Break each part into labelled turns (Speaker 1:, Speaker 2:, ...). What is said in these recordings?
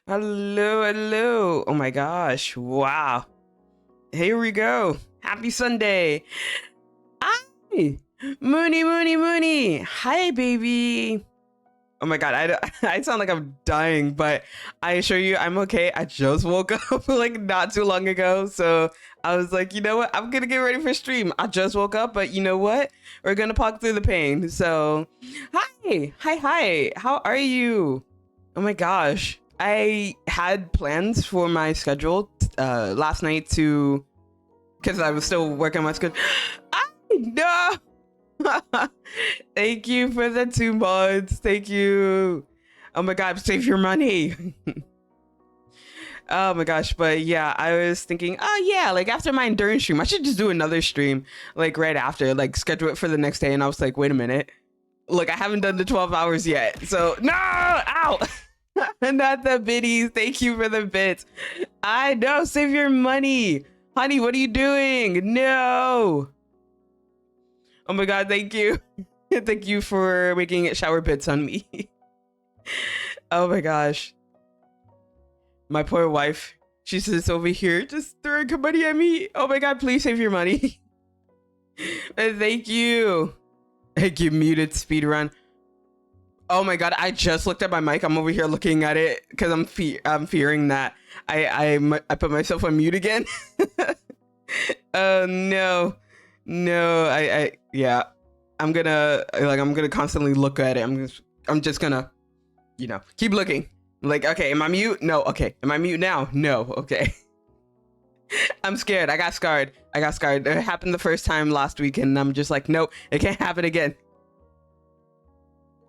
Speaker 1: Hello, hello. Oh my gosh. Wow. Here we go. Happy Sunday. Hi. Mooney, Mooney, Mooney. Hi, baby. Oh my god, I sound like I'm dying, but I assure you I'm okay. I just woke up like not too long ago. So I was like, you know what? I'm gonna get ready for stream. I just woke up, but you know what? We're gonna talk through the pain. So hi. Hi, hi. How are you? Oh my gosh. I had plans for my schedule last night to because I was still working on my schedule. I know. Thank you for the 2 months. Thank you. Oh my god, save your money. Oh my gosh, but yeah, I was thinking, oh yeah, like after my endurance stream, I should just do another stream like right after, like schedule it for the next day. And I was like, wait a minute, look, I haven't done the 12 hours yet. So no, ow. Not the biddies. Thank you for the bits. I know, save your money. Honey, what are you doing? No. Oh my god, thank you. Thank you for making it shower bits on me. Oh my gosh. My poor wife. She sits over here just throwing money at me. Oh my god, please save your money. Thank you. Thank you, muted speedrun. Oh my god, I just looked at my mic. I'm over here looking at it because I'm fearing that I put myself on mute again. Oh no. No, I yeah. I'm gonna constantly look at it. I'm just gonna, keep looking. Like, okay, am I mute? No, okay. Am I mute now? No, okay. I'm scared. I got scarred. It happened the first time last week, and I'm just like, nope, it can't happen again.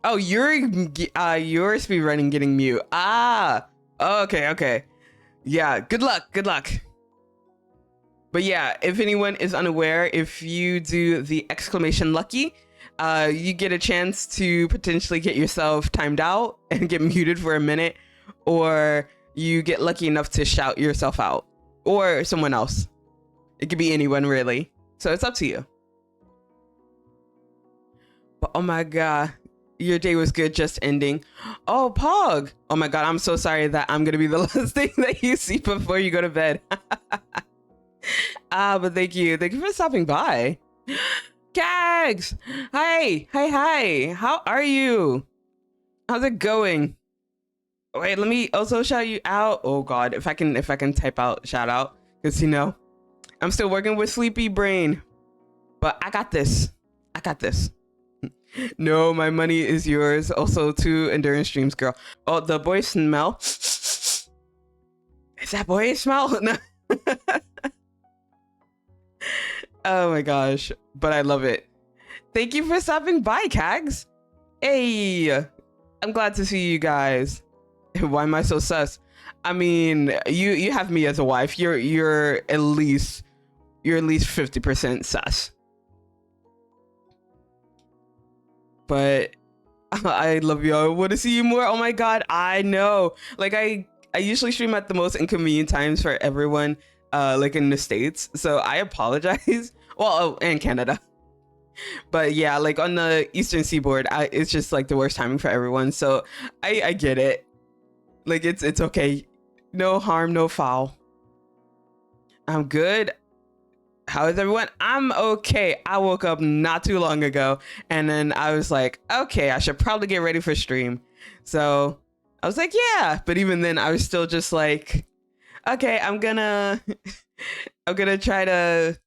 Speaker 1: Oh, you're speed running getting mute. Ah, okay. Yeah, good luck. But yeah, if anyone is unaware, if you do the exclamation lucky, you get a chance to potentially get yourself timed out and get muted for a minute, or you get lucky enough to shout yourself out, or someone else. It could be anyone really. So it's up to you. But oh my god, your day was good, just ending. Oh, Pog. Oh my god, I'm so sorry that I'm gonna be the last thing that you see before you go to bed. But thank you for stopping by. Gags, hi. How are you? How's it going? Wait, let me also shout you out. Oh god, if I can type out shout out, because I'm still working with sleepy brain, but I got this. No, my money is yours. Also, 2 endurance streams, girl. Oh, the boy smell. Is that boy smell? No. Oh my gosh, but I love it. Thank you for stopping by, Cags. Hey, I'm glad to see you guys. Why am I so sus? I mean, you have me as a wife. You're at least 50% sus. But I love you. I want to see you more. Oh my god, I know. Like I usually stream at the most inconvenient times for everyone, like in the States. So I apologize. Well, oh, and Canada. But yeah, like on the Eastern Seaboard, it's just like the worst timing for everyone. So I get it. Like it's okay. No harm, no foul. I'm good. How is everyone? I'm okay. I woke up not too long ago, and then I was like, okay, I should probably get ready for stream. So I was like, yeah. But even then, I was still just like, okay, I'm gonna try to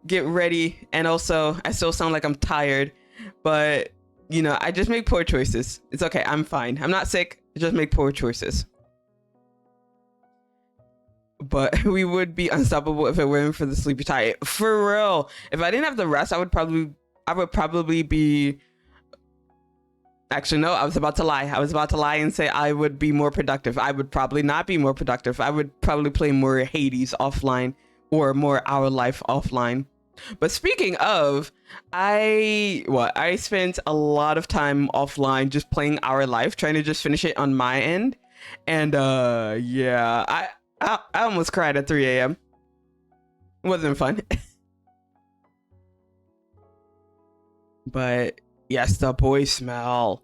Speaker 1: get ready. And also, I still sound like I'm tired, but I just make poor choices. It's okay. I'm fine. I'm not sick. I just make poor choices. But we would be unstoppable if it weren't for the sleepy tie. For real. If I didn't have the rest, I would probably be. Actually, no, I was about to lie. And say I would be more productive. I would probably not be more productive. I would probably play more Hades offline or more Our Life offline. But speaking of, I spent a lot of time offline just playing Our Life, trying to just finish it on my end. And yeah, I almost cried at 3 a.m. It wasn't fun. But yes, the boy smell.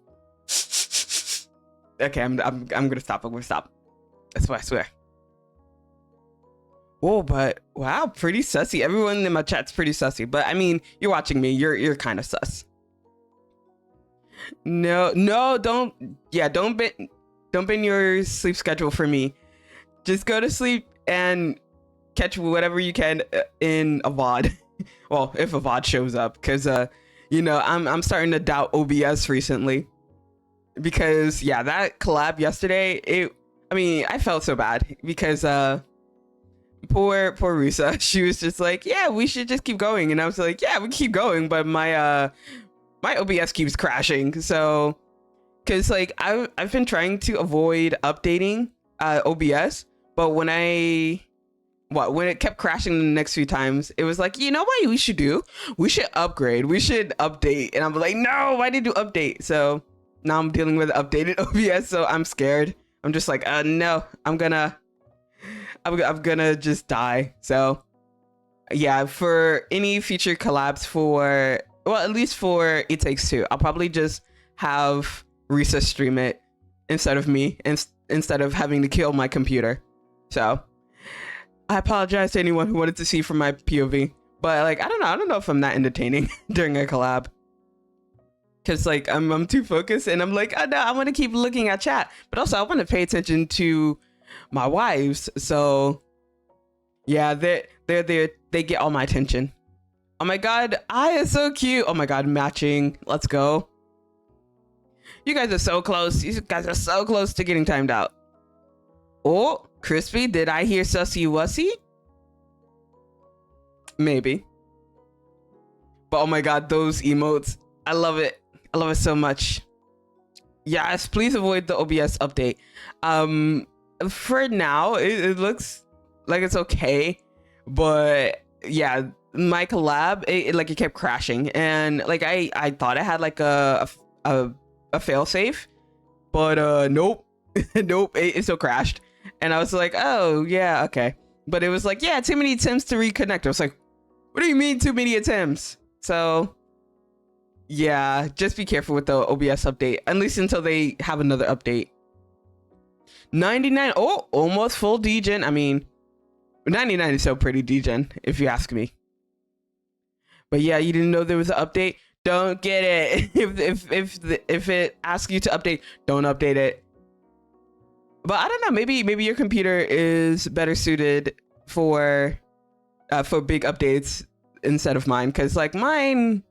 Speaker 1: Okay, I'm gonna stop. That's what I swear. Oh, but wow, pretty sussy. Everyone in my chat's pretty sussy. But I mean, you're watching me. You're kind of sus. No, don't. Yeah, don't bend your sleep schedule for me. Just go to sleep and catch whatever you can in a VOD. Well, if a VOD shows up, because I'm starting to doubt OBS recently. Because yeah, that collab yesterday, I felt so bad because poor Risa, she was just like, yeah, we should just keep going, and I was like, yeah, we keep going, but my OBS keeps crashing. So because like I've been trying to avoid updating OBS, but when it kept crashing the next few times, it was like, you know what we should do? We should upgrade. We should update. And I'm like, no, why did you update? So now I'm dealing with updated OBS, so I'm scared. I'm just like, no, I'm gonna just die. So yeah, for any future collabs at least for It Takes Two, I'll probably just have Risa stream it instead of me, instead of having to kill my computer. So I apologize to anyone who wanted to see from my POV, but like, I don't know if I'm that entertaining during a collab. Cause like I'm too focused, and I'm like, oh no, I want to keep looking at chat, but also I want to pay attention to my wives. So yeah, they're there. They get all my attention. Oh my god, I is so cute. Oh my god, matching. Let's go. You guys are so close. You guys are so close to getting timed out. Oh, Crispy, did I hear sussy wussy? Maybe. But oh my god, those emotes. I love it. I love it so much. Yes, please avoid the OBS update. For now, it looks like it's okay. But yeah, my collab, it kept crashing. And like I thought I had like a failsafe. But nope. Nope, it still crashed. And I was like, oh yeah, okay. But it was like, yeah, too many attempts to reconnect. I was like, what do you mean too many attempts? So yeah, just be careful with the OBS update, at least until they have another update. 99, oh, almost full degen. I mean, 99 is so pretty degen, if you ask me. But yeah, you didn't know there was an update? Don't get it. If it asks you to update, don't update it. But I don't know, maybe your computer is better suited for big updates instead of mine, because like mine,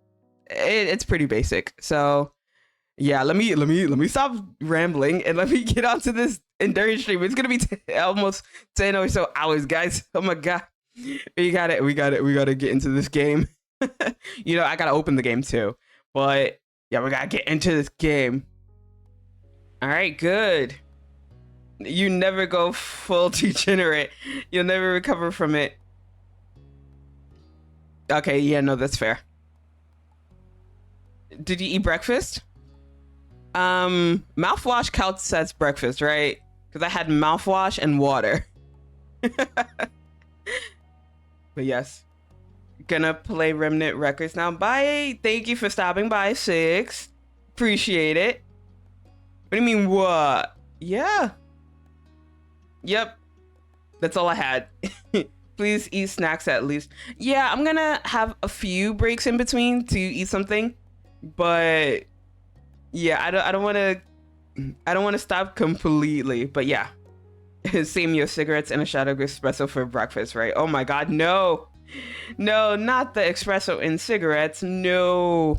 Speaker 1: it's pretty basic. So yeah, let me stop rambling and let me get onto this endurance stream. It's gonna be almost 10 or so hours, guys. Oh my god, we gotta get into this game. I gotta open the game too, but yeah, we gotta get into this game. All right, good. You never go full degenerate. You'll never recover from it. Okay, yeah, no, that's fair. Did you eat breakfast? Mouthwash counts as breakfast, right? Because I had mouthwash and water. But yes. Gonna play Remnant Records now. Bye. Thank you for stopping by, Six. Appreciate it. What do you mean, what? Yeah. Yep. That's all I had. Please eat snacks at least. Yeah, I'm gonna have a few breaks in between to eat something. But yeah, I don't want to stop completely. But yeah. Same, your cigarettes and a shot of espresso for breakfast, right? Oh my god, no. No, not the espresso and cigarettes. No.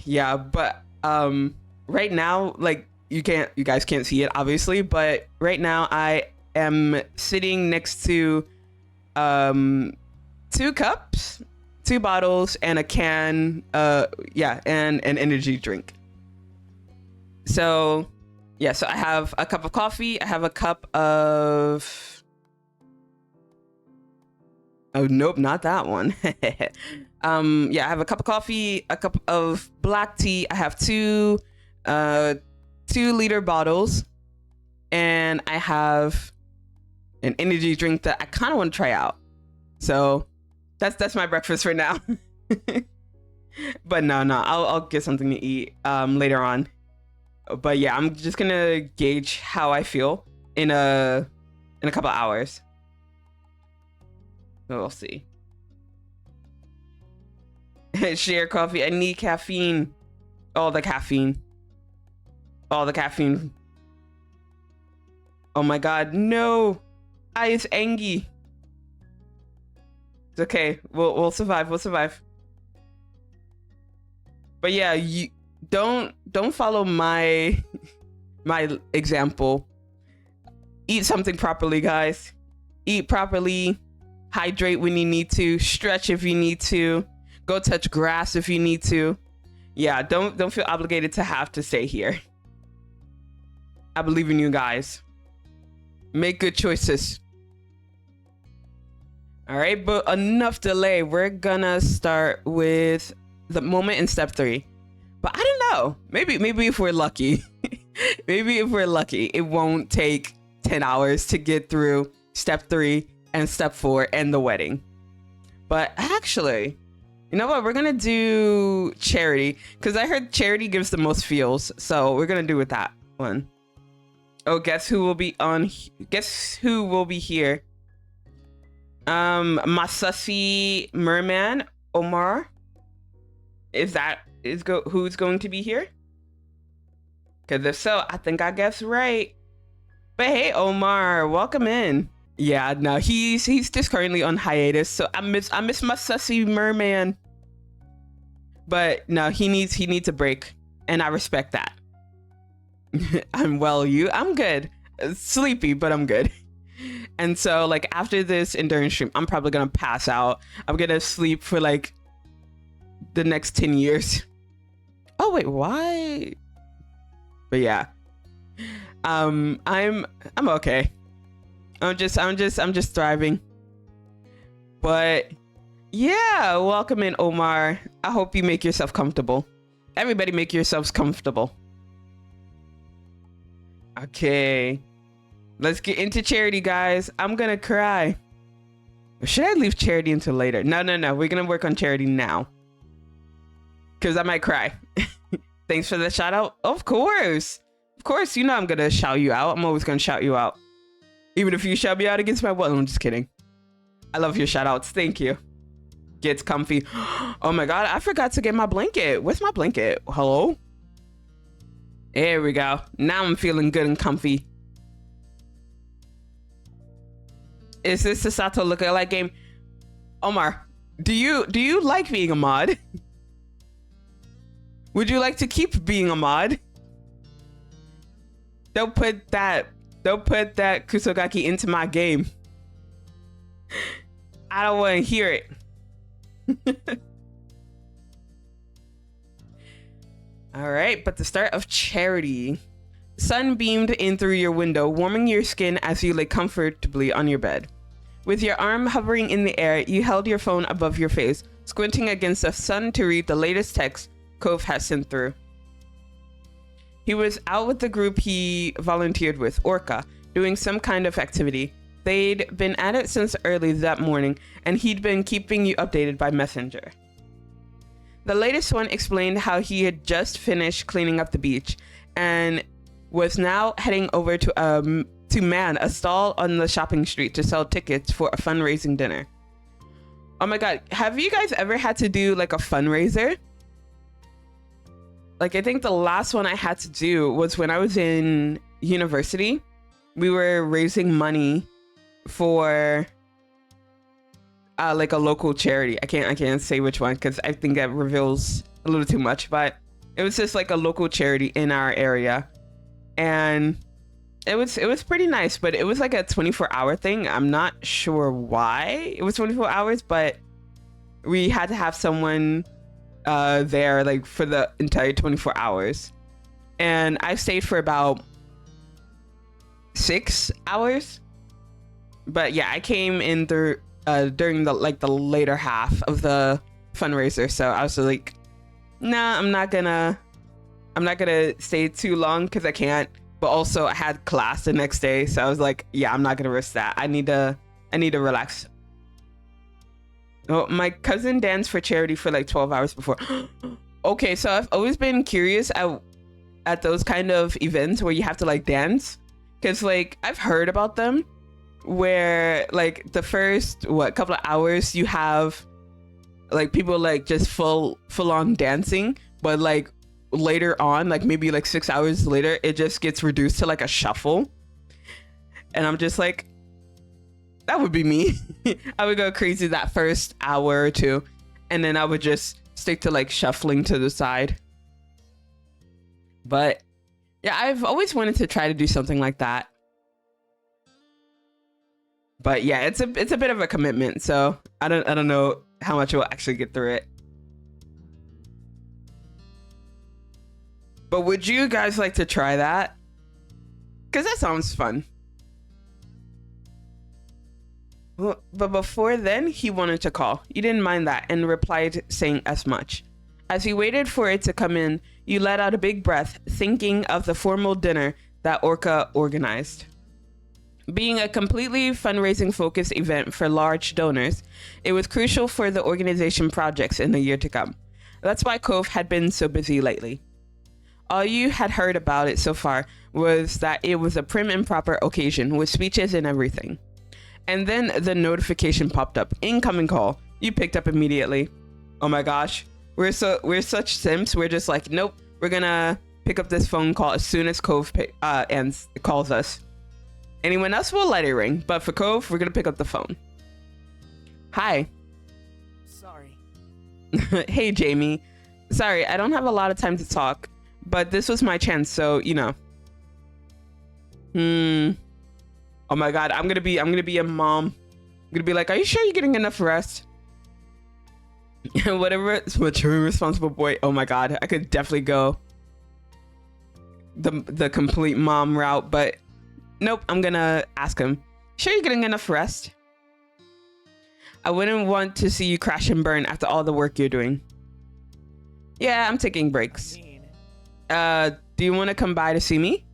Speaker 1: Yeah, but right now, like you guys can't see it obviously, but right now I am sitting next to 2 cups, 2 bottles, and a can, and an energy drink. So yeah, so I have a cup of coffee, I have a cup of, oh nope, not that one. Yeah, I have a cup of coffee, a cup of black tea, I have 2 2-liter bottles, and I have an energy drink that I kind of want to try out. So that's my breakfast for now. But no, I'll get something to eat later on. But yeah, I'm just gonna gauge how I feel in a couple hours. We'll see. Share coffee. I need caffeine. All the caffeine. All the caffeine. Oh my god, no. I is angry. It's okay. We'll survive. We'll survive. But yeah, you don't follow my example. Eat something properly, guys. Eat properly. Hydrate when you need to. Stretch if you need to. Go touch grass if you need to. Yeah, don't feel obligated to have to stay here. I believe in you guys. Make good choices. All right, but enough delay. We're gonna start with the moment in step 3. But I don't know. Maybe if we're lucky, maybe if we're lucky, it won't take 10 hours to get through step 3 and step 4 and the wedding. But actually, you know what? We're gonna do charity because I heard charity gives the most feels. So we're gonna do with that one. Oh, guess who will be on? Guess who will be here? My sussy merman Omar. Is that who's going to be here? Because if so, I think I guessed right. But hey, Omar, welcome in. Yeah, no, he's just currently on hiatus, so I miss my sussy merman. But no, he needs a break, and I respect that. I'm good. Sleepy, but I'm good. And so like after this endurance stream, I'm probably gonna pass out. I'm gonna sleep for like the next 10 years. Oh wait, why? But yeah. I'm okay. I'm just thriving. But yeah, welcome in, Omar. I hope you make yourself comfortable. Everybody make yourselves comfortable. Okay. Let's get into charity, guys. I'm gonna cry. Or should I leave charity until later? No. We're gonna work on charity now. Because I might cry. Thanks for the shout out. Of course. Of course, you know I'm gonna shout you out. I'm always gonna shout you out. Even if you shout me out against my will. I'm just kidding. I love your shout outs. Thank you. Get comfy. Oh my god, I forgot to get my blanket. Where's my blanket? Hello? There we go. Now I'm feeling good and comfy. Is this the Sato lookalike game? Omar, do you like being a mod? Would you like to keep being a mod? Don't put that Kusogaki into my game. I don't want to hear it. All right, but the start of charity. Sun beamed in through your window, warming your skin as you lay comfortably on your bed. With your arm hovering in the air, you held your phone above your face, squinting against the sun to read the latest text Cove had sent through. He was out with the group he volunteered with, Orca, doing some kind of activity. They'd been at it since early that morning, and he'd been keeping you updated by messenger. The latest one explained how he had just finished cleaning up the beach and was now heading over to man a stall on the shopping street to sell tickets for a fundraising dinner. Oh my god, have you guys ever had to do like a fundraiser? Like I think the last one I had to do was when I was in university. We were raising money for like a local charity. I can't say which one because I think that reveals a little too much, but it was just like a local charity in our area. And it was pretty nice, but it was like a 24-hour thing. I'm not sure why it was 24 hours, but we had to have someone there like for the entire 24 hours. And I stayed for about 6 hours. But yeah, I came in through during the later half of the fundraiser, so I was like, nah, I'm not gonna stay too long because I can't. But also I had class the next day, so I was like, yeah, I'm not gonna risk that. I need to relax. Oh, my cousin danced for charity for like 12 hours before. Okay, so I've always been curious at those kind of events where you have to like dance. because like I've heard about them where like the first couple of hours you have like people like just full on dancing, but like later on, like maybe like 6 hours later, it just gets reduced to like a shuffle. And I'm just like, that would be me. I would go crazy that first hour or two, and then I would just stick to like shuffling to the side. But yeah, I've always wanted to try to do something like that. But yeah, it's a bit of a commitment, so I don't know how much we'll actually get through it. But would you guys like to try that? Because that sounds fun. Well, but before then, he wanted to call. You didn't mind that and replied saying as much. As he waited for it to come in, you let out a big breath, thinking of the formal dinner that Orca organized. Being a completely fundraising focused event for large donors, it was crucial for the organization projects in the year to come. That's why Cove had been so busy lately. All you had heard about it so far was that it was a prim and proper occasion with speeches and everything. And then the notification popped up. Incoming call. You picked up immediately. Oh my gosh. We're such simps. We're just like, nope. We're gonna pick up this phone call as soon as Cove calls us. Anyone else will let it ring, but for Cove, we're gonna pick up the phone. Hi.
Speaker 2: Sorry.
Speaker 1: Hey, Jamie. Sorry, I don't have a lot of time to talk, but this was my chance, so you know. Oh my god, I'm gonna be a mom. I'm gonna be like, are you sure you're getting enough rest? Whatever, mature, responsible boy. Oh my god, I could definitely go the complete mom route, but nope, I'm gonna ask him. Sure you're getting enough rest? I wouldn't want to see you crash and burn after all the work you're doing. Yeah, I'm taking breaks. Do you want to come by to see me?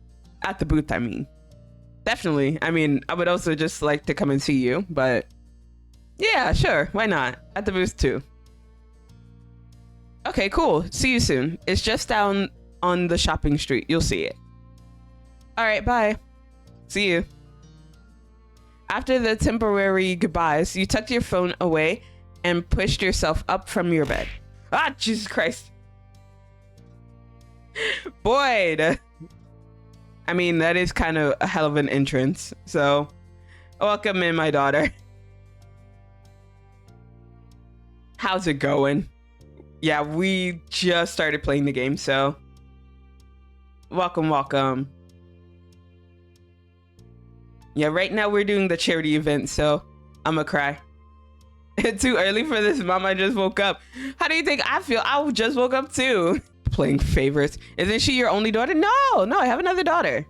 Speaker 1: At the booth, I mean. Definitely. I mean, I would also just like to come and see you, but yeah, sure. Why not? At the booth too. Okay, cool. See you soon. It's just down on the shopping street. You'll see it. All right, bye. See you. After the temporary goodbyes, you tucked your phone away and pushed yourself up from your bed. Ah, Jesus Christ. Boyd. I mean, that is kind of a hell of an entrance. So, welcome in, my daughter. How's it going? Yeah, we just started playing the game, so welcome, welcome. Yeah, right now we're doing the charity event, so I'm gonna cry. It's too early for this, Mom. I just woke up. How do you think I feel? I just woke up too. Playing favorites. Isn't she your only daughter? No, I have another daughter.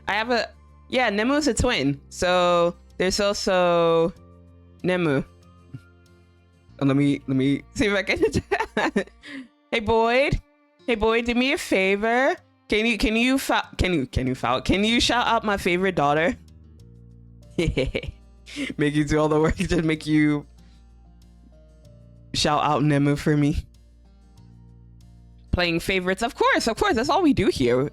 Speaker 1: Yeah, Nemu's a twin. So there's also Nemu. Let me see if I can. Hey Boyd, do me a favor. Can you shout out my favorite daughter? Make you do all the work, just make you shout out Nemu for me. Playing favorites, of course, that's all we do here.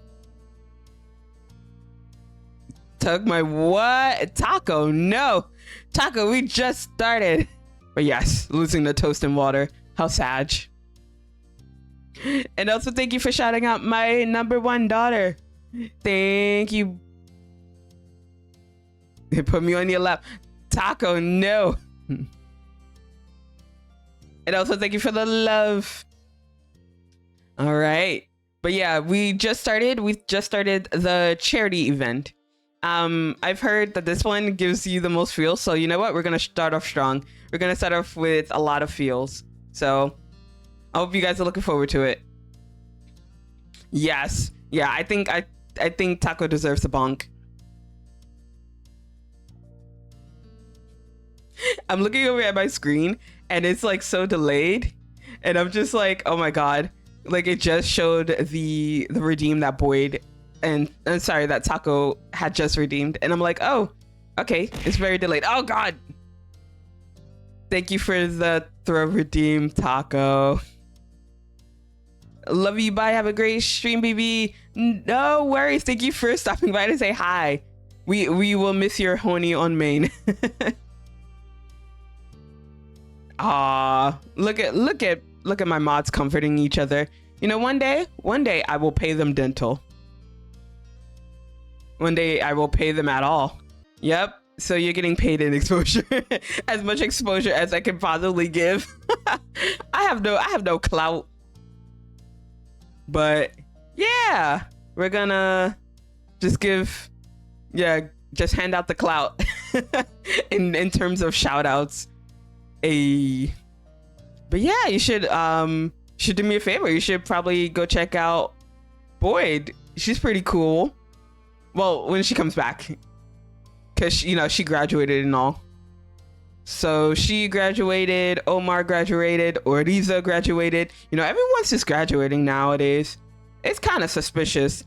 Speaker 1: Tug my what? Taco, no. Taco, we just started. But yes, losing the toast and water. How sad. And also thank you for shouting out my #1 daughter. Thank you. Put me on your lap. Taco, no. And also thank you for the love. All right. But yeah, we just started the charity event. I've heard that this one gives you the most feels, so you know what? We're gonna start off strong. We're gonna start off with a lot of feels. So I hope you guys are looking forward to it. Yes. Yeah, I think Taco deserves a bonk. I'm looking over at my screen and it's like so delayed. And I'm just like, oh my god. Like it just showed the redeem that Boyd and sorry, that Taco had just redeemed. And I'm like, oh, okay, it's very delayed. Oh god. Thank you for the throw redeem, Taco. Love you, bye. Have a great stream, BB. No worries. Thank you for stopping by to say hi. We will miss your honey on Maine. Ah, look at my mods comforting each other. You know, one day I will pay them dental. One day I will pay them at all. Yep. So you're getting paid in exposure. As much exposure as I can possibly give. I have no clout. But yeah, we're gonna just hand out the clout in terms of shout outs. But yeah, you should do me a favor. You should probably go check out Boyd. She's pretty cool. Well, when she comes back, because she graduated and all. So she graduated, Omar graduated, Oriza graduated. Everyone's just graduating nowadays. It's kind of suspicious.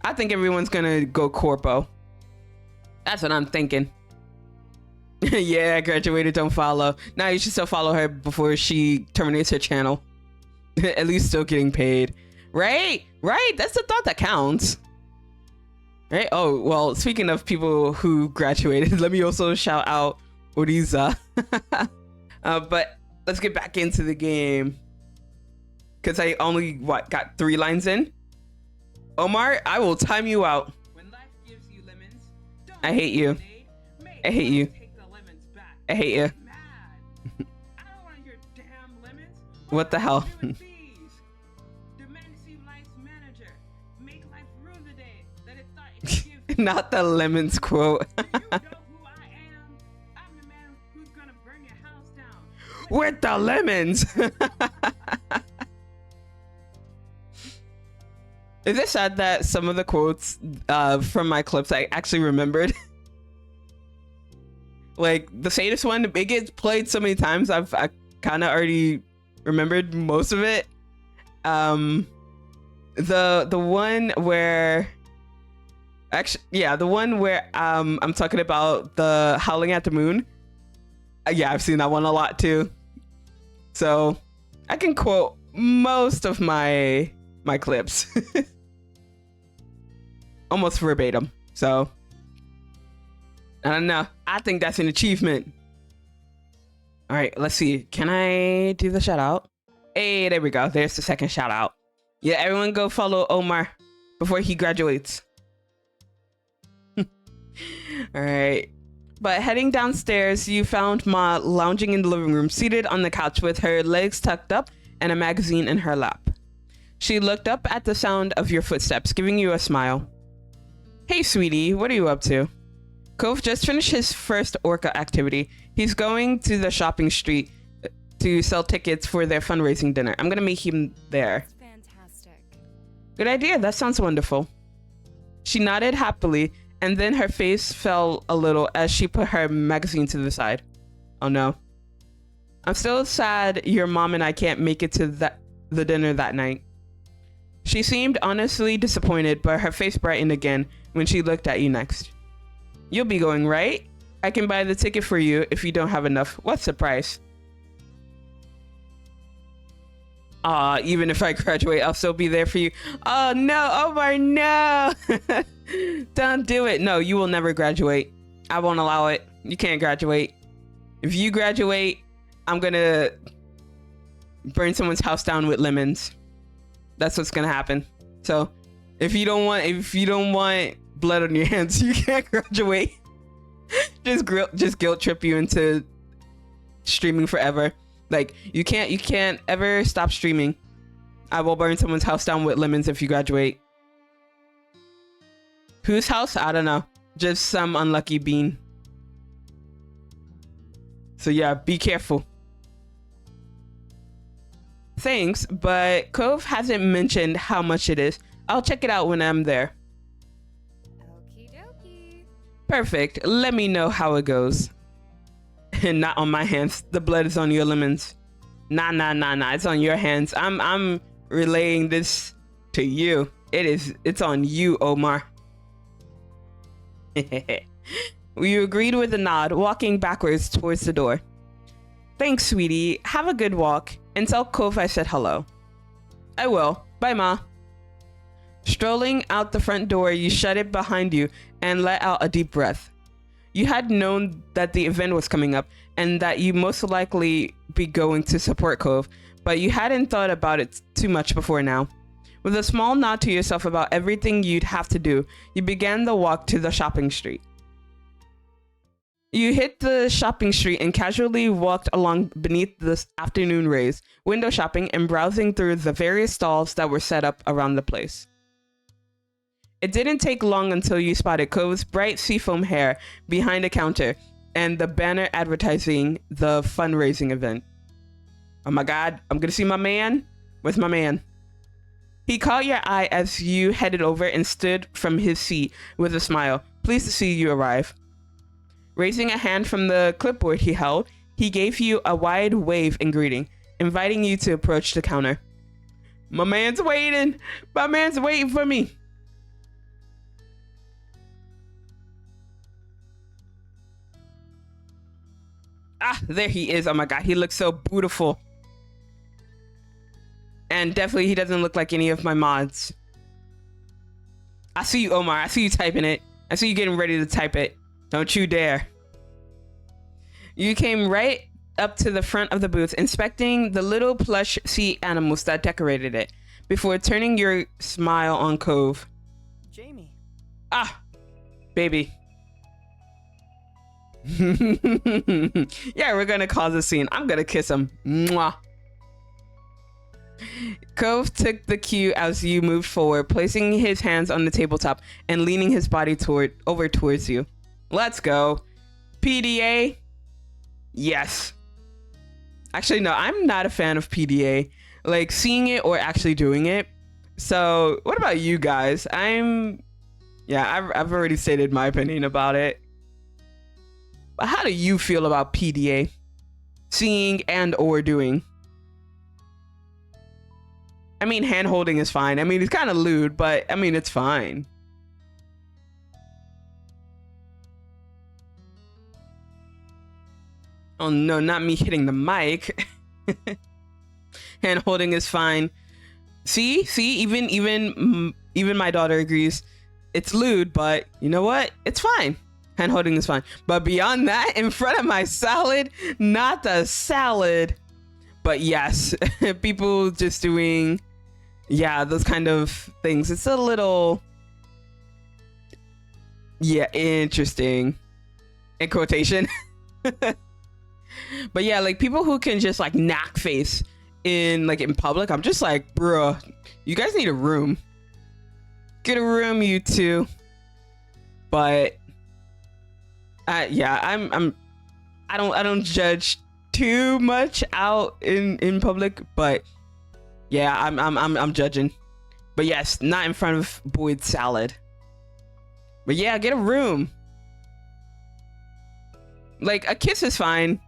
Speaker 1: I think everyone's gonna go corpo. That's what I'm thinking. Yeah, I graduated, don't follow. Now you should still follow her before she terminates her channel. At least still getting paid. Right? That's the thought that counts. Right? Oh, well, speaking of people who graduated, let me also shout out Oriza. But let's get back into the game. Because I only, got 3 lines in? Omar, I will time you out.
Speaker 2: When life gives you lemons,
Speaker 1: I hate you. I hate you. I hate you.
Speaker 2: I don't want your damn lemons.
Speaker 1: What the hell? Not the lemons quote.
Speaker 2: You know who I am? I'm the man who's gonna burn your house down.
Speaker 1: With the lemons. Is it sad that some of the quotes from my clips I actually remembered? Like the sadist one, it gets played so many times I kind of already remembered most of it. The one where the one where I'm talking about the Howling at the Moon. Yeah, I've seen that one a lot too. So I can quote most of my clips. Almost verbatim. So I don't know. I think that's an achievement. All right, let's see. Can I do the shout out? Hey, there we go. There's the second shout out. Yeah, everyone go follow Omar before he graduates. All right. But heading downstairs, you found Ma lounging in the living room, seated on the couch with her legs tucked up and a magazine in her lap. She looked up at the sound of your footsteps, giving you a smile. Hey, sweetie, what are you up to? Cove just finished his first Orca activity. He's going to the shopping street to sell tickets for their fundraising dinner. I'm gonna meet him there.
Speaker 3: That's fantastic.
Speaker 1: Good idea. That sounds wonderful. She nodded happily, and then her face fell a little as she put her magazine to the side. Oh no. I'm still sad your mom and I can't make it to the dinner that night. She seemed honestly disappointed, but her face brightened again when she looked at you next. You'll be going, right? I can buy the ticket for you if you don't have enough. What's the price? Even if I graduate, I'll still be there for you. Oh no, Omar, no! Don't do it. No, you will never graduate. I won't allow it. You can't graduate. If you graduate, I'm gonna burn someone's house down with lemons. That's what's gonna happen. So if you don't want blood on your hands, you can't graduate. just guilt trip you into streaming forever. Like you can't ever stop streaming. I will burn someone's house down with lemons if you graduate. Whose house? I don't know. Just some unlucky bean. So yeah, be careful. Thanks, but Cove hasn't mentioned how much it is. I'll check it out when I'm there.
Speaker 3: Okie dokie.
Speaker 1: Perfect. Let me know how it goes. And not on my hands. The blood is on your lemons. Nah. It's on your hands. I'm relaying this to you. It's on you, Omar. We agreed with a nod, walking backwards towards the door. Thanks, sweetie. Have a good walk. And tell Cove I said hello. I will. Bye, Ma. Strolling out the front door, you shut it behind you and let out a deep breath. You had known that the event was coming up and that you most likely be going to Support Cove, but you hadn't thought about it too much before now. With a small nod to yourself about everything you'd have to do, you began the walk to the shopping street. You hit the shopping street and casually walked along beneath the afternoon rays, window shopping and browsing through the various stalls that were set up around the place. It didn't take long until you spotted Cove's bright seafoam hair behind a counter and the banner advertising the fundraising event. Oh my God, I'm gonna see my man. Where's my man? He caught your eye as you headed over and stood from his seat with a smile, pleased to see you arrive. Raising a hand from the clipboard he held, he gave you a wide wave in greeting, inviting you to approach the counter. My man's waiting. My man's waiting for me. Ah, there he is. Oh my God, he looks so beautiful. And definitely he doesn't look like any of my mods. I see you, Omar. I see you typing it. I see you getting ready to type it. Don't you dare. You came right up to the front of the booth, inspecting the little plush sea animals that decorated it, before turning your smile on Cove.
Speaker 4: Jamie.
Speaker 1: Ah, baby. Yeah, we're gonna cause a scene. I'm gonna kiss him. Mwah. Cove took the cue as you moved forward, placing his hands on the tabletop and leaning his body over towards you. Let's go. PDA? Yes. Actually, no, I'm not a fan of PDA. Like, seeing it or actually doing it. So, what about you guys? I've already stated my opinion about it. But how do you feel about PDA? Seeing and or doing? I mean, hand holding is fine. I mean, it's kind of lewd, but I mean, it's fine. Oh no, not me hitting the mic. Hand holding is fine. See, even my daughter agrees. It's lewd, but you know what? It's fine. Hand holding is fine. But beyond that, in front of my salad, not the salad. But yes, people just doing, yeah, those kind of things. It's a little, yeah, interesting. In quotation. But yeah, like people who can just like knock face in public, I'm just like, bruh, you guys need a room. Get a room, you two. But yeah, I don't judge too much out in public, but yeah, I'm judging. But yes, not in front of Boyd's salad. But yeah, get a room. Like a kiss is fine.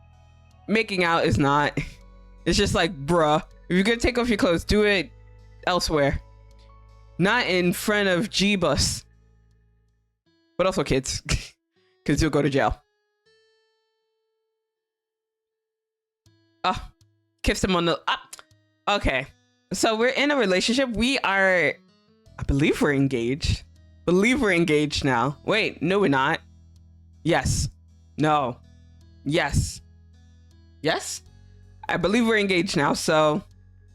Speaker 1: Making out is not. It's just like, bruh, if you're gonna take off your clothes, do it elsewhere. Not in front of G-Bus. But also kids. Because you'll go to jail. Oh, kissed him on the... Okay. So we're in a relationship. We are... I believe we're engaged. Believe we're engaged now. Wait, no we're not. Yes. No. Yes. Yes? I believe we're engaged now, so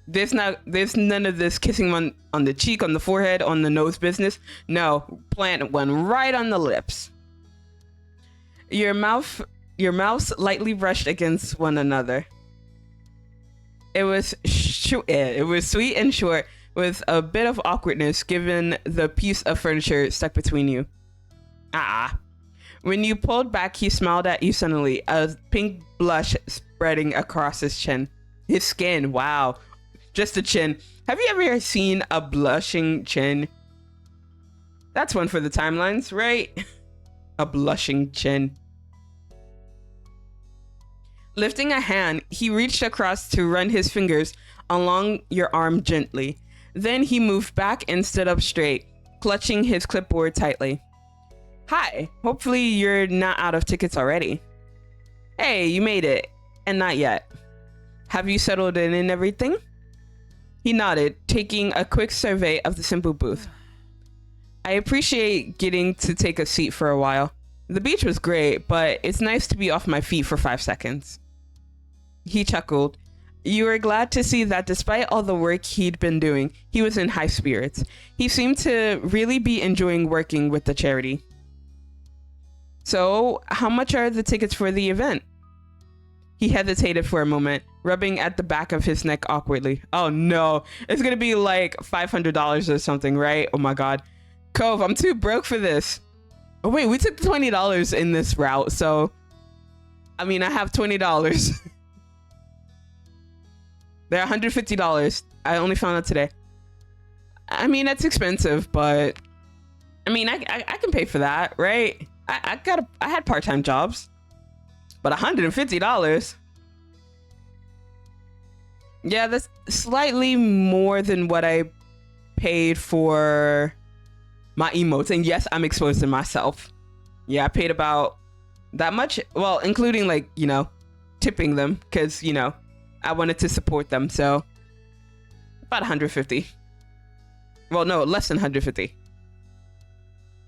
Speaker 1: there's none of this kissing on the cheek, on the forehead, on the nose business. No, plant one right on the lips. Your mouths lightly brushed against one another. It was sweet and short, with a bit of awkwardness given the piece of furniture stuck between you. When you pulled back, he smiled at you suddenly, a pink blush spreading across his chin. His skin, wow. Just the chin. Have you ever seen a blushing chin? That's one for the timelines, right? A blushing chin. Lifting a hand, he reached across to run his fingers along your arm gently. Then he moved back and stood up straight, clutching his clipboard tightly. Hi, hopefully you're not out of tickets already. Hey, you made it. And not yet. Have you settled in and everything? He nodded, taking a quick survey of the simple booth. I appreciate getting to take a seat for a while. The beach was great, but it's nice to be off my feet for 5 seconds. He chuckled. You were glad to see that despite all the work he'd been doing, he was in high spirits. He seemed to really be enjoying working with the charity. So, how much are the tickets for the event? He hesitated for a moment, rubbing at the back of his neck awkwardly. Oh no, it's gonna be like $500 or something, right? Oh my god. Cove, I'm too broke for this. Oh wait, we took $20 in this route, so... I mean, I have $20. They're $150. I only found out today. I mean, that's expensive, but... I mean, I can pay for that, right? I had part-time jobs. But $150? Yeah, that's slightly more than what I paid for my emotes. And yes, I'm exposing myself. Yeah, I paid about that much. Well, including like, you know, tipping them because, you know, I wanted to support them. So about 150. Well, no, less than 150.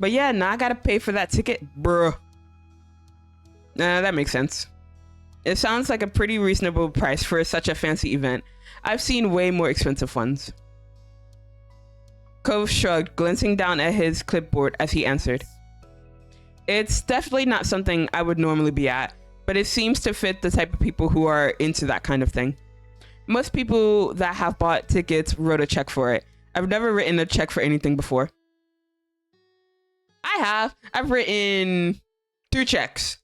Speaker 1: But yeah, now I gotta pay for that ticket, bruh. Nah, that makes sense. It sounds like a pretty reasonable price for such a fancy event. I've seen way more expensive ones. Cove shrugged, glancing down at his clipboard as he answered. It's definitely not something I would normally be at, but it seems to fit the type of people who are into that kind of thing. Most people that have bought tickets wrote a check for it. I've never written a check for anything before. I have. I've written 2 checks.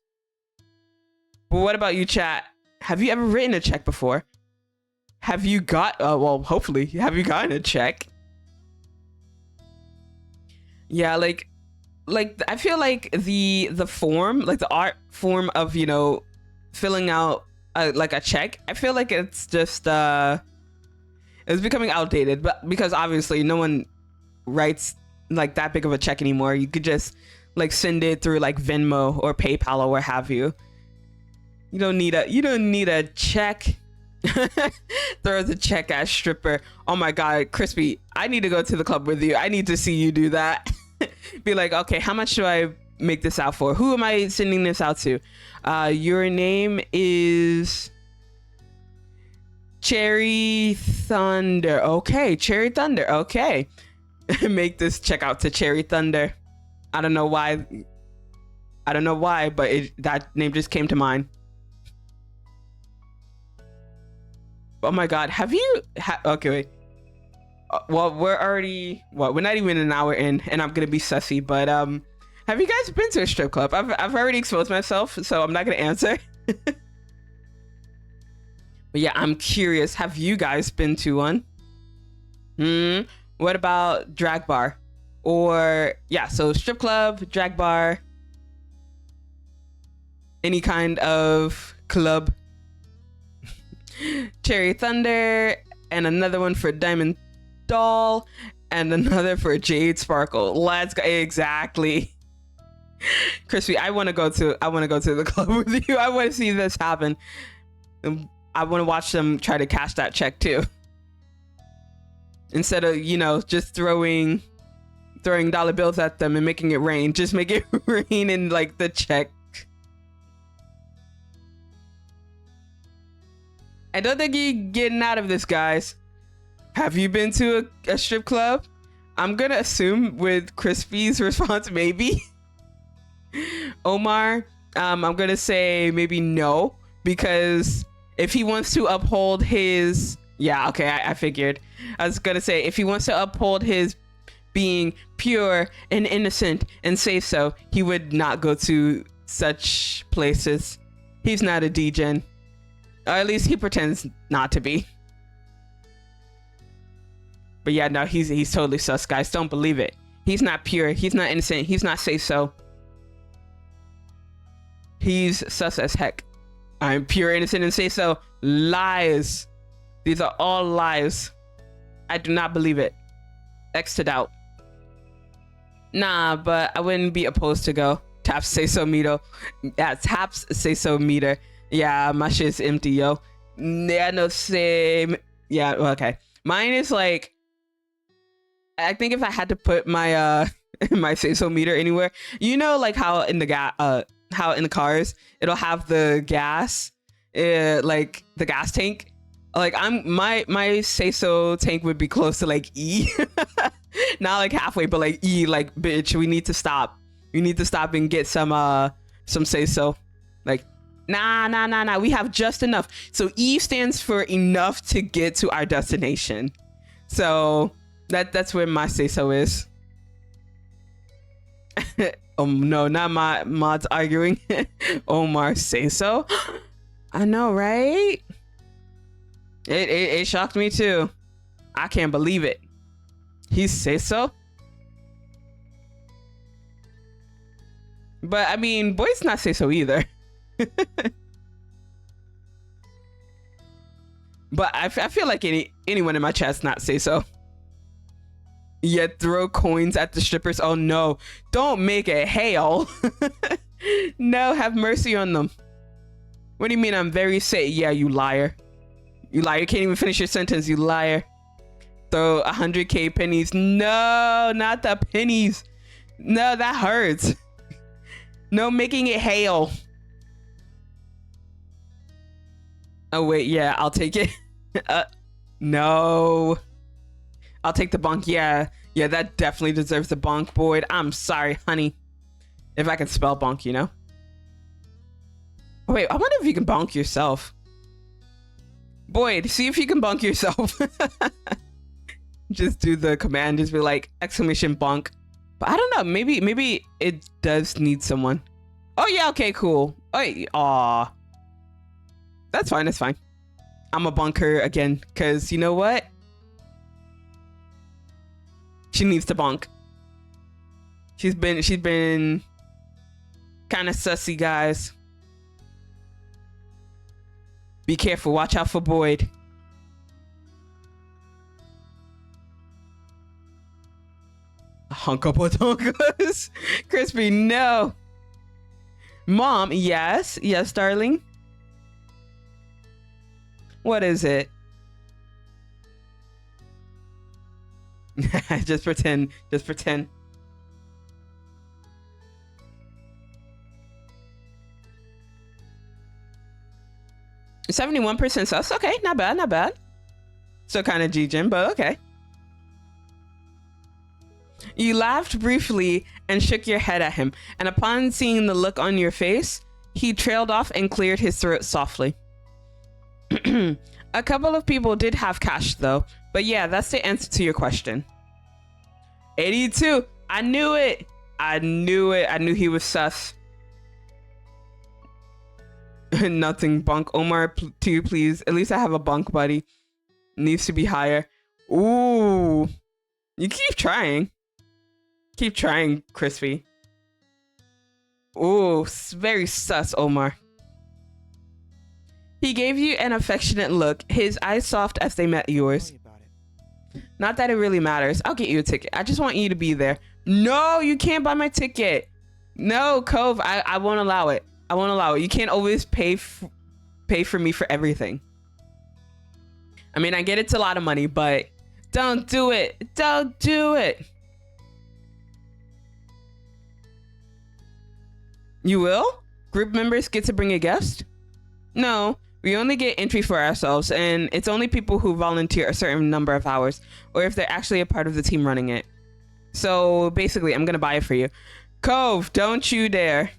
Speaker 1: But what about you, chat? Have you ever written a check before? Have you got, well, hopefully, have you gotten a check? Yeah, like I feel like the form, like the art form of, you know, filling out like a check, I feel like it's just, it's becoming outdated, but because obviously no one writes like that big of a check anymore. You could just like send it through like Venmo or PayPal or what have you. You don't need a check. Throw the check at stripper. Oh my god, Crispy, I need to go to the club with you. I need to see you do that. Be like, okay, how much do I make this out for? Who am I sending this out to? Your name is Cherry Thunder. Okay, Cherry Thunder. Okay. Make this check out to Cherry Thunder. I don't know why, but that name just came to mind. Oh my god, have you okay, wait. Well, we're not even an hour in, and I'm gonna be sussy, but have you guys been to a strip club? I've already exposed myself, so I'm not gonna answer. But yeah, I'm curious, have you guys been to one? What about drag bar? Or yeah, so strip club, drag bar, any kind of club. Cherry Thunder, and another one for Diamond Doll, and another for Jade Sparkle. Let's go. Exactly. Crispy, I want to go to the club with you. I want to see this happen. I want to watch them try to cash that check too. Instead of, you know, just throwing dollar bills at them and making it rain, just make it rain in like the check. I don't think you're getting out of this, guys. Have you been to a strip club? I'm gonna assume with Crispy's response, maybe. Omar, I'm gonna say maybe no, because if he wants to uphold his, yeah, okay, I figured. I was gonna say, if he wants to uphold his being pure and innocent and say so, he would not go to such places. He's not a degen. Or at least he pretends not to be. But yeah, no, he's totally sus, guys. Don't believe it. He's not pure. He's not innocent. He's not say so. He's sus as heck. I'm pure, innocent, and say so. Lies. These are all lies. I do not believe it. X to doubt. Nah, but I wouldn't be opposed to go. Taps say so meter. Yeah, taps say so meter. Yeah, my shit's empty, yo. Yeah, no, same. Yeah, okay. Mine is like, I think if I had to put my my say so meter anywhere. You know, like how in the how in the cars it'll have the gas, like the gas tank. Like my say so tank would be close to like E, not like halfway, but like E. Like bitch, we need to stop. You need to stop and get some say so. Like nah. We have just enough. So E stands for enough to get to our destination. So that's where my say so is. Oh no, not my mods arguing. Omar say so. I know, right? It shocked me too. I can't believe it. He say so. But I mean, boys not say so either. But I feel like anyone in my chat's not say so. Yet throw coins at the strippers. Oh no, don't make it hail. No, have mercy on them. What do you mean I'm very say? Yeah, you liar. You liar. You can't even finish your sentence, you liar. Throw 100k pennies. No, not the pennies. No, that hurts. No, making it hail. Oh wait, yeah, I'll take it. No. I'll take the bonk. Yeah, that definitely deserves the bonk, Boyd. I'm sorry, honey. If I can spell bonk, you know? Wait, I wonder if you can bonk yourself. Boyd, see if you can bonk yourself. Just do the command, just be like, exclamation bonk. But I don't know, maybe it does need someone. Oh yeah, okay, cool. Oh, aw. That's fine, that's fine. I'm a bonker again, because you know what? She needs to bonk. She's been kind of sussy, guys. Be careful. Watch out for Boyd. Hunkapotonkas. Crispy, no. Mom, yes, darling. What is it? Just pretend. 71% sus. Okay, not bad. So kind of G-Gym, but okay. You laughed briefly and shook your head at him, and upon seeing the look on your face, he trailed off and cleared his throat softly. A couple of people did have cash though, but yeah, that's the answer to your question. 82. I knew it. I knew he was sus. Nothing. Bunk. Omar, to you, please. At least I have a bunk buddy. Needs to be higher. Ooh. You keep trying. Keep trying, Crispy. Ooh, very sus, Omar. He gave you an affectionate look, his eyes soft as they met yours. Not that it really matters. I'll get you a ticket. I just want you to be there. No, you can't buy my ticket. No, Cove, I won't allow it. I won't allow it. You can't always pay for me for everything. I mean, I get it's a lot of money, but don't do it. Don't do it. You will? Group members get to bring a guest? No, we only get entry for ourselves, and it's only people who volunteer a certain number of hours, or if they're actually a part of the team running it. So basically, I'm gonna buy it for you. Cove, don't you dare.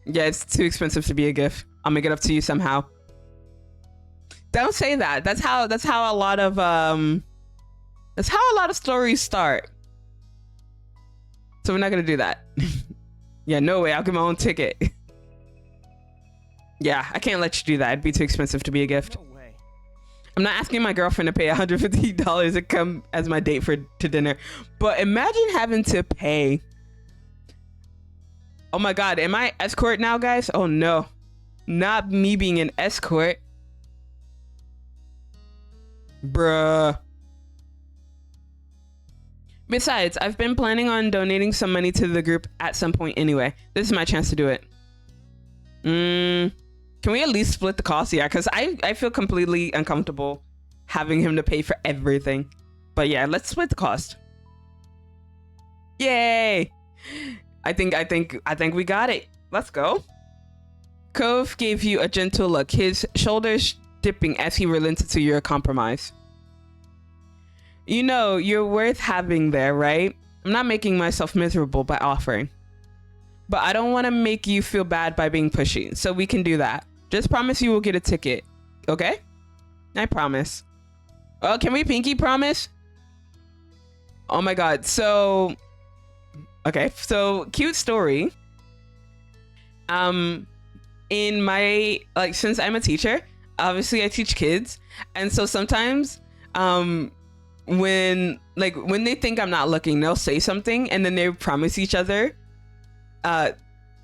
Speaker 1: Yeah, it's too expensive to be a gift. I'll make it up to you somehow. Don't say that. That's how a lot of stories start. So we're not gonna do that. Yeah, no way. I'll get my own ticket. Yeah, I can't let you do that. It'd be too expensive to be a gift.
Speaker 4: No way.
Speaker 1: I'm not asking my girlfriend to pay $150 to come as my date to dinner. But imagine having to pay. Oh my God, am I escort now, guys? Oh no. Not me being an escort. Bruh. Besides, I've been planning on donating some money to the group at some point anyway. This is my chance to do it. Can we at least split the cost? Yeah, because I feel completely uncomfortable having him to pay for everything. But yeah, let's split the cost. Yay! I think we got it. Let's go. Cove gave you a gentle look, his shoulders dipping as he relented to your compromise. You know, you're worth having there, right? I'm not making myself miserable by offering. But I don't want to make you feel bad by being pushy, so we can do that. Just promise you will get a ticket, okay? I promise. Oh, can we pinky promise? Oh my god, so... Okay, so cute story. In my, like, since I'm a teacher, obviously I teach kids, and so sometimes when they think I'm not looking, they'll say something and then they promise each other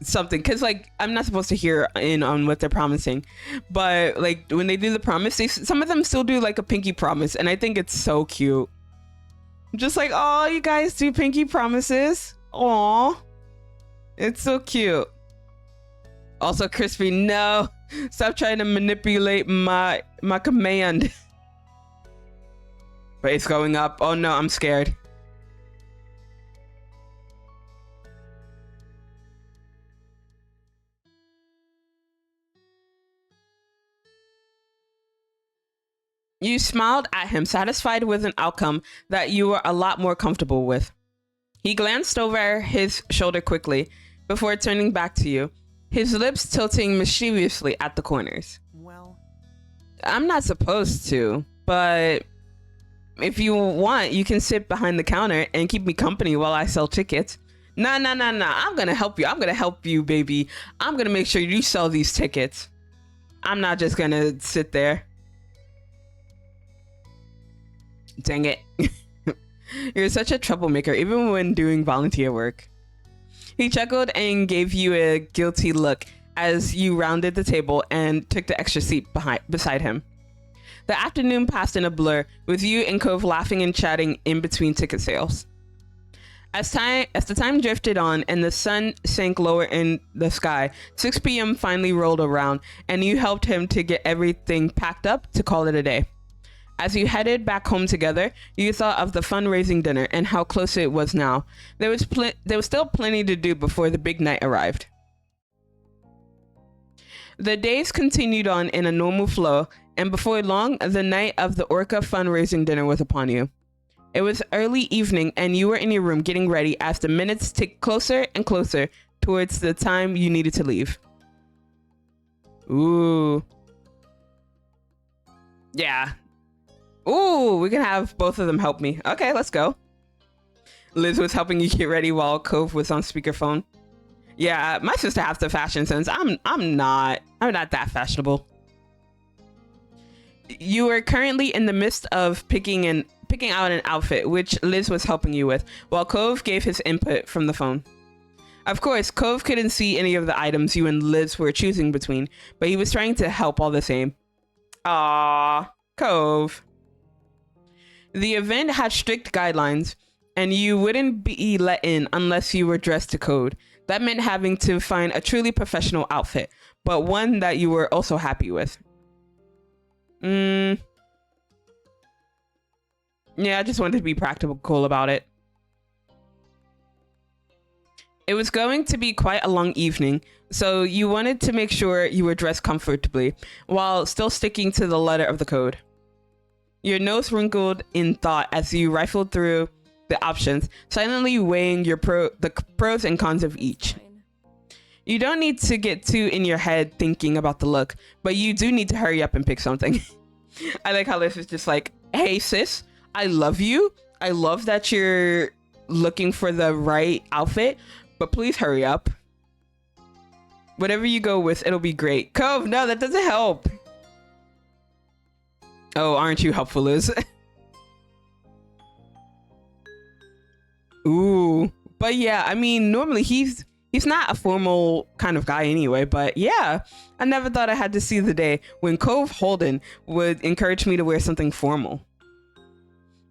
Speaker 1: something, because like I'm not supposed to hear in on what they're promising, but like when they do the promise, some of them still do like a pinky promise, and I think it's so cute. Just like, oh, you guys do pinky promises. Aw, it's so cute. Also, Crispy, no, stop trying to manipulate my command. But it's going up. Oh no, I'm scared. You smiled at him, satisfied with an outcome that you were a lot more comfortable with. He glanced over his shoulder quickly before turning back to you, his lips tilting mischievously at the corners.
Speaker 4: Well,
Speaker 1: I'm not supposed to, but if you want, you can sit behind the counter and keep me company while I sell tickets. No. I'm gonna help you. I'm gonna help you, baby. I'm gonna make sure you sell these tickets. I'm not just gonna sit there. Dang it. You're such a troublemaker, even when doing volunteer work. He chuckled and gave you a guilty look as you rounded the table and took the extra seat beside him. The afternoon passed in a blur, with you and Cove laughing and chatting in between ticket sales. As the time drifted on and the sun sank lower in the sky, 6 p.m. finally rolled around, and you helped him to get everything packed up to call it a day. As you headed back home together, you thought of the fundraising dinner and how close it was now. There was still plenty to do before the big night arrived. The days continued on in a normal flow, and before long, the night of the Orca fundraising dinner was upon you. It was early evening, and you were in your room getting ready as the minutes ticked closer and closer towards the time you needed to leave. Ooh. Yeah. Ooh, we can have both of them help me. Okay, let's go. Liz was helping you get ready while Cove was on speakerphone. Yeah, my sister has the fashion sense. I'm not that fashionable. You are currently in the midst of picking out an outfit, which Liz was helping you with, while Cove gave his input from the phone. Of course, Cove couldn't see any of the items you and Liz were choosing between, but he was trying to help all the same. Aww, Cove. The event had strict guidelines, and you wouldn't be let in unless you were dressed to code. That meant having to find a truly professional outfit, but one that you were also happy with. Yeah, I just wanted to be practical about it. It was going to be quite a long evening, so you wanted to make sure you were dressed comfortably, while still sticking to the letter of the code. Your nose wrinkled in thought as you rifled through the options, silently weighing the pros and cons of each. You don't need to get too in your head thinking about the look, but you do need to hurry up and pick something. I like how this is just like, hey sis, I love you. I love that you're looking for the right outfit, but please hurry up. Whatever you go with, it'll be great. Cove, no, that doesn't help. Oh, aren't you helpful, Liz? Ooh, but yeah, I mean, normally he's not a formal kind of guy anyway, but yeah, I never thought I had to see the day when Cove Holden would encourage me to wear something formal.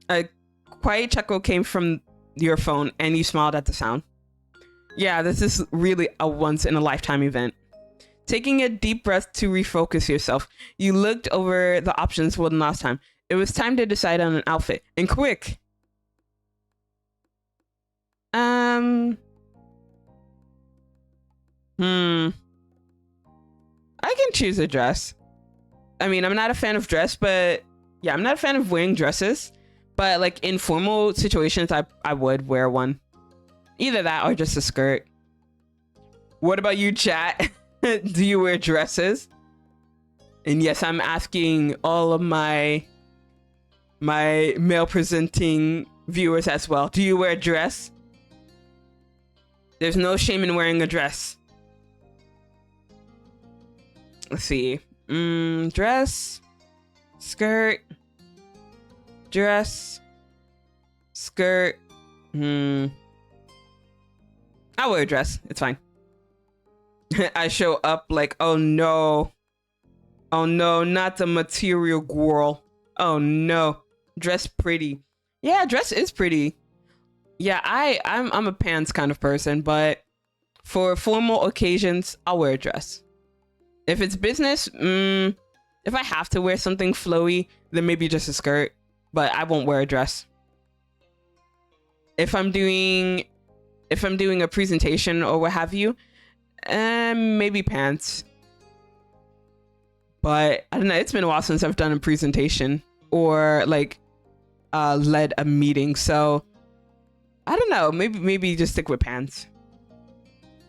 Speaker 1: A quiet chuckle came from your phone, and you smiled at the sound. Yeah, this is really a once-in-a-lifetime event. Taking a deep breath to refocus yourself, you looked over the options one last time. It was time to decide on an outfit, and quick! Um. I can choose a dress. I mean, I'm not a fan of dress, but yeah, I'm not a fan of wearing dresses. But like in formal situations, I would wear one. Either that or just a skirt. What about you, chat? Do you wear dresses? And yes, I'm asking all of my male presenting viewers as well. Do you wear a dress? There's no shame in wearing a dress. Let's see. Dress, skirt, dress, skirt. I'll wear a dress. It's fine. I show up like, oh no, not the material girl. Oh no, dress pretty. Yeah, dress is pretty. Yeah, I'm a pants kind of person, but for formal occasions, I'll wear a dress. If it's business, if I have to wear something flowy, then maybe just a skirt, but I won't wear a dress. If I'm doing a presentation or what have you, maybe pants. But I don't know, it's been a while since I've done a presentation or like led a meeting, so I don't know, maybe just stick with pants.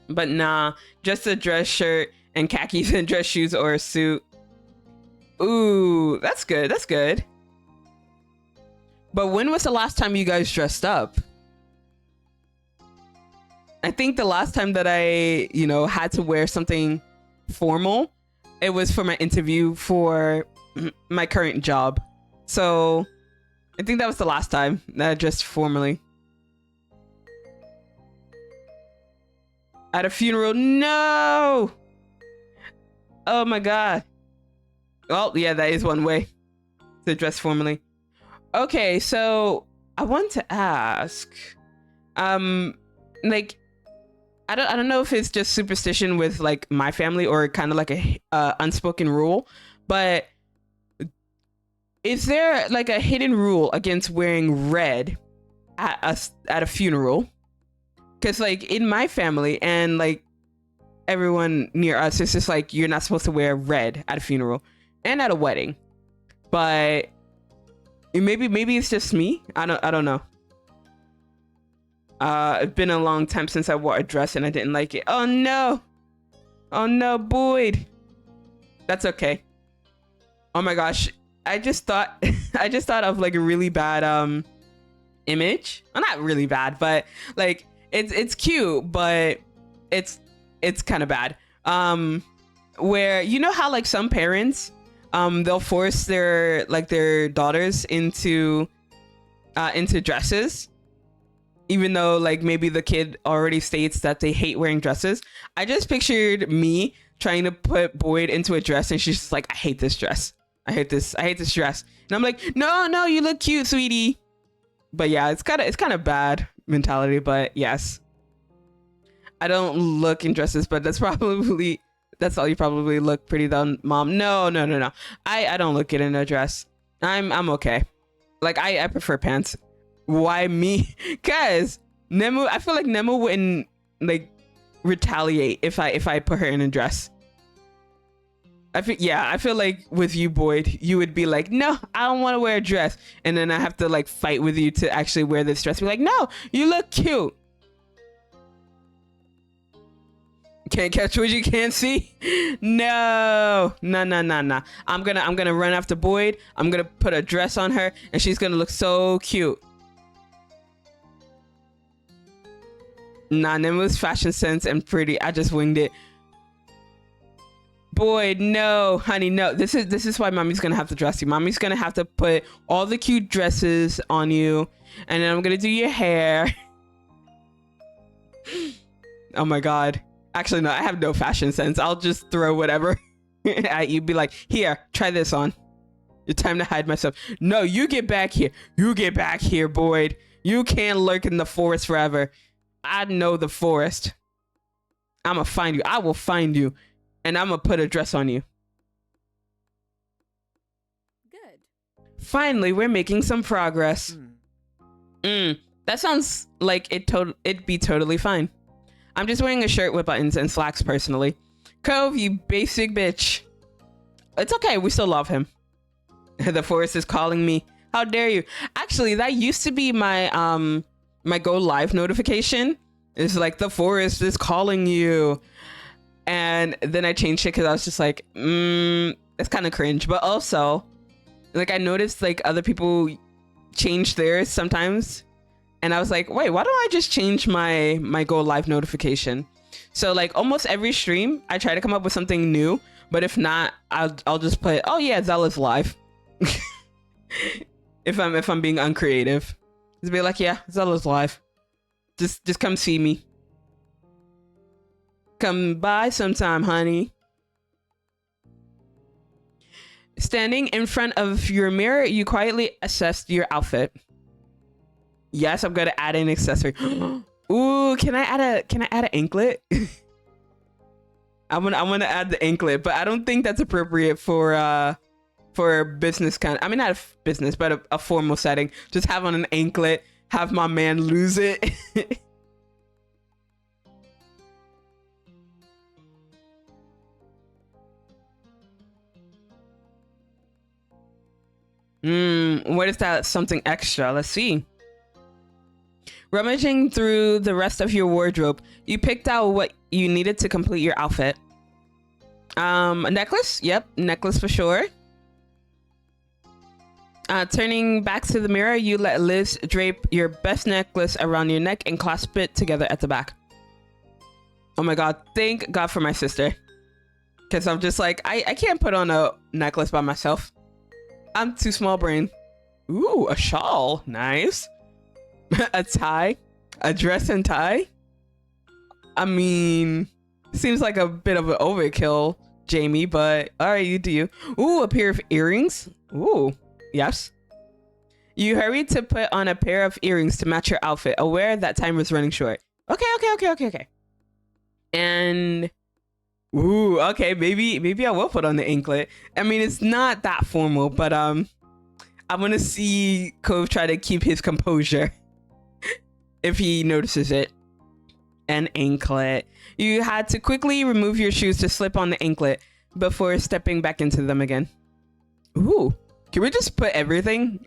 Speaker 1: But nah, just a dress shirt and khakis and dress shoes or a suit. Ooh, that's good. That's good. But when was the last time you guys dressed up? I think the last time that I, had to wear something formal, it was for my interview for my current job. So I think that was the last time that I dressed formally. At a funeral? No! Oh my god. Well, yeah, that is one way to dress formally. Okay, so I want to ask, like, I don't know if it's just superstition with like my family or kind of like a unspoken rule, but is there like a hidden rule against wearing red at a funeral? Because like in my family and like everyone near us, it's just like you're not supposed to wear red at a funeral and at a wedding. But maybe it's just me. I don't know. It's been a long time since I wore a dress and I didn't like it. Oh no, Boyd. That's okay. Oh my gosh, I just thought of like a really bad image. Well, not really bad, but like it's cute, but it's kind of bad. Where you know how like some parents they'll force their daughters into dresses, even though like maybe the kid already states that they hate wearing dresses. I just pictured me trying to put Boyd into a dress and she's just like, I hate this dress. I hate this dress. And I'm like, no, you look cute, sweetie. But yeah, it's kind of bad mentality, but yes. I don't look in dresses, but that's all you probably look pretty though, mom. No. I don't look it in a dress. I'm okay. Like I prefer pants. Why me? Cause Nemu, I feel like Nemu wouldn't like retaliate if I put her in a dress. I feel like with you, Boyd, you would be like, no, I don't want to wear a dress, and then I have to like fight with you to actually wear this dress. Be like, no, you look cute. Can't catch what you can't see. No. I'm gonna run after Boyd. I'm gonna put a dress on her, and she's gonna look so cute. Nah, Nemu's fashion sense and pretty. I just winged it. Boyd, no, honey, no. This is why mommy's gonna have to dress you. Mommy's gonna have to put all the cute dresses on you, and then I'm gonna do your hair. Oh my god. Actually, no, I have no fashion sense. I'll just throw whatever at you. Be like, here, try this on. It's time to hide myself. No, you get back here. You get back here, Boyd. You can't lurk in the forest forever. I know the forest. I'm gonna find you. I will find you. And I'm gonna put a dress on you.
Speaker 3: Good.
Speaker 1: Finally, we're making some progress. That sounds like it'd be totally fine. I'm just wearing a shirt with buttons and slacks personally. Cove, you basic bitch. It's okay, we still love him. The forest is calling me. How dare you? Actually, that used to be my my go live notification. It's like the forest is calling you. And then I changed it because I was just like, it's kind of cringe. But also, like I noticed like other people change theirs sometimes. And I was like, wait, why don't I just change my go live notification? So like almost every stream, I try to come up with something new. But if not, I'll just put, oh yeah, Zela's live. if I'm being uncreative, just be like, yeah, Zela's live. Just come see me. Come by sometime, honey. Standing in front of your mirror, you quietly assessed your outfit. Yes, I'm gonna add an accessory. Ooh, can I add an anklet? I wanna add the anklet, but I don't think that's appropriate for business kind. I mean, not a business, but a formal setting. Just have on an anklet, have my man lose it. What is that? Something extra? Let's see. Rummaging through the rest of your wardrobe, you picked out what you needed to complete your outfit. A necklace? Yep, necklace for sure. Turning back to the mirror, you let Liz drape your best necklace around your neck and clasp it together at the back. Oh my god, thank God for my sister. Because I'm just like, I can't put on a necklace by myself. I'm too small brain. Ooh, a shawl. Nice. A tie. A dress and tie. I mean, seems like a bit of an overkill, Jamie, but alright, you do you. Ooh, a pair of earrings. Ooh, yes. You hurried to put on a pair of earrings to match your outfit, aware that time was running short. Okay. And ooh, okay, maybe I will put on the anklet. I mean, it's not that formal, but I want to see Cove try to keep his composure if he notices it. An anklet. You had to quickly remove your shoes to slip on the anklet before stepping back into them again. Ooh, can we just put everything?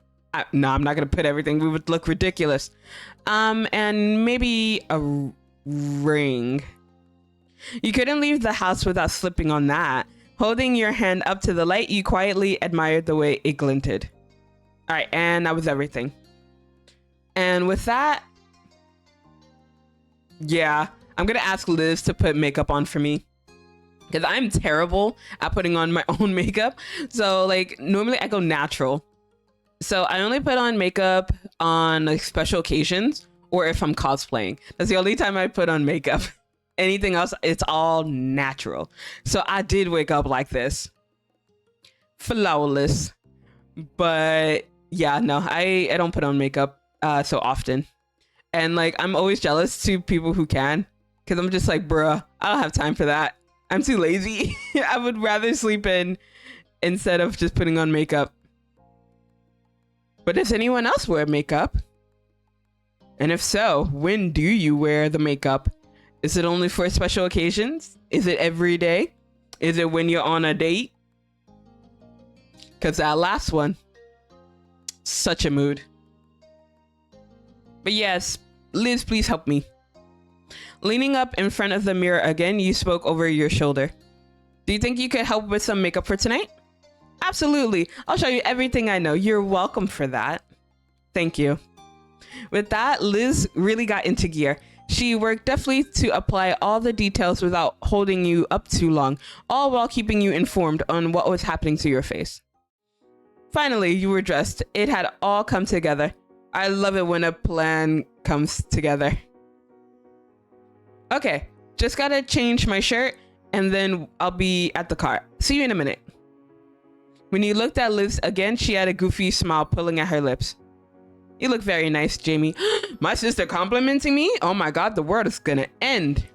Speaker 1: No, I'm not gonna put everything. We would look ridiculous. And maybe a ring. You couldn't leave the house without slipping on that. Holding your hand up to the light, you quietly admired the way it glinted. All right, and that was everything. And with that, yeah, I'm gonna ask Liz to put makeup on for me, because I'm terrible at putting on my own makeup. So like normally I go natural. So I only put on makeup on like special occasions or if I'm cosplaying. That's the only time I put on makeup. Anything else, it's all natural. So I did wake up like this. Flawless. But yeah, no, I don't put on makeup so often. And like, I'm always jealous to people who can. Because I'm just like, bruh, I don't have time for that. I'm too lazy. I would rather sleep in instead of just putting on makeup. But does anyone else wear makeup? And if so, when do you wear the makeup? Is it only for special occasions? Is it every day? Is it when you're on a date? Because that last one, such a mood. But yes, Liz, please help me. Leaning up in front of the mirror again, you spoke over your shoulder. Do you think you could help with some makeup for tonight? Absolutely. I'll show you everything I know. You're welcome for that. Thank you. With that, Liz really got into gear. She worked deftly to apply all the details without holding you up too long, all while keeping you informed on what was happening to your face. Finally, you were dressed. It had all come together. I love it when a plan comes together. Okay, just gotta change my shirt and then I'll be at the car. See you in a minute. When you looked at Liz again, she had a goofy smile pulling at her lips. You look very nice, Jamie. My sister complimenting me? Oh my god, the world is gonna end.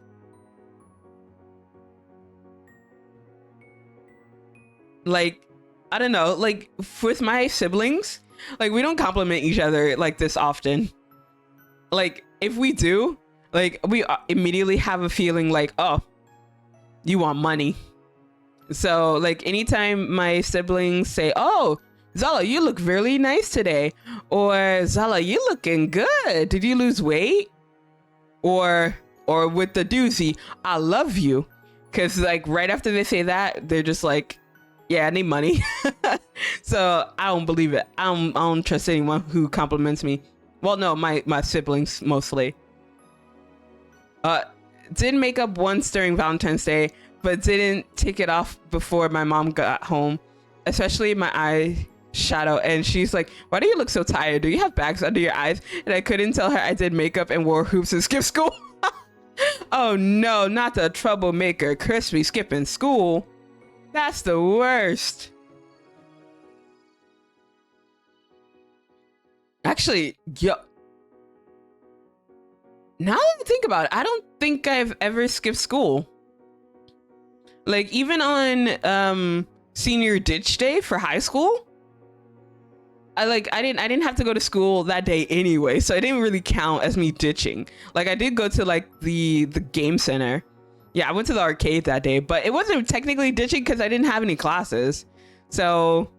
Speaker 1: Like, I don't know, like with my siblings, like we don't compliment each other like this often. like if we do, like we immediately have a feeling like, oh, you want money. So like anytime my siblings say, oh, Zela, you look really nice today, or Zela, you looking good, did you lose weight? Or with the doozy, I love you. Because like right after they say that, they're just like, yeah, I need money. So I don't believe it. I don't trust anyone who compliments me. Well, no, my siblings mostly. Did makeup once during Valentine's Day, but didn't take it off before my mom got home, especially my eyeshadow. And she's like, why do you look so tired? Do you have bags under your eyes? And I couldn't tell her I did makeup and wore hoops and skipped school. Oh no, not the troublemaker Crispy skipping school. That's the worst. Actually, yo, now that I think about it, I don't think I've ever skipped school. Like even on senior ditch day for high school, I didn't have to go to school that day anyway, so it didn't really count as me ditching. Like I did go to like the game center. Yeah, I went to the arcade that day, but it wasn't technically ditching because I didn't have any classes. So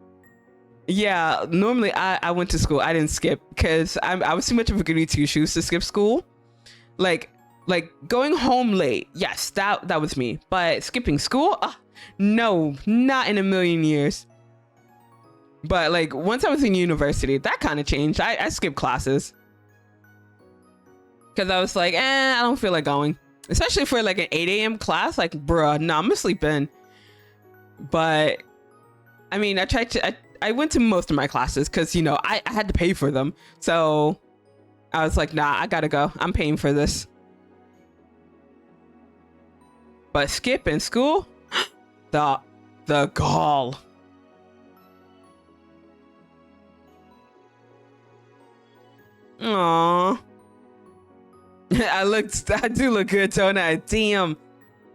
Speaker 1: yeah, normally I went to school. I didn't skip because I was too much of a goody two shoes to skip school. Like going home late, yes, that was me. But skipping school, no, not in a million years. But like once I was in university, that kind of changed. I skipped classes because I was like, I don't feel like going, especially for like an 8 a.m. class. Like, bruh, no, I'm gonna sleep in. But I mean, I went to most of my classes because, you know, I had to pay for them. So I was like, nah, I gotta go. I'm paying for this. But skipping school, the gall. Aww. I do look good, don't I? Damn.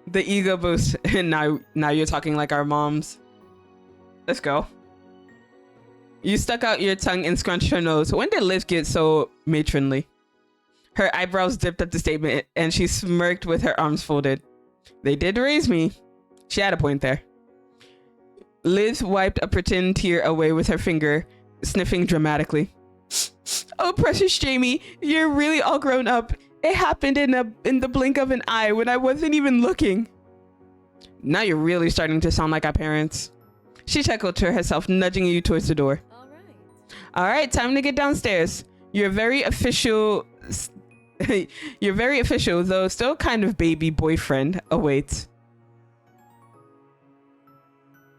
Speaker 1: The ego boost. And now you're talking like our moms. Let's go. You stuck out your tongue and scrunched her nose. When did Liv get so matronly? Her eyebrows dipped at the statement and she smirked with her arms folded. They did raise me. She had a point there. Liz wiped a pretend tear away with her finger, sniffing dramatically. Oh, precious Jamie, you're really all grown up. It happened in the blink of an eye when I wasn't even looking. Now you're really starting to sound like our parents. She chuckled to herself, nudging you towards the door. All right, time to get downstairs. You're very official. You're very official, though still kind of baby boyfriend awaits.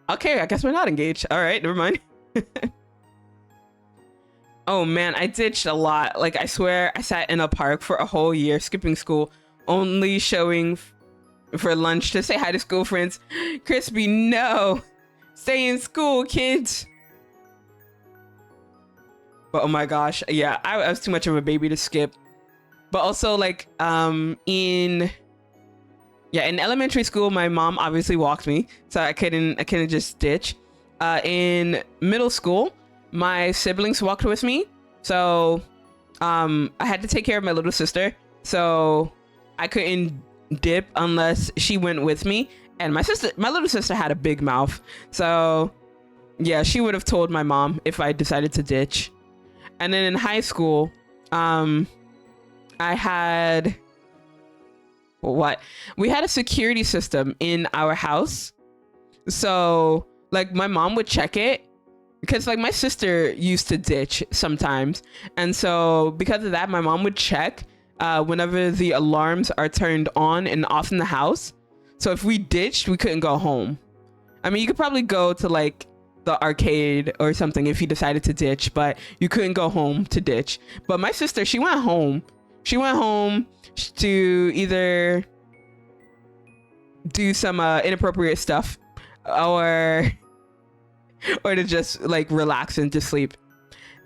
Speaker 1: Okay, I guess we're not engaged. All right, never mind. Oh man, I ditched a lot. Like I swear I sat in a park for a whole year skipping school, only showing for lunch to say hi to school friends. Crispy, no. Stay in school, kids. But oh my gosh, yeah, I was too much of a baby to skip. But also like in elementary school, my mom obviously walked me, so I couldn't just ditch. In middle school, my siblings walked with me, so I had to take care of my little sister, so I couldn't dip unless she went with me. And my little sister had a big mouth, so yeah, she would have told my mom if I decided to ditch. And then in high school, I had we had a security system in our house, so like my mom would check it because like my sister used to ditch sometimes, and so because of that my mom would check whenever the alarms are turned on and off in the house. So if we ditched, we couldn't go home. I mean, you could probably go to like the arcade or something if you decided to ditch, but you couldn't go home to ditch. But my sister, she went home to either do some inappropriate stuff or to just like relax and just sleep.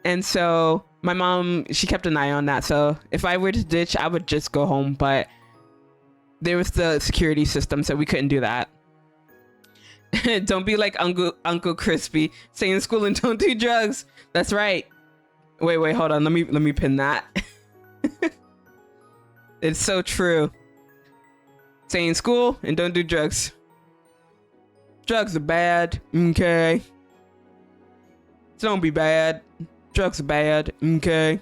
Speaker 1: And so my mom, she kept an eye on that. So if I were to ditch, I would just go home, but there was the security system, so we couldn't do that. Don't be like Uncle Crispy. Stay in school and don't do drugs. That's right. Wait, hold on. Let me pin that. It's so true. Stay in school and don't do drugs. Drugs are bad. Okay. Don't be bad. Drugs are bad. Okay.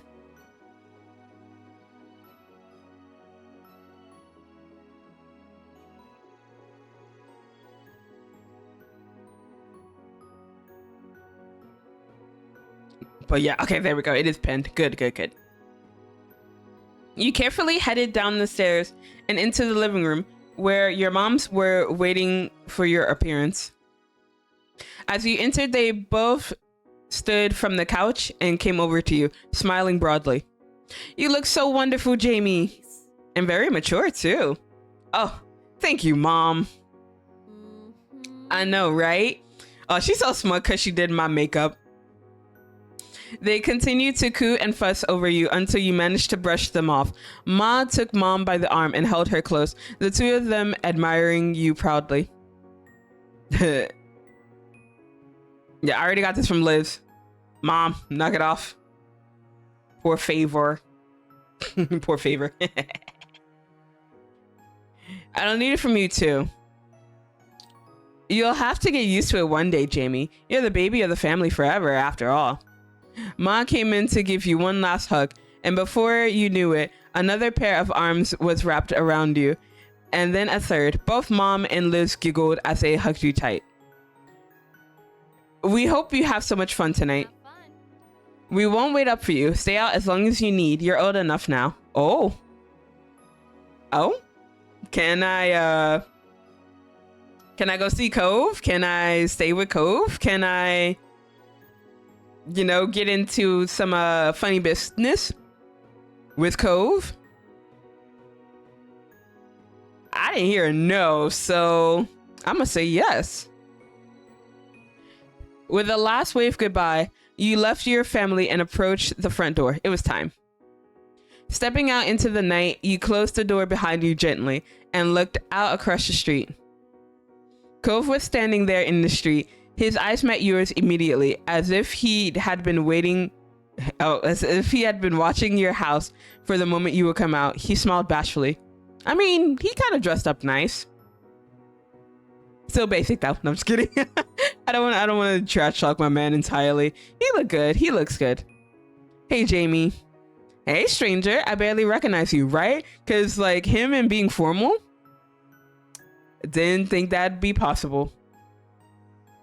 Speaker 1: But yeah, okay, there we go. It is pinned. Good, good, good. You carefully headed down the stairs and into the living room where your moms were waiting for your appearance. As you entered, they both stood from the couch and came over to you, smiling broadly. You look so wonderful, Jamie. And very mature, too. Oh, thank you, Mom. I know, right? Oh, she's so smart because she did my makeup. They continued to coo and fuss over you until you managed to brush them off. Ma took Mom by the arm and held her close, the two of them admiring you proudly. Yeah, I already got this from Liz. Mom, knock it off. Poor favor. Poor favor. I don't need it from you too. You'll have to get used to it one day, Jamie. You're the baby of the family forever, after all. Ma came in to give you one last hug, and before you knew it, another pair of arms was wrapped around you, and then a third. Both Mom and Liz giggled as they hugged you tight. We hope you have so much fun tonight. We won't wait up for you. Stay out as long as you need. You're old enough now. Oh. Oh? Can I go see Cove? Can I stay with Cove? Can I, get into some funny business with Cove? I didn't hear a no, so I'm gonna say yes. With a last wave goodbye, you left your family and approached the front door. It was time. Stepping out into the night, you closed the door behind you gently and looked out across the street. Cove was standing there in the street. His eyes met yours immediately, as if he had been watching your house for the moment you would come out. He smiled bashfully. I mean, he kind of dressed up nice. Still basic though. No, I'm just kidding. I don't want to trash talk my man entirely. He looked good. He looks good. Hey, Jamie. Hey, stranger. I barely recognize you, right? Because like him and being formal, didn't think that'd be possible.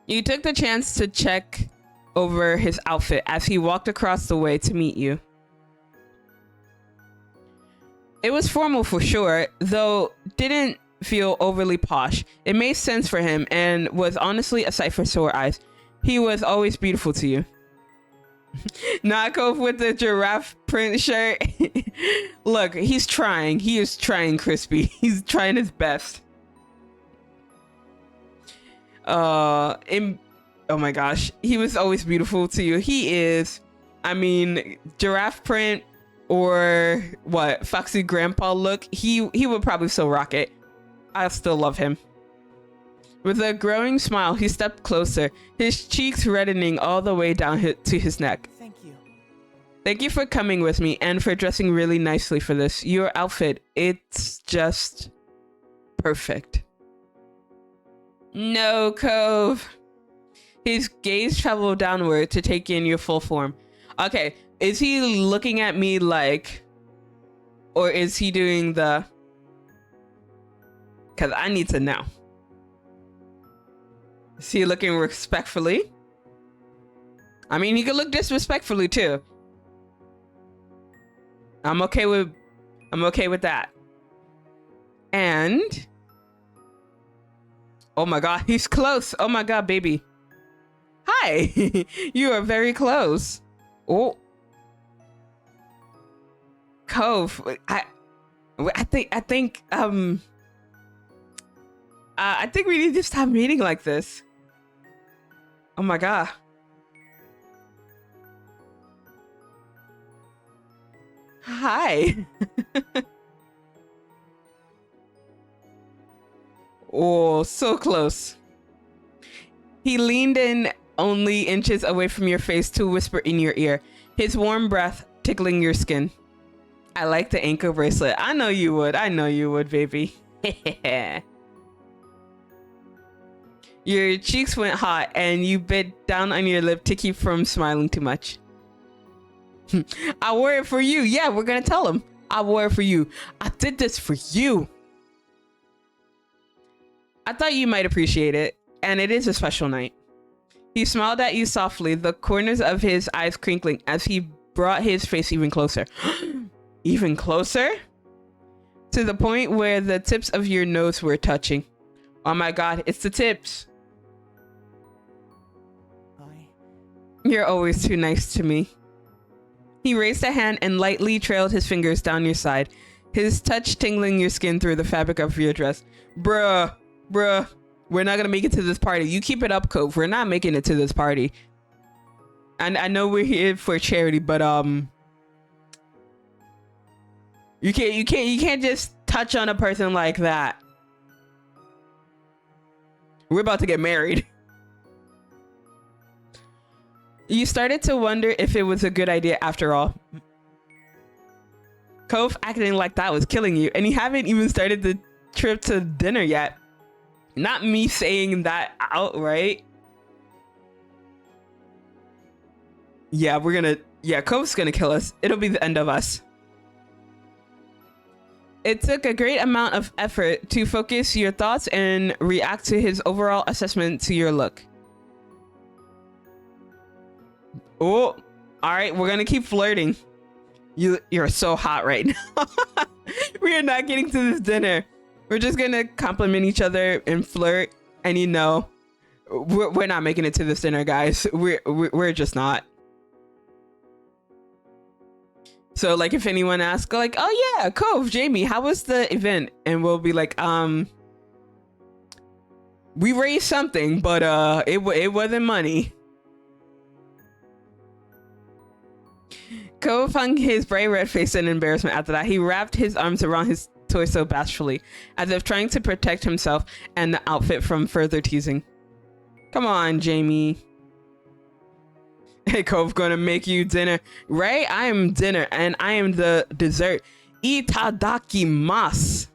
Speaker 1: You took the chance to check over his outfit as he walked across the way to meet you. It was formal for sure, though didn't feel overly posh. It made sense for him and was honestly a sight for sore eyes. He was always beautiful to you. Knockoff with the giraffe print shirt. Look, he's trying. He is trying, Crispy. He's trying his best. Oh my gosh, he was always beautiful to you. He is. I mean, giraffe print or what, foxy grandpa look, he would probably still rock it. I still love him. With a growing smile, he stepped closer, his cheeks reddening all the way down to his neck.
Speaker 4: Thank you.
Speaker 1: Thank you for coming with me and for dressing really nicely for this. Your outfit, it's just perfect. No, Cove. His gaze traveled downward to take in your full form. Okay, is he looking at me like, or is he doing the, because I need to know. Is he looking respectfully? I mean, he could look disrespectfully too. I'm okay with that. And oh my god, he's close. Oh my god, baby. Hi. You are very close. Oh. Cove. I think we need to stop meeting like this. Oh my god. Hi. Oh, so close. He leaned in only inches away from your face to whisper in your ear, his warm breath tickling your skin. I like the ankle bracelet. I know you would. I know you would, baby. Your cheeks went hot and you bit down on your lip to keep from smiling too much. I wore it for you. Yeah, we're gonna tell him. I wore it for you. I did this for you. I thought you might appreciate it, and it is a special night. He smiled at you softly, the corners of his eyes crinkling as he brought his face even closer. Even closer? To the point where the tips of your nose were touching. Oh my god, it's the tips. You're always too nice to me. He raised a hand and lightly trailed his fingers down your side, his touch tingling your skin through the fabric of your dress. Bruh, we're not gonna make it to this party. You keep it up, Cove. We're not making it to this party. And I know we're here for charity, but you can't just touch on a person like that. We're about to get married. You started to wonder if it was a good idea after all. Cove acting like that was killing you, and you haven't even started the trip to dinner yet. Not me saying that outright. Yeah, Cove's gonna kill us. It'll be the end of us. It took a great amount of effort to focus your thoughts and react to his overall assessment to your look. Oh, all right, we're gonna keep flirting. You're so hot right now. We are not getting to this dinner. We're just gonna compliment each other and flirt, and we're not making it to this dinner, guys. We're just not. So like, if anyone asks, like, oh yeah, Cove, Jamie, how was the event? And we'll be like, we raised something, but it wasn't money. Cove hung his bright red face in embarrassment after that. He wrapped his arms around his torso bashfully, as if trying to protect himself and the outfit from further teasing. Come on, Jamie. Hey, Cove, gonna make you dinner, right? I am dinner, and I am the dessert. Itadakimasu.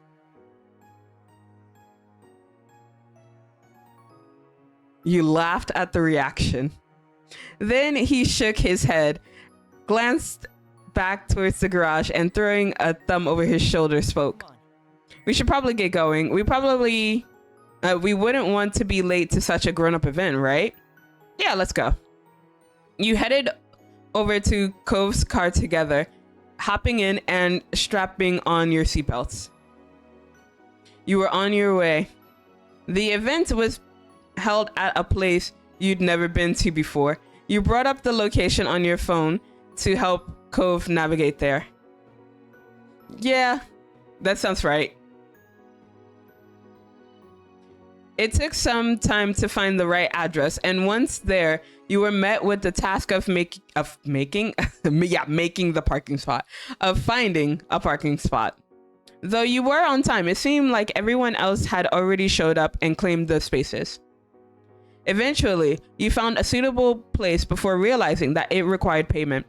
Speaker 1: You laughed at the reaction. Then he shook his head, glanced back towards the garage, and throwing a thumb over his shoulder spoke. We should probably get going. We wouldn't want to be late to such a grown-up event, right? Yeah, let's go. You headed over to Cove's car together, hopping in and strapping on your seatbelts. You were on your way. The event was held at a place you'd never been to before. You brought up the location on your phone to help Cove navigate there. Yeah, that sounds right. It took some time to find the right address, and once there, you were met with the task of making the parking spot, of finding a parking spot. Though you were on time, it seemed like everyone else had already showed up and claimed the spaces. Eventually, you found a suitable place before realizing that it required payment.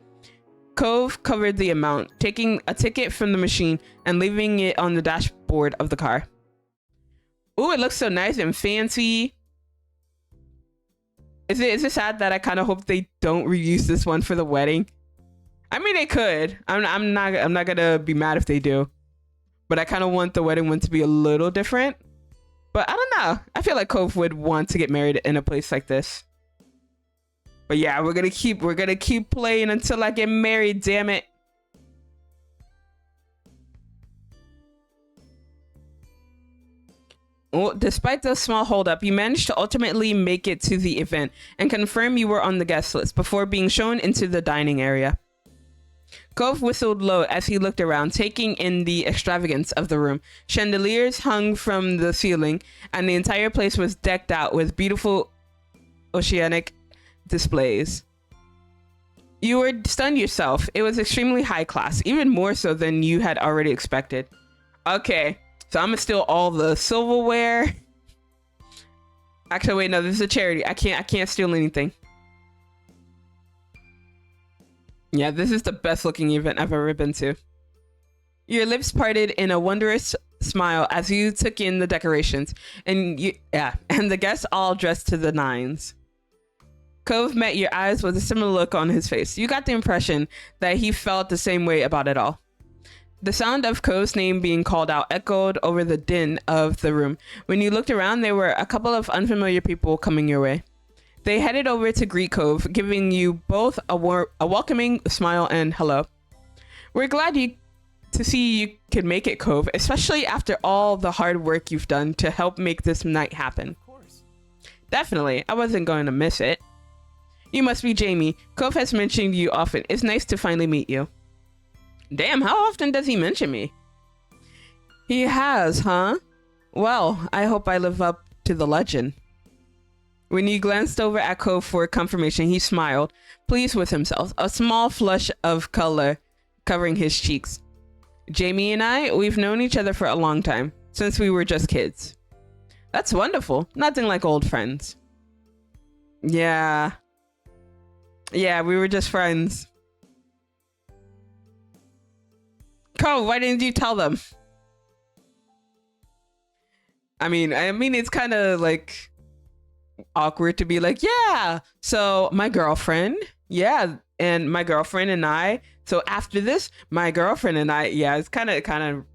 Speaker 1: Cove covered the amount, taking a ticket from the machine and leaving it on the dashboard of the car. Ooh, it looks so nice and fancy. Is it sad that I kind of hope they don't reuse this one for the wedding? I mean, they could. I'm not gonna be mad if they do. But I kind of want the wedding one to be a little different. But I don't know. I feel like Cove would want to get married in a place like this. But yeah, we're gonna keep playing until I get married, damn it. Well, despite the small holdup, you managed to ultimately make it to the event and confirm you were on the guest list before being shown into the dining area. Cove whistled low as he looked around, taking in the extravagance of the room. Chandeliers hung from the ceiling, and the entire place was decked out with beautiful oceanic displays. You were stunned yourself. It was extremely high class, even more so than you had already expected. Okay, so I'm gonna steal all the silverware. Actually, wait, no, this is a charity. I can't steal anything. Yeah, this is the best looking event I've ever been to. Your lips parted in a wondrous smile as you took in the decorations, and the guests all dressed to the nines. Cove met your eyes with a similar look on his face. You got the impression that he felt the same way about it all. The sound of Cove's name being called out echoed over the din of the room. When you looked around, there were a couple of unfamiliar people coming your way. They headed over to greet Cove, giving you both a welcoming smile and hello. We're glad to see you could make it, Cove, especially after all the hard work you've done to help make this night happen.
Speaker 4: Of course.
Speaker 1: Definitely, I wasn't going to miss it. You must be Jamie. Cove has mentioned you often. It's nice to finally meet you. Damn, how often does he mention me? He has, huh? Well, I hope I live up to the legend. When you glanced over at Cove for confirmation, he smiled, pleased with himself, a small flush of color covering his cheeks. Jamie and I, we've known each other for a long time, since we were just kids. That's wonderful. Nothing like old friends. Yeah, we were just friends. Cove, why didn't you tell them? I mean, it's kind of like awkward to be like, yeah, so my girlfriend, and my girlfriend and I. So after this, my girlfriend and I, it's kind of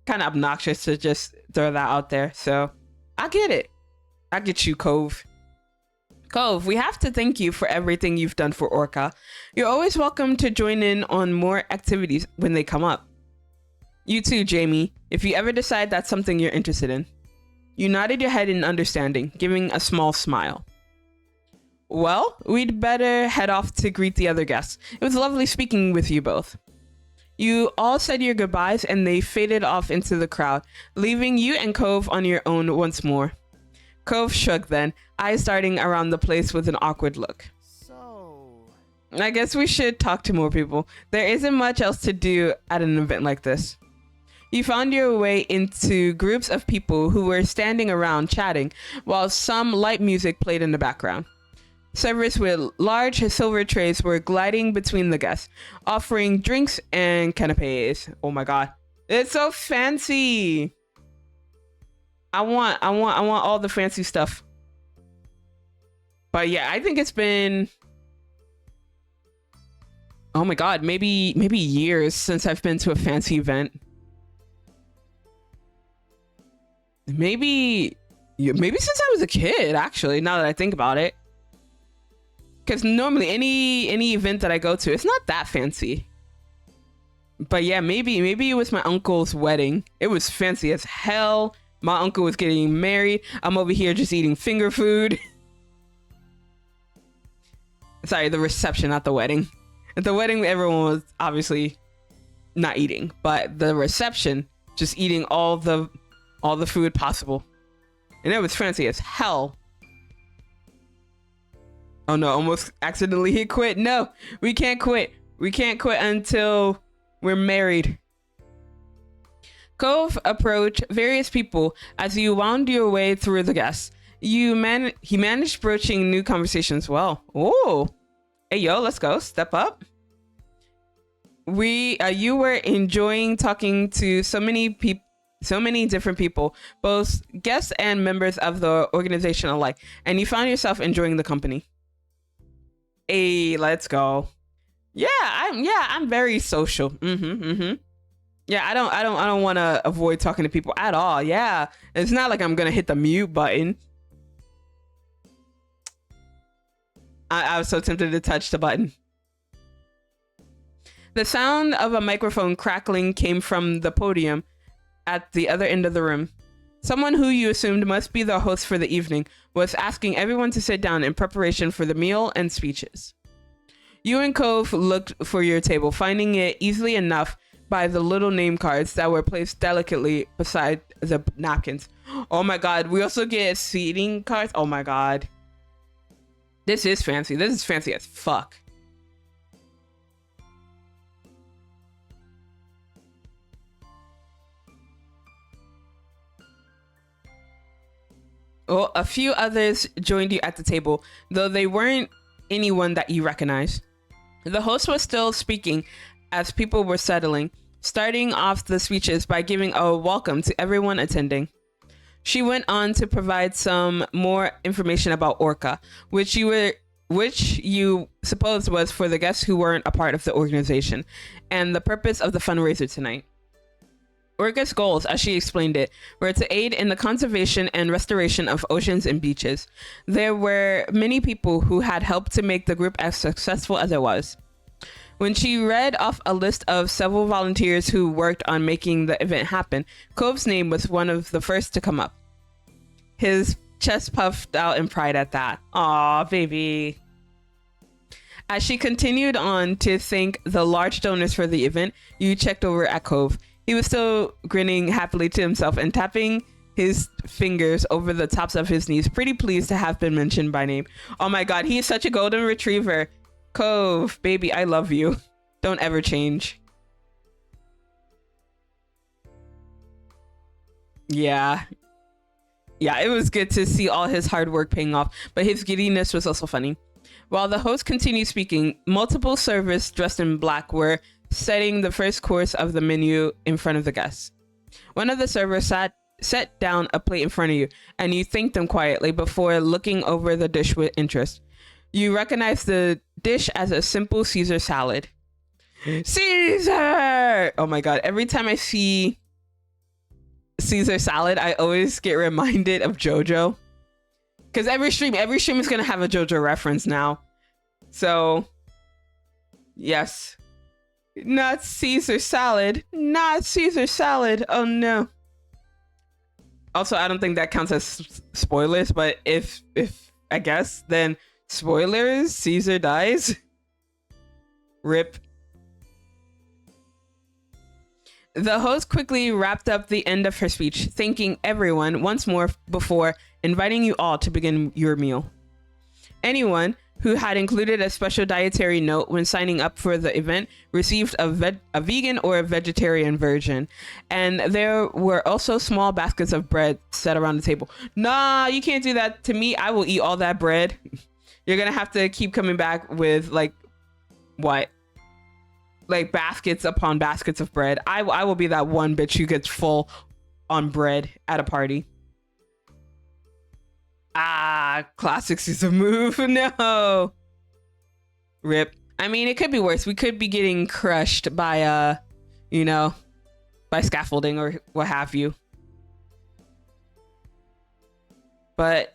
Speaker 1: obnoxious to just throw that out there. So I get it. I get you, Cove. Cove, we have to thank you for everything you've done for Orca. You're always welcome to join in on more activities when they come up. You too, Jamie, if you ever decide that's something you're interested in. You nodded your head in understanding, giving a small smile. Well, we'd better head off to greet the other guests. It was lovely speaking with you both. You all said your goodbyes and they faded off into the crowd, leaving you and Cove on your own once more. Cove shrugged then, eyes darting around the place with an awkward look.
Speaker 4: So...
Speaker 1: I guess we should talk to more people. There isn't much else to do at an event like this. You found your way into groups of people who were standing around chatting, while some light music played in the background. Servers with large silver trays were gliding between the guests, offering drinks and canapes. Oh my god. It's so fancy. I want all the fancy stuff. But yeah, I think it's been, oh my god, maybe years since I've been to a fancy event. Maybe since I was a kid, actually, now that I think about it. Because normally any event that I go to, it's not that fancy. But yeah, maybe it was my uncle's wedding. It was fancy as hell. My uncle was getting married. I'm over here just eating finger food. Sorry, the reception, not the wedding. At the wedding, everyone was obviously not eating, but the reception, just eating all the food possible. And it was fancy as hell. Oh no, almost accidentally hit quit. No, we can't quit. We can't quit until we're married. Cove approached various people as you wound your way through the guests. He managed broaching new conversations well. Oh, hey yo, let's go. Step up. You were enjoying talking to so many different people, both guests and members of the organization alike, and you found yourself enjoying the company. Hey, let's go. I'm very social. Yeah, I don't want to avoid talking to people at all. Yeah, it's not like I'm gonna hit the mute button. I was so tempted to touch the button. The sound of a microphone crackling came from the podium at the other end of the room. Someone who you assumed must be the host for the evening was asking everyone to sit down in preparation for the meal and speeches. You and Cove looked for your table, finding it easily enough by the little name cards that were placed delicately beside the napkins. Oh my god, we also get seating cards. Oh my god. This is fancy. This is fancy as fuck. Oh, a few others joined you at the table, though they weren't anyone that you recognized. The host was still speaking as people were settling, starting off the speeches by giving a welcome to everyone attending. She went on to provide some more information about Orca, which you supposed was for the guests who weren't a part of the organization, and the purpose of the fundraiser tonight. Orca's goals, as she explained it, were to aid in the conservation and restoration of oceans and beaches. There were many people who had helped to make the group as successful as it was. When she read off a list of several volunteers who worked on making the event happen, Cove's name was one of the first to come up. His chest puffed out in pride at that. Aw, baby. As she continued on to thank the large donors for the event, you checked over at Cove. He was still grinning happily to himself and tapping his fingers over the tops of his knees, pretty pleased to have been mentioned by name. Oh my god, he's such a golden retriever. Cove, baby, I love you. Don't ever change. Yeah, it was good to see all his hard work paying off, but his giddiness was also funny. While the host continued speaking, multiple servers dressed in black were setting the first course of the menu in front of the guests. One of the servers set down a plate in front of you, and you thanked them quietly before looking over the dish with interest. You recognize the dish as a simple Caesar salad. Caesar! Oh my god, every time I see Caesar salad, I always get reminded of JoJo. Because every stream is going to have a JoJo reference now. So, yes. Not Caesar salad. Not Caesar salad. Oh no. Also, I don't think that counts as spoilers, but if I guess, then spoilers, Caesar dies. Rip. The host quickly wrapped up the end of her speech, thanking everyone once more before inviting you all to begin your meal. Anyone who had included a special dietary note when signing up for the event received a vegan or a vegetarian version. And there were also small baskets of bread set around the table. Nah, you can't do that to me. I will eat all that bread. You're gonna have to keep coming back with like, what? Like baskets upon baskets of bread. I will be that one bitch who gets full on bread at a party. Ah, classic Caesar move. No. Rip. I mean, it could be worse. We could be getting crushed by, by scaffolding or what have you. But,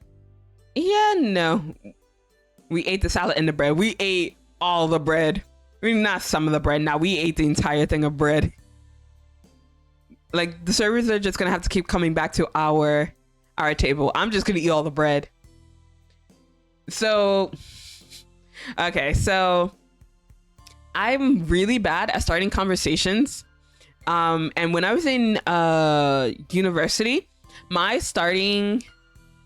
Speaker 1: yeah, no. We ate the salad and the bread. We ate all the bread. I mean, not some of the bread. Now we ate the entire thing of bread. Like, the servers are just going to have to keep coming back to our table. I'm just gonna eat all the bread. So, okay, so I'm really bad at starting conversations. And when I was in university, my starting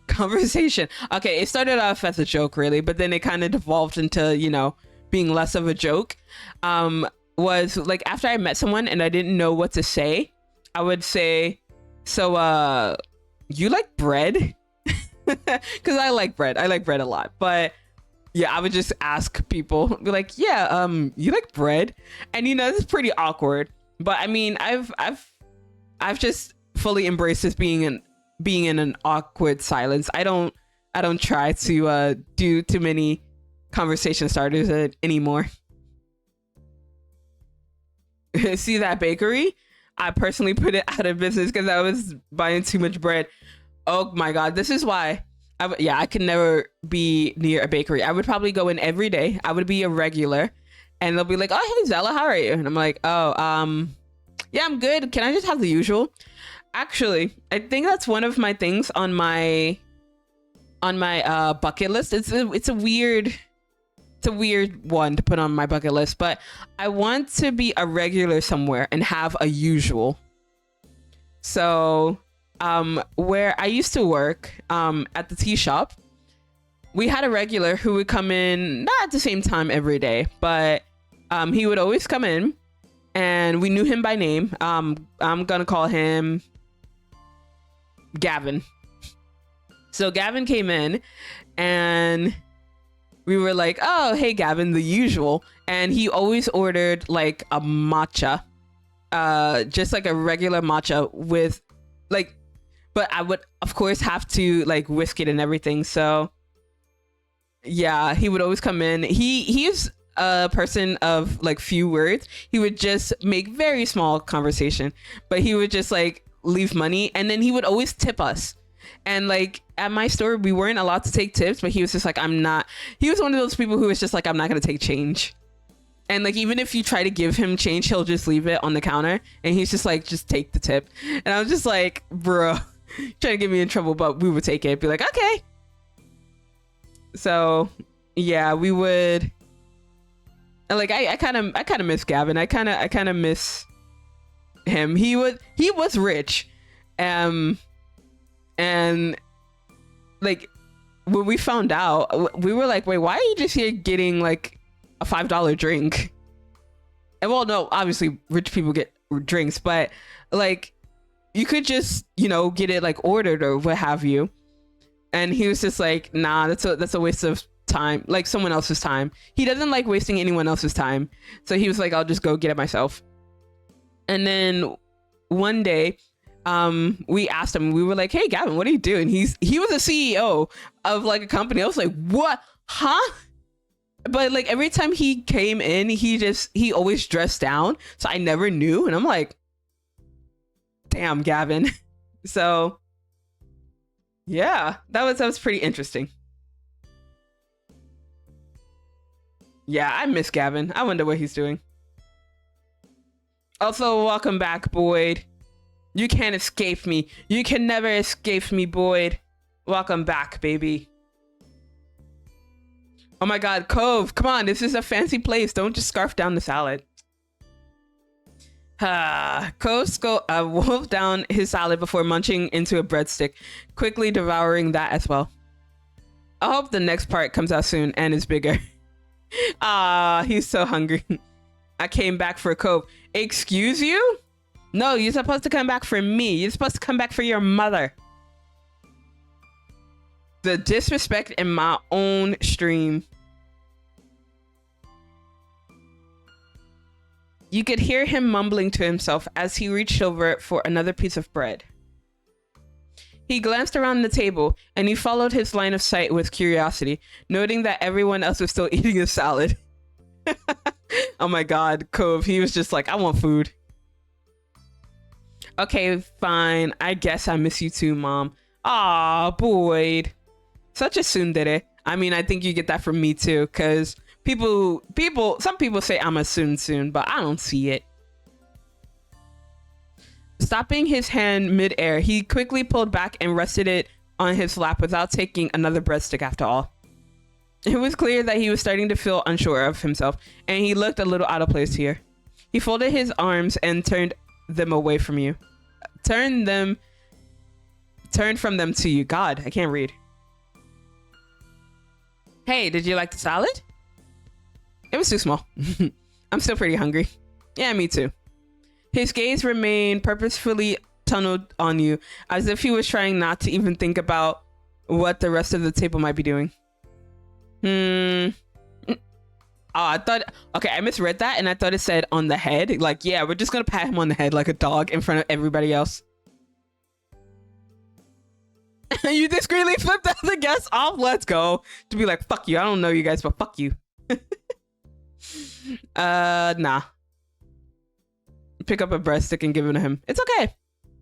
Speaker 1: conversation, okay, it started off as a joke really, but then it kind of devolved into, being less of a joke. Was like after I met someone and I didn't know what to say, I would say, so you like bread? Because I like bread. I like bread a lot. But yeah, I would just ask people, be like, yeah, you like bread? And this is pretty awkward. But I mean, I've just fully embraced this being in an awkward silence. I don't try to do too many conversation starters anymore. See that bakery? I personally put it out of business because I was buying too much bread. Oh my god, this is why I could never be near a bakery. I would probably go in every day. I would be a regular and they'll be like, oh hey Zela, how are you? And I'm like, oh yeah, I'm good. Can I just have the usual? Actually, I think that's one of my things on my bucket list. It's a weird one to put on my bucket list, but I want to be a regular somewhere and have a usual. So where I used to work at the tea shop, we had a regular who would come in not at the same time every day, but he would always come in and we knew him by name. I'm gonna call him Gavin. So Gavin came in and we were like, oh hey Gavin, the usual. And he always ordered like a matcha just like a regular matcha with like, but I would of course have to like whisk it and everything. So yeah, he would always come in. He's a person of like few words. He would just make very small conversation, but he would just like leave money, and then he would always tip us. And like at my store, we weren't allowed to take tips, but he was just like, I'm not. He was one of those people who was just like, I'm not gonna take change. And like even if you try to give him change, he'll just leave it on the counter, and he's just like, just take the tip. And I was just like, bro, trying to get me in trouble, but we would take it. Be like, okay. So yeah, we would. Like I kind of miss Gavin. I kind of miss him. He was rich, and like when we found out, we were like, wait, why are you just here getting like a $5 drink? And well, no, obviously rich people get drinks, but like you could just, you know, get it like ordered or what have you. And he was just like, nah, that's a waste of time, like someone else's time. He doesn't like wasting anyone else's time. So he was like, I'll just go get it myself. And then one day, we asked him, we were like, hey Gavin, what do you do? And he was a CEO of like a company. I was like, what? Huh? But like every time he came in, he always dressed down. So I never knew. And I'm like, damn, Gavin. So yeah, that was pretty interesting. Yeah, I miss Gavin. I wonder what he's doing. Also, welcome back, Boyd. You can't escape me. You can never escape me, Boyd. Welcome back, baby. Oh my god, Cove, come on. This is a fancy place. Don't just scarf down the salad. Cove wolfed down his salad before munching into a breadstick, quickly devouring that as well. I hope the next part comes out soon and is bigger. He's so hungry. I came back for Cove. Excuse you? No, you're supposed to come back for me. You're supposed to come back for your mother. The disrespect in my own stream. You could hear him mumbling to himself as he reached over for another piece of bread. He glanced around the table and he followed his line of sight with curiosity, noting that everyone else was still eating a salad. Oh my god, Cove, he was just like, I want food. Okay, fine. I guess I miss you too, Mom. Aw, Boyd. Such a tsundere. I mean, I think you get that from me too, because some people say I'm a soon, but I don't see it. Stopping his hand mid-air, he quickly pulled back and rested it on his lap without taking another breadstick after all. It was clear that he was starting to feel unsure of himself, and he looked a little out of place here. He folded his arms and turned them away from you. Turned from them to you. God, I can't read. Hey, did you like the salad? It was too small. I'm still pretty hungry. Yeah, me too. His gaze remained purposefully tunneled on you, as if he was trying not to even think about what the rest of the table might be doing. Oh, I thought, okay, I misread that and I thought it said on the head. Like, yeah, we're just gonna pat him on the head like a dog in front of everybody else. You discreetly flipped the guests off. Let's go. To be like, fuck you. I don't know you guys, but fuck you. Nah. Pick up a breadstick and give it to him. It's okay.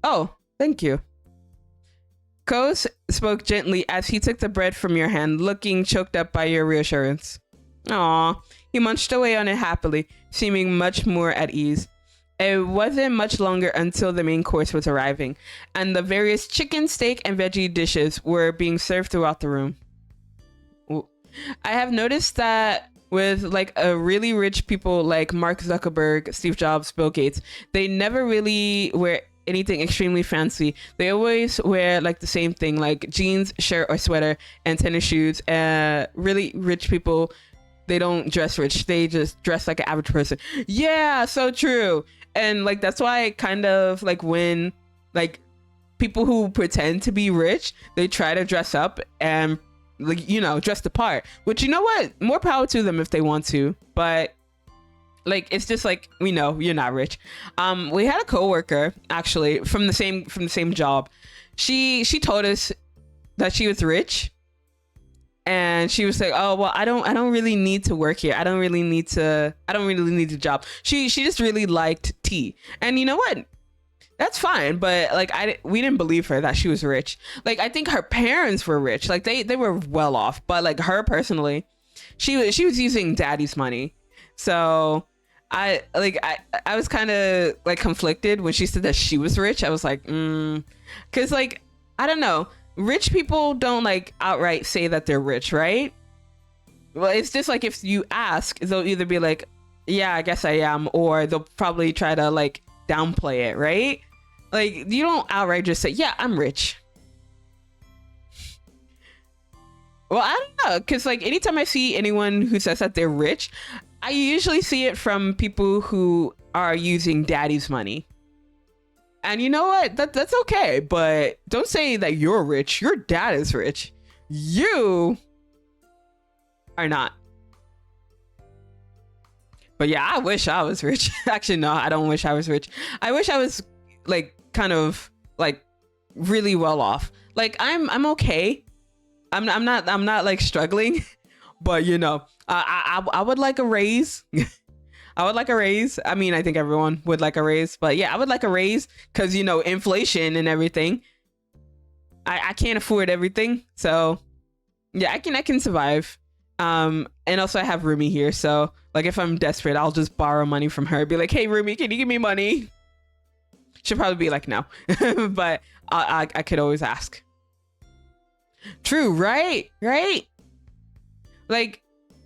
Speaker 1: Oh, thank you. Kos spoke gently as he took the bread from your hand, looking choked up by your reassurance. Aw, he munched away on it happily, seeming much more at ease. It wasn't much longer until the main course was arriving, and the various chicken, steak, and veggie dishes were being served throughout the room. Ooh. I have noticed that with like a really rich people like Mark Zuckerberg, Steve Jobs, Bill Gates, they never really wear anything extremely fancy. They always wear like the same thing, like jeans, shirt or sweater, and tennis shoes. Really rich people, they don't dress rich. They just dress like an average person. Yeah, so true. And like that's why kind of like when like people who pretend to be rich, they try to dress up and like, you know, dress the part, which, you know what, more power to them if they want to. But Like, it's just like, we know you're not rich. We had a coworker actually from the same job. She told us that she was rich, and she was like, oh well, I don't really need to work here. I don't really need a job. She just really liked tea. And you know what? That's fine, but like we didn't believe her that she was rich. Like, I think her parents were rich. Like they were well off, but like her personally, she was using daddy's money. So I was kind of like conflicted when she said that she was rich. I was like, because like, I don't know, rich people don't like outright say that they're rich, right? Well, it's just like, if you ask, they'll either be like, yeah, I guess I am, or they'll probably try to like downplay it, right? Like, you don't outright just say, yeah, I'm rich. Well, I don't know, because like anytime I see anyone who says that they're rich, I usually see it from people who are using daddy's money. And you know what? That's okay, but don't say that you're rich. Your dad is rich. You are not. But yeah, I wish I was rich. Actually, no, I don't wish I was rich. I wish I was like kind of like really well off. Like I'm okay. I'm not like struggling, but you know, I would like a raise. I would like a raise. I mean, I think everyone would like a raise, but yeah, I would like a raise because, you know, inflation and everything. I can't afford everything. So yeah, I can survive. And also I have Rumi here. So like, if I'm desperate, I'll just borrow money from her. Be like, hey, Rumi, can you give me money? She'll probably be like, no, but I could always ask. True, right? Right? Like,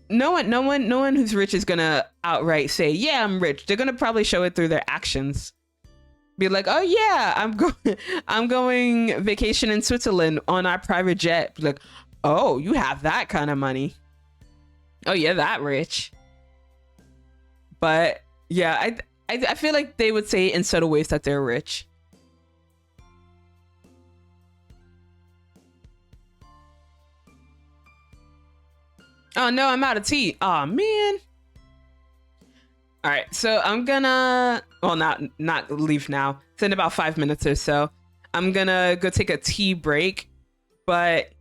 Speaker 1: no one who's rich is gonna outright say, yeah, I'm rich. They're gonna probably show it through their actions. Be like, oh yeah, I'm going vacation in Switzerland on our private jet. Be like, oh, you have that kind of money. Oh yeah, that rich. But yeah, I feel like they would say in subtle ways that they're rich. Oh no, I'm out of tea. Oh man. All right, so I'm gonna, well, not leave now. It's in about 5 minutes or so. I'm gonna go take a tea break, but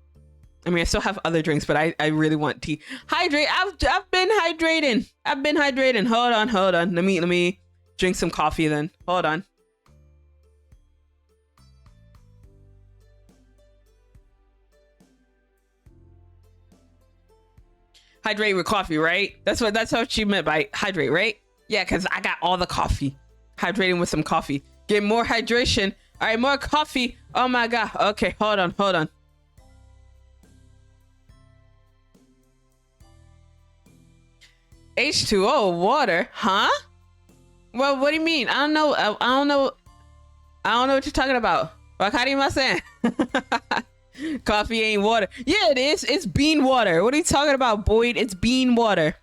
Speaker 1: I mean, I still have other drinks, but I really want tea. Hydrate. I've been hydrating. Hold on. Let me drink some coffee then. Hold on. Hydrate with coffee, right? That's what she meant by hydrate, right? Yeah, because I got all the coffee. Hydrating with some coffee. Get more hydration. All right, more coffee. Oh my God. Okay, hold on. H2O water, huh? Well, what do you mean? I don't know. I don't know what you're talking about. Wakarimasen. Coffee ain't water. Yeah, it is. It's bean water. What are you talking about, Boyd? It's bean water.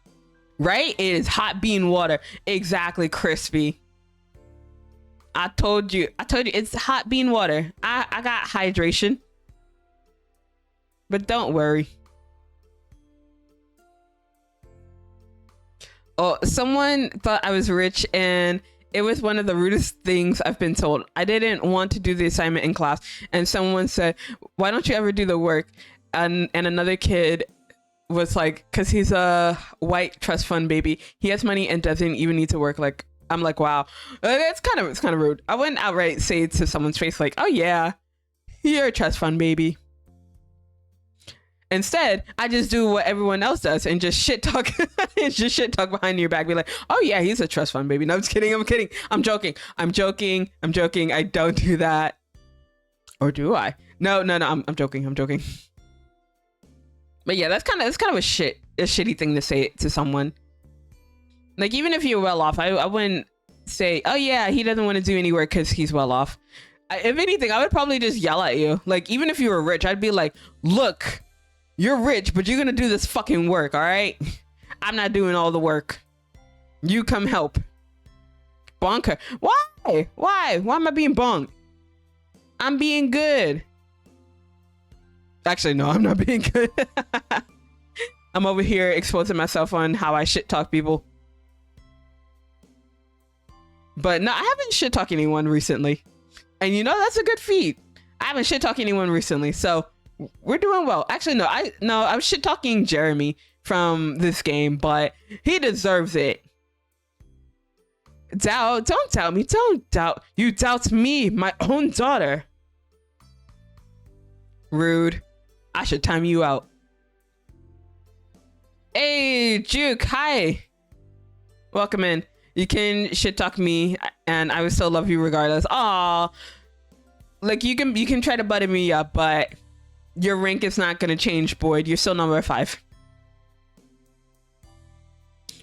Speaker 1: Right? It is hot bean water. Exactly, crispy. I told you it's hot bean water. I got hydration. But don't worry. Oh, someone thought I was rich, and it was one of the rudest things I've been told. I didn't want to do the assignment in class, and someone said, why don't you ever do the work? And another kid was like, because he's a white trust fund baby. He has money and doesn't even need to work. Like, I'm like, wow. It's kind of rude. I wouldn't outright say to someone's face like, oh yeah, you're a trust fund baby. Instead, I just do what everyone else does and just shit talk behind your back. Be like, oh yeah, he's a trust fund baby. No, I'm just kidding. I'm joking. I don't do that. Or do I? No. I'm joking. But yeah, that's kind of a shitty thing to say to someone. Like, even if you're well off, I wouldn't say, oh yeah, he doesn't want to do any work because he's well off. If anything, I would probably just yell at you. Like, even if you were rich, I'd be like, look, you're rich, but you're gonna do this fucking work, all right? I'm not doing all the work. You come help. Bonker. Why? Why am I being bonked? I'm being good. Actually, no, I'm not being good. I'm over here exposing myself on how I shit talk people. But no, I haven't shit talked anyone recently. And you know, that's a good feat. I haven't shit talked anyone recently. So we're doing well. Actually, I was shit talking Jeremy from this game, but he deserves it. Don't doubt me. Don't doubt. You doubt me, my own daughter. Rude. I should time you out. Hey, Juke. Hi. Welcome in. You can shit talk me, and I would still love you regardless. Aw. Like, you can try to butter me up, but your rank is not gonna change, Boyd. You're still number 5.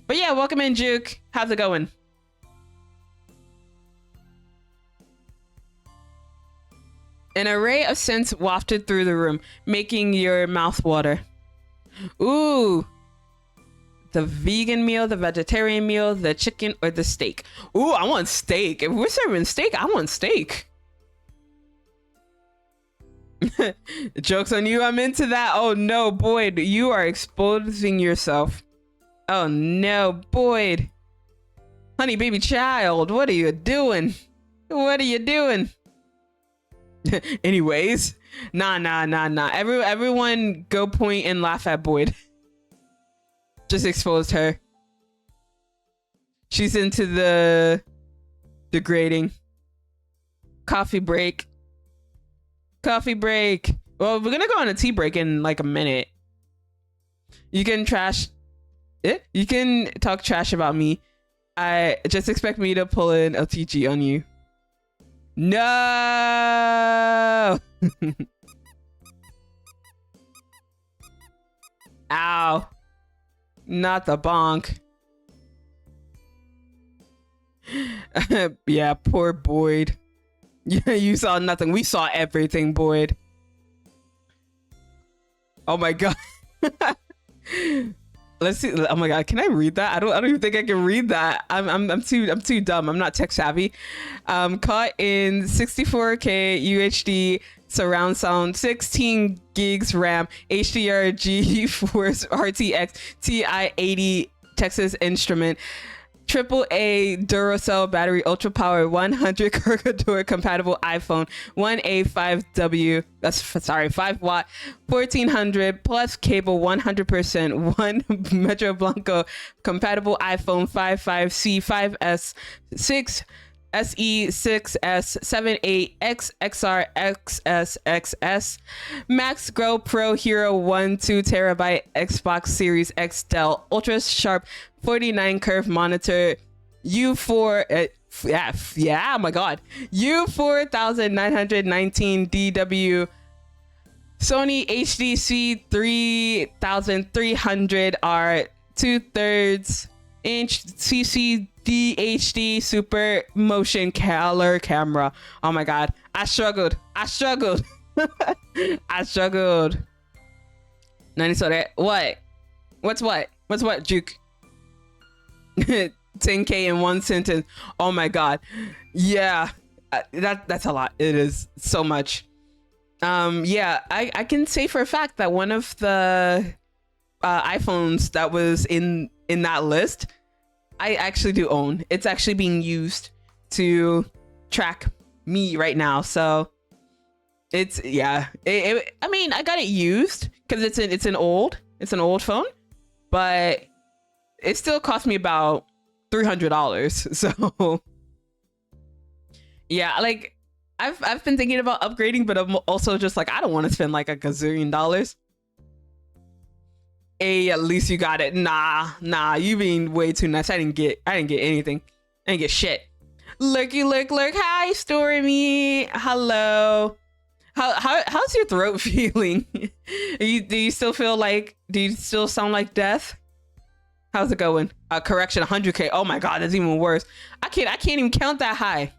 Speaker 1: But yeah, welcome in, Juke. How's it going? An array of scents wafted through the room, making your mouth water. Ooh. The vegan meal, the vegetarian meal, the chicken, or the steak. Ooh, I want steak. If we're serving steak, I want steak. Joke's on you, I'm into that. Oh no, Boyd, you are exposing yourself. Oh no, Boyd. Honey, baby child, what are you doing? What are you doing? Anyways, nah. Everyone go point and laugh at Boyd. Just exposed her. She's into the degrading. Coffee break. Coffee break. Well, we're gonna go on a tea break in like a minute. You can trash it. You can talk trash about me. I just expect me to pull in LTG on you. No. Ow. Not the bonk. Yeah, poor Boyd. Yeah, you saw nothing. We saw everything, Boyd. Oh my god. Let's see. Oh my god, can I read that? I don't even think I can read that. I'm too dumb. I'm not tech savvy. Caught in 64K UHD surround sound, 16 gigs RAM, HDR GeForce RTX TI-80 Texas Instrument, AAA Duracell battery, ultra power, 100 Corridor compatible iPhone, 1A5W, 5 watt, 1400 plus cable, 100%, 1 Metro Blanco compatible iPhone, 55C, 5S, 6 SE, 6S, 7, 8X, XR, XS, XS, Max Grow Pro Hero 1, 2 terabyte Xbox Series X Dell, ultra sharp 49 curve monitor, U4, oh my god, U4919 DW, Sony HDC 3300R, 2/3 inch CCD HD super motion color camera. Oh my god, I struggled. I struggled. 90 so that what? What's what, Juke? 10K in one sentence. Oh my god. Yeah, that's a lot. It is so much. Yeah, I can say for a fact that one of the iPhones that was in that list, I actually do own. It's actually being used to track me right now. So it's, yeah, I mean, I got it used because it's an old phone, but it still cost me about $300. So yeah, like I've been thinking about upgrading, but I'm also just like, I don't want to spend like a gazillion dollars. Hey, at least you got it. Nah, you being way too nice. I didn't get anything. I didn't get shit. Lurky lurk. Hi, Stormy. Hello. How's your throat feeling? Do you still feel like, do you still sound like death? How's it going? Correction, 100K. Oh my god, that's even worse. I can't even count that high.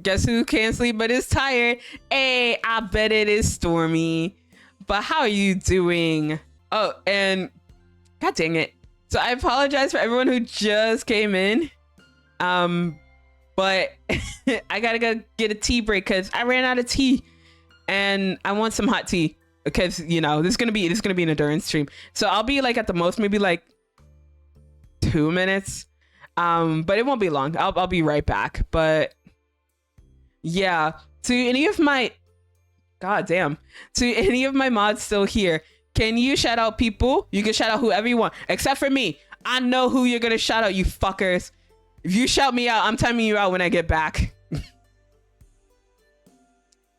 Speaker 1: Guess who can't sleep but is tired? Hey, I bet it is Stormy. But how are you doing? Oh, and god dang it. So I apologize for everyone who just came in. But I gotta go get a tea break because I ran out of tea and I want some hot tea because, you know, this is gonna be an endurance stream. So I'll be like at the most maybe like 2 minutes. But it won't be long. I'll be right back. But yeah, to any of my mods still here, can you shout out people? You can shout out whoever you want, except for me. I know who you're gonna shout out, you fuckers. If you shout me out, I'm timing you out when I get back.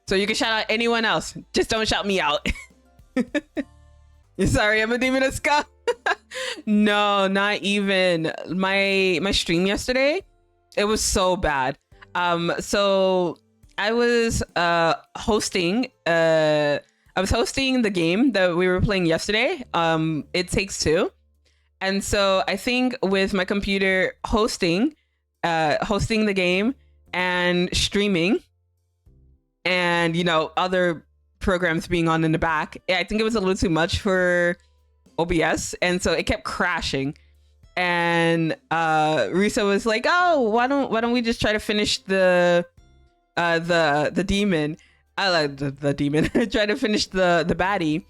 Speaker 1: So you can shout out anyone else. Just don't shout me out. Sorry, I'm a demon of ska. No, not even. My stream yesterday, it was so bad. So I was hosting the game that we were playing yesterday. It Takes Two. And so I think with my computer hosting the game and streaming, and other programs being on in the back, I think it was a little too much for OBS, and so it kept crashing. And Risa was like, "Oh, why don't we just try to finish the demon? I like the demon. Try to finish the baddie,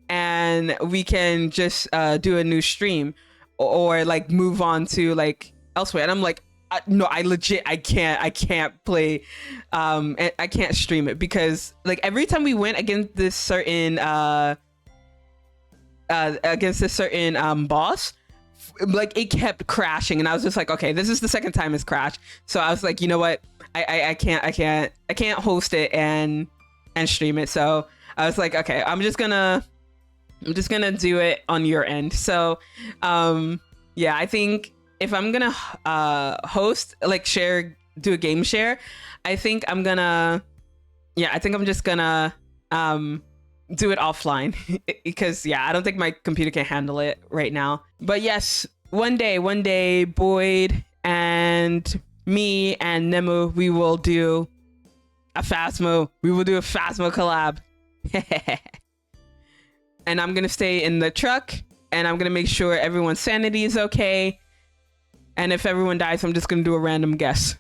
Speaker 1: and we can just do a new stream or like move on to like elsewhere." And I'm like, no, I can't play, I can't stream it, because like every time we went against this certain boss, like it kept crashing, and I was just like, okay, this is the second time it's crashed. So I was like, you know what, I can't host it and stream it. So I was like, okay, I'm just gonna do it on your end. So yeah, I think if I'm gonna host, like do a game share, I think I'm just gonna do it offline because I don't think my computer can handle it right now. But yes, one day, Boyd and me and Nemu, we will do a Phasmo. We will do a Phasmo collab. And I'm gonna stay in the truck, and I'm gonna make sure everyone's sanity is okay. And if everyone dies, I'm just gonna do a random guess.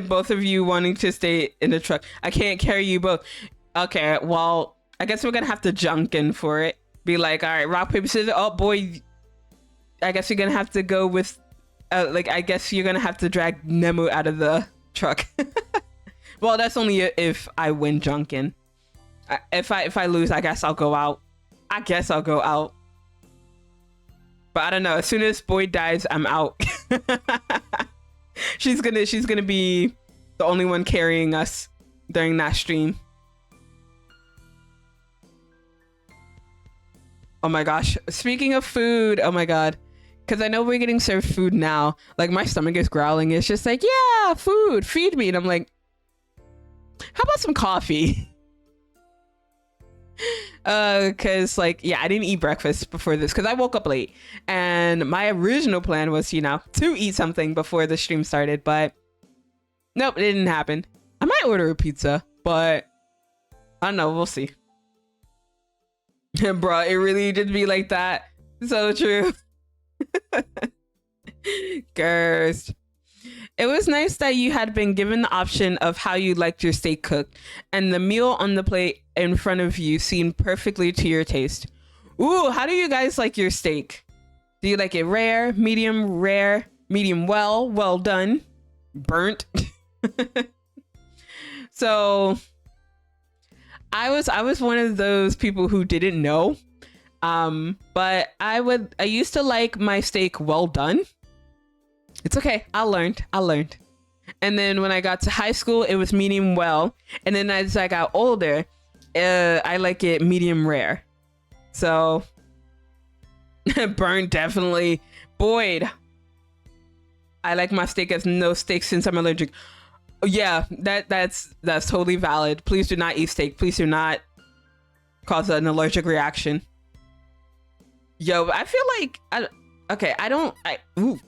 Speaker 1: Both of you wanting to stay in the truck. I can't carry you both. Okay, well, I guess we're gonna have to junk in for it. Be like, all right, rock, paper, scissors. Oh boy, I guess you're gonna have to go with, I guess you're gonna have to drag Nemu out of the truck. Well, that's only if I win junkin. If I lose, I guess I'll go out. But I don't know. As soon as Boyd dies, I'm out. She's gonna be the only one carrying us during that stream. Oh my gosh. Speaking of food, oh my god. Because I know we're getting served food now. Like, my stomach is growling. It's just like, yeah, food, feed me. And I'm like, how about some coffee? Because I didn't eat breakfast before this because I woke up late. And my original plan was, to eat something before the stream started. But nope, it didn't happen. I might order a pizza, but I don't know. We'll see. Bro, it really did be like that. So true. Cursed. It was nice that you had been given the option of how you liked your steak cooked, and the meal on the plate in front of you seemed perfectly to your taste. Ooh, how do you guys like your steak? Do you like it rare, medium well done, burnt? So I was one of those people who didn't know. But I used to like my steak well done. It's okay. I learned. And then when I got to high school, it was medium well. And then as I got older, I like it medium rare. So burnt, definitely. Boyd, I like my steak as no steak since I'm allergic. Yeah, that's totally valid. Please do not eat steak. Please do not cause an allergic reaction. Yo, I feel like ooh.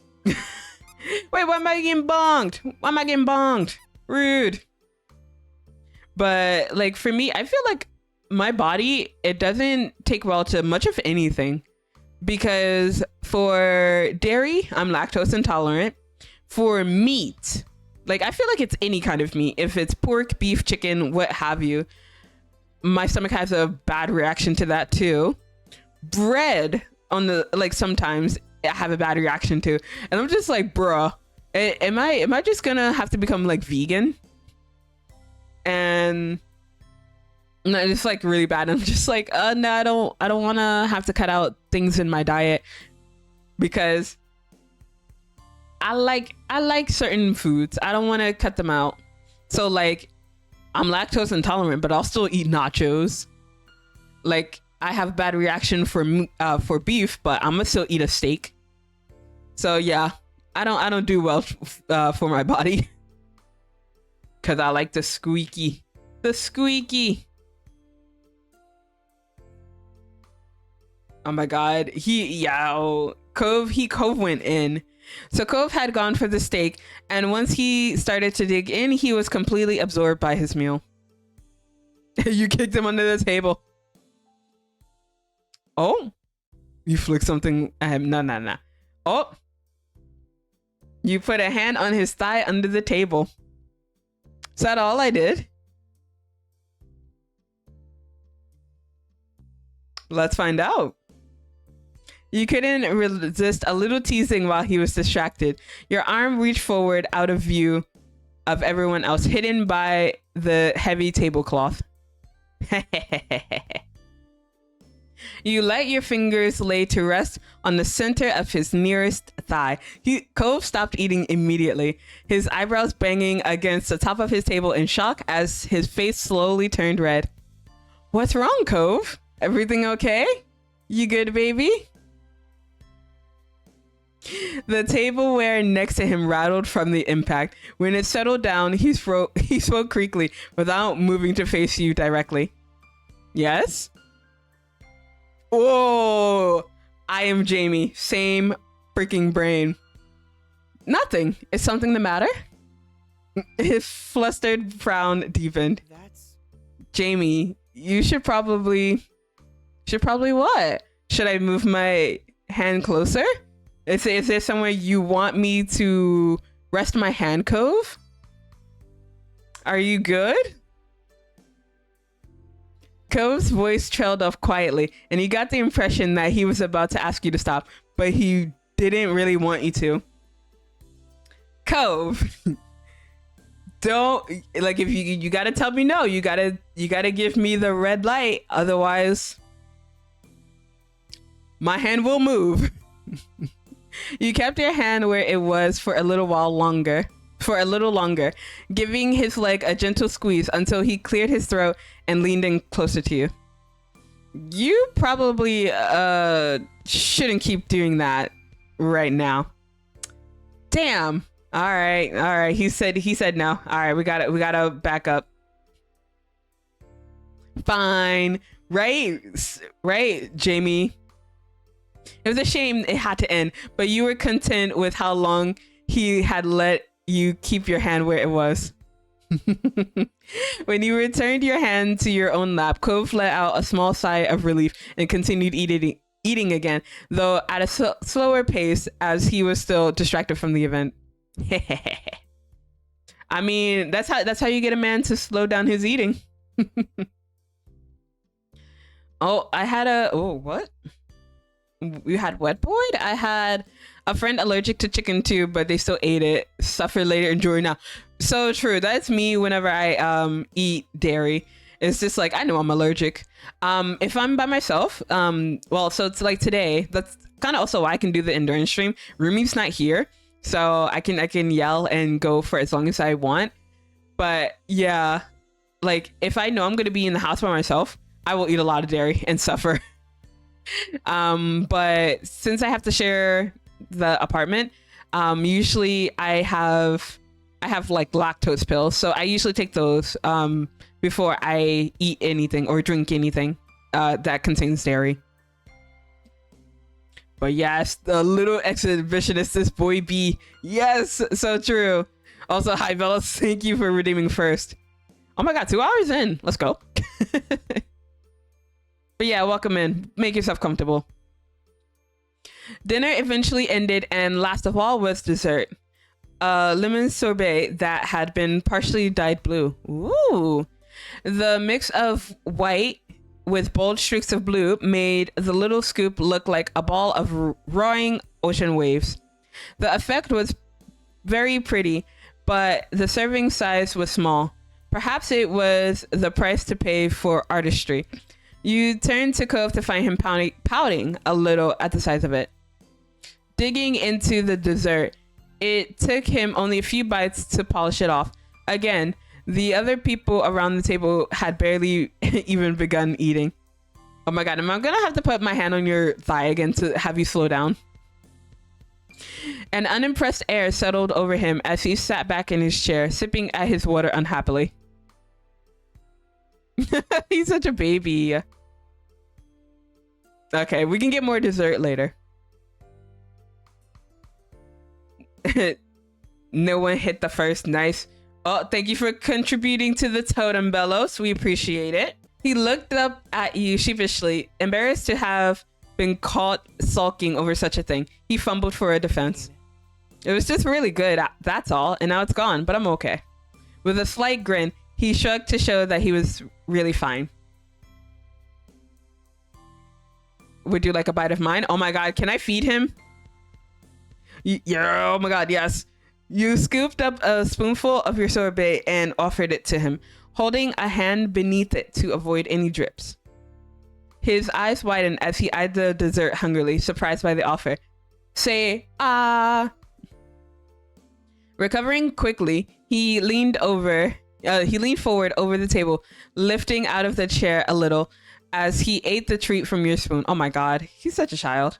Speaker 1: Wait, why am I getting bonged? Rude. But like for me, I feel like my body, it doesn't take well to much of anything, because for dairy, I'm lactose intolerant. For meat, like I feel like it's any kind of meat. If it's pork, beef, chicken, what have you, my stomach has a bad reaction to that too. Bread, sometimes I have a bad reaction to, and I'm just like, bruh, Am I just gonna have to become like vegan? And no, it's like really bad. I'm just like, no, I don't want to have to cut out things in my diet because I like certain foods. I don't want to cut them out. So like, I'm lactose intolerant, but I'll still eat nachos. Like, I have bad reaction for beef, but I'm gonna still eat a steak. So yeah, I don't do well for my body because I like the squeaky. Oh my god, Cove went in. So Cove had gone for the steak, and once he started to dig in, he was completely absorbed by his meal. You kicked him under the table. Oh, you flicked something at him. No. Oh, you put a hand on his thigh under the table. Is that all I did? Let's find out. You couldn't resist a little teasing while he was distracted. Your arm reached forward out of view of everyone else, hidden by the heavy tablecloth. You let your fingers lay to rest on the center of his nearest thigh. Cove stopped eating immediately, his eyebrows banging against the top of his table in shock as his face slowly turned red. What's wrong, Cove? Everything okay? You good, baby? The tableware next to him rattled from the impact. When it settled down, he spoke creakily without moving to face you directly. Yes? Oh, I am Jamie. Same freaking brain. Nothing. Is something the matter? His flustered frown deepened. Jamie, you should probably what? Should I move my hand closer? Is there somewhere you want me to rest my hand, Cove? Are you good? Cove's voice trailed off quietly, and you got the impression that he was about to ask you to stop, but he didn't really want you to. Cove, don't, like, if you gotta tell me no, you gotta give me the red light, otherwise my hand will move. You kept your hand where it was for a little longer, giving his leg a gentle squeeze until he cleared his throat and leaned in closer to you. You probably shouldn't keep doing that right now. Damn. All right. He said no. All right, we gotta back up. Fine. Right, Jamie. It was a shame it had to end, but you were content with how long he had let you keep your hand where it was. When you returned your hand to your own lap, Cove let out a small sigh of relief and continued eating again, though at a slower pace as he was still distracted from the event. I mean, that's how you get a man to slow down his eating. Oh, what? You had what, Boyd? I had a friend allergic to chicken too, but they still ate it. Suffer later, enjoy now. So true. That's me whenever I eat dairy. It's just like, I know I'm allergic. If I'm by myself, well, so it's like today, that's kind of also why I can do the endurance stream. Rumi's not here, so I can yell and go for as long as I want. But yeah, like if I know I'm going to be in the house by myself, I will eat a lot of dairy and suffer. But since I have to share the apartment, usually I have like lactose pills, so I usually take those before I eat anything or drink anything that contains dairy. But yes, the little exhibitionist this boy be. Yes, so true. Also, hi Bellas, thank you for redeeming first. Oh my god, 2 hours in. Let's go. But yeah, welcome in. Make yourself comfortable. Dinner eventually ended, and last of all was dessert. Lemon sorbet that had been partially dyed blue. Ooh. The mix of white with bold streaks of blue made the little scoop look like a ball of roaring ocean waves. The effect was very pretty, but the serving size was small. Perhaps it was the price to pay for artistry. You turned to Cove to find him pouting a little at the size of it. Digging into the dessert, it took him only a few bites to polish it off. Again, the other people around the table had barely even begun eating. Oh my god, am I gonna have to put my hand on your thigh again to have you slow down? An unimpressed air settled over him as he sat back in his chair, sipping at his water unhappily. He's such a baby. Okay, we can get more dessert later. No one hit the first. Nice. Oh, thank you for contributing to the totem, Bellows. We appreciate it. He looked up at you sheepishly, embarrassed to have been caught sulking over such a thing. He fumbled for a defense. It was just really good, that's all, and now it's gone, but I'm okay. With a slight grin, he shrugged to show that he was really fine. Would you like a bite of mine? Oh my god, can I feed him? Yeah, oh my god, yes. You scooped up a spoonful of your sorbet and offered it to him, holding a hand beneath it to avoid any drips. His eyes widened as he eyed the dessert hungrily, surprised by the offer. Say, ah. Recovering quickly, he leaned forward over the table, lifting out of the chair a little as he ate the treat from your spoon. Oh my god, he's such a child.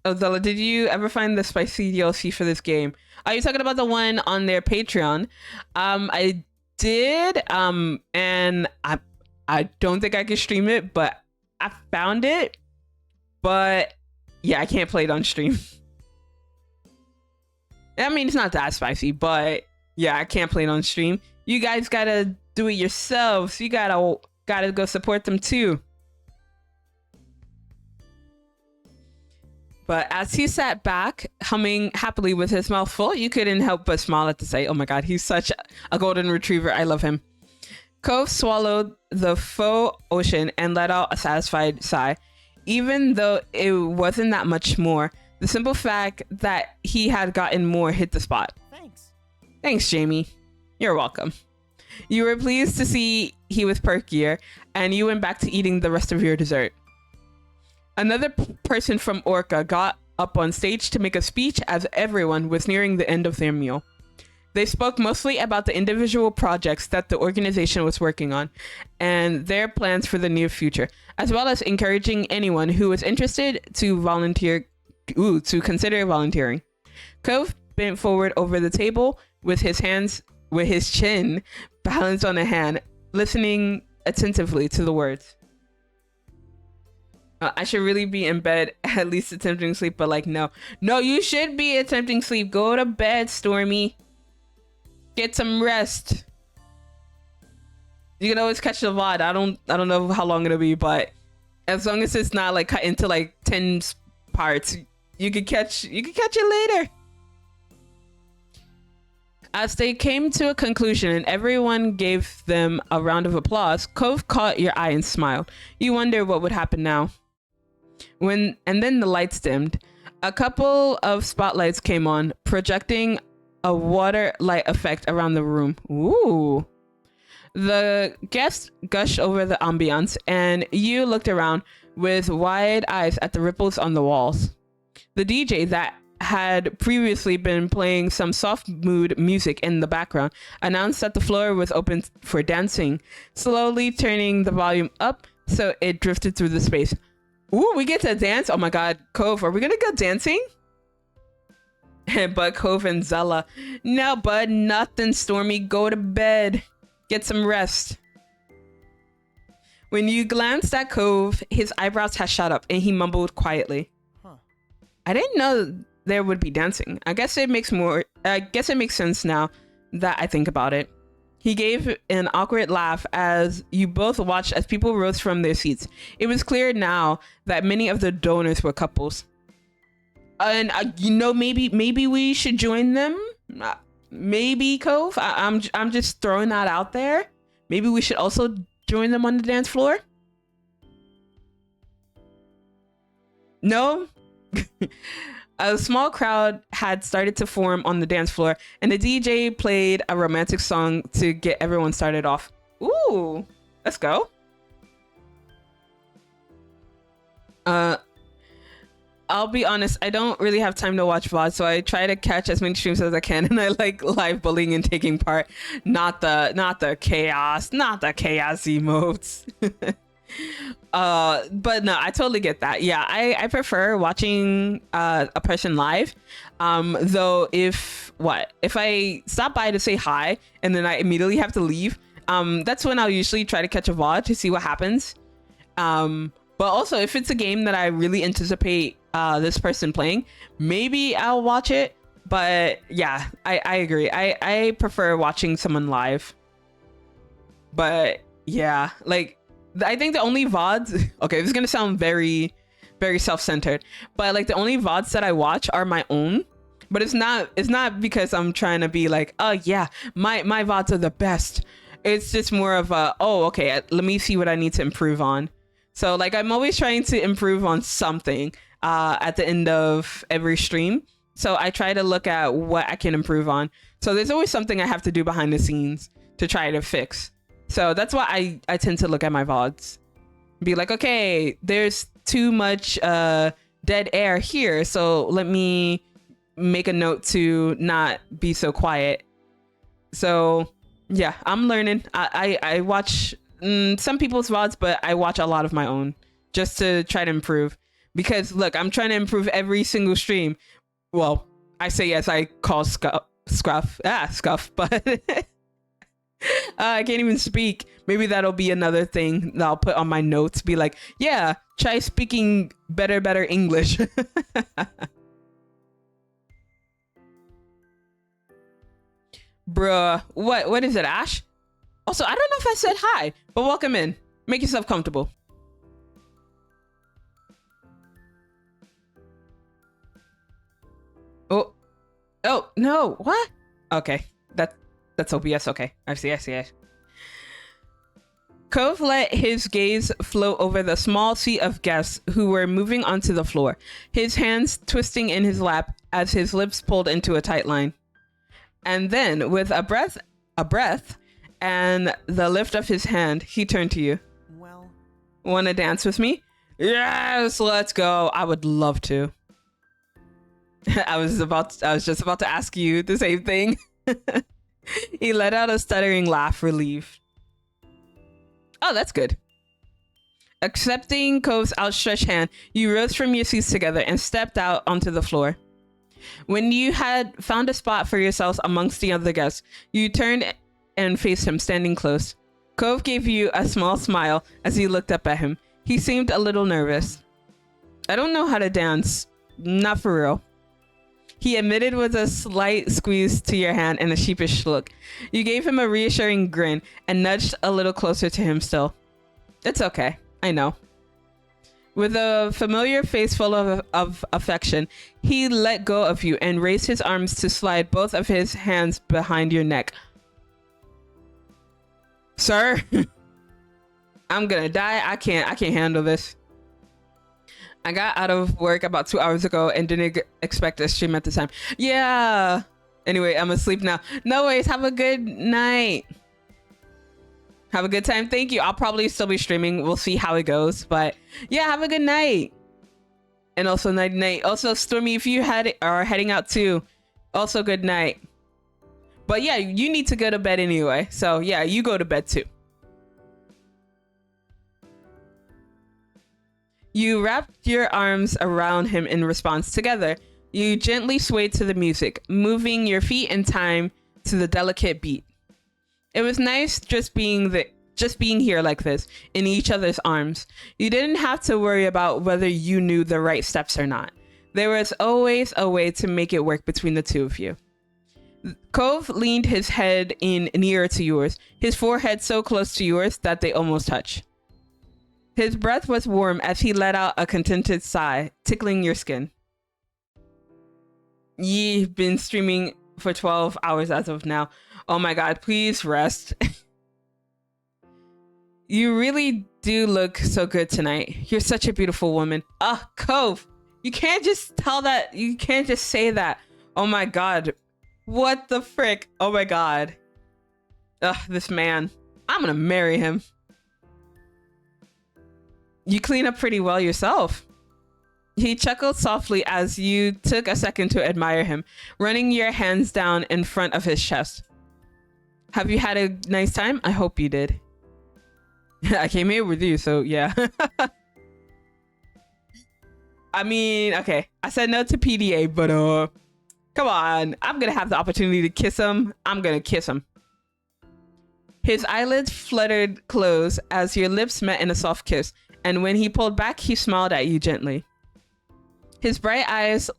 Speaker 1: Oh, Zela, did you ever find the spicy DLC for this game? Are you talking about the one on their Patreon? I did, and I don't think I can stream it, but I found it. But yeah, I can't play it on stream. I mean, it's not that spicy, but yeah, I can't play it on stream. You guys gotta do it yourselves. You gotta go support them too. But as he sat back, humming happily with his mouth full, you couldn't help but smile at the sight. Oh my god, he's such a golden retriever. I love him. Cove swallowed the faux ocean and let out a satisfied sigh. Even though it wasn't that much more, the simple fact that he had gotten more hit the spot. Thanks, Jamie. You're welcome. You were pleased to see he was perkier, and you went back to eating the rest of your dessert. Another person from Orca got up on stage to make a speech as everyone was nearing the end of their meal. They spoke mostly about the individual projects that the organization was working on and their plans for the near future, as well as encouraging anyone who was interested to consider volunteering. Cove bent forward over the table with his chin balanced on a hand, listening attentively to the words. I should really be in bed, at least attempting sleep, but like, no, you should be attempting sleep. Go to bed, Stormy. Get some rest. You can always catch the VOD. I don't know how long it'll be, but as long as it's not like cut into like 10 parts, you can catch it later. As they came to a conclusion and everyone gave them a round of applause, Cove caught your eye and smiled. You wonder what would happen now. And then the lights dimmed. A couple of spotlights came on, projecting a water light effect around the room. Ooh. The guests gushed over the ambiance, and you looked around with wide eyes at the ripples on the walls. The DJ that had previously been playing some soft mood music in the background announced that the floor was open for dancing, slowly turning the volume up so it drifted through the space. Ooh, we get to dance. Oh my god, Cove, are we gonna go dancing? But Cove and Zela, no, bud, nothing, Stormy. Go to bed. Get some rest. When you glanced at Cove, his eyebrows had shot up and he mumbled quietly. I didn't know there would be dancing. I guess it makes sense now that I think about it. He gave an awkward laugh as you both watched as people rose from their seats. It was clear now that many of the donors were couples. And maybe we should join them. Maybe, Cove. I'm just throwing that out there. Maybe we should also join them on the dance floor. No. A small crowd had started to form on the dance floor, and the DJ played a romantic song to get everyone started off. Ooh, let's go. I'll be honest, I don't really have time to watch VOD, so I try to catch as many streams as I can, and I like live bullying and taking part, not the chaos, not the chaos emotes. But no, I totally get that. Yeah, I prefer watching a person live. Though if I stop by to say hi and then I immediately have to leave, that's when I'll usually try to catch a VOD to see what happens. But also if it's a game that I really anticipate this person playing, maybe I'll watch it. But yeah, I agree. I prefer watching someone live. But yeah, like I think the only VODs, okay, this is gonna sound very, very self-centered, but like the only VODs that I watch are my own. But it's not because I'm trying to be like, oh yeah, my VODs are the best. It's just more of a, oh, okay, let me see what I need to improve on. So like I'm always trying to improve on something at the end of every stream. So I try to look at what I can improve on. So there's always something I have to do behind the scenes to try to fix. So that's why I tend to look at my VODs. Be like, okay, there's too much dead air here. So let me make a note to not be so quiet. So yeah, I'm learning. I watch some people's VODs, but I watch a lot of my own just to try to improve. Because look, I'm trying to improve every single stream. Well, I say as I call Scuff, but I can't even speak. Maybe that'll be another thing that I'll put on my notes. Be like, yeah, try speaking better English. Bruh, what is it, Ash? Also, I don't know if I said hi, but welcome in. Make yourself comfortable. Oh no, what? Okay, that's OBS. Okay, I see. Cove let his gaze float over the small sea of guests who were moving onto the floor, his hands twisting in his lap as his lips pulled into a tight line. And then, with a breath, and the lift of his hand, he turned to you.
Speaker 4: Well,
Speaker 1: wanna dance with me? Yes, let's go. I would love to. I was just about to ask you the same thing. He let out a stuttering laugh, relieved. Oh, that's good. Accepting Cove's outstretched hand, you rose from your seats together and stepped out onto the floor. When you had found a spot for yourselves amongst the other guests, you turned and faced him, standing close. Cove gave you a small smile as you looked up at him. He seemed a little nervous. I don't know how to dance. Not for real. He admitted with a slight squeeze to your hand and a sheepish look. You gave him a reassuring grin and nudged a little closer to him still. It's okay. I know. With a familiar face full of affection, he let go of you and raised his arms to slide both of his hands behind your neck. Sir, I'm gonna die. I can't handle this. I got out of work about 2 hours ago and didn't expect a stream at the time. Yeah. Anyway, I'm asleep now. No worries. Have a good night. Have a good time. Thank you. I'll probably still be streaming. We'll see how it goes. But yeah, have a good night. And also night night. Also, Stormy, if you are heading out too, also good night. But yeah, you need to go to bed anyway. So yeah, you go to bed too. You wrapped your arms around him in response. Together, you gently swayed to the music, moving your feet in time to the delicate beat. It was nice just being here like this, in each other's arms. You didn't have to worry about whether you knew the right steps or not. There was always a way to make it work between the two of you. Cove leaned his head in nearer to yours, his forehead so close to yours that they almost touched. His breath was warm as he let out a contented sigh, tickling your skin. You've been streaming for 12 hours as of now. Oh my god, please rest. You really do look so good tonight. You're such a beautiful woman. Ah, Cove, You can't just tell that. You can't just say that. Oh my god. What the frick? Oh my god. Ugh, this man. I'm gonna marry him. You clean up pretty well yourself. He chuckled softly as you took a second to admire him, running your hands down in front of his chest. Have you had a nice time? I hope you did. I came here with you, so yeah. I mean, okay. I said no to PDA, but come on. I'm gonna have the opportunity to kiss him. I'm gonna kiss him. His eyelids fluttered close as your lips met in a soft kiss, and when he pulled back, he smiled at you gently. His bright eyes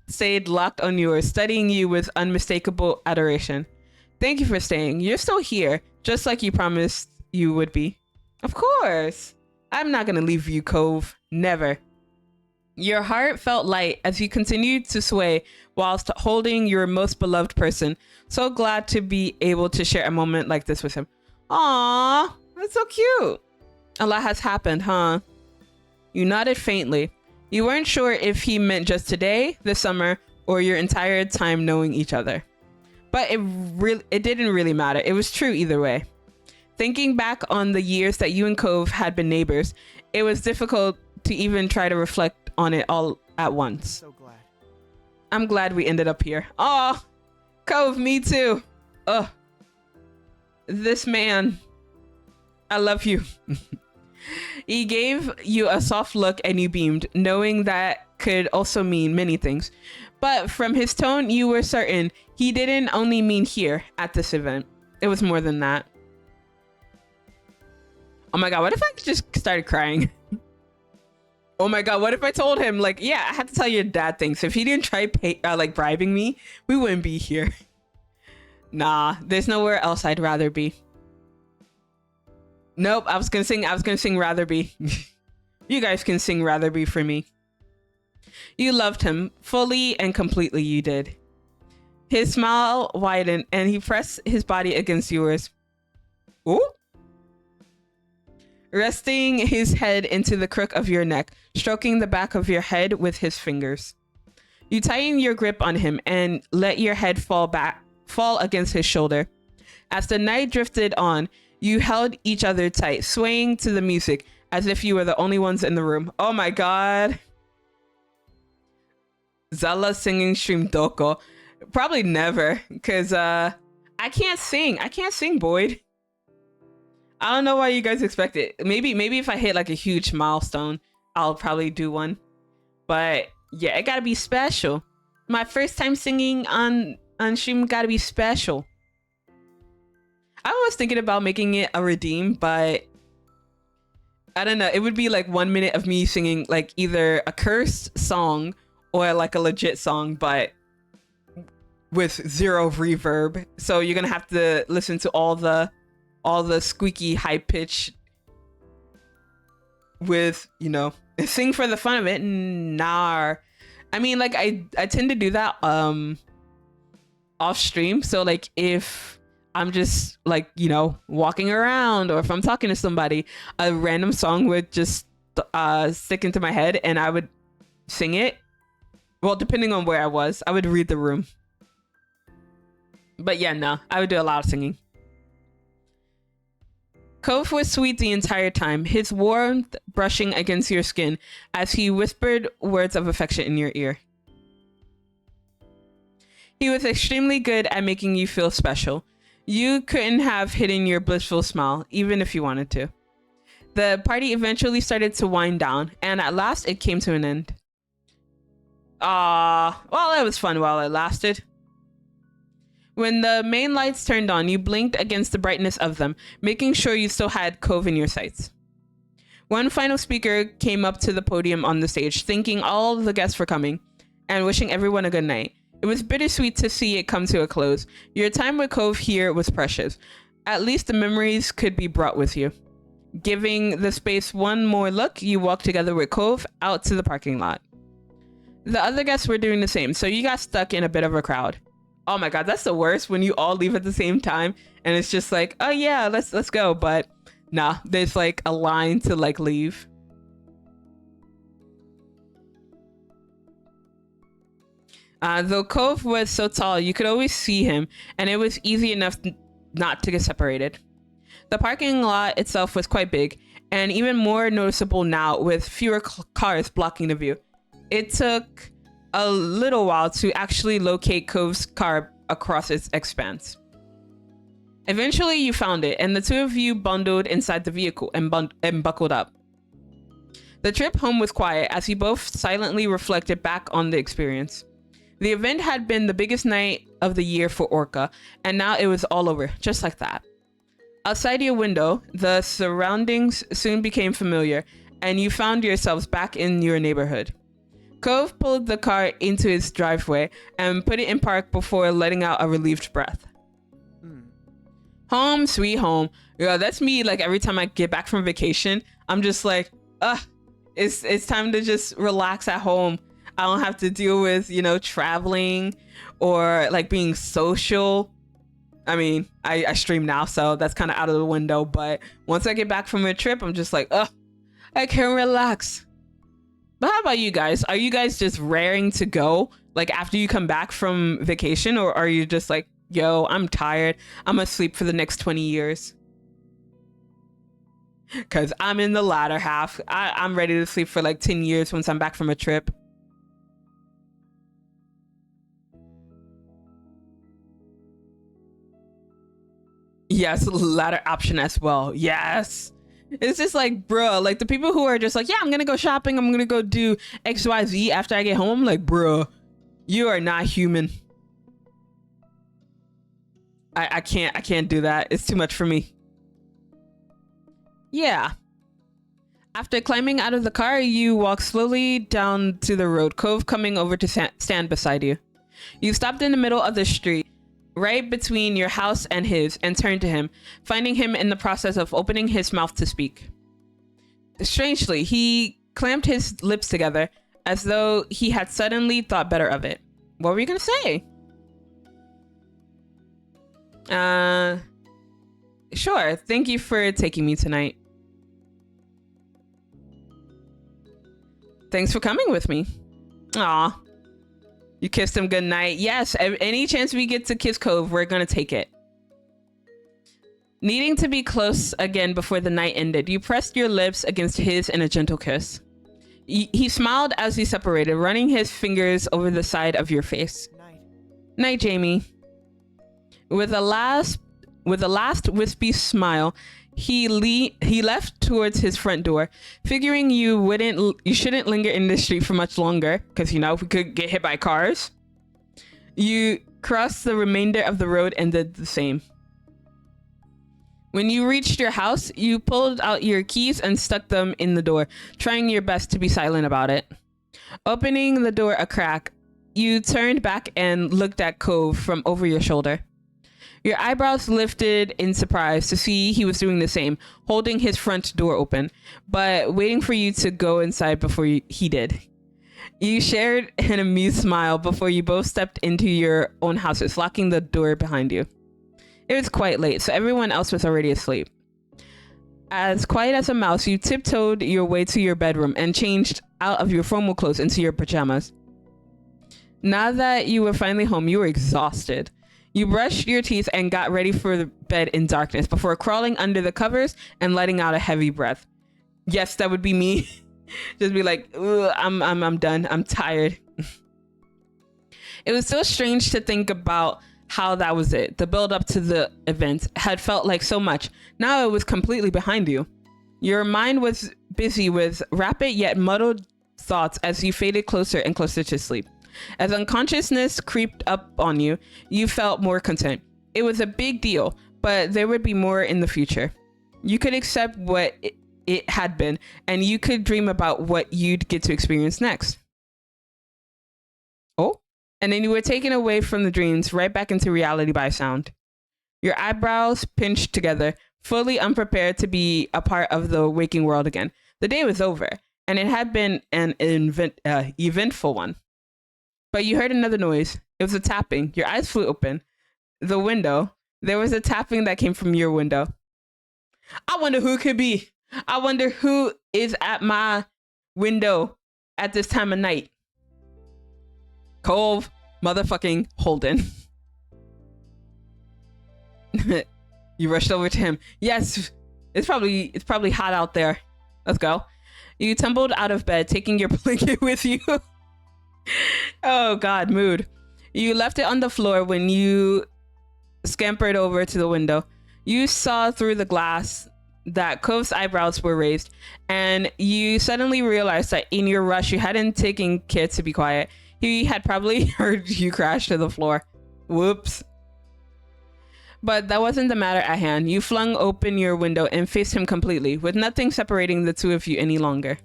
Speaker 1: stayed locked on yours, studying you with unmistakable adoration. Thank you for staying. You're still here, just like you promised you would be. Of course. I'm not gonna leave you, Cove. Never. Your heart felt light as you continued to sway whilst holding your most beloved person. So glad to be able to share a moment like this with him. Aww, that's so cute. A lot has happened, huh? You nodded faintly. You weren't sure if he meant just today, this summer, or your entire time knowing each other. But it didn't really matter. It was true either way. Thinking back on the years that you and Cove had been neighbors, it was difficult to even try to reflect on it all at once.
Speaker 4: So glad.
Speaker 1: I'm glad we ended up here. Oh, Cove, me too. Ugh. This man. I love you. He gave you a soft look and you beamed, knowing that could also mean many things. But from his tone, you were certain he didn't only mean here at this event. It was more than that. Oh my god, what if I just started crying? Oh my god, what if I told him, like, yeah, I have to tell your dad things. If he didn't try bribing me, we wouldn't be here. Nah, there's nowhere else I'd rather be. Nope, I was gonna sing Rather Be. You guys can sing Rather Be for me. You loved him, fully and completely you did. His smile widened and he pressed his body against yours. Ooh. Resting his head into the crook of your neck, stroking the back of your head with his fingers. You tightened your grip on him and let your head fall against his shoulder. As the night drifted on, you held each other tight, swaying to the music as if you were the only ones in the room. Oh my god. Zela singing Stream Doko. Probably never, because I can't sing. I can't sing, Boyd. I don't know why you guys expect it. Maybe if I hit like a huge milestone, I'll probably do one. But yeah, it gotta be special. My first time singing on stream gotta be special. I was thinking about making it a redeem, but I don't know. It would be like 1 minute of me singing like either a cursed song or like a legit song, but with zero reverb. So you're gonna have to listen to all the squeaky high pitch with, you know, sing for the fun of it. Nah. I mean, like I tend to do that off stream. So like if I'm just like, you know, walking around or if I'm talking to somebody, a random song would just stick into my head and I would sing it. Well, depending on where I was, I would read the room. But yeah, no, I would do a lot of singing. Cove was sweet the entire time, his warmth brushing against your skin as he whispered words of affection in your ear. He was extremely good at making you feel special. You couldn't have hidden your blissful smile, even if you wanted to. The party eventually started to wind down, and at last it came to an end. Well, it was fun while it lasted. When the main lights turned on, you blinked against the brightness of them, making sure you still had Cove in your sights. One final speaker came up to the podium on the stage, thanking all the guests for coming, and wishing everyone a good night. It was bittersweet to see it come to a close. Your time with Cove here was precious. At least the memories could be brought with you. Giving the space one more look, you walked together with Cove out to the parking lot. The other guests were doing the same, so you got stuck in a bit of a crowd. Oh my god, that's the worst when you all leave at the same time and it's just like, oh yeah, let's go. But nah, there's like a line to like leave. Though Cove was so tall, you could always see him, and it was easy enough not to get separated. The parking lot itself was quite big, and even more noticeable now with fewer cars blocking the view. It took a little while to actually locate Cove's car across its expanse. Eventually, you found it, and the two of you bundled inside the vehicle and buckled up. The trip home was quiet as you both silently reflected back on the experience. The event had been the biggest night of the year for Orca, and now it was all over, just like that. Outside your window, the surroundings soon became familiar, and you found yourselves back in your neighborhood. Cove pulled the car into his driveway and put it in park before letting out a relieved breath. Home sweet home. Yeah, that's me. Like every time I get back from vacation, I'm just like, it's time to just relax at home. I don't have to deal with, traveling or like being social. I mean, I stream now, so that's kind of out of the window. But once I get back from a trip, I'm just like, I can relax. But how about you guys? Are you guys just raring to go like after you come back from vacation, or are you just like, yo, I'm tired, I'm gonna sleep for the next 20 years? Because I'm in the latter half. I'm ready to sleep for like 10 years once I'm back from a trip. Yes, latter option as well. Yes. It's just like, bro, like the people who are just like, yeah, I'm gonna go shopping, I'm gonna go do XYZ after I get home. Like, bro, you are not human. I can't do that. It's too much for me. Yeah. After climbing out of the car, you walk slowly down to the road, Cove coming over to stand beside you. You stopped in the middle of the street, right between your house and his, and turned to him, finding him in the process of opening his mouth to speak. Strangely, he clamped his lips together as though he had suddenly thought better of it. What were you gonna say? Sure. Thank you for taking me tonight. Thanks for coming with me. Aw. You kissed him goodnight. Yes, any chance we get to kiss Cove, we're gonna take it. Needing to be close again before the night ended, you pressed your lips against his in a gentle kiss. He smiled as we separated, running his fingers over the side of your face. Night, Jamie. With a last wispy smile, he left towards his front door, figuring you shouldn't linger in the street for much longer, because we could get hit by cars. You crossed the remainder of the road and did the same. When you reached your house, you pulled out your keys and stuck them in the door, trying your best to be silent about it. Opening the door a crack, you turned back and looked at Cove from over your shoulder. Your eyebrows lifted in surprise to see he was doing the same, holding his front door open, but waiting for you to go inside before he did. You shared an amused smile before you both stepped into your own houses, locking the door behind you. It was quite late, so everyone else was already asleep. As quiet as a mouse, you tiptoed your way to your bedroom and changed out of your formal clothes into your pajamas. Now that you were finally home, you were exhausted. You brushed your teeth and got ready for the bed in darkness before crawling under the covers and letting out a heavy breath. Yes, that would be me. Just be like, I'm done. I'm tired. It was so strange to think about how that was it. The build up to the event had felt like so much. Now it was completely behind you. Your mind was busy with rapid yet muddled thoughts as you faded closer and closer to sleep. As unconsciousness creeped up on you, you felt more content. It was a big deal, but there would be more in the future. You could accept what it had been, and you could dream about what you'd get to experience next. Oh, and then you were taken away from the dreams right back into reality by sound. Your eyebrows pinched together, fully unprepared to be a part of the waking world again. The day was over, and it had been an eventful one. But you heard another noise. It was a tapping. Your eyes flew open. The window. There was a tapping that came from your window. I wonder who it could be. I wonder who is at my window at this time of night. Cove, motherfucking Holden. You rushed over to him. Yes, it's probably hot out there. Let's go. You tumbled out of bed, taking your blanket with you. Oh God, mood. You left it on the floor when you scampered over to the window. You saw through the glass that Cove's eyebrows were raised, and you suddenly realized that in your rush you hadn't taken care to be quiet. He had probably heard you crash to the floor. Whoops. But that wasn't the matter at hand. You flung open your window and faced him completely, with nothing separating the two of you any longer.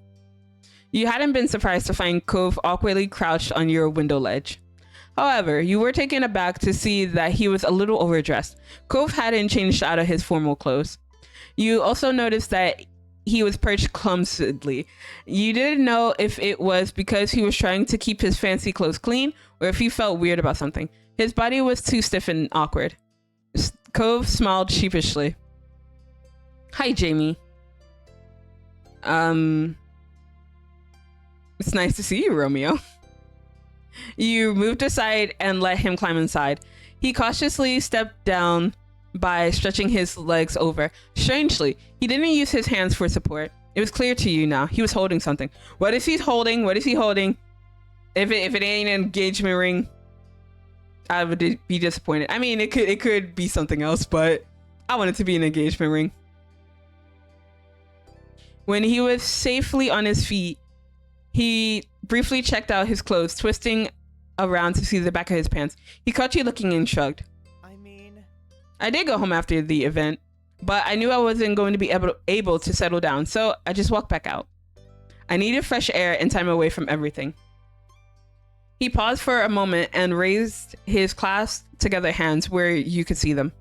Speaker 1: You hadn't been surprised to find Cove awkwardly crouched on your window ledge. However, you were taken aback to see that he was a little overdressed. Cove hadn't changed out of his formal clothes. You also noticed that he was perched clumsily. You didn't know if it was because he was trying to keep his fancy clothes clean or if he felt weird about something. His body was too stiff and awkward. Cove smiled sheepishly. Hi, Jamie. It's nice to see you, Romeo. You moved aside and let him climb inside. He cautiously stepped down by stretching his legs over. Strangely, he didn't use his hands for support. It was clear to you now. He was holding something. What is he holding? What is he holding? If it ain't an engagement ring, I would be disappointed. I mean, it could be something else, but I want it to be an engagement ring. When he was safely on his feet, he briefly checked out his clothes, twisting around to see the back of his pants. He caught you looking and shrugged. I did go home after the event, but I knew I wasn't going to be able to settle down, so I just walked back out. I needed fresh air and time away from everything. He paused for a moment and raised his clasped together hands where you could see them.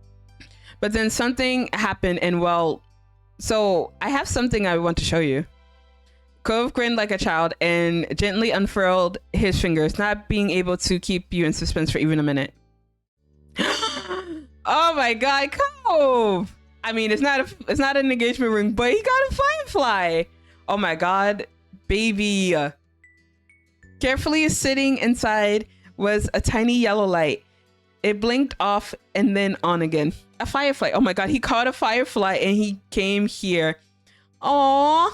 Speaker 1: But then something happened, and well, so I have something I want to show you. Cove grinned like a child and gently unfurled his fingers, not being able to keep you in suspense for even a minute. Oh my God, Cove! I mean, it's not an engagement ring, but he got a firefly. Oh my God, baby. Carefully sitting inside was a tiny yellow light. It blinked off and then on again. A firefly. Oh my God, he caught a firefly and he came here. Aww.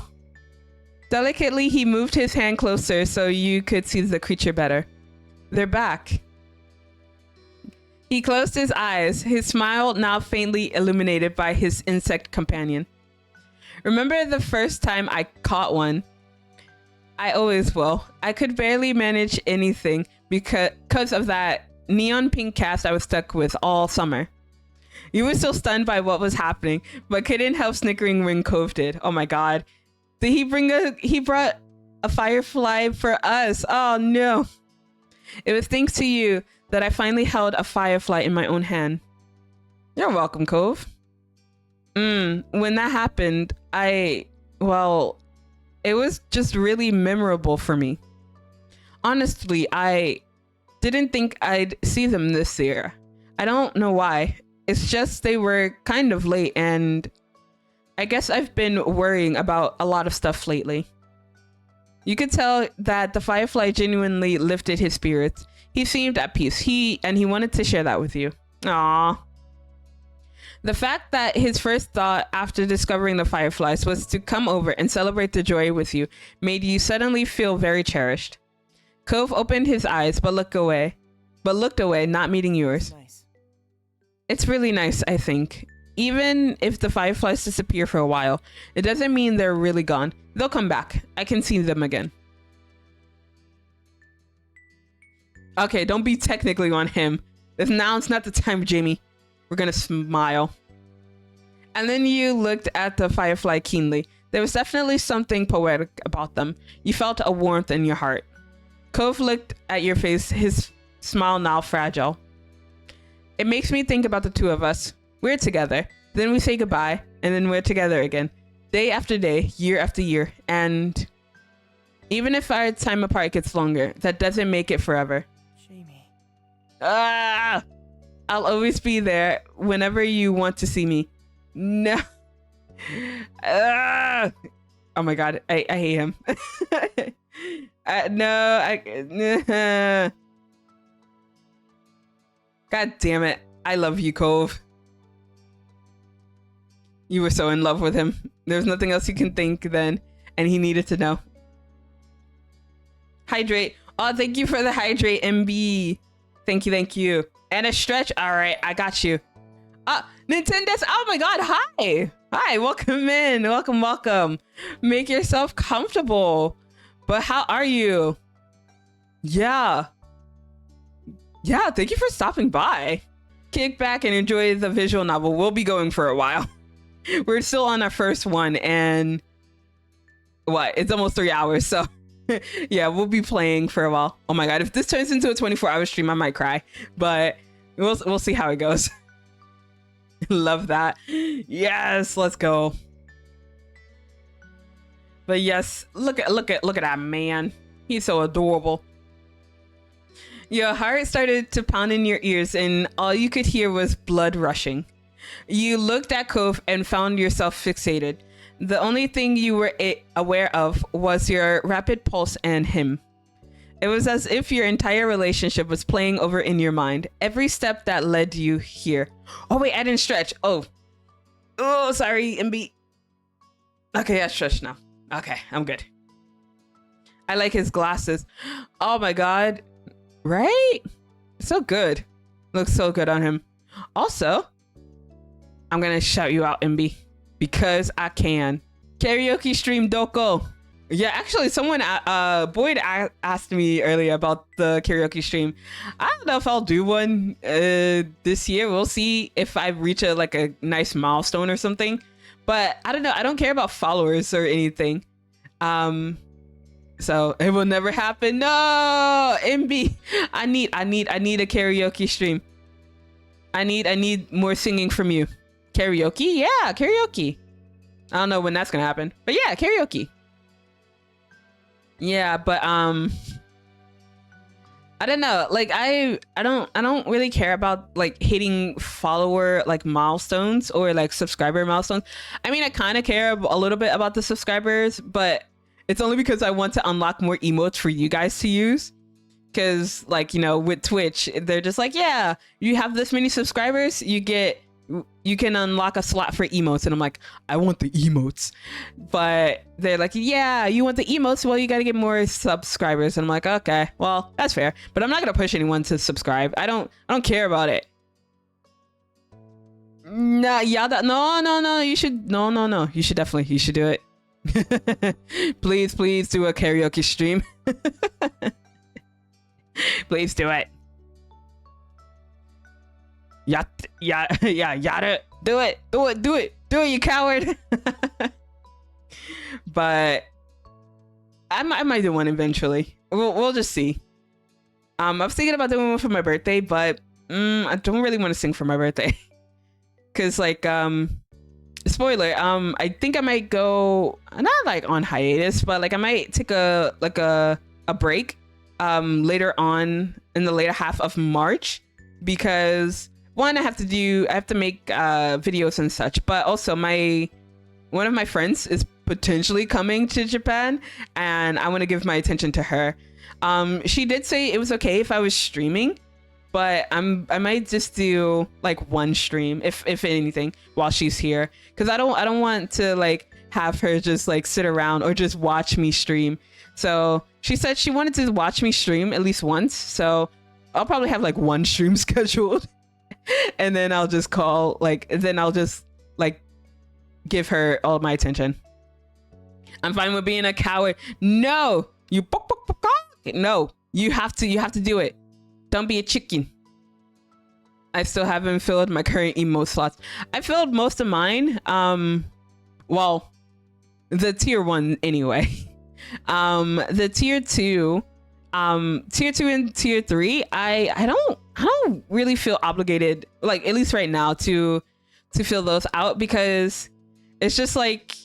Speaker 1: Delicately, he moved his hand closer so you could see the creature better. They're back. He closed his eyes, his smile now faintly illuminated by his insect companion. Remember the first time I caught one? I always will. I could barely manage anything because of that neon pink cast I was stuck with all summer. You were so stunned by what was happening, but couldn't help snickering when Cove did. Oh my God. Did he brought a firefly for us? Oh no. It was thanks to you that I finally held a firefly in my own hand. You're welcome, Cove. When that happened, it was just really memorable for me. Honestly, I didn't think I'd see them this year. I don't know why. It's just they were kind of late, and I guess I've been worrying about a lot of stuff lately. You could tell that the firefly genuinely lifted his spirits. He seemed at peace. He wanted to share that with you. Aww. The fact that his first thought after discovering the fireflies was to come over and celebrate the joy with you made you suddenly feel very cherished. Cove opened his eyes but looked away, not meeting yours.
Speaker 4: Nice.
Speaker 1: It's really nice, I think. Even if the fireflies disappear for a while, it doesn't mean they're really gone. They'll come back. I can see them again. Okay, don't be technically on him. Now's not the time, Jamie. We're gonna smile. And then you looked at the firefly keenly. There was definitely something poetic about them. You felt a warmth in your heart. Cove looked at your face, his smile now fragile. It makes me think about the two of us. We're together, then we say goodbye, and then we're together again. Day after day, year after year, and even if our time apart gets longer, that doesn't make it forever.
Speaker 4: Jamie.
Speaker 1: I'll always be there whenever you want to see me. No. Oh my God, I hate him. God damn it. I love you, Cove. You were so in love with him. There's nothing else you can think then, and he needed to know. Hydrate. Oh, thank you for the hydrate, MB. Thank you, thank you. And a stretch. All right, I got you. Nintendo's. Oh my God. Hi. Hi. Welcome in. Welcome, welcome. Make yourself comfortable. But how are you? Yeah. Yeah, thank you for stopping by. Kick back and enjoy the visual novel. We'll be going for a while. We're still on our first one, and what? It's almost 3 hours, so yeah, we'll be playing for a while. Oh my God, if this turns into a 24-hour stream, I might cry, but we'll see how it goes. Love that. Yes, let's go. But yes, look at that man. He's so adorable. Your heart started to pound in your ears, and all you could hear was blood rushing. You looked at Cove and found yourself fixated. The only thing you were aware of was your rapid pulse and him. It was as if your entire relationship was playing over in your mind. Every step that led you here. Oh wait, I didn't stretch. Oh, sorry, MB. Okay, I stretched now. Okay, I'm good. I like his glasses. Oh my God. Right? So good. Looks so good on him. Also, I'm gonna shout you out, MB, because I can. Karaoke stream Doko. Yeah, actually, someone, Boyd asked me earlier about the karaoke stream. I don't know if I'll do one this year. We'll see if I reach a nice milestone or something. But I don't know. I don't care about followers or anything. So it will never happen. No, MB. I need a karaoke stream. I need more singing from you. Karaoke? Yeah, karaoke. I don't know when that's gonna happen, but yeah, karaoke. Yeah, but I don't know. Like I don't really care about like hitting follower like milestones or like subscriber milestones. I mean, I kind of care a little bit about the subscribers, but it's only because I want to unlock more emotes for you guys to use. Because like, you know, with Twitch, they're just like, yeah, you have this many subscribers, you can unlock a slot for emotes. And I'm like, I want the emotes. But they're like, yeah, you want the emotes? Well, you got to get more subscribers. And I'm like, okay, well, that's fair. But I'm not going to push anyone to subscribe. I don't care about it. Nah, yeah, no. You should, no. You should do it. Please do a karaoke stream. Please do it. Yeah, do it, you coward. But I might do one eventually. We'll just see. I was thinking about doing one for my birthday, but I don't really want to sing for my birthday. Cause like spoiler, I think I might go not like on hiatus, but like I might take a break later on in the later half of March, because one, I have to make videos and such, but also one of my friends is potentially coming to Japan, and I want to give my attention to her. She did say it was okay if I was streaming, but I might just do like one stream if anything while she's here, because I don't want to like have her just like sit around or just watch me stream. So she said she wanted to watch me stream at least once, so I'll probably have like one stream scheduled. And then I'll just give her all my attention. I'm fine with being a coward. No, no, you have to do it. Don't be a chicken. I still haven't filled my current emote slots. I filled most of mine. Well, the tier 1 anyway. The tier 2 and tier 3, I don't really feel obligated, like at least right now, to fill those out, because it's just like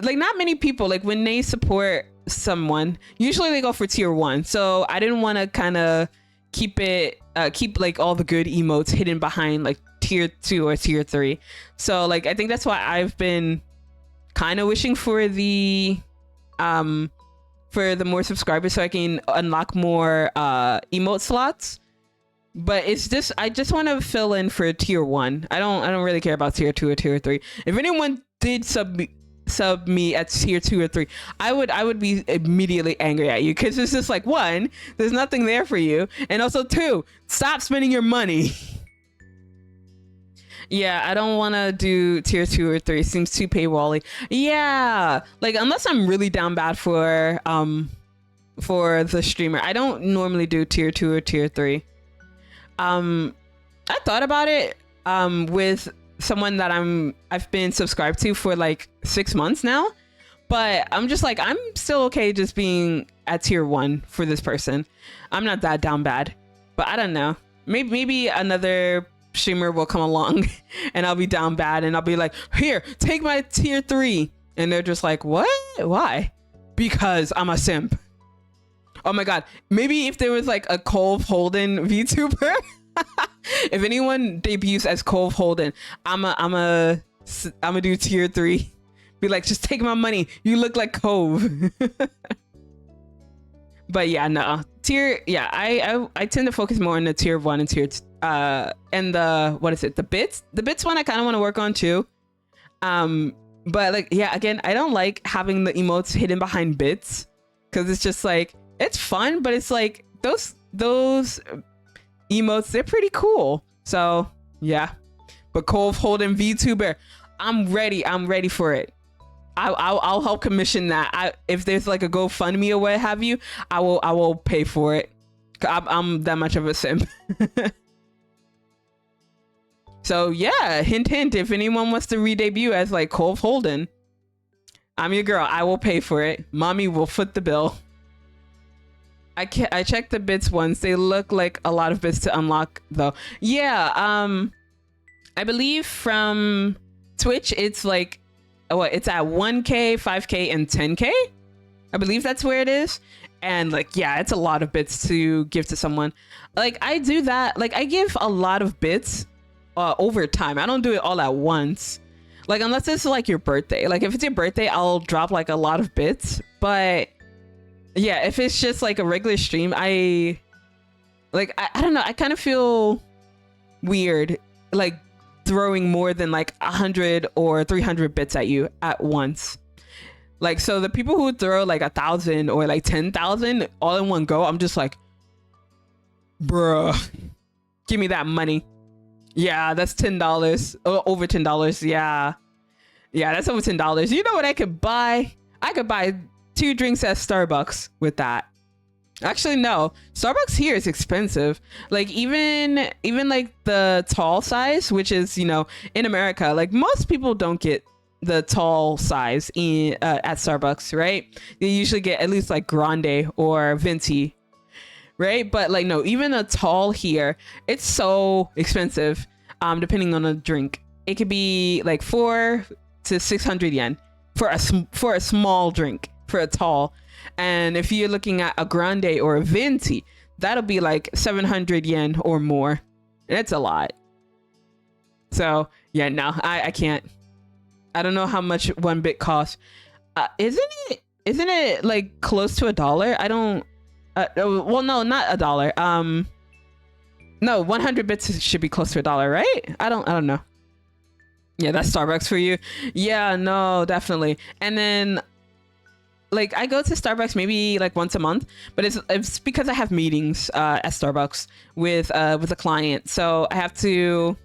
Speaker 1: not many people, like when they support someone, usually they go for tier 1. So I didn't want to kind of keep like all the good emotes hidden behind like tier 2 or tier 3. So like I think that's why I've been kind of wishing for the more subscribers, so I can unlock more emote slots. But it's just I just want to fill in for tier 1. I don't really care about tier 2 or tier 3. If anyone did sub me at tier 2 or 3, I would be immediately angry at you, because it's just like, one, there's nothing there for you, and also two, stop spending your money. Yeah, I don't want to do tier 2 or 3. Seems too paywally. Yeah, like unless I'm really down bad for the streamer, I don't normally do tier 2 or tier 3. I thought about it with someone that I've been subscribed to for like 6 months now, but I'm just like, I'm still okay just being at tier 1 for this person. I'm not that down bad, but I don't know. Maybe another streamer will come along and I'll be down bad and I'll be like, here, take my tier 3, and they're just like, what? Why? Because I'm a simp. Oh my god, maybe if there was like a Cove Holden VTuber, if anyone debuts as Cove Holden, I'm a do tier 3. Be like, just take my money, you look like Cove. But yeah, no, I tend to focus more on the tier 1 and tier and the, what is it, the bits one I kind of want to work on too. But like, yeah, again, I don't like having the emotes hidden behind bits, because it's just like, it's fun, but it's like those emotes, they're pretty cool. So yeah, but Cove Holden VTuber, I'm ready for it. I'll help commission that. If there's like a GoFundMe or what have you, I will pay for it. I'm that much of a simp. So yeah, hint hint, if anyone wants to re-debut as like Cove Holden, I'm your girl. I will pay for it. Mommy will foot the bill. I checked the bits once. They look like a lot of bits to unlock though. Yeah, I believe from Twitch it's like, what, it's at 1k, 5k, and 10k. I believe that's where it is. And like, yeah, it's a lot of bits to give to someone. Like, I do that, like I give a lot of bits over time. I don't do it all at once. Like, unless it's like your birthday. Like if it's your birthday, I'll drop like a lot of bits. But yeah, if it's just like a regular stream, I don't know, I kind of feel weird like throwing more than like 100 or 300 bits at you at once. Like, so the people who throw like 1,000 or like 10,000 all in one go, I'm just like, bruh, give me that money. Yeah, that's $10. Over $10. Yeah, that's over $10. You know what I could buy? I could buy 2 drinks at Starbucks with that. Actually, no, Starbucks here is expensive. Like even like the tall size, which is, you know, in America, like most people don't get the tall size in at Starbucks, right? They usually get at least like grande or venti, right? But like, no, even a tall here, it's so expensive. Depending on the drink, it could be like 400 to 600 yen for a small drink for a tall. And if you're looking at a grande or a venti, that'll be like 700 yen or more. And it's a lot. So yeah, no, I can't. I don't know how much 1 bit costs. Isn't it like close to $1? I don't. Well, no, not $1. No, 100 bits should be close to $1, right? I don't know. Yeah, that's Starbucks for you. Yeah, no, definitely. And then, like, I go to Starbucks maybe like once a month, but it's because I have meetings at Starbucks with a client, so I have to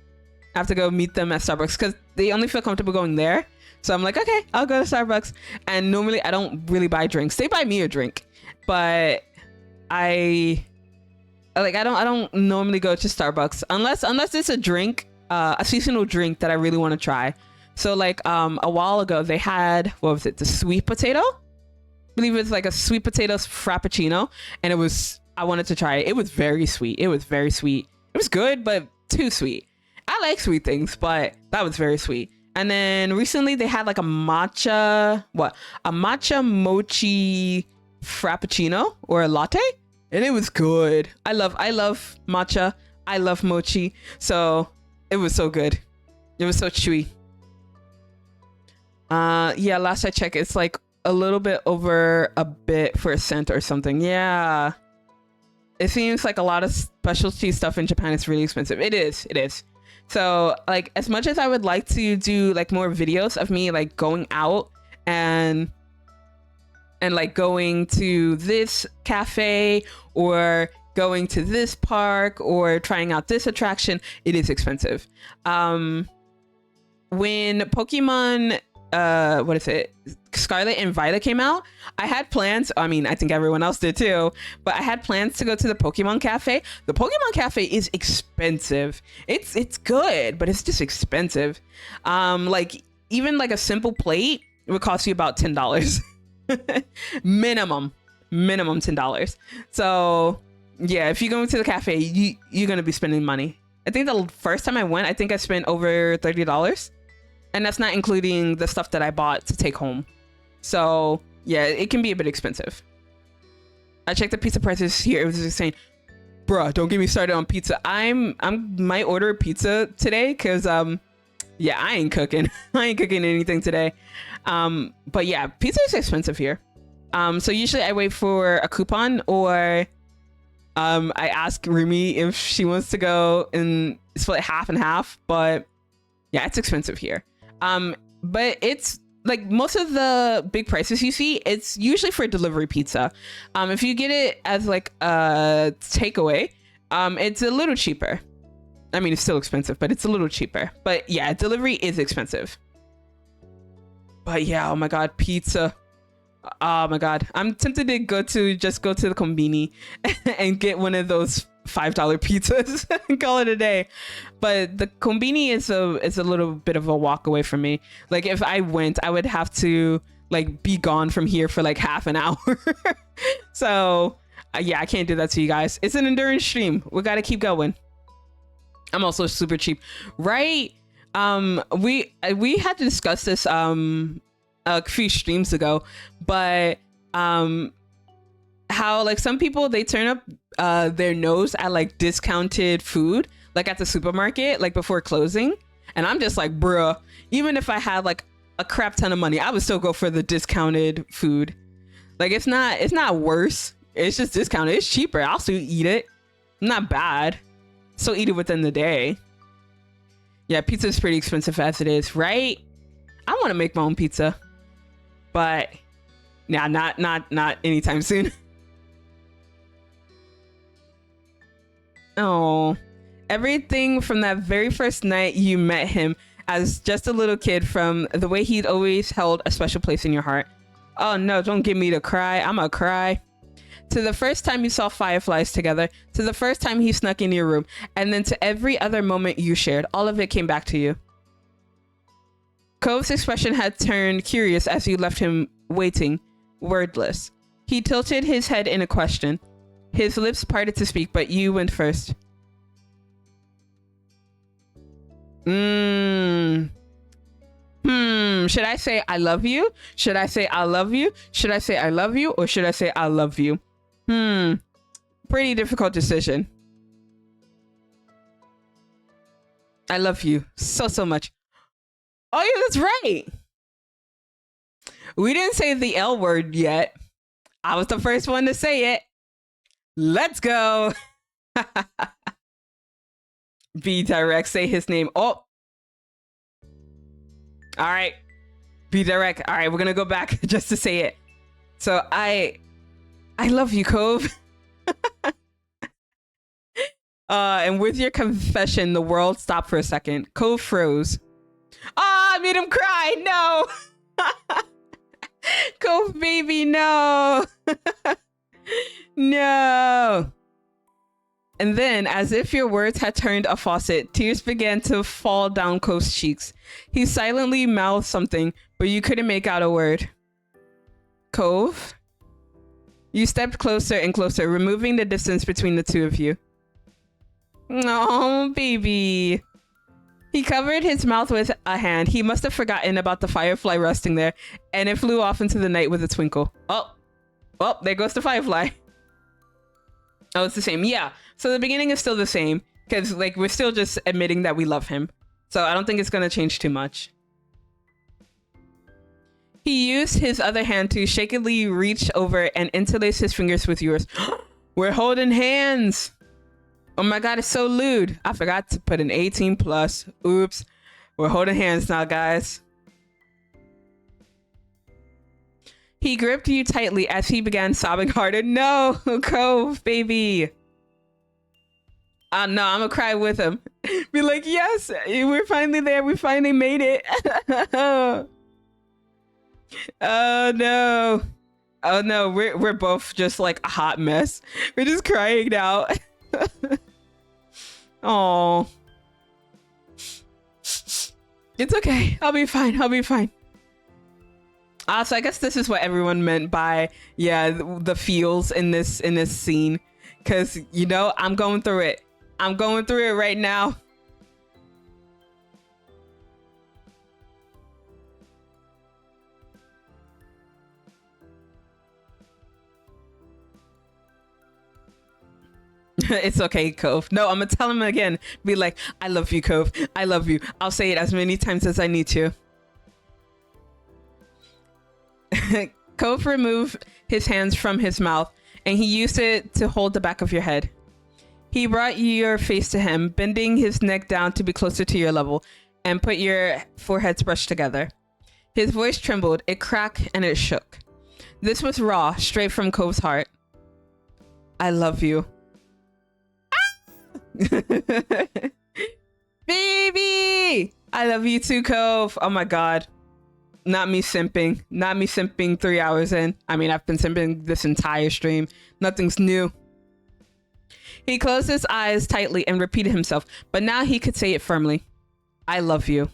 Speaker 1: go meet them at Starbucks because they only feel comfortable going there. So I'm like, okay, I'll go to Starbucks. And normally I don't really buy drinks. They buy me a drink, but I don't normally go to Starbucks unless it's a drink, a seasonal drink that I really want to try. So like a while ago they had, what was it, the sweet potato? I believe it's like a sweet potato frappuccino, and I wanted to try it. It was very sweet. It was good, but too sweet. I like sweet things, but that was very sweet. And then recently they had like a matcha mochi frappuccino or a latte, and it was good. I love matcha. I love mochi. So it was so good. It was so chewy. Yeah, last I checked, it's like a little bit over a bit for a cent or something. Yeah. it seems like a lot of specialty stuff in Japan is really expensive. It is. So like, as much as I would like to do like more videos of me like going out and like going to this cafe or going to this park or trying out this attraction, it is expensive. When Pokemon what is it, Scarlet and Violet came out, I had plans. I mean, I think everyone else did too, but I had plans to go to the Pokemon Cafe. The Pokemon Cafe is expensive. It's good, but it's just expensive. Like even like a simple plate would cost you about $10. minimum $10. So yeah, if you go to the cafe, you're gonna be spending money. I think the first time I went, I think I spent over $30. And that's not including the stuff that I bought to take home. So yeah, it can be a bit expensive. I checked the pizza prices here. It was just saying, bruh, don't get me started on pizza. I might order pizza today because yeah, I ain't cooking. I ain't cooking anything today. But yeah, pizza is expensive here. So usually I wait for a coupon, or I ask Rumi if she wants to go and split half and half. But yeah, it's expensive here. But it's like most of the big prices you see, it's usually for delivery pizza. If you get it as like a takeaway, it's a little cheaper. I mean, it's still expensive, but it's a little cheaper. But yeah, delivery is expensive. But yeah, oh my God, pizza. Oh my God. I'm tempted to go to the Konbini and get one of those $5 pizzas and call it a day. But the Konbini is a little bit of a walk away from me. Like if I went, I would have to like be gone from here for like half an hour. So yeah, I can't do that to you guys. It's an endurance stream. We got to keep going. I'm also super cheap, right? We had to discuss this a few streams ago, but how like some people, they turn up their nose at like discounted food, like at the supermarket, like before closing. And I'm just like, bruh, even if I had like a crap ton of money, I would still go for the discounted food. Like it's not worse. It's just discounted. It's cheaper. I'll still eat it. Not bad. Still eat it within the day. Yeah, pizza is pretty expensive as it is, right? I want to make my own pizza, but yeah, not anytime soon. Oh, everything from that very first night you met him as just a little kid, from the way he'd always held a special place in your heart. Oh no, don't get me to cry. I'm gonna cry. To the first time you saw fireflies together, to the first time he snuck in your room, and then to every other moment you shared, all of it came back to you. Cove's expression had turned curious as you left him waiting, wordless. He tilted his head in a question. His lips parted to speak, but you went first. Should I say I love you? Should I say I love you? Should I say I love you? Or should I say I love you? Pretty difficult decision. I love you so much. Oh yeah, that's right. We didn't say the L word yet. I was the first one to say it. Let's go. Be direct, say his name. Oh. All right. Be direct. All right, we're gonna go back just to say it. So I love you, Cove. And with your confession, the world stopped for a second. Cove froze. Oh, I made him cry. No. Cove baby, no. No. And then, as if your words had turned a faucet, tears began to fall down Cove's cheeks. He silently mouthed something, but you couldn't make out a word. Cove? You stepped closer and closer, removing the distance between the two of you. Oh, baby. He covered his mouth with a hand. He must have forgotten about the firefly resting there, and it flew off into the night with a twinkle. Oh, there goes the firefly. Oh, it's the same. Yeah. So the beginning is still the same, because like we're still just admitting that we love him. So I don't think it's going to change too much. He used his other hand to shakily reach over and interlace his fingers with yours. We're holding hands. Oh my God, it's so lewd. I forgot to put an 18 plus. Oops. We're holding hands now, guys. He gripped you tightly as he began sobbing harder. No, Cove, baby. No, I'm gonna cry with him. Be like, yes, we're finally there. We finally made it. Oh no. Oh no, we're both just like a hot mess. We're just crying now. Oh. It's okay. I'll be fine. I'll be fine. So I guess this is what everyone meant by, yeah, the feels in this scene. Cause you know, I'm going through it. I'm going through it right now. It's okay, Cove. No, I'm gonna tell him again. Be like, I love you, Cove. I love you. I'll say it as many times as I need to. Cove removed his hands from his mouth and he used it to hold the back of your head. He brought your face to him, bending his neck down to be closer to your level, and put your foreheads brushed together. His voice trembled, it cracked, and it shook. This was raw, straight from Cove's heart. I love you. Baby! I love you too, Cove. Oh my God. Not me simping. Not me simping 3 hours in. I mean, I've been simping this entire stream. Nothing's new. He closed his eyes tightly and repeated himself, but now he could say it firmly. I love you.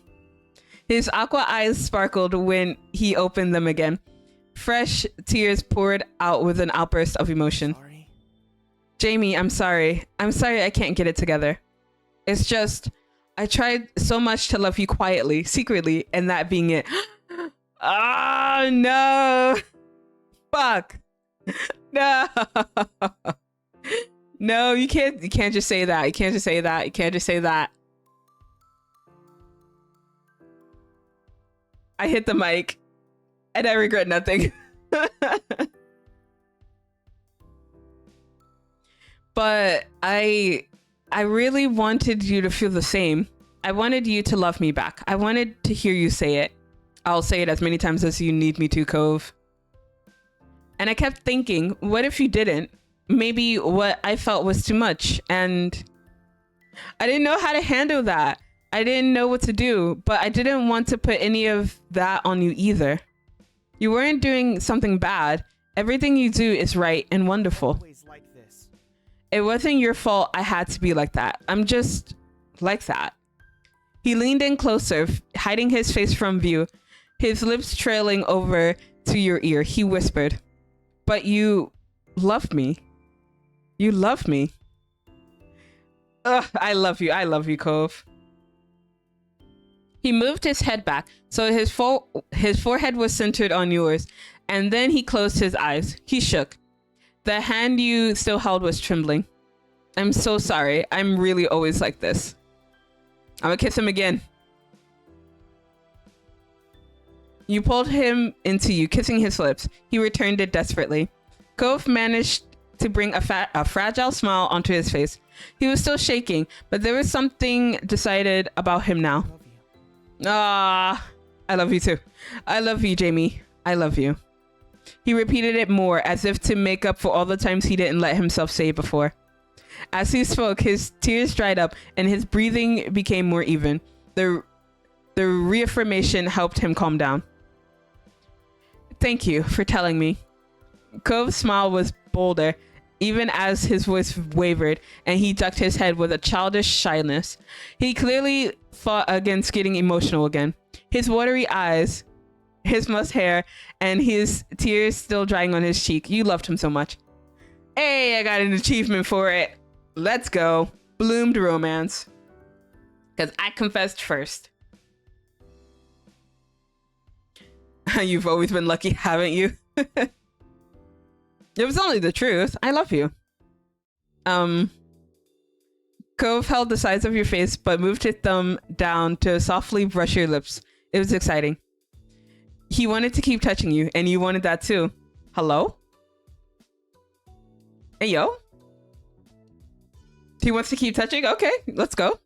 Speaker 1: His aqua eyes sparkled when he opened them again. Fresh tears poured out with an outburst of emotion.
Speaker 4: Sorry.
Speaker 1: Jamie, I'm sorry. I'm sorry I can't get it together. It's just, I tried so much to love you quietly, secretly, and that being it. Oh, no. Fuck. No. No, you can't just say that. You can't just say that. You can't just say that. I hit the mic and I regret nothing. But I really wanted you to feel the same. I wanted you to love me back. I wanted to hear you say it. I'll say it as many times as you need me to, Cove. And I kept thinking, what if you didn't? Maybe what I felt was too much, and I didn't know how to handle that. I didn't know what to do, but I didn't want to put any of that on you either. You weren't doing something bad. Everything you do is right and wonderful.
Speaker 4: Always like this.
Speaker 1: It wasn't your fault I had to be like that. I'm just like that. He leaned in closer, hiding his face from view, his lips trailing over to your ear. He whispered, but you love me. You love me. Ugh, I love you. I love you, Cove. He moved his head back so his forehead was centered on yours, and then he closed his eyes. He shook. The hand you still held was trembling. I'm so sorry. I'm really always like this. I'm gonna kiss him again. You pulled him into you, kissing his lips. He returned it desperately. Cove managed to bring a fragile smile onto his face. He was still shaking, but there was something decided about him now.
Speaker 4: Love you.
Speaker 1: Ah, I love you too. I love you, Jamie. I love you. He repeated it more, as if to make up for all the times he didn't let himself say it before. As he spoke, his tears dried up and his breathing became more even. The reaffirmation helped him calm down. Thank you for telling me. Cove's smile was bolder, even as his voice wavered, and he ducked his head with a childish shyness. He clearly fought against getting emotional again. His watery eyes, his mussed hair, and his tears still drying on his cheek. You loved him so much. Hey, I got an achievement for it. Let's go. Bloomed romance. Because I confessed first. You've always been lucky, haven't you? It was only the truth. I love you. Cove held the sides of your face, but moved his thumb down to softly brush your lips. It was exciting. He wanted to keep touching you, and you wanted that too. Hello? Hey, yo? He wants to keep touching? Okay, let's go.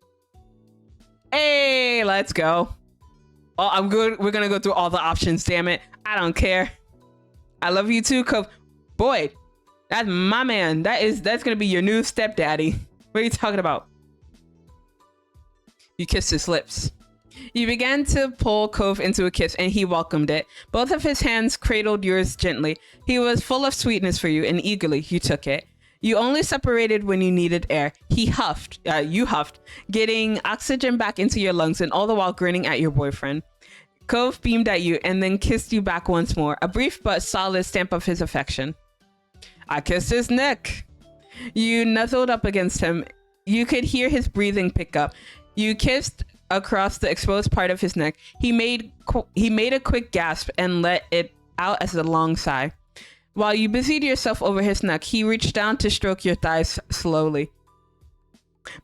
Speaker 1: Hey, let's go. Oh, I'm good. We're gonna go through all the options, damn it. I don't care. I love you too, Cove. Boy, that's my man. That's gonna be your new stepdaddy. What are you talking about? You kissed his lips. You began to pull Cove into a kiss, and he welcomed it. Both of his hands cradled yours gently. He was full of sweetness for you, and eagerly you took it. You only separated when you needed air. You huffed, getting oxygen back into your lungs, and all the while grinning at your boyfriend. Cove beamed at you and then kissed you back once more, a brief but solid stamp of his affection. I kissed his neck. You nuzzled up against him. You could hear his breathing pick up. You kissed across the exposed part of his neck. He made a quick gasp and let it out as a long sigh. While you busied yourself over his neck, he reached down to stroke your thighs slowly.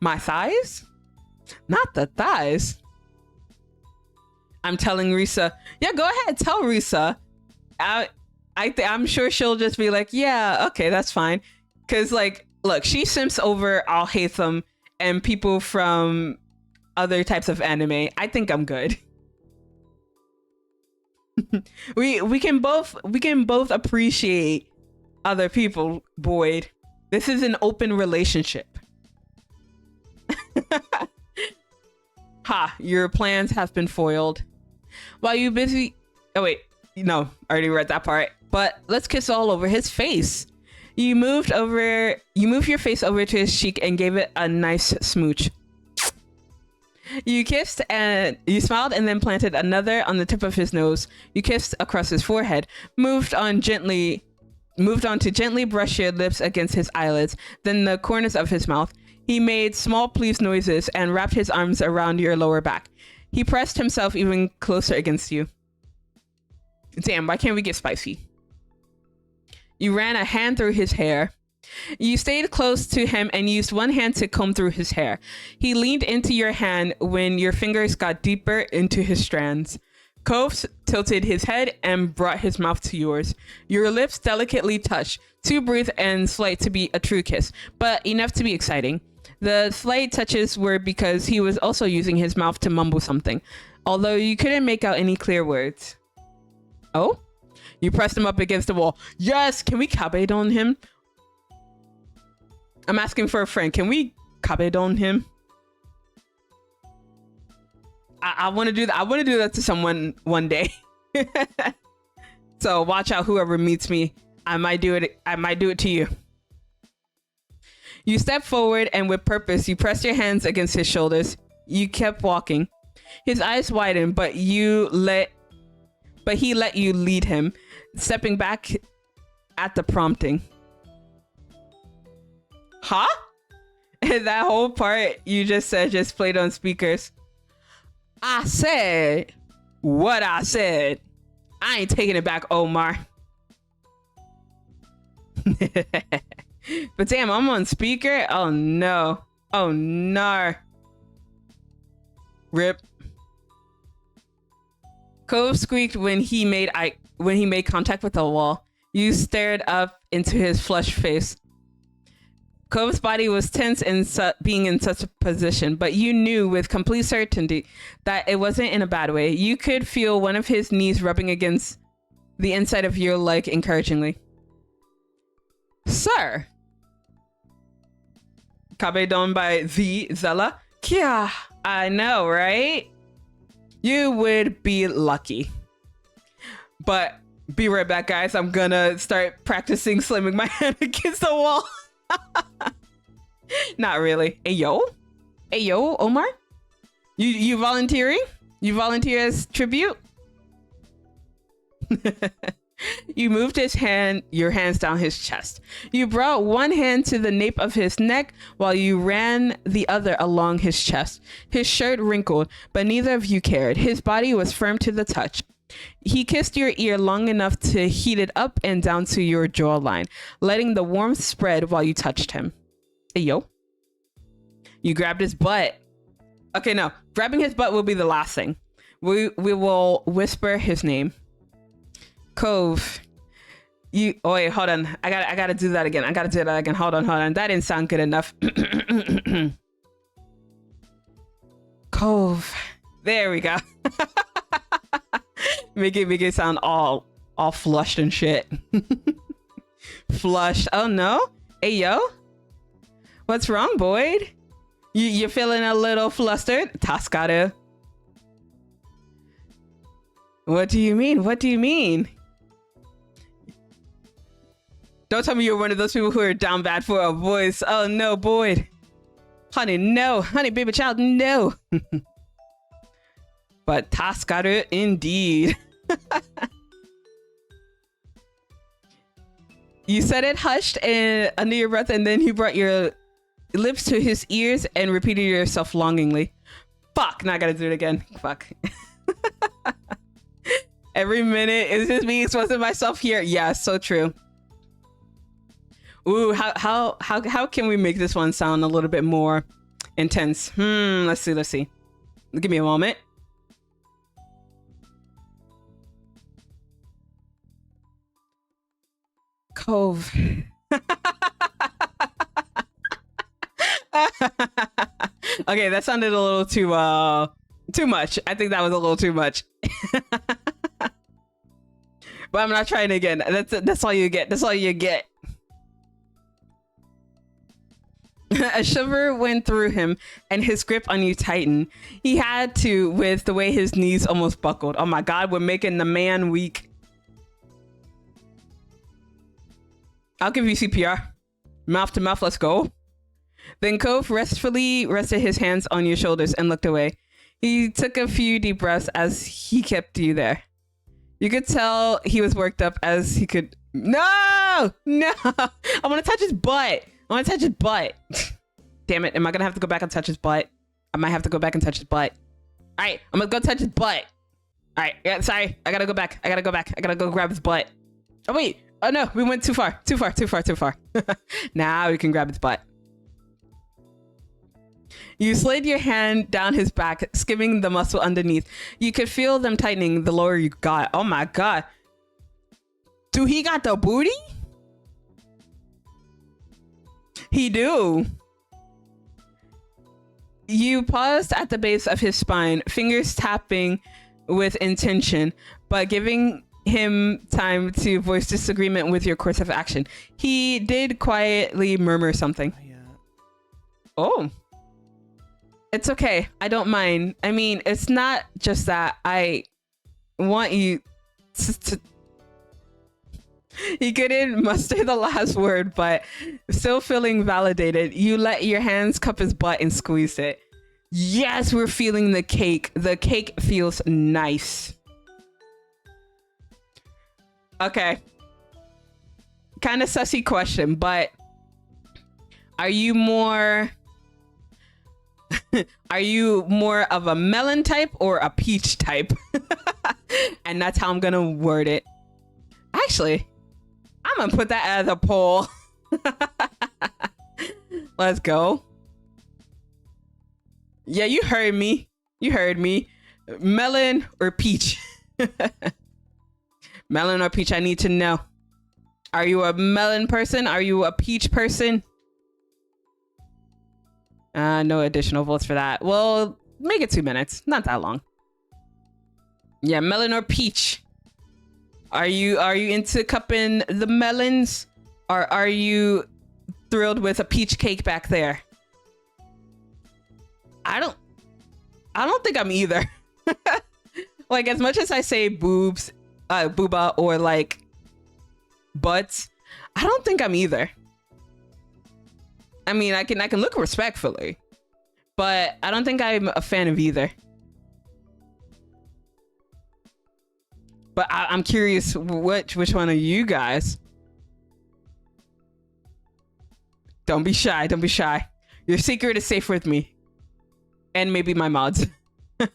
Speaker 1: My thighs? Not the thighs. I'm telling Risa. Yeah, go ahead. Tell Risa. I'm sure she'll just be like, yeah, okay, that's fine. Because, like, look, she simps over I'll hate them and people from other types of anime. I think I'm good. we can both appreciate other people, Boyd. This is an open relationship. Ha, your plans have been foiled. While you busy... Oh, wait. No, I already read that part. But let's kiss all over his face. You moved your face over to his cheek and gave it a nice smooch. You kissed and you smiled and then planted another on the tip of his nose. You kissed across his forehead, moved on to gently brush your lips against his eyelids, then the corners of his mouth. He made small pleased noises and wrapped his arms around your lower back. He pressed himself even closer against you. Damn, why can't we get spicy? You ran a hand through his hair. You stayed close to him and used one hand to comb through his hair. He leaned into your hand when your fingers got deeper into his strands. Cove tilted his head and brought his mouth to yours. Your lips delicately touched, too brief and slight to be a true kiss, but enough to be exciting. The slight touches were because he was also using his mouth to mumble something, although you couldn't make out any clear words. Oh? You pressed him up against the wall. Yes! Can we cabe on him? I'm asking for a friend. Can we cabe on him? I want to do that. I want to do that to someone one day. So watch out, whoever meets me. I might do it. I might do it to you. You stepped forward and with purpose, you pressed your hands against his shoulders. You kept walking. His eyes widened, but he let you lead him, stepping back at the prompting. Huh? And that whole part you just said just played on speakers. I said what I said. I ain't taking it back, Omar. But damn, I'm on speaker. Oh no. Oh no. Rip. Cove squeaked when he made contact with the wall. You stared up into his flushed face. Cove's body was tense in being in such a position, but you knew with complete certainty that it wasn't in a bad way. You could feel one of his knees rubbing against the inside of your leg encouragingly. Sir. Cabedon by the Zela. Yeah, I know, right? You would be lucky. But be right back, guys. I'm gonna start practicing slamming my hand against the wall. Not really. Hey yo, Omar, you volunteering? You volunteer as tribute? You moved your hands down his chest. You brought one hand to the nape of his neck while you ran the other along his chest. His shirt wrinkled, but neither of you cared. His body was firm to the touch. He kissed your ear long enough to heat it up and down to your jawline, letting the warmth spread while you touched him. Hey, yo. You grabbed his butt. Okay, no. Grabbing his butt will be the last thing. We will whisper his name. Cove. You oh wait, hold on. I gotta do that again. I gotta do that again. Hold on. That didn't sound good enough. Cove. There we go. make it sound all flushed and shit. Flushed. Oh no. Hey yo. What's wrong, Boyd? You're feeling a little flustered? Tascado. What do you mean? What do you mean? Don't tell me you're one of those people who are down bad for a voice. Oh no, Boyd. Honey, no. Honey, baby child, no. But Tascado indeed. You said it hushed and under your breath, and then you brought your lips to his ears and repeated yourself longingly. Fuck, now I gotta do it again. Fuck. Every minute is just me expressing myself here. Yeah, so true. Ooh, how can we make this one sound a little bit more intense? Let's see. Give me a moment. Cove. Okay, that sounded a little too much. I think that was a little too much. But I'm not trying again. That's all you get. That's all you get. A shiver went through him and his grip on you tightened. He had to, with the way his knees almost buckled. Oh my God, we're making the man weak. I'll give you CPR. Mouth to mouth, let's go. Then Cove restfully rested his hands on your shoulders and looked away. He took a few deep breaths as he kept you there. You could tell he was worked up as he could... No! I want to touch his butt. Damn it. Am I going to have to go back and touch his butt? I might have to go back and touch his butt. All right. I'm going to go touch his butt. All right. Yeah, sorry. I got to go back. I got to go grab his butt. Oh, wait. Oh, no. We went too far. Now we can grab his butt. You slid your hand down his back, skimming the muscle underneath. You could feel them tightening the lower you got. Oh, my God. Do he got the booty? He do. You paused at the base of his spine, fingers tapping with intention, but giving him time to voice disagreement with your course of action. He did quietly murmur something. Oh. It's okay. I don't mind. I mean, it's not just that I want you to... He couldn't muster the last word, but still feeling validated, you let your hands cup his butt and squeeze it. Yes, we're feeling the cake. The cake feels nice. Okay. Kind of sussy question, but are you more of a melon type or a peach type? And that's how I'm gonna word it. Actually, I'm gonna put that as a poll. Let's go. Yeah, you heard me. Melon or peach? Melon or peach, I need to know. Are you a melon person? Are you a peach person? No additional votes for that. Well, make it 2 minutes. Not that long. Yeah, melon or peach. Are you into cupping the melons, or are you thrilled with a peach cake back there? I don't think I'm either. Like, as much as I say boobs, booba, or like butts, I don't think I'm either. I mean, I can look respectfully, but I don't think I'm a fan of either. But I'm curious, which one are you guys? Don't be shy. Your secret is safe with me. And maybe my mods. All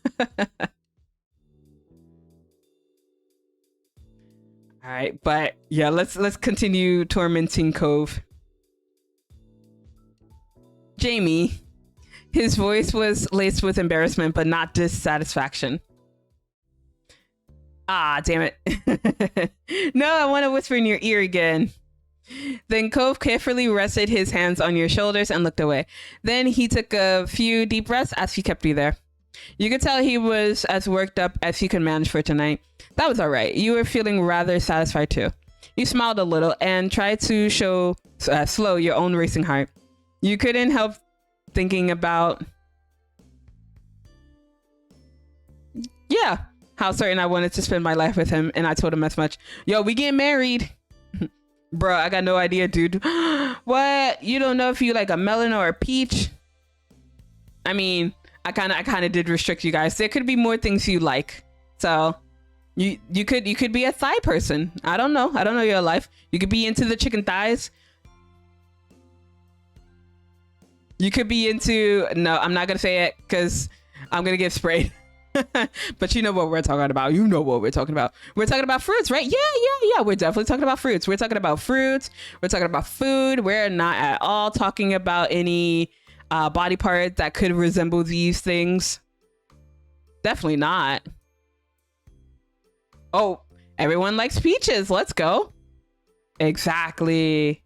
Speaker 1: right, but yeah, let's continue tormenting Cove. Jamie. His voice was laced with embarrassment, but not dissatisfaction. Ah, damn it. No, I want to whisper in your ear again. Then Cove carefully rested his hands on your shoulders and looked away. Then he took a few deep breaths as he kept you there. You could tell he was as worked up as he could manage for tonight. That was all right. You were feeling rather satisfied too. You smiled a little and tried to slow your own racing heart. You couldn't help thinking about... Yeah, how certain I wanted to spend my life with him, and I told him as much. Yo, we getting married. Bro, I got no idea, dude. What? You don't know if you like a melon or a peach? I mean, I kind of did restrict you guys. There could be more things you like. So you could be a thigh person. I don't know your life. You could be into the chicken thighs. You could be into... No, I'm not going to say it because I'm going to get sprayed. But you know what we're talking about. You know what we're talking about. We're talking about fruits, right? Yeah. We're definitely talking about fruits. We're talking about fruits. We're talking about food. We're not at all talking about any body part that could resemble these things. Definitely not. Oh, everyone likes peaches. Let's go. Exactly.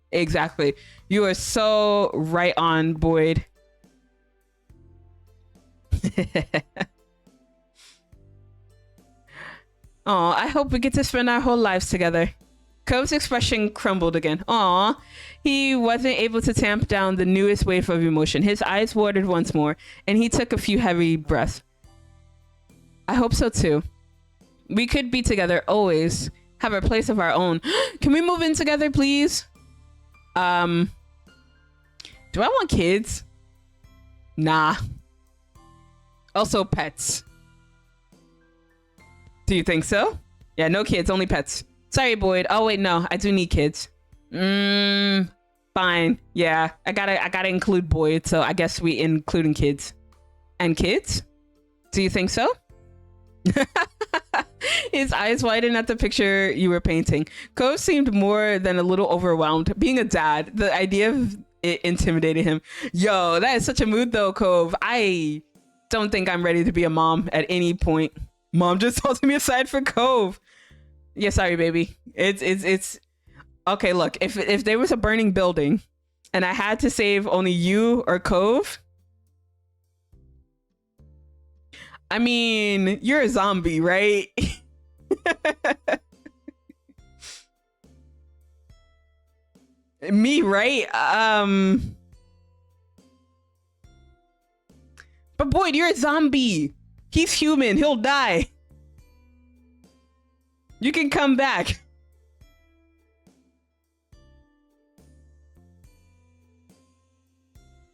Speaker 1: You are so right on, Boyd. Oh, I hope we get to spend our whole lives together. Cove's expression crumbled again. Aw, he wasn't able to tamp down the newest wave of emotion. His eyes watered once more, and he took a few heavy breaths. I hope so too. We could be together always, have a place of our own. Can we move in together, please? Do I want kids? Nah. Also pets. Do you think so? Yeah, no kids, only pets. Sorry, Boyd. Oh wait, no, I do need kids. Fine. Yeah, I gotta include Boyd, so I guess we including kids. And kids? Do you think so? His eyes widened at the picture you were painting. Cove seemed more than a little overwhelmed. Being a dad, the idea of it intimidated him. Yo, that is such a mood though, Cove. I don't think I'm ready to be a mom at any point. Mom just tossed me aside for Cove. Yeah, sorry, baby. It's okay. Look, if there was a burning building and I had to save only you or Cove, I mean, you're a zombie, right? Me, right? But Boyd, you're a zombie. He's human. He'll die. You can come back.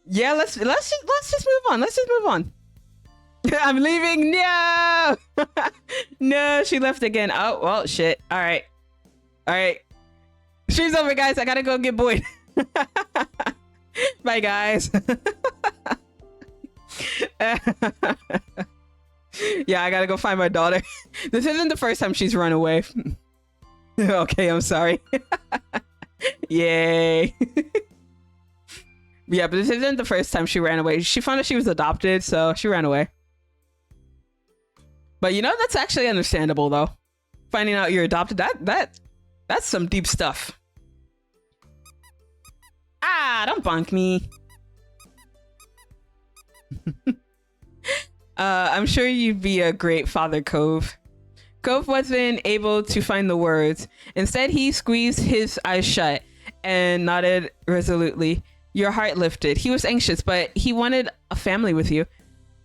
Speaker 1: Yeah, let's just move on. Let's just move on. I'm leaving. No. No, she left again. Oh, well, shit. All right. Stream's over, guys. I gotta go get Boyd. Bye, guys. Yeah, I gotta go find my daughter. This isn't the first time she's run away. Okay, I'm sorry. Yay. Yeah, but this isn't the first time she ran away. She found out she was adopted, so she ran away. But you know, that's actually understandable though. Finding out you're adopted, that's some deep stuff. Ah, don't bonk me. I'm sure you'd be a great father, Cove. Cove wasn't able to find the words. Instead, he squeezed his eyes shut and nodded resolutely. Your heart lifted. He was anxious, but he wanted a family with you.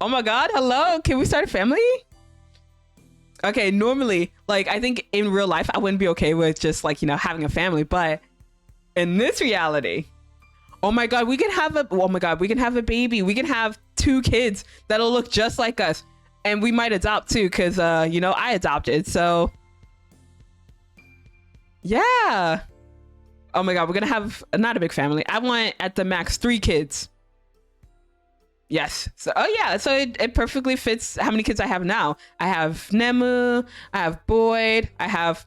Speaker 1: Oh my god, hello? Can we start a family? Okay, normally, like, I think in real life, I wouldn't be okay with just, like, you know, having a family, but in this reality, oh my god, we can have a baby. We can have 2 kids that'll look just like us. And we might adopt too, because, you know, I adopted, so. Yeah. Oh my god, we're gonna have not a big family. I want at the max 3 kids. Yes. So, oh yeah, so it perfectly fits how many kids I have now. I have Nemu, I have Boyd, I have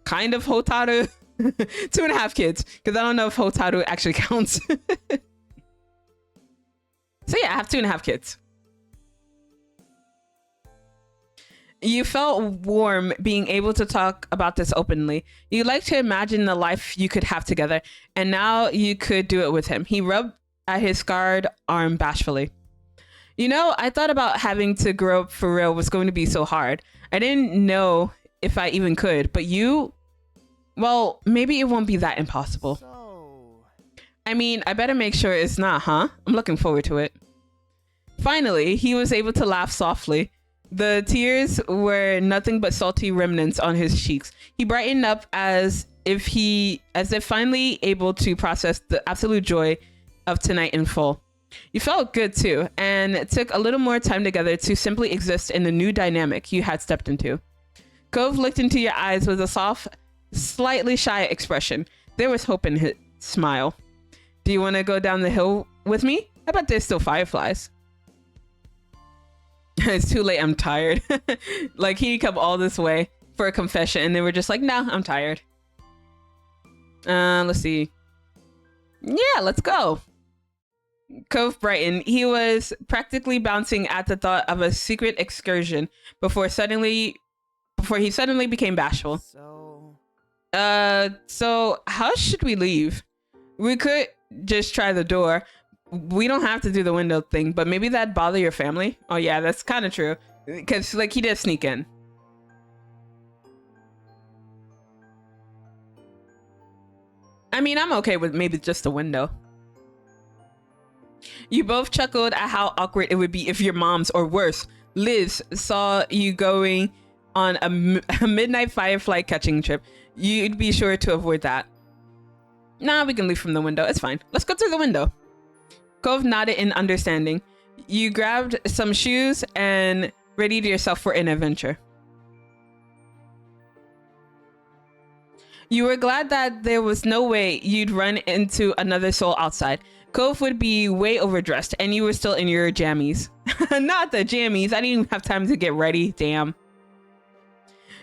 Speaker 1: kind of Hotaru. 2.5 kids, because I don't know if Hotaru actually counts. So yeah, I have 2.5 kids. You felt warm being able to talk about this openly. You liked to imagine the life you could have together, and now you could do it with him. He rubbed at his scarred arm bashfully. You know, I thought about having to grow up for real was going to be so hard. I didn't know if I even could, but you, well, maybe it won't be that impossible.
Speaker 4: So,
Speaker 1: I mean, I better make sure it's not, huh? I'm looking forward to it. Finally, he was able to laugh softly. The tears were nothing but salty remnants on his cheeks. He brightened up as if finally able to process the absolute joy of tonight in full. You felt good too, and it took a little more time together to simply exist in the new dynamic you had stepped into. Cove looked into your eyes with a soft, slightly shy expression. There was hope in his smile. Do you want to go down the hill with me? I bet there's still fireflies. It's too late, I'm tired. Like, he come all this way for a confession, and they were just like, no, I'm tired. Let's see. Yeah, let's go. Cove brightened. He was practically bouncing at the thought of a secret excursion before he suddenly became bashful. So how should we leave? We could just try the door. We don't have to do the window thing, but maybe that'd bother your family. Oh yeah, that's kind of true. Because like he did sneak in. I mean, I'm okay with maybe just the window. You both chuckled at how awkward it would be if your moms, or worse, Liz, saw you going on a midnight firefly catching trip. You'd be sure to avoid that. Nah, we can leave from the window. It's fine. Let's go through the window. Cove nodded in understanding. You grabbed some shoes and readied yourself for an adventure. You were glad that there was no way you'd run into another soul outside. Cove would be way overdressed, and you were still in your jammies. Not the jammies. I didn't even have time to get ready. Damn.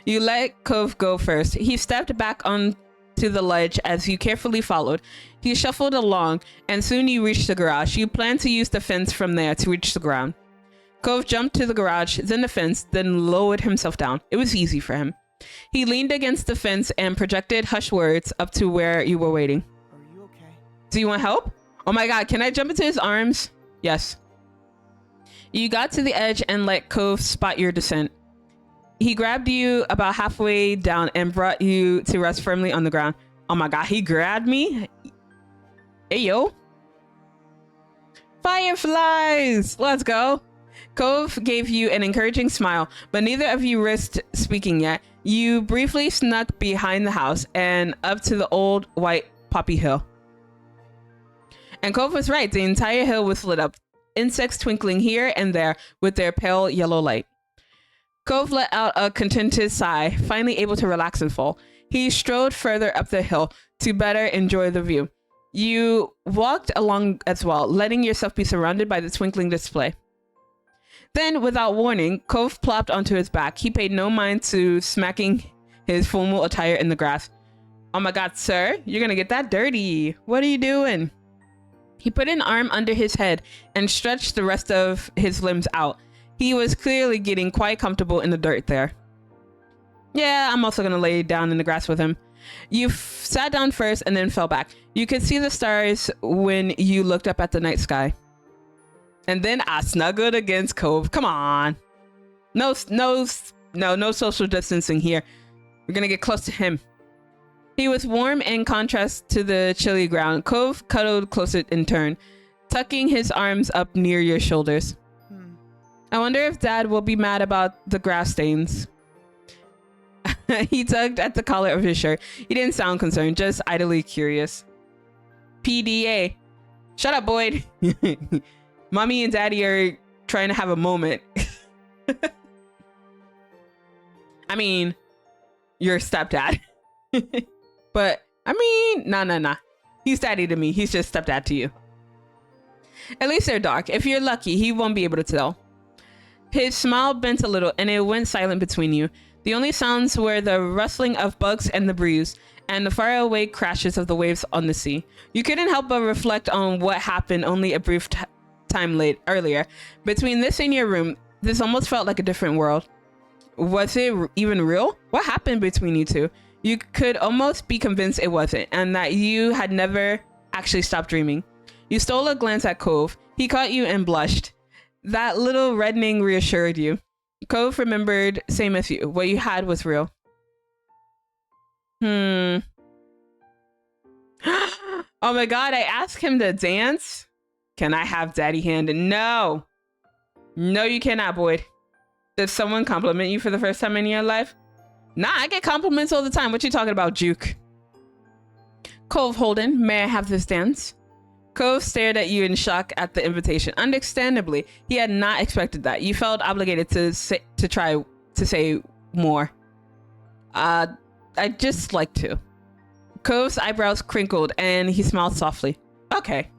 Speaker 1: You let Cove go first. He stepped back onto the ledge as you carefully followed. He shuffled along, and soon you reached the garage. You planned to use the fence from there to reach the ground. Cove jumped to the garage, then the fence, then lowered himself down. It was easy for him. He leaned against the fence and projected hushed words up to where you were waiting.
Speaker 4: Are you okay?
Speaker 1: Do you want help? Oh my god, can I jump into his arms? Yes. You got to the edge and let Cove spot your descent. He grabbed you about halfway down and brought you to rest firmly on the ground. Oh my god, he grabbed me? Hey yo. Fireflies! Let's go. Cove gave you an encouraging smile, but neither of you risked speaking yet. You briefly snuck behind the house and up to the old white poppy hill. And Cove was right. The entire hill was lit up, insects twinkling here and there with their pale yellow light. Cove let out a contented sigh, finally able to relax and fall. He strode further up the hill to better enjoy the view. You walked along as well, letting yourself be surrounded by the twinkling display. Then, without warning, Cove plopped onto his back. He paid no mind to smacking his formal attire in the grass. Oh my god, sir, you're gonna get that dirty. What are you doing? He put an arm under his head and stretched the rest of his limbs out. He was clearly getting quite comfortable in the dirt there. Yeah, I'm also gonna lay down in the grass with him. You sat down first and then fell back. You could see the stars when you looked up at the night sky. And then I snuggled against Cove. Come on. No social distancing here. We're gonna get close to him. He was warm in contrast to the chilly ground. Cove cuddled closer in turn, tucking his arms up near your shoulders. I wonder if Dad will be mad about the grass stains. He tugged at the collar of his shirt. He didn't sound concerned, just idly curious. PDA. Shut up, Boyd. Mommy and Daddy are trying to have a moment. I mean, your stepdad. But, I mean, nah. He's daddy to me. He's just stepdad to you. At least they're dark. If you're lucky, he won't be able to tell. His smile bent a little, and it went silent between you. The only sounds were the rustling of bugs and the breeze, and the faraway crashes of the waves on the sea. You couldn't help but reflect on what happened only a brief time earlier. Between this and your room, this almost felt like a different world. Was it even real? What happened between you two? You could almost be convinced it wasn't, and that you had never actually stopped dreaming. You stole a glance at Cove. He caught you and blushed. That little reddening reassured you. Cove remembered, same as you. What you had was real. Oh my god, I asked him to dance? Can I have daddy hand? No. No, you cannot, Boyd. Did someone compliment you for the first time in your life? Nah, I get compliments all the time. What you talking about, Juke? Cove Holden, may I have this dance? Cove stared at you in shock at the invitation. Understandably, he had not expected that. You felt obligated to try to say more. I'd just like to. Cove's eyebrows crinkled and he smiled softly. Okay.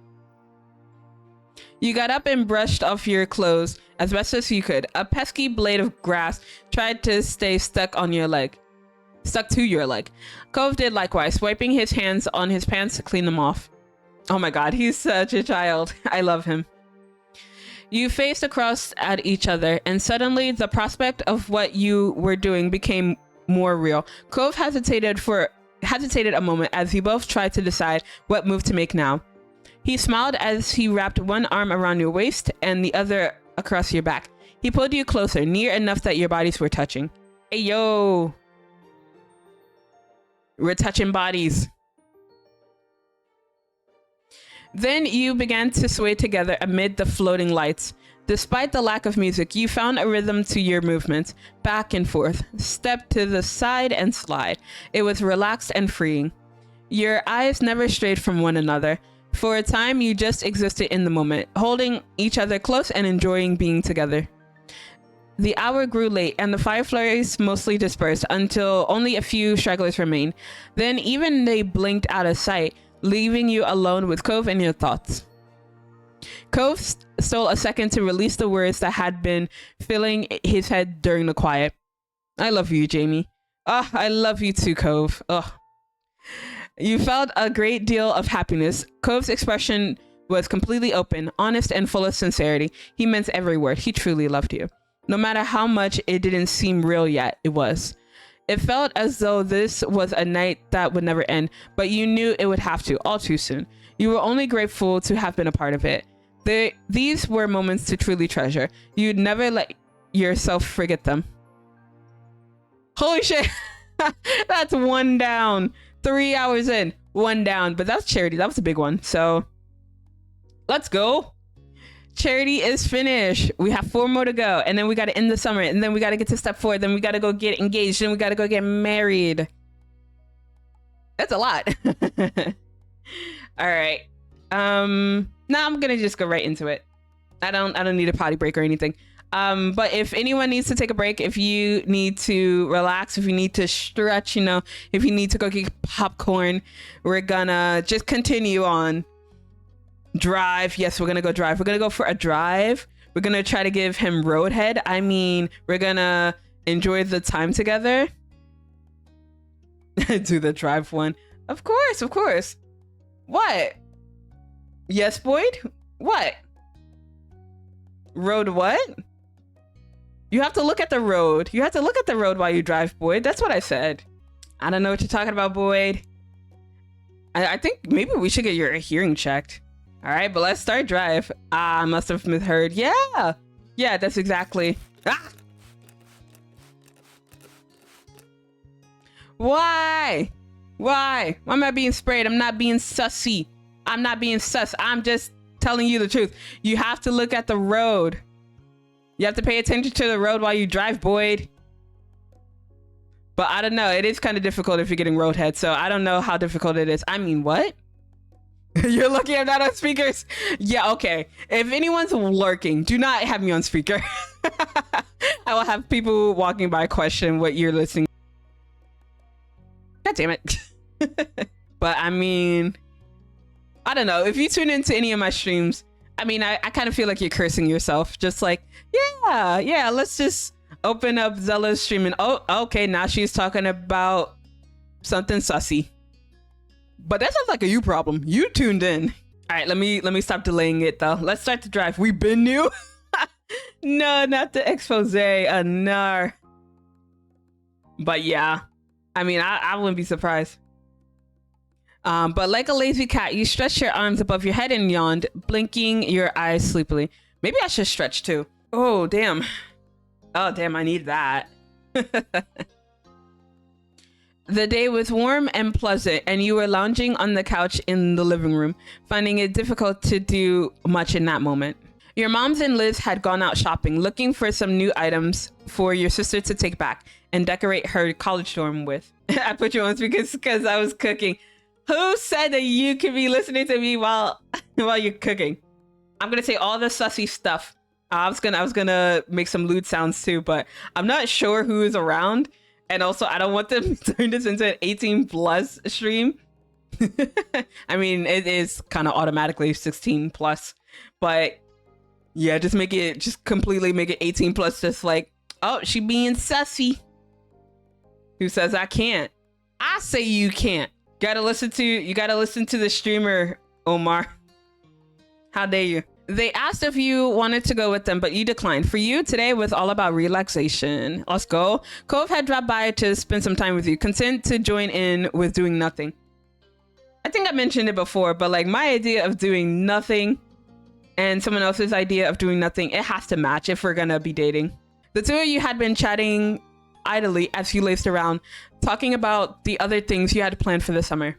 Speaker 1: You got up and brushed off your clothes as best as you could. A pesky blade of grass tried to stay stuck to your leg. Cove did likewise, wiping his hands on his pants to clean them off. Oh my god, he's such a child. I love him. You faced across at each other, and suddenly the prospect of what you were doing became more real. Cove hesitated a moment as you both tried to decide what move to make now. He smiled as he wrapped one arm around your waist and the other across your back. He pulled you closer, near enough that your bodies were touching. Hey, yo. We're touching bodies. Then you began to sway together amid the floating lights. Despite the lack of music, you found a rhythm to your movements, back and forth, step to the side and slide. It was relaxed and freeing. Your eyes never strayed from one another. For a time, you just existed in the moment, holding each other close and enjoying being together. The hour grew late, and the fireflies mostly dispersed until only a few stragglers remained. Then even they blinked out of sight, leaving you alone with Cove and your thoughts. Cove stole a second to release the words that had been filling his head during the quiet. I love you, Jamie. Oh, I love you too, Cove. Oh. You felt a great deal of happiness. Cove's expression was completely open, honest, and full of sincerity. He meant every word. He truly loved you. No matter how much it didn't seem real yet, it was. It felt as though this was a night that would never end, but you knew it would have to, all too soon. You were only grateful to have been a part of it. These were moments to truly treasure. You'd never let yourself forget them. Holy shit! That's one down. 3 hours in, one down. But that's Charity. That was a big one. So let's go. Charity is finished. We have 4 more to go. And then we got to end the summer. And then we got to get to step 4. Then we got to go get engaged. Then we got to go get married. That's a lot. All right. Now I'm going to just go right into it. I don't need a potty break or anything. But if anyone needs to take a break, if you need to relax, if you need to stretch, if you need to go get popcorn, we're gonna just continue on. Drive. Yes, we're gonna go drive. We're gonna go for a drive. We're gonna try to give him roadhead. I mean, we're gonna enjoy the time together. Do the drive one. Of course. What? Yes, Boyd? What? Road what? You have to look at the road. You have to look at the road while you drive, Boyd. That's what I said. I don't know what you're talking about, Boyd. I think maybe we should get your hearing checked. All right, but let's start drive. I must have misheard. Yeah, that's exactly. Why am I being sprayed? I'm not being sussy. I'm not being sus. I'm just telling you the truth. You have to look at the road. You have to pay attention to the road while you drive, Boyd. But I don't know. It is kind of difficult if you're getting roadhead. So I don't know how difficult it is. I mean, what? You're lucky I'm not on speakers. Yeah, okay. If anyone's lurking, do not have me on speaker. I will have people walking by question what you're listening. God damn it. But I mean, I don't know. If you tune into any of my streams, I mean, I kind of feel like you're cursing yourself. Just like, yeah, let's just open up Zela's stream and, oh, okay, now she's talking about something sussy. But that sounds like a you problem. You tuned in. All right, let me stop delaying it though. Let's start the drive. We been new? No, not the expose. Nar. But yeah, I mean, I wouldn't be surprised. But like a lazy cat, you stretched your arms above your head and yawned, blinking your eyes sleepily. Maybe I should stretch too. Oh, damn. Oh, damn, I need that. The day was warm and pleasant, and you were lounging on the couch in the living room, finding it difficult to do much in that moment. Your moms and Liz had gone out shopping, looking for some new items for your sister to take back and decorate her college dorm with. I put you on because I was cooking. Who said that you could be listening to me while you're cooking? I'm gonna say all the sussy stuff. I was gonna make some lewd sounds too, but I'm not sure who is around. And also, I don't want them to turn this into an 18 plus stream. I mean, it is kind of automatically 16 plus, but yeah, just completely make it 18 plus. Just like, oh, she being sussy. Who says I can't? I say you can't. You gotta listen to the streamer, Omar. How dare you? They asked if you wanted to go with them, but you declined. For you, today was all about relaxation. Let's go. Cove had dropped by to spend some time with you, content to join in with doing nothing. I think I mentioned it before, but like my idea of doing nothing and someone else's idea of doing nothing, it has to match if we're gonna be dating. The two of you had been chatting idly as you laced around, talking about the other things you had planned for the summer.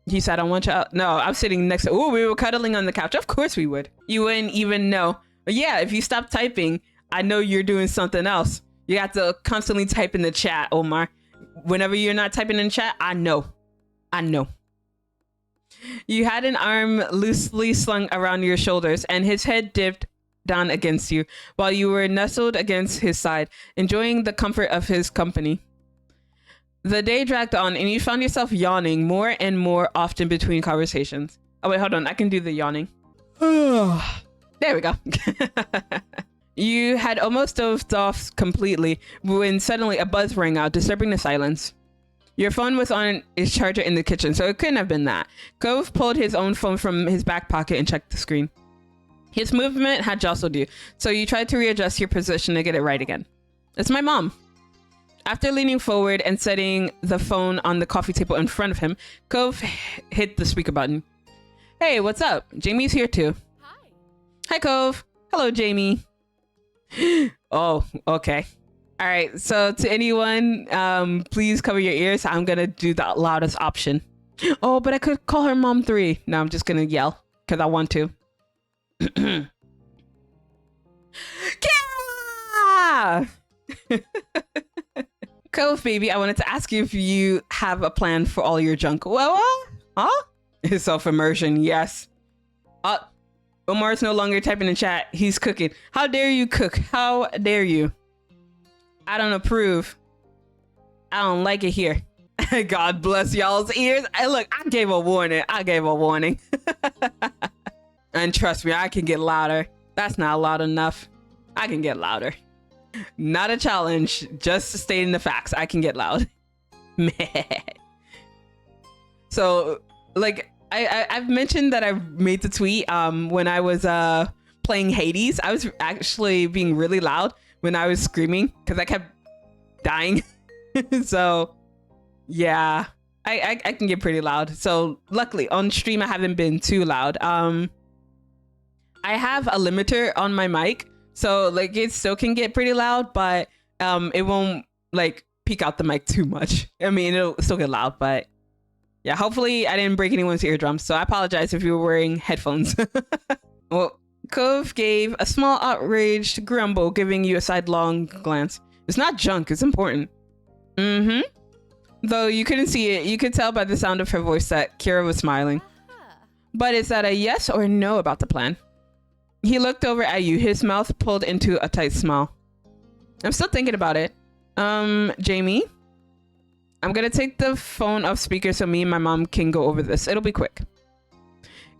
Speaker 1: He said, I want you out. No, I'm sitting next to, oh, we were cuddling on the couch. Of course we would. You wouldn't even know. But yeah, if you stop typing, I know you're doing something else. You have to constantly type in the chat, Omar. Whenever you're not typing in chat, I know. You had an arm loosely slung around your shoulders and his head dipped down against you while you were nestled against his side, enjoying the comfort of his company. The day dragged on and you found yourself yawning more and more often between conversations. Oh wait, hold on. I can do the yawning. There we go. You had almost dozed off completely when suddenly a buzz rang out, disturbing the silence. Your phone was on its charger in the kitchen, so it couldn't have been that. Cove pulled his own phone from his back pocket and checked the screen. His movement had jostled you, so you tried to readjust your position to get it right again. It's my mom. After leaning forward and setting the phone on the coffee table in front of him, Cove hit the speaker button. Hey, what's up? Jamie's here too.
Speaker 3: Hi.
Speaker 1: Hi, Cove. Hello, Jamie. Oh, okay. All right. So to anyone, please cover your ears. I'm going to do the loudest option. Oh, but I could call her Mom 3. No, I'm just going to yell because I want to. Kara! Cove, baby, I wanted to ask you if you have a plan for all your junk. Well, huh? Self-immersion, yes. Omar's no longer typing in chat. He's cooking. How dare you cook? How dare you? I don't approve. I don't like it here. God bless y'all's ears. Look, I gave a warning. And trust me, I can get louder. That's not loud enough. I can get louder. Not a challenge, just stating the facts. I can get loud. So, like, I've mentioned that I made the tweet when I was playing Hades. I was actually being really loud when I was screaming because I kept dying. So, yeah, I can get pretty loud. So, luckily, on stream, I haven't been too loud. I have a limiter on my mic. So like it still can get pretty loud, but it won't like peak out the mic too much. I mean, it'll still get loud, but yeah, hopefully I didn't break anyone's eardrums. So I apologize if you were wearing headphones. Well, Cove gave a small outraged grumble, giving you a sidelong glance. It's not junk, it's important. Though you couldn't see it, you could tell by the sound of her voice that Kira was smiling. But is that a yes or no about the plan? He looked over at you, his mouth pulled into a tight smile. I'm still thinking about it. Jamie, I'm gonna take the phone off speaker so me and my mom can go over this. It'll be quick.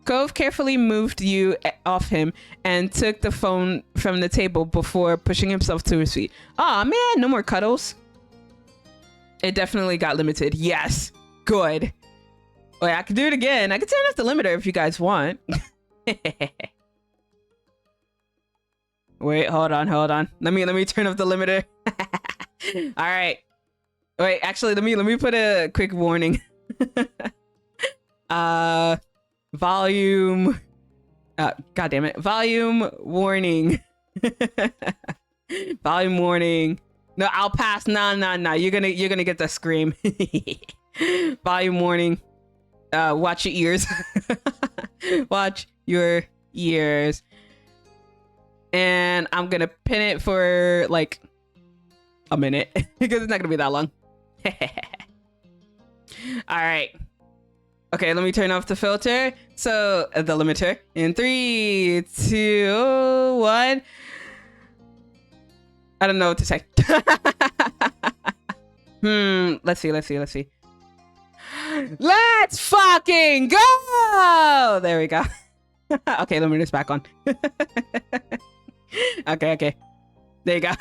Speaker 1: Cove carefully moved you off him and took the phone from the table before pushing himself to his feet. Aw, man, no more cuddles. It definitely got limited. Yes, good. Wait, I can do it again. I can turn off the limiter if you guys want. Wait, hold on. Let me turn off the limiter. All right. Wait, actually, let me put a quick warning. Volume. God damn it. Volume warning. Volume warning. No, I'll pass. No. You're gonna get the scream. Volume warning. Watch your ears. Watch your ears. And I'm gonna pin it for like a minute because it's not gonna be that long. All right. Okay, let me turn off the filter. So the limiter in 3, 2, 1. I don't know what to say. Let's see. Let's fucking go! There we go. Okay, limiter's back on. Okay. There you go.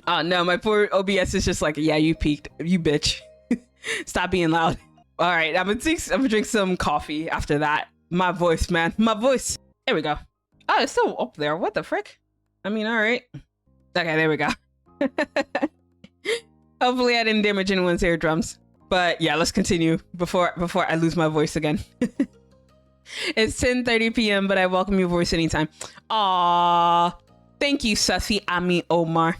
Speaker 1: Oh no, my poor OBS is just like, yeah, you peaked, you bitch. Stop being loud. All right, I'm gonna drink some coffee after that. My voice, man, my voice. There we go. Oh, it's still up there. What the frick? I mean, all right. Okay, there we go. Hopefully I didn't damage anyone's eardrums. But yeah, let's continue before I lose my voice again. It's 10:30 p.m., but I welcome your voice anytime. Aww. Thank you, Sussy Ami Omar.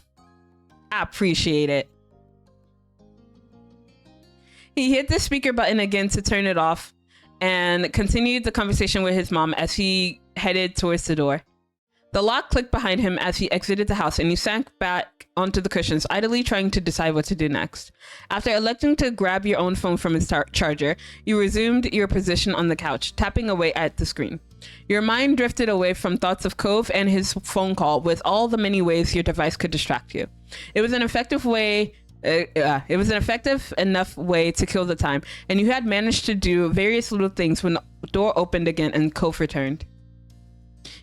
Speaker 1: I appreciate it. He hit the speaker button again to turn it off and continued the conversation with his mom as he headed towards the door. The lock clicked behind him as he exited the house, and he sank back onto the cushions, idly trying to decide what to do next. After electing to grab your own phone from its charger, you resumed your position on the couch, tapping away at the screen. Your mind drifted away from thoughts of Cove and his phone call with all the many ways your device could distract you. It was an effective enough way to kill the time, and you had managed to do various little things when the door opened again and Cove returned.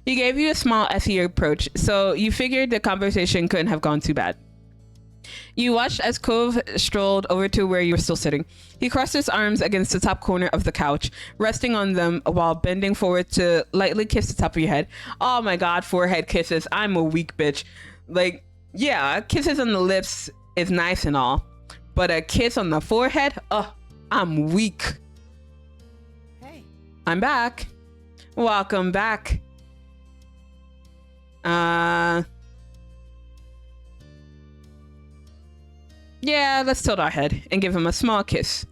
Speaker 1: He gave you a smile as he approached, so you figured the conversation couldn't have gone too bad. You watched as Cove strolled over to where you were still sitting. He crossed his arms against the top corner of the couch, resting on them while bending forward to lightly kiss the top of your head. Oh my god, forehead kisses. I'm a weak bitch. Like, yeah, kisses on the lips is nice and all, but a kiss on the forehead? I'm weak.
Speaker 4: Hey.
Speaker 1: I'm back. Welcome back. Yeah, let's tilt our head and give him a small kiss.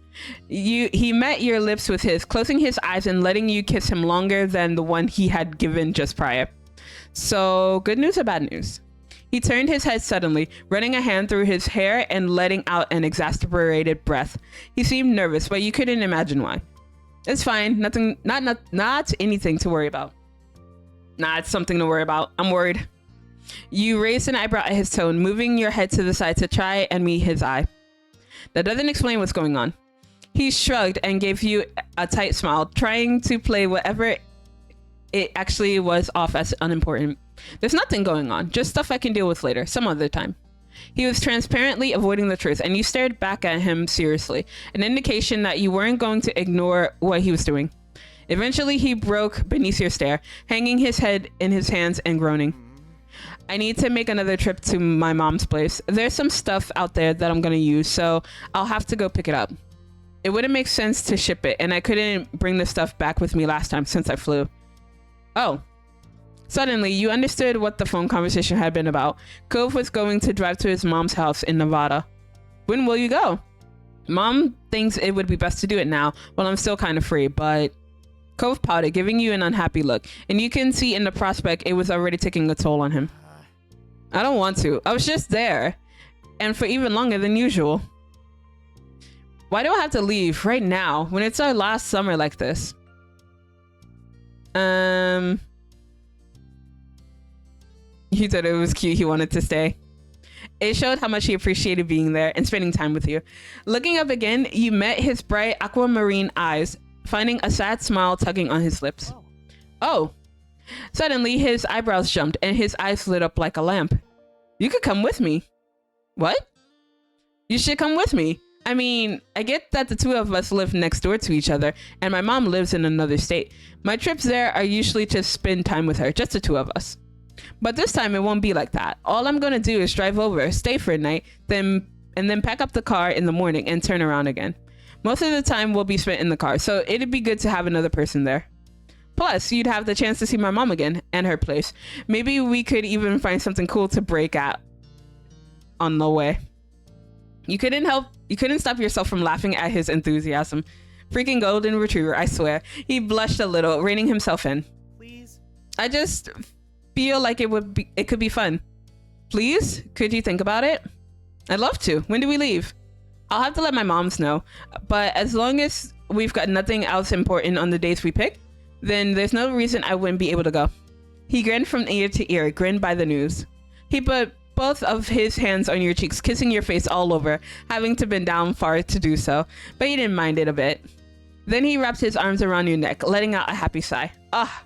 Speaker 1: He met your lips with his, closing his eyes and letting you kiss him longer than the one he had given just prior. So, good news or bad news? He turned his head suddenly, running a hand through his hair and letting out an exasperated breath. He seemed nervous, but you couldn't imagine why. It's fine. Nothing, not anything to worry about. Nah, it's something to worry about. I'm worried. You raised an eyebrow at his tone, moving your head to the side to try and meet his eye. That doesn't explain what's going on. He shrugged and gave you a tight smile, trying to play whatever it actually was off as unimportant. There's nothing going on, just stuff I can deal with later, some other time. He was transparently avoiding the truth, and you stared back at him seriously, an indication that you weren't going to ignore what he was doing. Eventually, he broke beneath your stare, hanging his head in his hands and groaning. I need to make another trip to my mom's place. There's some stuff out there that I'm going to use, so I'll have to go pick it up. It wouldn't make sense to ship it, and I couldn't bring the stuff back with me last time since I flew. Oh. Suddenly, you understood what the phone conversation had been about. Cove was going to drive to his mom's house in Nevada. When will you go? Mom thinks it would be best to do it now while I'm still kind of free, but... Cove pouted, giving you an unhappy look, and you can see in the prospect it was already taking a toll on him. I don't want to. I was just there, and for even longer than usual. Why do I have to leave right now when it's our last summer like this? He thought it was cute. He wanted to stay. It showed how much he appreciated being there and spending time with you. Looking up again, you met his bright aquamarine eyes, finding a sad smile tugging on his lips. Oh. Suddenly, his eyebrows jumped and his eyes lit up like a lamp. You could come with me. What? You should come with me. I mean, I get that the two of us live next door to each other, and my mom lives in another state. My trips there are usually to spend time with her, just the two of us. But this time it won't be like that. All I'm gonna do is drive over, stay for a night, then pack up the car in the morning and turn around again. Most of the time will be spent in the car, so it'd be good to have another person there. Plus, you'd have the chance to see my mom again and her place. Maybe we could even find something cool to break out on the way. You couldn't stop yourself from laughing at his enthusiasm. Freaking golden retriever, I swear. He blushed a little, reining himself in.
Speaker 4: Please?
Speaker 1: I just feel like it could be fun. Please? Could you think about it? I'd love to. When do we leave? I'll have to let my moms know. But as long as we've got nothing else important on the dates we pick, then there's no reason I wouldn't be able to go. He grinned from ear to ear, grinned by the news. He put both of his hands on your cheeks, kissing your face all over, having to bend down far to do so, but you didn't mind it a bit. Then he wrapped his arms around your neck, letting out a happy sigh. Ah,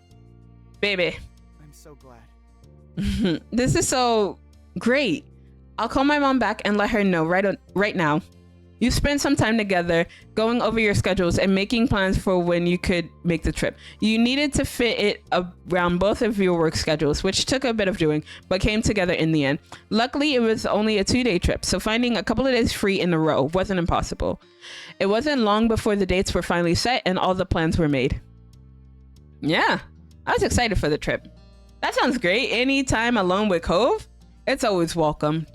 Speaker 1: baby.
Speaker 4: I'm so glad.
Speaker 1: This is so great. I'll call my mom back and let her know right now. You spent some time together, going over your schedules and making plans for when you could make the trip. You needed to fit it around both of your work schedules, which took a bit of doing, but came together in the end. Luckily, it was only a 2-day trip, so finding a couple of days free in a row wasn't impossible. It wasn't long before the dates were finally set and all the plans were made. Yeah, I was excited for the trip. That sounds great. Any time alone with Cove, it's always welcome.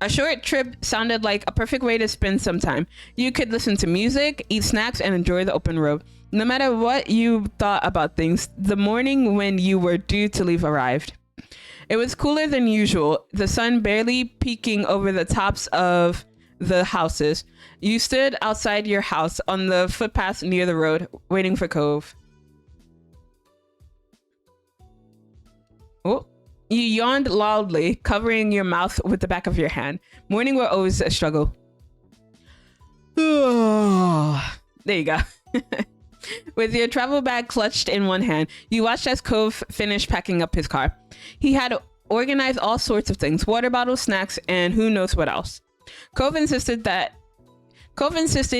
Speaker 1: A short trip sounded like a perfect way to spend some time. You could listen to music, eat snacks, and enjoy the open road. No matter what you thought about things, the morning when you were due to leave arrived. It was cooler than usual, the sun barely peeking over the tops of the houses. You stood outside your house on the footpath near the road, waiting for Cove. Oh. You yawned loudly, covering your mouth with the back of your hand. Morning were always a struggle. There you go. With your travel bag clutched in one hand, you watched as Cove finished packing up his car. He had organized all sorts of things, water bottles, snacks, and who knows what else. Cove insisted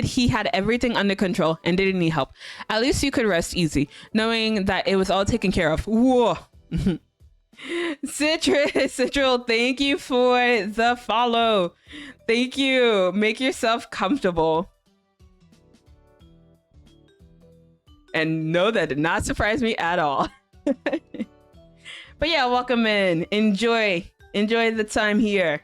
Speaker 1: he had everything under control and didn't need help. At least you could rest easy, knowing that it was all taken care of. Whoa. Citral, thank you for the follow. Thank you. Make yourself comfortable. And no, that did not surprise me at all. But yeah, welcome in. Enjoy the time here.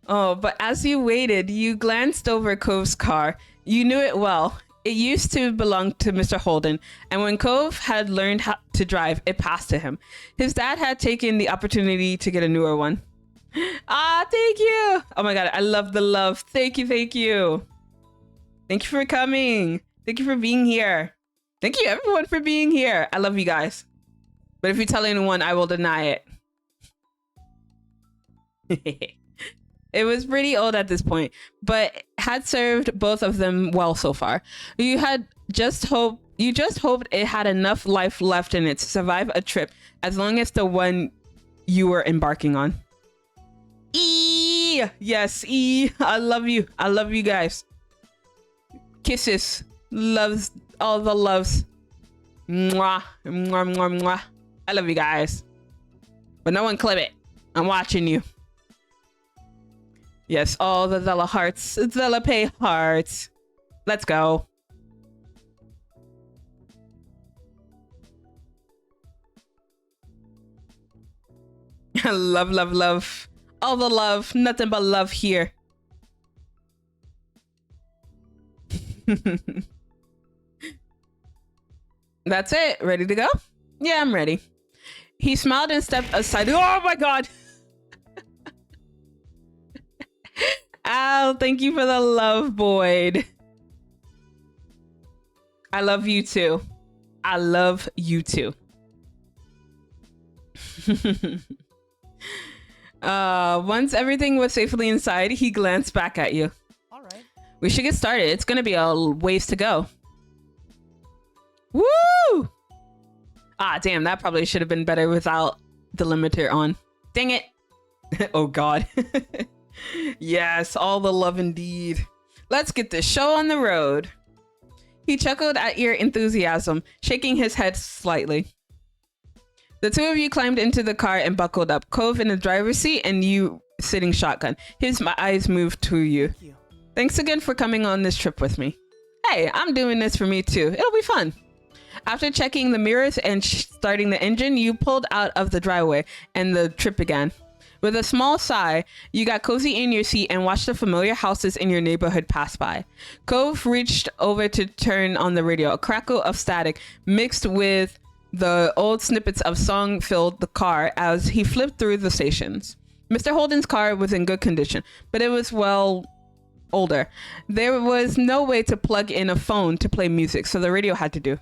Speaker 1: Oh, but as you waited, you glanced over Cove's car. You knew it well. It used to belong to Mr. Holden, and when Cove had learned how to drive, it passed to him. His dad had taken the opportunity to get a newer one. Ah, thank you. Oh my god, I love the love. Thank you, thank you. Thank you for coming. Thank you for being here. Thank you everyone for being here. I love you guys. But if you tell anyone, I will deny it. It was pretty old at this point, but had served both of them well so far. You just hoped it had enough life left in it to survive a trip as long as the one you were embarking on. Yes, I love you. I love you guys. Kisses. Loves. All the loves. Mwah. Mwah, mwah, mwah. I love you guys. But no one clip it. I'm watching you. Yes, all the Zela hearts. Zela pay hearts. Let's go. Love, love, love. All the love. Nothing but love here. That's it. Ready to go? Yeah, I'm ready. He smiled and stepped aside. Oh my god! Al, thank you for the love, Boyd. I love you too. I love you too. Once everything was safely inside, he glanced back at you.
Speaker 4: All right.
Speaker 1: We should get started. It's gonna be a ways to go. Woo! Ah, damn, that probably should have been better without the limiter on. Dang it. Oh god. Yes, all the love indeed. Let's get this show on the road. He chuckled at your enthusiasm, shaking his head slightly. The two of you climbed into the car and buckled up, Cove in the driver's seat and you sitting shotgun. His eyes moved to you.
Speaker 4: Thank you.
Speaker 1: Thanks again for coming on this trip with me. Hey, I'm doing this for me too. It'll be fun. After checking the mirrors and starting the engine, you pulled out of the driveway and the trip began. With a small sigh, you got cozy in your seat and watched the familiar houses in your neighborhood pass by. Cove reached over to turn on the radio. A crackle of static mixed with the old snippets of song filled the car as he flipped through the stations. Mr. Holden's car was in good condition, but it was older. There was no way to plug in a phone to play music, so the radio had to do.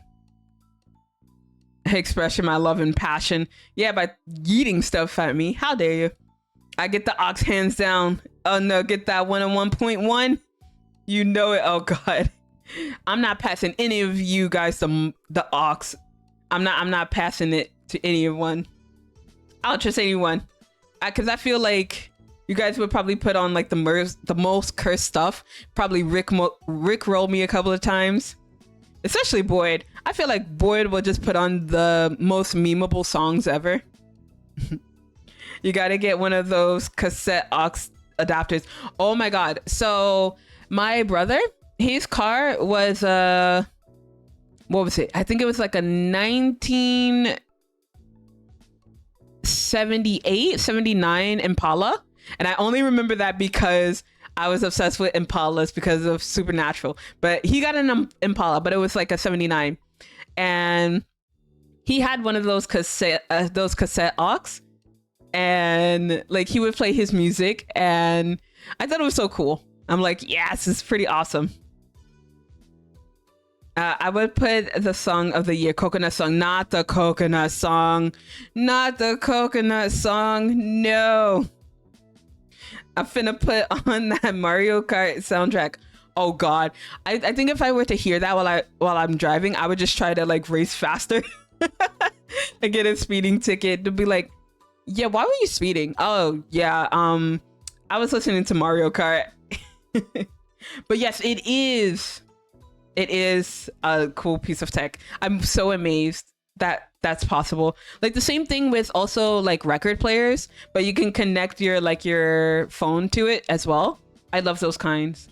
Speaker 1: Expressing my love and passion. Yeah, by yeeting stuff at me. How dare you? I get the aux hands down. Oh no, get that 101.1. You know it. Oh god. I'm not passing any of you guys the aux. I'm not passing it to anyone. I'll trust anyone. Cause I feel like you guys would probably put on like the most cursed stuff. Probably Rick roll me a couple of times. Especially Boyd. I feel like Boyd will just put on the most memeable songs ever. You gotta get one of those cassette aux adapters. Oh my god. So my brother, his car was what was it? I think it was like a 1978, 79 Impala. And I only remember that because I was obsessed with Impalas because of Supernatural. But he got an Impala, but it was like a 79. And he had one of those cassette aux. And like he would play his music. And I thought it was so cool. I'm like, yes, it's pretty awesome. I would put the song of the year, Coconut Song, not the Coconut Song. Not the Coconut Song. No. I'm finna put on that Mario Kart soundtrack. Oh god. I think if I were to hear that while I'm driving, I would just try to like race faster and get a speeding ticket to be like, yeah, why were you speeding? Oh yeah, I was listening to Mario Kart. But yes, it is a cool piece of tech. I'm so amazed that that's possible. Like the same thing with also like record players, but you can connect your phone to it as well. I love those kinds.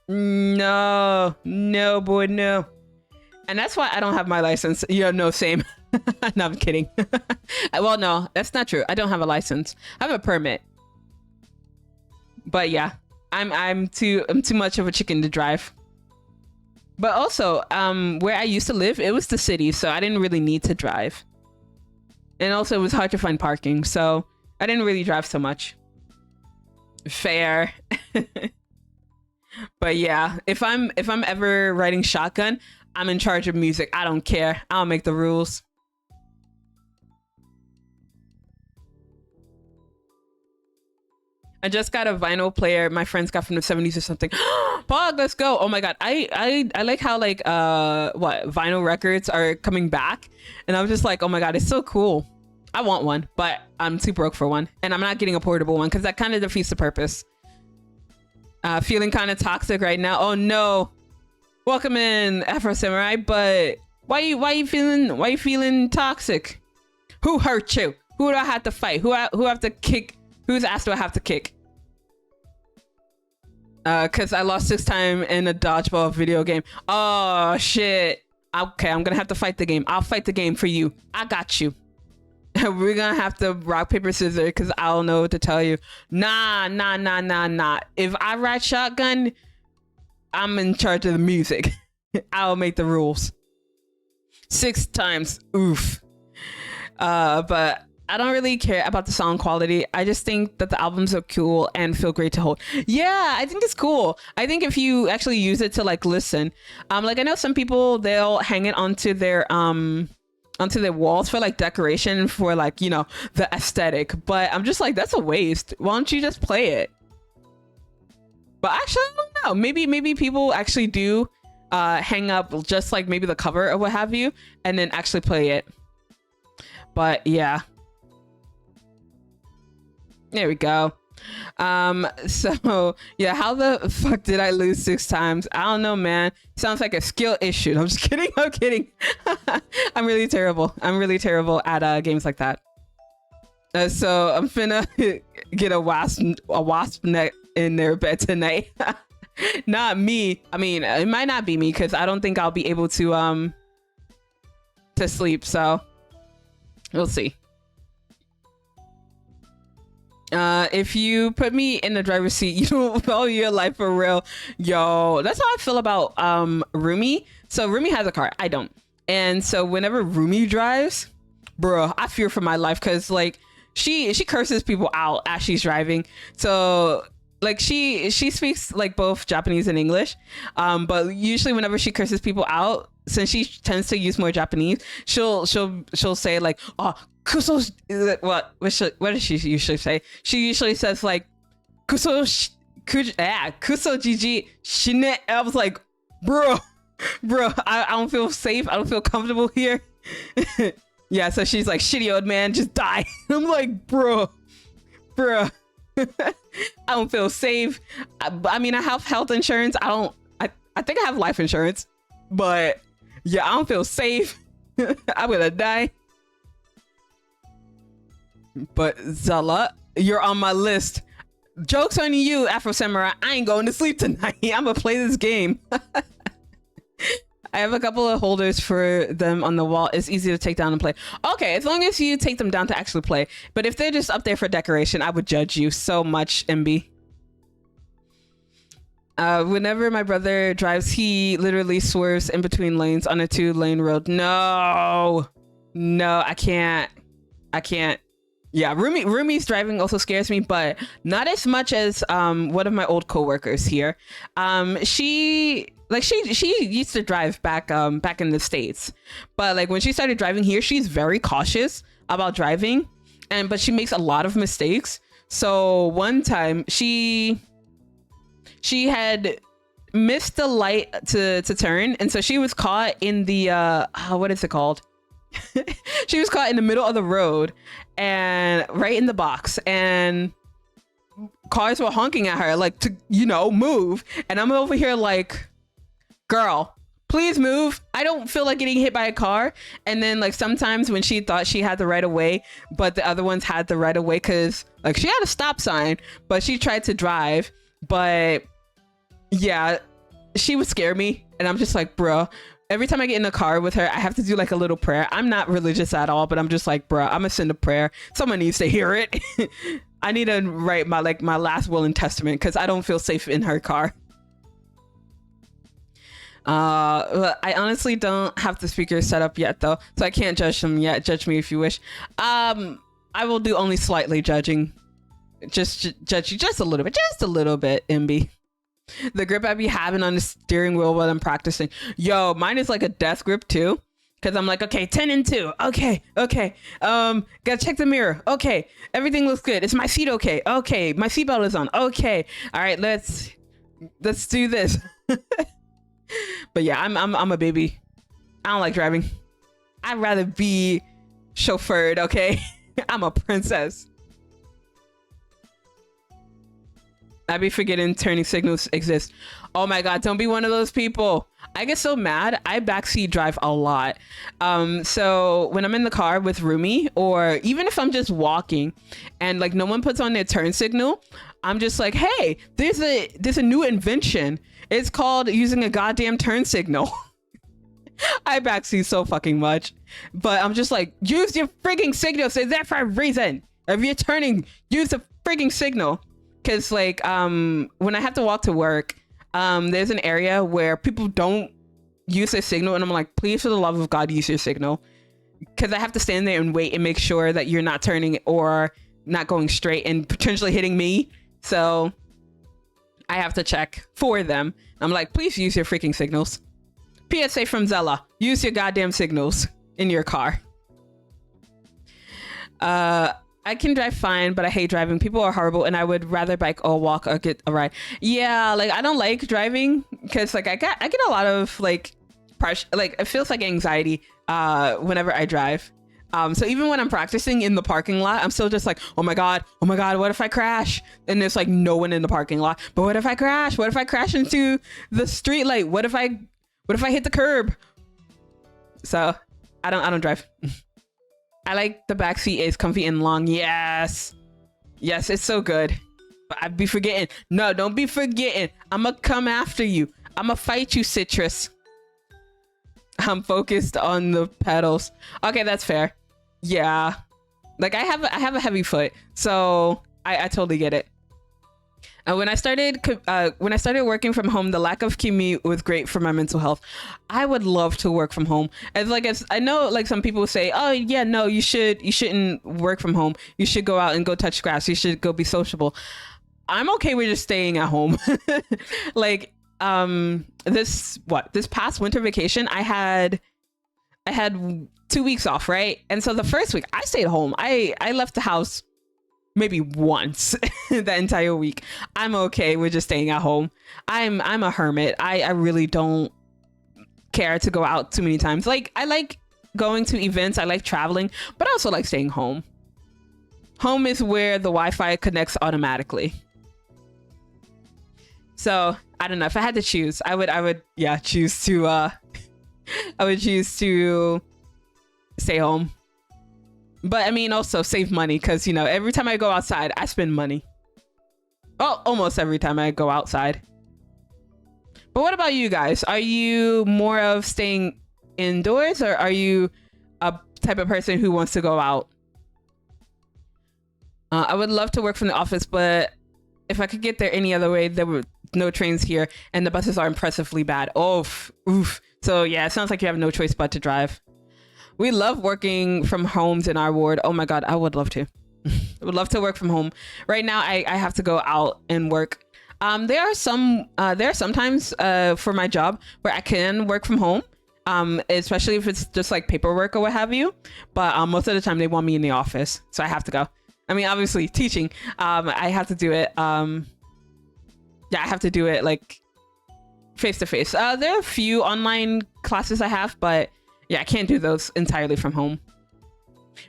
Speaker 1: No boy, no. And that's why I don't have my license. Yeah, no, same. No, I'm kidding. Well, no, that's not true. I don't have a license. I have a permit. But yeah, I'm too much of a chicken to drive. But also, where I used to live, it was the city, so I didn't really need to drive. And also, it was hard to find parking, so I didn't really drive so much. Fair. But yeah, if I'm ever riding shotgun, I'm in charge of music. I don't care. I'll make the rules. I just got a vinyl player my friends got from the 70s or something. Pog, let's go. Oh my god. I like how like vinyl records are coming back. And I was just like, oh my god, it's so cool. I want one, but I'm too broke for one. And I'm not getting a portable one because that kind of defeats the purpose. Feeling kind of toxic right now. Oh no. Welcome in, Afro Samurai, but why you feeling toxic? Who hurt you? Who do I have to fight? Who have to kick? Whose ass do I have to kick? Cause I lost 6 times in a dodgeball video game. Oh shit. Okay, I'm gonna have to fight the game. I'll fight the game for you. I got you. We're gonna have to rock, paper, scissors because I don't know what to tell you. Nah. If I ride shotgun, I'm in charge of the music. I'll make the rules. 6 times. Oof. But I don't really care about the sound quality. I just think that the albums are cool and feel great to hold. Yeah, I think it's cool. I think if you actually use it to like listen, like I know some people, they'll hang it onto their walls for like decoration for like, you know, the aesthetic. But I'm just like, that's a waste. Why don't you just play it? But actually, I don't know. Maybe people actually do hang up just like maybe the cover or what have you, and then actually play it. But yeah. There we go. So yeah, how the fuck did I lose 6 times? I don't know, man. Sounds like a skill issue. I'm just kidding. I'm kidding. I'm really terrible. I'm really terrible at games like that. So I'm finna get a wasp net in their bed tonight. Not me. I mean, it might not be me because I don't think I'll be able to sleep. So we'll see. If you put me in the driver's seat, you don't follow your life for real. Yo, that's how I feel about Rumi. So Rumi has a car, I don't. And so whenever Rumi drives, bro, I fear for my life because like she curses people out as she's driving. So like she speaks like both Japanese and English. But usually whenever she curses people out, since she tends to use more Japanese, she'll say like, oh, kuso, what does she usually say? She usually says like kuso jiji shine. I was like, bro, I don't feel safe. I don't feel comfortable here. Yeah, so she's like, shitty old man, just die. I'm like, bro. I don't feel safe. I mean, I have health insurance. I think I have life insurance, but yeah, I don't feel safe. I'm gonna die. But Zela, you're on my list. Joke's on you, Afro Samurai. I ain't going to sleep tonight. I'm gonna play this game. I have a couple of holders for them on the wall. It's easy to take down and play. Okay, as long as you take them down to actually play. But if they're just up there for decoration, I would judge you so much, MB. Whenever my brother drives, he literally swerves in between lanes on a 2-lane road. No, I can't. Yeah, Rumi's driving also scares me, but not as much as one of my old coworkers here. She used to drive back in the States, but like when she started driving here, she's very cautious about driving, but she makes a lot of mistakes. So one time she had missed the light to turn, and so she was caught in the what is it called? She was caught in the middle of the road and right in the box, and cars were honking at her like to move, and I'm over here like, girl, please move. I don't feel like getting hit by a car. And then like sometimes when she thought she had the right of way, but the other ones had the right of way, because like she had a stop sign, but she tried to drive. But yeah, she would scare me, and I'm just like, bro, every time I get in the car with her, I have to do like a little prayer. I'm not religious at all, but I'm just like, bro, I'm gonna send a prayer. Someone needs to hear it. I need to write my last will and testament, because I don't feel safe in her car. I honestly don't have the speakers set up yet though, so I can't judge them yet. Judge me if you wish. I will do only slightly judging. Just judge you just a little bit, MB. The grip I be having on the steering wheel while I'm practicing. Yo, mine is like a death grip too. Cause I'm like, okay, 10 and 2. Okay. Gotta check the mirror. Okay. Everything looks good. Is my seat okay? Okay. My seatbelt is on. Okay. All right, let's do this. But yeah, I'm a baby. I don't like driving. I'd rather be chauffeured, okay? I'm a princess. I be forgetting turning signals exist. Oh my god, don't be one of those people. I get so mad. I backseat drive a lot. So when I'm in the car with Rumi, or even if I'm just walking and like no one puts on their turn signal, I'm just like, hey, there's a new invention. It's called using a goddamn turn signal. I backseat so fucking much. But I'm just like, use your freaking signal. So that for a reason. If you're turning, use the freaking signal. Because like when I have to walk to work, there's an area where people don't use their signal, and I'm like, please, for the love of God, use your signal. Because I have to stand there and wait and make sure that you're not turning or not going straight and potentially hitting me. So I have to check for them. I'm like, please use your freaking signals. PSA from Zela, use your goddamn signals in your car. I can drive fine, but I hate driving. People are horrible, and I would rather bike or walk or get a ride. Yeah, like I don't like driving because like I get a lot of like pressure. Like it feels like anxiety whenever I drive. So even when I'm practicing in the parking lot, I'm still just like, oh my God, what if I crash? And there's like no one in the parking lot. But what if I crash? What if I crash into the street light? What if I hit the curb? So I don't drive. I like the back seat is comfy and long. Yes, it's so good. But I'd be forgetting. No, don't be forgetting. I'ma come after you. I'ma fight you, Citrus. I'm focused on the pedals. Okay, that's fair. Yeah, like I have a heavy foot, so I totally get it. When I started working from home, the lack of commute was great for my mental health. I would love to work from home. As I know, like some people say, oh yeah, no, you shouldn't work from home. You should go out and go touch grass. You should go be sociable. I'm okay with just staying at home. Like this past winter vacation, I had 2 weeks off, right? And so the first week I stayed home. I left the house maybe once that entire week. I'm okay with just staying at home. I'm a hermit. I really don't care to go out too many times. Like I like going to events, I like traveling, but I also like staying home. Home is where the Wi-Fi connects automatically. So I don't know, if I had to choose, I would choose to I would choose to stay home. But I mean, also save money, because, you know, every time I go outside, I spend money. Oh, almost every time I go outside. But what about you guys? Are you more of staying indoors, or are you a type of person who wants to go out? I would love to work from the office, but if I could get there any other way, there were no trains here, and the buses are impressively bad. Oof. So yeah, it sounds like you have no choice but to drive. We love working from homes in our ward. Oh my God, I would love to. I would love to work from home. Right now, I have to go out and work. There are sometimes for my job where I can work from home, especially if it's just like paperwork or what have you. But most of the time, they want me in the office, so I have to go. I mean, obviously, teaching. I have to do it. I have to do it like face to face. There are a few online classes I have, but yeah, I can't do those entirely from home.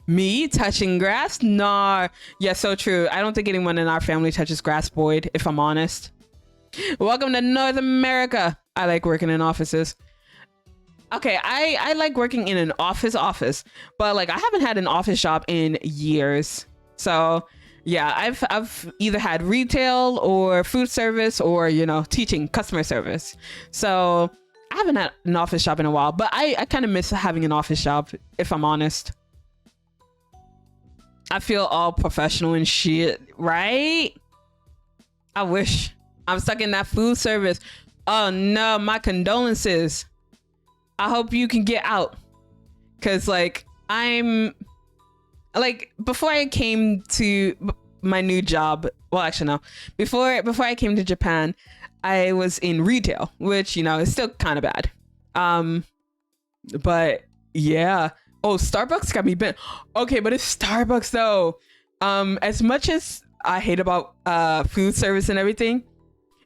Speaker 1: Me touching grass? Nah. Yeah, so true. I don't think anyone in our family touches grass, Boyd, if I'm honest. Welcome to North America. I like working in offices. Okay, I like working in an office, but like I haven't had an office job in years. So yeah, I've either had retail or food service, or, you know, teaching customer service. So I haven't had an office job in a while, but I kind of miss having an office job, if I'm honest. I feel all professional and shit, right? I wish. I'm stuck in that food service. Oh no, my condolences. I hope you can get out. Cause like before I came to my new job, well, actually no, before I came to Japan, I was in retail, which, you know, is still kind of bad. But yeah. Oh, Starbucks got me bent. Okay, but it's Starbucks though. As much as I hate about food service and everything,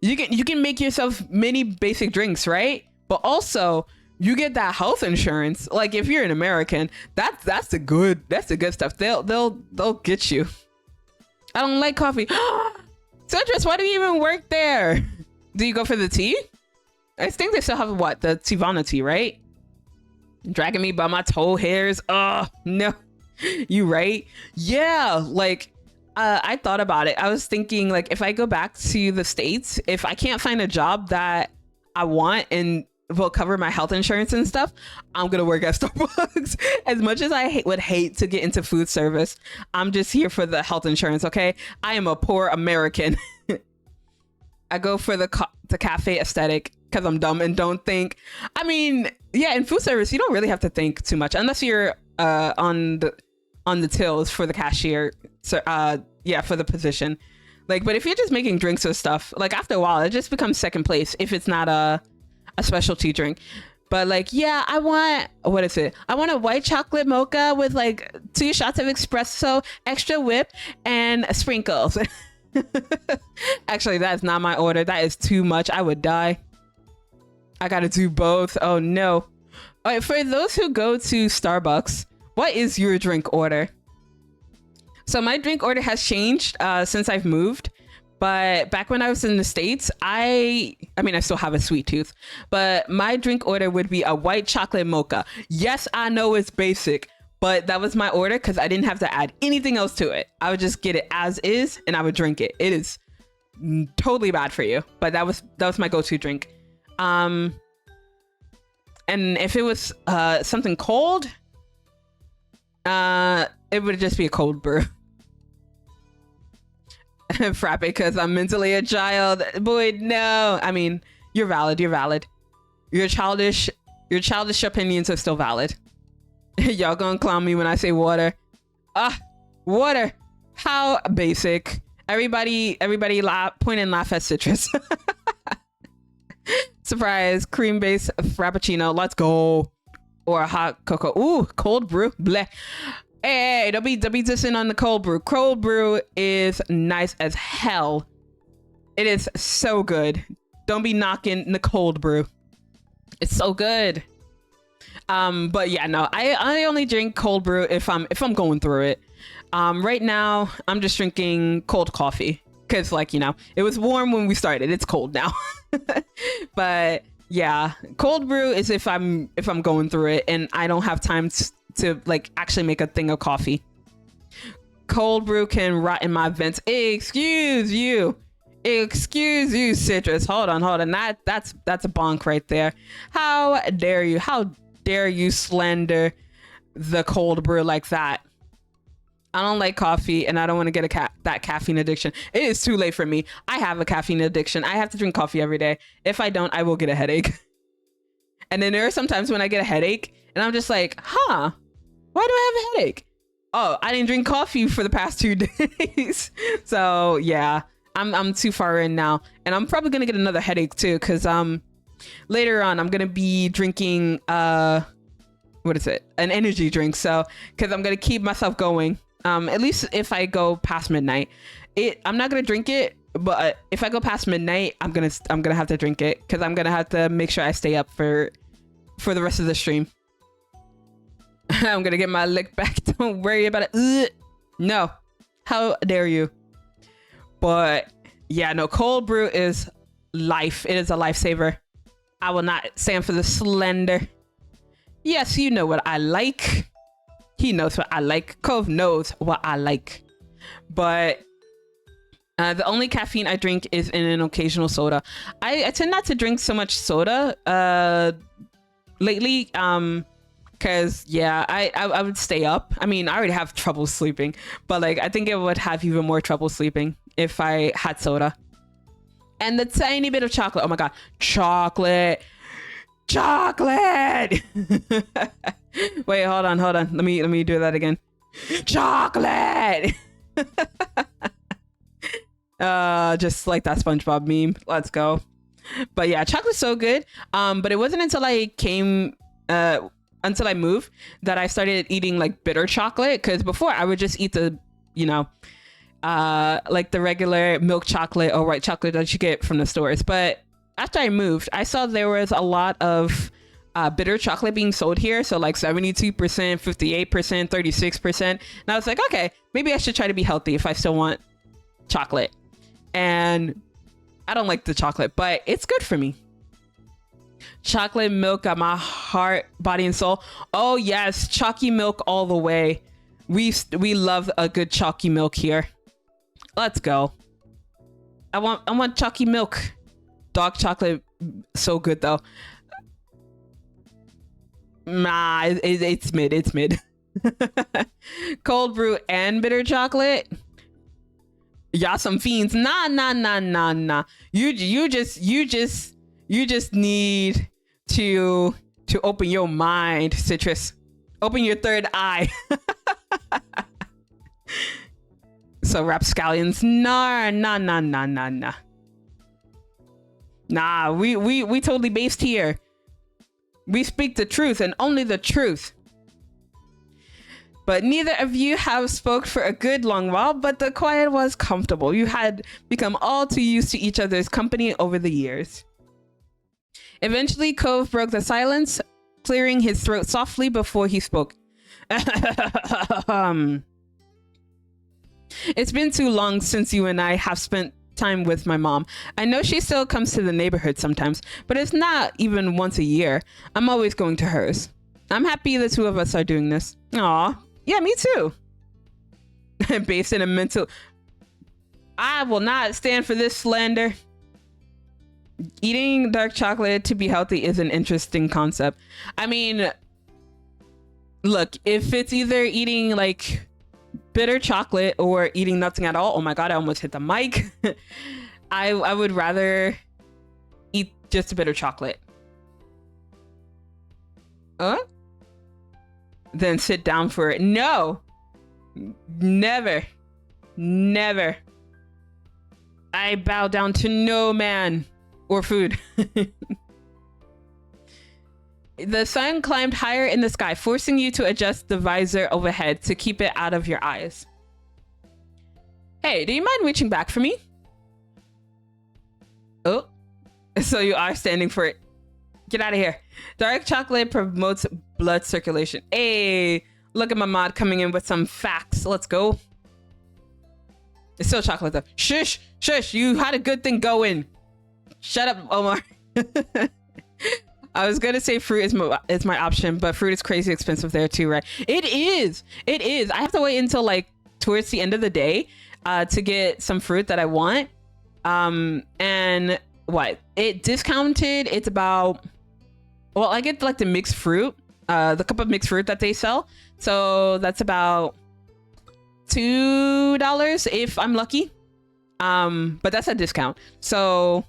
Speaker 1: you can make yourself many basic drinks, right? But also you get that health insurance. Like if you're an American, that's the good stuff. They'll get you. I don't like coffee. Citrus, why do you even work there? Do you go for the tea? I think they still have the Tivana tea, right? Dragging me by my toe hairs. Oh no, you right? Yeah, like I thought about it. I was thinking, like, if I go back to the States, if I can't find a job that I want and will cover my health insurance and stuff, I'm gonna work at Starbucks. As much as I would hate to get into food service, I'm just here for the health insurance. Okay, I am a poor American. I go for the cafe aesthetic because I'm dumb and don't think. I mean, yeah, in food service, you don't really have to think too much unless you're on the tills for the cashier. So yeah, for the position. Like, but if you're just making drinks or stuff, like after a while, it just becomes second place if it's not a specialty drink. But like, yeah, I want a white chocolate mocha with like 2 shots of espresso, extra whip, and sprinkles. Actually, that's not my order. That is too much. I would die. I gotta do both. Oh no. All right, for those who go to Starbucks, what is your drink order? So my drink order has changed since I've moved. But back when I was in the States, I mean, I still have a sweet tooth, but my drink order would be a white chocolate mocha. Yes, I know it's basic, but that was my order because I didn't have to add anything else to it. I would just get it as is and I would drink it. It is totally bad for you, but that was my go-to drink. And if it was something cold, it would just be a cold brew. Frappe because I'm mentally a child. Boy, no. I mean, you're valid. Your childish opinions are still valid. Y'all gonna clown me when I say water. Water. How basic. Everybody point and laugh at Citrus. Surprise. Cream-based Frappuccino. Let's go. Or a hot cocoa. Ooh, cold brew. Bleh. Hey, don't be dissing on the cold brew. Cold brew is nice as hell. It is so good. Don't be knocking the cold brew. It's so good. But yeah, no, I only drink cold brew if I'm going through it. Right now I'm just drinking cold coffee because, like, you know, it was warm when we started. It's cold now. But yeah, cold brew is if I'm going through it and I don't have time to like actually make a thing of coffee. Cold brew can rot in my vents. Excuse you, Citrus. Hold on. That's a bonk right there. How dare you slander the cold brew like that? I don't like coffee and I don't want to get that caffeine addiction. It is too late for me. I have a caffeine addiction. I have to drink coffee every day. If I don't, I will get a headache. And then there are sometimes when I get a headache and I'm just like, why do I have a headache? Oh, I didn't drink coffee for the past 2 days. So yeah, I'm too far in now. And I'm probably going to get another headache too. Cause later on I'm going to be drinking, what is it? An energy drink. So, cause I'm going to keep myself going. At least if I go past midnight, I'm not going to drink it. But if I go past midnight, I'm going to have to drink it. Cause I'm going to have to make sure I stay up for the rest of the stream. I'm gonna get my lick back. Don't worry about it. Ugh. No, how dare you? But yeah, no, cold brew is life. It is a lifesaver. I will not stand for the slender. Yes, you know what I like. He knows what I like. Cove knows what I like. But the only caffeine I drink is in an occasional soda. I tend not to drink so much soda lately. Cause yeah, I would stay up. I mean, I already have trouble sleeping, but like I think I would have even more trouble sleeping if I had soda. And the tiny bit of chocolate. Oh my god, chocolate. Wait, hold on. Let me do that again. Chocolate. Just like that SpongeBob meme. Let's go. But yeah, chocolate's so good. But it wasn't until I moved that I started eating like bitter chocolate, because before I would just eat the, you know, like the regular milk chocolate or white chocolate that you get from the stores. But after I moved, I saw there was a lot of bitter chocolate being sold here. So like 72%, 58%, 36%. And I was like, okay, maybe I should try to be healthy if I still want chocolate. And I don't like the chocolate, but it's good for me. Chocolate milk got my heart, body, and soul. Oh yes, chalky milk all the way. We love a good chalky milk here. Let's go. I want chalky milk. Dark chocolate, so good though. Nah, it's mid. It's mid. Cold brew and bitter chocolate. Y'all some fiends. Nah. You just need to open your mind, Citrus. Open your third eye. So rapscallions, nah. Nah, we totally based here. We speak the truth and only the truth. But neither of you have spoke for a good long while, but the quiet was comfortable. You had become all too used to each other's company over the years. Eventually, Cove broke the silence, clearing his throat softly before he spoke. It's been too long since you and I have spent time with my mom. I know she still comes to the neighborhood sometimes, but it's not even once a year. I'm always going to hers. I'm happy the two of us are doing this. Aw, yeah, me too. Based in a mental... I will not stand for this slander. Eating dark chocolate to be healthy is an interesting concept. I mean, look, if it's either eating like bitter chocolate or eating nothing at all, oh my god, I almost hit the mic. I would rather eat just a bitter chocolate. Then sit down for it. No, never, never. I bow down to no man or food. The sun climbed higher in the sky, forcing you to adjust the visor overhead to keep it out of your eyes. Hey, do you mind reaching back for me? Oh, so you are standing for it. Get out of here. Dark chocolate promotes blood circulation. Hey, look at my mod coming in with some facts. Let's go. It's still chocolate though. Shush, shush. You had a good thing going. Shut up, Omar. I was gonna say fruit is my option, but fruit is crazy expensive there too, right? It is. It is. I have to wait until like towards the end of the day to get some fruit that I want. And what? It discounted. It's about, well, I get like the mixed fruit, the cup of mixed fruit that they sell. So that's about $2 if I'm lucky. But that's a discount. So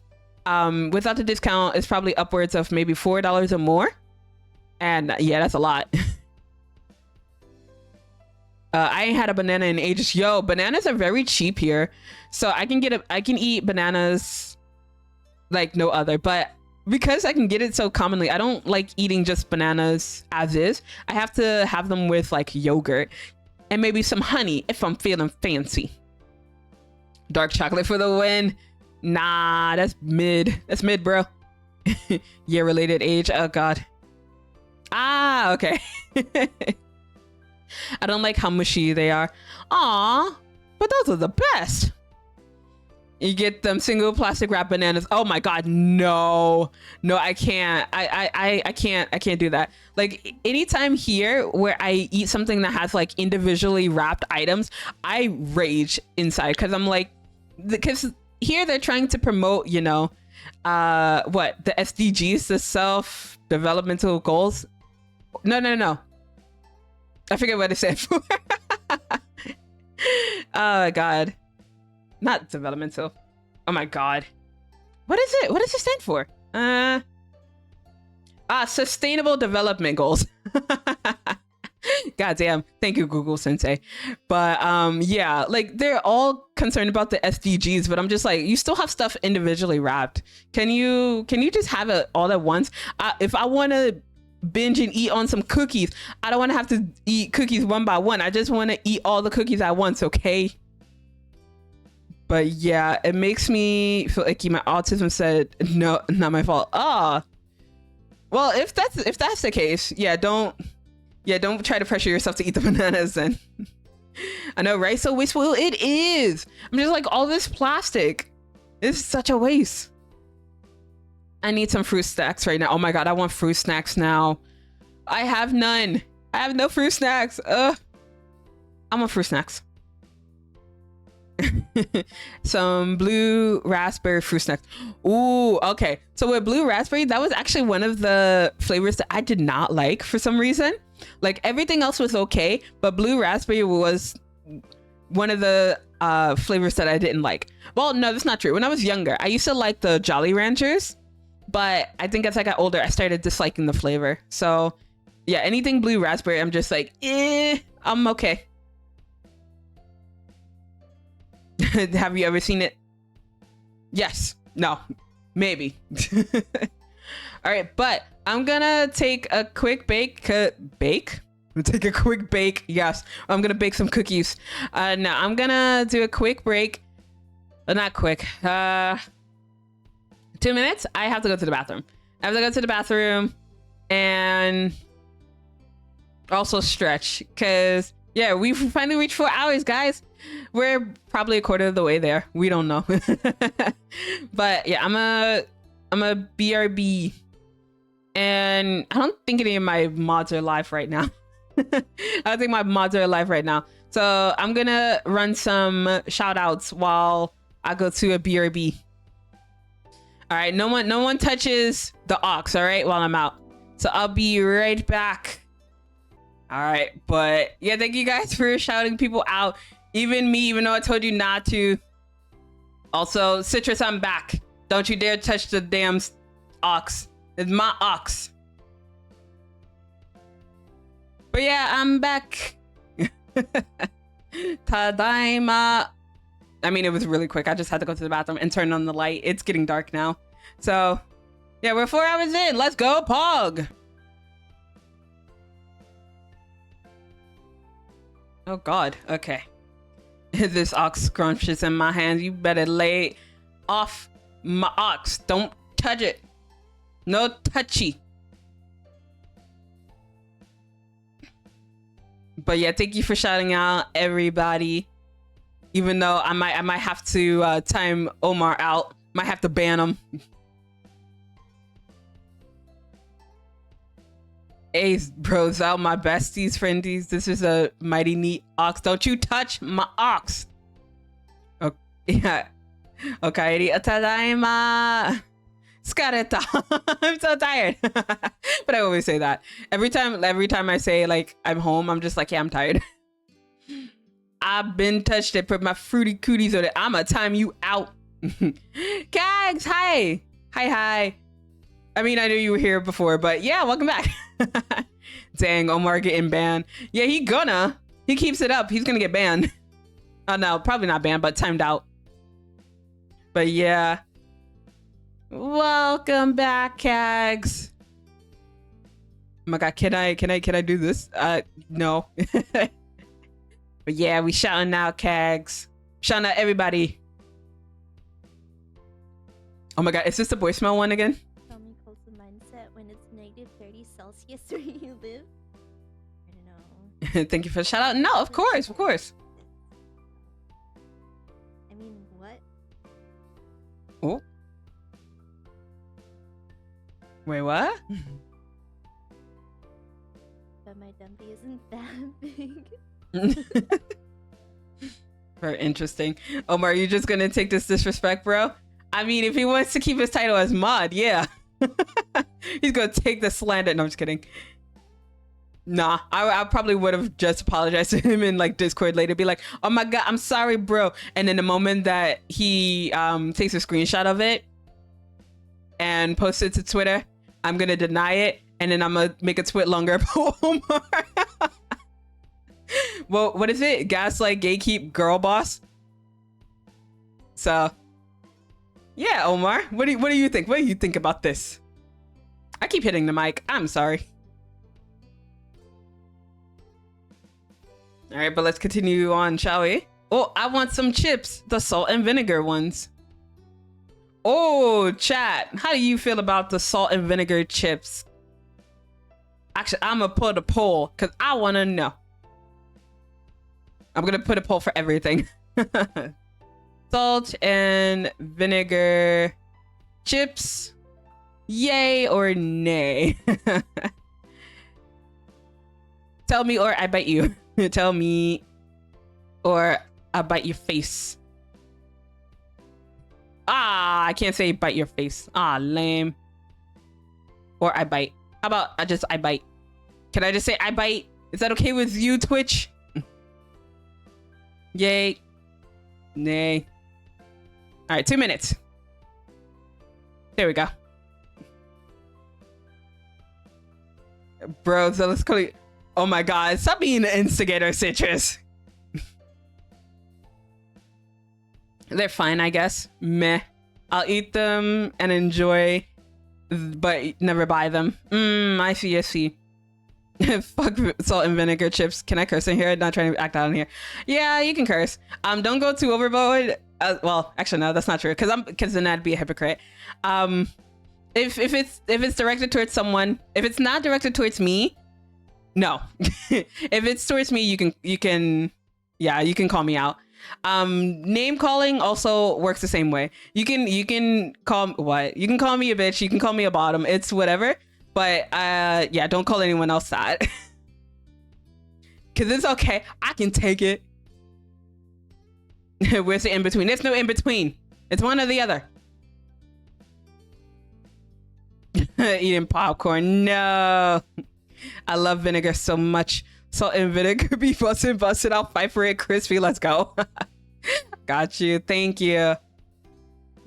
Speaker 1: without the discount, it's probably upwards of maybe $4 or more. And yeah, that's a lot. I ain't had a banana in ages. Yo, bananas are very cheap here. So I can eat bananas like no other. But because I can get it so commonly, I don't like eating just bananas as is. I have to have them with like yogurt and maybe some honey if I'm feeling fancy. Dark chocolate for the win. Nah, that's mid. That's mid, bro. Year related age. Oh god. Ah, okay. I don't like how mushy they are. Aw, but those are the best. You get them single plastic wrap bananas. Oh my god, no. No, I can't. I can't do that. Like anytime here where I eat something that has like individually wrapped items, I rage inside because I'm like, because here they're trying to promote, you know, what, the SDGs, the self-developmental goals. No. I forget what it said for. Oh my god. Not developmental. Oh my god. What is it? What does it stand for? Sustainable development goals. God damn. Thank you, Google Sensei. But yeah, like they're all concerned about the SDGs, but I'm just like, you still have stuff individually wrapped. Can you just have it all at once? If I want to binge and eat on some cookies, I don't want to have to eat cookies one by one. I just want to eat all the cookies at once, okay? But yeah, it makes me feel icky. My autism said, no, not my fault. Well, if that's the case, don't try to pressure yourself to eat the bananas then. I know, right? So wasteful. It is. I'm just like, all this plastic. It's such a waste. I need some fruit snacks right now. Oh my god, I want fruit snacks now. I have none. I have no fruit snacks. I want fruit snacks. Some blue raspberry fruit snacks. Ooh, okay. So with blue raspberry, that was actually one of the flavors that I did not like for some reason. Like everything else was okay, but blue raspberry was one of the flavors that I didn't like. Well, no, that's not true. When I was younger, I used to like the Jolly Ranchers, but I think as I got older, I started disliking the flavor. So yeah, anything blue raspberry, I'm just like, I'm okay. Have you ever seen it? Yes. No. Maybe. All right, but I'm gonna take a quick bake. Bake? I'm gonna take a quick bake. Yes, I'm gonna bake some cookies. No, I'm gonna do a quick break. Not quick. 2 minutes. I have to go to the bathroom. And also stretch, because yeah, we finally reached 4 hours, guys. We're probably a quarter of the way there. We don't know. But yeah, I'm a BRB, and I don't think any of my mods are alive right now. I don't think my mods are alive right now. So I'm gonna run some shout outs while I go to a BRB. All right, no one touches the ox, all right, while I'm out. So I'll be right back. All right, but yeah, thank you guys for shouting people out. Even me, even though I told you not to. Also, Citrus, I'm back. Don't you dare touch the damn ox. It's my ox. But yeah, I'm back. Tadaima. I mean, it was really quick. I just had to go to the bathroom and turn on the light. It's getting dark now. So yeah, we're 4 hours in. Let's go, Pog. Oh God. Okay. This ox scrumptious in my hands. You better lay off my ox. Don't touch it. No touchy. But yeah, thank you for shouting out everybody. Even though I might have to time Omar out. Might have to ban him. Hey, bros out, my besties, friendies. This is a mighty neat ox. Don't you touch my ox. Okay, yeah. Okay, tadaima. Scaretta. I'm so tired. But I always say that. Every time I say like I'm home, I'm just like, yeah, I'm tired. I've been touched it, put my fruity cooties on it. I'ma time you out. Gags, hi. Hi. I mean, I knew you were here before, but yeah, welcome back. Dang, Omar getting banned. Yeah, he keeps it up. He's gonna get banned. Oh no, probably not banned, but timed out. But yeah. Welcome back, Cags. Oh my God, can I do this? No. But yeah, we shouting out, Cags. Shouting out everybody. Oh my God, is this the voicemail one again?
Speaker 5: Calming coastal mindset when it's -30 Celsius where you live. I don't know.
Speaker 1: Thank you for the shout out. No, of course.
Speaker 5: I mean, what?
Speaker 1: Oh. Wait, what?
Speaker 5: But my dumpy isn't that big.
Speaker 1: Very interesting. Omar, you just gonna take this disrespect, bro? I mean, if he wants to keep his title as mod, yeah. He's gonna take the slander. No, I'm just kidding. Nah, I probably would have just apologized to him in like Discord later, be like, oh my God, I'm sorry, bro. And then the moment that he takes a screenshot of it and posts it to Twitter, I'm gonna deny it, and then I'm gonna make a tweet longer about Omar. Well, what is it? Gaslight, gatekeep, girl boss. So yeah, Omar, what do you think? What do you think about this? I keep hitting the mic. I'm sorry. All right, but let's continue on, shall we? Oh, I want some chips, the salt and vinegar ones. Oh, chat, how do you feel about the salt and vinegar chips? Actually, I'm gonna put a poll because I want to know. I'm gonna put a poll for everything. Salt and vinegar chips, yay or nay? Tell me or I bite you. Tell me or I bite your face. Ah, I can't say bite your face. Ah, lame. Or I bite. How about I bite? Can I just say I bite? Is that okay with you, Twitch? Yay. Nay. All right, 2 minutes. There we go. Bro, so let's go. Oh my God, stop being the instigator, Citrus. They're fine, I guess. Meh. I'll eat them and enjoy, but never buy them. I see. Fuck salt and vinegar chips. Can I curse in here? I'm not trying to act out in here. Yeah, you can curse. Don't go too overboard. Well, actually, no, that's not true. Because then I'd be a hypocrite. If it's directed towards someone, if it's not directed towards me, No. If it's towards me, you can call me out. Name calling also works the same way. You can call what? You can call me a bitch, you can call me a bottom, it's whatever. But yeah, don't call anyone else that. Cause it's okay. I can take it. Where's the in between? There's no in between. It's one or the other. Eating popcorn. No. I love vinegar so much. Salt and vinegar be busted. I'll fight for it. Crispy. Let's go. Got you. Thank you.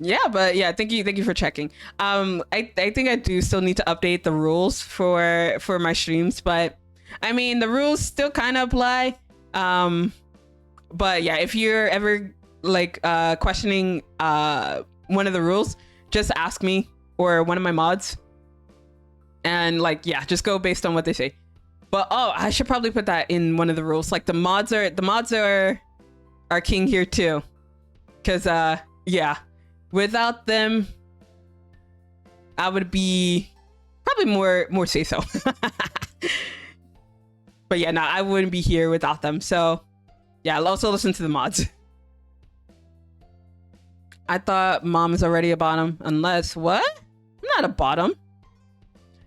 Speaker 1: Yeah, but yeah, thank you for checking. I think I do still need to update the rules for my streams, but I mean the rules still kind of apply. But yeah, if you're ever like questioning one of the rules, just ask me or one of my mods. And like, yeah, just go based on what they say. But oh, I should probably put that in one of the rules. Like the mods are king here too. Cause yeah, without them, I would be probably more say so. But yeah, no, I wouldn't be here without them. So yeah, I'll also listen to the mods. I thought mom is already a bottom, unless what? I'm not a bottom.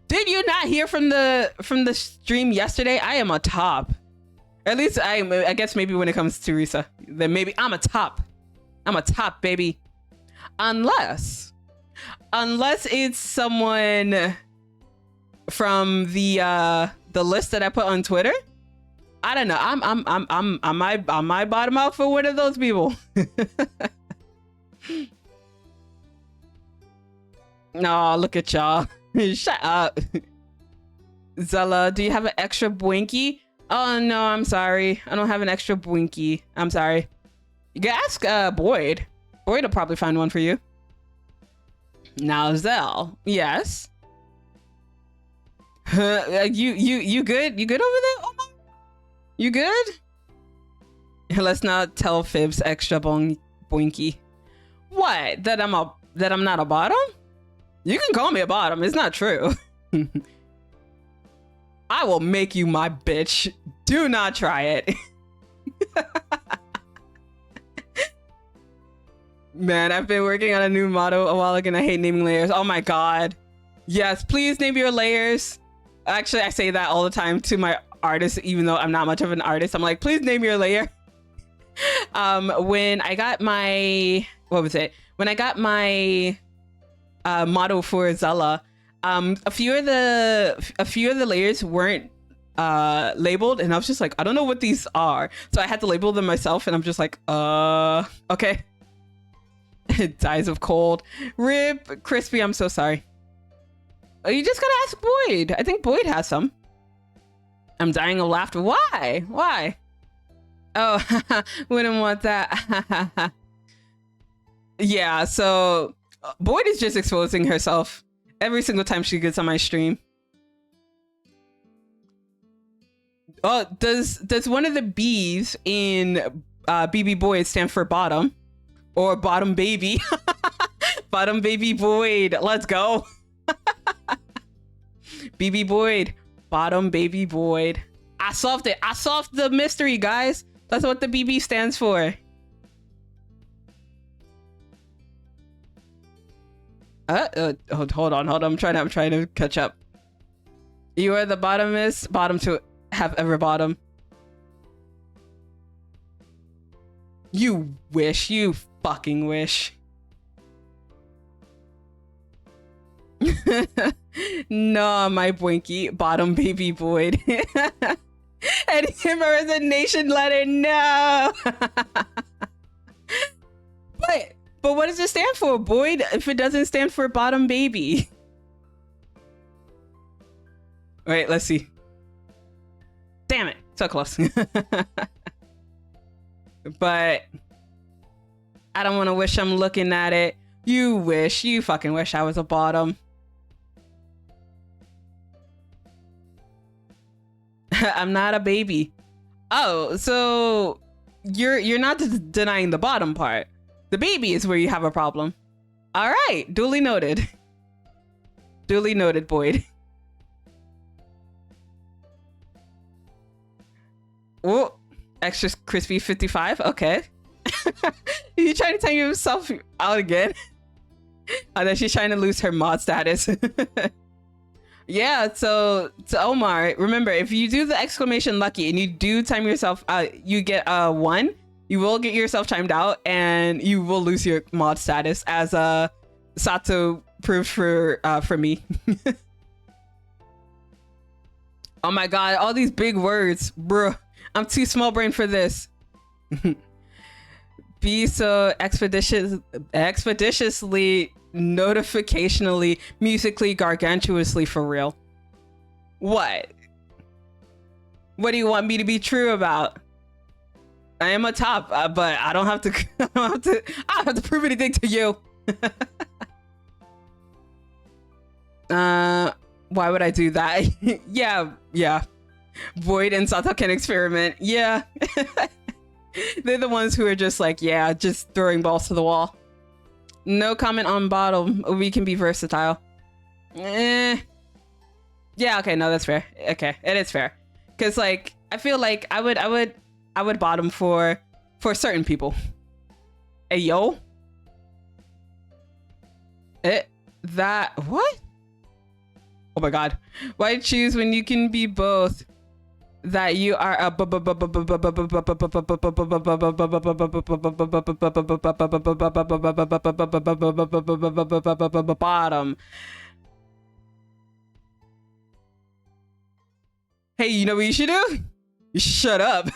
Speaker 1: Did you not hear from the stream yesterday? I am a top. At least I guess maybe when it comes to Risa, then maybe I'm a top. I'm a top, baby. Unless it's someone from the list that I put on Twitter. I don't know. I might bottom out for one of those people. No, look at y'all. Shut up. Zela, do you have an extra bwinky? Oh no, I'm sorry. I don't have an extra bwinky. I'm sorry. You can ask Boyd. Boyd will probably find one for you. Now Zell, yes. You good? You good over there? Oh my. You good? Let's not tell Fibs extra boinky. What? That I'm not a bottom? You can call me a bottom. It's not true. I will make you my bitch. Do not try it. Man, I've been working on a new motto a while ago and I hate naming layers. Oh my god. Yes, please name your layers. Actually, I say that all the time to my artists, even though I'm not much of an artist. I'm like, please name your layer. When I got my... What was it? When I got my... motto for Zela, a few of the layers weren't labeled, and I was just like, I don't know what these are, so I had to label them myself, and I'm just like, okay. It dies of cold. Rip, Crispy, I'm so sorry. You just gotta ask Boyd. I think Boyd has some. I'm dying of laughter. Why? Oh, wouldn't want that. Yeah, so Boyd is just exposing herself every single time she gets on my stream. Oh, does one of the B's in BB Boyd stand for bottom? Or bottom baby? Bottom baby Boyd. Let's go. BB Boyd. Bottom baby Boyd. I solved it. I solved the mystery, guys. That's what the BB stands for. Hold on. I'm trying to catch up. You are the bottomest bottom to have ever bottom. You wish. You fucking wish. No, my Bwinky. Bottom baby Boyd. And him a resignation letter. No. But what does it stand for, Boyd, if it doesn't stand for bottom baby? Wait, let's see. Damn it. So close. But I don't want to wish I'm looking at it. You wish. You fucking wish I was a bottom. I'm not a baby. Oh, so you're not denying the bottom part. The baby is where you have a problem. All right, duly noted. Duly noted, Boyd. Oh, extra crispy 55. Okay. You trying to time yourself out again? And then she's trying to lose her mod status. Yeah, so to Omar, remember, if you do the exclamation lucky and you do time yourself you get 1, you will get yourself timed out and you will lose your mod status, as Sato proved for me. Oh my god, all these big words, bro. I'm too small brain for this. Be so expeditiously, notificationally, musically, gargantuously for real. What? What do you want me to be true about? I am a top, but I don't have to. I don't have to prove anything to you. Why would I do that? Yeah. Void and Sato can experiment. Yeah. They're the ones who are just like, yeah, just throwing balls to the wall. No comment on bottom. We can be versatile. Yeah, okay, no, that's fair. Okay, it is fair. Cause like I feel like I would bottom for certain people. Hey yo. What? Oh my god. Why choose when you can be both? That you are a bottom. Hey, you know what you should do? You should shut up.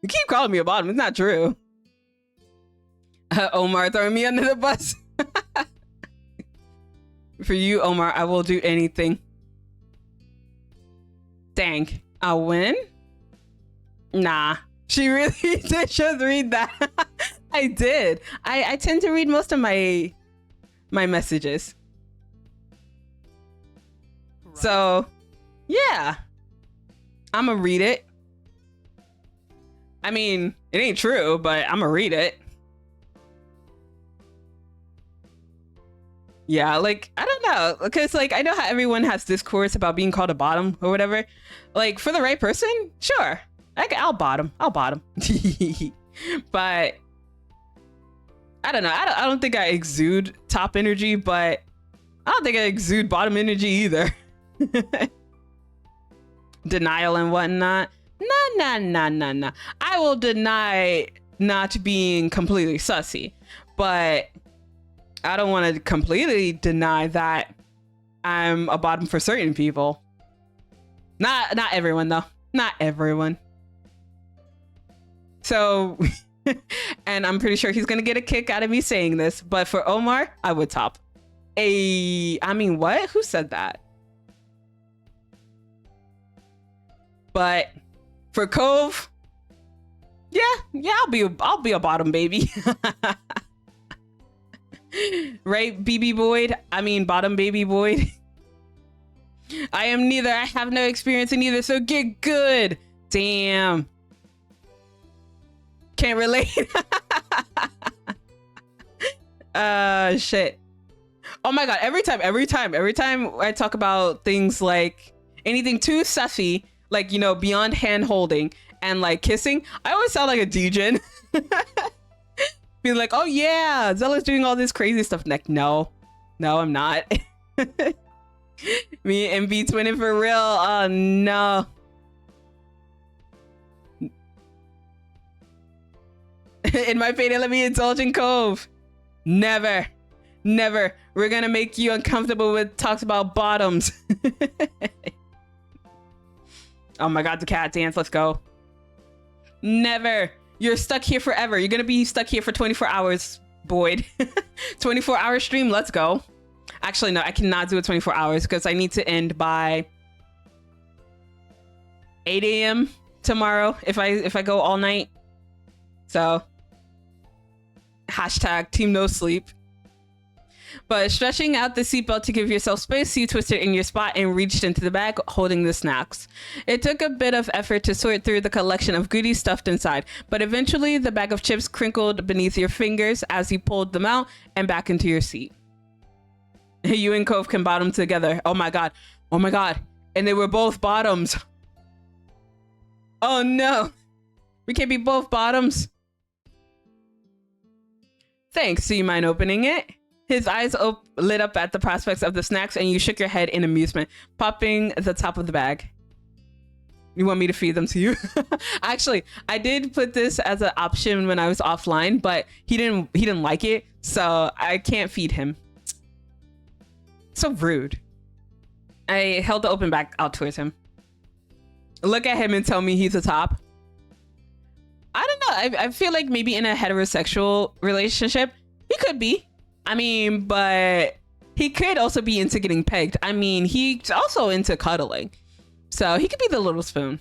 Speaker 1: You keep calling me a bottom. It's not true. Omar throwing me under the bus. For you, Omar, I will do anything. Dang, I'll win? Nah, she really did just read that. I did. I tend to read most of my messages. Right. So, yeah. I'ma read it. I mean, it ain't true, but I'ma read it. Yeah, like, I don't know, because like I know how everyone has discourse about being called a bottom or whatever. Like, for the right person, sure, I'll bottom. But I don't know, I don't think I exude top energy, but I don't think I exude bottom energy either. Denial and whatnot. Nah. I will deny not being completely sussy, but I don't want to completely deny that I'm a bottom for certain people. Not everyone though. Not everyone. So, and I'm pretty sure he's gonna get a kick out of me saying this, but for Omar, I would top. I mean, what? Who said that? But for Cove, yeah, I'll be a bottom baby. Right, BB Boyd? I mean, bottom baby Boyd. I am neither. I have no experience in either, so get good. Damn. Can't relate. Shit. Oh my god, every time I talk about things like anything too sussy, like, you know, beyond hand holding and like kissing, I always sound like a degen. Be like, oh yeah, Zela's doing all this crazy stuff. Like, no, I'm not. Me and B twinning for real. Oh no. In my fate, let me indulge in Cove. Never. We're gonna make you uncomfortable with talks about bottoms. Oh my god, the cat dance. Let's go. Never. You're stuck here forever. You're gonna be stuck here for 24 hours, Boyd. 24-hour stream. Let's go. Actually, no, I cannot do it 24 hours because I need to end by 8 a.m. tomorrow if I go all night. So hashtag team no sleep. But stretching out the seatbelt to give yourself space, you twisted in your spot and reached into the bag, holding the snacks. It took a bit of effort to sort through the collection of goodies stuffed inside, but eventually the bag of chips crinkled beneath your fingers as you pulled them out and back into your seat. You and Cove can bottom together. Oh my god. And they were both bottoms. Oh no. We can't be both bottoms. Thanks. Do you mind opening it? His eyes lit up at the prospects of the snacks, and you shook your head in amusement, popping the top of the bag. You want me to feed them to you? Actually, I did put this as an option when I was offline, but he didn't like it, so I can't feed him. So rude. I held the open bag out towards him. Look at him and tell me he's a top. I don't know. I feel like maybe in a heterosexual relationship, he could be. I mean, but he could also be into getting pegged. I mean, he's also into cuddling. So he could be the little spoon.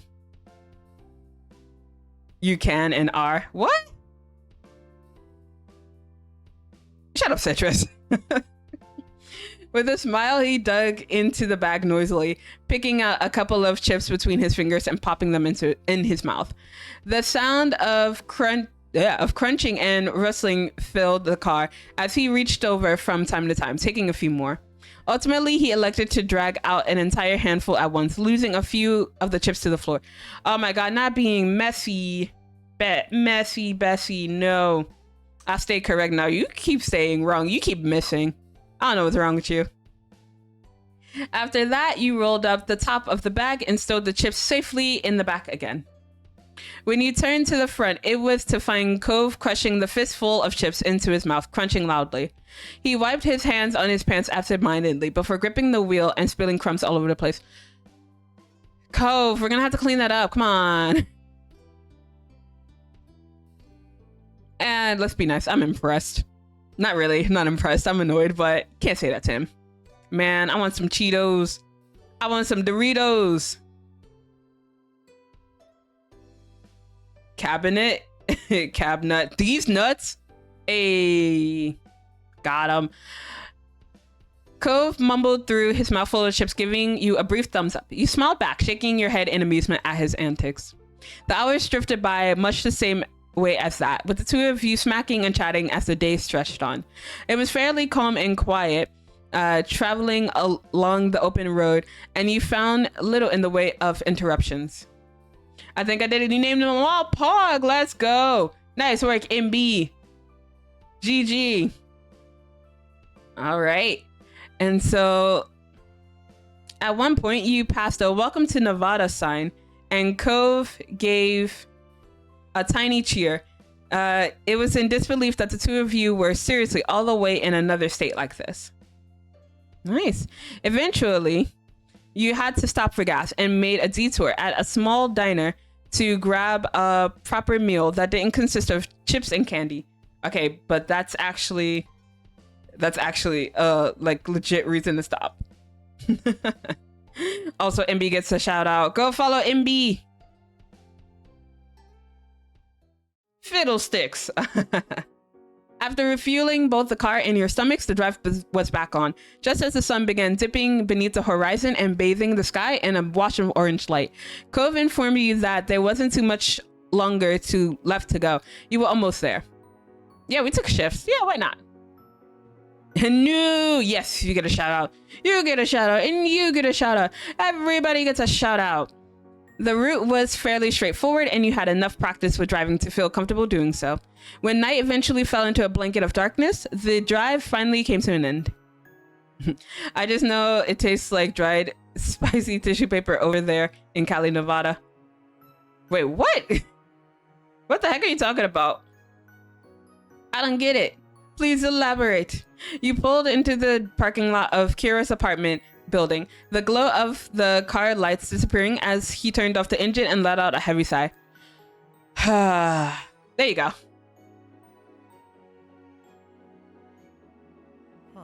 Speaker 1: You can and are. What? Shut up, Citrus. With a smile, he dug into the bag noisily, picking out a couple of chips between his fingers and popping them in his mouth. The sound of crunching and rustling filled the car as he reached over from time to time, taking a few more. Ultimately, he elected to drag out an entire handful at once, losing a few of the chips to the floor. Oh my god, not being messy. Messy, Bessie, no. I stay correct now. You keep saying wrong. You keep missing. I don't know what's wrong with you. After that, you rolled up the top of the bag and stowed the chips safely in the back again. When you turned to the front, it was to find Cove crushing the fistful of chips into his mouth, crunching loudly. He wiped his hands on his pants absentmindedly before gripping the wheel and spilling crumbs all over the place. Cove, we're gonna have to clean that up. Come on. And let's be nice. I'm impressed. Not really. Not impressed. I'm annoyed, but can't say that to him. Man, I want some Cheetos. I want some Doritos. Cabinet. Cabinet. These nuts. Ayy. Got him. Cove mumbled through his mouthful of chips, giving you a brief thumbs up. You smiled back, shaking your head in amusement at his antics. The hours drifted by much the same way as that, with the two of you smacking and chatting as the day stretched on. It was fairly calm and quiet, traveling along the open road, and you found little in the way of interruptions. I think I did it. You named them all. Pog, let's go. Nice work, MB. GG. All right. And so at one point you passed a welcome to Nevada sign, and Cove gave a tiny cheer. It was in disbelief that the two of you were seriously all the way in another state like this. Nice. Eventually, you had to stop for gas and made a detour at a small diner to grab a proper meal that didn't consist of chips and candy. Okay, but that's actually like legit reason to stop. Also, MB gets a shout out. Go follow MB. Fiddlesticks. After refueling both the car and your stomachs, the drive was back on, just as the sun began dipping beneath the horizon and bathing the sky in a wash of orange light. Cove informed you that there wasn't too much longer left to go. You were almost there. Yeah, we took shifts. Yeah, why not? No, yes, you get a shout out. You get a shout out, and you get a shout out. Everybody gets a shout out. The route was fairly straightforward, and you had enough practice with driving to feel comfortable doing so. When night eventually fell into a blanket of darkness, the drive finally came to an end. I just know it tastes like dried spicy tissue paper over there in Cali, Nevada. Wait, what? What the heck are you talking about? I don't get it. Please elaborate. You pulled into the parking lot of Kira's apartment building, the glow of the car lights disappearing as he turned off the engine and let out a heavy sigh. There you go.
Speaker 4: Huh.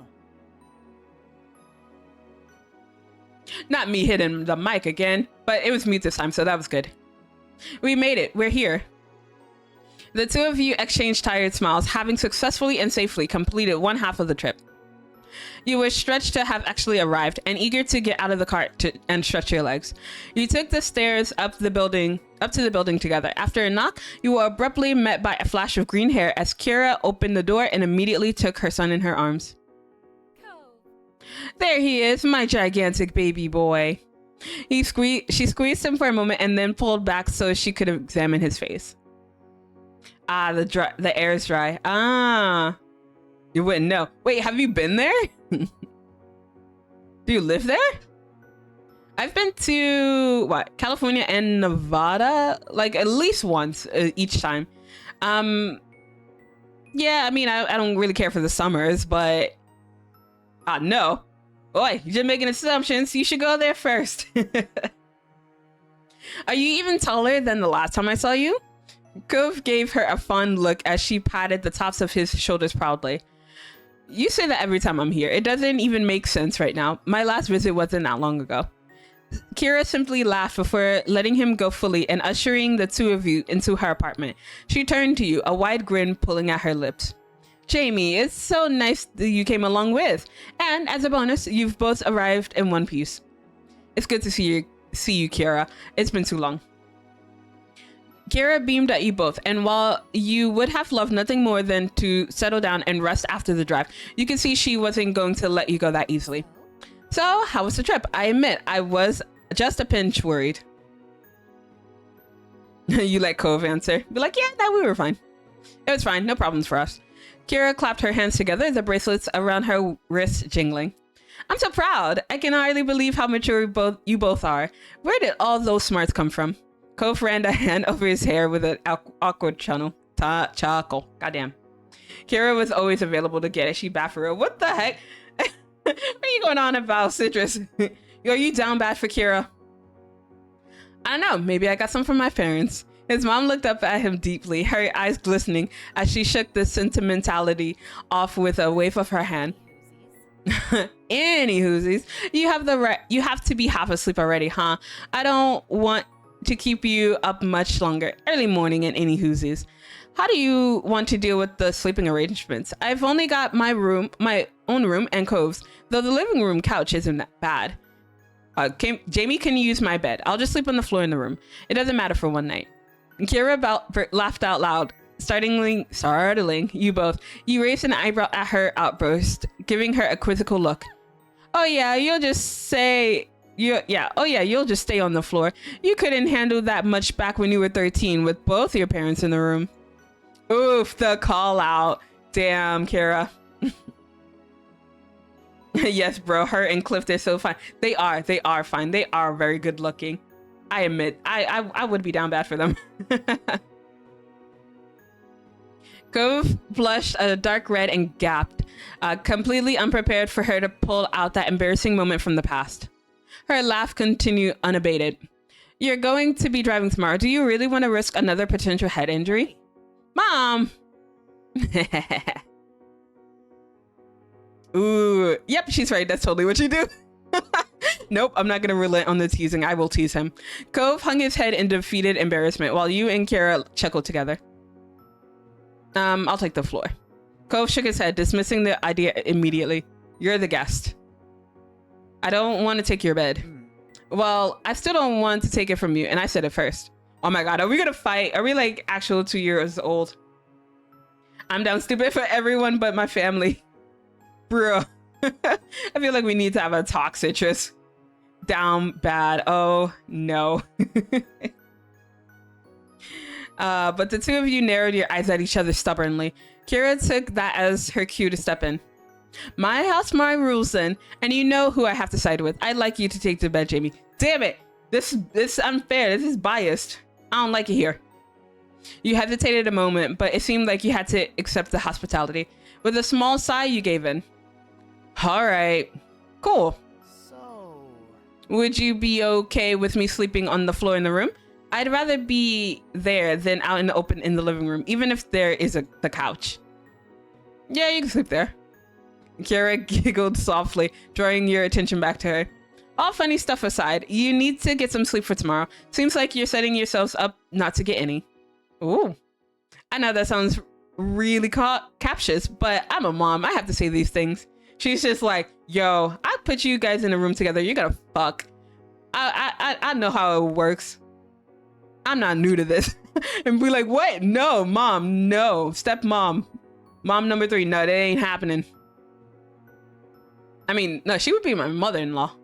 Speaker 1: Not me hitting the mic again, but it was me this time, so that was good. We made it. We're here. The two of you exchanged tired smiles, having successfully and safely completed one half of the trip. You were stretched to have actually arrived and eager to get out of the car and stretch your legs. You took the stairs up to the building together. After a knock, you were abruptly met by a flash of green hair as Kira opened the door and immediately took her son in her arms. There he is, my gigantic baby boy. She squeezed him for a moment and then pulled back so she could examine his face. Ah, the air is dry. Ah, you wouldn't know. Wait, have you been there? Do you live there? I've been to California and Nevada, like at least once each time. Yeah, I mean, I don't really care for the summers, but no. Boy, you're just making assumptions. You should go there first. Are you even taller than the last time I saw you? Cove gave her a fond look as she patted the tops of his shoulders proudly. You say that every time I'm here. It doesn't even make sense right now. My last visit wasn't that long ago. Kira simply laughed before letting him go fully and ushering the two of you into her apartment. She turned to you, a wide grin pulling at her lips. Jamie, it's so nice that you came along with. And as a bonus, you've both arrived in one piece. It's good to see you, Kira. It's been too long. Kira beamed at you both, and while you would have loved nothing more than to settle down and rest after the drive, you could see she wasn't going to let you go that easily. So, how was the trip? I admit, I was just a pinch worried. You let Cove answer. Be like, yeah, no, we were fine. It was fine, no problems for us. Kira clapped her hands together, the bracelets around her wrists jingling. I'm so proud. I can hardly believe how mature you both are. Where did all those smarts come from? Cove ran a hand over his hair with an awkward chuckle. Goddamn. Kira was always available to get it. She baffled her. What the heck? What are you going on about, Citrus? Are you down bad for Kira? I don't know. Maybe I got some from my parents. His mom looked up at him deeply, her eyes glistening as she shook the sentimentality off with a wave of her hand. Any hoosies. You have to be half asleep already, huh? I don't want to keep you up much longer. Early morning and any hoosies. How do you want to deal with the sleeping arrangements? I've only got my own room and Cove's, though the living room couch isn't that bad. Jamie can use my bed. I'll just sleep on the floor in the room. It doesn't matter for one night. Kira laughed out loud, startling you both. You raised an eyebrow at her outburst, giving her a quizzical look. Oh yeah, you'll just stay on the floor. You couldn't handle that much back when you were 13 with both your parents in the room. Oof, the call out. Damn, Kira. Yes, bro, her and Cliff, they're so fine. They are fine. They are very good looking. I admit, I would be down bad for them. Cove blushed a dark red and gasped, completely unprepared for her to pull out that embarrassing moment from the past. Her laugh continued unabated. You're going to be driving tomorrow. Do you really want to risk another potential head injury? Mom! Ooh, yep, she's right. That's totally what you do. Nope, I'm not gonna relent on the teasing. I will tease him. Cove hung his head in defeated embarrassment while you and Kira chuckled together. I'll take the floor. Cove shook his head, dismissing the idea immediately. You're the guest. I don't want to take your bed. Well, I still don't want to take it from you, and I said it first. Oh my god, are we gonna fight? Are we like actual 2 years old? I'm down stupid for everyone but my family. Bro. I feel like we need to have a talk, Citrus. Down bad. Oh no. But the two of you narrowed your eyes at each other stubbornly. Kira took that as her cue to step in. My house, my rules then, and you know who I have to side with. I'd like you to take the bed, Jamie. Damn it! This is unfair. This is biased. I don't like it here. You hesitated a moment, but it seemed like you had to accept the hospitality. With a small sigh, you gave in. All right. Cool.
Speaker 4: So...
Speaker 1: Would you be okay with me sleeping on the floor in the room? I'd rather be there than out in the open in the living room, even if there is the couch. Yeah, you can sleep there. Kira giggled softly, drawing your attention back to her. All funny stuff aside, you need to get some sleep for tomorrow. Seems like you're setting yourselves up not to get any. Ooh. I know that sounds really captious, but I'm a mom. I have to say these things. She's just like, yo, I put you guys in a room together. You're gonna fuck. I know how it works. I'm not new to this. And be like, what? No, mom, no. Stepmom. Mom number 3. No, that ain't happening. I mean, no, she would be my mother-in-law.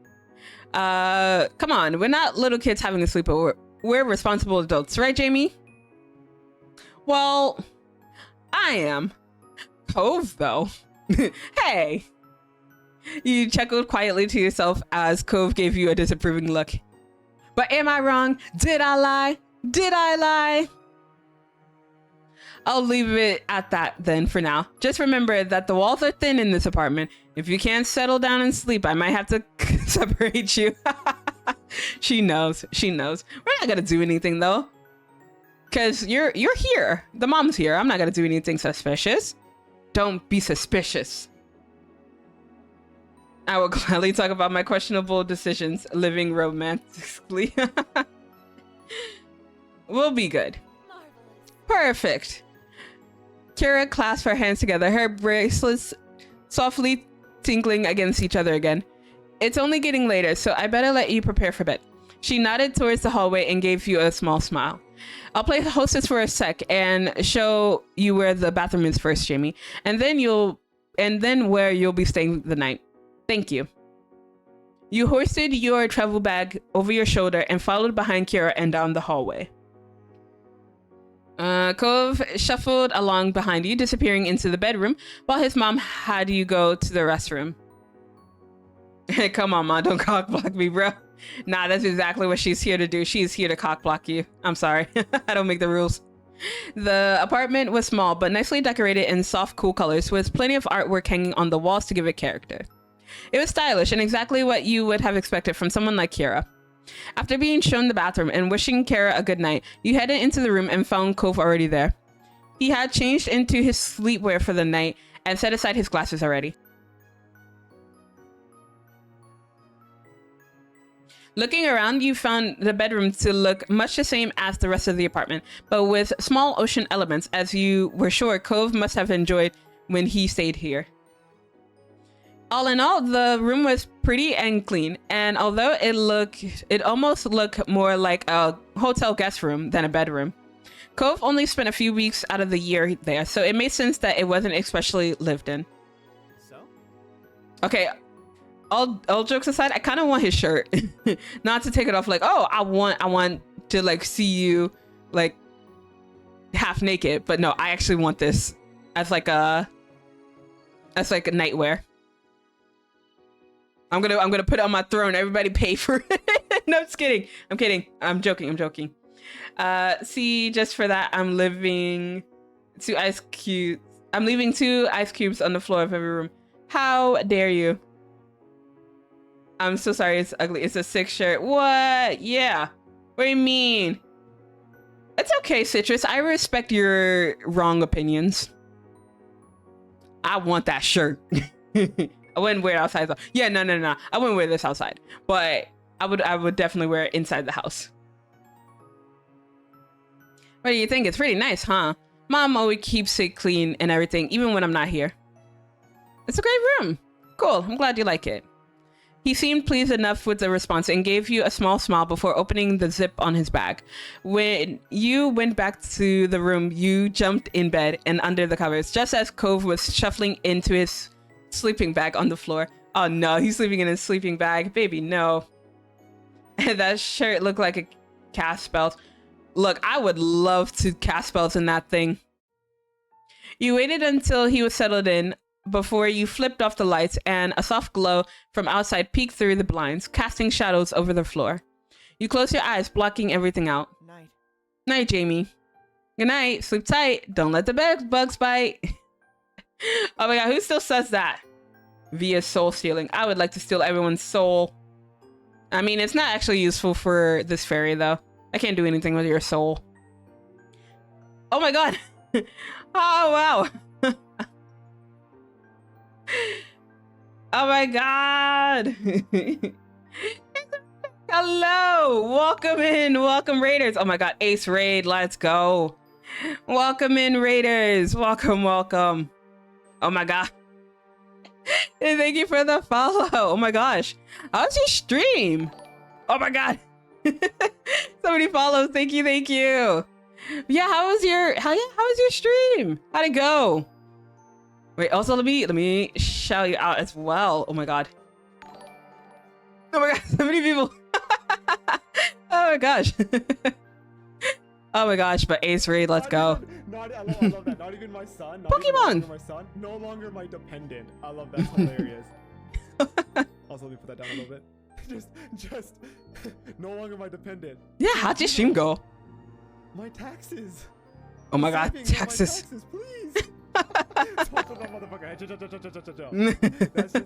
Speaker 1: Come on, we're not little kids having a sleepover. We're responsible adults, right, Jamie? Well, I am. Cove, though. Hey. You chuckled quietly to yourself as Cove gave you a disapproving look. But am I wrong? Did I lie? Did I lie? I'll leave it at that then for now. Just remember that the walls are thin in this apartment. If you can't settle down and sleep, I might have to separate you. She knows. She knows. We're not gonna do anything though. Cause you're here. The mom's here. I'm not gonna do anything suspicious. Don't be suspicious. I will gladly talk about my questionable decisions living romantically. We'll be good. Perfect. Kira clasped her hands together, her bracelets softly tinkling against each other again. It's only getting later, so I better let you prepare for bed. She nodded towards the hallway and gave you a small smile. I'll play hostess for a sec and show you where the bathroom is first, Jamie. And then where you'll be staying the night. Thank you. You hoisted your travel bag over your shoulder and followed behind Kira and down the hallway. Cove shuffled along behind you, disappearing into the bedroom, while his mom had you go to the restroom. Come on, Ma, don't cockblock me, bro. Nah, that's exactly what she's here to do. She's here to cockblock you. I'm sorry. I don't make the rules. The apartment was small, but nicely decorated in soft, cool colors, with plenty of artwork hanging on the walls to give it character. It was stylish and exactly what you would have expected from someone like Kira. After being shown the bathroom and wishing Kara a good night, you headed into the room and found Cove already there. He had changed into his sleepwear for the night and set aside his glasses already. Looking around, you found the bedroom to look much the same as the rest of the apartment, but with small ocean elements, as you were sure Cove must have enjoyed when he stayed here. All in all, the room was pretty and clean, and although it almost looked more like a hotel guest room than a bedroom. Cove only spent a few weeks out of the year there, so it made sense that it wasn't especially lived in.
Speaker 4: So?
Speaker 1: Okay, all jokes aside, I kind of want his shirt. Not to take it off like, oh, I want to like see you like half naked, but no, I actually want this as like a nightwear. I'm gonna put it on my throne. Everybody pay for it. No, just kidding. I'm kidding. I'm joking. See, just for that, I'm leaving 2 ice cubes on the floor of every room. How dare you? I'm so sorry. It's ugly. It's a sick shirt. What? Yeah. What do you mean? It's okay, Citrus. I respect your wrong opinions. I want that shirt. I wouldn't wear it outside though. Yeah, no. I wouldn't wear this outside, but I would definitely wear it inside the house. What do you think? It's pretty nice, huh? Mom always keeps it clean and everything, even when I'm not here. It's a great room. Cool. I'm glad you like it. He seemed pleased enough with the response and gave you a small smile before opening the zip on his bag. When you went back to the room, you jumped in bed and under the covers, just as Cove was shuffling into his sleeping bag on the floor. Oh no, he's sleeping in his sleeping bag. Baby, no. That shirt looked like a cast spell. Look, I would love to cast spells in that thing. You waited until he was settled in before you flipped off the lights, and a soft glow from outside peeked through the blinds, casting shadows over the floor. You closed your eyes, blocking everything out.
Speaker 4: Night.
Speaker 1: Night, Jamie. Good night. Sleep tight. Don't let the bugs bite. Oh my god, who still says that? Via soul stealing. I would like to steal everyone's soul. I mean, it's not actually useful for this fairy, though. I can't do anything with your soul. Oh my god. Oh, wow. Oh my god. Hello. Welcome in. Welcome, Raiders. Oh my god, Ace Raid. Let's go. Welcome in, Raiders. Welcome. Oh my god. And thank you for the follow. Oh my gosh. How's your stream? Oh my god. So many follows. Thank you. Yeah, how was your stream? How'd it go? Wait, also let me shout you out as well. Oh my god. Oh my god, so many people. Oh my gosh. Oh my gosh, but Ace Raid, let's go.
Speaker 6: I love that. Not even my son.
Speaker 1: Pokemon!
Speaker 6: My son. No longer my dependent. I love that. It's hilarious. Also, let me put that down a little bit. just no longer my dependent.
Speaker 1: Yeah, how'd your stream go?
Speaker 6: My taxes.
Speaker 1: Oh my god,
Speaker 6: Saving
Speaker 1: taxes.
Speaker 6: My taxes, please. Smoke that motherfucker.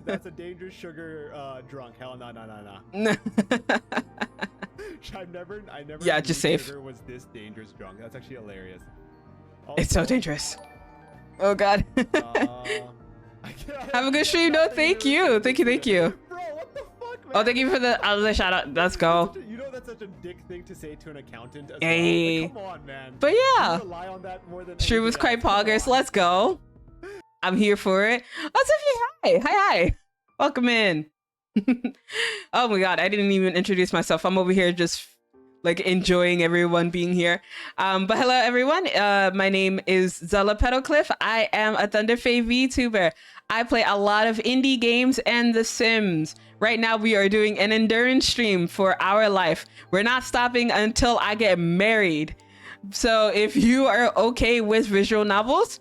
Speaker 6: That's a dangerous sugar drunk. Hell no. I never
Speaker 1: Yeah,
Speaker 6: knew
Speaker 1: just safe.
Speaker 6: sugar was this dangerous drunk. That's actually hilarious.
Speaker 1: It's so dangerous. Oh god. Have a good stream. No, thank you. Thank you.
Speaker 6: Bro, what the fuck, man?
Speaker 1: Oh, thank you for the other shout out. Let's go.
Speaker 6: You know that's such a dick thing to say to an accountant as
Speaker 1: Hey.
Speaker 6: well. Like, come on, man.
Speaker 1: But yeah.
Speaker 6: You rely on that more than
Speaker 1: Stream was
Speaker 6: anything
Speaker 1: quite
Speaker 6: else. Come
Speaker 1: poggers.
Speaker 6: on.
Speaker 1: Let's go. I'm here for it. Oh, Sophie, hi. Hi. Welcome in. Oh my god, I didn't even introduce myself. I'm over here just like enjoying everyone being here. But hello everyone. My name is Zela Petalcliff. I am a Thunderfay VTuber. I play a lot of indie games and The Sims. Right now we are doing an endurance stream for our life. We're not stopping until I get married. So if you are okay with visual novels,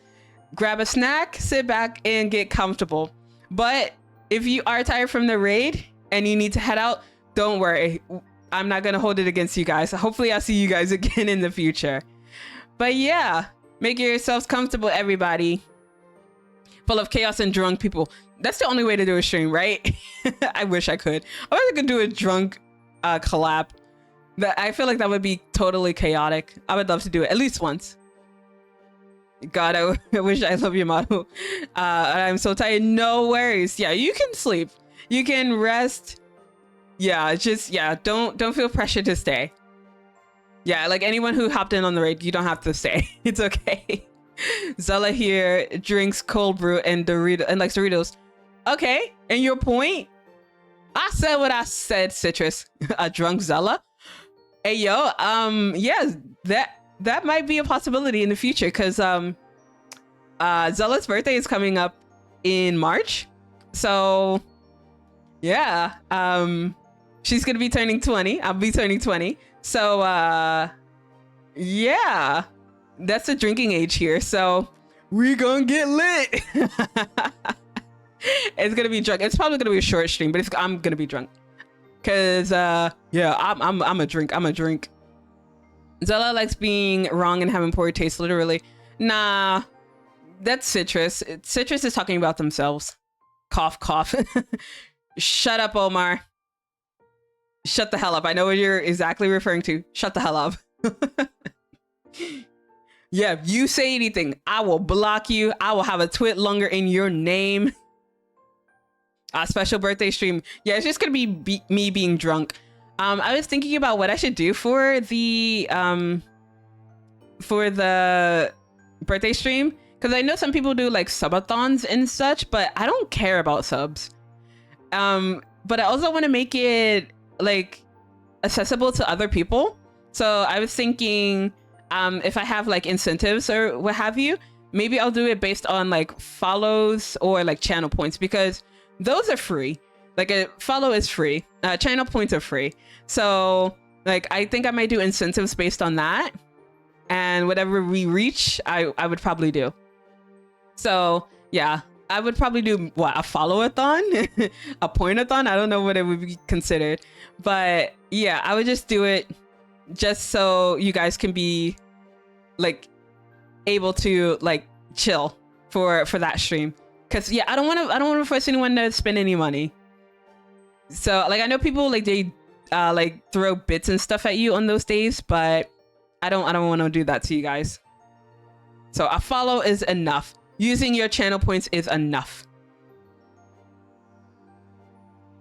Speaker 1: grab a snack, sit back, and get comfortable. But if you are tired from the raid and you need to head out, don't worry. I'm not going to hold it against you guys. Hopefully I'll see you guys again in the future. But yeah, make yourselves comfortable, everybody. Full of chaos and drunk people. That's the only way to do a stream, right? I wish I could. I wish I could do a drunk collab. I feel like that would be totally chaotic. I would love to do it at least once. God, I wish I love your motto. I'm so tired. No worries. Yeah, you can sleep. You can rest. Yeah, don't feel pressure to stay. Yeah, like anyone who hopped in on the raid, you don't have to stay. It's okay. Zela here drinks cold brew and likes Doritos. Okay, and your point? I said what I said, Citrus. A drunk Zela? Hey yo, yeah, that might be a possibility in the future because Zela's birthday is coming up in March. So yeah, she's gonna be turning 20. I'll be turning 20. So yeah, that's the drinking age here. So we gonna get lit. It's gonna be drunk. It's probably gonna be a short stream, but I'm gonna be drunk. Cause yeah, I'm a drink. Zela likes being wrong and having poor taste, literally. Nah, that's Citrus. Citrus is talking about themselves. Cough, cough. Shut up, Omar. Shut the hell up. I know what you're exactly referring to. Shut the hell up. Yeah, if you say anything, I will block you. I will have a twit longer in your name. A special birthday stream. Yeah, it's just gonna be me being drunk. I was thinking about what I should do for the birthday stream, because I know some people do like subathons and such, but I don't care about subs. But I also want to make it like accessible to other people. So I was thinking, if I have like incentives or what have you, maybe I'll do it based on like follows or like channel points, because those are free. Like a follow is free. Channel points are free. So like, I think I might do incentives based on that. And whatever we reach, I would probably do. So yeah, I would probably do what, a follow-a-thon? A point-a-thon? I don't know what it would be considered. But yeah, I would just do it just so you guys can be like able to like chill for that stream. Cause yeah, I don't want to force anyone to spend any money. So like, I know people like they like throw bits and stuff at you on those days, but I don't want to do that to you guys. So a follow is enough. Using your channel points is enough.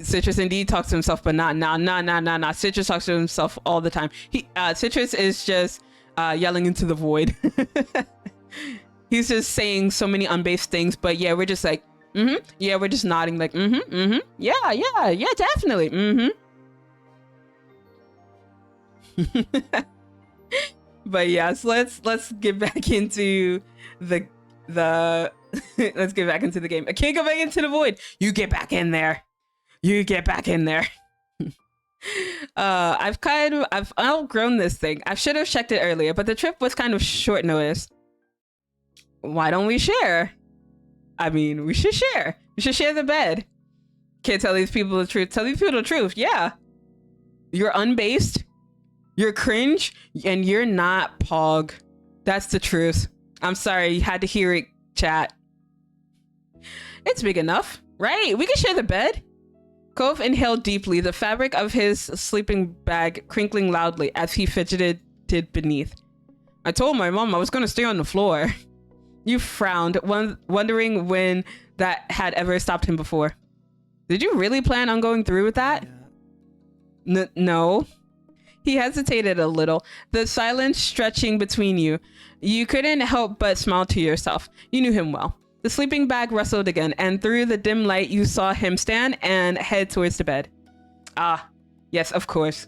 Speaker 1: Citrus indeed talks to himself, but nah. Citrus talks to himself all the time. Citrus is just yelling into the void. He's just saying so many unbased things, but yeah, we're just like, yeah, we're just nodding like, yeah, definitely, But yes, let's get back into the let's get back into the game. I can't go back into the void. You get back in there. You get back in there. I've outgrown this thing. I should have checked it earlier, but the trip was kind of short notice. Why don't we share? I mean, we should share. We should share the bed. Can't tell these people the truth. Tell these people the truth. Yeah. You're unbased. You're cringe. And you're not Pog. That's the truth. I'm sorry. You had to hear it, chat. It's big enough, right? We can share the bed. Cove inhaled deeply, the fabric of his sleeping bag crinkling loudly as he fidgeted beneath. I told my mom I was going to stay on the floor. You frowned, wondering when that had ever stopped him before. Did you really plan on going through with that?
Speaker 6: Yeah.
Speaker 1: No. He hesitated a little, the silence stretching between you. You couldn't help but smile to yourself. You knew him well. The sleeping bag rustled again, and through the dim light, you saw him stand and head towards the bed. Ah, yes, of course.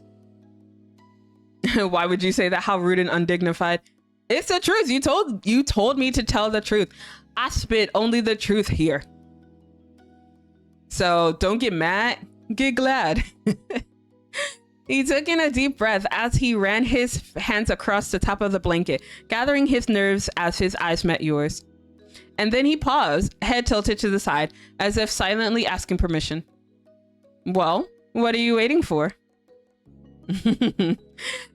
Speaker 1: Why would you say that? How rude and undignified. It's the truth. You told me to tell the truth. I spit only the truth here. So don't get mad, get glad. He took in a deep breath as he ran his hands across the top of the blanket, gathering his nerves as his eyes met yours. And then he paused, head tilted to the side, as if silently asking permission. Well, what are you waiting for?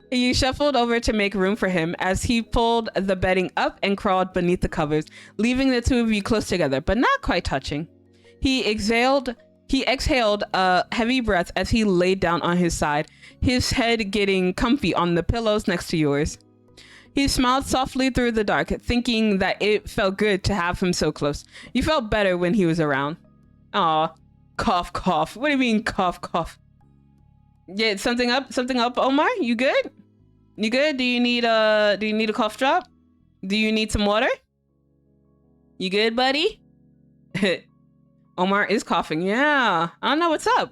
Speaker 1: You shuffled over to make room for him as he pulled the bedding up and crawled beneath the covers, leaving the two of you close together, but not quite touching. He exhaled a heavy breath as he laid down on his side, his head getting comfy on the pillows next to yours. He smiled softly through the dark, thinking that it felt good to have him so close. You felt better when he was around. Aw, cough, cough. What do you mean, cough, cough? Yeah, something up, Omar? You good? You good? Do you need a cough drop? Do you need some water? You good, buddy? Omar is coughing. Yeah, I don't know what's up.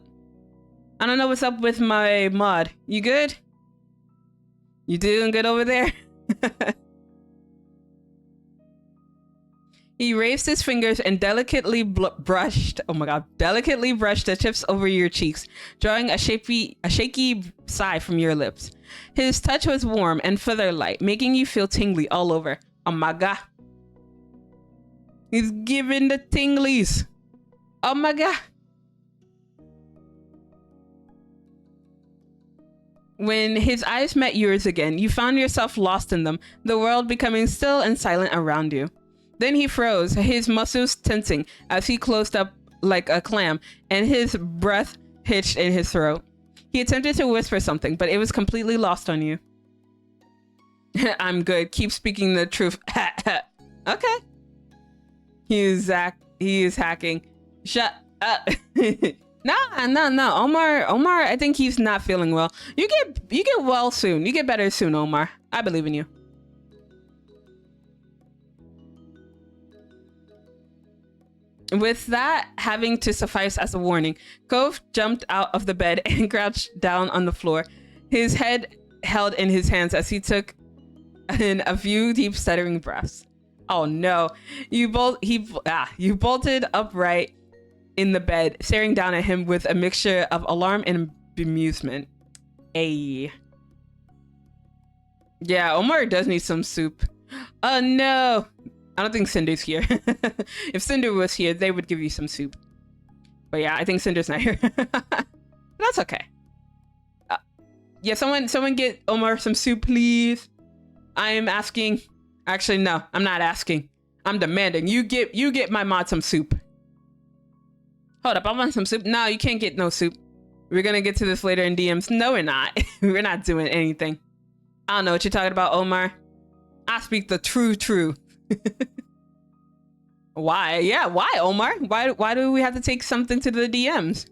Speaker 1: I don't know what's up with my mod. You good? You doing good over there? He raised his fingers and delicately brushed the tips over your cheeks, drawing a shaky sigh from your lips. His touch was warm and feather-light, making you feel tingly all over. Oh my god. He's giving the tinglies. Oh my god. When his eyes met yours again, you found yourself lost in them, the world becoming still and silent around you. Then he froze, his muscles tensing as he closed up like a clam, and his breath hitched in his throat. He attempted to whisper something, but it was completely lost on you. I'm good. Keep speaking the truth. Okay. He is hacking. Shut up. No. Omar, I think he's not feeling well. You get well soon. You get better soon, Omar. I believe in you. With that having to suffice as a warning, Cove jumped out of the bed and crouched down on the floor, his head held in his hands as he took in a few deep stuttering breaths. Oh no. You bolted upright in the bed, staring down at him with a mixture of alarm and bemusement. Ayy. Yeah, Omar does need some soup. Oh no. I don't think Cinder's here. If Cinder was here, they would give you some soup. But yeah, I think Cinder's not here. That's okay. Yeah, someone get Omar some soup, please. I am asking. Actually, no, I'm not asking. I'm demanding. You get my mod some soup. Hold up, I want some soup. No, you can't get no soup. We're gonna get to this later in DMs. No, we're not. We're not doing anything. I don't know what you're talking about, Omar. I speak the true. Why? Yeah, why, Omar? Why do we have to take something to the DMs?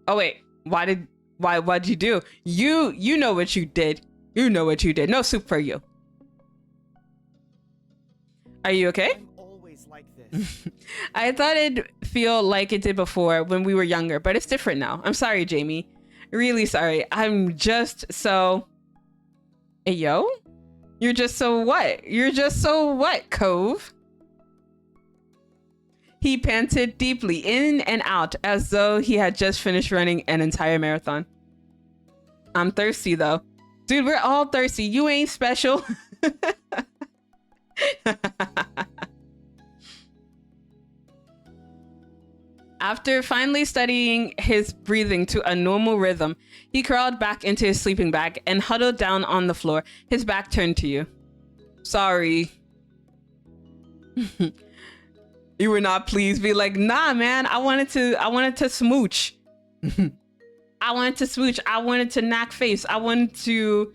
Speaker 1: Oh wait, what'd you do? You know what you did. You know what you did. No soup for you. Are you okay?
Speaker 4: I'm always like this.
Speaker 1: I thought it'd feel like it did before when we were younger, but it's different now. I'm sorry, Jamie. Really sorry. I'm just so... Hey, yo? You're just so what? You're just so what, Cove? He panted deeply in and out as though he had just finished running an entire marathon. I'm thirsty though. Dude, we're all thirsty. You ain't special. After finally studying his breathing to a normal rhythm, he crawled back into his sleeping bag and huddled down on the floor, his back turned to you. Sorry. You were not pleased. Be like, nah, man, I wanted to smooch. I wanted to smooch. I wanted to knock face. I wanted to,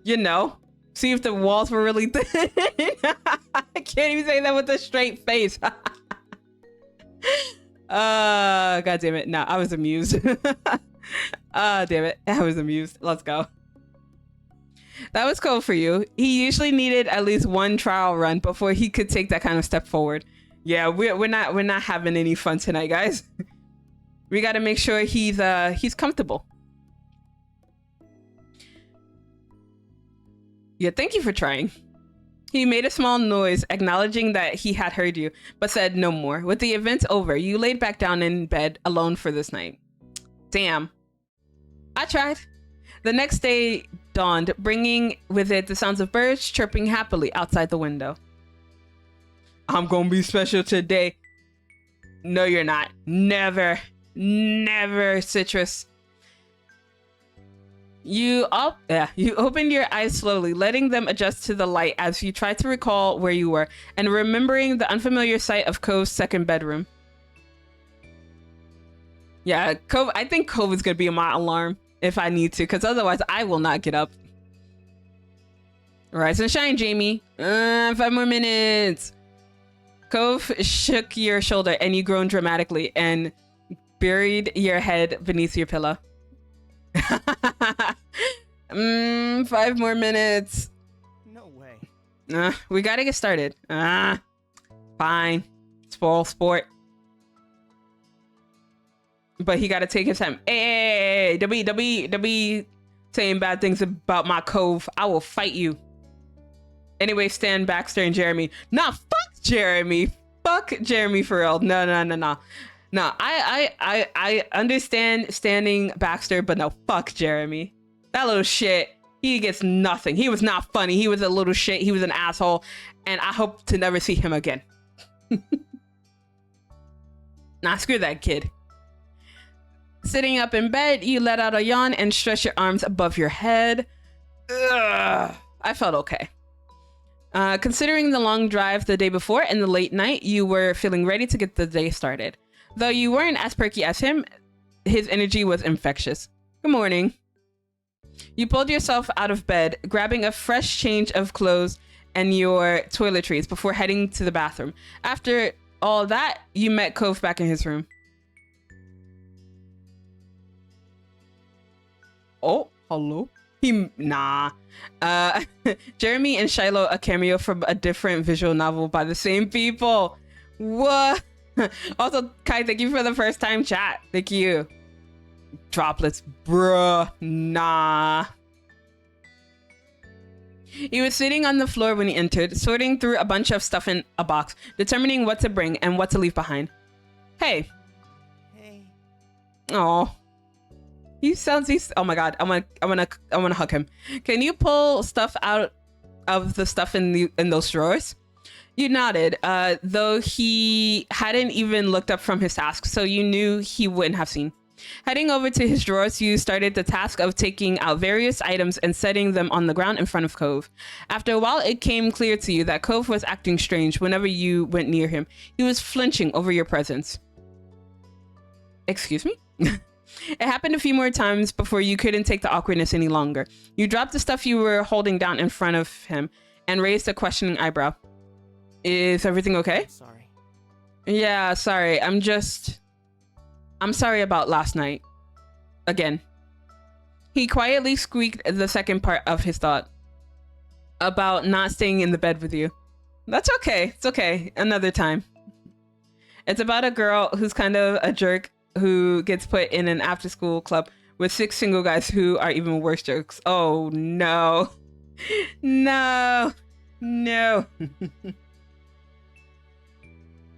Speaker 1: you know, see if the walls were really thin. I can't even say that with a straight face. God damn it. No, I was amused. Damn it. I was amused. Let's go. That was cool for you. He usually needed at least one trial run before he could take that kind of step forward. Yeah, we're not having any fun tonight, guys. We got to make sure he's comfortable. Yeah, thank you for trying. He made a small noise, acknowledging that he had heard you, but said no more. With the event over, you laid back down in bed alone for this night. Damn. I tried. The next day dawned, bringing with it the sounds of birds chirping happily outside the window. I'm gonna be special today. No, you're not. Never. Never, Citrus. You opened your eyes slowly, letting them adjust to the light as you tried to recall where you were, and remembering the unfamiliar sight of Cove's second bedroom. Yeah, Cove, I think Cove is gonna be my alarm if I need to, because otherwise I will not get up. Rise and shine, Jamie. 5 more minutes. Cove shook your shoulder and you groaned dramatically and buried your head beneath your pillow. 5 more minutes.
Speaker 4: No way.
Speaker 1: We gotta get started. Fine. Spoil sport. But he gotta take his time. Hey, don't be saying bad things about my Cove. I will fight you. Anyway, Stan, Baxter, and Jeremy. Nah, fuck Jeremy. Fuck Jeremy for real. No. No, I understand standing Baxter, but no, fuck Jeremy. That little shit, he gets nothing. He was not funny. He was a little shit. He was an asshole. And I hope to never see him again. Nah, screw that kid. Sitting up in bed, you let out a yawn and stretch your arms above your head. Ugh, I felt okay. Considering the long drive the day before and the late night, you were feeling ready to get the day started. Though you weren't as perky as him, his energy was infectious. Good morning. You pulled yourself out of bed, grabbing a fresh change of clothes and your toiletries before heading to the bathroom. After all that, you met Cove back in his room. Oh, hello. Jeremy and Shiloh, a cameo from a different visual novel by the same people. What? Also, Kai, thank you for the first time chat. Thank you. Droplets, bruh. Nah. He was sitting on the floor when he entered, sorting through a bunch of stuff in a box, determining what to bring and what to leave behind. Hey.
Speaker 4: Hey.
Speaker 1: Oh. He's oh my god, I wanna hug him. Can you pull stuff out of the stuff in those drawers? You nodded, though he hadn't even looked up from his task, so you knew he wouldn't have seen. Heading over to his drawers, you started the task of taking out various items and setting them on the ground in front of Cove. After a while, it came clear to you that Cove was acting strange whenever you went near him. He was flinching over your presence. Excuse me? It happened a few more times before you couldn't take the awkwardness any longer. You dropped the stuff you were holding down in front of him and raised a questioning eyebrow. Is everything okay?
Speaker 4: Sorry.
Speaker 1: Yeah, sorry. I'm sorry about last night. Again. He quietly squeaked the second part of his thought. About not staying in the bed with you. That's okay. It's okay. Another time. It's about a girl who's kind of a jerk who gets put in an after-school club with 6 single guys who are even worse jerks. Oh, no. No. No.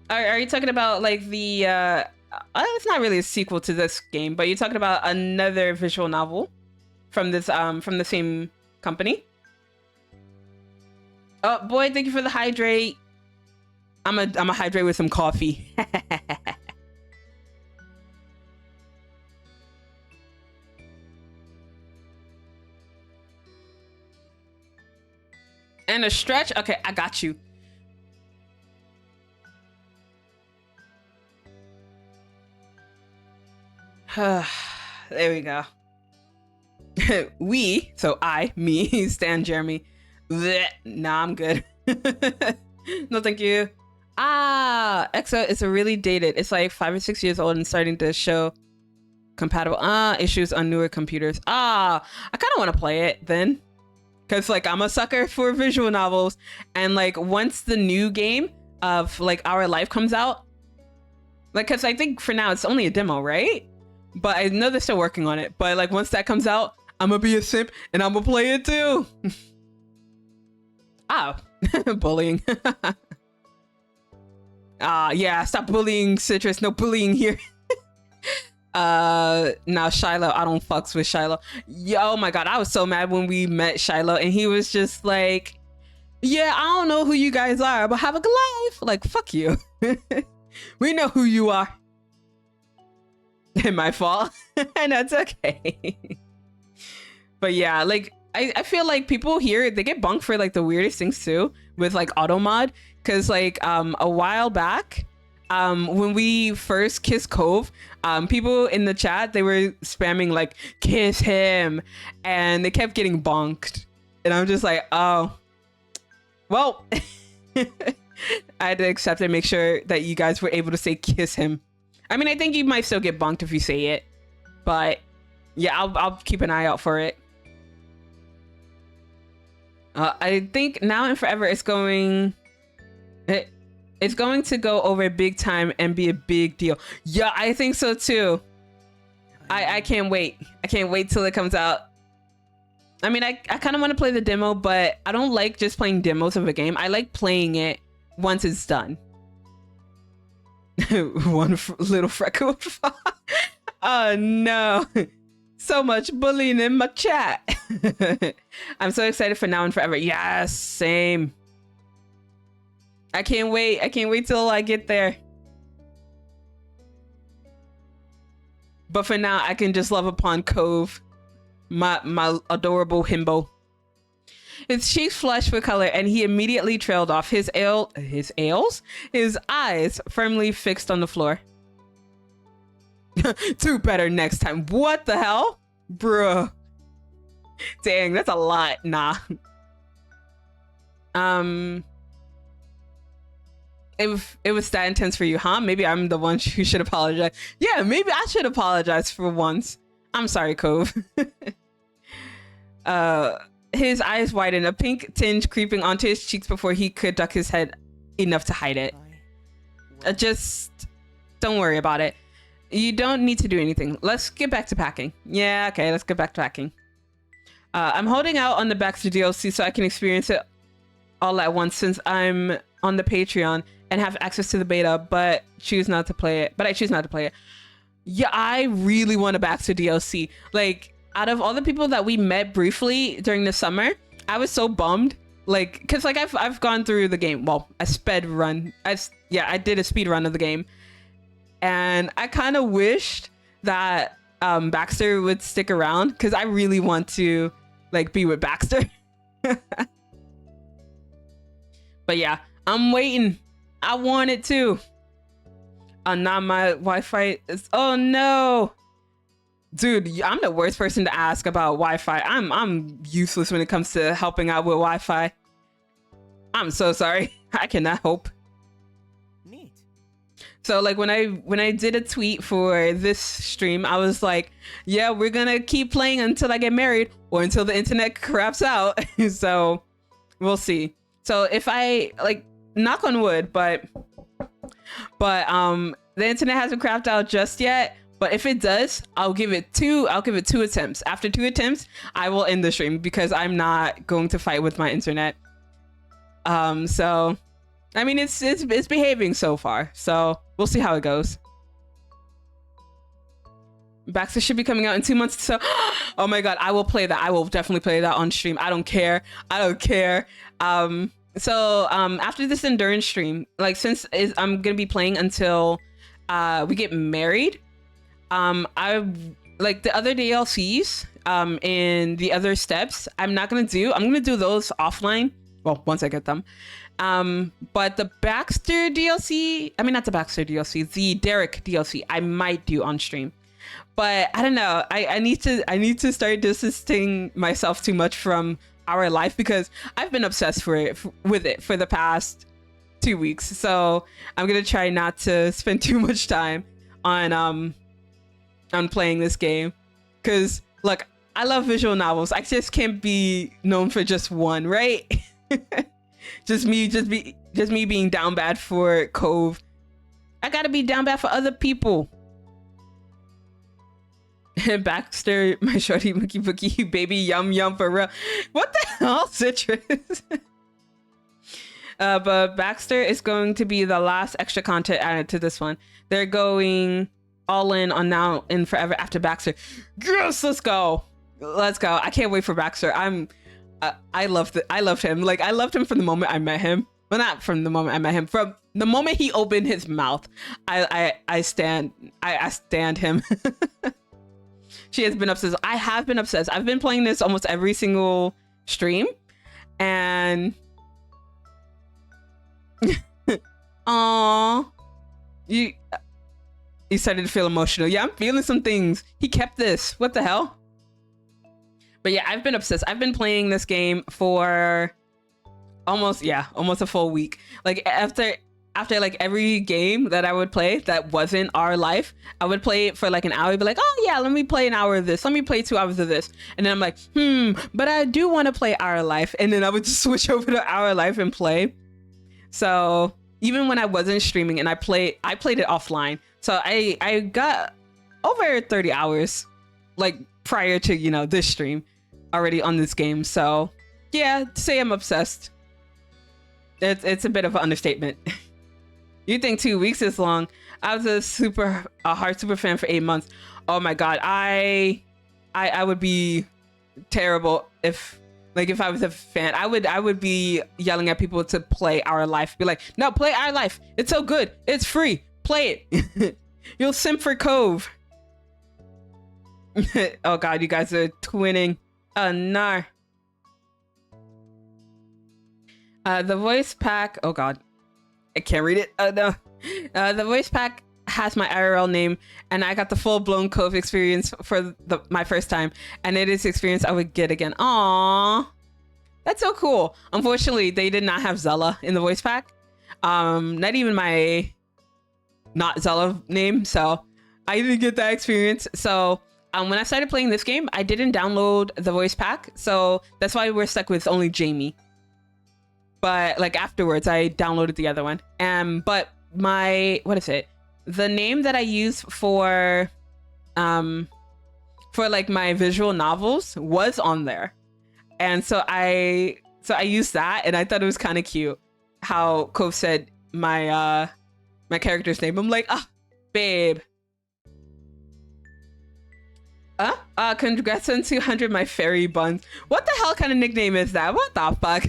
Speaker 1: Are you talking about, like, the... it's not really a sequel to this game, but you're talking about another visual novel? from the same company. Oh boy, thank you for the hydrate. I'm a hydrate with some coffee. And a stretch. Okay, I got you. There we go. We, so I, me, Stan Jeremy. Blech. Nah, I'm good. No, thank you. EXO is a really dated. It's like 5 or 6 years old and starting to show compatible issues on newer computers. I kind of want to play it then. Because like I'm a sucker for visual novels. And like once the new game of like Our Life comes out, like because I think for now it's only a demo, right? But I know they're still working on it. But like once that comes out, I'm gonna be a simp and I'm gonna play it too. Bullying. Yeah, stop bullying Citrus. No bullying here. Now Shiloh, I don't fucks with Shiloh. Oh my god, I was so mad when we met Shiloh and he was just like, yeah, I don't know who you guys are, but have a good life. Like, fuck you. We know who you are. My fault. And that's okay. But yeah, like I feel like people here, they get bunked for like the weirdest things too with like auto mod. Cause like a while back, when we first kissed Cove, people in the chat, they were spamming like kiss him and they kept getting bonked. And I'm just like, oh, well, I had to accept and make sure that you guys were able to say kiss him. I mean, I think you might still get bonked if you say it, but yeah, I'll keep an eye out for it. I think now and forever it's going to go over big time and be a big deal. Yeah, I think so too. I can't wait. I can't wait till it comes out. I mean, I kind of want to play the demo, but I don't like just playing demos of a game. I like playing it once it's done. One little freckle. Oh no. So much bullying in my chat. I'm so excited for now and forever. Yes, same. I can't wait. I can't wait till I get there. But for now, I can just love upon Cove, my adorable himbo. His cheeks flushed with color, and he immediately trailed off. His eyes firmly fixed on the floor. Do better next time. What the hell? Bruh. Dang, that's a lot. Nah. It was that intense for you, huh? Maybe I'm the one who should apologize. Yeah, maybe I should apologize for once. I'm sorry, Cove. His eyes widened, a pink tinge creeping onto his cheeks before he could duck his head enough to hide it. Just don't worry about it. You don't need to do anything. Let's get back to packing. Yeah, okay, let's get back to packing. I'm holding out on the Baxter DLC so I can experience it all at once since I'm on the Patreon and have access to the beta, but I choose not to play it. Yeah, I really want a Baxter DLC. Like, out of all the people that we met briefly during the summer, I was so bummed. Like, cause like I've gone through the game. Well, a sped run. I did a speed run of the game. And I kind of wished that Baxter would stick around because I really want to like be with Baxter. But yeah, I'm waiting. I want it too. Not my Wi-Fi is. Oh no, dude, I'm the worst person to ask about Wi-Fi. I'm useless when it comes to helping out with Wi-Fi. I'm so sorry. I cannot help.
Speaker 4: Neat.
Speaker 1: So like when I did a tweet for this stream, I was like, yeah, we're gonna keep playing until I get married or until the internet craps out. So we'll see. So if I like, knock on wood, but the internet hasn't crapped out just yet. But if it does, I'll give it two attempts. After 2 attempts, I will end the stream because I'm not going to fight with my internet. So I mean, it's behaving so far. So we'll see how it goes. Baxter should be coming out in 2 months. So, oh my god, I will play that. I will definitely play that on stream. I don't care. So after this endurance stream, like I'm gonna be playing until we get married. I like the other DLCs and the other steps. I'm gonna do those offline. Well, once I get them. But the Baxter DLC, I mean not the Baxter DLC, the Derek DLC, I might do on stream. But I don't know. I need to start distancing myself too much from our life because I've been obsessed with it for the past 2 weeks. So I'm gonna try not to spend too much time on playing this game. Cause look, I love visual novels. I just can't be known for just one, right? just me being down bad for Cove. I gotta be down bad for other people. Baxter, my shorty mookie bookie, baby yum yum for real. What the hell, Citrus? But Baxter is going to be the last extra content added to this one. They're going all in on Now and Forever after Baxter. Yes, let's go. I can't wait for Baxter. I loved him. Like I loved him from the moment I met him. Well, not from the moment I met him. From the moment he opened his mouth, I stand him. She has been obsessed. I have been obsessed. I've been playing this almost every single stream, and aww, you started to feel emotional. Yeah, I'm feeling some things. He kept this. What the hell? But yeah, I've been obsessed. I've been playing this game for almost a full week. Like after like every game that I would play that wasn't Our Life, I would play it for like an hour. I'd be like, oh yeah, let me play an hour of this. Let me play 2 hours of this. And then I'm like, but I do want to play Our Life. And then I would just switch over to Our Life and play. So even when I wasn't streaming and I played it offline. So I got over 30 hours like prior to, this stream already on this game. So yeah, to say I'm obsessed, it's a bit of an understatement. You think 2 weeks is long? I was a hard super fan for 8 months. Oh my god, I would be terrible if I was a fan. I would be yelling at people to play Our Life. Be like, no, play Our Life. It's so good. It's free. Play it. You'll simp for Cove. Oh god, you guys are twinning. Oh no. The voice pack. Oh god. I can't read it. Oh no. The voice pack has my IRL name, and I got the full-blown Cove experience for my first time, and it is experience I would get again. Aww. That's so cool. Unfortunately, they did not have Zela in the voice pack. Not even my not Zela name, so I didn't get that experience. So when I started playing this game, I didn't download the voice pack, so that's why we're stuck with only Jamie. But like afterwards, I downloaded the other one. But the name that I use for like my visual novels was on there, and so I used that, and I thought it was kind of cute how Cove said my character's name. I'm like, babe. Congrats on 200, my fairy buns. What the hell kind of nickname is that? What the fuck?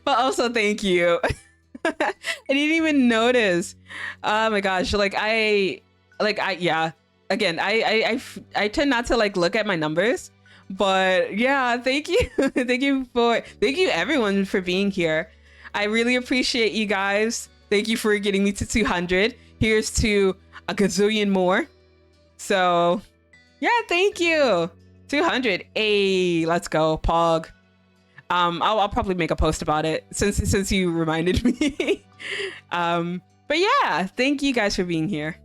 Speaker 1: But also thank you. I didn't even notice. Oh my gosh. Again, I tend not to like look at my numbers, but yeah, thank you. thank you everyone for being here. I really appreciate you guys. Thank you for getting me to 200. Here's to a gazillion more. So yeah, thank you. 200. Hey, let's go, Pog. I'll probably make a post about it since you reminded me. But yeah, thank you guys for being here.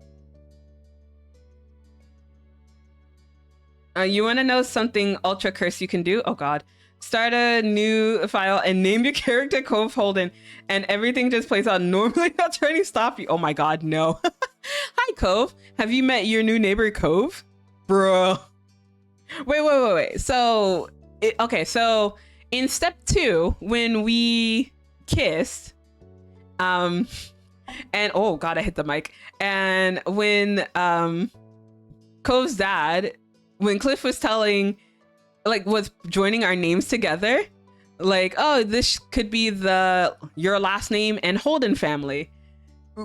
Speaker 1: You want to know something ultra curse you can do? Oh god. Start a new file and name your character Cove Holden, and everything just plays out normally, not trying to stop you. Oh my god, no. Hi, Cove. Have you met your new neighbor, Cove? Bro. Wait. So in step 2, when we kissed, and oh god, I hit the mic. And when Cove's dad when Cliff was telling, like, was joining our names together, like, oh, this could be your last name and Holden family.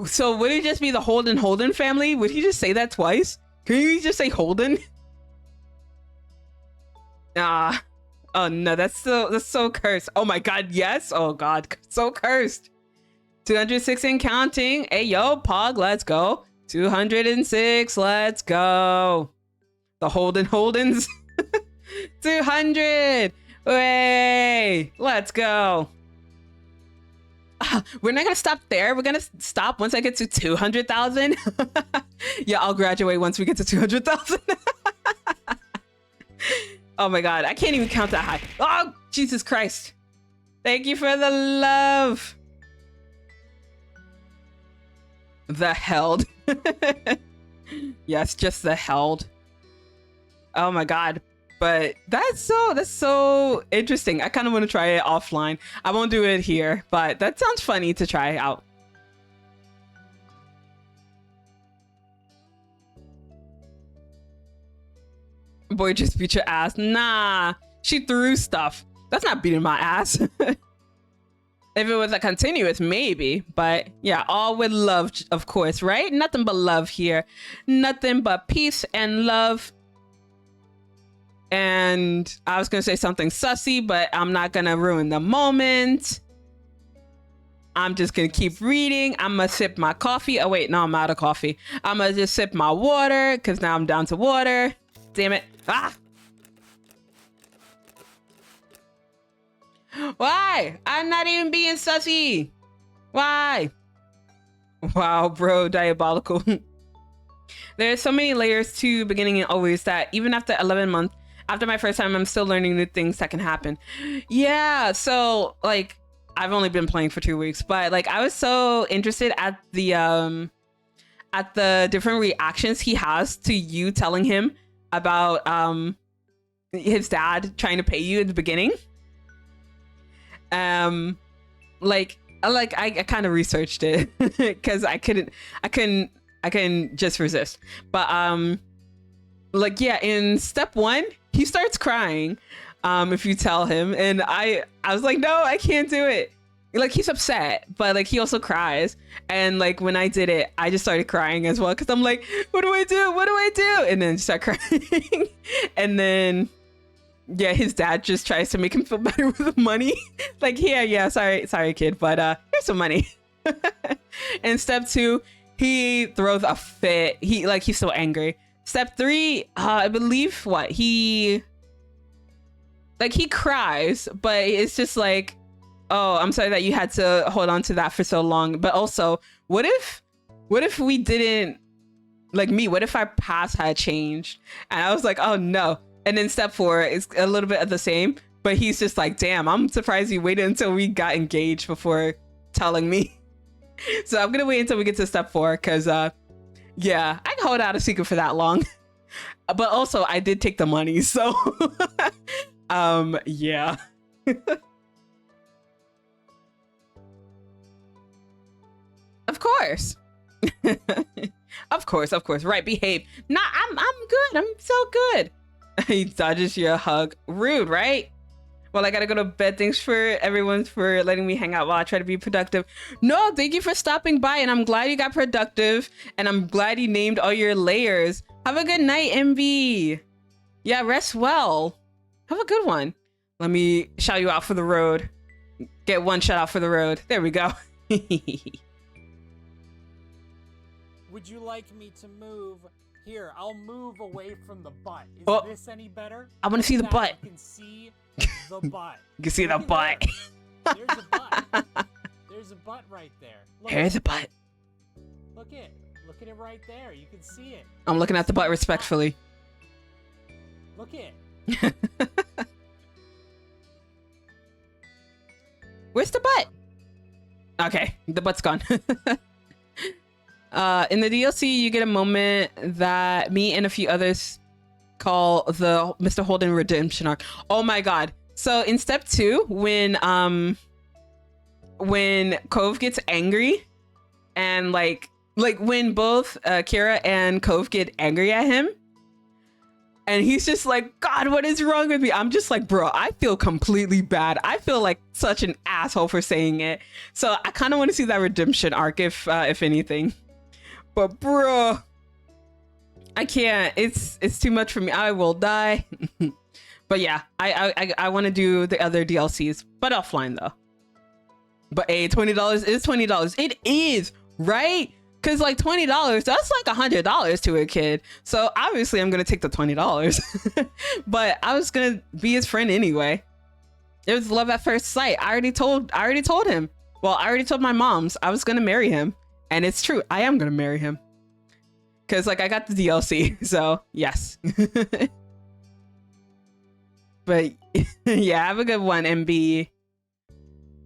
Speaker 1: So would it just be the Holden family? Would he just say that twice? Can you just say Holden? Ah, oh no, that's so cursed. Oh my god, yes. Oh god, so cursed. 206 and counting. Hey yo, Pog, let's go. 206, let's go. The Holdens. 200. Way, let's go. We're not gonna stop there. We're gonna stop once I get to 200,000. Yeah, I'll graduate once we get to 200,000. Oh my god, I can't even count that high. Oh, Jesus Christ. Thank you for the love. The held. Yes, just the held. Oh my god. But that's so interesting. I kind of want to try it offline. I won't do it here, but that sounds funny to try out. Boy just beat your ass. Nah, she threw stuff. That's not beating my ass. If it was a continuous, maybe. But yeah, all with love, of course, right? Nothing but love here. Nothing but peace and love. And I was going to say something sussy, but I'm not going to ruin the moment. I'm just going to keep reading. I'm going to sip my coffee. Oh, wait, no, I'm out of coffee. I'm going to just sip my water because now I'm down to water. Damn it. Ah! Why? I'm not even being sussy. Why? Wow, bro, diabolical. There's so many layers to beginning and always that even after 11 months, after my first time, I'm still learning new things that can happen. Yeah, so like I've only been playing for 2 weeks, but like I was so interested at the different reactions he has to you telling him about his dad trying to pay you at the beginning. I kind of researched it because I couldn't just resist. But like yeah, in step 1 he starts crying if you tell him, and I was like, no, I can't do it. Like he's upset, but like he also cries, and like when I did it, I just started crying as well because I'm like, what do I do, and then start crying. And then yeah, his dad just tries to make him feel better with the money. Like, yeah, sorry kid, but here's some money. And step 2, he throws a fit. He's so angry. Step 3, I believe he cries, but it's just like, oh, I'm sorry that you had to hold on to that for so long. But also, what if we didn't, like me, what if our past had changed? And I was like, oh no. And then step 4 is a little bit of the same, but he's just like, damn, I'm surprised you waited until we got engaged before telling me. So I'm gonna wait until we get to step 4 because yeah, I can hold out a secret for that long. But also I did take the money, so yeah. Of course. Of course. Right, behave. Nah, I'm good. I'm so good. He dodges your hug. Rude, right? Well, I gotta go to bed. Thanks for everyone for letting me hang out while I try to be productive. No, thank you for stopping by, and I'm glad you got productive, and I'm glad you named all your layers. Have a good night, MB. Yeah, rest well. Have a good one. Let me shout you out for the road. Get one shout out for the road. There we go.
Speaker 7: Would you like me to move? Here, I'll move away from the butt. Is this any better?
Speaker 1: I want to see the butt.
Speaker 7: You can see the butt.
Speaker 1: You can see the butt.
Speaker 7: There's a butt. There's a butt right there. Look,
Speaker 1: Here's a butt.
Speaker 7: Look at it right there. You can see it.
Speaker 1: I'm looking at the butt respectfully.
Speaker 7: Look it.
Speaker 1: Where's the butt? Okay, the butt's gone. In the DLC, you get a moment that me and a few others call the Mr. Holden redemption arc. Oh my god. So in step 2, when Cove gets angry and like when both Kira and Cove get angry at him, And he's just like, God, what is wrong with me? I'm just like, bro, I feel completely bad. I feel like such an asshole for saying it. So I kind of want to see that redemption arc, if anything. But bro, I can't. It's too much for me. I will die. But yeah, I want to do the other DLCs, but offline though. But hey, $20 is $20. It is, right? Because like $20, that's like $100 to a kid. So obviously I'm gonna take the $20. But I was gonna be his friend anyway. It was love at first sight. I already told him. Well, I already told my moms I was gonna marry him, and it's true. I am gonna marry him. Cause like I got the DLC, so yes. But yeah, have a good one, MB.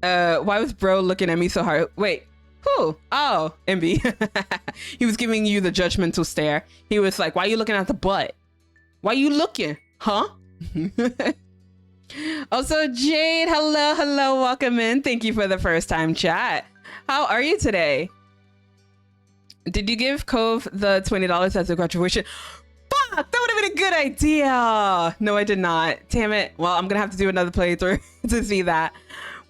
Speaker 1: Why was bro looking at me so hard? Wait, who? Oh, MB. He was giving you the judgmental stare. He was like, why are you looking at the butt? Why you looking? Huh? Also, Jade, hello, welcome in. Thank you for the first time chat. How are you today? Did you give Cove the $20 as a graduation? Fuck, that would have been a good idea. No, I did not. Damn it. Well, I'm gonna have to do another playthrough to see that.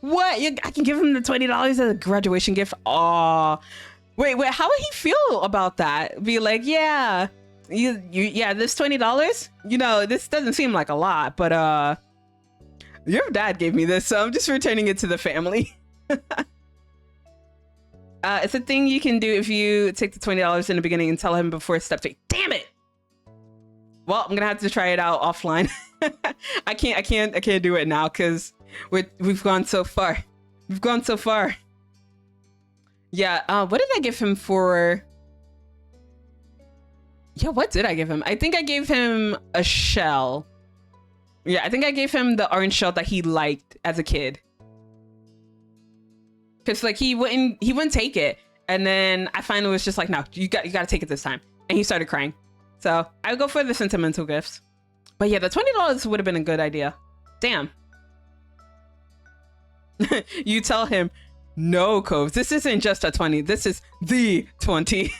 Speaker 1: What? I can give him the $20 as a graduation gift? Aw. Wait, how would he feel about that? Be like, yeah, yeah, this $20, you know, this doesn't seem like a lot, but your dad gave me this, so I'm just returning it to the family. It's a thing you can do if you take the $20 in the beginning and tell him before step 3. Damn it! Well, I'm gonna have to try it out offline. I can't do it now because we've gone so far. We've gone so far. Yeah. What did I give him for? Yeah, what did I give him? I think I gave him a shell. Yeah, I think I gave him the orange shell that he liked as a kid. Cause like he wouldn't take it, and then I finally was just like, no, you got to take it this time, and he started crying. So I would go for the sentimental gifts. But yeah, the $20 would have been a good idea. Damn. You tell him, no, Cove, this isn't just a 20. This is the 20.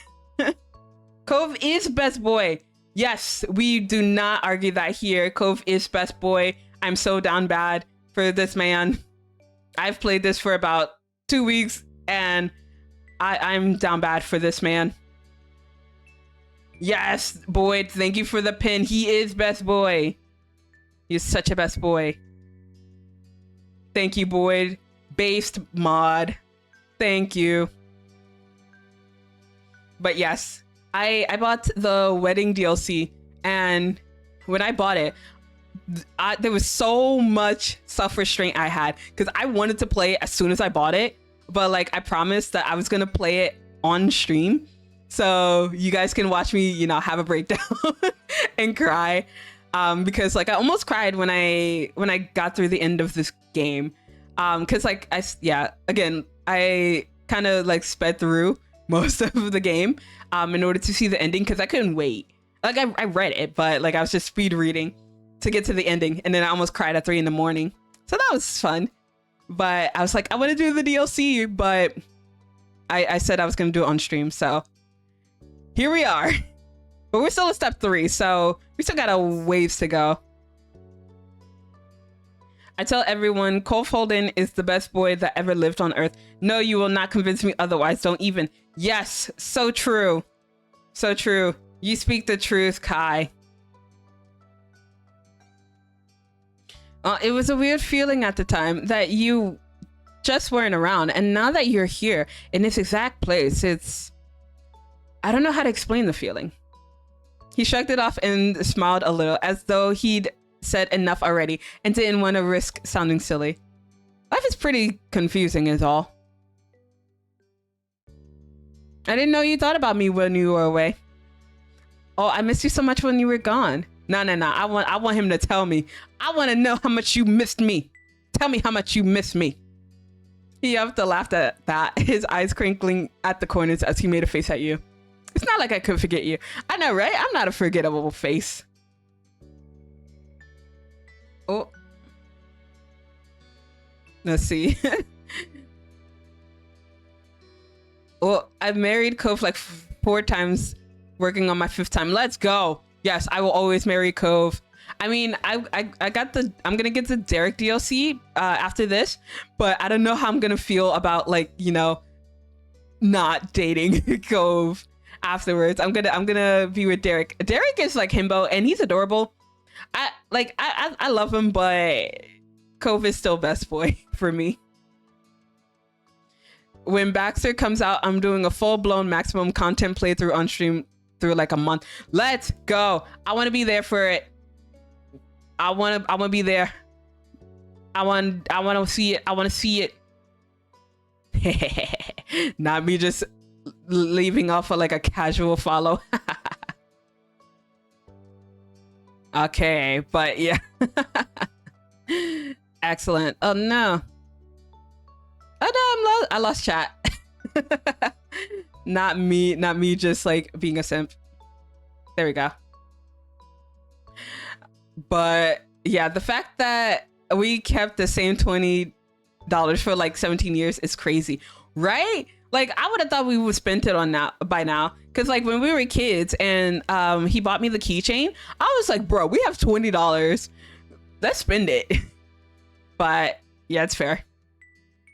Speaker 1: Cove is best boy. Yes, we do not argue that here. Cove is best boy. I'm so down bad for this man. I've played this for about 2 weeks, and I'm down bad for this man. Yes, Boyd, thank you for the pin. He is best boy. He's such a best boy. Thank you, Boyd. Based mod. Thank you. But yes, I bought the wedding DLC, and when I bought it, there was so much self-restraint I had because I wanted to play it as soon as I bought it, but like I promised that I was gonna play it on stream, so you guys can watch me, you know, have a breakdown and cry, because like I almost cried when I got through the end of this game, because like again I kind of like sped through most of the game in order to see the ending because I couldn't wait. Like I read it, but like I was just speed reading to get to the ending, and then I almost cried at 3 in the morning. So that was fun. But I was like, I want to do the DLC, but I said I was going to do it on stream. So here we are. But we're still at step 3, so we still got a ways to go. I tell everyone, Cole Holden is the best boy that ever lived on Earth. No, you will not convince me otherwise. Don't even. Yes, so true. So true. You speak the truth, Kai. It was a weird feeling at the time that you just weren't around. And now that you're here in this exact place, I don't know how to explain the feeling. He shrugged it off and smiled a little, as though he'd said enough already and didn't want to risk sounding silly. Life is pretty confusing is all. I didn't know you thought about me when you were away. Oh, I missed you so much when you were gone. No. I want him to tell me. I want to know how much you missed me. Tell me how much you missed me. He upped to laugh at that, his eyes crinkling at the corners as he made a face at you. It's not like I could forget you. I know, right? I'm not a forgettable face. Oh. Let's see. Oh, I've married Kof like 4 times, working on my 5th time. Let's go. Yes, I will always marry Cove. I mean, I got the, I'm gonna get the Derek DLC after this, but I don't know how I'm gonna feel about, like, you know, not dating Cove afterwards. I'm gonna be with Derek. Derek is like himbo and he's adorable. I love him, but Cove is still best boy for me. When Baxter comes out, I'm doing a full-blown maximum content playthrough on stream through like a month. Let's go. I want to be there for it. I want to be there. I want to see it. I want to see it. Not me just leaving off of like a casual follow. Okay, but yeah. Excellent. Oh no. Oh no, I lost chat. Not me just like being a simp. There we go. But yeah, the fact that we kept the same $20 for like 17 years is crazy, right? Like, I would have thought we would spend it on that by now. Cause like when we were kids and he bought me the keychain, I was like, bro, we have $20. Let's spend it. But yeah, it's fair.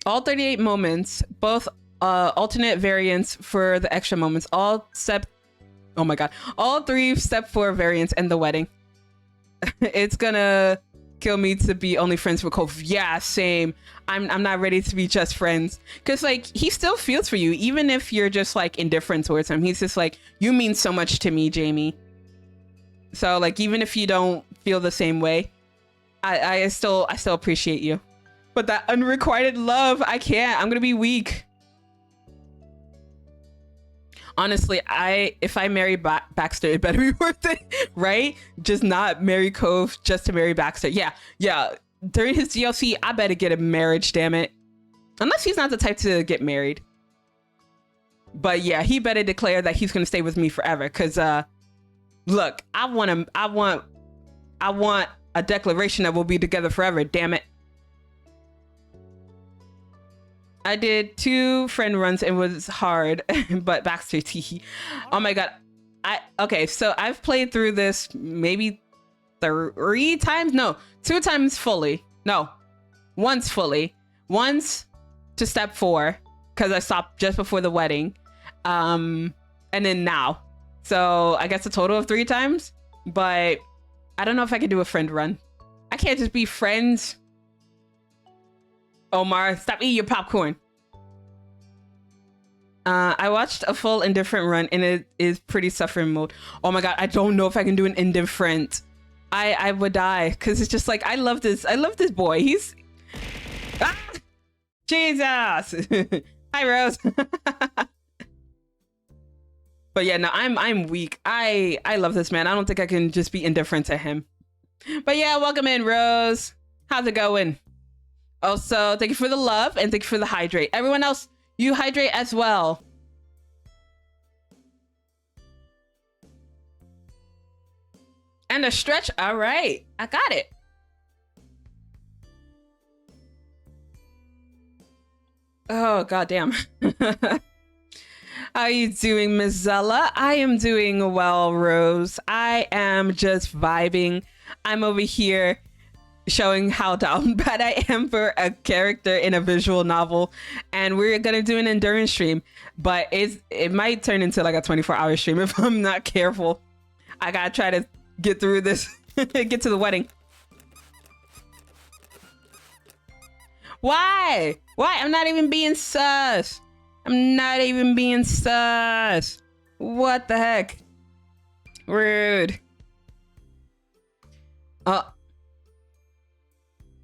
Speaker 1: All 38 moments, both alternate variants for the extra moments, all all 3 step 4 variants and the wedding. It's gonna kill me to be only friends with Cove. Yeah, same. I'm not ready to be just friends. Cause like he still feels for you, even if you're just like indifferent towards him. He's just like, you mean so much to me, Jamie. So like even if you don't feel the same way, I still appreciate you. But that unrequited love, I can't. I'm gonna be weak. Honestly, if I marry Baxter, it better be worth it, right? Just not marry Cove just to marry Baxter. Yeah. During his DLC, I better get a marriage, damn it. Unless he's not the type to get married. But yeah, he better declare that he's gonna stay with me forever. Cause look, I want a declaration that we'll be together forever, damn it. I did 2 friend runs. It was hard, but Baxter tee. Oh my god. Okay, so I've played through this maybe 3 times. No, 2 times fully. No, once fully. Once to step 4 because I stopped just before the wedding, and then now. So I guess a total of 3 times. But I don't know if I can do a friend run. I can't just be friends. Omar, stop eating your popcorn. I watched a full indifferent run and it is pretty suffering mode. Oh my god, I don't know if I can do an indifferent. I would die because it's just like I love this boy. He's Jesus. Hi Rose. But yeah, no, I'm weak. I love this man. I don't think I can just be indifferent to him. But yeah, welcome in, Rose. How's it going? Also, thank you for the love and thank you for the hydrate. Everyone else, you hydrate as well. And a stretch. All right, I got it. Oh, goddamn. How are you doing, Miss Zela? I am doing well, Rose. I am just vibing. I'm over here showing how down bad I am for a character in a visual novel, and we're gonna do an endurance stream, but it might turn into like a 24-hour stream if I'm not careful. I gotta try to get through this. Get to the wedding. Why I'm not even being sus. I'm not even being sus. What the heck? Rude.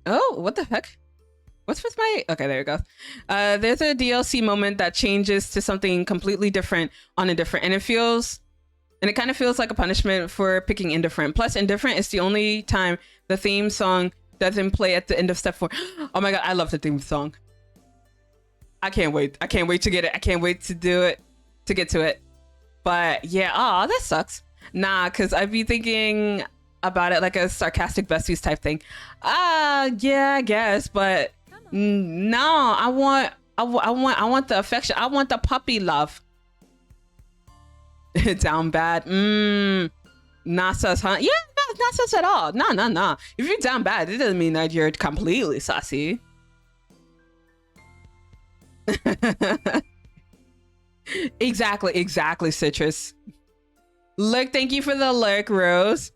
Speaker 1: Oh, what the heck? What's with my... Okay, there we go. There's a DLC moment that changes to something completely different on Indifferent, and it kind of feels like a punishment for picking Indifferent. Plus, Indifferent is the only time the theme song doesn't play at the end of step 4. Oh my god, I love the theme song. I can't wait. I can't wait to get it. I can't wait to do it, to get to it. But yeah, oh, that sucks. Nah, because I'd be thinking about it like a sarcastic besties type thing. Yeah, I guess, but no, I want the affection. I want the puppy love. Down bad. Not sus, huh? Yeah, not sus at all. Nah. If you're down bad, it doesn't mean that you're completely sussy. Exactly, Citrus. Look, thank you for the lurk, Rose.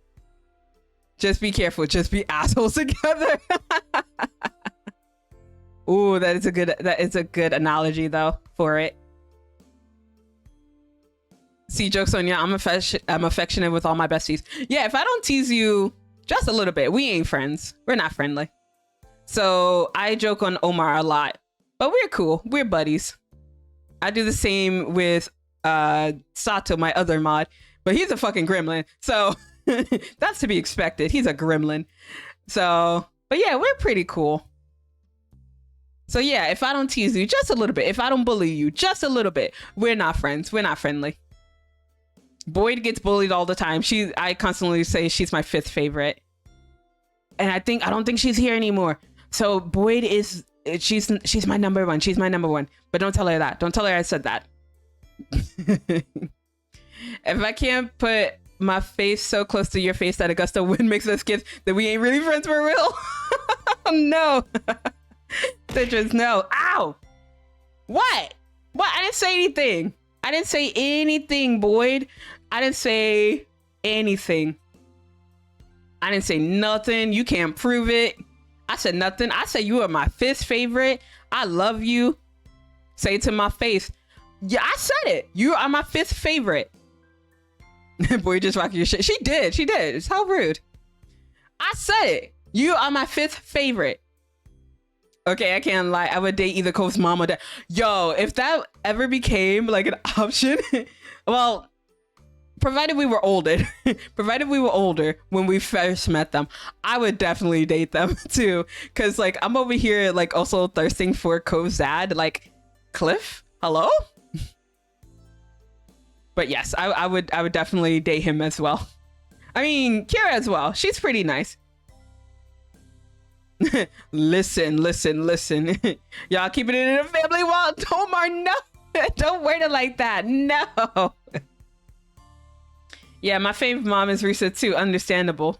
Speaker 1: Just be careful. Just be assholes together. Ooh, that is a good analogy though for it. See, jokes on ya. I'm affectionate with all my besties. Yeah, if I don't tease you just a little bit, we ain't friends. We're not friendly. So I joke on Omar a lot, but we're cool. We're buddies. I do the same with Sato, my other mod, but he's a fucking gremlin. So that's to be expected. He's a gremlin. So, but yeah, we're pretty cool. So yeah, if I don't tease you just a little bit, if I don't bully you just a little bit, we're not friends. We're not friendly. Boyd gets bullied all the time. I constantly say she's my 5th favorite. And I don't think she's here anymore. So Boyd she's my number 1. She's my number 1. But don't tell her that. Don't tell her I said that. If I can't put my face so close to your face that Augusta Wind makes us kiss, then we ain't really friends for real. No. Citrus, no. Ow. What? I didn't say anything. I didn't say anything, Boyd. I didn't say anything. I didn't say nothing. You can't prove it. I said nothing. I said you are my 5th favorite. I love you. Say it to my face. Yeah, I said it. You are my 5th favorite. Boy, just rocking your shit. She did. It's how rude. I said it. You are my 5th favorite. Okay, I can't lie. I would date either Cove's mom or dad. Yo, if that ever became like an option, well, provided we were older, when we first met them, I would definitely date them too. Cause like I'm over here like also thirsting for Cove's dad, like Cliff. Hello. But yes, I would definitely date him as well. I mean, Kira as well. She's pretty nice. listen. Y'all keeping it in a family wall. Tomar, no. Don't word it like that. No. Yeah, my favorite mom is Risa too. Understandable.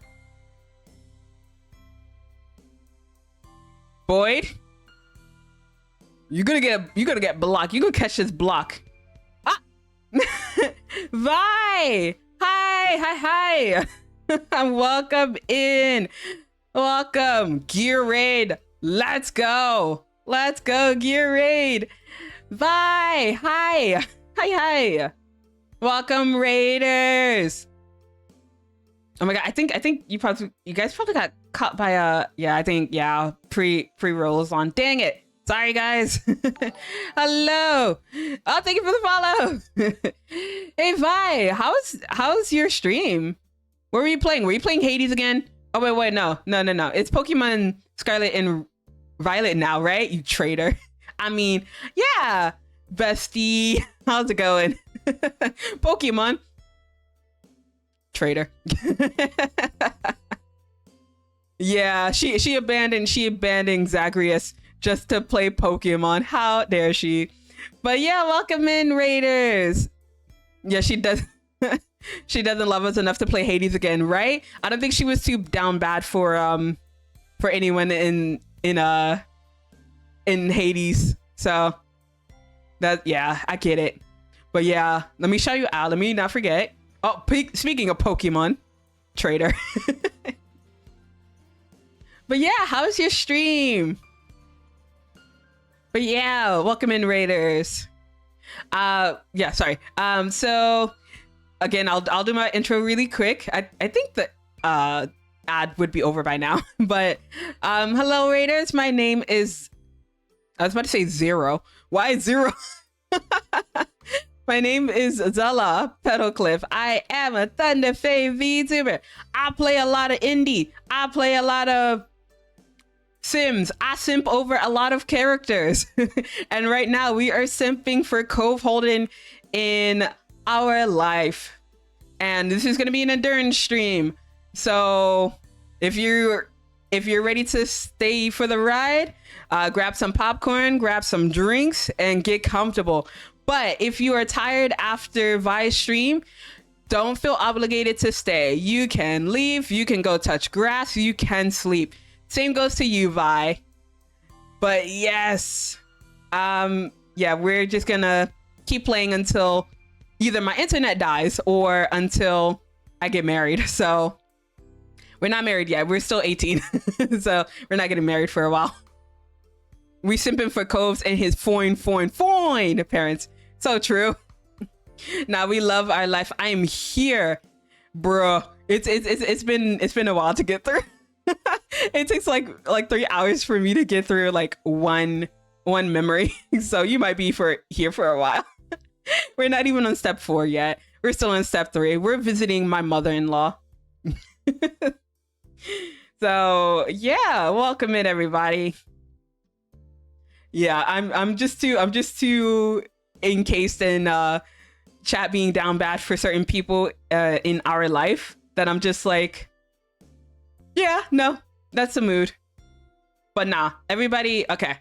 Speaker 1: Boyd, you're gonna get blocked. You're gonna catch this block. Ah. Vi. Hi. Welcome in. Welcome, Gear Raid. Let's go, Gear Raid. Vi, hi. Welcome, Raiders. Oh my god, I think you guys probably got caught by pre-rolls on. Dang it. Sorry guys. Hello. Oh, thank you for the follow. Hey Vi, how's your stream? What were you playing? Were you playing Hades again? Oh wait, no. It's Pokemon Scarlet and Violet now, right? You traitor. I mean, yeah, bestie. How's it going? Pokemon. Traitor. Yeah, she abandoned Zagreus just to play Pokemon. How dare she? But yeah, welcome in, Raiders. Yeah, she does. She doesn't love us enough to play Hades again, right? I don't think she was too down bad for anyone in Hades. So that, yeah, I get it. But yeah, let me show you out. Let me not forget. Oh, speaking of Pokemon, traitor. But yeah, how's your stream? But yeah, welcome in, Raiders. Yeah, sorry. So again, I'll do my intro really quick. I think the ad would be over by now. But hello, Raiders. My name is, I was about to say Zero. Why Zero? My name is Zela Petalcliff. I am a Thunder Fae VTuber. I play a lot of indie. I play a lot of Sims. I simp over a lot of characters. And right now we are simping for Cove Holden in our life. And this is going to be an endurance stream. So if you're ready to stay for the ride, grab some popcorn, grab some drinks, and get comfortable. But if you are tired after Vi's stream, Don't feel obligated to stay. You can leave. You can go touch grass. You can sleep. Same goes to you, Vi. But yes, yeah, we're just gonna keep playing until either my internet dies or until I get married. So we're not married yet. We're still 18. So we're not getting married for a while. We simping for Coves and his foreign parents. So true. Now we love our life. I am here, bro. It's been a while to get through. It takes like 3 hours for me to get through like one memory. So you might be here for a while. We're not even on step 4 yet. We're still on step 3. We're visiting my mother-in-law. So yeah, welcome in everybody. Yeah, I'm just too encased in chat being down bad for certain people in our life that I'm just like, yeah, no, that's the mood. But nah, everybody, okay.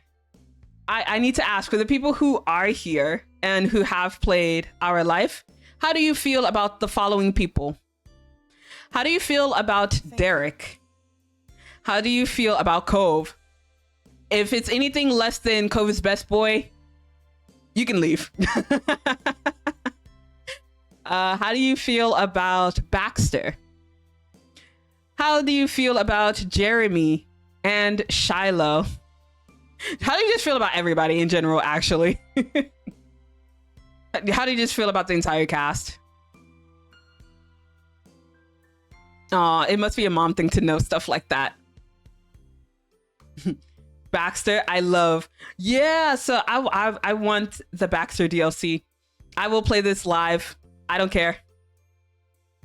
Speaker 1: I need to ask, for the people who are here and who have played our life, how do you feel about the following people? How do you feel about Derek? How do you feel about Cove? If it's anything less than Cove's best boy, you can leave. How do you feel about Baxter? How do you feel about Jeremy and Shiloh? How do you just feel about everybody in general, actually? How do you just feel about the entire cast? Aw, it must be a mom thing to know stuff like that. Baxter, I love. Yeah, so I want the Baxter DLC. I will play this live. I don't care.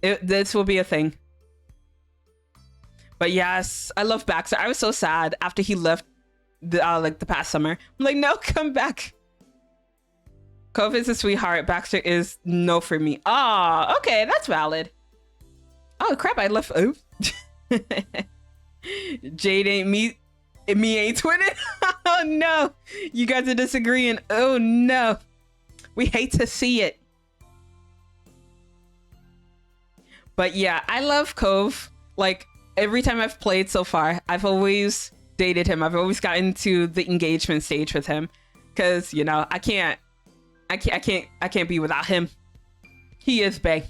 Speaker 1: This will be a thing. But yes, I love Baxter. I was so sad after he left the past summer. I'm like, no, come back. Cove is a sweetheart. Baxter is no for me. Ah, okay, that's valid. Oh crap, I left. Oops. Jade ain't me ain't twinning. Oh no, you guys are disagreeing. Oh no, we hate to see it. But yeah, I love Cove. Like every time I've played so far, I've always dated him. I've always gotten to the engagement stage with him because, you know, I can't be without him. He is bae.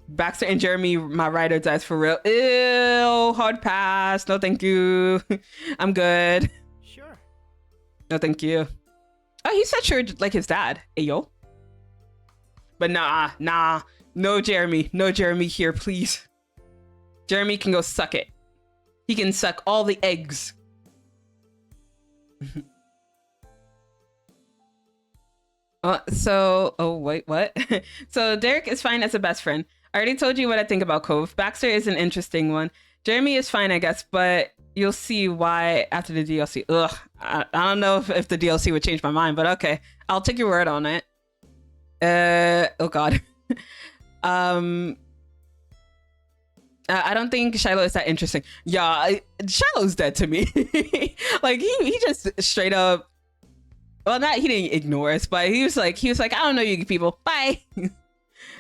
Speaker 1: Baxter and Jeremy, my ride or dies for real. Ew, hard pass. No, thank you. I'm good.
Speaker 4: Sure.
Speaker 1: No, thank you. Oh, he said sure like his dad. Ayo. But nah. No Jeremy. No Jeremy here, please. Jeremy can go suck it. He can suck all the eggs. Oh wait, what? So Derek is fine as a best friend. I already told you what I think about Cove. Baxter is an interesting one. Jeremy is fine, I guess, but you'll see why after the DLC. Ugh, I don't know if the DLC would change my mind, but okay. I'll take your word on it. Oh God. I don't think Shiloh is that interesting. Yeah, Shiloh's dead to me. Like he just straight up. Well, he didn't ignore us, but he was like, I don't know you people. Bye.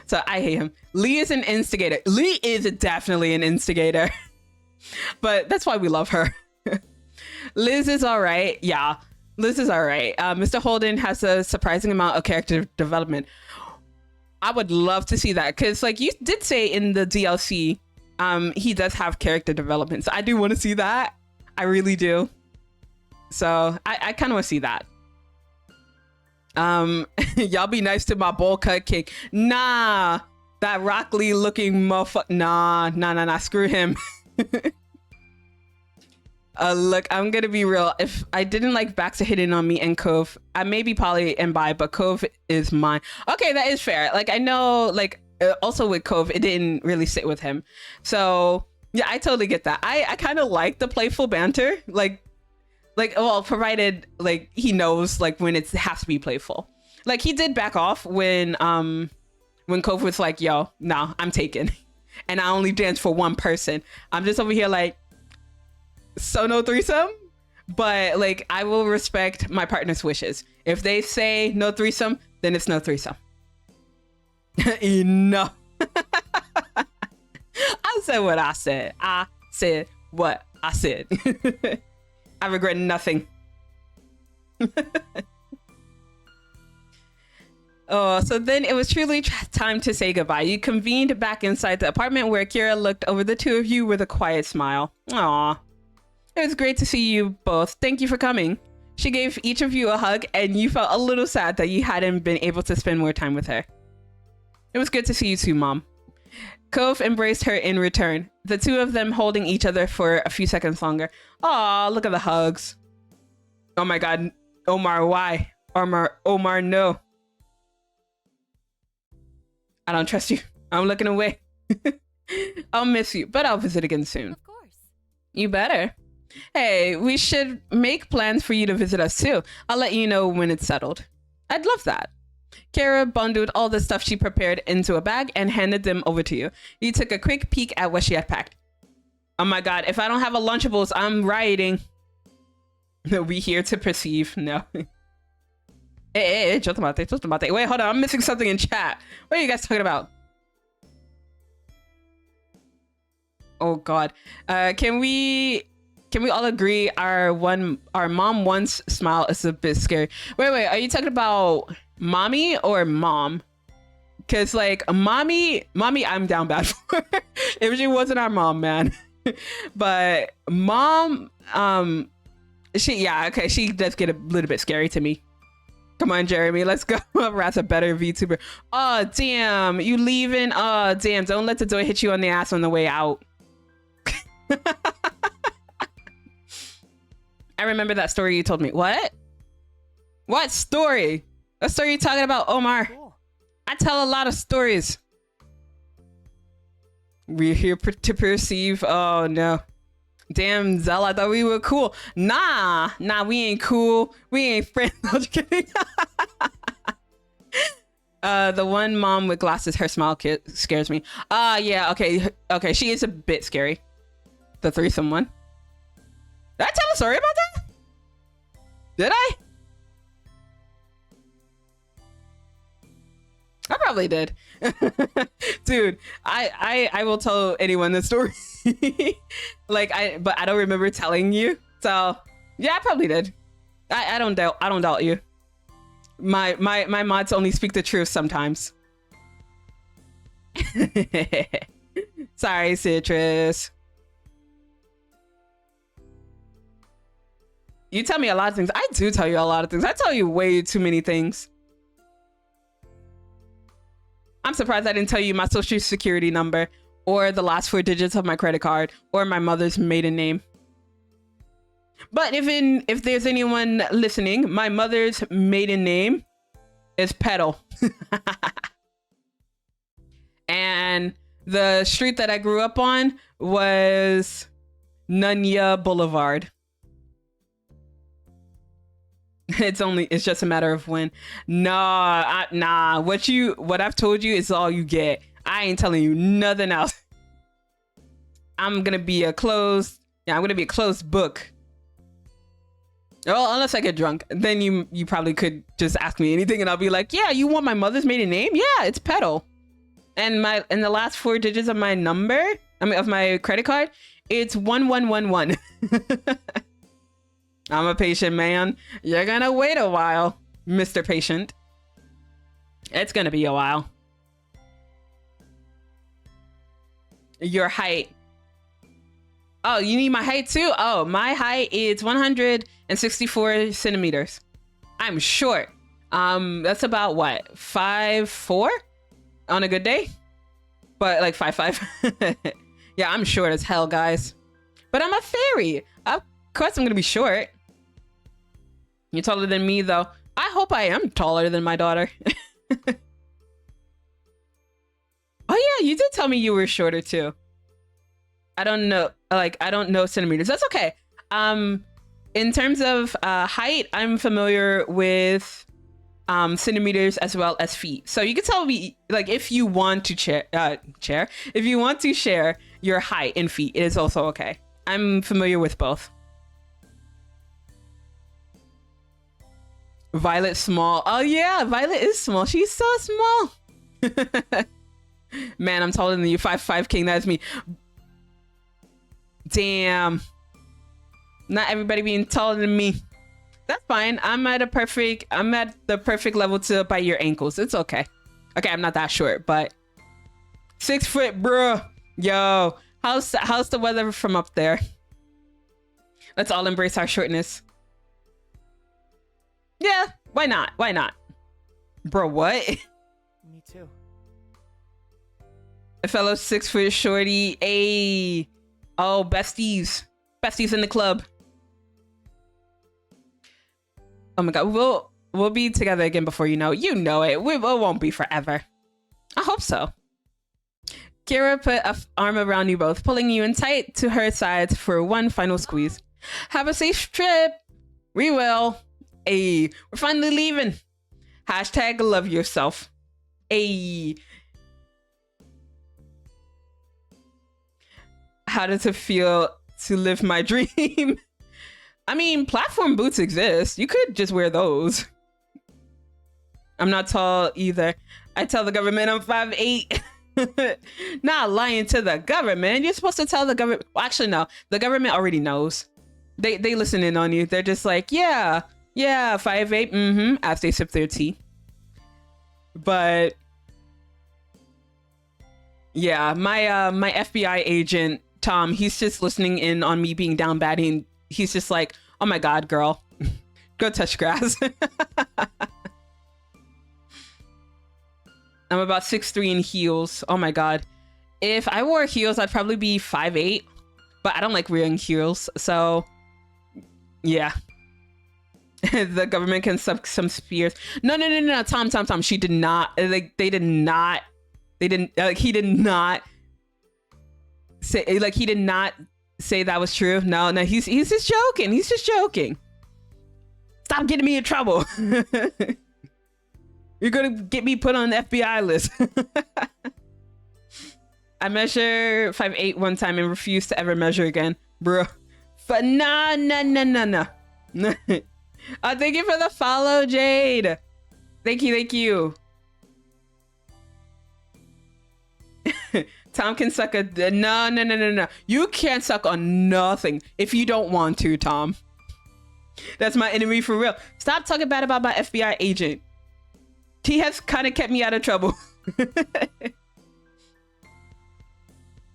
Speaker 1: So I hate him. Lee is an instigator. Lee is definitely an instigator. But that's why we love her. Liz is all right. Yeah, Liz is all right. Mr. Holden has a surprising amount of character development. I would love to see that because, like you did say in the DLC, he does have character development. So I do want to see that. I really do. So I kind of want to see that. Y'all be nice to my bowl cut king. Nah, that Rock Lee looking motherfucker. Nah. Screw him. Look, I'm gonna be real. If I didn't like Baxter hitting on me and Cove, I may be poly and bi, but Cove is mine. Okay, that is fair. Like I know, like also with Cove, it didn't really sit with him. So yeah, I totally get that. I kind of like the playful banter. Like well, provided like he knows like when it has to be playful. Like he did back off when Cove was like, yo, no, I'm taken. And I only dance for one person. I'm just over here like, so no threesome? But like I will respect my partner's wishes. If they say no threesome, then it's no threesome. Enough. said what I said. I said what I said. I regret nothing. Oh, so then it was truly time to say goodbye. You convened back inside the apartment where Kira looked over the two of you with a quiet smile. Aw. It was great to see you both. Thank you for coming. She gave each of you a hug, and you felt a little sad that you hadn't been able to spend more time with her. It was good to see you too, Mom. Cove embraced her in return, the two of them holding each other for a few seconds longer. Aw, look at the hugs. Oh my god. Omar, why? Omar, no. I don't trust you. I'm looking away. I'll miss you, but I'll visit again soon.
Speaker 3: Of course.
Speaker 1: You better. Hey, we should make plans for you to visit us too. I'll let you know when it's settled. I'd love that. Kara bundled all the stuff she prepared into a bag and handed them over to you. You took a quick peek at what she had packed. Oh my god, if I don't have a Lunchables, I'm rioting. We here to perceive. No. Hey, Jotamate. Wait, hold on. I'm missing something in chat. What are you guys talking about? Oh god. Can we all agree our mom once smile is a bit scary? Wait, are you talking about mommy or mom? Because like mommy I'm down bad for. If she wasn't our mom, man. But mom, she does get a little bit scary to me. Come on, Jeremy, let's go. Rat's a better VTuber. Oh damn, you leaving? Oh damn, don't let the door hit you on the ass on the way out. I remember that story you told me. What story? What story are you talking about, Omar?
Speaker 6: Cool.
Speaker 1: I tell a lot of stories. We're here to perceive. Oh no. Damn, Zela, I thought we were cool. Nah, we ain't cool. We ain't friends. I'm just kidding. The one mom with glasses, her smile scares me. Yeah, okay. She is a bit scary. The threesome one. Did I tell a story about that? Did I? I probably did. Dude, I will tell anyone the story. But I don't remember telling you. So yeah, I probably did. I don't doubt you. My mods only speak the truth sometimes. Sorry, Citrus. You tell me a lot of things. I do tell you a lot of things. I tell you way too many things. I'm surprised I didn't tell you my social security number or the last 4 digits of my credit card or my mother's maiden name. But if there's anyone listening, my mother's maiden name is Petal. And the street that I grew up on was Nunya Boulevard. It's just a matter of when. Nah. What I've told you is all you get. I ain't telling you nothing else. I'm gonna be a closed book. Oh, unless I get drunk, then you probably could just ask me anything, and I'll be like, yeah, you want my mother's maiden name? Yeah, it's Petal. And the last 4 digits of my number, of my credit card, it's 1111. I'm a patient man. You're gonna wait a while, Mr. Patient. It's gonna be a while. Your height. Oh, you need my height too? Oh, my height is 164 centimeters. I'm short. That's about what? 5'4" on a good day? But like 5'5". Yeah, I'm short as hell, guys. But I'm a fairy. Of course I'm gonna be short. You're taller than me, though. I hope I am taller than my daughter. Oh, yeah, you did tell me you were shorter, too. I don't know. I don't know centimeters. That's okay. In terms of height, I'm familiar with centimeters as well as feet. So you can tell me, if you want to if you want to share your height in feet, it is also okay. I'm familiar with both. Violet small. Oh yeah, Violet is small. She's so small. Man, I'm taller than you. 5'5" king. That's me. Damn. Not everybody being taller than me. That's fine. I'm at the perfect level to bite your ankles. It's okay. Okay, I'm not that short, but 6 foot, bruh. Yo, how's the weather from up there? Let's all embrace our shortness. Yeah, why not? Why not? Bro, what?
Speaker 4: Me too.
Speaker 1: A fellow 6 foot shorty. Ayy. Oh, besties. Besties in the club. Oh my god, we'll be together again before you know it. You know it. We won't be forever. I hope so. Kira put an arm around you both, pulling you in tight to her sides for one final squeeze. Have a safe trip. We will. Ayy, we're finally leaving. Hashtag love yourself. Ayy. How does it feel to live my dream? I mean, platform boots exist. You could just wear those. I'm not tall either. I tell the government I'm 5'8". Not lying to the government. You're supposed to tell the government. Well, actually, no. The government already knows. They listen in on you. They're just like, yeah, 5'8". As they sip their tea. But yeah, my FBI agent Tom, he's just listening in on me being down bad. And he's just like, oh my god, girl, go touch grass. I'm about 6'3" in heels. Oh my god. If I wore heels, I'd probably be 5'8", but I don't like wearing heels. So yeah. The government can suck some spears. No, Tom. She did not. Like, he did not say, like, he did not say that was true. No, he's just joking. He's just joking. Stop getting me in trouble. You're gonna get me put on the FBI list. I measure 5'8" one time and refuse to ever measure again, bro. But nah. Thank you for the follow, Jade. Thank you. Tom can suck a no. You can't suck on nothing if you don't want to, Tom. That's my enemy for real. Stop talking bad about my FBI agent. He has kind of kept me out of trouble.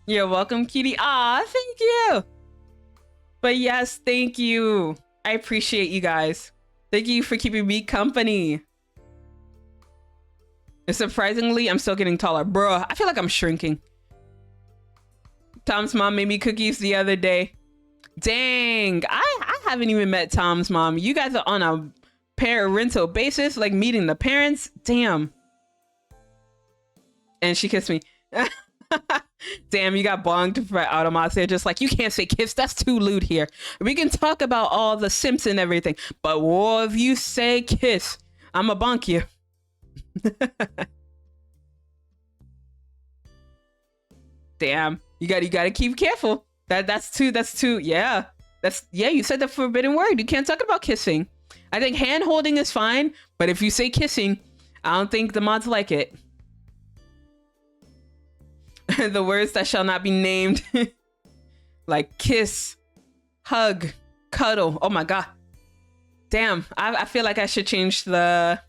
Speaker 1: You're welcome, cutie. Aw, thank you. But yes, thank you. I appreciate you guys. Thank you for keeping me company. And surprisingly, I'm still getting taller. Bruh, I feel like I'm shrinking. Tom's mom made me cookies the other day. Dang, I haven't even met Tom's mom. You guys are on a parental basis, like meeting the parents. Damn. And she kissed me. Damn, you got bonked for Automots. They're just like, you can't say kiss. That's too lewd here. We can talk about all the simps and everything, but whoa, if you say kiss, I'ma bonk you. Damn, you gotta keep careful. That's too. Yeah, you said the forbidden word. You can't talk about kissing. I think hand holding is fine, but if you say kissing, I don't think the mods like it. The words that shall not be named. Like kiss, hug, cuddle. Oh my god. Damn, I feel like I should change the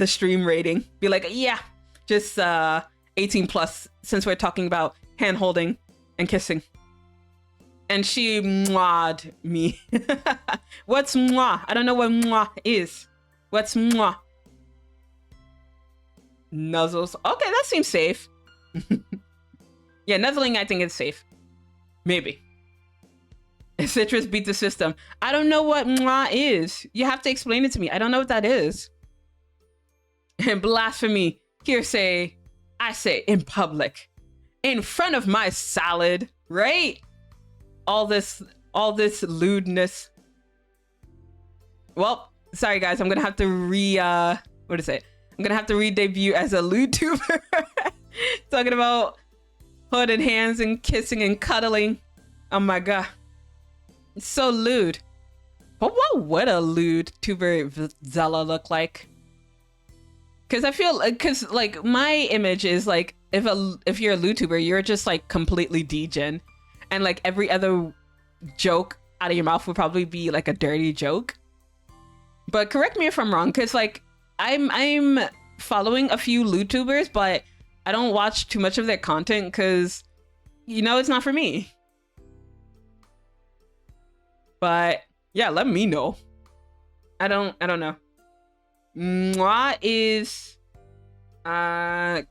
Speaker 1: stream rating. Be like, yeah, just 18 plus, since we're talking about hand holding and kissing. And she mwah'd me. What's mwah? I don't know what mwah is. What's mwah? Nuzzles. Okay, that seems safe. Yeah, nuzzling, I think it's safe. Maybe. Citrus beat the system. I don't know what mwah is. You have to explain it to me. I don't know what that is. And blasphemy. Hearsay. I say in public. In front of my salad. Right? All this lewdness. Well, sorry guys. I'm gonna have to I'm gonna have to re-debut as a lewd tuber. Talking about holding hands and kissing and cuddling. Oh my god. It's so lewd. But what would a lewd tuber Zela look like? Because I feel because like my image is like if you're a YouTuber, you're just like completely degen, and like every other joke out of your mouth would probably be like a dirty joke. But correct me if I'm wrong, because like I'm following a few YouTubers, but I don't watch too much of their content because it's not for me. But yeah, let me know. I don't know. Mwah is I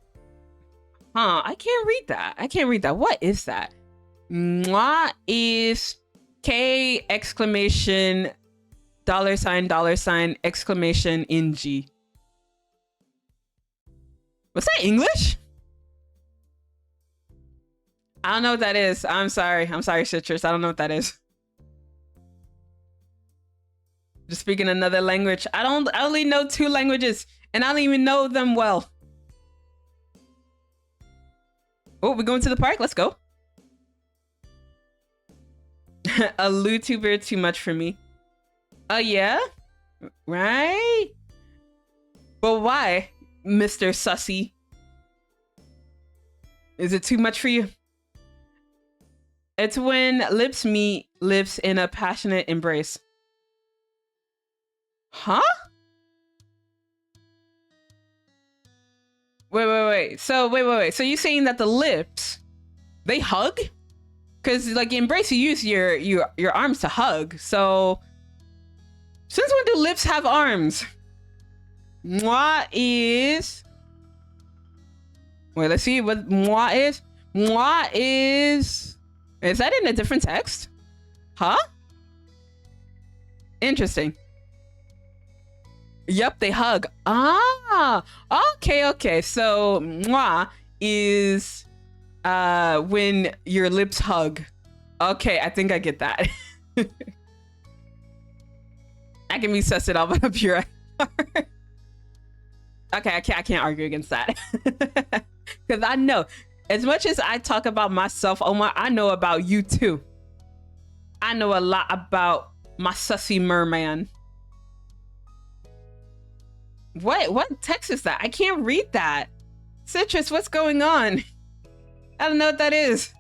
Speaker 1: can't read that. What is that? Mwah is K exclamation $$ exclamation NG. What's that, English? I don't know what that is. I'm sorry, Citrus. I don't know what that is. Just speaking another language. I only know 2 languages, and I don't even know them well. Oh, we're going to the park? Let's go. A YouTuber too much for me. Oh, yeah? Right? But why, Mr. Sussy? Is it too much for you? It's when lips meet lips in a passionate embrace. Huh? Wait. So wait. So you saying that the lips, they hug? Because like embrace, you use your arms to hug. So since when do lips have arms? Moi is. Wait, let's see what moi is. Moi is. Is that in a different text? Huh? Interesting. Yep, they hug. Ah, okay. So moi is when your lips hug. Okay, I think I get that. I can be sussed it all up here. Okay, I can't argue against that. Because I know, as much as I talk about myself, Omar, I know about you too. I know a lot about my sussy merman. What text is that? I can't read that. Citrus, what's going on? I don't know what that is.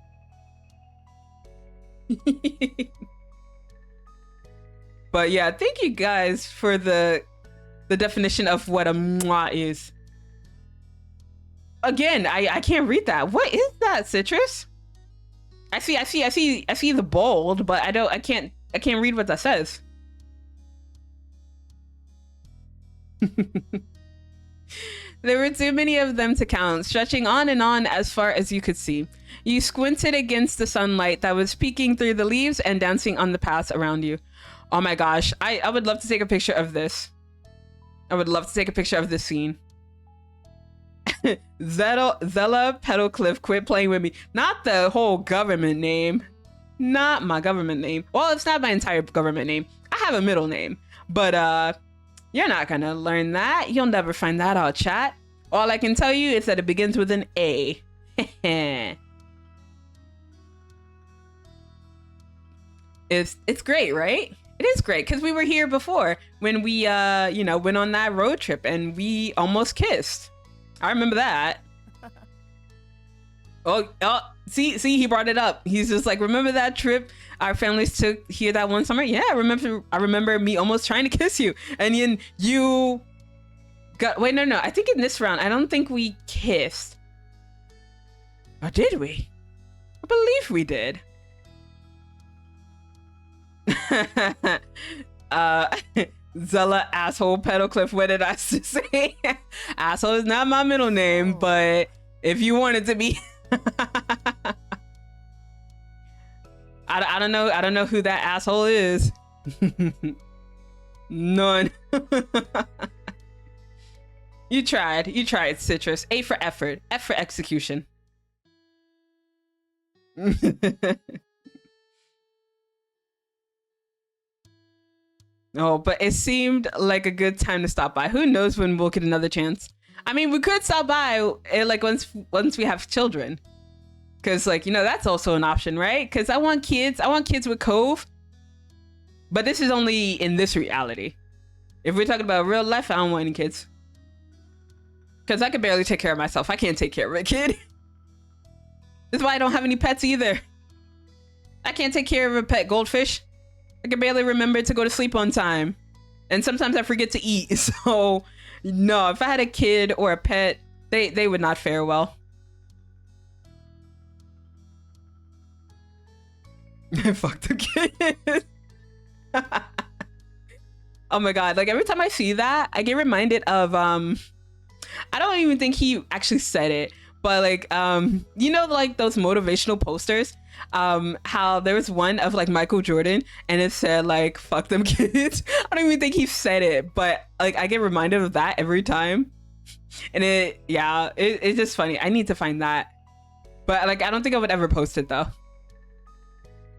Speaker 1: But yeah, thank you guys for the definition of what a moi is. Again, I can't read that. What is that, Citrus? I see the bold, but I can't read what that says. There were too many of them to count, stretching on and on as far as you could see. You squinted against the sunlight that was peeking through the leaves and dancing on the paths around you. Oh my gosh, I would love to take a picture of this. I would love to take a picture of this scene. Zela Petalcliff, quit playing with me. Not the whole government name. Not my government name. Well, it's not my entire government name. I have a middle name. But you're not gonna learn that. You'll never find that out, chat. All I can tell you is that it begins with an A. It's great, right? It is great because we were here before when we went on that road trip and we almost kissed. I remember that. Oh, see, he brought it up. He's just like, remember that trip our families took here that one summer? Yeah, I remember me almost trying to kiss you. And then you got, wait, no. I think in this round, I don't think we kissed. Or did we? I believe we did. Zela asshole Petalcliff, what did I say? Asshole is not my middle name, but if you want it to be. I don't know who that asshole is. None. You tried, Citrus. A for effort, F for execution. Oh, but it seemed like a good time to stop by. Who knows when we'll get another chance? I mean, we could stop by like once we have children, because like that's also an option, right? Because I want kids with Cove, but this is only in this reality. If we're talking about real life, I don't want any kids. Because I could barely take care of myself. I can't take care of a kid. That's why I don't have any pets either. I can't take care of a pet goldfish. I can barely remember to go to sleep on time. And sometimes I forget to eat. So, no, if I had a kid or a pet, they would not fare well. Fuck the kid. Oh my god, like every time I see that, I get reminded of I don't even think he actually said it, but like you know, like those motivational posters, how there was one of like Michael Jordan and it said like fuck them kids. I don't even think he said it, but like I get reminded of that every time. And it's just funny. I need to find that. But like I don't think I would ever post it though.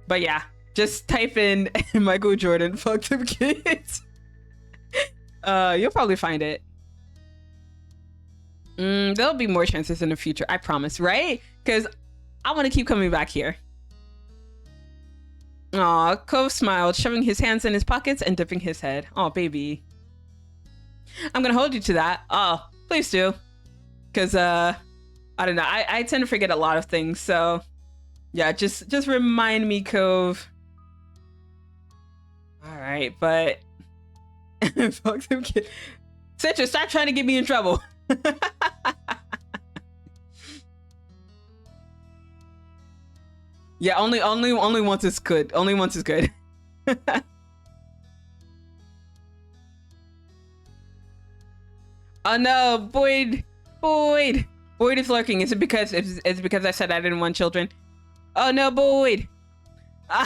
Speaker 1: But yeah, just type in Michael Jordan fuck them kids. You'll probably find it. There'll be more chances in the future, I promise, right? Because I want to keep coming back here. Aw, Cove smiled, shoving his hands in his pockets and dipping his head. Aw, baby. I'm gonna hold you to that. Oh, please do. Because, I don't know. I tend to forget a lot of things, so... Yeah, just remind me, Cove. Alright, but... Fuck them kid. Citra, stop trying to get me in trouble. Yeah, only once is good. Only once is good. Oh no, Boyd is lurking. Is it because I said I didn't want children? Oh no, Boyd. No,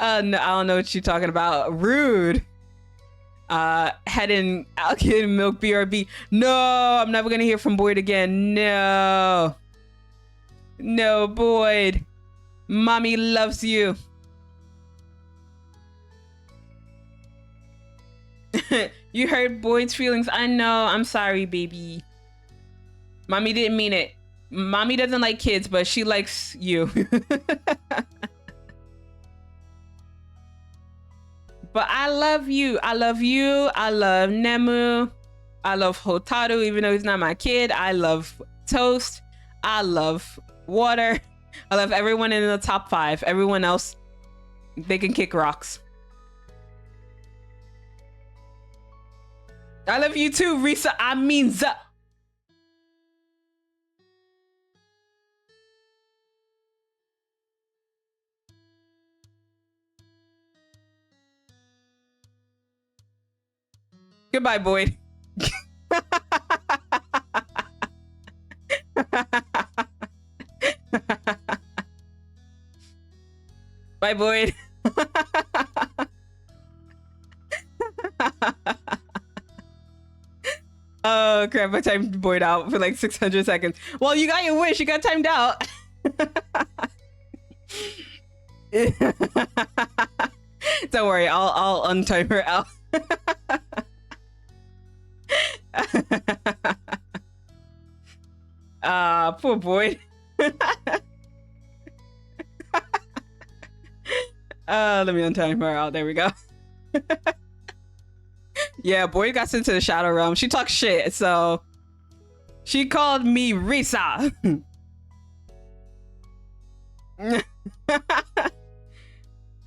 Speaker 1: I don't know what you're talking about. Rude. Head in alligator milk BRB. No, I'm never gonna hear from Boyd again. No, Boyd. Mommy loves you. You hurt Boyd's feelings. I know. I'm sorry, baby. Mommy didn't mean it. Mommy doesn't like kids, but she likes you. But I love you. I love you. I love Nemu. I love Hotaru, even though he's not my kid. I love Toast. I love Water. I love everyone in the top 5. Everyone else, they can kick rocks. I love you too, Risa. I mean, Goodbye, Boyd. Bye, Boyd. Oh crap, I timed Boyd out for like 600 seconds. Well, you got your wish, you got timed out. Don't worry, I'll untime her out. Poor Boyd. Let me untime her out. There we go. Yeah, Boyd got sent to the Shadow Realm. She talks shit, so she called me Risa.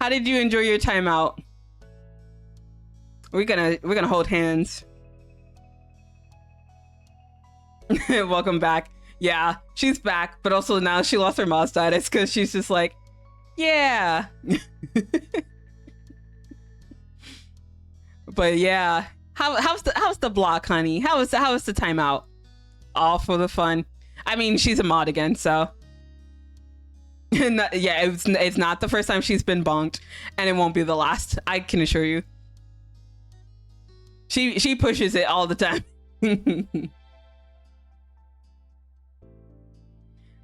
Speaker 1: How did you enjoy your time out? We're gonna hold hands. Welcome back. Yeah, she's back, but also now she lost her mod status because she's just like, yeah. But yeah, how's the block, honey? How is the timeout? All for the fun. I mean, she's a mod again, so yeah, it's not the first time she's been bonked, and it won't be the last. I can assure you. She pushes it all the time.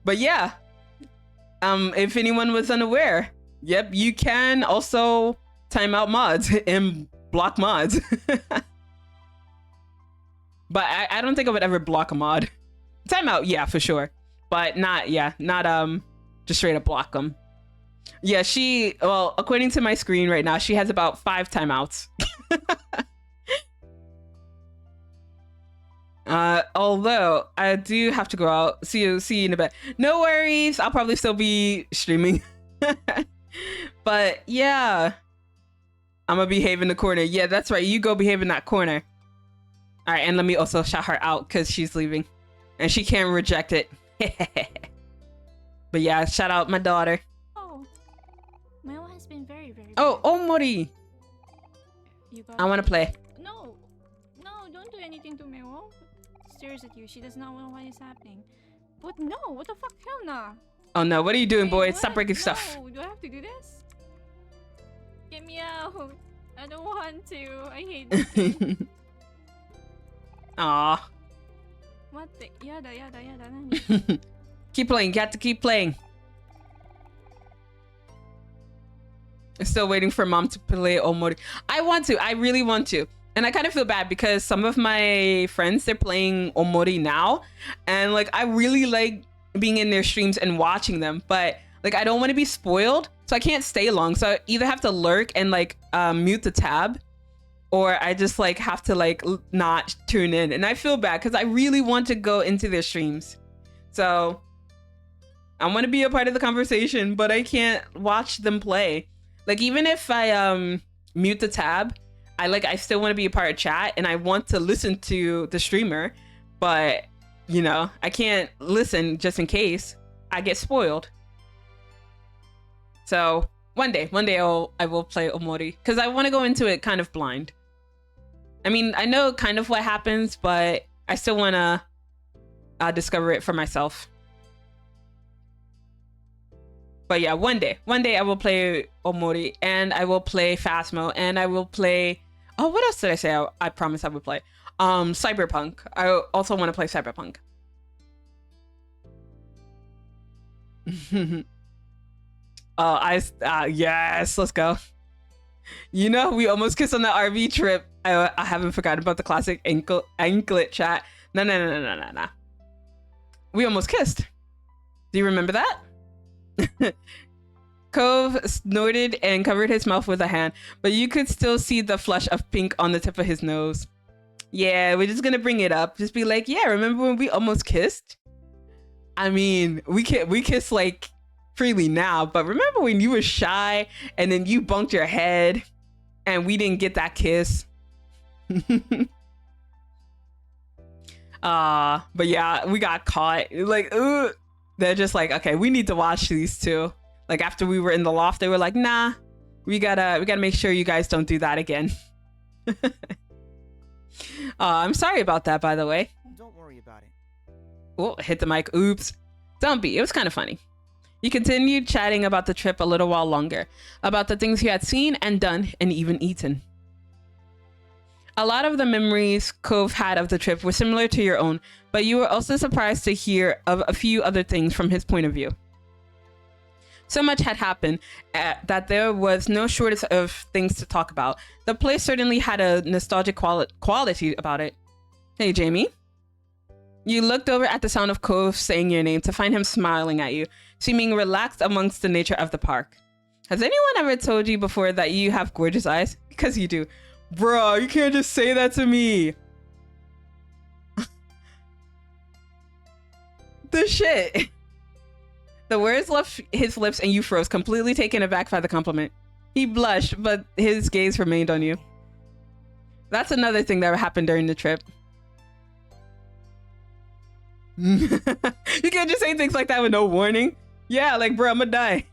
Speaker 1: But yeah, if anyone was unaware, yep, you can also time out mods and block mods. But I don't think I would ever block a mod. Timeout, yeah, for sure, but not just straight up block them. Yeah, well, according to my screen right now, she has about 5 timeouts. Although I do have to go out. See you in a bit. No worries. I'll probably still be streaming. But yeah. I'm gonna behave in the corner. Yeah, that's right. You go behave in that corner. All right, and let me also shout her out because she's leaving. And she can't reject it. But yeah, shout out my daughter.
Speaker 5: Oh, Mel has been very, very.
Speaker 1: Oh, Omori.
Speaker 5: You got
Speaker 1: I want to play.
Speaker 5: No, don't do anything to Mel. Stares at you. She does not know what is happening. What? No, what the fuck? Hell nah.
Speaker 1: Oh no, what are you doing, boy?
Speaker 5: What?
Speaker 1: Stop breaking
Speaker 5: No,
Speaker 1: stuff.
Speaker 5: do I have to do this? Get me out. I don't want to. I hate this.
Speaker 1: Aw.
Speaker 5: What the? Yada. Nani?
Speaker 1: Keep playing. You have to keep playing. I'm still waiting for mom to play Omori. I want to. I really want to. And I kind of feel bad because some of my friends, they're playing Omori now. And like, I really like being in their streams and watching them. But like, I don't want to be spoiled. So I can't stay long. So I either have to lurk and like mute the tab. Or I just like have to like not tune in. And I feel bad because I really want to go into their streams. So I want to be a part of the conversation, but I can't watch them play. Like even if I mute the tab, I still want to be a part of chat and I want to listen to the streamer, but you know, I can't listen just in case I get spoiled. So one day I will play Omori because I want to go into it kind of blind. I mean, I know kind of what happens, but I still want to discover it for myself. But yeah, one day I will play Omori and I will play Phasmo and I will play, oh, what else did I say? I promised I would play. Cyberpunk. I also want to play Cyberpunk. Yes, let's go. You know, we almost kissed on the RV trip. I haven't forgotten about the classic anklet chat. No. We almost kissed. Do you remember that? Cove snorted and covered his mouth with a hand, but you could still see the flush of pink on the tip of his nose. Yeah, we're just gonna bring it up. Just be like, yeah, remember when we almost kissed? I mean, we kiss like freely now, but remember when you were shy and then you bumped your head and we didn't get that kiss? But yeah, we got caught. Like, they're just like, okay, we need to watch these two. Like after we were in the loft, they were like, nah, we gotta make sure you guys don't do that again. I'm sorry about that, by the way.
Speaker 4: Don't worry about it.
Speaker 1: Oh, hit the mic. Oops. Don't be. It was kind of funny. He continued chatting about the trip a little while longer, about the things he had seen and done and even eaten. A lot of the memories Cove had of the trip were similar to your own, but you were also surprised to hear of a few other things from his point of view. So much had happened that there was no shortage of things to talk about. The place certainly had a nostalgic quality about it. Hey, Jamie. You looked over at the sound of Cove saying your name to find him smiling at you, seeming relaxed amongst the nature of the park. Has anyone ever told you before that you have gorgeous eyes? Because you do. Bro, you can't just say that to me. The shit. The words left his lips and you froze, completely taken aback by the compliment. He blushed, but his gaze remained on you. That's another thing that happened during the trip. You can't just say things like that with no warning. Yeah, like, bro, I'm gonna die.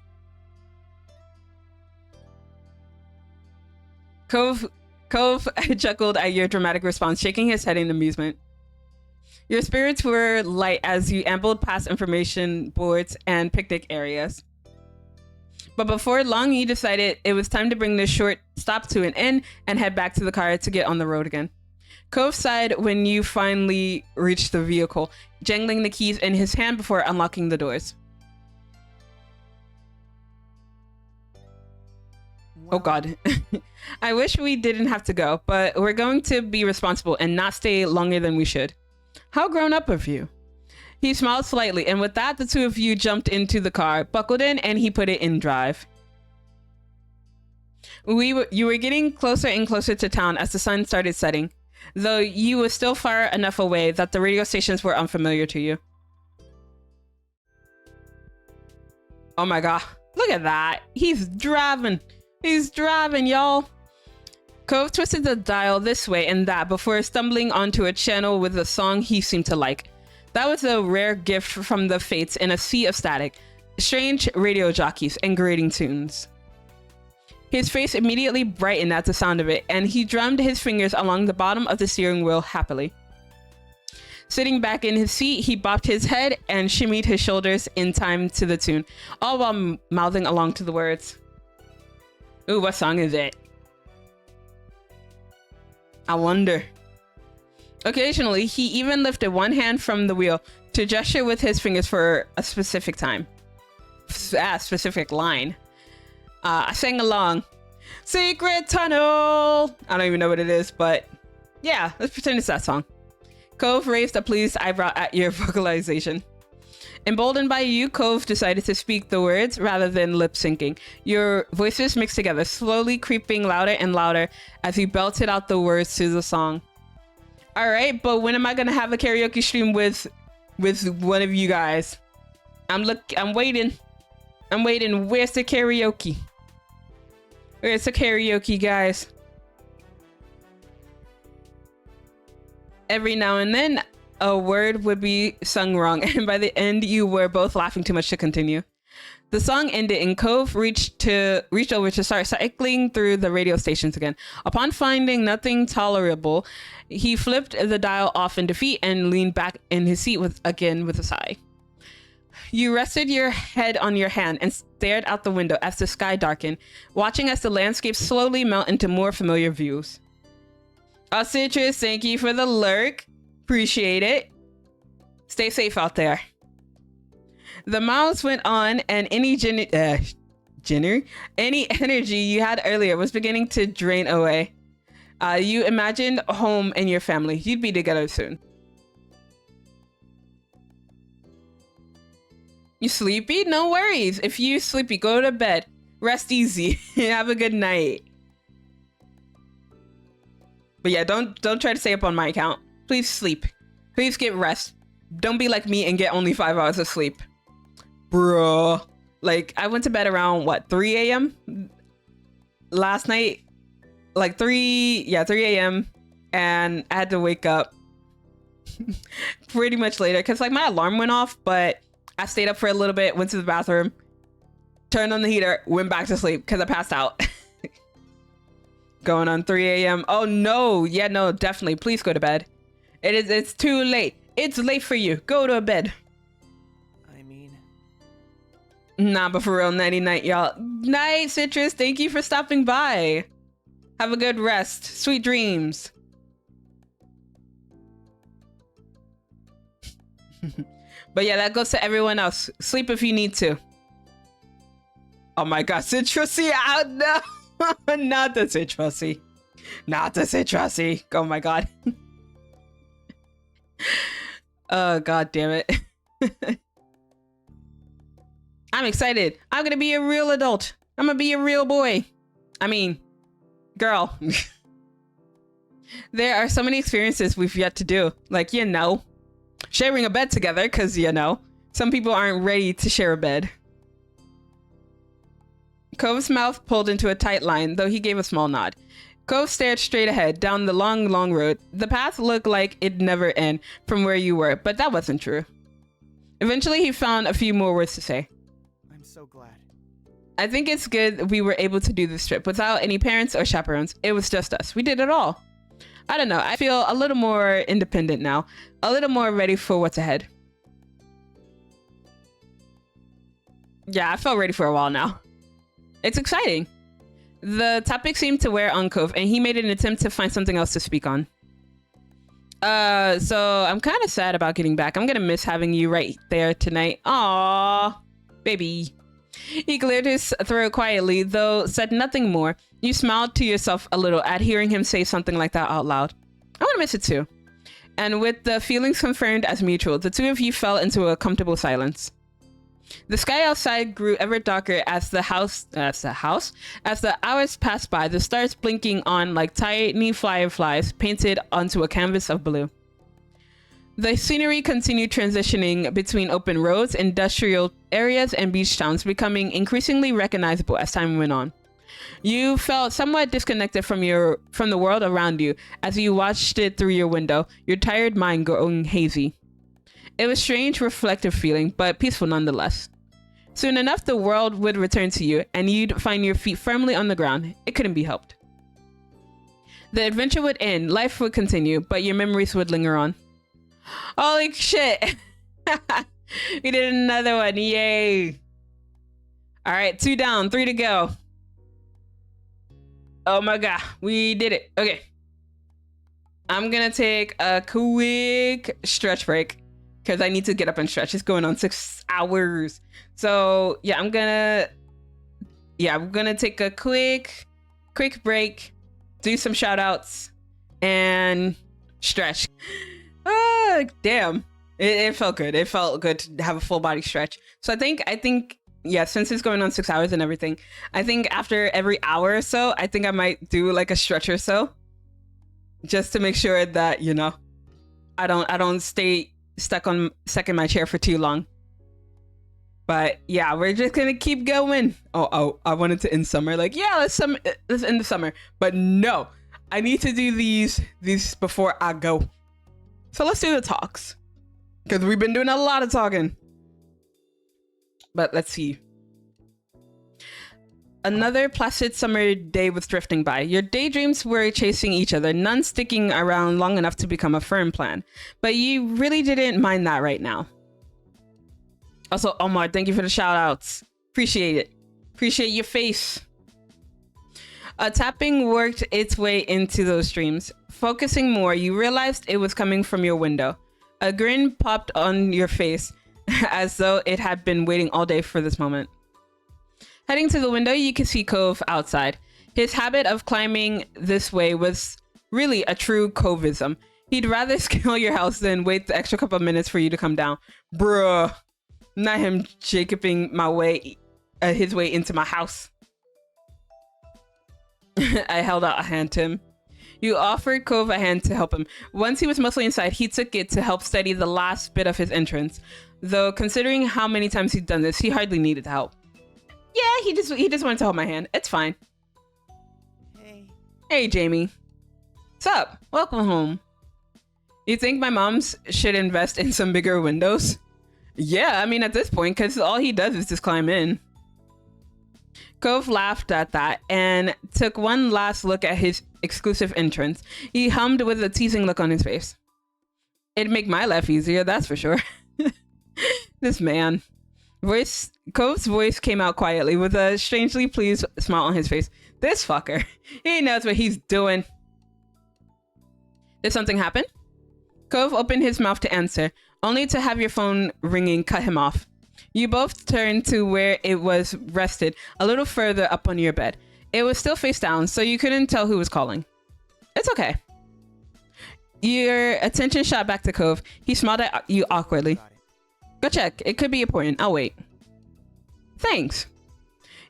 Speaker 1: Cove chuckled at your dramatic response, shaking his head in amusement. Your spirits were light as you ambled past information boards and picnic areas. But before long, you decided it was time to bring this short stop to an end and head back to the car to get on the road again. Cove sighed when you finally reached the vehicle, jangling the keys in his hand before unlocking the doors. Oh God. I wish we didn't have to go, but we're going to be responsible and not stay longer than we should. How grown up of you. He smiled slightly, and with that, the two of you jumped into the car, buckled in, and he put it in drive. You were getting closer and closer to town as the sun started setting. though you were still far enough away that the radio stations were unfamiliar to you. Oh my god. Look at that. He's driving. He's driving, y'all. Cove twisted the dial this way and that before stumbling onto a channel with a song he seemed to like. That was a rare gift from the fates in a sea of static, strange radio jockeys, and grating tunes. His face immediately brightened at the sound of it, and he drummed his fingers along the bottom of the steering wheel happily. Sitting back in his seat, he bopped his head and shimmied his shoulders in time to the tune, all while mouthing along to the words. Ooh, what song is it? I wonder. Occasionally, he even lifted one hand from the wheel to gesture with his fingers for a specific time. A specific line. I sang along. Secret Tunnel! I don't even know what it is, but yeah, let's pretend it's that song. Cove raised a pleased eyebrow at your vocalization. Emboldened by you, Cove decided to speak the words rather than lip syncing. Your voices mixed together, slowly creeping louder and louder as you belted out the words to the song. All right, but when am I gonna have a karaoke stream with one of you guys? I'm waiting. I'm waiting. Where's the karaoke? Where's the karaoke, guys? Every now and then, a word would be sung wrong, and by the end, you were both laughing too much to continue. The song ended, and Cove reached over to start cycling through the radio stations again. Upon finding nothing tolerable, he flipped the dial off in defeat and leaned back in his seat with a sigh. You rested your head on your hand and stared out the window as the sky darkened, watching as the landscape slowly melt into more familiar views. Citrus, thank you for the lurk. Appreciate it. Stay safe out there. The miles went on, and any energy you had earlier was beginning to drain away. You imagined home and your family. You'd be together soon. You sleepy? No worries. If you sleepy, go to bed. Rest easy. Have a good night. But yeah, don't try to stay up on my account. Please sleep. Please get rest. Don't be like me and get only 5 hours of sleep. Bruh. Like, I went to bed around, what, 3 a.m.? Last night? Like 3 a.m. And I had to wake up pretty much later because, like, my alarm went off, but I stayed up for a little bit, went to the bathroom, turned on the heater, went back to sleep because I passed out. Going on 3 a.m. Oh, no. Yeah, no, definitely. Please go to bed. It's too late. It's late for you. Go to bed.
Speaker 4: I mean...
Speaker 1: Nah, but for real, nighty night, y'all. Night, Citrus. Thank you for stopping by. Have a good rest. Sweet dreams. But yeah, that goes to everyone else. Sleep if you need to. Oh my god, Citrusy out now. Not the Citrusy. Not the Citrusy. Oh my god. Oh god damn it. I'm excited. I'm gonna be a real adult. I'm gonna be a real boy. I mean, girl. There are so many experiences we've yet to do. Like, you know, sharing a bed together, because, you know, some people aren't ready to share a bed. Cove's mouth pulled into a tight line, though he gave a small nod. Cove stared straight ahead, down the long, long road. The path looked like it'd never end from where you were, but that wasn't true. Eventually, he found a few more words to say.
Speaker 4: I'm so glad.
Speaker 1: I think it's good we were able to do this trip without any parents or chaperones. It was just us. We did it all. I don't know. I feel a little more independent now. A little more ready for what's ahead. Yeah, I felt ready for a while now. It's exciting. The topic seemed to wear on Cove, and he made an attempt to find something else to speak on. So I'm kind of sad about getting back. I'm gonna miss having you right there tonight. Aww, baby. He cleared his throat quietly, though said nothing more. You smiled to yourself a little at hearing him say something like that out loud. I want to miss it too. And with the feelings confirmed as mutual, the two of you fell into a comfortable silence. The sky outside grew ever darker as the hours passed by, the stars blinking on like tiny fireflies painted onto a canvas of blue. The scenery continued transitioning between open roads, industrial areas, and beach towns, becoming increasingly recognizable as time went on. You felt somewhat disconnected from the world around you as you watched it through your window, your tired mind going hazy. It was a strange, reflective feeling, but peaceful nonetheless. Soon enough, the world would return to you, and you'd find your feet firmly on the ground. It couldn't be helped. The adventure would end, life would continue, but your memories would linger on. Holy shit! We did another one, yay! Alright, 2 down, 3 to go. Oh my god, we did it. Okay. I'm gonna take a quick stretch break because I need to get up and stretch. It's going on 6 hours. So yeah, I'm gonna take a quick break, do some shout outs, and stretch. Oh, damn. It felt good. It felt good to have a full body stretch. So I think yeah, since it's going on 6 hours and everything, I think after every hour or so, I think I might do like a stretch or so, just to make sure that, you know, I don't stay stuck in my chair for too long. But yeah, we're just gonna keep going. Oh, I wanted to end summer. Like, yeah, let's end the summer. But no, I need to do these before I go. So let's do the talks, because we've been doing a lot of talking. But let's see. Another placid summer day was drifting by. Your daydreams were chasing each other, none sticking around long enough to become a firm plan. But you really didn't mind that right now. Also, Omar, thank you for the shout outs. Appreciate it. Appreciate your face. A tapping worked its way into those dreams. Focusing more, you realized it was coming from your window. A grin popped on your face, as though it had been waiting all day for this moment. Heading to the window, you could see Cove outside. His habit of climbing this way was really a true Covism. He'd rather scale your house than wait the extra couple of minutes for you to come down. Bruh. Not him Jacobing his way into my house. I held out a hand to him. You offered Cove a hand to help him. Once he was mostly inside, he took it to help steady the last bit of his entrance. Though, considering how many times he'd done this, he hardly needed help. Yeah, he just wanted to hold my hand. It's fine. Hey, Jamie. What's up? Welcome home. You think my mom's should invest in some bigger windows? Yeah, I mean, at this point, because all he does is just climb in. Cove laughed at that and took one last look at his exclusive entrance. He hummed with a teasing look on his face. It'd make my life easier, that's for sure. This man. Cove's voice came out quietly with a strangely pleased smile on his face. This fucker. He knows what he's doing. Did something happen? Cove opened his mouth to answer, only to have your phone ringing cut him off. You both turned to where it was rested, a little further up on your bed. It was still face down, so you couldn't tell who was calling. It's okay. Your attention shot back to Cove. He smiled at you awkwardly. Go check. It could be important. I'll wait. Thanks.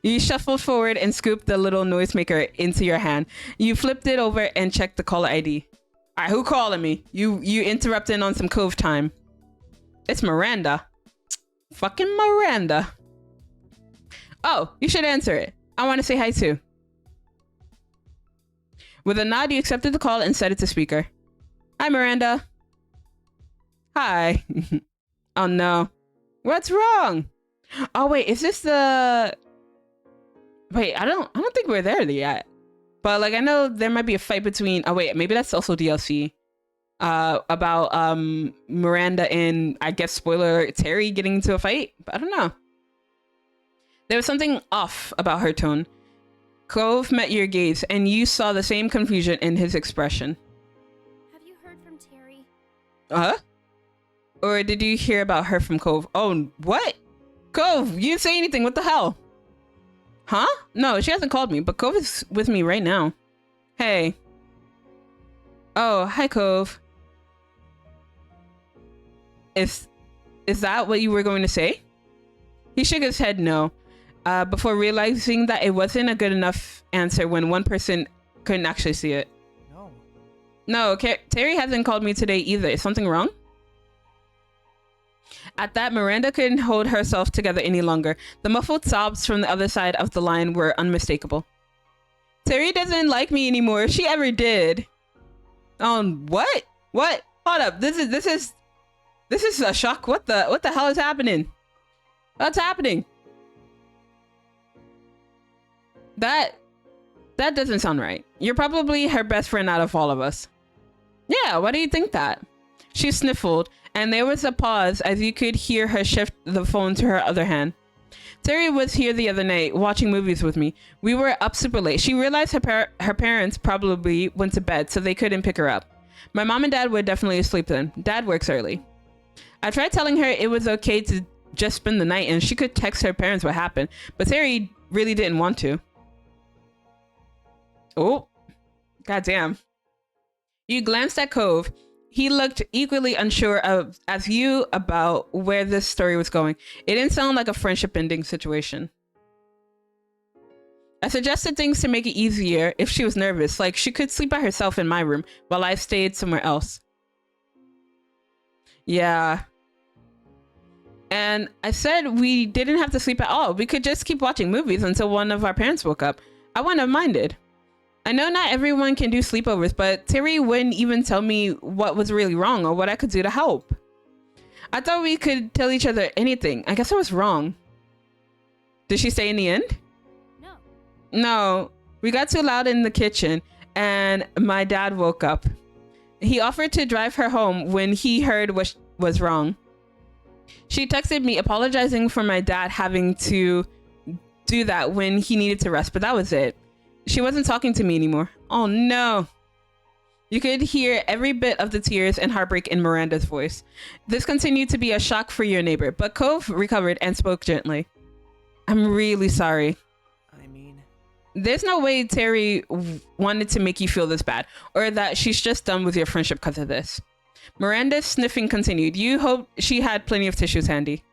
Speaker 1: You shuffled forward and scooped the little noisemaker into your hand. You flipped it over and checked the caller ID. All right, who calling me? You interrupting on some Cove time. It's Miranda. Fucking Miranda. Oh, you should answer it. I want to say hi too. With a nod, you accepted the call and set it to speaker. Hi, Miranda. Hi. Oh no. What's wrong? Oh wait, is this the... Wait, I don't think we're there yet. But like, I know there might be a fight between... Oh wait, maybe that's also DLC. About Miranda and, I guess, spoiler, Terry getting into a fight. But I don't know. There was something off about her tone. Cove met your gaze, and you saw the same confusion in his expression.
Speaker 3: Have you heard from Terry?
Speaker 1: Or did you hear about her from Cove? Oh, what? Cove, you didn't say anything. What the hell? Huh? No, she hasn't called me, but Cove is with me right now. Hey. Oh, hi, Cove. Is that what you were going to say? He shook his head no, before realizing that it wasn't a good enough answer when one person couldn't actually see it.
Speaker 4: No.
Speaker 1: No, Terry hasn't called me today either. Is something wrong? At that, Miranda couldn't hold herself together any longer. The muffled sobs from the other side of the line were unmistakable. Terry doesn't like me anymore. If she ever did. What? What? Hold up. This is a shock. What the hell is happening? What's happening? That doesn't sound right. You're probably her best friend out of all of us. Yeah, why do you think that? She sniffled, and there was a pause as you could hear her shift the phone to her other hand. Terry was here the other night watching movies with me. We were up super late. She realized her parents probably went to bed, so they couldn't pick her up. My mom and dad were definitely asleep then. Dad works early. I tried telling her it was okay to just spend the night and she could text her parents what happened, but Terry really didn't want to. Oh, goddamn. You glanced at Cove. He looked equally unsure as you about where this story was going. It didn't sound like a friendship ending situation. I suggested things to make it easier if she was nervous, like she could sleep by herself in my room while I stayed somewhere else. Yeah. And I said we didn't have to sleep at all. We could just keep watching movies until one of our parents woke up. I wouldn't have minded. I know not everyone can do sleepovers, but Terry wouldn't even tell me what was really wrong or what I could do to help. I thought we could tell each other anything. I guess I was wrong. Did she stay in the end?
Speaker 3: No.
Speaker 1: No. We got too loud in the kitchen and my dad woke up. He offered to drive her home when he heard what was wrong. She texted me apologizing for my dad having to do that when he needed to rest, but that was it. She wasn't talking to me anymore. Oh no. You could hear every bit of the tears and heartbreak in Miranda's voice. This continued to be a shock for your neighbor, but Cove recovered and spoke gently. I'm really sorry.
Speaker 4: I mean...
Speaker 1: There's no way Terry wanted to make you feel this bad, or that she's just done with your friendship because of this. Miranda's sniffing continued. You hope she had plenty of tissues handy.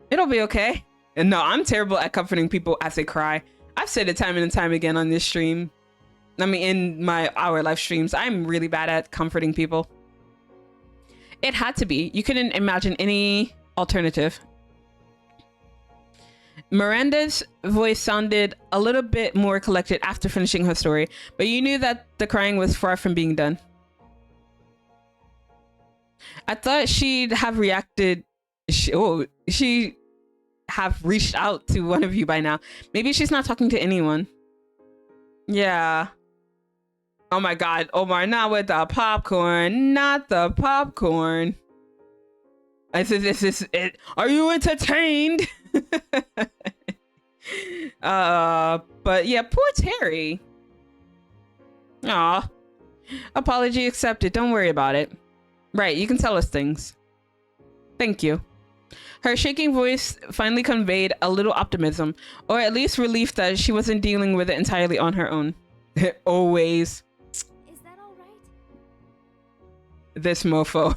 Speaker 1: It'll be okay. And no, I'm terrible at comforting people as they cry. I've said it time and time again on this stream. I mean, in our live streams, I'm really bad at comforting people. It had to be. You couldn't imagine any alternative. Miranda's voice sounded a little bit more collected after finishing her story, but you knew that the crying was far from being done. I thought she'd have reacted. She have reached out to one of you by now. Maybe she's not talking to anyone. Yeah. Oh my god, Omar, not with the popcorn. Not the popcorn. This is it. Are you entertained? But yeah, poor Terry. Aw. Apology accepted. Don't worry about it. Right, you can tell us things. Thank you. Her shaking voice finally conveyed a little optimism, or at least relief that she wasn't dealing with it entirely on her own. Always.
Speaker 3: Is that all right?
Speaker 1: This mofo.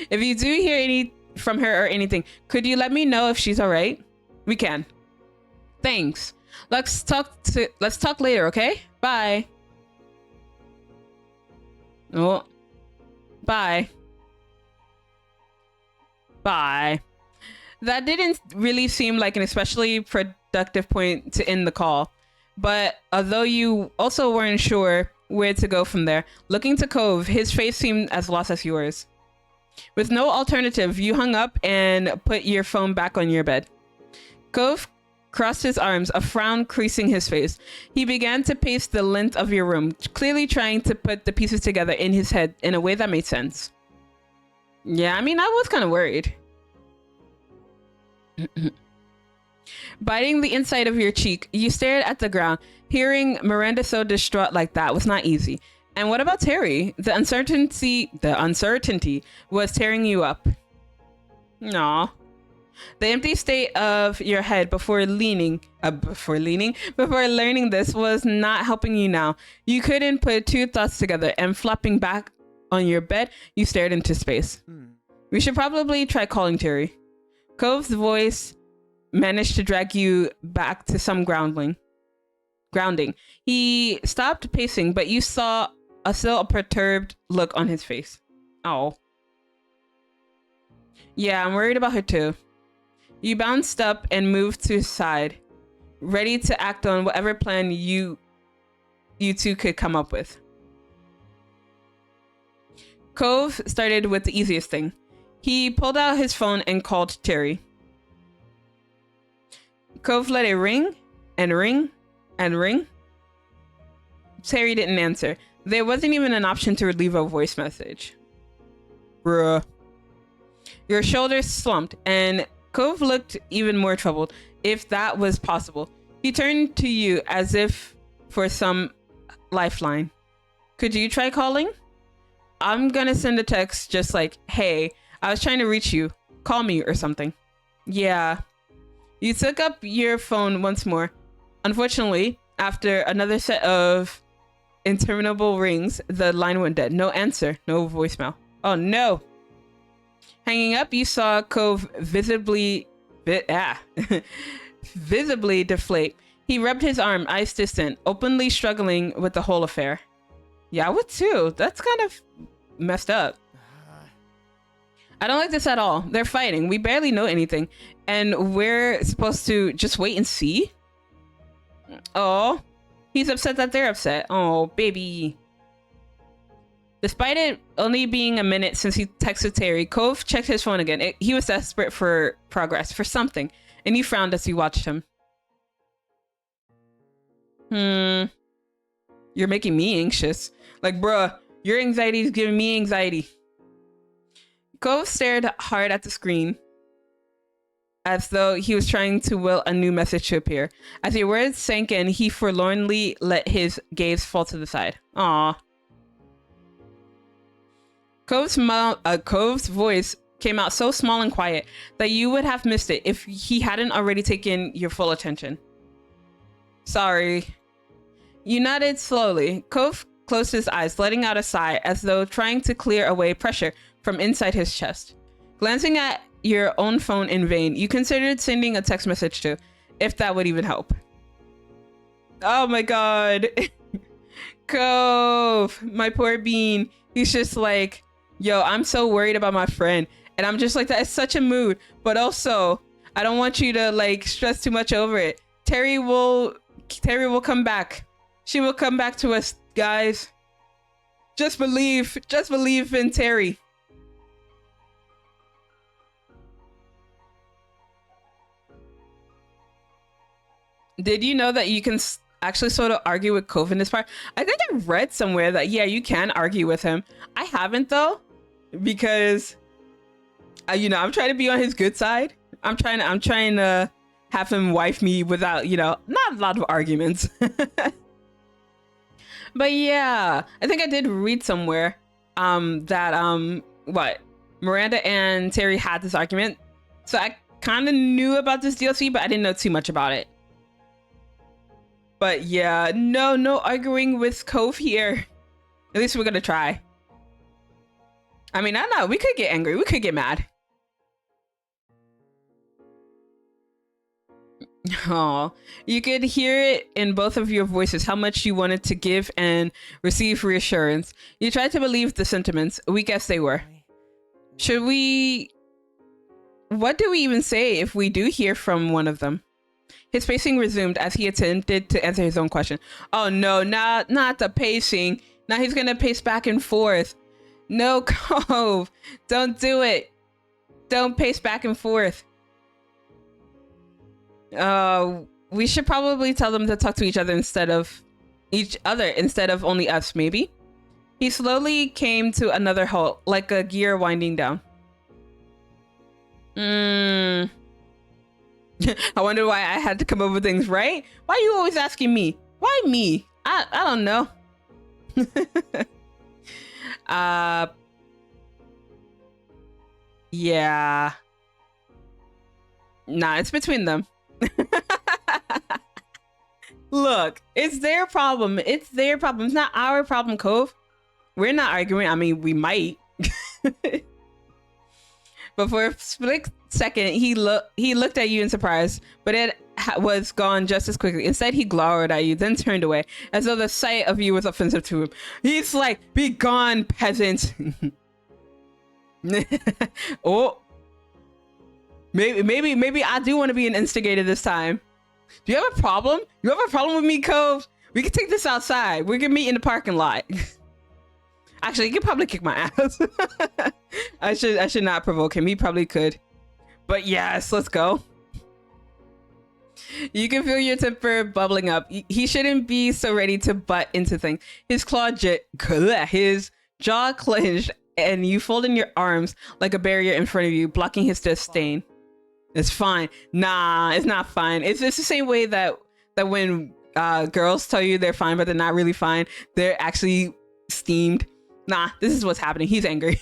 Speaker 1: If you do hear any from her or anything, could you let me know if she's all right? We can. Thanks. Let's talk later, okay? Bye. Oh. Bye. Bye. That didn't really seem like an especially productive point to end the call. But although you also weren't sure where to go from there, looking to Cove, his face seemed as lost as yours. With no alternative, you hung up and put your phone back on your bed. Cove crossed his arms, a frown creasing his face. He began to pace the length of your room, clearly trying to put the pieces together in his head in a way that made sense. Yeah, I mean, I was kind of worried. Biting the inside of your cheek, you stared at the ground. Hearing Miranda so distraught like that was not easy. And what about Terry? The uncertainty was tearing you up. Aw. The empty state of your head before learning this was not helping you now. You couldn't put two thoughts together, and flopping back on your bed, you stared into space. We should probably try calling Terry. Cove's voice managed to drag you back to some grounding. He stopped pacing, but you saw still a perturbed look on his face. Oh. Yeah, I'm worried about her too. You bounced up and moved to his side, ready to act on whatever plan you two could come up with. Cove started with the easiest thing. He pulled out his phone and called Terry. Cove let it ring and ring and ring. Terry didn't answer. There wasn't even an option to leave a voice message. Bruh. Your shoulders slumped, and Cove looked even more troubled, if that was possible. He turned to you as if for some lifeline. Could you try calling? I'm gonna send a text just like, hey, I was trying to reach you. Call me or something. Yeah. You took up your phone once more. Unfortunately, after another set of interminable rings, the line went dead. No answer, no voicemail. Oh no. Hanging up, you saw Cove visibly deflate. He rubbed his arm, eyes distant, openly struggling with the whole affair. Yeah, I would too. That's kind of messed up. I don't like this at all. They're fighting. We barely know anything. And we're supposed to just wait and see? Oh, he's upset that they're upset. Oh, baby. Despite it only being a minute since he texted Terry, Cove checked his phone again. He was desperate for progress, for something. And he frowned as he watched him. You're making me anxious. Like, bruh, your anxiety is giving me anxiety. Cove stared hard at the screen as though he was trying to will a new message to appear. As your words sank in, he forlornly let his gaze fall to the side. Aww. Cove's voice came out so small and quiet that you would have missed it if he hadn't already taken your full attention. Sorry. You nodded slowly. Cove closed his eyes, letting out a sigh as though trying to clear away pressure from inside his chest. Glancing at your own phone in vain, you considered sending a text message to, if that would even help. Oh my god. Cove, my poor bean. He's just like, yo, I'm so worried about my friend. And I'm just like, that is such a mood. But also, I don't want you to like stress too much over it. Terry will come back. She will come back to us, guys. Just believe in Terry. Did you know that you can actually sort of argue with Cove in this part? I think I read somewhere that, yeah, you can argue with him. I haven't though, because you know, I'm trying to be on his good side. I'm trying to have him wife me without, you know, not a lot of arguments. But yeah, I think I did read somewhere that what, Miranda and Terry had this argument. So I kind of knew about this DLC, but I didn't know too much about it. But yeah, no arguing with Cove here. At least we're gonna try. I mean, I don't know. We could get angry. We could get mad. Oh, you could hear it in both of your voices how much you wanted to give and receive reassurance. You tried to believe the sentiments, weak as they were. Should we... What do we even say if we do hear from one of them? His pacing resumed as he attempted to answer his own question. Oh no, not the pacing. Now he's gonna pace back and forth. No, Cove, don't do it. Don't pace back and forth. We should probably tell them to talk to each other instead of only us, maybe. He slowly came to another halt, like a gear winding down. I wonder why I had to come up with things, right? Why are you always asking me? Why me? I don't know. Yeah. Nah, it's between them. Look, it's their problem. It's their problem. It's not our problem, Cove. We're not arguing. I mean, we might. But for a split second, he looked at you in surprise, but it was gone just as quickly. Instead, he glowered at you, then turned away, as though the sight of you was offensive to him. He's like, "Be gone, peasant." Oh, maybe I do want to be an instigator this time. Do you have a problem? You have a problem with me, Cove? We can take this outside. We can meet in the parking lot. Actually, he could probably kick my ass. I should not provoke him. He probably could. But yes, let's go. You can feel your temper bubbling up. He shouldn't be so ready to butt into things. His his jaw clenched, and you fold in your arms like a barrier in front of you, blocking his disdain. It's fine. Nah, it's not fine. It's the same way that when girls tell you they're fine, but they're not really fine. They're actually steamed. Nah, this is what's happening. He's angry.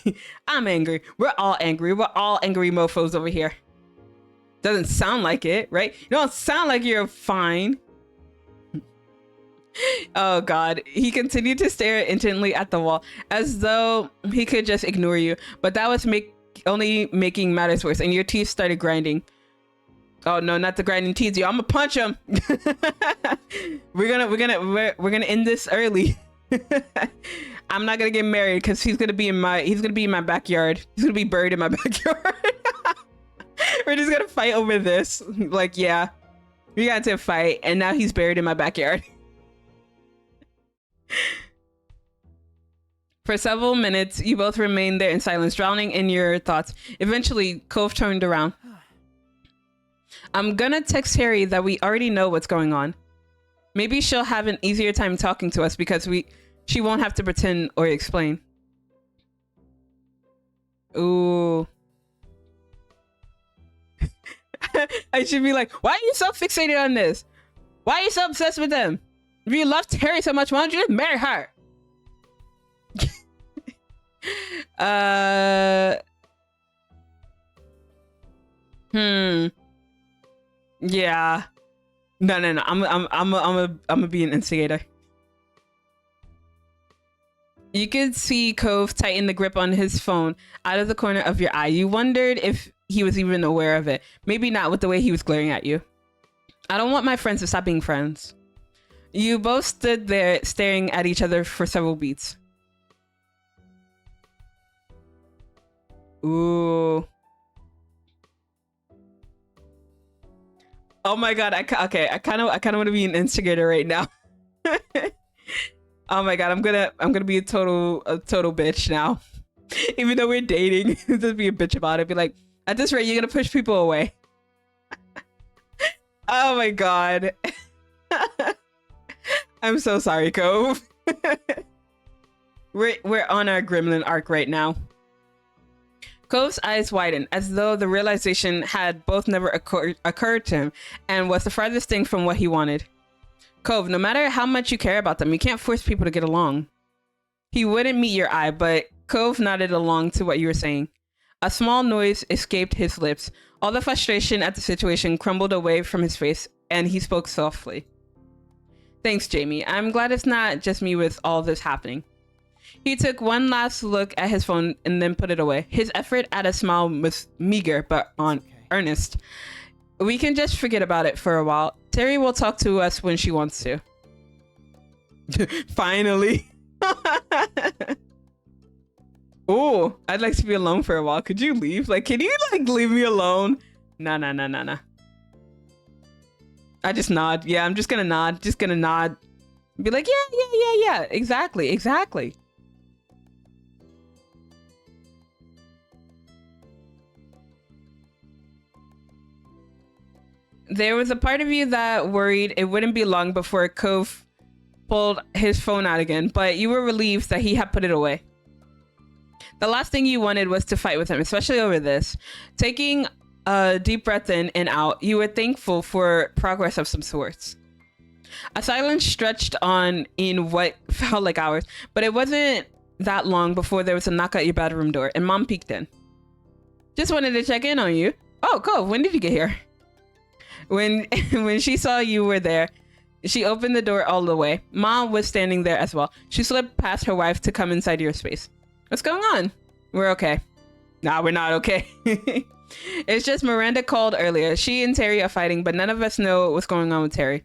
Speaker 1: I'm angry. We're all angry. We're all angry mofos over here. Doesn't sound like it, right? You don't sound like you're fine. Oh God. He continued to stare intently at the wall as though he could just ignore you. But that was only making matters worse, and your teeth started grinding. Oh no, not the grinding teeth. I'm gonna punch him. we're gonna end this early. I'm not gonna get married because he's gonna be in my backyard. He's gonna be buried in my backyard. We're just gonna fight over this. Like, yeah, we got into a fight, and now he's buried in my backyard. For several minutes, you both remained there in silence, drowning in your thoughts. Eventually, Cove turned around. I'm gonna text Harry that we already know what's going on. Maybe she'll have an easier time talking to us because she won't have to pretend or explain. Ooh. I should be like, why are you so fixated on this? Why are you so obsessed with them? If you love Terry so much, why don't you just marry her? Yeah. No. I'm gonna be an instigator. You could see Cove tighten the grip on his phone out of the corner of your eye. You wondered if he was even aware of it. Maybe not with the way he was glaring at you. I don't want my friends to stop being friends. You both stood there staring at each other for several beats. Ooh. Oh my God. I kind of want to be an instigator right now. Oh my God. I'm gonna be a total bitch now. Even though we're dating, just be a bitch about it. Be like, at this rate, you're gonna push people away. Oh my God. I'm so sorry, Cove. We're on our gremlin arc right now. Cove's eyes widened as though the realization had both never occurred to him and was the farthest thing from what he wanted. Cove, no matter how much you care about them, you can't force people to get along. He wouldn't meet your eye, but Cove nodded along to what you were saying. A small noise escaped his lips. All the frustration at the situation crumbled away from his face, and he spoke softly. Thanks, Jamie. I'm glad it's not just me with all this happening. He took one last look at his phone and then put it away. His effort at a smile was meager, but earnest. We can just forget about it for a while. Terry will talk to us when she wants to. Finally. Oh, I'd like to be alone for a while. Could you leave? Like, can you like leave me alone? Nah. I just nod. Yeah, I'm just gonna nod. Be like, yeah. Exactly. There was a part of you that worried it wouldn't be long before Cove pulled his phone out again, but you were relieved that he had put it away. The last thing you wanted was to fight with him, especially over this. Taking a deep breath in and out, you were thankful for progress of some sorts. A silence stretched on in what felt like hours, but it wasn't that long before there was a knock at your bedroom door, and Mom peeked in. Just wanted to check in on you. Oh, Cove, when did you get here? When she saw you were there, She opened the door all the way. Mom was standing there as well. She slipped past her wife to come inside your space. What's going on? We're okay. Nah, we're not okay. It's just Miranda called earlier. She and Terry are fighting, but none of us know what's going on with Terry.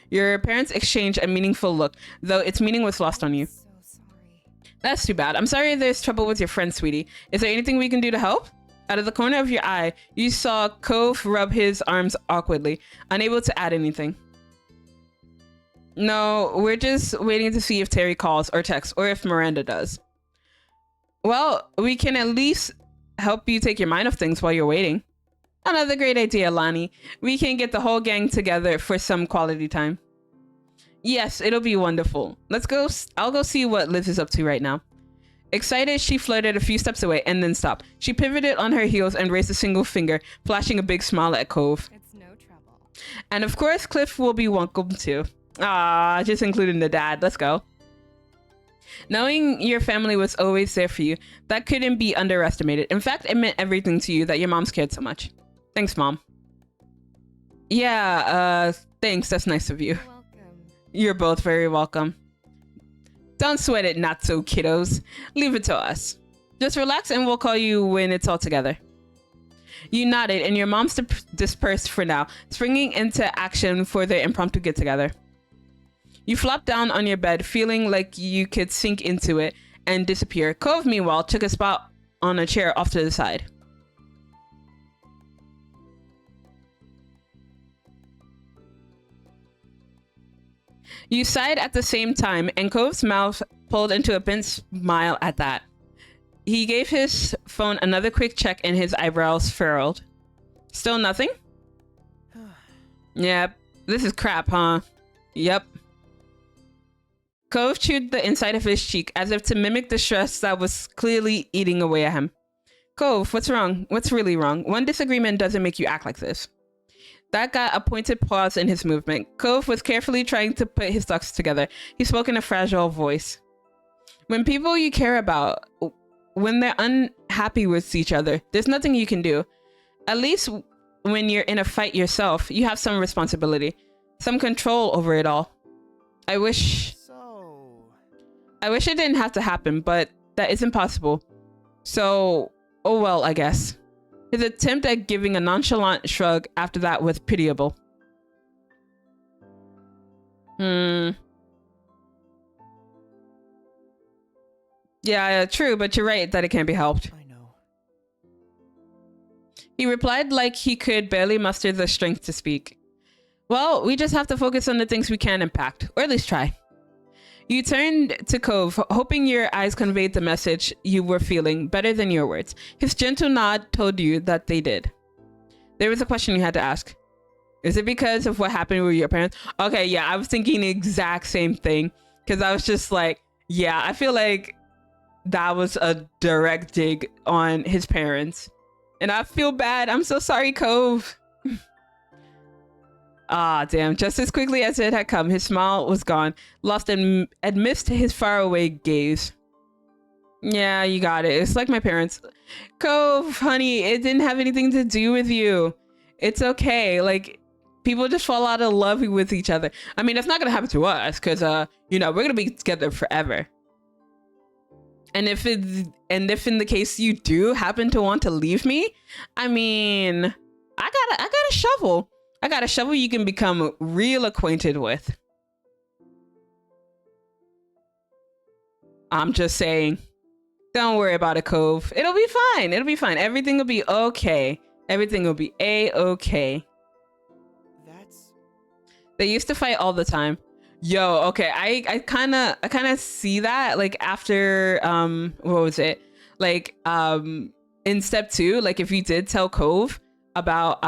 Speaker 1: Your parents exchanged a meaningful look, though its meaning was lost on you.
Speaker 3: So sorry.
Speaker 1: That's too bad. I'm sorry there's trouble with your friend, sweetie. Is there anything we can do to help? Out of the corner of your eye, you saw Cove rub his arms awkwardly, unable to add anything. No, we're just waiting to see if Terry calls or texts, or if Miranda does. Well, we can at least help you take your mind off things while you're waiting. Another great idea, Lonnie. We can get the whole gang together for some quality time. Yes, it'll be wonderful. Let's go. I'll go see what Liz is up to right now. Excited, she flirted a few steps away and then stopped. She pivoted on her heels and raised a single finger, flashing a big smile at Cove.
Speaker 3: It's no trouble.
Speaker 1: And of course, Cliff will be welcome too. Ah, just including the dad. Let's go. Knowing your family was always there for you, that couldn't be underestimated. In fact, it meant everything to you that your mom's cared so much. Thanks, Mom. Yeah, thanks. That's nice of you.
Speaker 3: You're welcome.
Speaker 1: You're both very welcome. Don't sweat it, not so kiddos. Leave it to us. Just relax and we'll call you when it's all together. You nodded and your mom's dispersed for now, springing into action for their impromptu get-together. You flopped down on your bed, feeling like you could sink into it and disappear. Cove, meanwhile, took a spot on a chair off to the side. You sighed at the same time, and Cove's mouth pulled into a bent smile at that. He gave his phone another quick check and his eyebrows furrowed. Still nothing? Yep. This is crap, huh? Yep. Cove chewed the inside of his cheek as if to mimic the stress that was clearly eating away at him. Cove, what's wrong? What's really wrong? One disagreement doesn't make you act like this. That got a pointed pause in his movement. Cove was carefully trying to put his thoughts together. He spoke in a fragile voice. When people you care about, when they're unhappy with each other, there's nothing you can do. At least when you're in a fight yourself, you have some responsibility, some control over it all. I wish it didn't have to happen, but that isn't possible. So, oh well, I guess. His attempt at giving a nonchalant shrug after that was pitiable. Yeah, true, but you're right that it can't be helped.
Speaker 4: I know.
Speaker 1: He replied like he could barely muster the strength to speak. Well, we just have to focus on the things we can impact, or at least try. You turned to Cove, hoping your eyes conveyed the message you were feeling better than your words. His gentle nod told you that they did. There was a question you had to ask. Is it because of what happened with your parents? Okay, yeah, I was thinking the exact same thing. Because I was just like, yeah, I feel like that was a direct dig on his parents. And I feel bad. I'm so sorry, Cove. Ah, damn. Just as quickly as it had come, his smile was gone, lost amidst his faraway gaze. Yeah, you got it. It's like my parents. Cove, honey, it didn't have anything to do with you. It's okay. Like, people just fall out of love with each other. I mean, that's not gonna happen to us, because, you know, we're gonna be together forever. And if in the case you do happen to want to leave me, I mean, I got a shovel. I got a shovel you can become real acquainted with. I'm just saying. Don't worry about it, Cove. It'll be fine. It'll be fine. Everything will be okay. Everything will be a-okay. They used to fight all the time. Yo, okay. I kind of see that, like, after what was it? Like in step 2, like, if you did tell Cove about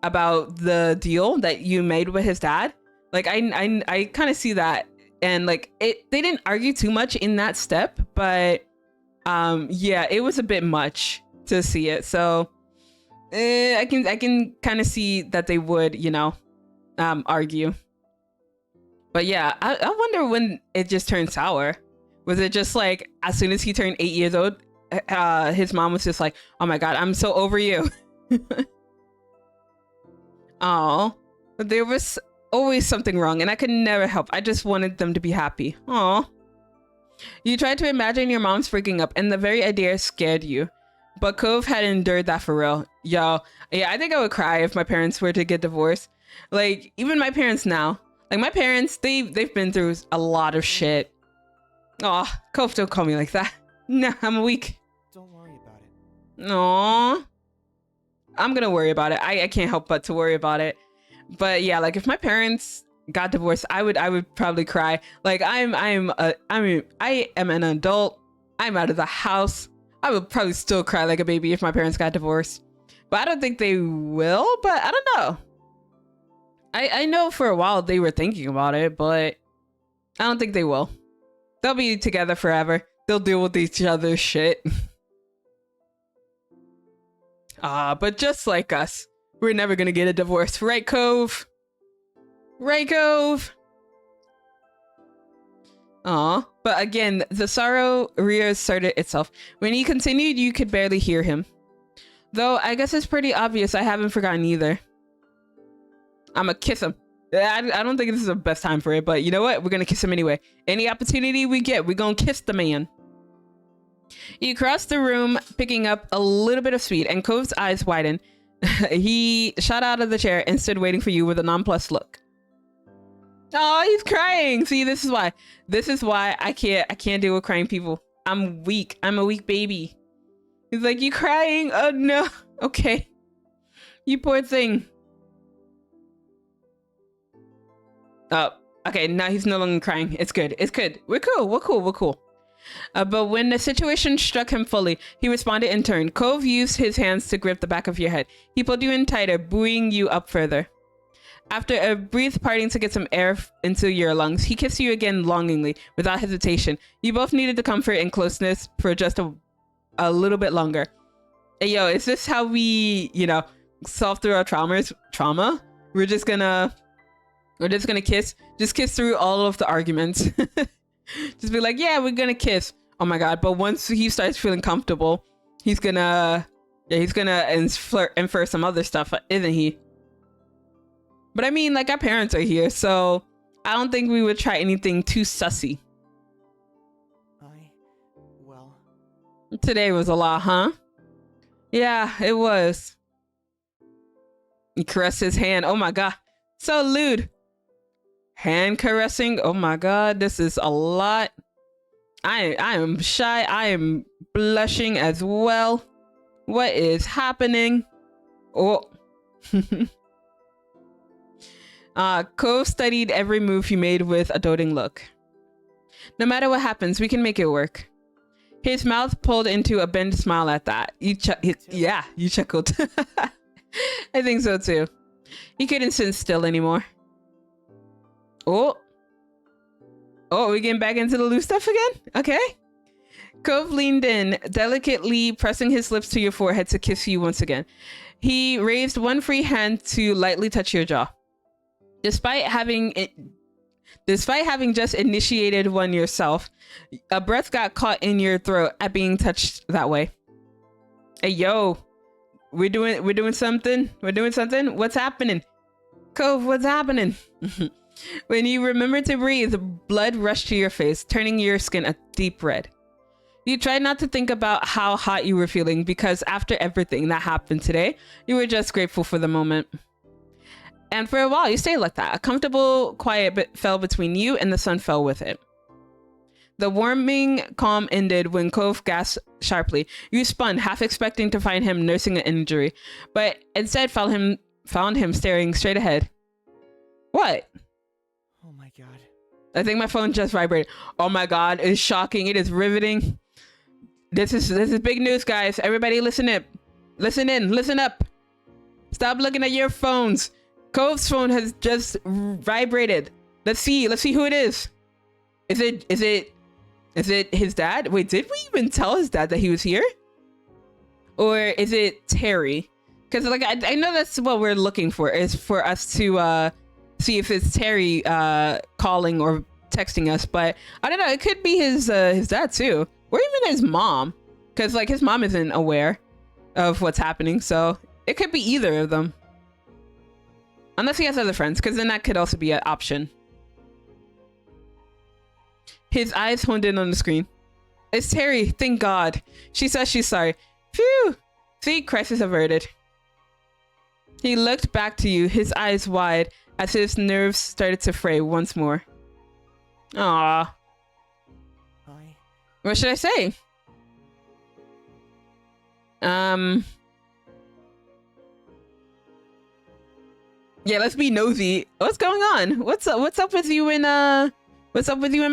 Speaker 1: the deal that you made with his dad, like, I kind of see that. And like, they didn't argue too much in that step, but yeah, it was a bit much to see it. So I can kind of see that they would, you know, argue. But yeah, I wonder when it just turned sour. Was it just like as soon as he turned 8 years old, his mom was just like, "Oh my God, I'm so over you." Oh, there was always something wrong, and I could never help. I just wanted them to be happy. Aw. You tried to imagine your mom's freaking up, and the very idea scared you. But Cove had endured that for real. Yo, yeah, I think I would cry if my parents were to get divorced. Like, even my parents now. Like, my parents, they've been through a lot of shit. Aw, Cove, don't call me like that. Nah, I'm weak.
Speaker 4: Don't worry about it.
Speaker 1: Aw. I'm gonna worry about it. I can't help but to worry about it. But yeah, like if my parents got divorced, I would probably cry. Like I am an adult. I'm out of the house. I would probably still cry like a baby if my parents got divorced. But I don't think they will, but I don't know. I know for a while they were thinking about it, but I don't think they will. They'll be together forever. They'll deal with each other's shit. But just like us, we're never gonna get a divorce. Right, Cove? Right, Cove? But again, the sorrow reasserted itself. When he continued, you could barely hear him. Though, I guess it's pretty obvious I haven't forgotten either. I'ma kiss him. I don't think this is the best time for it, but you know what? We're gonna kiss him anyway. Any opportunity we get, we're gonna kiss the man. You crossed the room, picking up a little bit of speed, and Cove's eyes widened. He shot out of the chair and stood waiting for you with a nonplussed look. Oh, he's crying. See, this is why. This is why I can't deal with crying people. I'm weak. I'm a weak baby. He's like, you crying? Oh no. Okay. You poor thing. Oh, okay. Now he's no longer crying. It's good. It's good. We're cool. We're cool. We're cool. But when the situation struck him fully, he responded in turn. Cove used his hands to grip the back of your head. He pulled you in tighter, buoying you up further. After a brief parting to get some air into your lungs, he kissed you again longingly, without hesitation. You both needed the comfort and closeness for just a little bit longer. Hey, yo, is this how we, solve through our trauma? We're just gonna kiss. Just kiss through all of the arguments. Just be like, yeah, we're gonna kiss. Oh my god! But once he starts feeling comfortable, he's gonna infer some other stuff, isn't he? But I mean, like, our parents are here, so I don't think we would try anything too sussy.
Speaker 4: Well...
Speaker 1: Today was a lot, huh? Yeah, it was. He caressed his hand. Oh my god. So lewd. Hand caressing. Oh my god, this is a lot. I am shy. I am blushing as well. What is happening? Oh. Cove studied every move you made with a doting look. No matter what happens, we can make it work. His mouth pulled into a bent smile at that. You chuckled. I think so too. He couldn't sit still anymore. Oh, we're getting back into the loose stuff again? Okay. Cove leaned in, delicately pressing his lips to your forehead to kiss you once again. He raised one free hand to lightly touch your jaw. Despite having just initiated one yourself, a breath got caught in your throat at being touched that way. Hey, yo, we're doing something. We're doing something. What's happening? Cove, what's happening? When you remembered to breathe, blood rushed to your face, turning your skin a deep red. You tried not to think about how hot you were feeling because after everything that happened today, you were just grateful for the moment. And for a while, you stayed like that. A comfortable quiet fell between you and the sun fell with it. The warming calm ended when Cove gasped sharply. You spun, half expecting to find him nursing an injury, but instead found him staring straight ahead. What?
Speaker 4: Oh my god.
Speaker 1: I think my phone just vibrated. Oh my god, it's shocking. It is riveting. This is big news, guys. Everybody listen up. Listen in. Listen up. Stop looking at your phones. Cove's phone has just vibrated. Let's see who it is. Is it his dad? Wait, did we even tell his dad that he was here? Or is it Terry? Because like I know that's what we're looking for, is for us to see if it's Terry calling or texting us, but I don't know, it could be his dad too, or even his mom, because like his mom isn't aware of what's happening, so it could be either of them. Unless he has other friends, because then that could also be an option. His eyes honed in on the screen. It's Terry, thank God. She says she's sorry. Phew! See, crisis averted. He looked back to you, his eyes wide, as his nerves started to fray once more. Aww. What should I say? Yeah, let's be nosy. What's going on? What's up with you and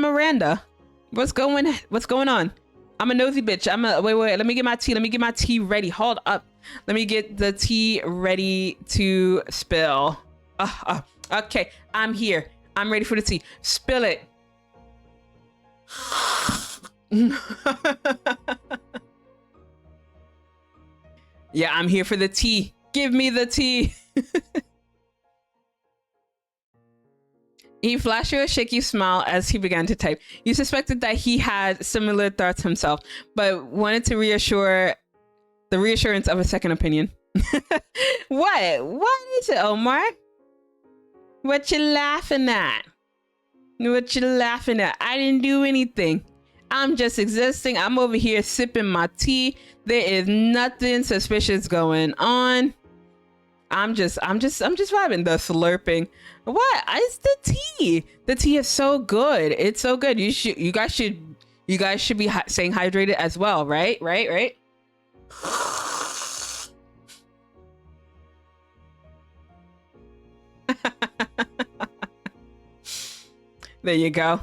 Speaker 1: Miranda? What's going on? I'm a nosy bitch. Wait, let me get my tea. Let me get my tea ready. Hold up. Let me get the tea ready to spill. Okay, I'm here. I'm ready for the tea. Spill it. Yeah, I'm here for the tea. Give me the tea. He flashed you a shaky smile as he began to type. You suspected that he had similar thoughts himself, but wanted to reassure the reassurance of a second opinion. What? What is it, Omar? What you laughing at? What you laughing at? I didn't do anything. I'm just existing. I'm over here sipping my tea. There is nothing suspicious going on. I'm just vibing. The slurping. What? It's the tea. The tea is so good. It's so good. You guys should be staying hydrated as well, right? Right. There you go.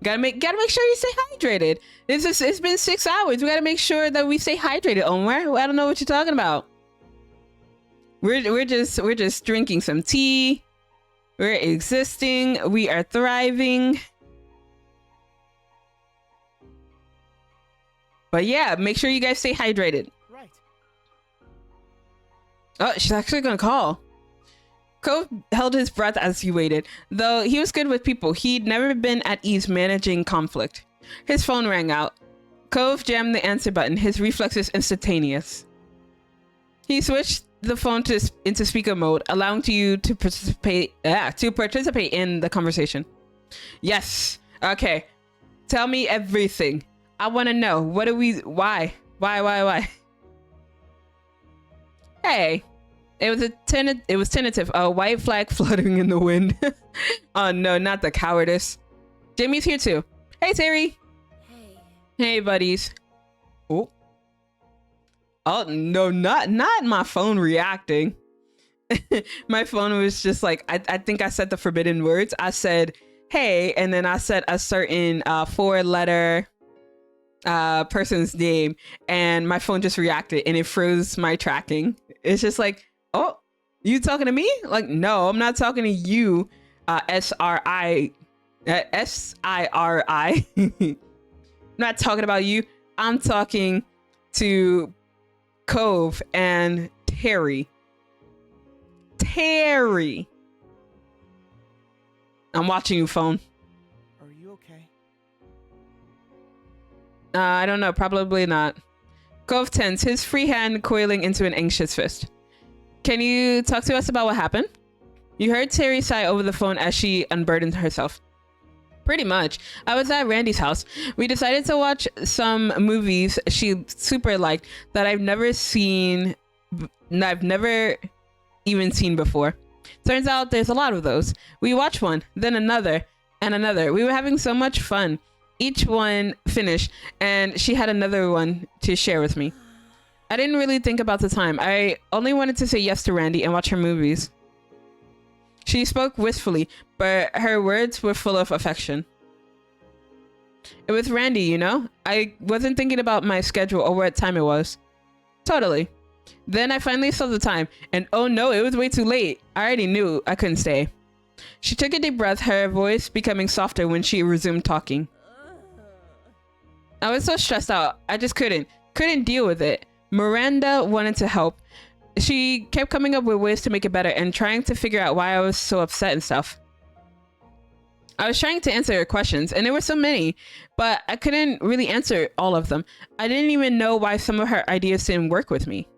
Speaker 1: Gotta make sure you stay hydrated. It's been 6 hours. We gotta make sure that we stay hydrated, Omar. I don't know what you're talking about. We're just drinking some tea. We're existing. We are thriving. But yeah, make sure you guys stay hydrated.
Speaker 4: Right.
Speaker 1: Oh, she's actually gonna call. Cove held his breath as he waited. Though he was good with people, he'd never been at ease managing conflict. His phone rang out. Cove jammed the answer button, his reflexes instantaneous. He switched the phone into speaker mode, allowing you to participate in the conversation. Yes. Okay. Tell me everything. I want to know. Why? Hey. It was tentative. A white flag fluttering in the wind. Oh no, not the cowardice. Jimmy's here too. Hey, Terry. Hey, buddies. Oh no, not my phone reacting. My phone was just like, I think I said the forbidden words. I said, hey, and then I said a certain 4-letter person's name, and my phone just reacted and it froze my tracking. It's just like, oh, you talking to me? Like, no, I'm not talking to you. S-I-R-I. I'm not talking about you. I'm talking to Cove and Terry. I'm watching you, phone.
Speaker 4: Are you okay?
Speaker 1: I don't know. Probably not. Cove tense, his free hand coiling into an anxious fist. Can you talk to us about what happened? You heard Terry sigh over the phone as she unburdened herself. Pretty much. I was at Randy's house. We decided to watch some movies she super liked that I've never even seen before. Turns out there's a lot of those. We watched one, then another, and another. We were having so much fun. Each one finished, and she had another one to share with me. I didn't really think about the time. I only wanted to say yes to Randy and watch her movies. She spoke wistfully, but her words were full of affection. It was Randy, you know? I wasn't thinking about my schedule or what time it was. Totally. Then I finally saw the time, and oh no, it was way too late. I already knew I couldn't stay. She took a deep breath, her voice becoming softer when she resumed talking. I was so stressed out. I just couldn't deal with it. Miranda wanted to help. She kept coming up with ways to make it better and trying to figure out why I was so upset and stuff. I was trying to answer her questions, and there were so many, but I couldn't really answer all of them. I didn't even know why some of her ideas didn't work with me.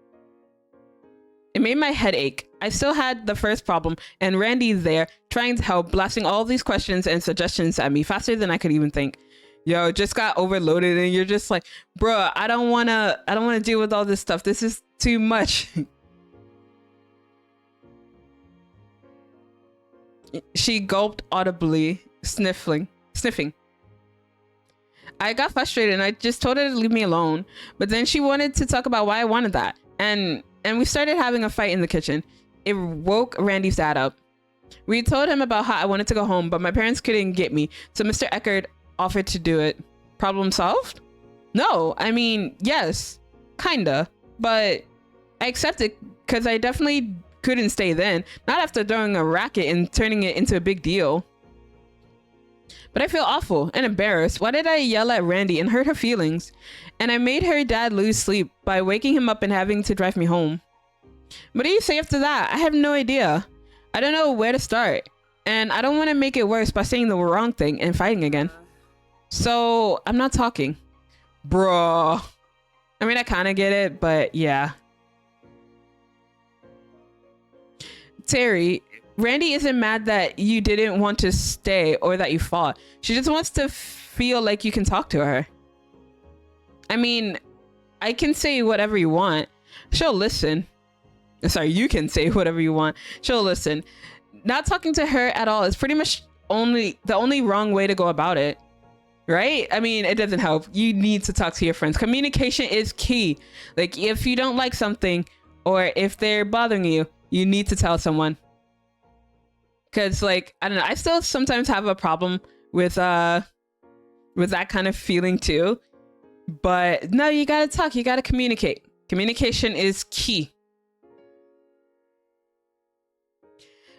Speaker 1: It made my head ache. I still had the first problem, and Randy there trying to help, blasting all these questions and suggestions at me faster than I could even think. Yo, just got overloaded, and you're just like, bruh, I don't wanna deal with all this stuff. This is too much. She gulped audibly, sniffing. I got frustrated and I just told her to leave me alone. But then she wanted to talk about why I wanted that. And we started having a fight in the kitchen. It woke Randy's dad up. We told him about how I wanted to go home, but my parents couldn't get me. So Mr. Eckert offered to do it. Problem solved? No, I mean, yes, kinda. But I accepted because I definitely couldn't stay then. Not after throwing a racket and turning it into a big deal. But I feel awful and embarrassed. Why did I yell at Randy and hurt her feelings? And I made her dad lose sleep by waking him up and having to drive me home. What do you say after that? I have no idea. I don't know where to start. And I don't want to make it worse by saying the wrong thing and fighting again. So I'm not talking. Bro. I mean, I kind of get it, but yeah. Terry, Randy isn't mad that you didn't want to stay or that you fought. She just wants to feel like you can talk to her. I mean, I can say whatever you want. She'll listen. Sorry, you can say whatever you want. She'll listen. Not talking to her at all is pretty much the only wrong way to go about it. Right? I mean, it doesn't help. You need to talk to your friends. Communication is key. Like, if you don't like something or if they're bothering you, you need to tell someone. Because, like, I don't know, I still sometimes have a problem with that kind of feeling too. But no, you gotta talk, you gotta communicate. Communication is key.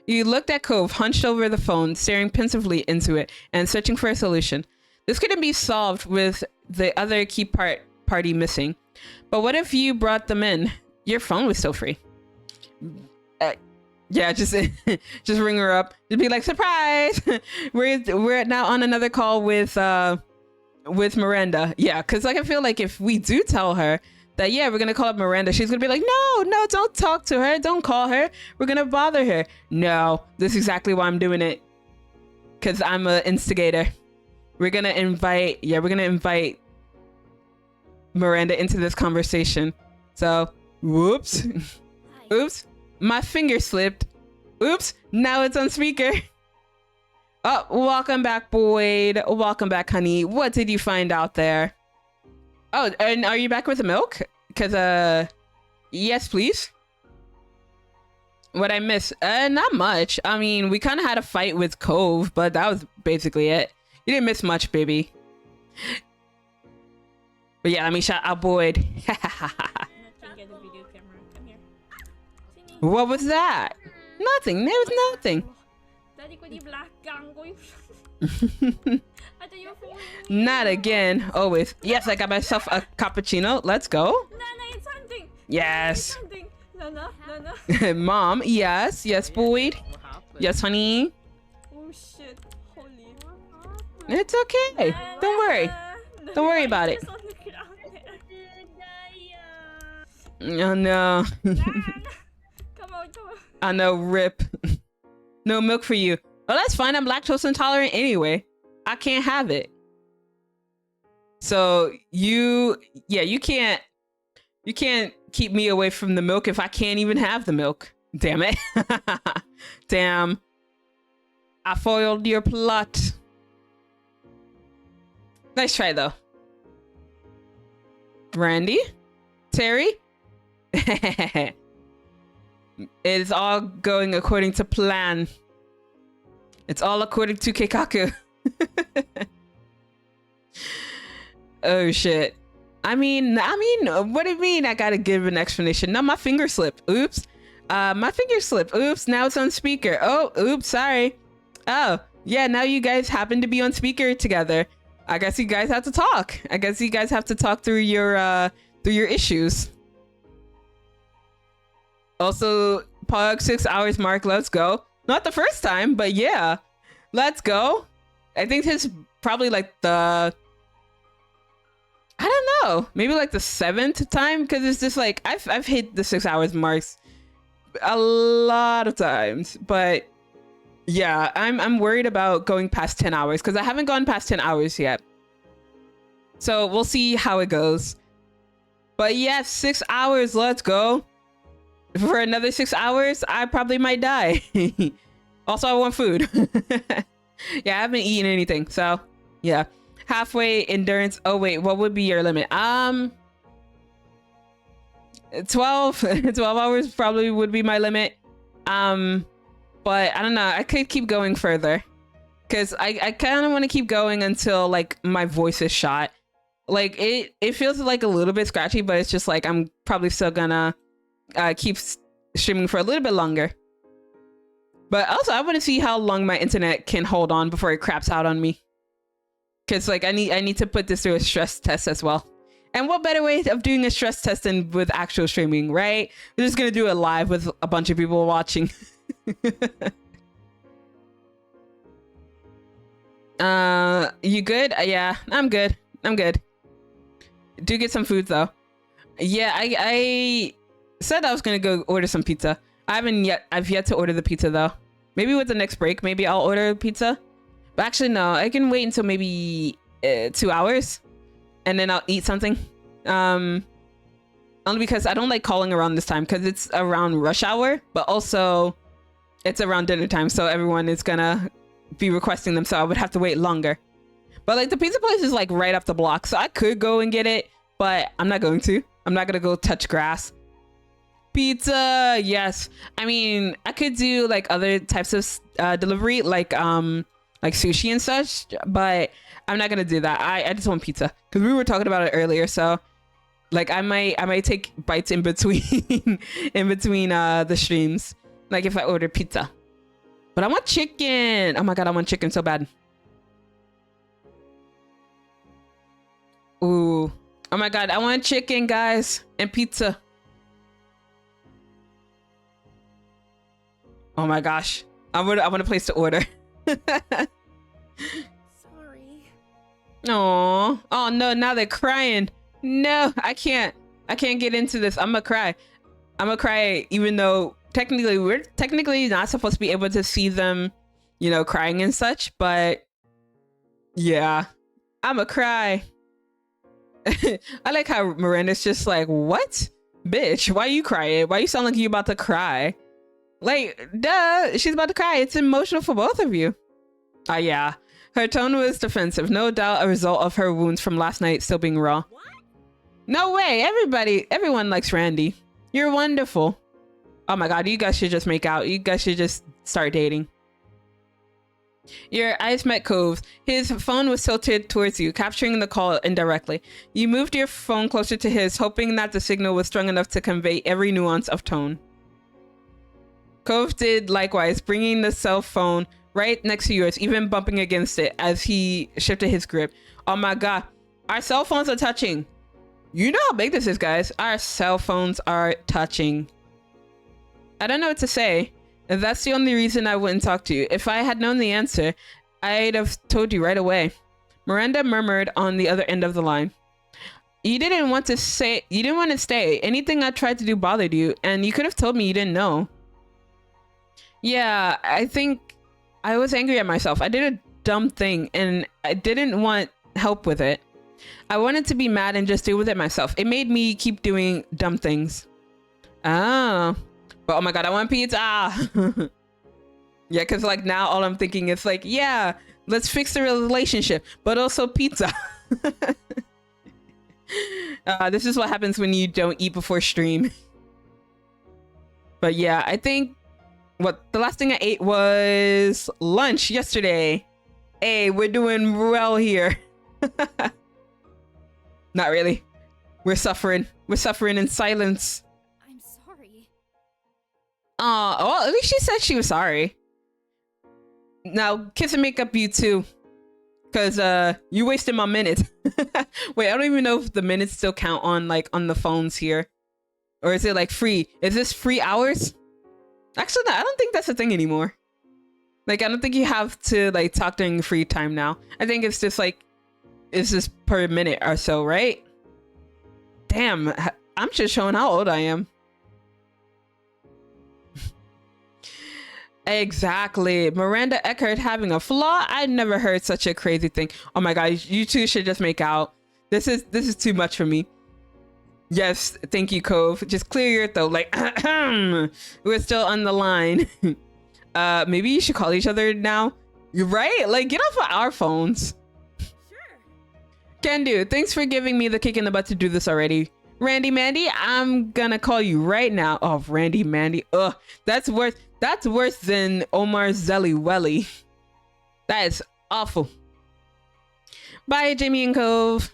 Speaker 1: You looked at Cove, hunched over the phone, staring pensively into it and searching for a solution. This couldn't be solved with the other key party missing. But what if you brought them in? Your phone was still free. Yeah, just ring her up. Just be like, surprise! we're now on another call with Miranda. Yeah, because like I feel like if we do tell her that, yeah, we're gonna call up Miranda, she's gonna be like, no, don't talk to her, don't call her, we're gonna bother her. No, this is exactly why I'm doing it, because I'm an instigator. We're gonna invite Miranda into this conversation. So, whoops. Oops, my finger slipped. Oops, now it's on speaker. Oh, welcome back, Boyd. Welcome back, honey. What did you find out there? Oh, and are you back with the milk? Because, yes, please. What I miss? Not much. I mean, we kind of had a fight with Cove, but that was basically it. You didn't miss much, baby. But yeah, let me shout out Boyd. What was that? Nothing. There was nothing. Not again. Always. Yes, I got myself a cappuccino. Let's go. Yes. Mom. Yes, Boyd. Yes, honey.
Speaker 5: Oh shit. Holy.
Speaker 1: It's okay. Don't worry. Don't worry about it. Oh no. I know, rip. No milk for you. Well, that's fine. I'm lactose intolerant anyway. I can't have it. So you can't keep me away from the milk if I can't even have the milk. Damn it. Damn. I foiled your plot. Nice try though. Randy? Terry? It's all going according to plan. It's all according to Keikaku. Oh shit. I mean, what do you mean I gotta give an explanation? No, my finger slipped. Oops. My finger slipped. Oops, now it's on speaker. Oh, oops, sorry. Oh, yeah, now you guys happen to be on speaker together. I guess you guys have to talk. I guess you guys have to talk through your issues. Also, Pog 6 hours mark, let's go. Not the first time, but yeah. Let's go. I think this is probably like the... I don't know. Maybe like the 7th time, because it's just like I've hit the 6 hours marks a lot of times, but yeah, I'm worried about going past 10 hours because I haven't gone past 10 hours yet. So we'll see how it goes. But yeah, 6 hours, let's go. For another 6 hours, I probably might die. Also, I want food. Yeah, I haven't eaten anything, so yeah. Halfway endurance. Oh wait, what would be your limit? 12 hours probably would be my limit. But I don't know, I could keep going further because I kind of want to keep going until like my voice is shot. Like it feels like a little bit scratchy, but it's just like I'm probably still gonna keep streaming for a little bit longer. But also I want to see how long my internet can hold on before it craps out on me, because like I need to put this through a stress test as well. And what better way of doing a stress test than with actual streaming, right? We're just gonna do it live with a bunch of people watching. You good? Yeah, I'm good. Do get some food though. Yeah, I said I was gonna go order some pizza. I've yet to order the pizza though. Maybe with the next break, maybe I'll order pizza. But actually no, I can wait until maybe 2 hours and then I'll eat something. Only because I don't like calling around this time because it's around rush hour, but also it's around dinner time, so everyone is gonna be requesting them, so I would have to wait longer. But like the pizza place is like right up the block, so I could go and get it, but I'm not going to. I'm not gonna go touch grass. Pizza, yes. I mean, I could do like other types of delivery, like sushi and such, but I'm not gonna do that. I just want pizza because we were talking about it earlier, so like I might take bites in between in between the streams, like if I order pizza. But I want chicken. Oh my god, I want chicken so bad. Ooh. Oh my god, I want chicken, guys, and pizza. Oh my gosh. I want to place the order.
Speaker 3: Sorry.
Speaker 1: Oh. Oh no, now they're crying. No, I can't get into this. I'm gonna cry even though we're technically not supposed to be able to see them, you know, crying and such, but yeah, I'm gonna cry. I like how Miranda's just like, what? Bitch, why you crying? Why you sound like you about to cry? Like, duh, she's about to cry. It's emotional for both of you. Yeah. Her tone was defensive. No doubt a result of her wounds from last night still being raw.
Speaker 2: What?
Speaker 1: No way. Everyone likes Randy. You're wonderful. Oh my god, you guys should just make out. You guys should just start dating. Your eyes met Cove's. His phone was tilted towards you, capturing the call indirectly. You moved your phone closer to his, hoping that the signal was strong enough to convey every nuance of tone. Cove did likewise, bringing the cell phone right next to yours, even bumping against it as he shifted his grip. Oh my god, our cell phones are touching. You know how big this is, guys. Our cell phones are touching. I don't know what to say. That's the only reason I wouldn't talk to you. If I had known the answer, I'd have told you right away. Miranda murmured on the other end of the line. You didn't want to stay. Anything I tried to do bothered you, and you could have told me you didn't know. Yeah, I think I was angry at myself. I did a dumb thing, and I didn't want help with it. I wanted to be mad and just deal with it myself. It made me keep doing dumb things. Oh. But oh my god, I want pizza. Yeah, because like now all I'm thinking is like, yeah, let's fix the relationship, but also pizza. This is what happens when you don't eat before stream. But yeah, I think the last thing I ate was lunch yesterday. Hey, we're doing well here. Not really. We're suffering. We're suffering in silence.
Speaker 3: I'm sorry.
Speaker 1: Well, at least she said she was sorry. Now, kiss and make up you too. Because you wasted my minutes. Wait, I don't even know if the minutes still count on the phones here. Or is it like free? Is this free hours? Actually, no, I don't think that's a thing anymore. Like, I don't think you have to like talk during free time now. I think it's just like, it's just per minute or so, right? Damn, I'm just showing how old I am. Exactly. Miranda Eckert having a flaw. I never heard such a crazy thing. Oh my god, you two should just make out. This is too much for me. Yes, thank you, Cove. Just clear your throat. Like, we're still on the line. Maybe you should call each other now. You're right. Like, get off of our phones.
Speaker 3: Sure.
Speaker 1: Can do. Thanks for giving me the kick in the butt to do this already. Randy Mandy, I'm gonna call you right now. Oh, Randy Mandy. Ugh, that's worse. That's worse than Omar Zelly Welly. That is awful. Bye, Jamie and Cove.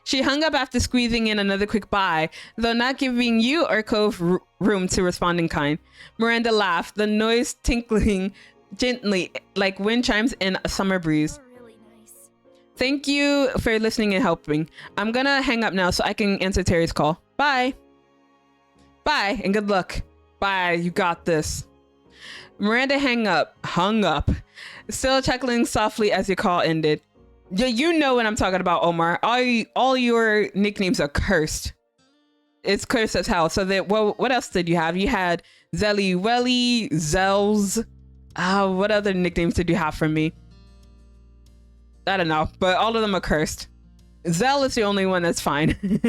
Speaker 1: She hung up after squeezing in another quick bye, though not giving you or Cove room to respond in kind. Miranda laughed, the noise tinkling gently like wind chimes in a summer breeze.
Speaker 3: You're really nice.
Speaker 1: Thank you for listening and helping. I'm gonna hang up now so I can answer Terry's call. Bye. Bye, and good luck. Bye, you got this. Miranda hung up, still chuckling softly as your call ended. Yeah, you know what I'm talking about, Omar. All your nicknames are cursed. It's cursed as hell. So that, well, what else did you have? You had Zelly Welly, Zells. What other nicknames did you have for me? I don't know, but all of them are cursed. Zell is the only one that's fine.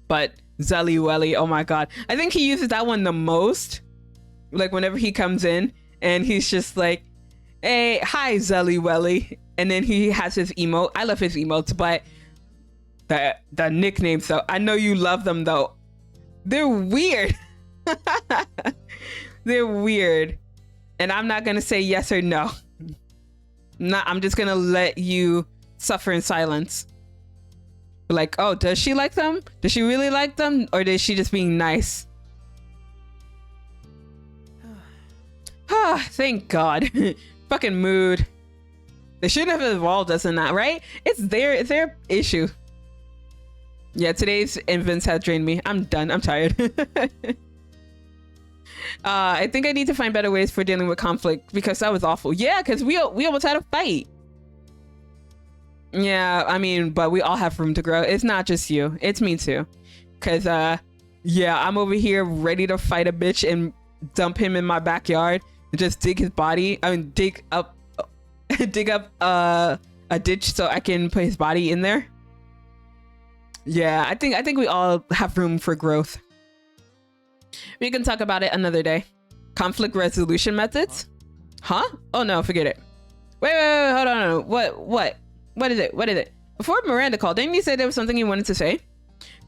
Speaker 1: But Zelly Welly, oh my god. I think he uses that one the most. Like whenever he comes in and he's just like, hey, hi, Zelly Welly. And then he has his emote. I love his emotes, but the nicknames, though, I know you love them, though. They're weird. They're weird. And I'm not going to say yes or no. I'm just going to let you suffer in silence. Like, oh, does she like them? Does she really like them? Or is she just being nice? Thank God. Fucking mood. They shouldn't have involved us in that, right? It's their issue. Yeah, today's events have drained me. I'm done. I'm tired. I think I need to find better ways for dealing with conflict because that was awful. Yeah, because we almost had a fight. Yeah, I mean, but we all have room to grow. It's not just you. It's me too. Because, yeah, I'm over here ready to fight a bitch and dump him in my backyard and just dig his body. I mean, dig up a ditch so I can put his body in there. Yeah, I think we all have room for growth. We can talk about it another day. Conflict resolution methods? Huh? Oh no, forget it. Wait, hold on. What is it? Before Miranda called, didn't you say there was something you wanted to say?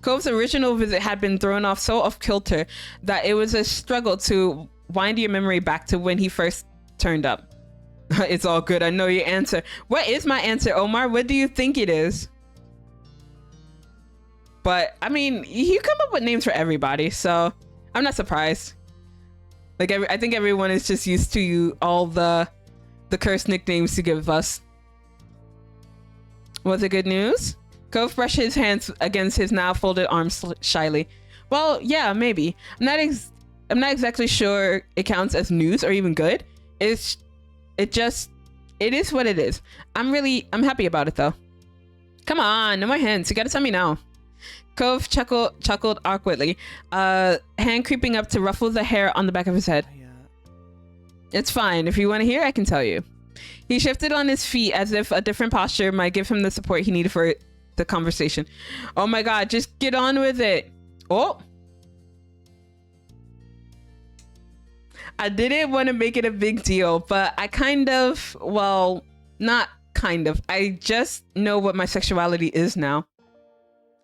Speaker 1: Cove's original visit had been thrown off so off kilter that it was a struggle to wind your memory back to when he first turned up. It's all good. I know your answer. What is my answer, Omar? What do you think it is? But I mean, you come up with names for everybody, so I'm not surprised. Like I think everyone is just used to all the cursed nicknames to give us. Was it good news? Cove brushed his hands against his now folded arms shyly. Well, yeah, maybe. I'm not exactly sure it counts as news or even good. It is what it is. I'm happy about it though. Come on, no more hints. You gotta tell me now. Cove chuckled awkwardly, hand creeping up to ruffle the hair on the back of his head. It's fine. If you want to hear, I can tell you. He shifted on his feet as if a different posture might give him the support he needed for the conversation. Oh my god, just get on with it. Oh. I didn't want to make it a big deal, but I not kind of. I just know what my sexuality is now.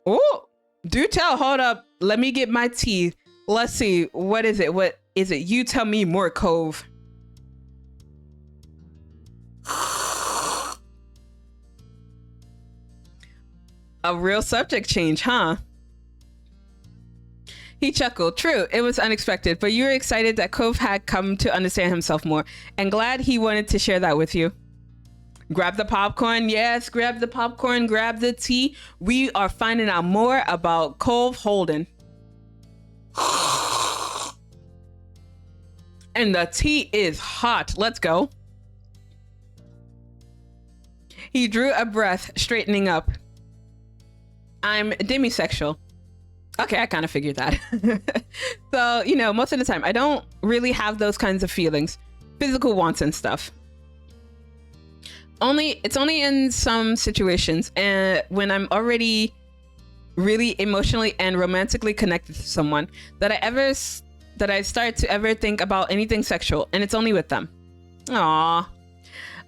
Speaker 1: Oh, do tell. Hold up. Let me get my tea. Let's see. What is it? What is it? You tell me more, Cove. A real subject change, huh? He chuckled. True, it was unexpected, but you were excited that Cove had come to understand himself more, and glad he wanted to share that with you. Grab the popcorn. Yes, grab the popcorn, grab the tea. We are finding out more about Cove Holden. And the tea is hot. Let's go. He drew a breath, straightening up. I'm demisexual. Okay, I kind of figured that. So, you know, most of the time, I don't really have those kinds of feelings, physical wants and stuff. It's only in some situations, and when I'm already really emotionally and romantically connected to someone, that I start to ever think about anything sexual, and it's only with them. Aww.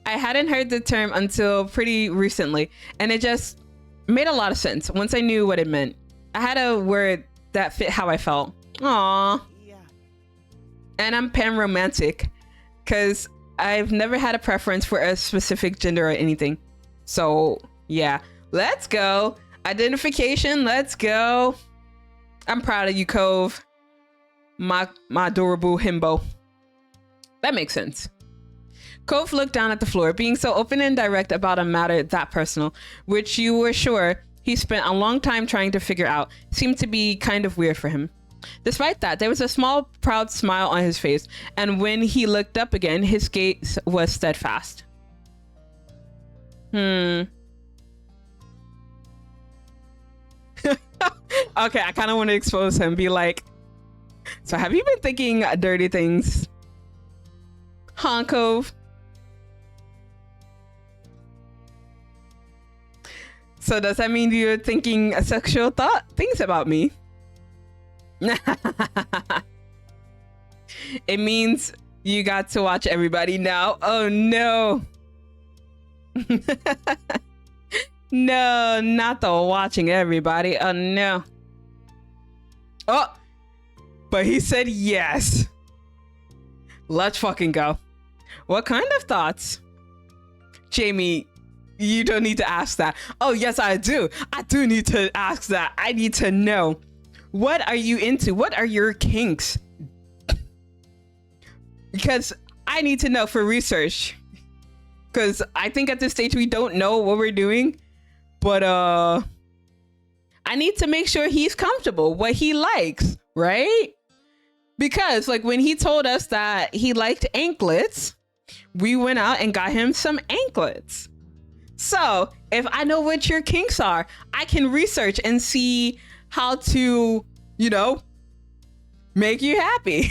Speaker 1: I hadn't heard the term until pretty recently, and it just made a lot of sense once I knew what it meant. I had a word that fit how I felt. Aww.
Speaker 4: Yeah.
Speaker 1: And I'm pan-romantic, because I've never had a preference for a specific gender or anything. So, yeah. Let's go. Identification, let's go. I'm proud of you, Cove. My adorable himbo. That makes sense. Cove looked down at the floor, being so open and direct about a matter that personal, which you were sure he spent a long time trying to figure out, seemed to be kind of weird for him. Despite that, there was a small, proud smile on his face, and when he looked up again, his gaze was steadfast. Okay, I kind of want to expose him, be like, so have you been thinking dirty things? Huh, Cove? So does that mean you're thinking sexual things about me? It means you got to watch everybody now. Oh no. No, not the watching everybody. Oh no. Oh, but he said yes. Let's fucking go. What kind of thoughts? Jamie, you don't need to ask that. Oh yes, I do. I do need to ask that. I need to know. What are you into? What are your kinks? Because I need to know for research. Because I think at this stage we don't know what we're doing. But I need to make sure he's comfortable, what he likes, right? Because like when he told us that he liked anklets, we went out and got him some anklets. So if I know what your kinks are, I can research and see how to, you know, make you happy.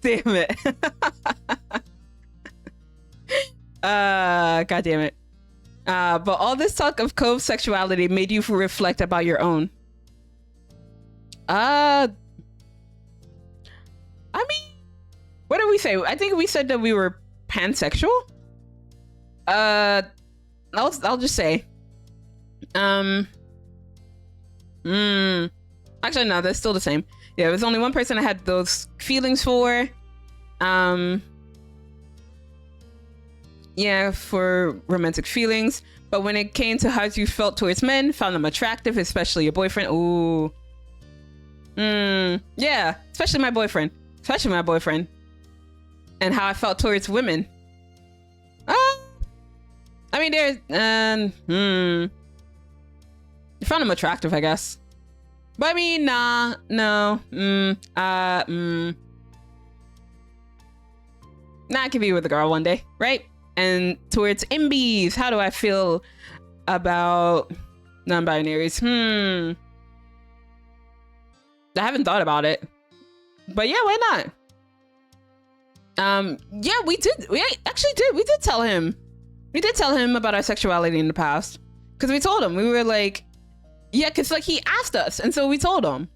Speaker 1: Damn it. God damn it. But all this talk of Cove's sexuality made you reflect about your own. I mean, what did we say? I think we said that we were pansexual. I'll just say. Actually, no, that's still the same. Yeah, there's only one person I had those feelings for. Yeah, for romantic feelings. But when it came to how you felt towards men, found them attractive, especially your boyfriend. Ooh. Yeah, especially my boyfriend. Especially my boyfriend. And how I felt towards women. I mean, there's... You found him attractive, I guess. But I mean, nah, no. Nah, I could be with a girl one day, right? And towards imbies, how do I feel about non-binaries? I haven't thought about it. But yeah, why not? Yeah, we actually did. We did tell him. We did tell him about our sexuality in the past. Because we told him. We were like, yeah, because like he asked us. And so we told him.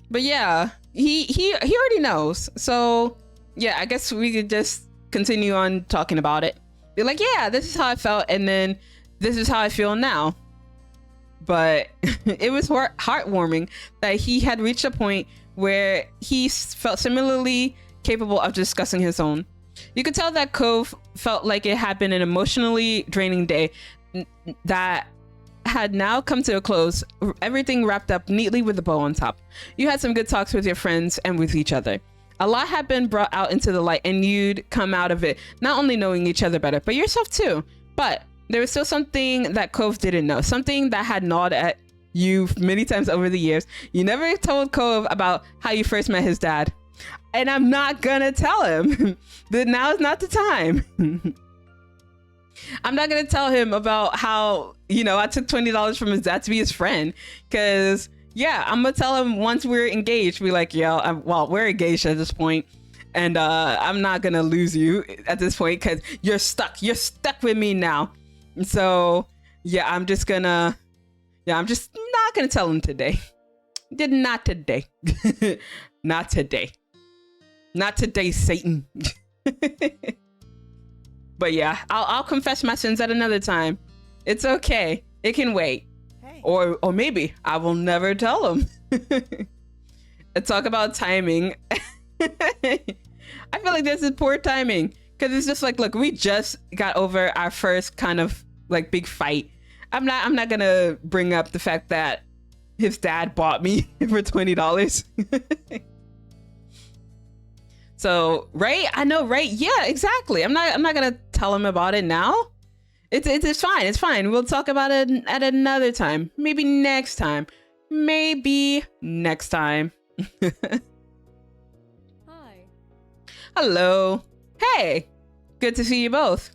Speaker 1: But yeah, he already knows. So yeah, I guess we could just continue on talking about it. Be like, yeah, this is how I felt. And then this is how I feel now. But it was heartwarming that he had reached a point where he felt similarly capable of discussing his own. You could tell that Cove felt like it had been an emotionally draining day that had now come to a close, everything wrapped up neatly with a bow on top. You had some good talks with your friends and with each other. A lot had been brought out into the light, and you'd come out of it not only knowing each other better, but yourself too. But there was still something that Cove didn't know, something that had gnawed at you many times over the years. You never told Cove about how you first met his dad. And I'm not gonna tell him. Now is not the time. I'm not gonna tell him about how, you know, I took $20 from his dad to be his friend. Cause yeah, I'm gonna tell him once we're engaged, be like, yeah, well, we're engaged at this point, and I'm not gonna lose you at this point because you're stuck with me now. And so yeah, I'm just not gonna tell him today. Not today. Not today. Not today, Satan. But yeah, I'll confess my sins at another time. It's okay. It can wait.
Speaker 4: Hey.
Speaker 1: Or maybe I will never tell him. Talk about timing. I feel like this is poor timing because it's just like, look, we just got over our first kind of like big fight. I'm not gonna bring up the fact that his dad bought me for $20. So, right? I know, right? Yeah, exactly. I'm not gonna tell him about it now. It's fine. It's fine. We'll talk about it at another time. Maybe next time.
Speaker 3: Hi.
Speaker 1: Hello. Hey. Good to see you both.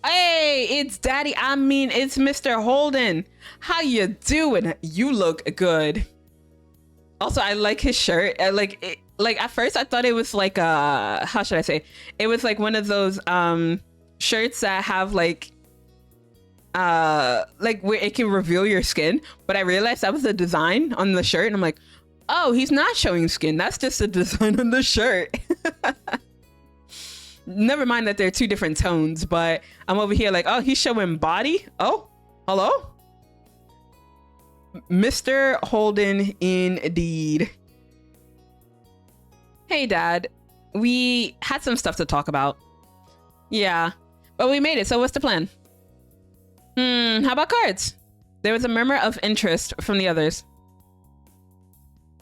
Speaker 1: Hey, it's Daddy. I mean, it's Mr. Holden. How you doing? You look good. Also, I like his shirt. Like at first I thought it was like how should I say? It was like one of those shirts that have like where it can reveal your skin, but I realized that was the design on the shirt and I'm like, oh, he's not showing skin. That's just the design on the shirt. Never mind that they're two different tones, but I'm over here like, oh, he's showing body. Oh, hello? Mr. Holden indeed. Hey, Dad. We had some stuff to talk about. Yeah, but we made it, so what's the plan? How about cards? There was a murmur of interest from the others.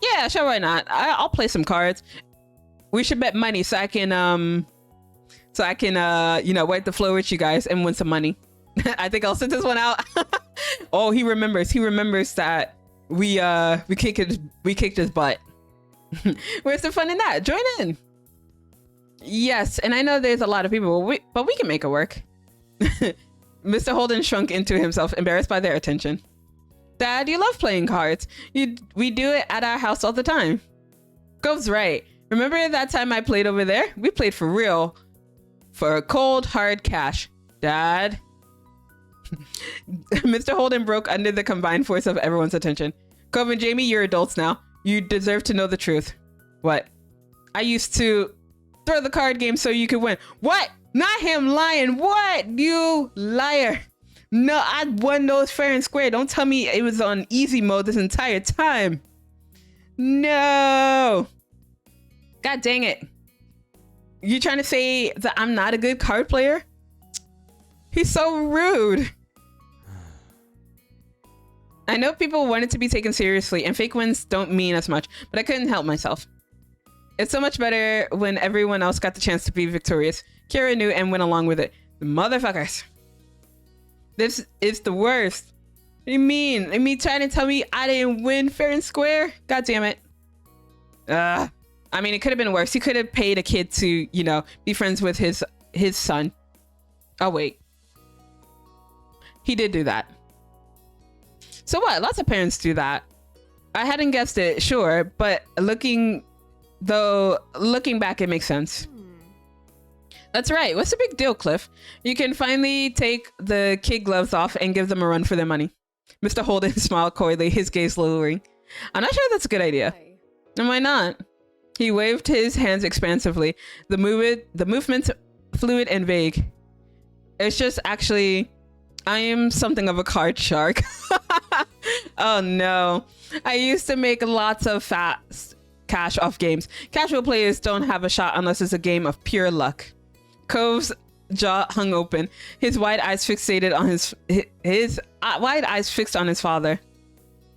Speaker 1: Yeah, sure, why not? I'll play some cards. We should bet money so I can you know, wipe the floor with you guys and win some money. I think I'll send this one out. Oh, he remembers that we kicked his butt. Where's the fun in that? Join in. Yes, and I know there's a lot of people, but we can make it work. Mr. Holden shrunk into himself, embarrassed by their attention. Dad, you love playing cards. We do it at our house all the time. Gove's right. Remember that time I played over there? We played for real. For cold, hard cash. Dad. Mr. Holden broke under the combined force of everyone's attention. Cove and Jamie, you're adults now. You deserve to know the truth. What? I used to throw the card game so you could win. What? Not him lying. What? You liar. No, I won those fair and square. Don't tell me it was on easy mode this entire time. No. God dang it. You trying to say that I'm not a good card player? He's so rude. I know people wanted to be taken seriously and fake wins don't mean as much, but I couldn't help myself. It's so much better when everyone else got the chance to be victorious. Kira knew and went along with it. The motherfuckers. This is the worst. What do you mean? I mean, trying to tell me I didn't win fair and square? God damn it. I mean, it could have been worse. He could have paid a kid to, you know, be friends with his son. Oh, wait. He did do that. So what? Lots of parents do that. I hadn't guessed it, sure, but looking back, it makes sense. That's right. What's the big deal, Cliff? You can finally take the kid gloves off and give them a run for their money. Mr. Holden smiled coyly, his gaze lowering. I'm not sure that's a good idea.
Speaker 3: Hi.
Speaker 1: And why not? He waved his hands expansively. The movements fluid and vague. It's just actually, I am something of a card shark. Oh no. I used to make lots of fast cash off games. Casual players don't have a shot unless it's a game of pure luck. Cove's jaw hung open, his wide eyes fixated on his wide eyes fixed on his father.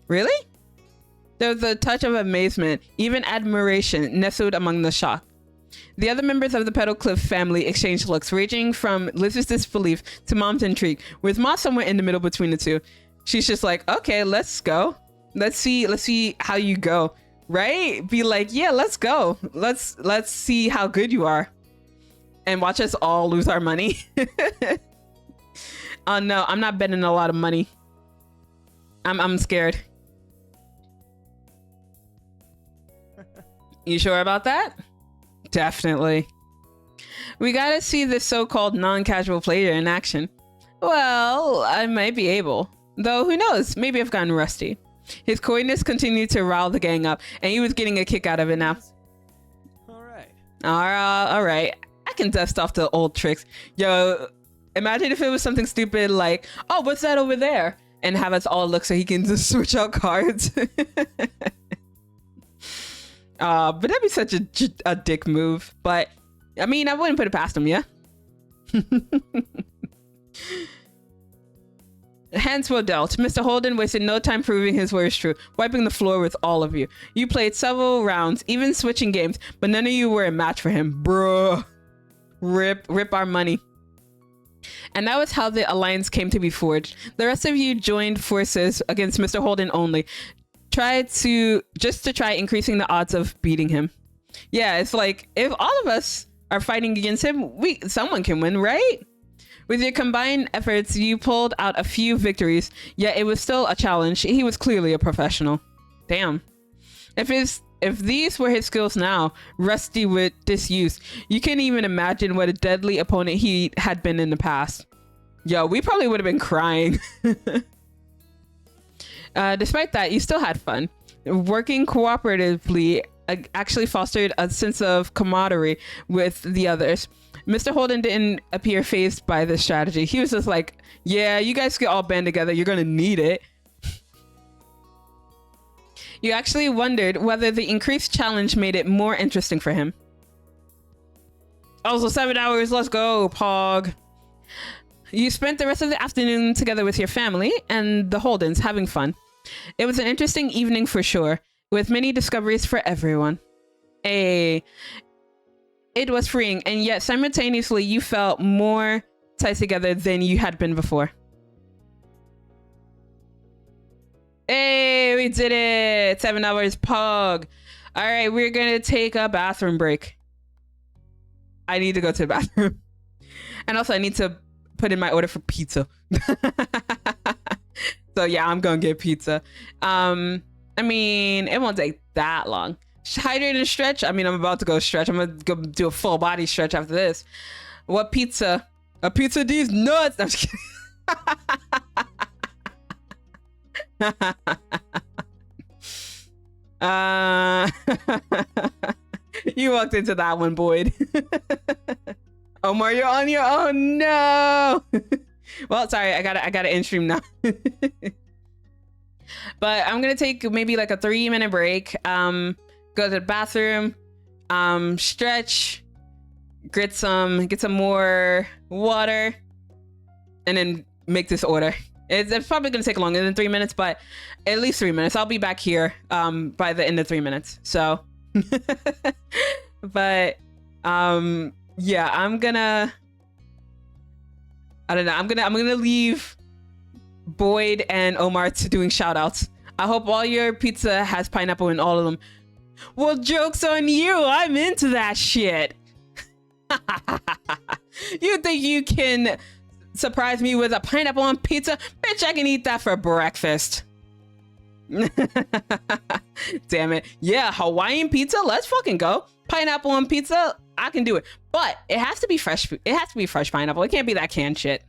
Speaker 1: Really? There was a touch of amazement, even admiration, nestled among the shock. The other members of the Petalcliff family exchanged looks, ranging from Liz's disbelief to Mom's intrigue, with Mom somewhere in the middle between the two. She's just like, okay, let's go. Let's see how you go. Right? Be like, yeah, let's go. Let's see how good you are. and watch us all lose our money. Oh no, I'm not betting a lot of money. I'm scared. You sure about that? Definitely. We gotta see this so-called non-casual player in action. Well, I might be able. Though, who knows? Maybe I've gotten rusty. His coyness continued to rile the gang up, and he was getting a kick out of it now.
Speaker 4: Alright.
Speaker 1: Alright. I can dust off the old tricks. Yo, imagine if it was something stupid like, oh, what's that over there? And have us all look so he can just switch out cards. But that'd be such a dick move. But, I mean, I wouldn't put it past him, yeah? Hands well dealt. Mr. Holden wasted no time proving his words true, wiping the floor with all of you. You played several rounds, even switching games, but none of you were a match for him. Bruh. Rip our money. And that was how the alliance came to be forged. The rest of you joined forces against Mr. Holden only. Try increasing the odds of beating him. Yeah, it's like, if all of us are fighting against him, someone can win, right? With your combined efforts, you pulled out a few victories, yet it was still a challenge. He was clearly a professional. Damn. If these were his skills now, rusty with disuse, you can't even imagine what a deadly opponent he had been in the past. Yo, we probably would have been crying. Despite that, you still had fun. Working cooperatively actually fostered a sense of camaraderie with the others. Mr. Holden didn't appear fazed by this strategy. He was just like, yeah, you guys can all band together. You're gonna need it. You actually wondered whether the increased challenge made it more interesting for him. Also, 7 hours. Let's go, Pog. You spent the rest of the afternoon together with your family and the Holdens having fun. It was an interesting evening for sure, with many discoveries for everyone. It was freeing, and yet simultaneously you felt more tied together than you had been before. Hey, we did it! 7 hours, Pog. All right, we're gonna take a bathroom break. I need to go to the bathroom. And also I need to put in my order for pizza. So yeah, I'm gonna get pizza. I mean, it won't take that long. Hydrate and stretch. I mean, I'm about to go stretch. I'm gonna go do a full body stretch after this. What pizza? A pizza these nuts. I'm just kidding. You walked into that one, Boyd. Omar, you're on your own. No. Well, sorry, I gotta end stream now. But I'm gonna take maybe like a 3-minute break. Go to the bathroom, stretch, get some more water, and then make this order. It's probably gonna take longer than 3 minutes, but at least 3 minutes. I'll be back here by the end of 3 minutes. So, but yeah, I'm gonna leave Boyd and Omar to doing shout outs. I hope all your pizza has pineapple in all of them. Well, joke's on you. I'm into that shit. You think you can surprise me with a pineapple on pizza? Bitch, I can eat that for breakfast. Damn it. Yeah, Hawaiian pizza? Let's fucking go. Pineapple on pizza? I can do it. But it has to be fresh. It has to be fresh pineapple. It can't be that canned shit.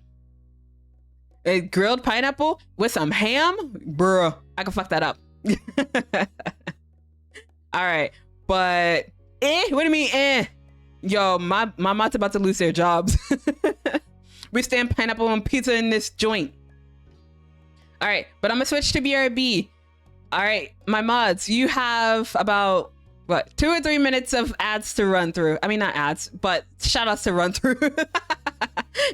Speaker 1: A grilled pineapple with some ham? Bruh, I can fuck that up. All right, but what do you mean Yo, my mama's about to lose their jobs. We stand pineapple on pizza in this joint. All right, but I'm gonna switch to BRB. All right, my mods, you have about what, 2 or 3 minutes of ads to run through. I mean, not ads, but shout outs to run through.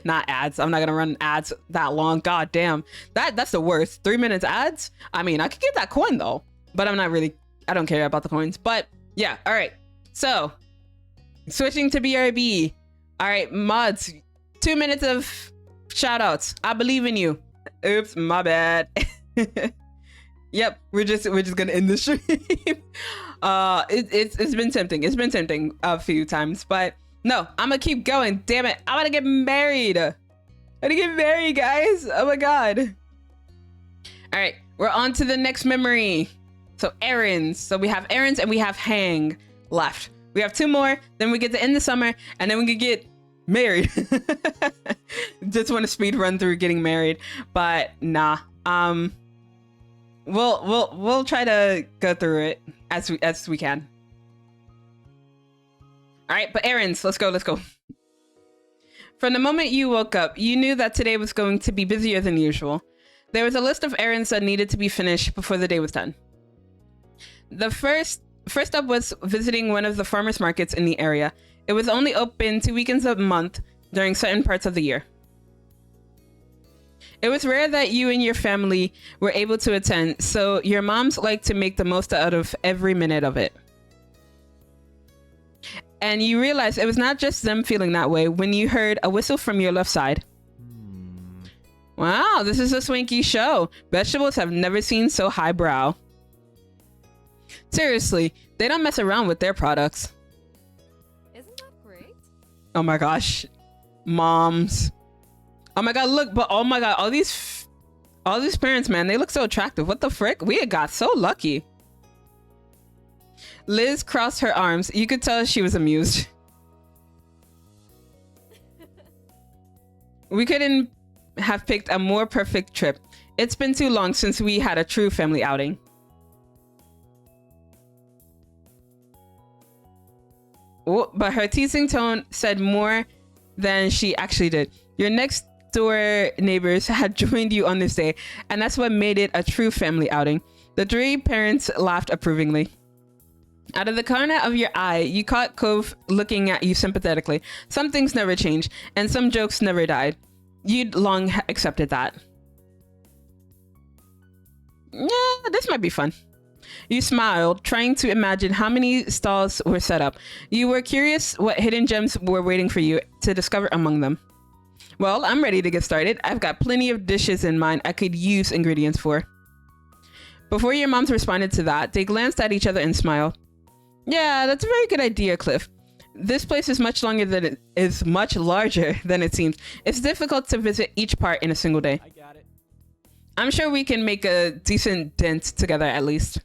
Speaker 1: Not ads. I'm not gonna run ads that long. God damn, that's the worst. 3 minutes ads. I mean, I could get that coin though, but I don't care about the coins. But yeah, all right. So switching to BRB. All right, mods, 2 minutes of shout outs. I believe in you. Oops, my bad. Yep, we're just gonna end the stream. It's been tempting. It's been tempting a few times, but No, I'm gonna keep going. Damn it. I want to get married. I want to get married, guys. Oh my god. All right, we're on to the next memory. So errands. So we have errands and we have hang left. We have 2 more. Then we get to end the summer, and then we can get married. Just want to speed run through getting married, but nah. We'll try to go through it as we can. All right, but errands. Let's go. From the moment you woke up, you knew that today was going to be busier than usual. There was a list of errands that needed to be finished before the day was done. The first up was visiting one of the farmers markets in the area. It was only open 2 weekends a month during certain parts of the year. It was rare that you and your family were able to attend, so your moms liked to make the most out of every minute of it. And you realized it was not just them feeling that way when you heard a whistle from your left side. Wow, this is a swanky show. Vegetables have never seen so highbrow. Seriously, they don't mess around with their products.
Speaker 3: Isn't that great?
Speaker 1: Oh my gosh. Moms. Oh my god, look, but oh my god, all these parents, man, they look so attractive. What the frick? We got so lucky. Liz crossed her arms. You could tell she was amused. We couldn't have picked a more perfect trip. It's been too long since we had a true family outing. Oh, but her teasing tone said more than she actually did. Your next door neighbors had joined you on this day, and that's what made it a true family outing. The 3 parents laughed approvingly. Out of the corner of your eye, you caught Cove looking at you sympathetically. Some things never change, and some jokes never died. You'd long accepted that. Yeah, this might be fun. You smiled, trying to imagine how many stalls were set up. You were curious what hidden gems were waiting for you to discover among them. Well, I'm ready to get started. I've got plenty of dishes in mind I could use ingredients for. Before your moms responded to that, they glanced at each other and smiled. Yeah, that's a very good idea, Cliff. This place is much larger than it seems. It's difficult to visit each part in a single day.
Speaker 4: I got it.
Speaker 1: I'm sure we can make a decent dent together at least.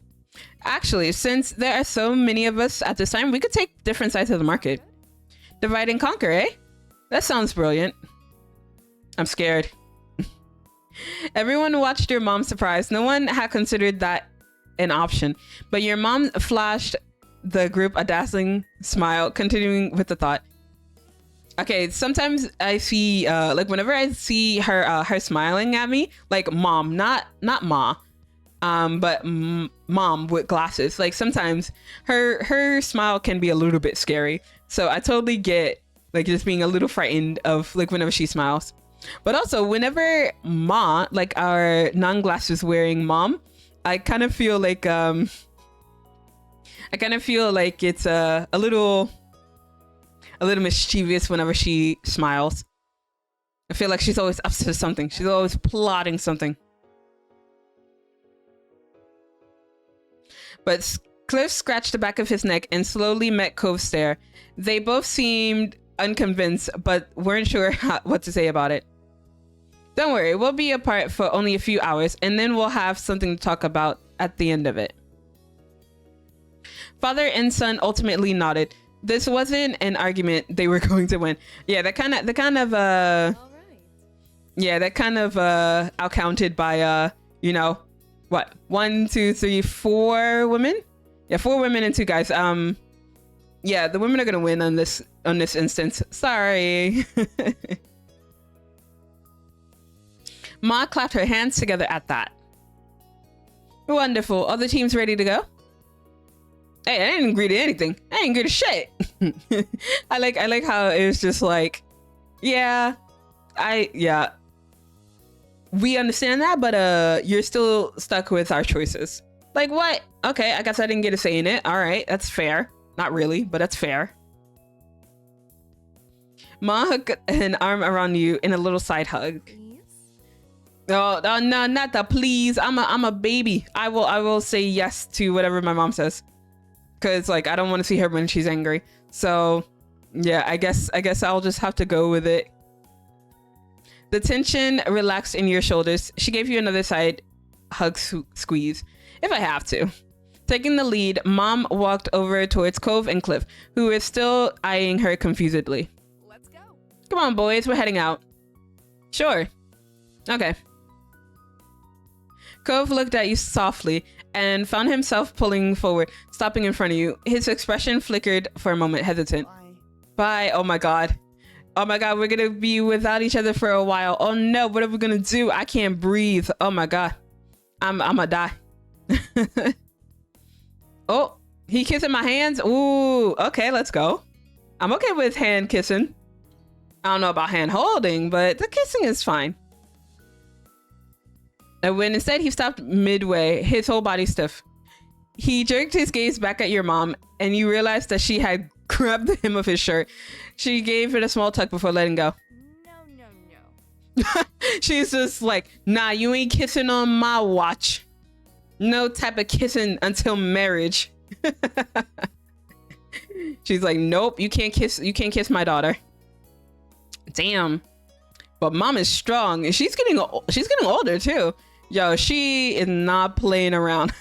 Speaker 1: Actually, since there are so many of us at this time, we could take different sides of the market. Divide and conquer, eh? That sounds brilliant. I'm scared. Everyone watched your mom surprised. No one had considered that an option, but your mom flashed the group a dazzling smile, continuing with the thought. Okay, sometimes I see, like whenever I see her smiling at me, like mom, not ma, but mom with glasses. Like sometimes her smile can be a little bit scary. So I totally get like just being a little frightened of like whenever she smiles. But also whenever ma, like our non-glasses wearing mom, I kind of feel like it's a little mischievous whenever she smiles. I feel like she's always up to something. She's always plotting something. But Cliff scratched the back of his neck and slowly met Cove's stare. They both seemed unconvinced, but weren't sure what to say about it. Don't worry, we'll be apart for only a few hours, and then we'll have something to talk about at the end of it. Father and son ultimately nodded. This wasn't an argument they were going to win. Yeah, that kind of outcounted by you know, what, 1, 2, 3, 4 women? Yeah, 4 women and 2 guys. Yeah, the women are gonna win on this instance. Sorry. Ma clapped her hands together at that. Wonderful. Are the teams ready to go? Hey, I didn't agree to anything. I didn't agree to shit. I like how it was just like, yeah, we understand that, but you're still stuck with our choices. Like what? Okay, I guess I didn't get a say in it. All right, that's fair. Not really, but that's fair. Ma hooked an arm around you in a little side hug. Oh no, not the please. I'm a baby. I will say yes to whatever my mom says, because like I don't want to see her when she's angry. So Yeah, I guess I'll just have to go with it. The tension relaxed in your shoulders. She gave you another side hug squeeze. If I have to. Taking the lead, Mom walked over towards Cove and Cliff, who is still eyeing her confusedly.
Speaker 3: Let's go.
Speaker 1: Come on, boys, we're heading out. Sure. Okay. Cove looked at you softly and found himself pulling forward, stopping in front of you. His expression flickered for a moment, hesitant. Bye. Oh my god. Oh my god, we're gonna be without each other for a while. Oh no, what are we gonna do? I can't breathe. Oh my god. I'm gonna die. Oh, he kissing my hands? Ooh, okay, let's go. I'm okay with hand kissing. I don't know about hand holding, but the kissing is fine. And when instead he stopped midway, his whole body stiff. He jerked his gaze back at your mom, and you realized that she had grabbed the hem of his shirt. She gave it a small tuck before letting go.
Speaker 3: No.
Speaker 1: She's just like, nah, you ain't kissing on my watch. No type of kissing until marriage. She's like, nope, you can't kiss my daughter. Damn. But mom is strong, and she's getting older too. Yo, she is not playing around.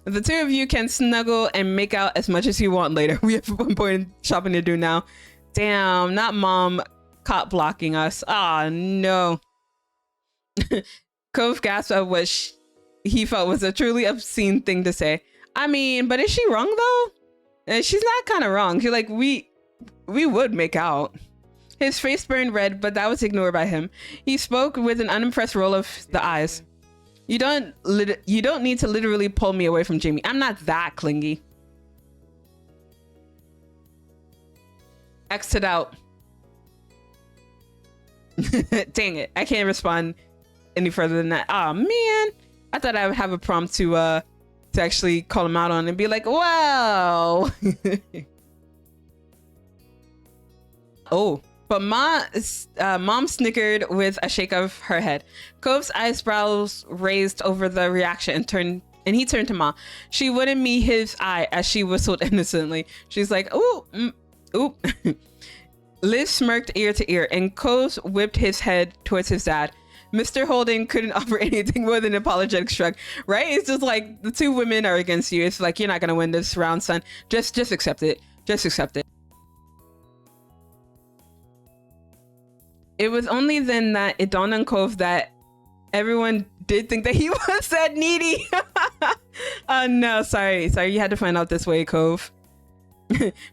Speaker 1: The two of you can snuggle and make out as much as you want later. We have one point shopping to do now. Damn, not mom caught blocking us. Ah, no. Cove gasped at what he felt was a truly obscene thing to say. I mean, but is she wrong though? She's not kind of wrong. She's like, we would make out. His face burned red, but that was ignored by him. He spoke with an unimpressed roll of the eyes. You don't need to literally pull me away from Jamie. I'm not that clingy. Exit out. Dang it. I can't respond any further than that. Oh man. I thought I would have a prompt to actually call him out on and be like, wow. Oh. But mom snickered with a shake of her head. Cove's eyebrows raised over the reaction and he turned to Ma. She wouldn't meet his eye as she whistled innocently. She's like, ooh, ooh. Liz smirked ear to ear, and Cove whipped his head towards his dad. Mr. Holden couldn't offer anything more than an apologetic shrug, right? It's just like the two women are against you. It's like, you're not gonna win this round, son. Just accept it. Just accept it. It was only then that it dawned on Cove that everyone did think that he was that needy. Oh no, sorry, you had to find out this way, Cove.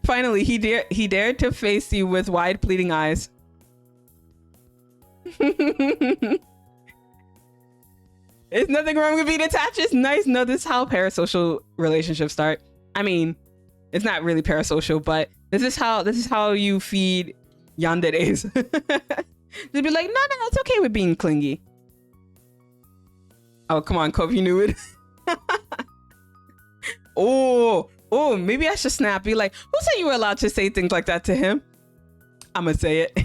Speaker 1: Finally, he dared to face you with wide, pleading eyes. It's nothing wrong with being attached. It's nice. No, this is how parasocial relationships start. I mean, it's not really parasocial, but this is how you feed yanderes. They'd be like, no, it's okay with being clingy. Oh, come on, Cove, you knew it. Oh, maybe I should snap. Be like, who said you were allowed to say things like that to him? I'm gonna say it.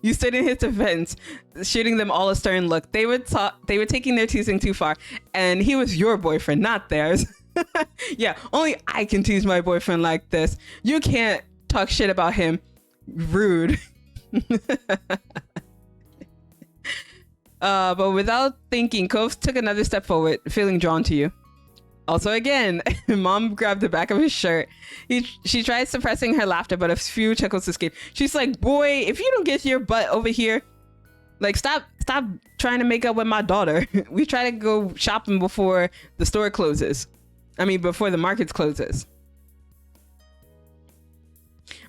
Speaker 1: You stood in his defense, shooting them all a stern look. They were taking their teasing too far, and he was your boyfriend, not theirs. Yeah, only I can tease my boyfriend like this. You can't talk shit about him. Rude. But without thinking, Cove took another step forward, feeling drawn to you. Also, again, mom grabbed the back of his shirt. She tried suppressing her laughter, but a few chuckles escaped. She's like, boy, if you don't get your butt over here, like, stop trying to make up with my daughter. We try to go shopping before the store closes. I mean, before the market closes.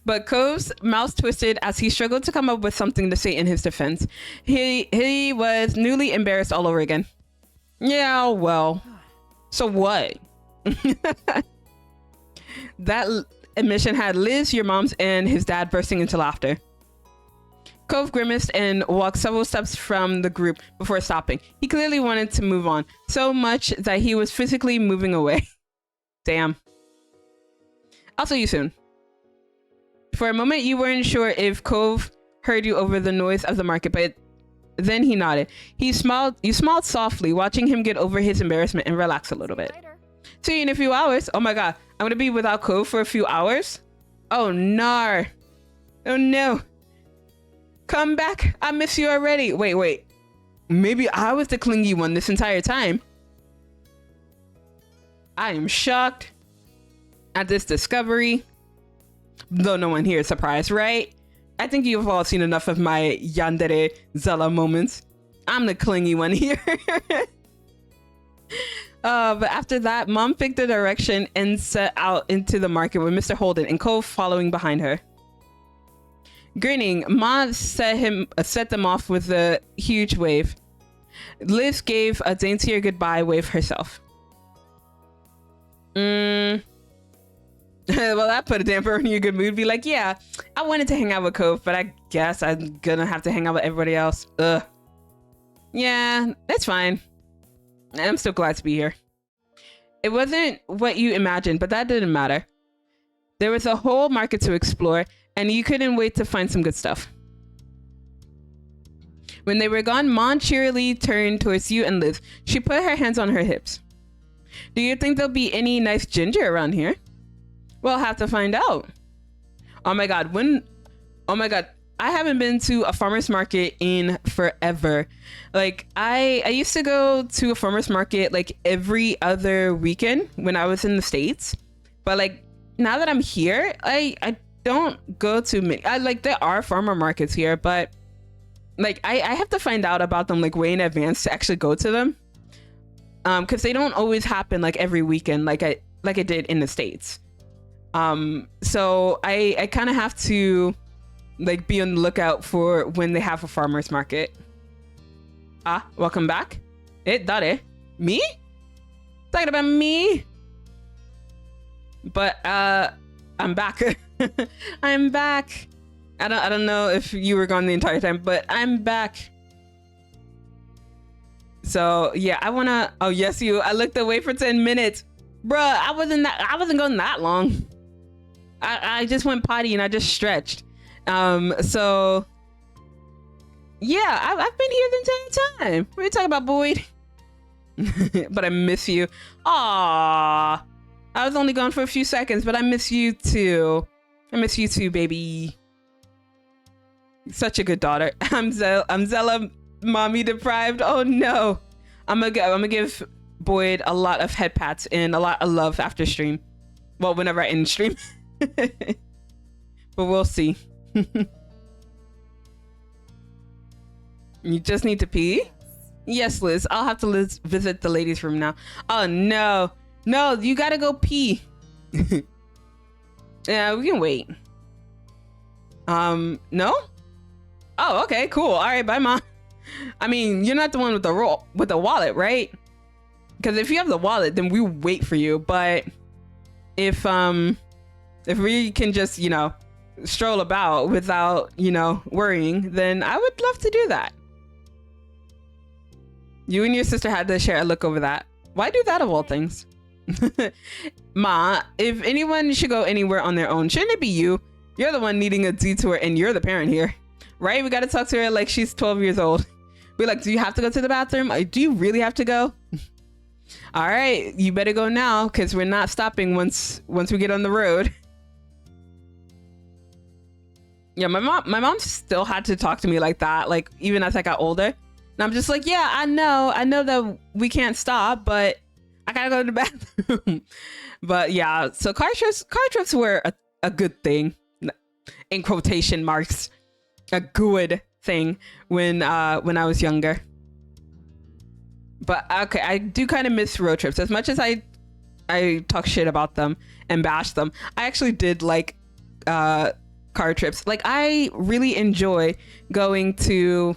Speaker 1: But Cove's mouth twisted as he struggled to come up with something to say in his defense. He was newly embarrassed all over again. Yeah, well, so what? That admission had Liz, your mom's, and his dad bursting into laughter. Cove grimaced and walked several steps from the group before stopping. He clearly wanted to move on, so much that he was physically moving away. Damn. I'll see you soon. For a moment, you weren't sure if Cove heard you over the noise of the market, but then he nodded. You smiled softly, watching him get over his embarrassment and relax a little bit.
Speaker 3: Later.
Speaker 1: See you in a few hours. Oh my god, I'm gonna be without Cove for a few hours? Oh no. Oh no. Come back. I miss you already. Wait. Maybe I was the clingy one this entire time. I am shocked at this discovery. Though no one here is surprised, right? I think you've all seen enough of my yandere Zela moments. I'm the clingy one here. But after that, Mom picked a direction and set out into the market with Mr. Holden and Cove following behind her. Grinning, Ma set them off with a huge wave. Liz gave a daintier goodbye wave herself. Well, that put a damper on your good mood. Be like, yeah, I wanted to hang out with Cove, but I guess I'm gonna have to hang out with everybody else. Ugh. Yeah, that's fine. I'm still glad to be here. It wasn't what you imagined, but that didn't matter. There was a whole market to explore, and you couldn't wait to find some good stuff. When they were gone, Mon cheerily turned towards you and Liz. She put her hands on her hips. Do you think there'll be any nice ginger around here? We'll have to find out. Oh my god, I haven't been to a farmer's market in forever. Like, I used to go to a farmer's market like every other weekend when I was in the States. But like, now that I'm here, I don't go to many. There are farmer markets here, but like I have to find out about them like way in advance to actually go to them. Because they don't always happen like every weekend like I did in the States. So I kind of have to like be on the lookout for when they have a farmer's market. Welcome back. Dare? Me? Talking about me? But I'm back. I'm back. I don't know if you were gone the entire time, but I'm back. So yeah, oh yes, I looked away for 10 minutes. Bruh, I wasn't going that long. I just went potty and I just stretched. So yeah, I've been here the entire time. What are you talking about, Boyd? But I miss you. Aww. I was only gone for a few seconds, but I miss you too. I miss you too, baby. Such a good daughter. I'm Zela, mommy deprived. Oh no. I'm gonna give Boyd a lot of head pats and a lot of love after stream. Well, whenever I end stream. But we'll see. You just need to pee? Yes, Liz. I'll have to visit the ladies' room now. Oh no. No, you gotta go pee. Yeah, we can wait. No? Oh, okay, cool. All right, bye, Mom. I mean, you're not the one with the wallet, right? Because if you have the wallet, then we wait for you. But if we can just, stroll about without, worrying, then I would love to do that. You and your sister had to share a look over that. Why do that of all things? Ma, if anyone should go anywhere on their own, shouldn't it be you? You're the one needing a detour and you're the parent here, right? We got to talk to her like she's 12 years old. We're like, do you have to go to the bathroom? Do you really have to go? All right, you better go now because we're not stopping once we get on the road. Yeah, my mom still had to talk to me like that, like even as I got older. And I'm just like, yeah, I know that we can't stop, but I gotta go to the bathroom. But yeah, so car trips were a good thing, in quotation marks, a good thing when I was younger. But okay, I do kind of miss road trips as much as I talk shit about them and bash them. I actually did like car trips. Like I really enjoy going to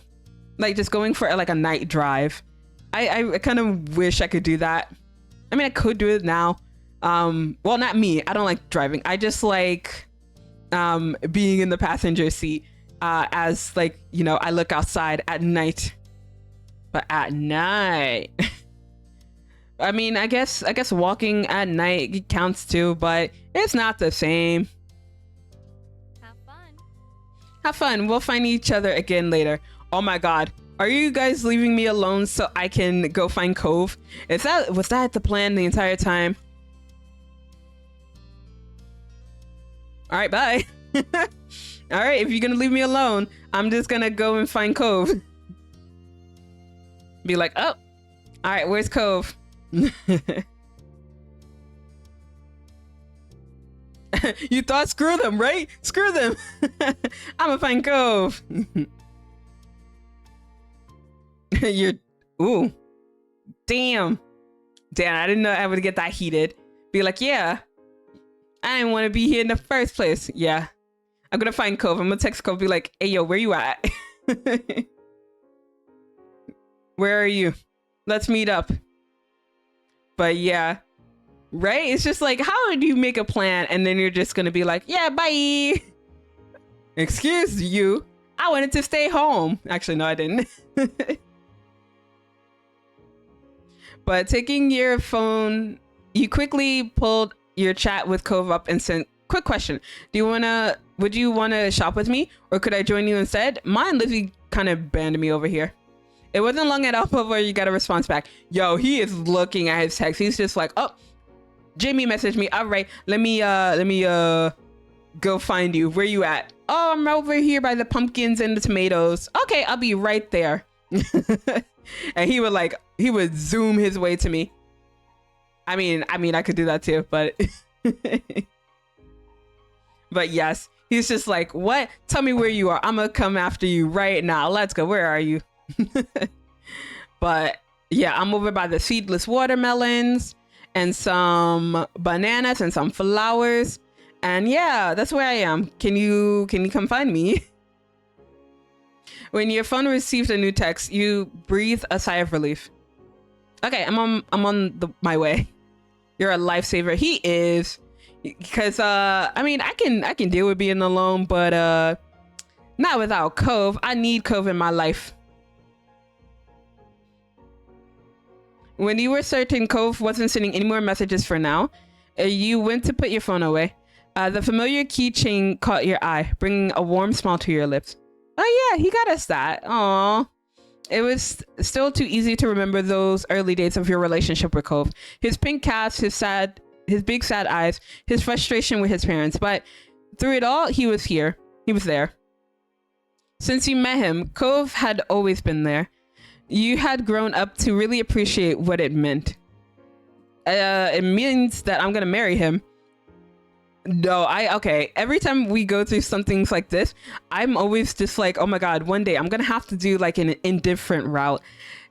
Speaker 1: just going for like a night drive. I kind of wish I could do that. I mean, I could do it now. Well, not me. I don't like driving. I just like being in the passenger seat as like, I look outside at night. But at night, I mean, I guess walking at night counts too, but it's not the same.
Speaker 3: Have fun.
Speaker 1: Have fun. We'll find each other again later. Oh my god. Are you guys leaving me alone so I can go find Cove? Was that the plan the entire time? All right, bye. All right, if you're gonna leave me alone, I'm just gonna go and find Cove. Be like, oh, all right, where's Cove? You thought screw them, right? Screw them. I'm gonna find Cove. You're, ooh, damn, I didn't know I would get that heated. Be like, yeah, I didn't want to be here in the first place. Yeah, I'm gonna find Cove. I'm gonna text Cove, be like, hey yo, where you at? Where are you? Let's meet up. But yeah, right? It's just like, how would you make a plan and then you're just gonna be like, yeah, bye. Excuse you, I wanted to stay home. Actually, no, I didn't. But taking your phone, you quickly pulled your chat with Cove up and sent, quick question. Would you wanna shop with me? Or could I join you instead? Mine literally kind of banned me over here. It wasn't long enough before you got a response back. Yo, he is looking at his text. He's just like, oh, Jimmy messaged me. All right, let me go find you. Where you at? Oh, I'm over here by the pumpkins and the tomatoes. Okay, I'll be right there. And he would zoom his way to me. I mean, I could do that too, but but yes, he's just like, what? Tell me where you are. I'm gonna come after you right now. Let's go. Where are you? But yeah, I'm over by the seedless watermelons and some bananas and some flowers. And yeah, that's where I am. Can you come find me? When your phone receives a new text, you breathe a sigh of relief. Okay, I'm on my way. You're a lifesaver. He is, because I mean, I can deal with being alone, but not without Cove. I need Cove in my life. When you were certain Cove wasn't sending any more messages for now, you went to put your phone away. The familiar keychain caught your eye, bringing a warm smile to your lips. Oh yeah, he got us that. Aww. It was still too easy to remember those early days of your relationship with Cove. His pink cast, his big sad eyes, his frustration with his parents. But through it all, he was here. He was there. Since you met him, Cove had always been there. You had grown up to really appreciate what it meant. It means that I'm gonna marry him. No, okay. Every time we go through some things like this, I'm always just like, oh my God, one day I'm gonna have to do like an indifferent route.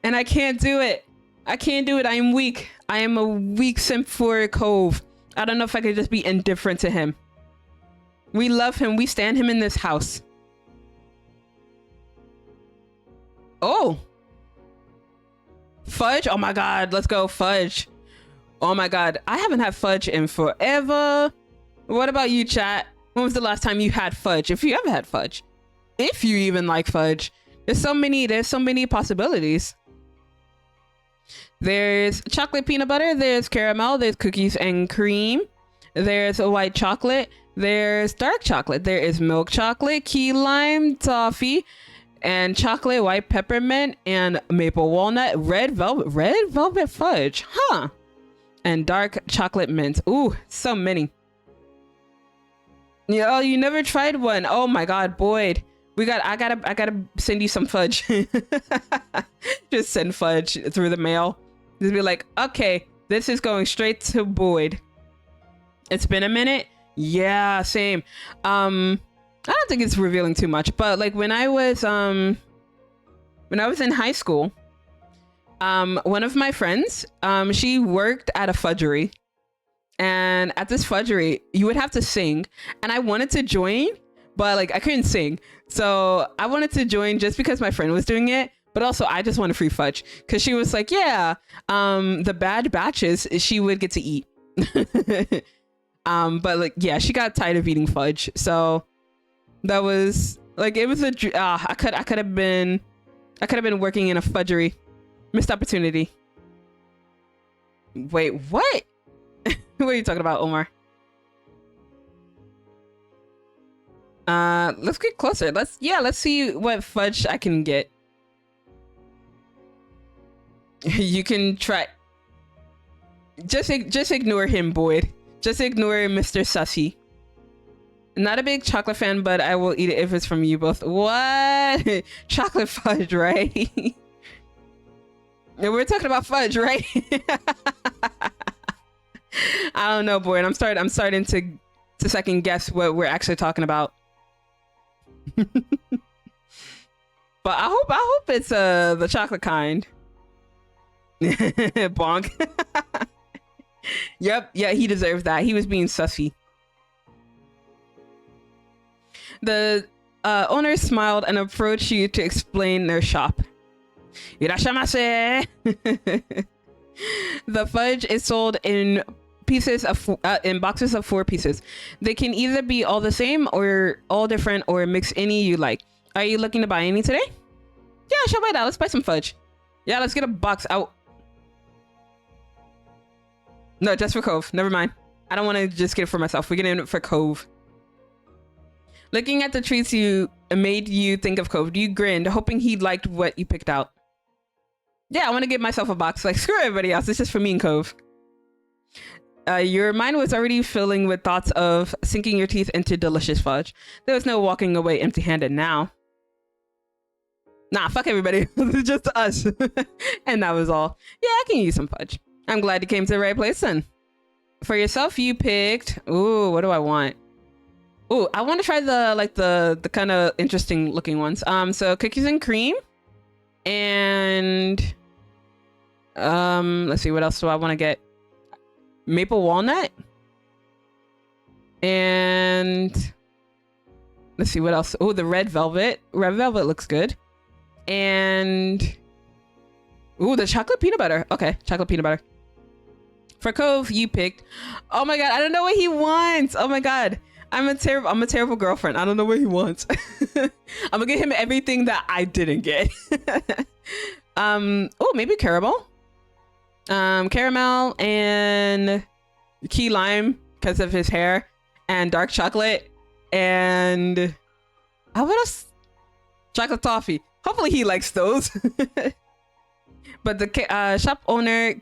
Speaker 1: And I can't do it. I can't do it. I am weak. I am a weak simp for Cove. I don't know if I could just be indifferent to him. We love him. We stand him in this house. Oh. Fudge? Oh my God, let's go fudge. Oh my God, I haven't had fudge in forever. What about you, chat? When was the last time you had fudge? If you ever had fudge. If you even like fudge. There's so many possibilities. There's chocolate peanut butter, there's caramel, there's cookies and cream, there's a white chocolate, there's dark chocolate, there is milk chocolate, key lime toffee, and chocolate white peppermint and maple walnut, red velvet fudge, huh? And dark chocolate mint. Ooh, so many. Yeah, oh, you never tried one. Oh my God, Boyd. I gotta send you some fudge. Just send fudge through the mail. Just be like, okay, this is going straight to Boyd. It's been a minute. Yeah, same. I don't think it's revealing too much, but like when I was in high school, one of my friends, she worked at a fudgery, and at this fudgery you would have to sing, and I wanted to join, but like I couldn't sing, so I wanted to join just because my friend was doing it, but also I just wanted free fudge because she was like, yeah, the bad batches she would get to eat. But like, yeah, she got tired of eating fudge, so that was like, it was a I could have been working in a fudgery. Missed opportunity. Wait, what? What are you talking about, Omar? Let's get closer. Let's see what fudge I can get. You can try. Just ignore him, Boyd. Just ignore Mr. Sussy. Not a big chocolate fan, but I will eat it if it's from you both. What? Chocolate fudge, right? We're talking about fudge, right? I don't know, boy. I'm starting to second guess what we're actually talking about. But I hope it's the chocolate kind. Bonk. Yep, yeah, he deserved that. He was being sussy. The owner smiled and approached you to explain their shop. Irashamase. The fudge is sold in pieces of in boxes of 4 pieces. They can either be all the same or all different or mix any you like. Are you looking to buy any today? Yeah, sure, buy that. Let's buy some fudge. Yeah, let's get a box out. No, just for Cove. Never mind. I don't want to just get it for myself. We're getting it for Cove. Looking at the treats you made you think of Cove, you grinned, hoping he liked what you picked out. Yeah, I want to give myself a box. Like, screw everybody else. It's just for me and Cove. Your mind was already filling with thoughts of sinking your teeth into delicious fudge. There was no walking away empty-handed now. Nah, fuck everybody. It's just us. And that was all. Yeah, I can use some fudge. I'm glad you came to the right place then. For yourself, you picked... Ooh, what do I want? Ooh, I want to try the kind of interesting looking ones. So cookies and cream. And... let's see, what else do I want to get? Maple walnut. And... Let's see, what else? Oh, the red velvet. Red velvet looks good. And... Ooh, the chocolate peanut butter. Okay, chocolate peanut butter. For Cove, you picked... Oh my god, I don't know what he wants. Oh my god. I'm a terrible girlfriend. I don't know what he wants. I'm gonna get him everything that I didn't get. Oh, maybe caramel. Caramel and key lime because of his hair, and dark chocolate, and what else? Chocolate toffee. Hopefully he likes those. But the shop owner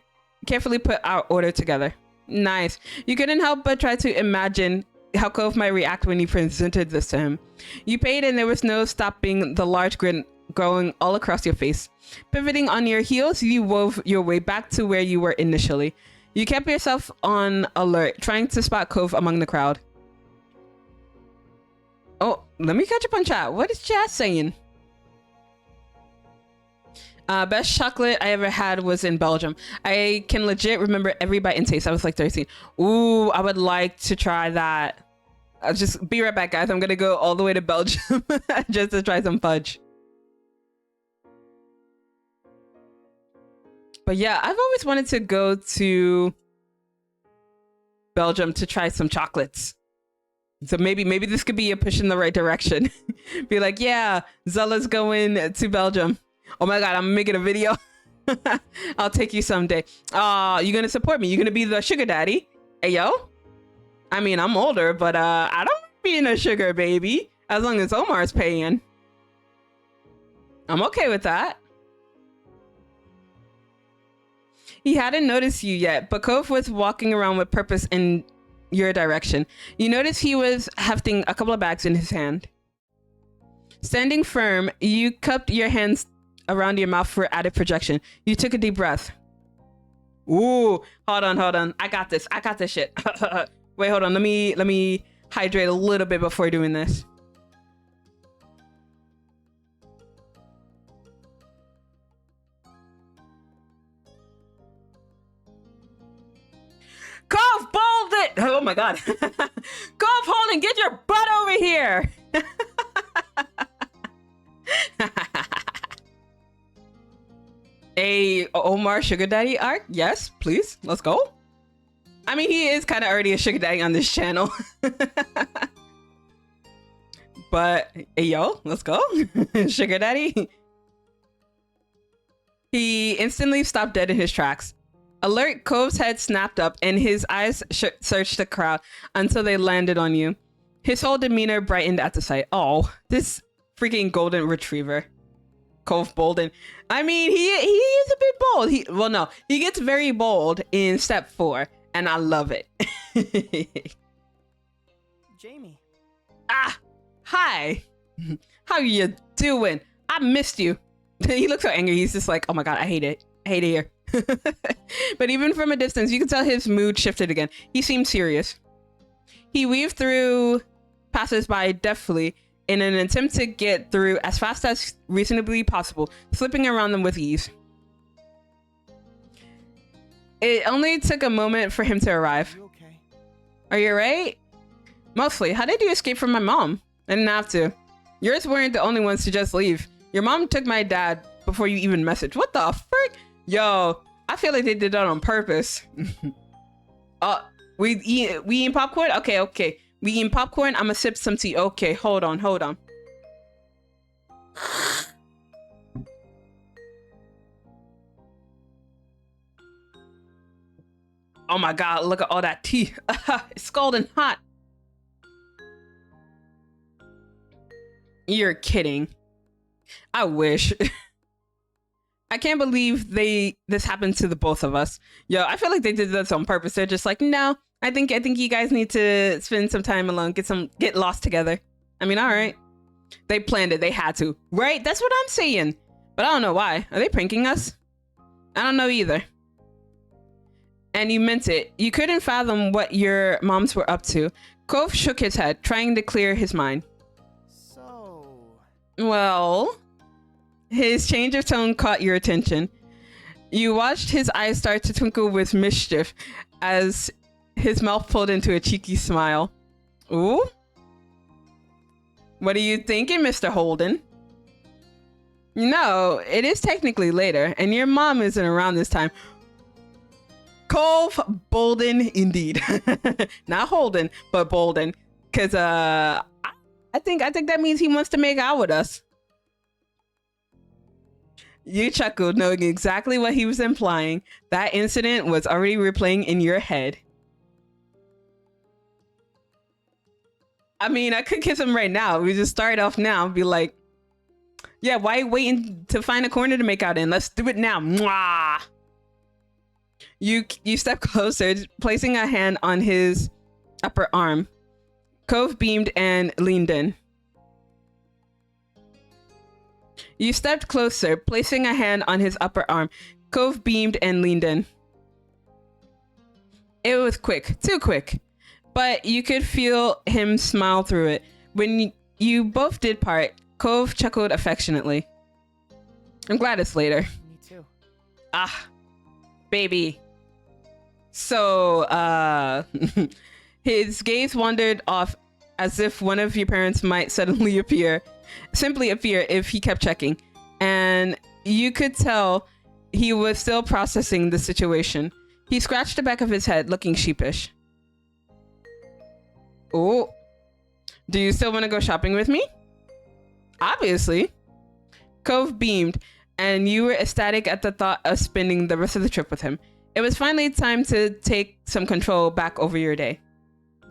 Speaker 1: carefully put our order together. Nice. You couldn't help but try to imagine how Cove might react when you presented this to him. You paid and there was no stopping the large grin growing all across your face. Pivoting on your heels, you wove your way back to where you were initially. You kept yourself on alert, trying to spot Cove among the crowd. Oh, let me catch up on chat. What is chat saying? Best chocolate I ever had was in Belgium. I can legit remember every bite and taste. I was like 13. Ooh, I would like to try that. I'll just be right back, guys. I'm gonna go all the way to Belgium just to try some fudge. But yeah, I've always wanted to go to Belgium to try some chocolates. So maybe this could be a push in the right direction. Be like, yeah, Zela's going to Belgium. Oh my god, I'm making a video. I'll take you someday. You gonna support me? You gonna be the sugar daddy? Hey, yo. I mean, I'm older, but I don't want being a sugar baby. As long as Omar's paying. I'm okay with that. He hadn't noticed you yet, but Cove was walking around with purpose in your direction. You noticed he was hefting a couple of bags in his hand. Standing firm, you cupped your hands around your mouth for added projection. You took a deep breath. Ooh, hold on. I got this shit. Wait, hold on. Let me hydrate a little bit before doing this. Cove, bold it! Oh my god. Cove, Holden, get your butt over here! A Omar sugar daddy arc? Yes, please. Let's go. I mean, he is kind of already a sugar daddy on this channel. But, hey, yo, let's go. Sugar daddy. He instantly stopped dead in his tracks. Alert, Cove's head snapped up and his eyes searched the crowd until they landed on you. His whole demeanor brightened at the sight. Oh, this freaking golden retriever. Cove Bolden. I mean, he is a bit bold. He gets very bold in step 4, and I love it.
Speaker 8: Jamie,
Speaker 1: Ah, hi. How you doing? I missed you. He looks so angry. He's just like, oh my god, I hate it. I hate it here. But even from a distance, you can tell his mood shifted again. He seemed serious. He weaved through passers-by deftly in an attempt to get through as fast as reasonably possible, slipping around them with ease. It only took a moment for him to arrive.
Speaker 6: You okay?
Speaker 1: Are you alright? Mostly. How did you escape from my mom? I didn't have to. Yours weren't the only ones to just leave. Your mom took my dad before you even messaged. What the frick? Yo, I feel like they did that on purpose. We eating popcorn? Okay. We eating popcorn? I'ma sip some tea. Okay, hold on. Oh my god, look at all that tea. It's scalding hot. You're kidding. I wish. I can't believe this happened to the both of us. Yo, I feel like they did this on purpose. They're just like, no, I think you guys need to spend some time alone, get lost together. I mean, all right. They planned it. They had to, right? That's what I'm saying. But I don't know why. Are they pranking us? I don't know either. And you meant it. You couldn't fathom what your moms were up to. Cove shook his head, trying to clear his mind.
Speaker 6: So...
Speaker 1: Well... His change of tone caught your attention. You watched his eyes start to twinkle with mischief as his mouth pulled into a cheeky smile. Ooh? What are you thinking, Mr. Holden? No, it is technically later, and your mom isn't around this time. Cove Bolden, indeed. Not Holden, but Bolden. Because I think that means he wants to make out with us. You chuckled, knowing exactly what he was implying. That incident was already replaying in your head. I mean, I could kiss him right now. We just start off now and be like, yeah, why waiting to find a corner to make out in? Let's do it now. Mwah! You step closer, placing a hand on his upper arm. Cove beamed and leaned in. You stepped closer, placing a hand on his upper arm. Cove beamed and leaned in. It was quick, too quick, but you could feel him smile through it. When you both did part, Cove chuckled affectionately. I'm glad it's later.
Speaker 6: Me too.
Speaker 1: Ah, baby. So, his gaze wandered off as if one of your parents might suddenly simply appear if he kept checking. And you could tell he was still processing the situation. He scratched the back of his head, looking sheepish. Oh, do you still want to go shopping with me? Obviously. Cove beamed, and you were ecstatic at the thought of spending the rest of the trip with him. It was finally time to take some control back over your day.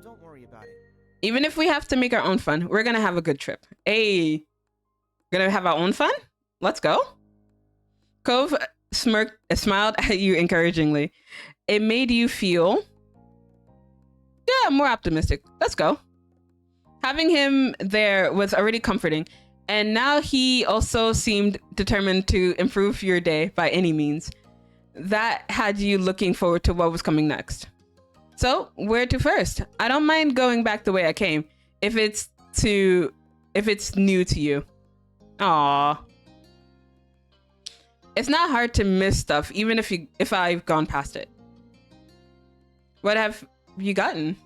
Speaker 6: Don't worry about it.
Speaker 1: Even if we have to make our own fun, we're gonna have a good trip. Hey, gonna have our own fun? Let's go. Cove smiled at you encouragingly. It made you feel, more optimistic. Let's go. Having him there was already comforting, and now he also seemed determined to improve your day by any means. That had you looking forward to what was coming next. So, where to first? I don't mind going back the way I came, if it's new to you. Aww. It's not hard to miss stuff, even if I've gone past it. What have you gotten?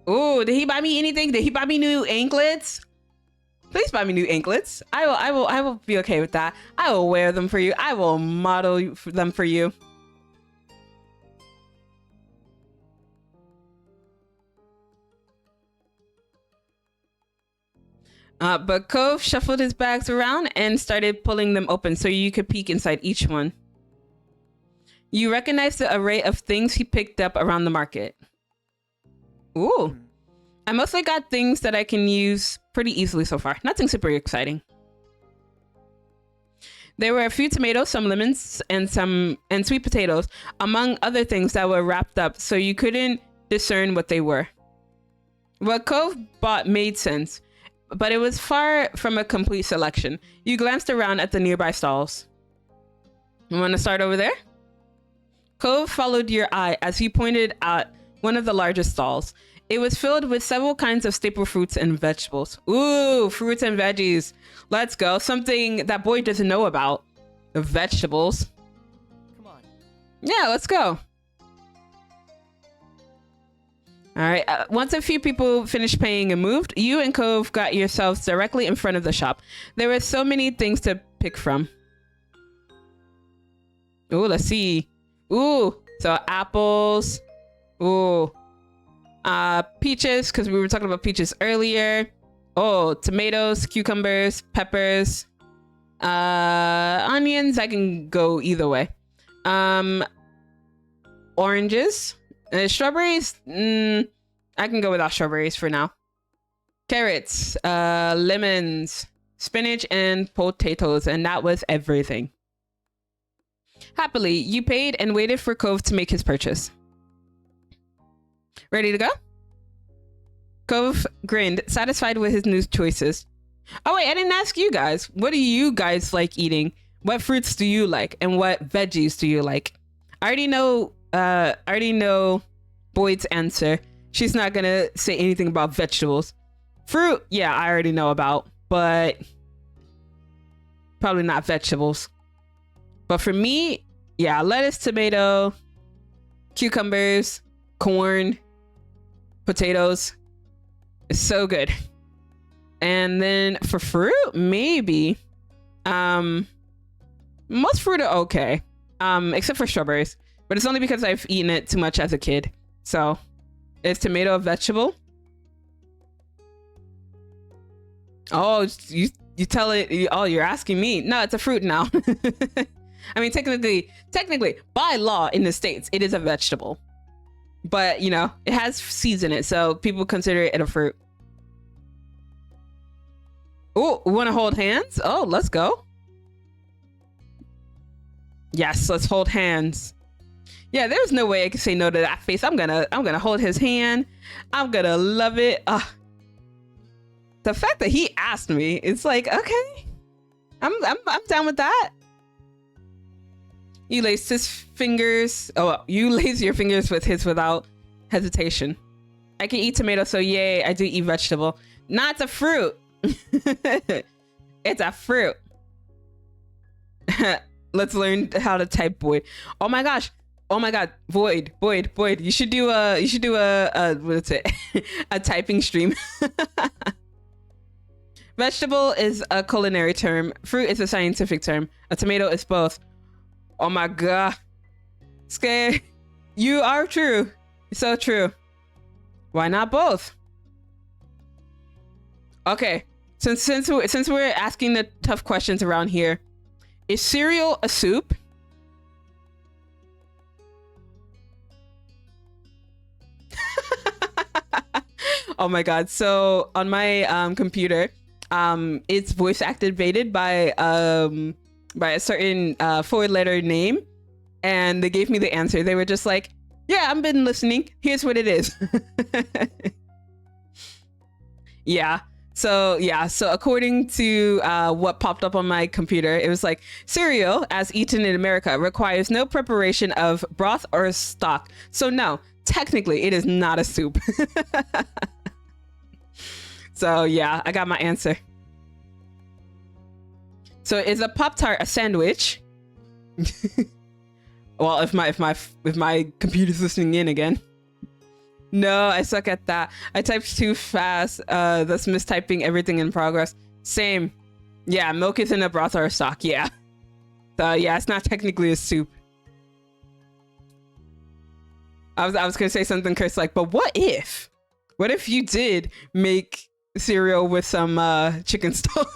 Speaker 1: Ooh, did he buy me anything? Did he buy me new anklets? Please buy me new anklets. I will be okay with that. I will wear them for you. I will model them for you. But Cove shuffled his bags around and started pulling them open so you could peek inside each one. You recognized the array of things he picked up around the market. Ooh. I mostly got things that I can use pretty easily so far. Nothing super exciting. There were a few tomatoes, some lemons, and sweet potatoes, among other things that were wrapped up so you couldn't discern what they were. What Cove bought made sense, but it was far from a complete selection. You glanced around at the nearby stalls. You want to start over there? Cove followed your eye as he pointed at one of the largest stalls. It was filled with several kinds of staple fruits and vegetables. Ooh, fruits and veggies. Let's go. Something that boy doesn't know about. The vegetables.
Speaker 4: Come on.
Speaker 1: Yeah, let's go. All right. Once a few people finished paying and moved, you and Cove got yourselves directly in front of the shop. There were so many things to pick from. Ooh, let's see. Ooh, so apples. Ooh. Peaches, because we were talking about peaches earlier. Oh, tomatoes, cucumbers, peppers, onions. I can go either way. Oranges, strawberries. I can go without strawberries for now. Carrots, lemons, spinach, and potatoes, and that was everything. Happily, you paid and waited for Cove to make his purchase. Ready to go? Cove grinned, satisfied with his new choices. Oh wait, I didn't ask you guys. What do you guys like eating? What fruits do you like? And what veggies do you like? I already know Boyd's answer. She's not gonna say anything about vegetables. Fruit, yeah, I already know about, but probably not vegetables. But for me, yeah, lettuce, tomato, cucumbers, corn, potatoes. It's so good. And then for fruit, maybe most fruit are okay, except for strawberries, but it's only because I've eaten it too much as a kid. So is tomato a vegetable? Oh, you tell it. Oh, you're asking me. No, it's a fruit now. I mean, technically by law in the States it is a vegetable, but you know, it has seeds in it, so people consider it a fruit. Oh, we want to hold hands? Oh, let's go. Yes, let's hold hands. Yeah, there's no way I can say no to that face. I'm gonna hold his hand. I'm gonna love it. The fact that he asked me, it's like, okay, I'm down with that. You laced his fingers. Oh, you laced your fingers with his without hesitation. I can eat tomato, so yay, I do eat vegetable. Nah, it's a fruit. It's a fruit. Let's learn how to type Boyd. Oh my gosh. Oh my god, Boyd. You should do a what's it? A typing stream. Vegetable is a culinary term. Fruit is a scientific term. A tomato is both. Oh my god. Scare. You are true. So true. Why not both? Okay. Since we're asking the tough questions around here, is cereal a soup? Oh my god. So on my computer, it's voice activated by a certain 4-letter name, and they gave me the answer. They were just like, yeah, I've been listening, here's what it is. So according to what popped up on my computer, it was like, cereal as eaten in America requires no preparation of broth or stock, so no, technically it is not a soup. So yeah, I got my answer. So is a Pop-Tart a sandwich? Well, if my computer's listening in again. No, I suck at that. I typed too fast, thus mistyping everything in progress. Same. Yeah, milk is in a broth or a stock, yeah. So yeah, it's not technically a soup. I was gonna say something Chris like, but what if you did make cereal with some chicken stock?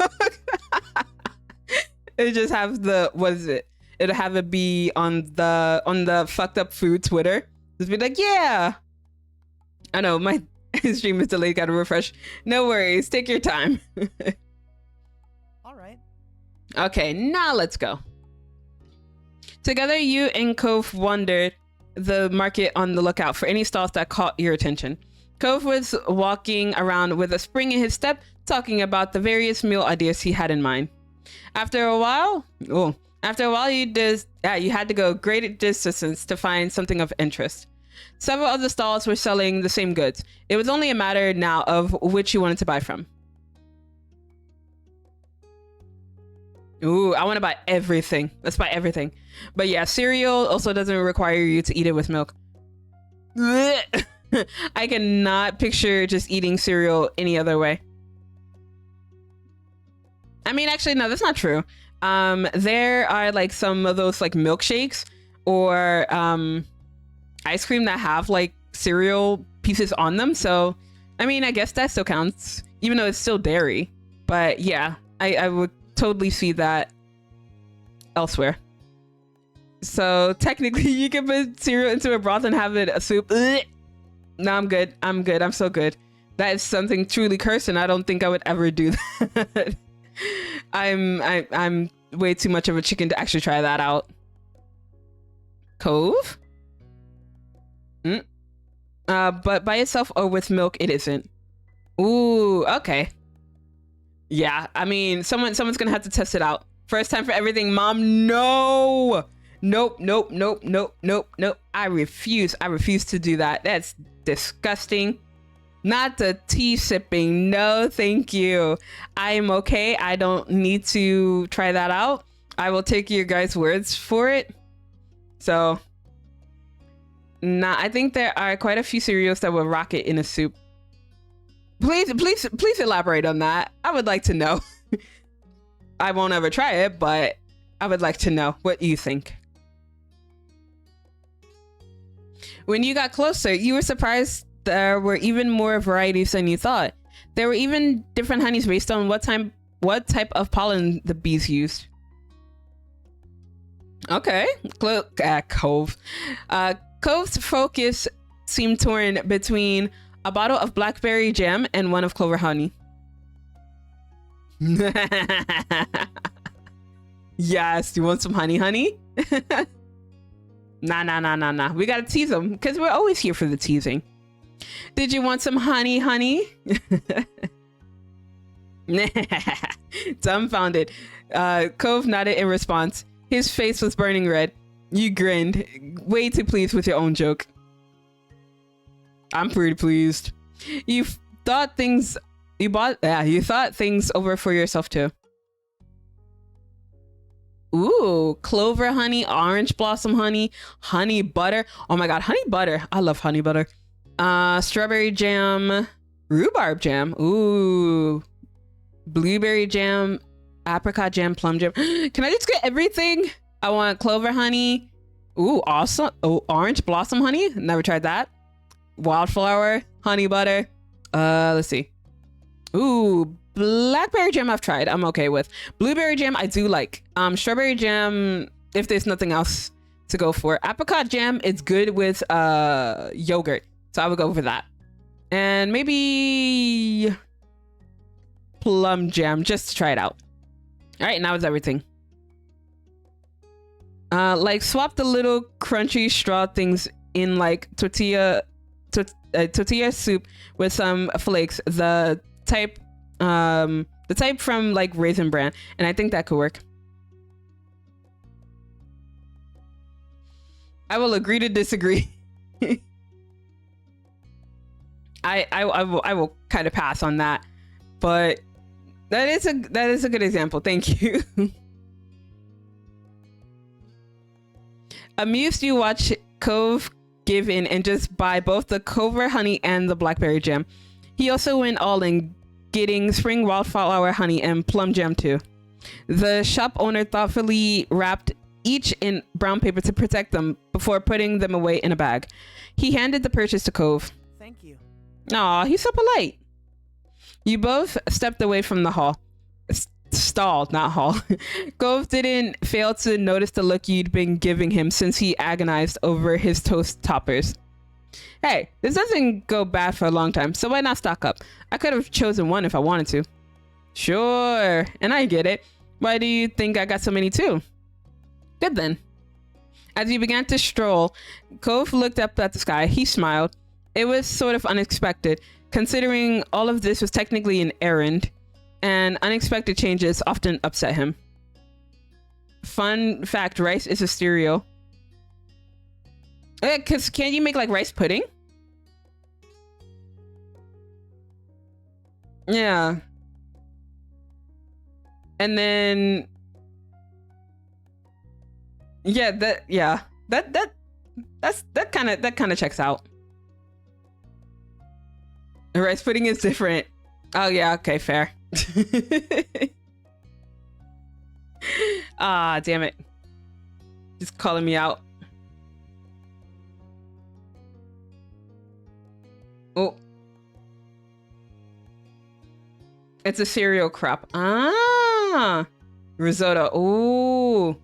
Speaker 1: It just have the, what is it? It'll have it be on the fucked up food Twitter. Just be like, yeah. I know my stream is delayed, gotta refresh. No worries, take your time.
Speaker 4: All right.
Speaker 1: Okay, now let's go. Together, you and Cove wandered the market on the lookout for any stalls that caught your attention. Cove was walking around with a spring in his step, talking about the various meal ideas he had in mind. After a while, you had to go great distance to find something of interest. Several of the stalls were selling the same goods. It was only a matter now of which you wanted to buy from. Ooh, I want to buy everything. Let's buy everything. But yeah, cereal also doesn't require you to eat it with milk. I cannot picture just eating cereal any other way. I mean, actually, no, that's not true. There are like some of those like milkshakes or ice cream that have like cereal pieces on them. So, I mean, I guess that still counts, even though it's still dairy. But yeah, I would totally see that elsewhere. So technically, you can put cereal into a broth and have it a soup. Ugh. No, I'm good. I'm good. I'm so good. That is something truly cursed, and I don't think I would ever do that. I'm way too much of a chicken to actually try that out. Cove? But by itself or with milk, it isn't. Ooh, okay. Yeah, I mean, someone's gonna have to test it out. First time for everything, Mom. No. Nope. I refuse to do that. That's disgusting. Not the tea sipping. No, thank you. I'm okay. I don't need to try that out. I will take your guys' words for it. So, nah, I think there are quite a few cereals that will rock it in a soup. Please elaborate on that. I would like to know. I won't ever try it, but I would like to know what you think. When you got closer, you were surprised there were even more varieties than you thought. There were even different honeys based on what type of pollen the bees used. Okay, Cove. Cove's focus seemed torn between a bottle of blackberry jam and one of clover honey. Yes, you want some honey? Nah. We gotta tease them because we're always here for the teasing. Did you want some honey? Dumbfounded. Cove nodded in response. His face was burning red. You grinned, way too pleased with your own joke. I'm pretty pleased. You thought things over for yourself too. Ooh, clover honey, orange blossom honey, honey butter. Oh my god, honey butter. I love honey butter. Strawberry jam, rhubarb jam. Ooh, blueberry jam, apricot jam, plum jam. Can I just get everything? I want clover honey. Ooh, awesome. Oh, orange blossom honey. Never tried that. Wildflower, honey butter. Let's see. Ooh, blackberry jam I've tried. I'm okay with. Blueberry jam I do like. Strawberry jam, if there's nothing else to go for. Apricot jam, it's good with yogurt. So I would go for that. And maybe plum jam just to try it out. All right, now it's everything. Like swap the little crunchy straw things in like tortilla soup with some flakes. The type from like Raisin Bran, and I think that could work. I will agree to disagree. I will kind of pass on that, but that is a good example. Thank you. Amused, you watch Cove give in and just buy both the clover honey and the blackberry jam. He also went all in, getting spring wildflower honey and plum jam too. The shop owner thoughtfully wrapped each in brown paper to protect them before putting them away in a bag. He handed the purchase to Cove.
Speaker 4: Thank you.
Speaker 1: Aw, he's so polite. You both stepped away from the stall, not hall. Cove didn't fail to notice the look you'd been giving him since he agonized over his toast toppers. Hey, this doesn't go bad for a long time, so why not stock up? I could have chosen one if I wanted to. Sure, and I get it. Why do you think I got so many too? Good then. As you began to stroll, Cove looked up at the sky. He smiled. It was sort of unexpected, considering all of this was technically an errand, and unexpected changes often upset him. Fun fact, rice is a cereal. Cause can't you make like rice pudding? Yeah. And then that kind of checks out. The rice pudding is different. Oh yeah, okay, fair. Ah, damn it. Just calling me out. Oh. It's a cereal crop. Ah. Risotto. Ooh.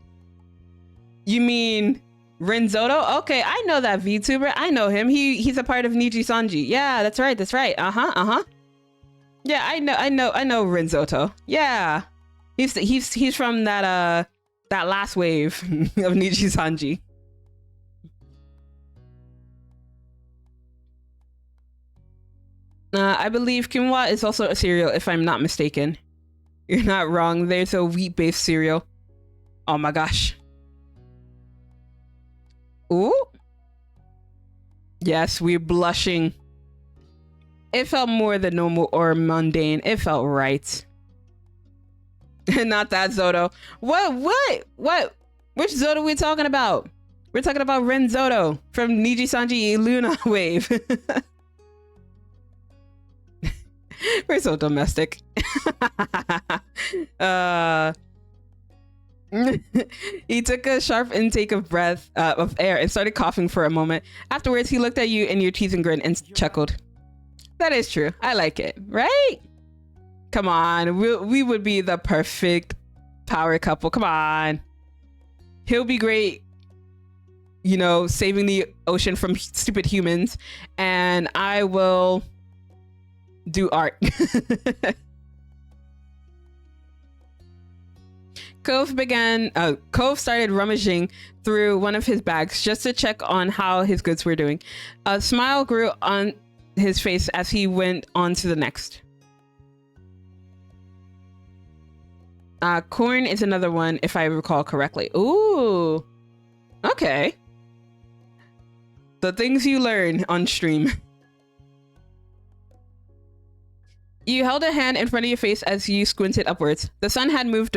Speaker 1: You mean Rinzotto? Okay, I know that VTuber. I know him. He's a part of Niji Sanji. Yeah, that's right. That's right. Uh-huh. Yeah, I know Rinzotto. Yeah. He's from that last wave of Niji Sanji. I believe quinoa is also a cereal, if I'm not mistaken. You're not wrong. There's a wheat-based cereal. Oh my gosh. Ooh. Yes, we're blushing. It felt more than normal or mundane. It felt right. Not that Zoto. What? Which Zoto are we talking about? We're talking about Ren Zoto from Niji Sanji Luna Wave. We're so domestic. He took a sharp intake of breath of air and started coughing for a moment. Afterwards, he looked at you and your teeth and grin and chuckled. That is true. I like it, right? Come on, we would be the perfect power couple. Come on. He'll be great, you know, saving the ocean from stupid humans, and I will do art. Cove started rummaging through one of his bags just to check on how his goods were doing. A smile grew on his face as he went on to the next. Corn is another one, if I recall correctly. Ooh. Okay. The things you learn on stream. You held a hand in front of your face as you squinted upwards. The sun had moved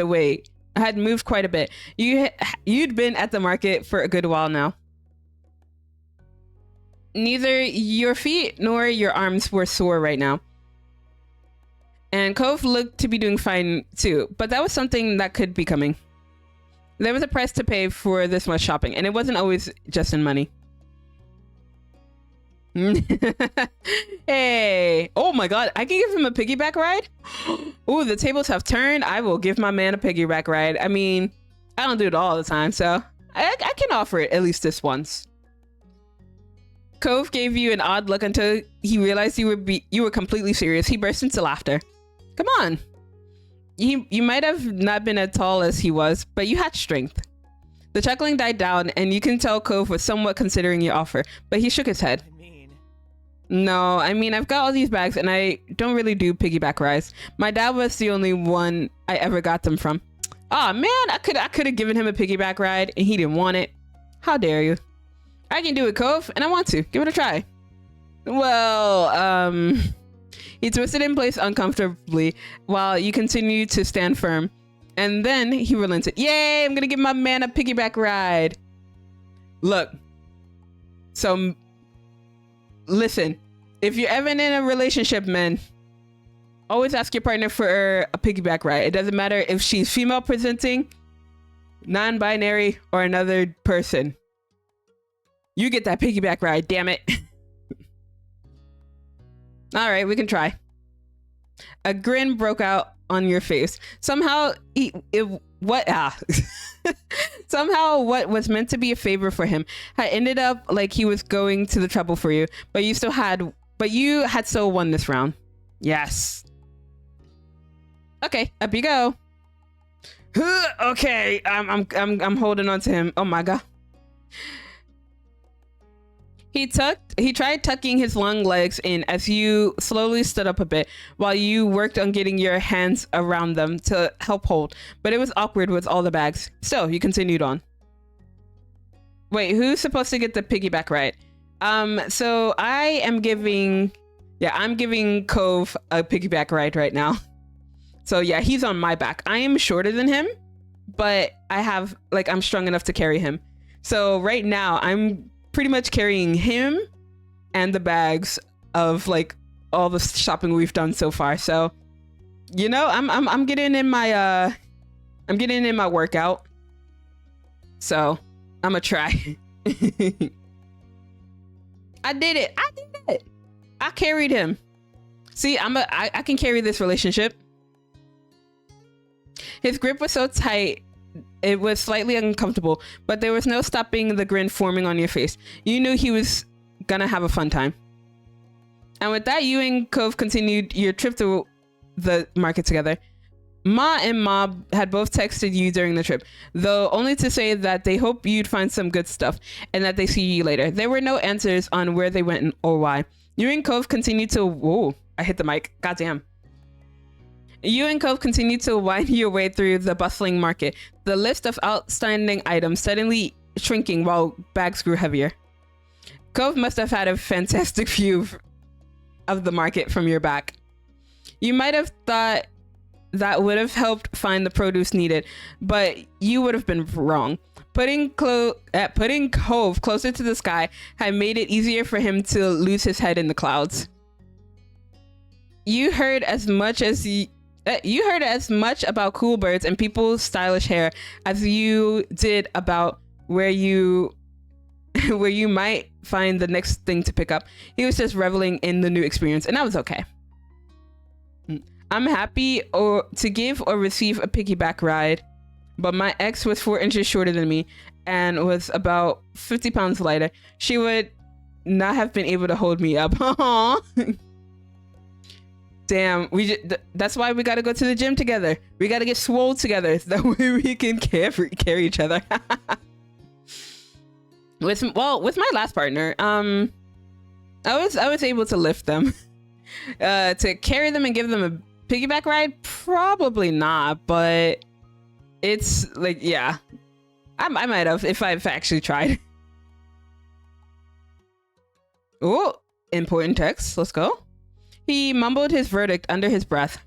Speaker 1: quite a bit. You'd been at the market for a good while now. Neither your feet nor your arms were sore right now. And Cove looked to be doing fine too, but that was something that could be coming. There was a price to pay for this much shopping, and it wasn't always just in money. Hey, oh my god, I can give him a piggyback ride? Ooh, the tables have turned. I will give my man a piggyback ride. I mean, I don't do it all the time, so I can offer it at least this once. Cove gave you an odd look until he realized you were completely serious. He burst into laughter. Come on. You might have not been as tall as he was, but you had strength. The chuckling died down, and you can tell Cove was somewhat considering your offer, but he shook his head. No, I mean, I've got all these bags, and I don't really do piggyback rides. My dad was the only one I ever got them from. Aw, man, I could have given him a piggyback ride, and he didn't want it. How dare you? I can do it, Cove, and I want to. Give it a try. Well, he twisted in place uncomfortably while you continued to stand firm. And then he relented. Yay, I'm gonna give my man a piggyback ride. Look. So, listen. If you're ever in a relationship, man, always ask your partner for a piggyback ride. It doesn't matter if she's female presenting, non-binary, or another person. You get that piggyback ride, damn it. All right, we can try. A grin broke out on your face. Somehow, somehow what was meant to be a favor for him had ended up like he was going to the trouble for you, but you had still won this round. Yes. Okay, up you go. Okay, I'm holding on to him. Oh my god. He tried tucking his long legs in as you slowly stood up a bit while you worked on getting your hands around them to help hold, but it was awkward with all the bags. So you continued on. Wait, who's supposed to get the piggyback ride? So I'm giving Cove a piggyback ride right now. So yeah, he's on my back. I am shorter than him, but I'm strong enough to carry him. So right now I'm pretty much carrying him and the bags of like all the shopping we've done so far. So, you know, I'm getting in my workout. So I'm gonna try. I did it. I carried him. See, I can carry this relationship. His grip was so tight, it was slightly uncomfortable, but there was no stopping the grin forming on your face. You knew he was gonna have a fun time. And with that, you and Cove continued your trip to the market together. Ma and Mob had both texted you during the trip, though only to say that they hope you'd find some good stuff and that they see you later. There were no answers on where they went or why. You and Cove continued to... Whoa, I hit the mic. Goddamn. You and Cove continued to wind your way through the bustling market, the list of outstanding items suddenly shrinking while bags grew heavier. Cove must have had a fantastic view of the market from your back. You might have thought that would have helped find the produce needed, but you would have been wrong. Putting Cove closer to the sky had made it easier for him to lose his head in the clouds. You heard as much about cool birds and people's stylish hair as you did about where you might find the next thing to pick up. He was just reveling in the new experience, and that was okay. I'm happy to give or receive a piggyback ride, but my ex was 4 inches shorter than me and was about 50 pounds lighter. She would not have been able to hold me up. Damn, that's why we gotta go to the gym together. We gotta get swole together. That way we can carry each other. With my last partner, I was able to lift them. To carry them and give them a piggyback ride, probably not, but it's like, yeah, I might have if I've actually tried. Oh, important text. Let's go. He mumbled his verdict under his breath.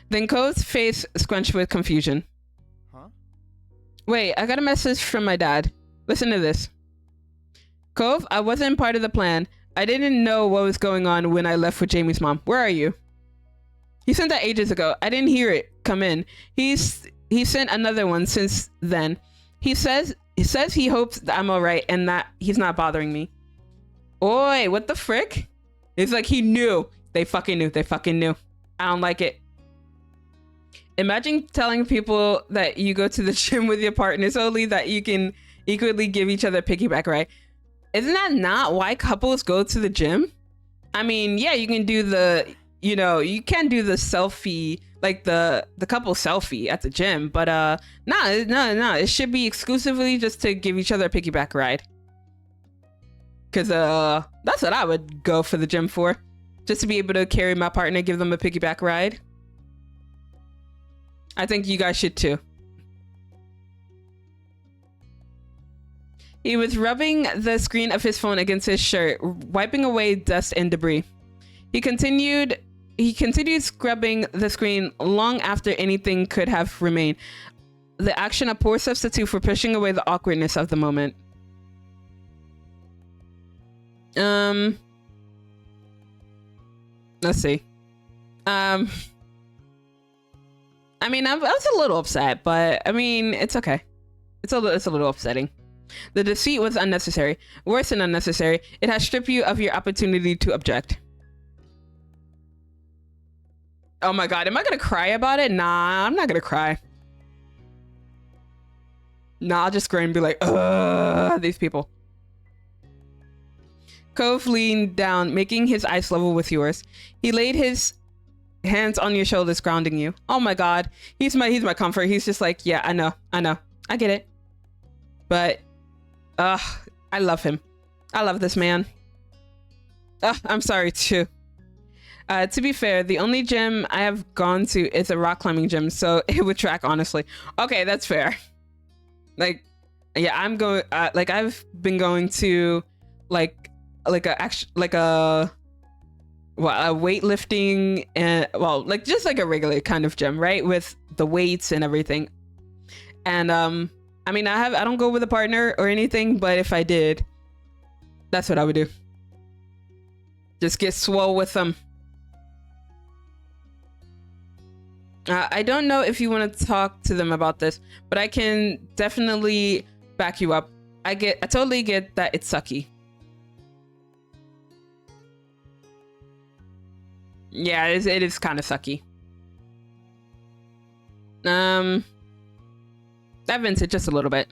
Speaker 1: Then Cove's face scrunched with confusion.
Speaker 6: Huh?
Speaker 1: Wait, I got a message from my dad. Listen to this. Cove, I wasn't part of the plan. I didn't know what was going on when I left with Jamie's mom. Where are you? He sent that ages ago. I didn't hear it come in. He sent another one since then. He says he hopes that I'm all right and that he's not bothering me. Oi, what the frick? It's like he knew. They fucking knew. I don't like it. Imagine telling people that you go to the gym with your partners only that you can equally give each other a piggyback ride. Isn't that not why couples go to the gym? I mean, yeah, you can do you can do the selfie, like the couple selfie at the gym, but no, it should be exclusively just to give each other a piggyback ride. Cause that's what I would go for the gym for. Just to be able to carry my partner, give them a piggyback ride. I think you guys should too. He was rubbing the screen of his phone against his shirt, wiping away dust and debris. He continued scrubbing the screen long after anything could have remained. The action a poor substitute for pushing away the awkwardness of the moment. Let's see. I mean, I was a little upset, but I mean, it's okay. It's a little upsetting. The deceit was unnecessary. Worse than unnecessary. It has stripped you of your opportunity to object. Oh my god, am I gonna cry about it? Nah, I'm not gonna cry. Nah, I'll just grin and be like, ugh, these people. Cove leaned down, making his eyes level with yours. He laid his hands on your shoulders, grounding you. Oh my god, he's my comfort. He's just like, yeah, I know, I get it. But I love him. I love this man. I'm sorry too. To be fair, the only gym I have gone to is a rock climbing gym, so it would track, honestly. Okay, that's fair. Like, yeah, I'm going. Like, I've been going to, a weightlifting and just like a regular kind of gym, right, with the weights and everything. And I mean, I don't go with a partner or anything, but if I did, that's what I would do. Just get swole with them. I don't know if you want to talk to them about this, but I can definitely back you up. I totally get that it's sucky. Yeah, it is kind of sucky. That vented just a little bit.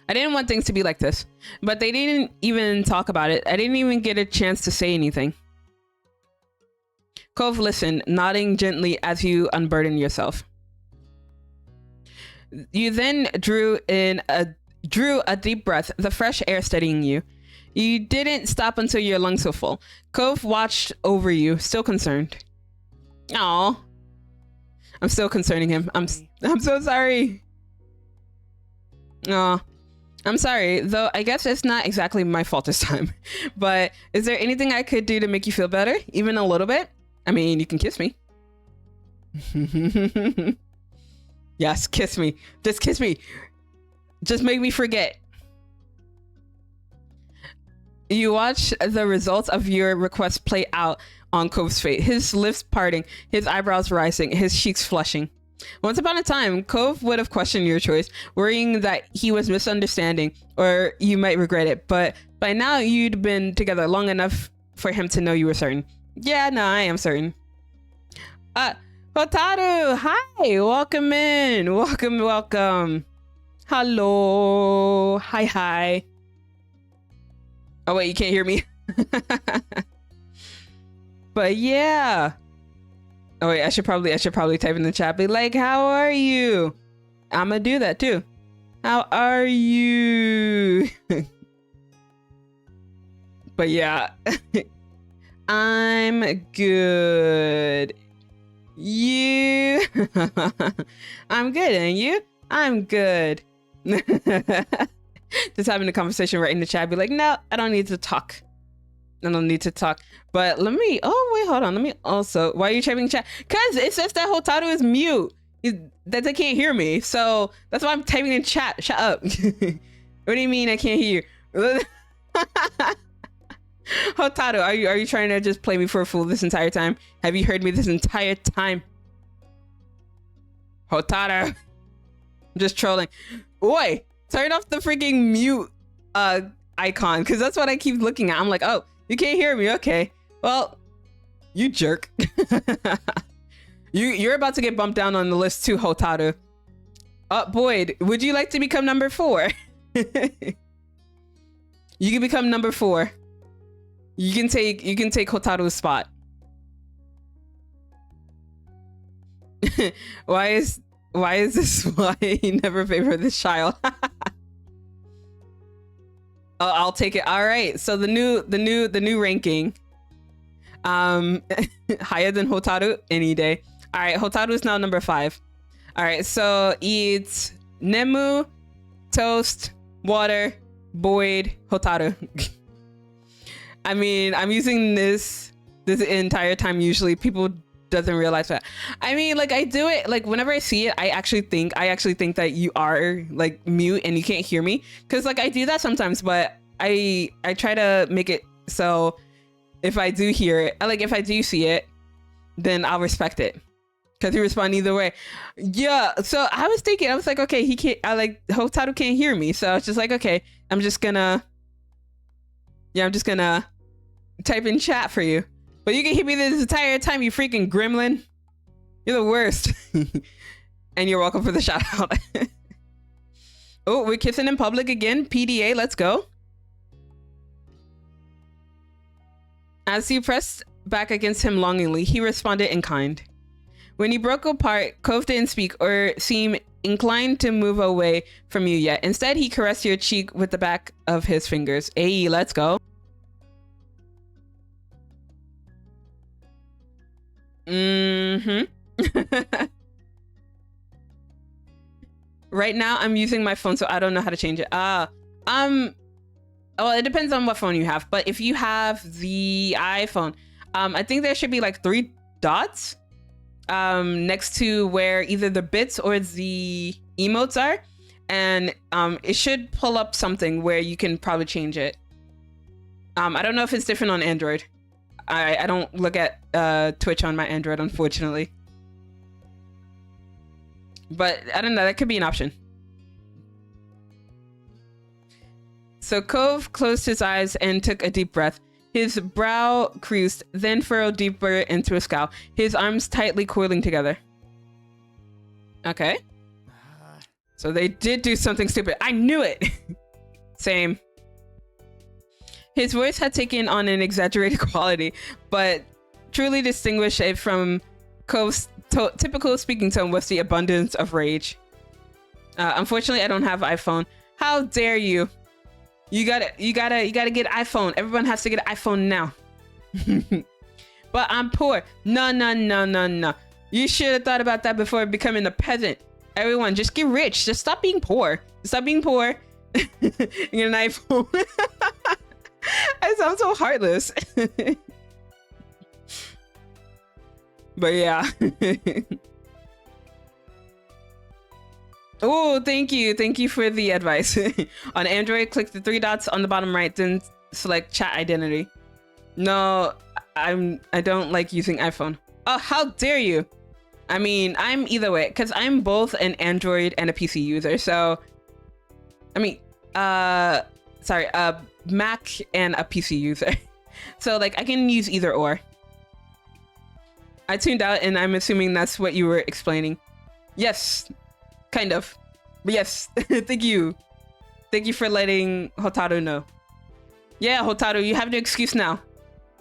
Speaker 1: I didn't want things to be like this, but they didn't even talk about it. I didn't even get a chance to say anything. Cove listened, nodding gently as you unburden yourself. You then drew a deep breath, the fresh air steadying you. You didn't stop until your lungs were full. Cove watched over you, still concerned. Aw. I'm still concerning him. I'm so sorry. Aw. I'm sorry, though I guess it's not exactly my fault this time. But is there anything I could do to make you feel better? Even a little bit? I mean, you can kiss me. Yes, kiss me. Just kiss me. Just make me forget. You watch the results of your request play out on Cove's face. His lips parting, his eyebrows rising, his cheeks flushing. Once upon a time, Cove would have questioned your choice, worrying that he was misunderstanding or you might regret it. But by now, you'd been together long enough for him to know you were certain. Yeah, no, I am certain. Hotaru, hi, welcome in. Welcome. Hello. Hi. Oh, wait, you can't hear me? But yeah. Oh, wait, I should probably type in the chat, be like, how are you? I'm gonna do that too. How are you? But yeah. I'm good. You? I'm good, and you? I'm good. Just having a conversation right in the chat, be like, no, I don't need to talk. But let me, hold on. Let me also, why are you typing chat? Because it says that Hotaru is mute. That they can't hear me. So that's why I'm typing in chat. Shut up. What do you mean I can't hear you? Hotaru, are you trying to just play me for a fool this entire time? Have you heard me this entire time? Hotaru. I'm just trolling. Oi, turn off the freaking mute icon, because that's what I keep looking at. I'm like, oh, you can't hear me. Okay. Well, you jerk. You're about to get bumped down on the list too, Hotaru. Boyd, would you like to become number 4? You can become number 4. You can take Hotaru's spot. Why is this why you never favor this child? I'll take it. All right. So the new ranking. Higher than Hotaru any day. All right, Hotaru is now number 5. All right, so it's Nemu, Toast, Water, Boyd, Hotaru. I mean, I'm using this entire time. Usually people doesn't realize that. I mean, like, I do it like whenever I see it, I actually think that you are like mute and you can't hear me, because like I do that sometimes, but I try to make it so if I do hear it, like if I do see it, then I'll respect it, because you respond either way. Yeah, so I was like, okay, Hotaru can't hear me, so I was just like, okay, I'm just gonna type in chat for you. But you can hear me this entire time, you freaking gremlin. You're the worst. And you're welcome for the shout out. Oh, we're kissing in public again. PDA, let's go. As you pressed back against him longingly, he responded in kind. When he broke apart, Cove didn't speak or seem inclined to move away from you yet. Instead, he caressed your cheek with the back of his fingers. Hey, let's go. Right now, I'm using my phone, so I don't know how to change it. Well, it depends on what phone you have, but if you have the iPhone, I think there should be like 3 dots next to where either the bits or the emotes are, and it should pull up something where you can probably change it. I don't know if it's different on Android. I don't look at Twitch on my Android, unfortunately. But I don't know, that could be an option. So Cove closed his eyes and took a deep breath. His brow creased, then furrowed deeper into a scowl, his arms tightly coiling together. Okay. So they did do something stupid. I knew it! Same. His voice had taken on an exaggerated quality, but truly distinguished it from Cove's typical speaking tone was the abundance of rage. Unfortunately, I don't have iPhone. How dare you? You gotta get iPhone. Everyone has to get an iPhone now. But I'm poor. No. You should have thought about that before becoming a peasant. Everyone, just get rich. Just stop being poor. Stop being poor. Get an iPhone. I sound so heartless. But yeah. Oh, thank you for the advice. On Android, click the 3 dots on the bottom right, then select chat identity. No, I don't like using iPhone. Oh, how dare you? I mean, I'm either way, because I'm both an Android and a PC user. So I mean, sorry, a Mac and a PC user. So like I can use either or. I tuned out and I'm assuming that's what you were explaining. Yes, kind of. But yes, thank you. Thank you for letting Hotaru know. Yeah, Hotaru, you have no excuse now.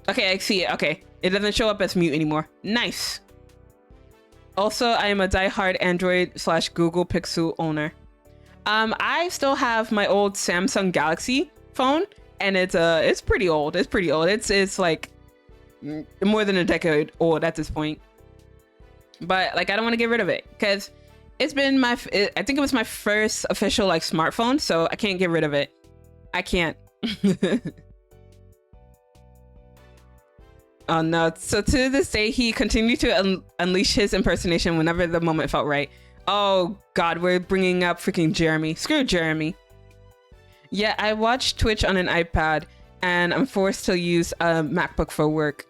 Speaker 1: Okay, I see it. Okay, it doesn't show up as mute anymore. Nice. Also, I am a diehard Android/Google Pixel owner. I still have my old Samsung Galaxy phone, and it's pretty old. It's pretty old. It's like more than a decade old at this point. But like, I don't want to get rid of it because it's been I think it was my first official like smartphone, so I can't get rid of it. I can't. Oh no. So to this day, he continued to unleash his impersonation whenever the moment felt right. Oh god, we're bringing up freaking Jeremy. Screw Jeremy. Yeah, I watch Twitch on an iPad and I'm forced to use a MacBook for work.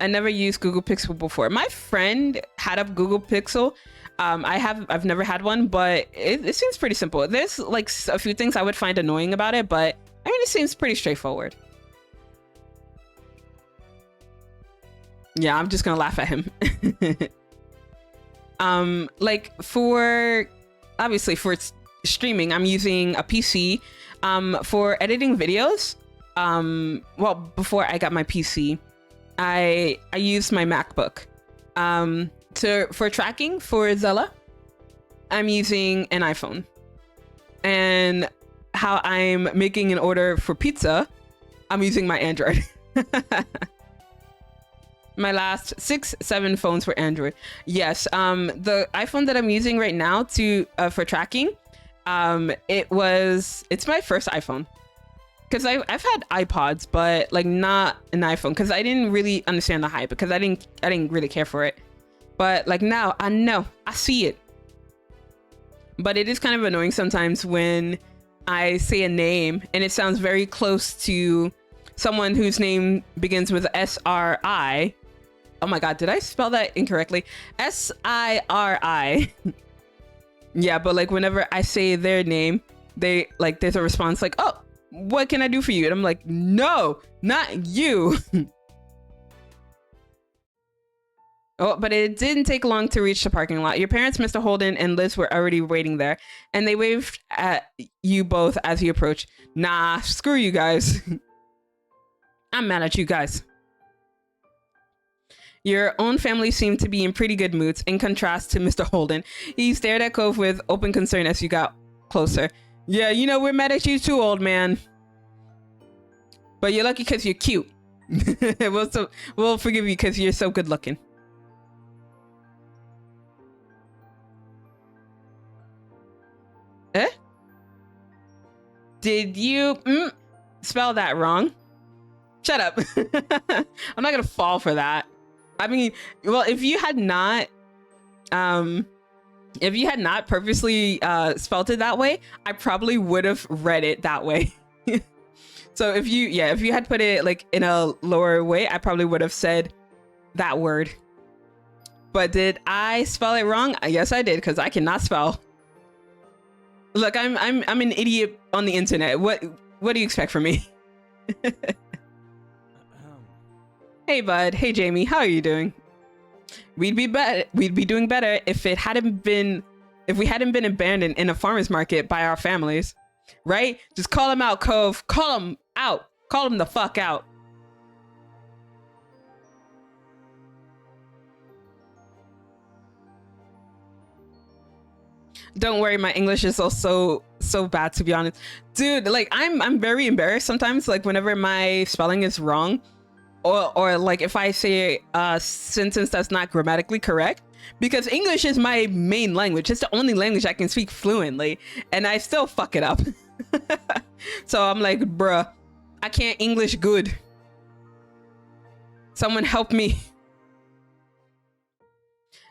Speaker 1: I never used Google Pixel before. My friend had a Google Pixel. I've never had one, but it seems pretty simple. There's like a few things I would find annoying about it, but I mean, it seems pretty straightforward. Yeah, I'm just gonna laugh at him. Like obviously for streaming, I'm using a PC. For editing videos, well, before I got my PC, I used my MacBook. For tracking for Zela, I'm using an iPhone. And how I'm making an order for pizza, I'm using my Android. My last 6-7 phones were Android. Yes, the iPhone that I'm using right now for tracking, it's my first iPhone. Because I've had iPods, but like not an iPhone, because I didn't really understand the hype, because I didn't really care for it. But like now, I know, I see it. But it is kind of annoying sometimes when I say a name and it sounds very close to someone whose name begins with S-R-I. Oh my god, did I spell that incorrectly? S-I-R-I. Yeah, but like whenever I say their name, they like there's a response like, oh, what can I do for you? And I'm like, no, not you. Oh, but it didn't take long to reach the parking lot. Your parents, Mr. Holden and Liz, were already waiting there, and they waved at you both as you approached. Nah, screw you guys. I'm mad at you guys. Your own family seemed to be in pretty good moods, in contrast to Mr. Holden. He stared at Cove with open concern as you got closer. Yeah, you know, we're mad at you too, old man. But you're lucky because you're cute. We'll forgive you because you're so good looking. Eh? Did you spell that wrong? Shut up. I'm not gonna fall for that. I mean, well, if you had not purposely spelled it that way, I probably would have read it that way. So if you had put it like in a lower way, I probably would have said that word. But did I spell it wrong? Yes, I did, because I cannot spell. Look, I'm an idiot on the internet. What do you expect from me? Hey bud, hey Jamie, how are you doing? We'd be doing better if we hadn't been abandoned in a farmer's market by our families. Right? Just call them out, Cove. Call them out. Call them the fuck out. Don't worry, my English is also so bad, to be honest. Dude, like I'm very embarrassed sometimes, like whenever my spelling is wrong. Or like if I say a sentence that's not grammatically correct, because English is my main language. It's the only language I can speak fluently, and I still fuck it up. So I'm like, bruh, I can't English good. Someone help me.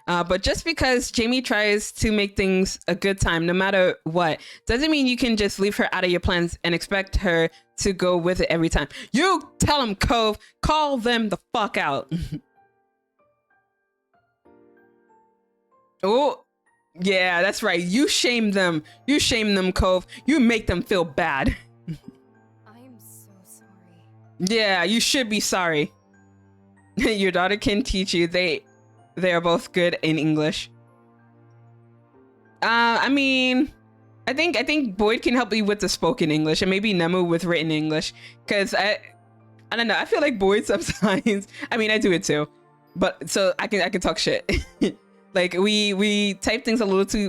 Speaker 1: But just because Jamie tries to make things a good time, no matter what, doesn't mean you can just leave her out of your plans and expect her to go with it every time. You tell them, Cove. Call them the fuck out. Oh, yeah, that's right. You shame them. You shame them, Cove. You make them feel bad.
Speaker 3: I am so sorry.
Speaker 1: Yeah, you should be sorry. Your daughter can teach you. They are both good in English. I mean, I think Boyd can help you with the spoken English, and maybe Nemu with written English. Cause I don't know. I feel like Boyd sometimes. I mean, I do it too, but so I can talk shit. Like we type things a little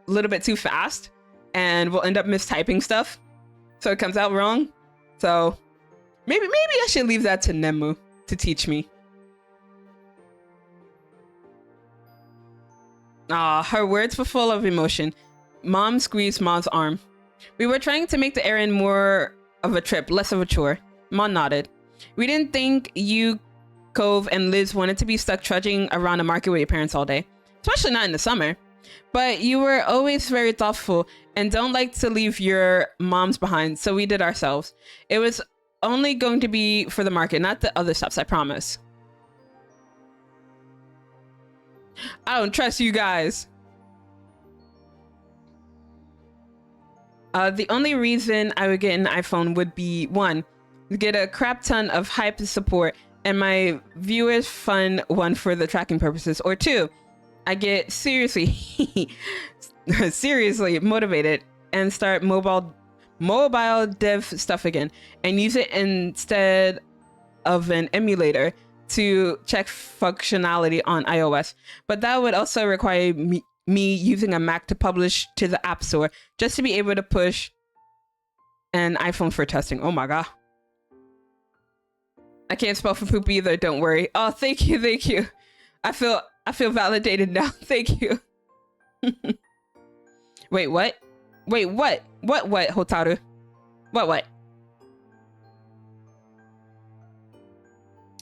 Speaker 1: bit too fast, and we'll end up mistyping stuff, so it comes out wrong. So maybe I should leave that to Nemu to teach me. Her words were full of emotion. Mom squeezed Ma's arm. We were trying to make the errand more of a trip, less of a chore. Ma nodded. We didn't think you, Cove, and Liz wanted to be stuck trudging around the market with your parents all day, especially not in the summer. But you were always very thoughtful and don't like to leave your moms behind, so we did ourselves. It was only going to be for the market, not the other stops, I promise. I don't trust you guys. The only reason I would get an iPhone would be, 1, get a crap ton of hype support and my viewers fun one for the tracking purposes, or 2, I get seriously motivated and start mobile dev stuff again and use it instead of an emulator to check functionality on iOS. But that would also require me using a Mac to publish to the App Store just to be able to push an iPhone for testing. Oh my god. I can't spell for poop either, don't worry. Oh, thank you. I feel validated now. Thank you. Wait, what? Wait, what? What, Hotaru? What?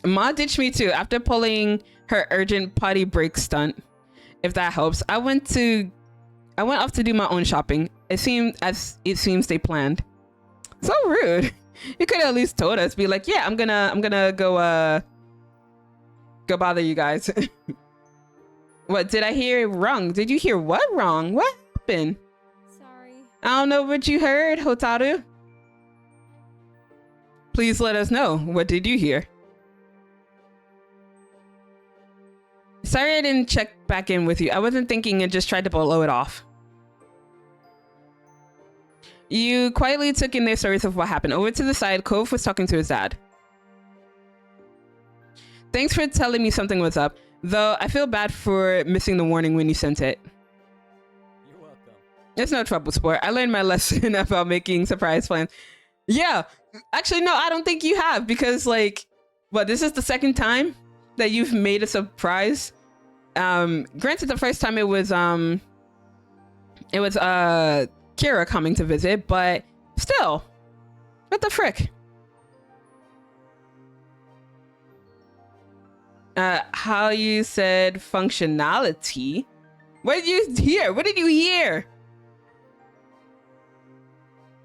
Speaker 1: Ma ditched me too after pulling her urgent potty break stunt. If that helps. I went off to do my own shopping. It seems they planned. So rude. You could have at least told us, be like, yeah, I'm gonna go bother you guys. What did I hear wrong? Did you hear what wrong? What happened?
Speaker 3: Sorry.
Speaker 1: I don't know what you heard, Hotaru. Please let us know. What did you hear? Sorry I didn't check back in with you. I wasn't thinking and just tried to blow it off. You quietly took in their stories of what happened. Over to the side, Cove was talking to his dad. Thanks for telling me something was up. Though I feel bad for missing the warning when you sent it.
Speaker 4: You're welcome.
Speaker 1: It's no trouble, sport. I learned my lesson about making surprise plans. Yeah. Actually, no, I don't think you have because like, what, this is the second time that you've made a surprise. Granted, the first time it was Kira coming to visit, but still, what the frick? How you said functionality? What did you hear? What did you hear?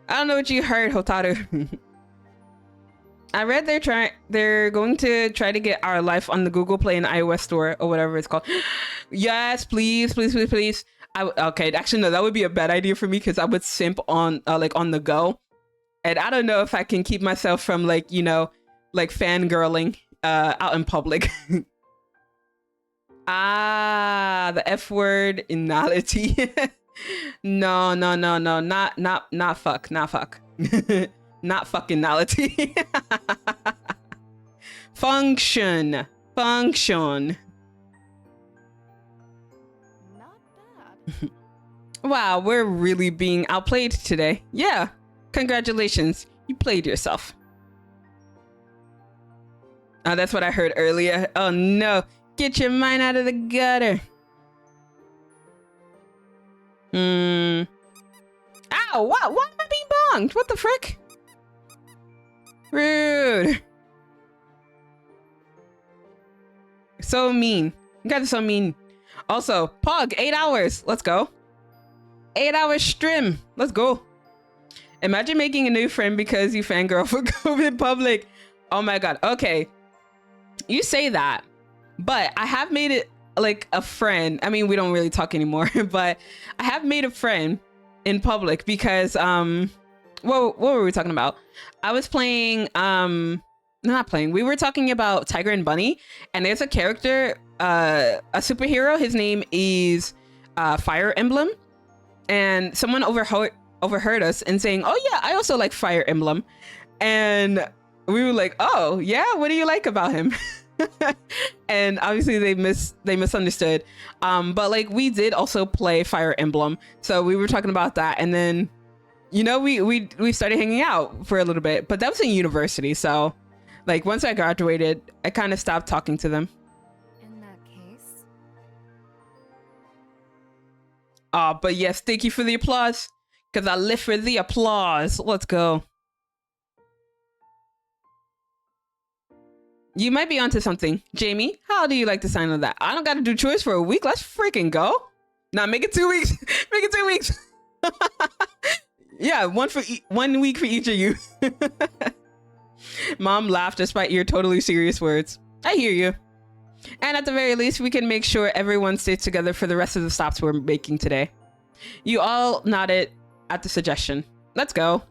Speaker 1: I don't know what you heard, Hotaru. I read they're going to try to get our life on the Google Play and iOS store or whatever it's called. Yes, please, please, please, please. Okay, actually no, that would be a bad idea for me because I would simp on like on the go, and I don't know if I can keep myself from like, you know, like fangirling out in public. Ah, the F word, inality. No, no, no, no, not fuck, not fuck. Not fucking-ality. Function. Function.
Speaker 3: Not bad.
Speaker 1: Wow, we're really being outplayed today. Yeah. Congratulations. You played yourself. Oh, that's what I heard earlier. Oh no. Get your mind out of the gutter. Ow, why am I being bonged? What the frick? Rude. So mean. You guys are so mean. Also, Pog, 8 hours. Let's go. 8 hours stream. Let's go. Imagine making a new friend because you fangirl for COVID public. Oh my god. Okay. You say that, but I have made it like a friend. I mean, we don't really talk anymore, but I have made a friend in public because what were we talking about? I was playing not playing. We were talking about Tiger and Bunny, and there's a character, a superhero. His name is Fire Emblem, and someone overheard us and saying, "Oh yeah, I also like Fire Emblem," and we were like, "Oh yeah, what do you like about him?" And obviously they misunderstood. But like we did also play Fire Emblem, so we were talking about that, and then you know we started hanging out for a little bit. But that was in university, so like once I graduated, I kind of stopped talking to them.
Speaker 3: In that case,
Speaker 1: But yes, thank you for the applause, because I live for the applause. Let's go. You might be onto something. Jamie, how do you like the sound of that? I don't got to do chores for a week. Let's freaking go. Nah, make it 2 weeks. Make it 2 weeks. Yeah, 1 week for each of you. Mom laughed despite your totally serious words. I hear you. And at the very least, we can make sure everyone stays together for the rest of the stops we're making today. You all nodded at the suggestion. Let's go.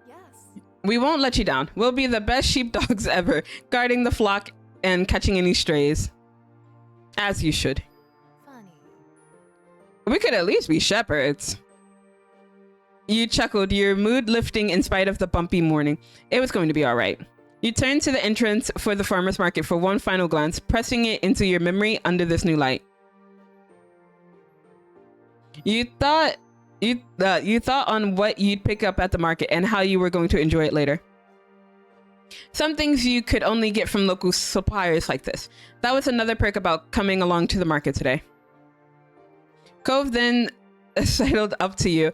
Speaker 3: yes.
Speaker 1: We won't let you down. We'll be the best sheepdogs ever, guarding the flock and catching any strays. As you should.
Speaker 3: Funny.
Speaker 1: We could at least be shepherds. You chuckled, your mood lifting in spite of the bumpy morning. It was going to be all right. You turned to the entrance for the farmer's market for one final glance, pressing it into your memory under this new light. You thought on what you'd pick up at the market and how you were going to enjoy it later. Some things you could only get from local suppliers like this. That was another perk about coming along to the market today. Cove then sidled up to you,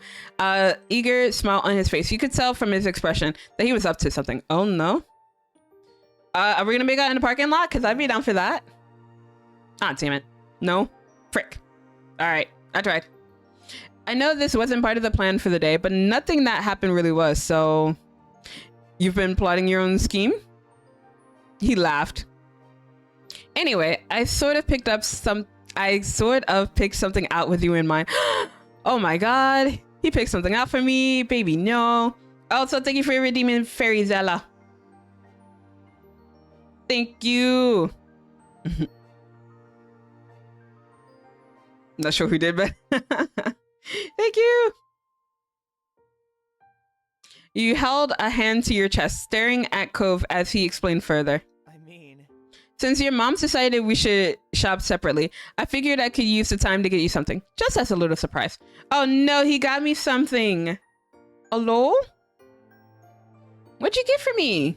Speaker 1: eager smile on his face. You could tell from his expression that he was up to something. Oh no. Are we gonna make out in the parking lot? Because I'd be down for that. Ah, damn it. No. Frick. Alright, I tried. I know this wasn't part of the plan for the day, but nothing that happened really was, so... You've been plotting your own scheme? He laughed. Anyway, I sort of picked something out with you in mind. Oh my god. He picked something out for me. Baby, no. Also, thank you for redeeming Fairy Zela. Thank you. Not sure who did, but thank you. You held a hand to your chest, staring at Cove as he explained further.
Speaker 4: I mean,
Speaker 1: Since your mom decided we should shop separately, I figured I could use the time to get you something, just as a little surprise. Oh no, he got me something. Hello? What'd you get for me?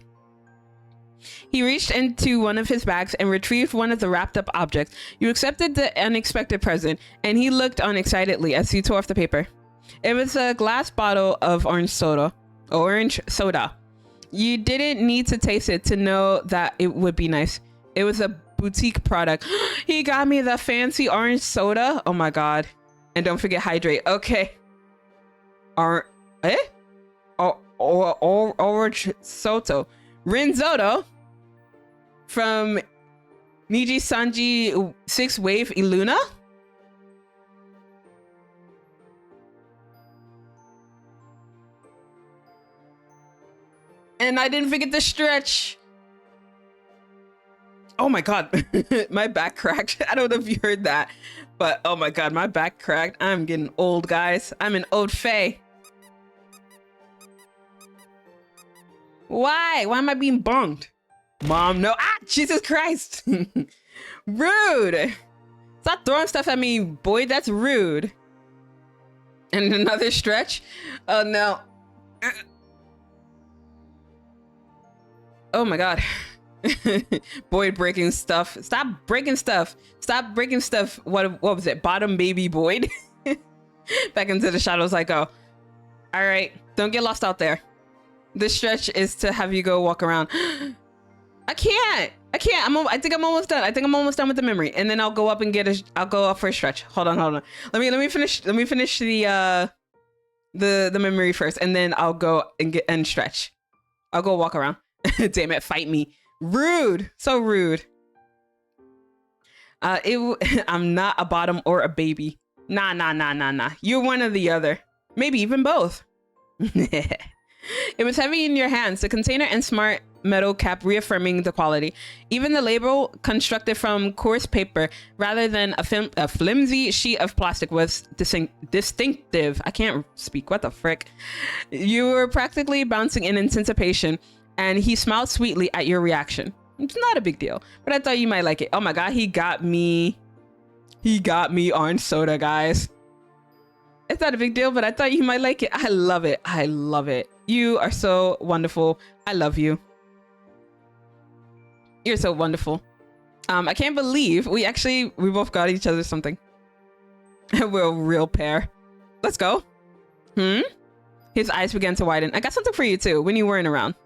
Speaker 1: He reached into one of his bags and retrieved one of the wrapped up objects. You accepted the unexpected present, and he looked on excitedly as he tore off the paper. It was a glass bottle of orange soda. You didn't need to taste it to know that it would be nice. It was a boutique product. He got me the fancy orange soda. Oh my god. And don't forget hydrate. Okay. Orange soto. Rinzotto from Niji Sanji 6 Wave Iluna. And I didn't forget the stretch. Oh my god. My back cracked. I don't know if you heard that, but oh my god, my back cracked. I'm getting old, guys. I'm an old fae. Why am I being bonged? Mom, no. Ah, Jesus Christ. Rude. Stop throwing stuff at me, boy. That's rude. And another stretch. Oh no. Oh my god. Boyd breaking stuff. Stop breaking stuff. Stop breaking stuff. What was it? Bottom baby Boyd. Back into the shadows I go. All right. Don't get lost out there. This stretch is to have you go walk around. I can't. I think I'm almost done. I think I'm almost done with the memory, and then I'll go up and I'll go up for a stretch. Hold on. Let me finish the memory first, and then I'll go and stretch. I'll go walk around. Damn it, fight me. Rude. So rude. I'm not a bottom or a baby. Nah. You're one or the other. Maybe even both. It was heavy in your hands, the container and smart metal cap reaffirming the quality. Even the label, constructed from coarse paper rather than a flimsy sheet of plastic, was distinctive. I can't speak. What the frick? You were practically bouncing in anticipation, and he smiled sweetly at your reaction. It's not a big deal, but I thought you might like it. Oh my god, he got me orange soda, guys. It's not a big deal, but I thought you might like it. I love it. You are so wonderful. I love you. You're so wonderful. I can't believe we both got each other something. We're a real pair. Let's go. His eyes began to widen. I got something for you too, when you weren't around.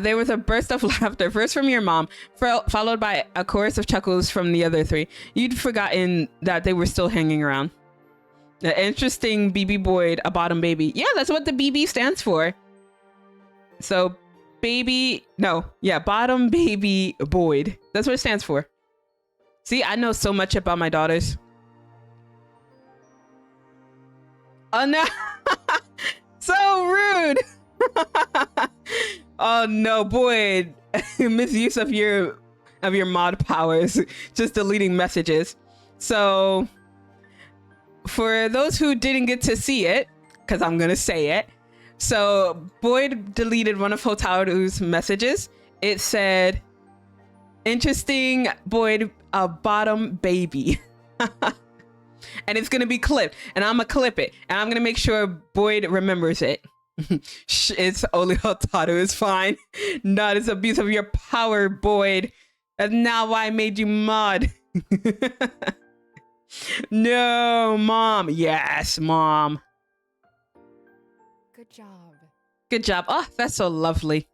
Speaker 1: There was a burst of laughter, first from your mom, followed by a chorus of chuckles from the other three. You'd forgotten that they were still hanging around. The interesting BB Boyd, a bottom baby. Yeah, that's what the BB stands for. So, bottom baby Boyd. That's what it stands for. See, I know so much about my daughters. Oh no! So rude! Oh no, Boyd. Misuse of your mod powers. Just deleting messages. So, for those who didn't get to see it, because I'm gonna say it, so Boyd deleted one of Hotaru's messages. It said, "Interesting, Boyd, a bottom baby." And it's gonna be clipped, and I'm gonna clip it, and I'm gonna make sure Boyd remembers it. It's only Hotaru is fine. Not as abuse of your power, Boyd. That's not why I made you mod. No, Mom. Yes, Mom.
Speaker 3: Good job.
Speaker 1: Good job. Oh, that's so lovely.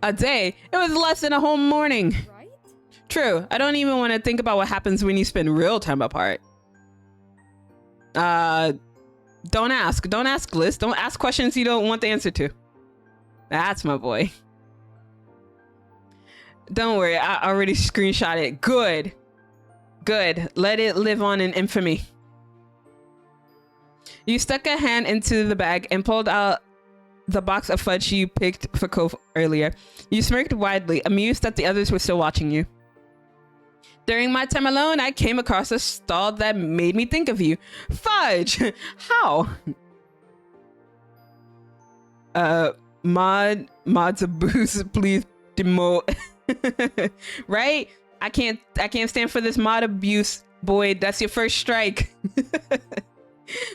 Speaker 1: A day. It was less than a whole morning.
Speaker 3: Right?
Speaker 1: True. I don't even want to think about what happens when you spend real time apart. Don't ask. Don't ask, Liz. Don't ask questions you don't want the answer to. That's my boy. Don't worry. I already screenshot it. Good. Good. Let it live on in infamy. You stuck a hand into the bag and pulled out the box of fudge you picked for Cove earlier. You smirked widely, amused that the others were still watching you. During my time alone, I came across a stall that made me think of you. Fudge! How? Mods a boost, please demote. Right? I can't stand for this mod abuse, Boyd. That's your first strike.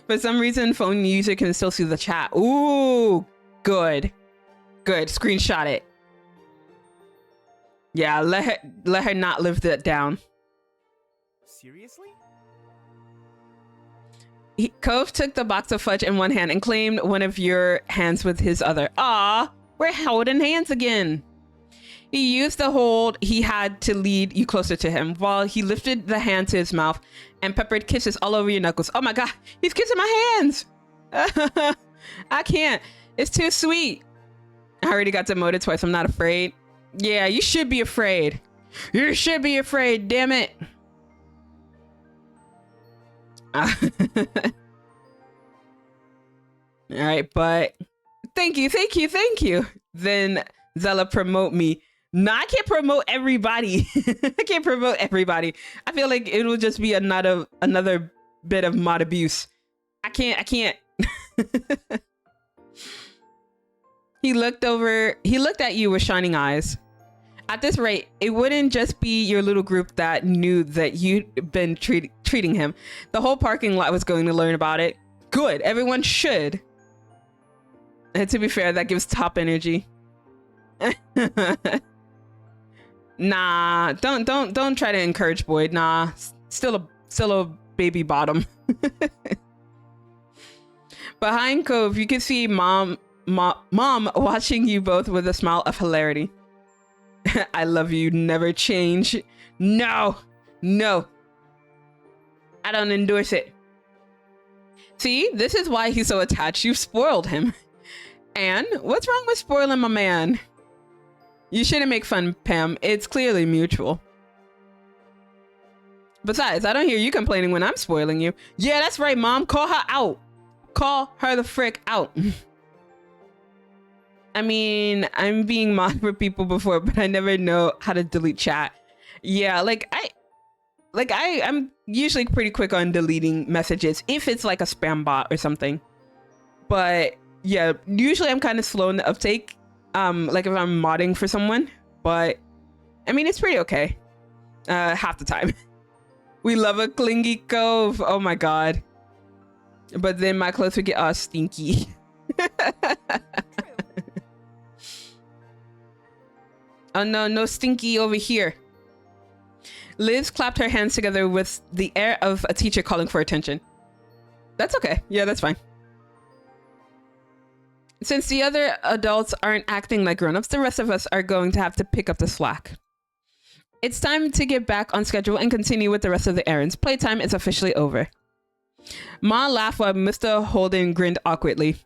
Speaker 1: For some reason, phone user can still see the chat. Ooh, good. Screenshot it. Yeah, let her not live that down.
Speaker 8: Seriously?
Speaker 1: Cove took the box of fudge in one hand and claimed one of your hands with his other. Ah, we're holding hands again. He used the hold he had to lead you closer to him while he lifted the hand to his mouth and peppered kisses all over your knuckles. Oh my god, he's kissing my hands. I can't. It's too sweet. I already got demoted twice. I'm not afraid. Yeah, you should be afraid. You should be afraid, damn it. All right, but thank you. Then Zela promote me. No, I can't promote everybody. I can't promote everybody. I feel like it will just be another bit of mod abuse. I can't. He looked at you with shining eyes. At this rate, it wouldn't just be your little group that knew that you'd been treating him. The whole parking lot was going to learn about it. Good, everyone should. And to be fair, that gives top energy. Nah, don't try to encourage Boyd. Nah, still a baby bottom. Behind Cove, you can see mom watching you both with a smile of hilarity. I love you, never change. No, I don't endorse it. See, this is why he's so attached. You've spoiled him. And what's wrong with spoiling my man? You shouldn't make fun, Pam. It's clearly mutual. Besides, I don't hear you complaining when I'm spoiling you. Yeah, that's right, Mom. Call her out. Call her the frick out. I mean, I'm being mod for people before, but I never know how to delete chat. Yeah, I'm usually pretty quick on deleting messages if it's like a spam bot or something. But yeah, usually I'm kind of slow in the uptake. Like if I'm modding for someone, but I mean, it's pretty okay. Half the time. We love a clingy Cove. Oh my god. But then my clothes would get all stinky. Oh no, no stinky over here. Liz clapped her hands together with the air of a teacher calling for attention. That's okay. Yeah, that's fine. Since the other adults aren't acting like grown-ups, the rest of us are going to have to pick up the slack. It's time to get back on schedule and continue with the rest of the errands. Playtime is officially over. Ma laughed while Mr. Holden grinned awkwardly.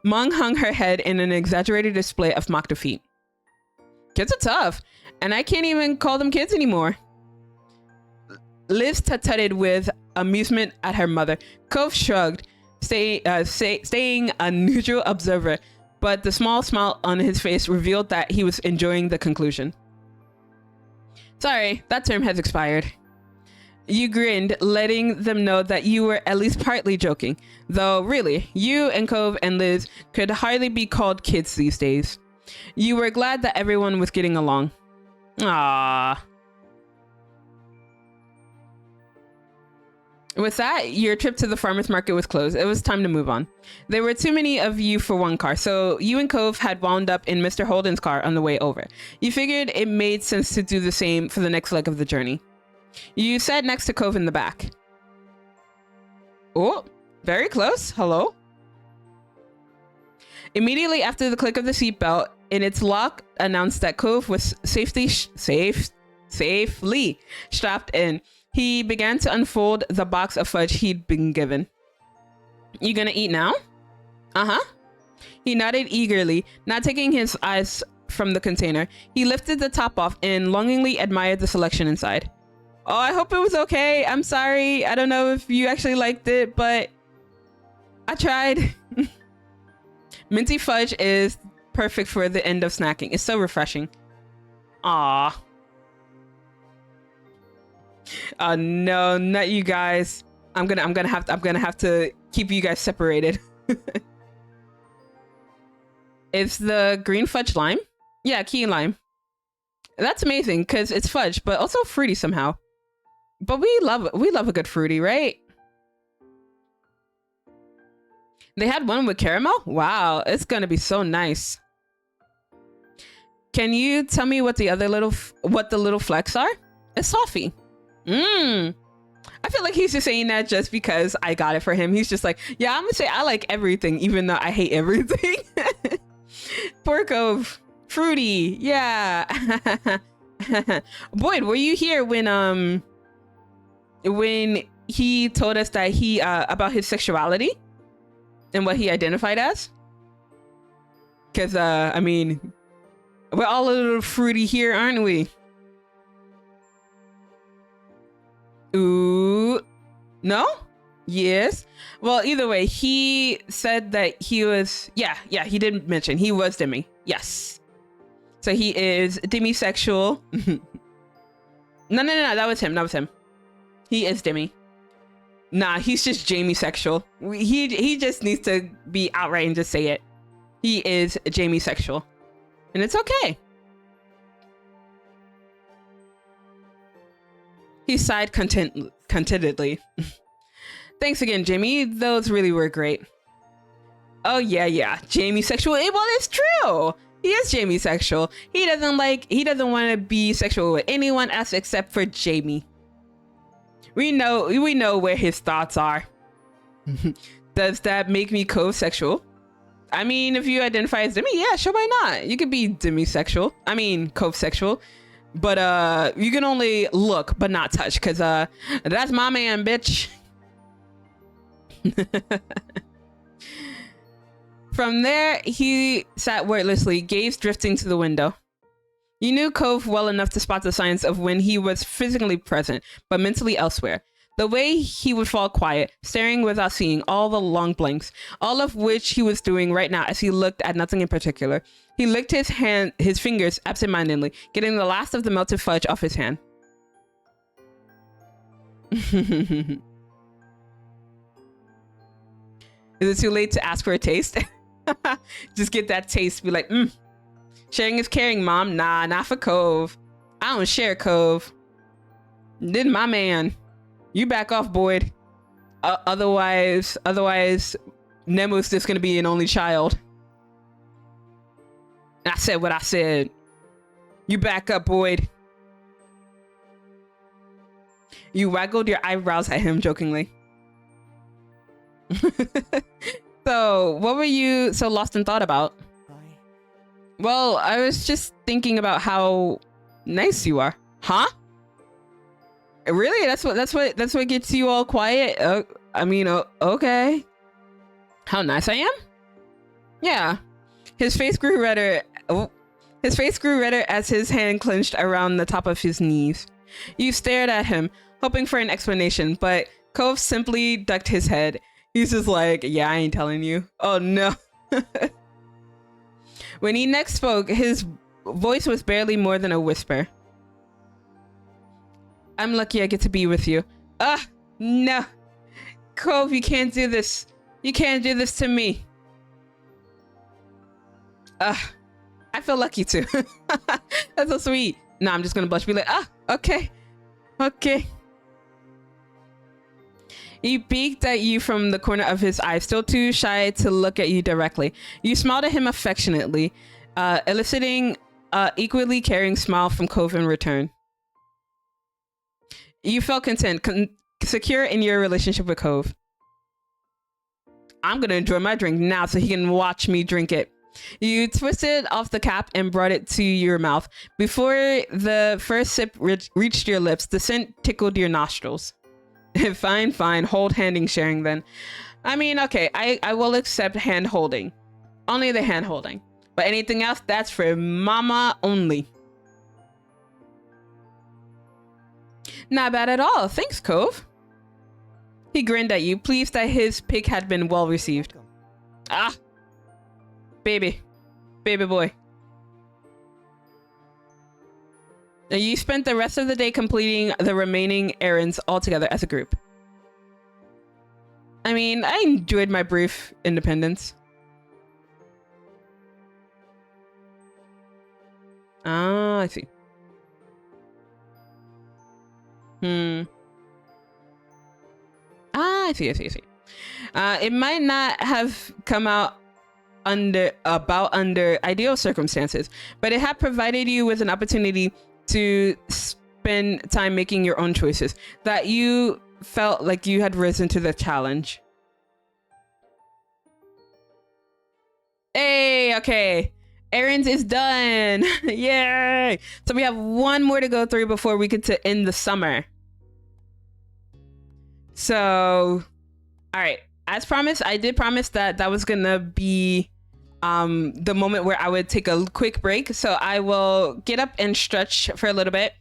Speaker 1: Mong hung her head in an exaggerated display of mock defeat. Kids are tough, and I can't even call them kids anymore. Liz tutted with amusement at her mother. Cove shrugged, staying a neutral observer, but the small smile on his face revealed that he was enjoying the conclusion. Sorry, that term has expired. You grinned, letting them know that you were at least partly joking, though really, you and Cove and Liz could hardly be called kids these days. You were glad that everyone was getting along. Ah. With that, your trip to the farmer's market was closed. It was time to move on. There were too many of you for one car, so you and Cove had wound up in Mr. Holden's car on the way over. You figured it made sense to do the same for the next leg of the journey. You sat next to Cove in the back. Oh, very close. Hello? Immediately after the click of the seatbelt in its lock announced that Cove was safely strapped in, he began to unfold the box of fudge he'd been given. You gonna eat now? Uh-huh. He nodded eagerly, not taking his eyes from the container. He lifted the top off and longingly admired the selection inside. Oh, I hope it was okay. I'm sorry. I don't know if you actually liked it, but I tried. Minty fudge is perfect for the end of snacking. It's so refreshing. Aww. Oh no, not you guys. I'm gonna have to keep you guys separated. It's the green fudge lime. Yeah, key lime. That's amazing because it's fudge, but also fruity somehow. But we love a good fruity, right? They had one with caramel. Wow, it's gonna be so nice. Can you tell me what the little flecks are? It's toffee. I feel like he's just saying that just because I got it for him. He's just like, yeah, I'm gonna say I like everything, even though I hate everything. Porco, fruity, yeah. Boyd, were you here when he told us that he about his sexuality and what he identified as? Because I mean, we're all a little fruity here, aren't we? Ooh, no? Yes. Well, either way, he said that he was, yeah, he did mention he was demi. Yes. So he is demisexual. No, that was him. He is demi. Nah, he's just Jamie-sexual. He just needs to be outright and just say it. He is Jamie-sexual. And it's okay. He sighed contentedly. Thanks again, Jamie. Those really were great. Oh yeah. Jamie-sexual. Well, it's true. He is Jamie-sexual. He doesn't want to be sexual with anyone else except for Jamie. We know where his thoughts are. Does that make me co-sexual? I mean, if you identify as demi, yeah, sure, why not? You could be demisexual. I mean, co-sexual. But you can only look but not touch, because that's my man, bitch. From there, he sat wordlessly, gaze drifting to the window. You knew Cove well enough to spot the signs of when he was physically present, but mentally elsewhere. The way he would fall quiet, staring without seeing, all the long blinks, all of which he was doing right now as he looked at nothing in particular. He licked his fingers absentmindedly, getting the last of the melted fudge off his hand. Is it too late to ask for a taste? Just get that taste. Be like, sharing is caring, Mom. Nah, not for Cove. I don't share, Cove. Then my man. You back off, Boyd. Otherwise, Nemo's just gonna be an only child. I said what I said. You back up, Boyd. You waggled your eyebrows at him jokingly. So, what were you so lost in thought about? Well, I was just thinking about how nice you are. Huh? Really? That's what gets you all quiet? I mean, okay. How nice I am? Yeah. His face grew redder. His face grew redder as his hand clenched around the top of his knees. You stared at him, hoping for an explanation, but Cove simply ducked his head. He's just like, yeah, I ain't telling you. Oh no. When he next spoke, his voice was barely more than a whisper. I'm lucky I get to be with you. No. Cove, you can't do this. You can't do this to me. I feel lucky too. That's so sweet. No, I'm just gonna blush. Be like, okay. He peeked at you from the corner of his eye, still too shy to look at you directly. You smiled at him affectionately, eliciting an equally caring smile from Cove in return. You felt content, secure in your relationship with Cove. I'm gonna enjoy my drink now so he can watch me drink it. You twisted off the cap and brought it to your mouth. Before the first sip reached your lips, the scent tickled your nostrils. Fine. Hold handing sharing then. I mean, okay, I will accept hand holding. Only the hand holding. But anything else, that's for mama only. Not bad at all. Thanks, Cove. He grinned at you, pleased that his pick had been well received. Baby boy. You spent the rest of the day completing the remaining errands all together as a group. I mean, I enjoyed my brief independence. Ah, I see. Ah, I see. It might not have come out under ideal circumstances, but it had provided you with an opportunity to spend time making your own choices that you felt like you had risen to the challenge. Hey, okay. Errands is done. Yay. So we have one more to go through before we get to end the summer. So, all right. As promised, I did promise that that was gonna be the moment where I would take a quick break. So I will get up and stretch for a little bit.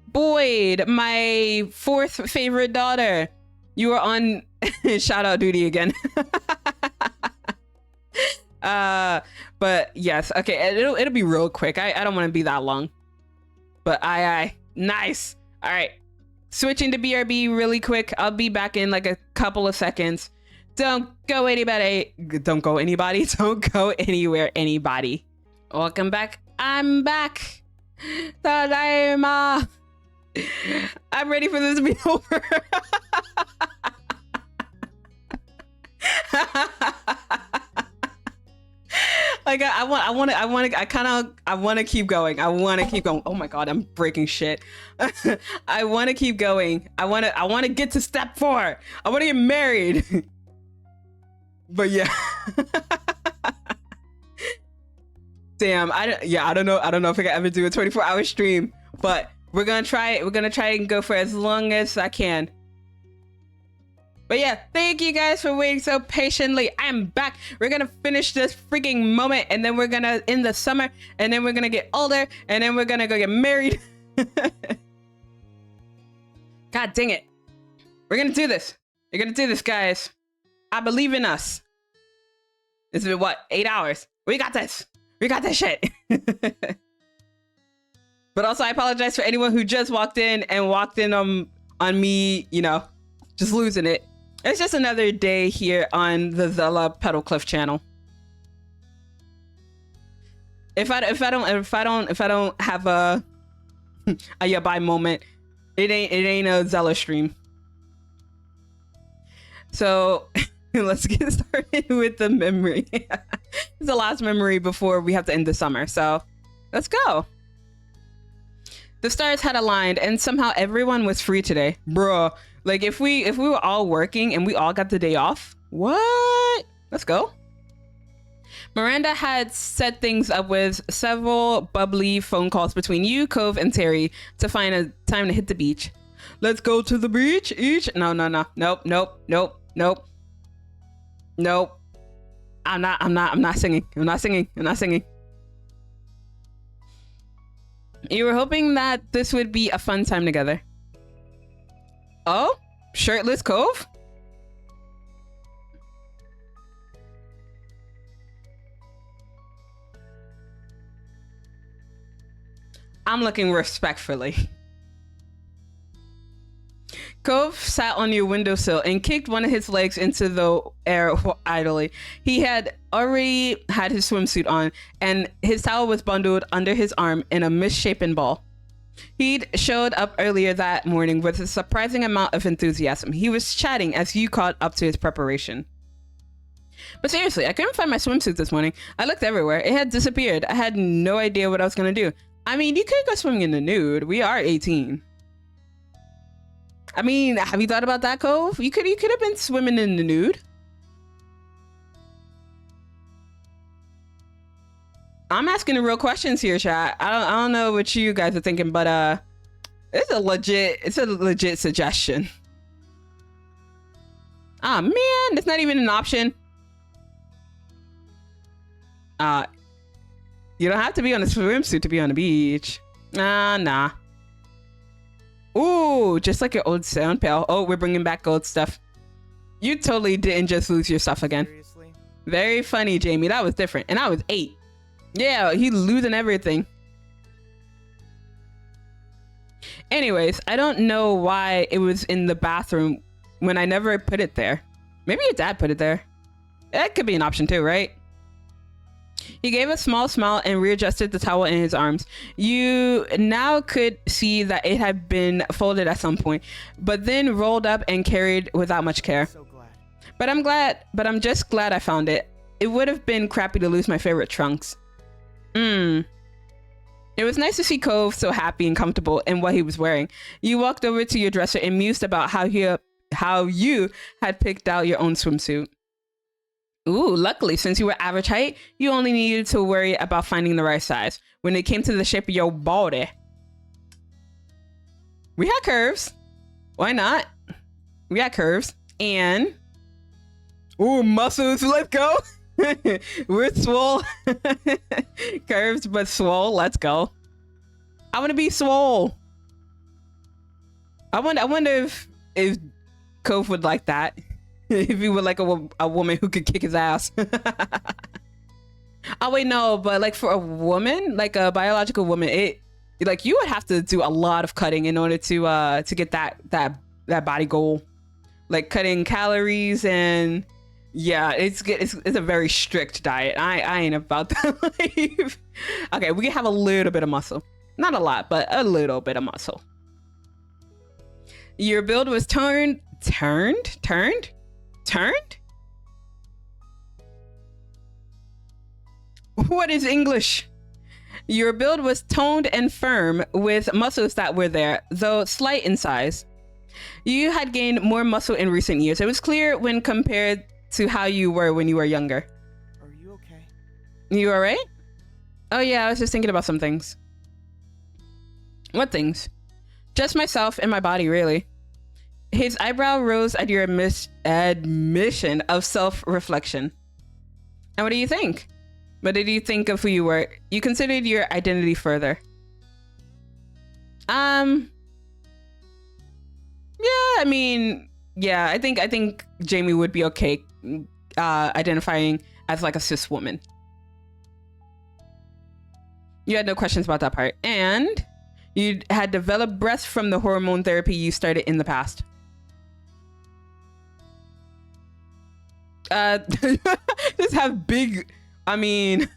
Speaker 1: Boyd, my fourth favorite daughter, you are on shout out duty again. But yes, okay, it'll be real quick. I don't want to be that long, but I nice. All right, switching to BRB really quick. I'll be back in like a couple of seconds. Don't go anybody. Don't go anybody. Don't go anywhere, anybody. Welcome back. I'm back. Tadaima. I'm ready for this to be over. Like I want to keep going. I want to keep going. Oh my god, I'm breaking shit. I want to keep going. I want to get to step 4. I want to get married. But yeah. Damn, I don't know if I can ever do a 24-hour stream, but we're going to try it. We're going to try and go for as long as I can. But yeah, thank you guys for waiting so patiently. I'm back. We're gonna finish this freaking moment, and then we're gonna end the summer, and then we're gonna get older, and then we're gonna go get married. God dang it. We're gonna do this. We're gonna do this, guys. I believe in us. It's been what, 8 hours? We got this. We got this shit. But also, I apologize for anyone who just walked in on me, you know, just losing it. It's just another day here on the Zela Petalcliff channel. If I don't have a yeah bye moment, it ain't a Zela stream. So let's get started with the memory. It's the last memory before we have to end the summer. So let's go. The stars had aligned, and somehow everyone was free today, bruh. Like if we were all working and we all got the day off, what? Let's go. Miranda had set things up with several bubbly phone calls between you, Cove, and Terry to find a time to hit the beach. Let's go to the beach each. No. Nope. I'm not singing. You were hoping that this would be a fun time together. Oh, shirtless Cove? I'm looking respectfully. Cove sat on your windowsill and kicked one of his legs into the air idly. He had already had his swimsuit on, and his towel was bundled under his arm in a misshapen ball. He'd showed up earlier that morning with a surprising amount of enthusiasm. He was chatting as you caught up to his preparation. But seriously, I couldn't find my swimsuit this morning. I looked everywhere. It had disappeared. I had no idea what I was going to do. I mean, you could go swimming in the nude. We are 18. I mean, have you thought about that, Cove? You could have been swimming in the nude. I'm asking the real questions here, chat. I don't know what you guys are thinking, but it's a legit suggestion. Ah, man, it's not even an option. You don't have to be on a swimsuit to be on the beach. Nah. Ooh, just like your old sound pal. Oh, we're bringing back gold stuff. You totally didn't just lose your stuff again.
Speaker 8: Seriously?
Speaker 1: Very funny, Jamie. That was different. And I was 8. Yeah, he losing everything. Anyways, I don't know why it was in the bathroom when I never put it there. Maybe your dad put it there. That could be an option too, right? He gave a small smile and readjusted the towel in his arms. You now could see that it had been folded at some point, but then rolled up and carried without much care.
Speaker 8: So glad.
Speaker 1: But I'm just glad I found it. It would have been crappy to lose my favorite trunks. It was nice to see Cove so happy and comfortable in what he was wearing. You walked over to your dresser and mused about how you had picked out your own swimsuit. Ooh, luckily, since you were average height, you only needed to worry about finding the right size. When it came to the shape of your body, we had curves. Why not? We had curves. And ooh, muscles, let's go. We're swole. Curves but swole, let's go. I want to be swole. I wonder if Cove would like that. If he would like a woman who could kick his ass. Oh wait, no, but like for a woman, like a biological woman, it like you would have to do a lot of cutting in order to get that body goal. Like cutting calories and yeah, it's a very strict diet. I ain't about that life. Okay, we can have a little bit of muscle. Not a lot, but a little bit of muscle. Your build was turned? What is English? Your build was toned and firm with muscles that were there, though slight in size. You had gained more muscle in recent years. It was clear when compared to how you were when you were younger.
Speaker 8: Are you okay?
Speaker 1: You all right? Oh yeah, I was just thinking about some things. What things? Just myself and my body, really. His eyebrow rose at your admission of self-reflection. And what do you think? What did you think of who you were? You considered your identity further. Yeah, I mean, yeah, I think Jamie would be okay identifying as like a cis woman. You had no questions about that part. And you had developed breasts from the hormone therapy you started in the past. Just have big, I mean,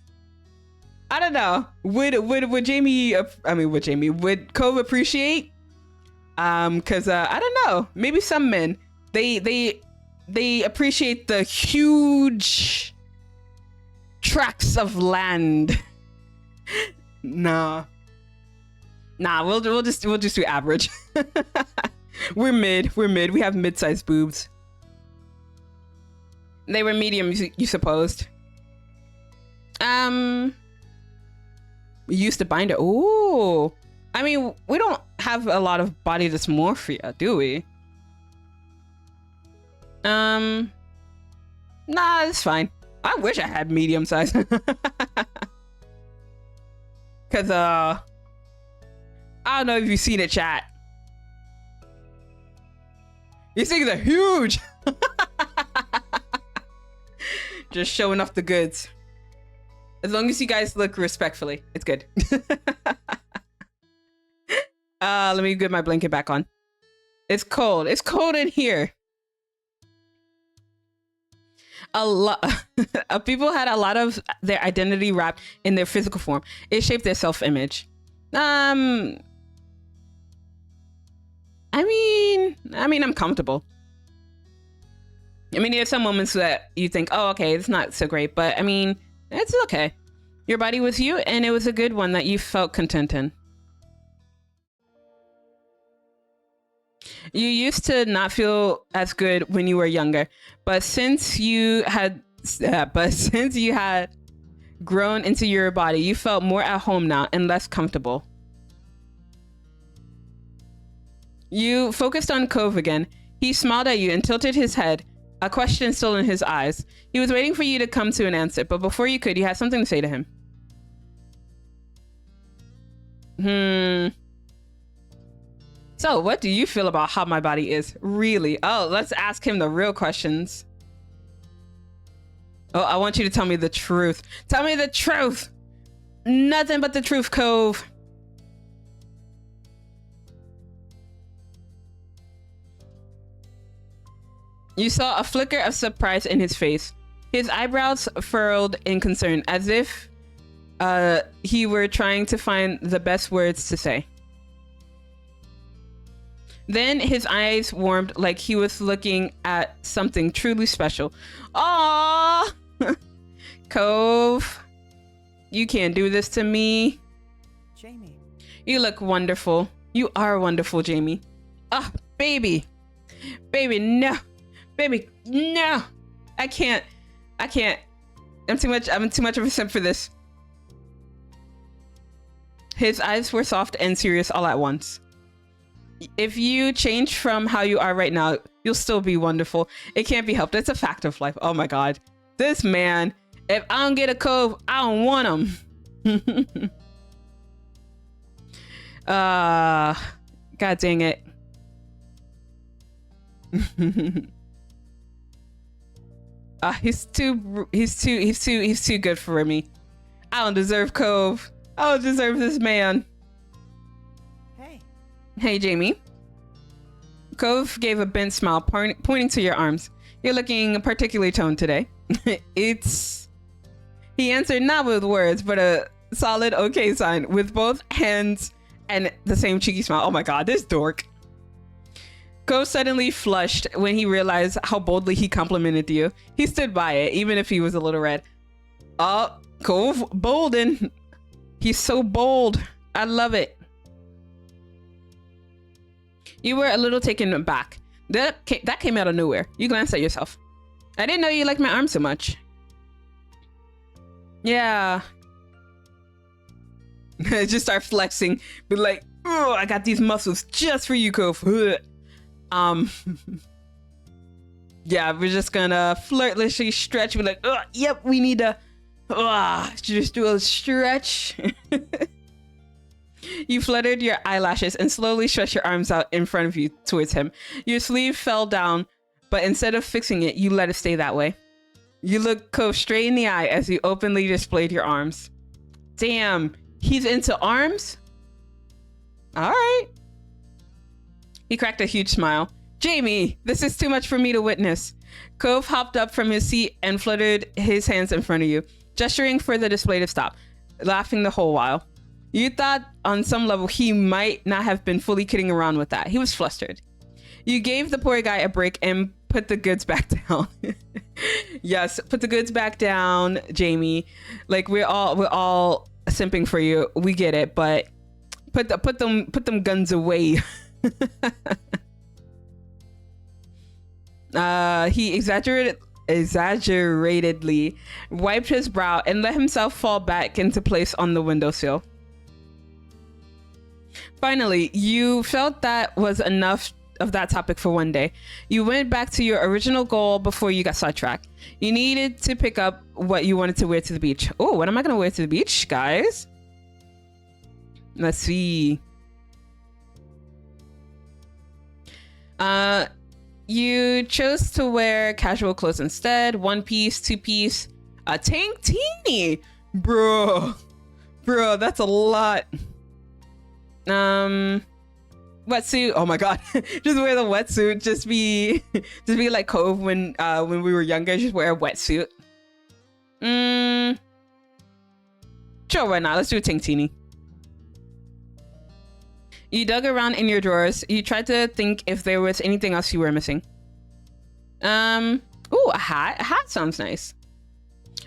Speaker 1: I don't know. Would Jamie, would Cove appreciate? Cause I don't know, maybe some men, they appreciate the huge tracts of land. Nah, we'll just do average. We're mid. We have mid-sized boobs. They were medium, you supposed. We used to bind it. Ooh. I mean, we don't have a lot of body dysmorphia, do we? Nah, it's fine. I wish I had medium size. Cause I don't know if you've seen it, chat. These things are huge. Just showing off the goods. As long as you guys look respectfully, it's good. Let me get my blanket back on. It's cold. It's cold in here. A lot of people had a lot of their identity wrapped in their physical form. It shaped their self-image. I mean, I'm comfortable. I mean, there's some moments that you think, oh, okay, it's not so great, but I mean, it's okay. Your body was you, and it was a good one that you felt content in. You used to not feel as good when you were younger, but since you had grown into your body, you felt more at home now and less comfortable. You focused on Cove again. He smiled at you and tilted his head, a question still in his eyes. He was waiting for you to come to an answer, but before you could, you had something to say to him. So, what do you feel about how my body is? Really? Oh, let's ask him the real questions. Oh, I want you to tell me the truth. Tell me the truth. Nothing but the truth, Cove. You saw a flicker of surprise in his face. His eyebrows furrowed in concern, as if he were trying to find the best words to say. Then his eyes warmed like he was looking at something truly special. Aww! Cove, you can't do this to me.
Speaker 8: Jamie.
Speaker 1: You look wonderful. You are wonderful, Jamie. Ah, baby. Baby, no. Baby, no. I can't. I'm too much of a simp for this. His eyes were soft and serious all at once. If you change from how you are right now, you'll still be wonderful. It can't be helped. It's a fact of life. Oh my God. This man, if I don't get a Cove, I don't want him. God dang it. He's too good for me. I don't deserve Cove. I don't deserve this man. Hey, Jamie. Cove gave a bent smile, pointing to your arms. You're looking particularly toned today. He answered not with words, but a solid okay sign with both hands and the same cheeky smile. Oh my God, this dork. Cove suddenly flushed when he realized how boldly he complimented you. He stood by it, even if he was a little red. Oh, Cove, bolden. He's so bold. I love it. You were a little taken aback. That came out of nowhere. You glanced at yourself. I didn't know you liked my arm so much. Yeah. Just start flexing. Be like, oh, I got these muscles just for you, Cove. Yeah, we're just gonna flirtlessly stretch. Be like, oh, yep, we need to just do a stretch. You fluttered your eyelashes and slowly stretched your arms out in front of you towards him. Your sleeve fell down, but instead of fixing it, you let it stay that way. You looked Cove straight in the eye as you openly displayed your arms. Damn, he's into arms? All right. He cracked a huge smile. Jamie, this is too much for me to witness. Cove hopped up from his seat and fluttered his hands in front of you, gesturing for the display to stop, laughing the whole while. You thought on some level he might not have been fully kidding around with that. He was flustered. You gave the poor guy a break and put the goods back down. Yes, put the goods back down, Jamie. Like we're all simping for you. We get it, but put them guns away. He exaggeratedly wiped his brow and let himself fall back into place on the windowsill. Finally, you felt that was enough of that topic for one day. You went back to your original goal before you got sidetracked. You needed to pick up what you wanted to wear to the beach. Oh, what am I gonna wear to the beach, guys? Let's see. You chose to wear casual clothes instead. 1 piece, 2 piece, a tank teeny. Bro, that's a lot. Wetsuit. Oh my God. Just wear the wetsuit. Just be like Cove when we were younger. Just wear a wetsuit. Sure, why not? Let's do a tank teeny. You dug around in your drawers. You tried to think if there was anything else you were missing. Ooh, a hat. A hat sounds nice.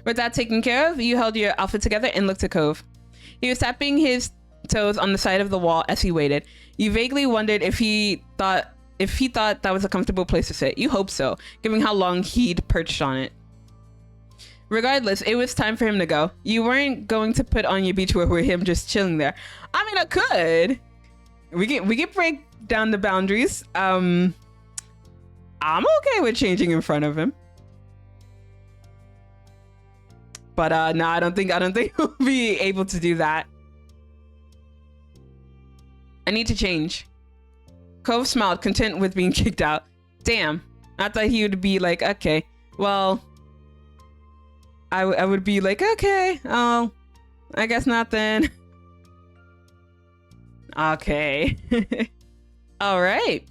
Speaker 1: With that taken care of, you held your outfit together and looked at Cove. He was tapping his toes on the side of the wall as he waited. You vaguely wondered if he thought that was a comfortable place to sit. You hoped so, given how long he'd perched on it. Regardless, it was time for him to go. You weren't going to put on your beachwear with him just chilling there. I mean, I could. We can break down the boundaries. I'm okay with changing in front of him. But no, I don't think we'll be able to do that. I need to change. Cove smiled, content with being kicked out. Damn, I thought he would be like, okay, well, I would be like, okay, oh, I guess not then. Okay. All right.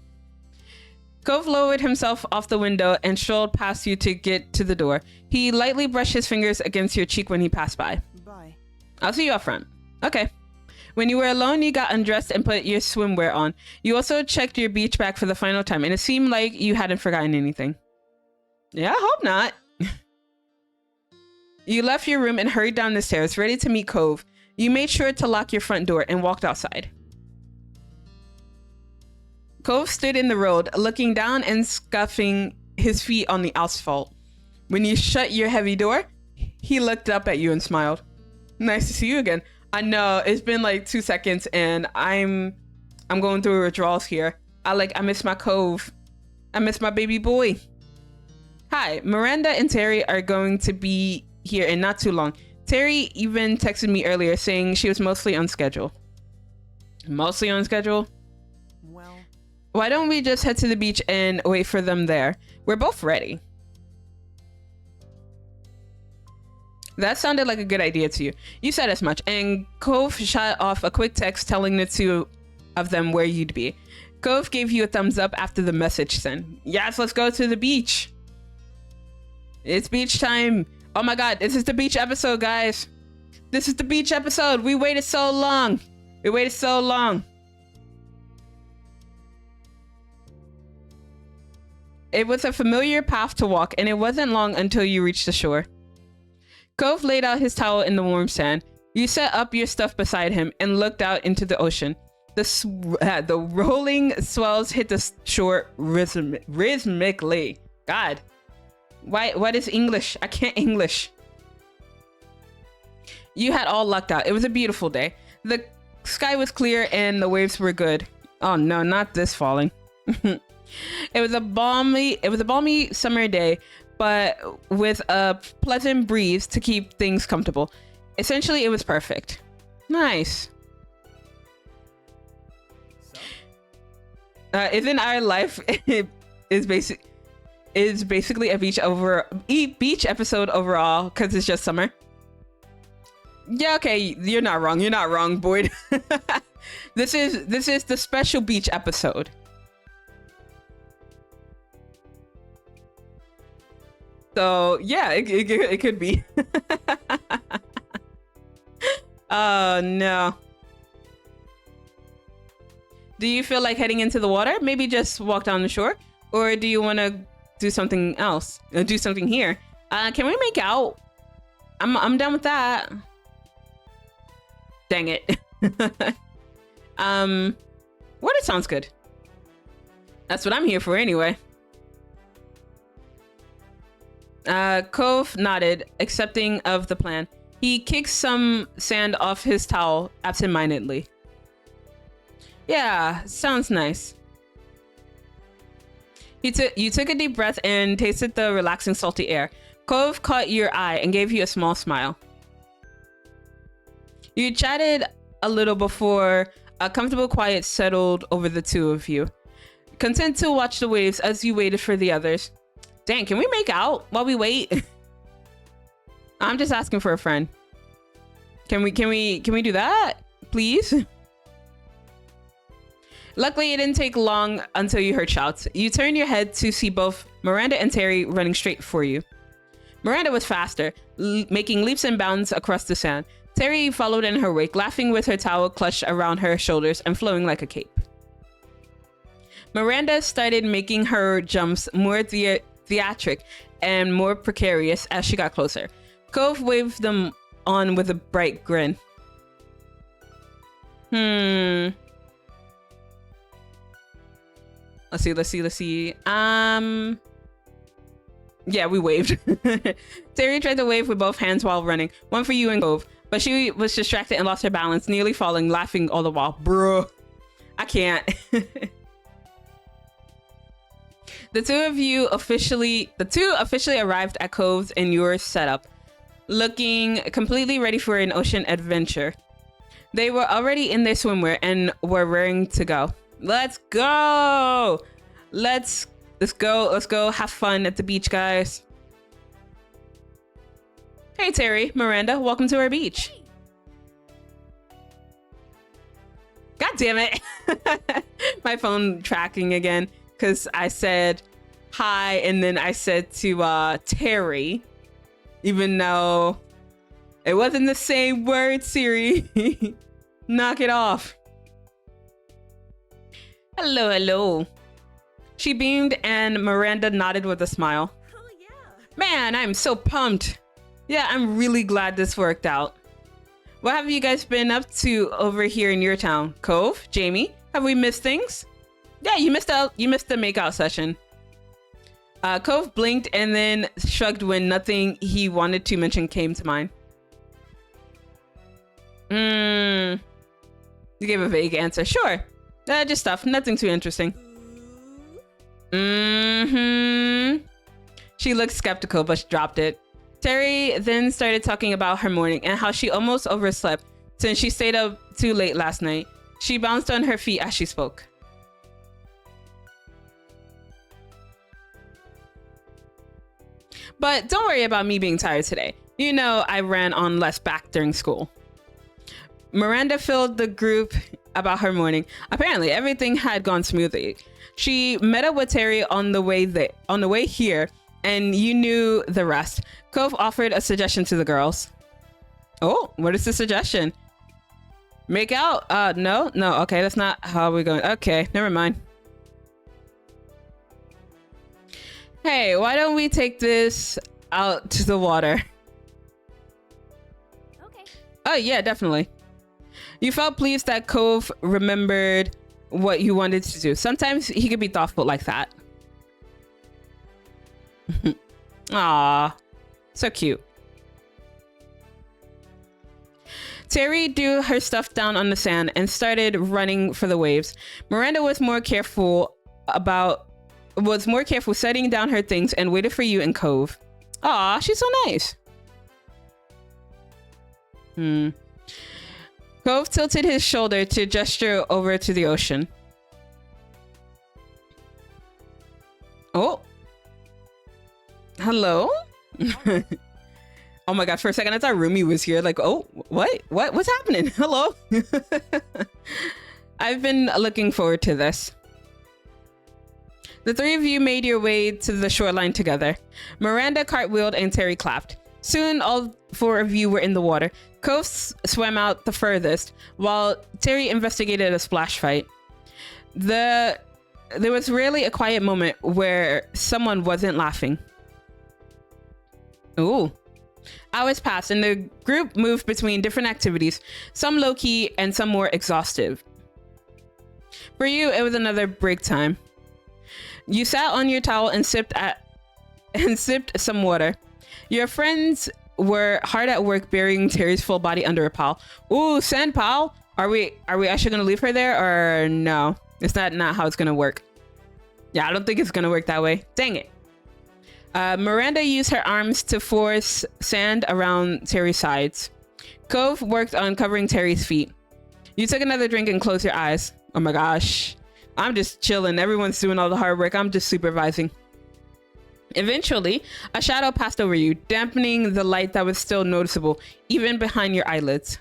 Speaker 1: Cove lowered himself off the window and strolled past you to get to the door. He lightly brushed his fingers against your cheek when he passed by.
Speaker 8: Bye.
Speaker 1: I'll see you up front. Okay. When you were alone, you got undressed and put your swimwear on. You also checked your beach bag for the final time, and it seemed like you hadn't forgotten anything. Yeah, I hope not. You left your room and hurried down the stairs, ready to meet Cove. You made sure to lock your front door and walked outside. Cove stood in the road, looking down and scuffing his feet on the asphalt. When you shut your heavy door, he looked up at you and smiled. Nice to see you again. I know, it's been like 2 seconds and I'm going through withdrawals here. I miss my Cove. I miss my baby boy. Hi, Miranda and Terry are going to be here in not too long. Terry even texted me earlier saying she was mostly on schedule. Mostly on schedule?
Speaker 8: Well,
Speaker 1: Why don't we just head to the beach and wait for them there? We're both ready. That sounded like a good idea to you. You said as much, and Cove shot off a quick text telling the two of them where you'd be. Cove gave you a thumbs up after the message sent. Yes, let's go to the beach. It's beach time. Oh my god, this is the beach episode, guys. This is the beach episode. We waited so long. We waited so long. It was a familiar path to walk, and it wasn't long until you reached the shore. Cove laid out his towel in the warm sand. You set up your stuff beside him and looked out into the ocean. The rolling swells hit the shore rhythmically. God. What is English? I can't English. You had all lucked out. It was a beautiful day. The sky was clear and the waves were good. Oh no, not this falling. It was a balmy summer day, but with a pleasant breeze to keep things comfortable. Essentially, it was perfect. Nice.
Speaker 8: so?
Speaker 1: Isn't our life is basically a beach episode overall because it's just summer? Yeah, okay, you're not wrong. You're not wrong, Boyd. This is the special beach episode. So yeah, it could be. Oh no. Do you feel like heading into the water? Maybe just walk down the shore? Or do you want to do something else? Do something here? Can we make out? I'm done with that. Dang it. Water sounds good. That's what I'm here for anyway. Cove nodded, accepting of the plan. He kicked some sand off his towel absentmindedly. Yeah, sounds nice. You took a deep breath and tasted the relaxing salty air. Cove caught your eye and gave you a small smile. You chatted a little before a comfortable quiet settled over the two of you. Content to watch the waves as you waited for the others. Dang, can we make out while we wait? I'm just asking for a friend. Can we do that? Please? Luckily, it didn't take long until you heard shouts. You turned your head to see both Miranda and Terry running straight for you. Miranda was faster, making leaps and bounds across the sand. Terry followed in her wake, laughing with her towel clutched around her shoulders and flowing like a cape. Miranda started making her jumps more theatric and more precarious as she got closer. Cove waved them on with a bright grin. Let's see. Yeah, we waved. Terry tried to wave with both hands while running. One for you and Cove. But she was distracted and lost her balance, nearly falling, laughing all the while. Bruh. I can't. The two officially arrived at Cove's in your setup, looking completely ready for an ocean adventure. They were already in their swimwear and were raring to go. Let's go! Let's go have fun at the beach, guys. Hey Terry, Miranda, welcome to our beach. God damn it. My phone tracking again because I said hi and then I said to Terry, even though It wasn't the same word, Siri. Knock it off. Hello, hello. She beamed and Miranda nodded with a smile.
Speaker 2: Oh yeah.
Speaker 1: Man, I'm so pumped. Yeah, I'm really glad this worked out. What have you guys been up to over here in your town? Cove? Jamie? Have we missed things? Yeah, you missed the makeout session. Cove blinked and then shrugged when nothing he wanted to mention came to mind. You gave a vague answer. Sure. Just stuff. Nothing too interesting. She looked skeptical, but she dropped it. Terry then started talking about her morning and how she almost overslept since she stayed up too late last night. She bounced on her feet as she spoke. But don't worry about me being tired today. You know I ran on less back during school. Miranda filled the group about her morning. Apparently, everything had gone smoothly. She met up with Terry on the way here, and you knew the rest. Cove offered a suggestion to the girls. Oh, what is the suggestion? Make out? No. Okay, that's not how we're going. Okay, never mind. Hey, why don't we take this out to the water?
Speaker 3: Okay.
Speaker 1: Oh, yeah, definitely. You felt pleased that Cove remembered what you wanted to do. Sometimes he could be thoughtful like that. Aw, so cute. Terry threw her stuff down on the sand and started running for the waves. Miranda was more careful setting down her things and waited for you in Cove. Aw, she's so nice. Cove tilted his shoulder to gesture over to the ocean. Oh. Hello? Oh my gosh, for a second I thought Rumi was here. Like, oh, what's happening? Hello? I've been looking forward to this. The three of you made your way to the shoreline together. Miranda cartwheeled and Terry clapped. Soon all four of you were in the water. Cove swam out the furthest, while Terry investigated a splash fight. There was rarely a quiet moment where someone wasn't laughing. Ooh. Hours passed and the group moved between different activities, some low-key and some more exhaustive. For you, it was another break time. You sat on your towel and sipped some water. Your friends were hard at work burying Terry's full body under a pile. Ooh, sand pile? Are we actually gonna leave her there or no? It's not how it's gonna work. Yeah, I don't think it's gonna work that way. Dang it. Miranda used her arms to force sand around Terry's sides. Cove worked on covering Terry's feet. You took another drink and closed your eyes. Oh my gosh. I'm just chilling. Everyone's doing all the hard work. I'm just supervising. Eventually, a shadow passed over you, dampening the light that was still noticeable, even behind your eyelids.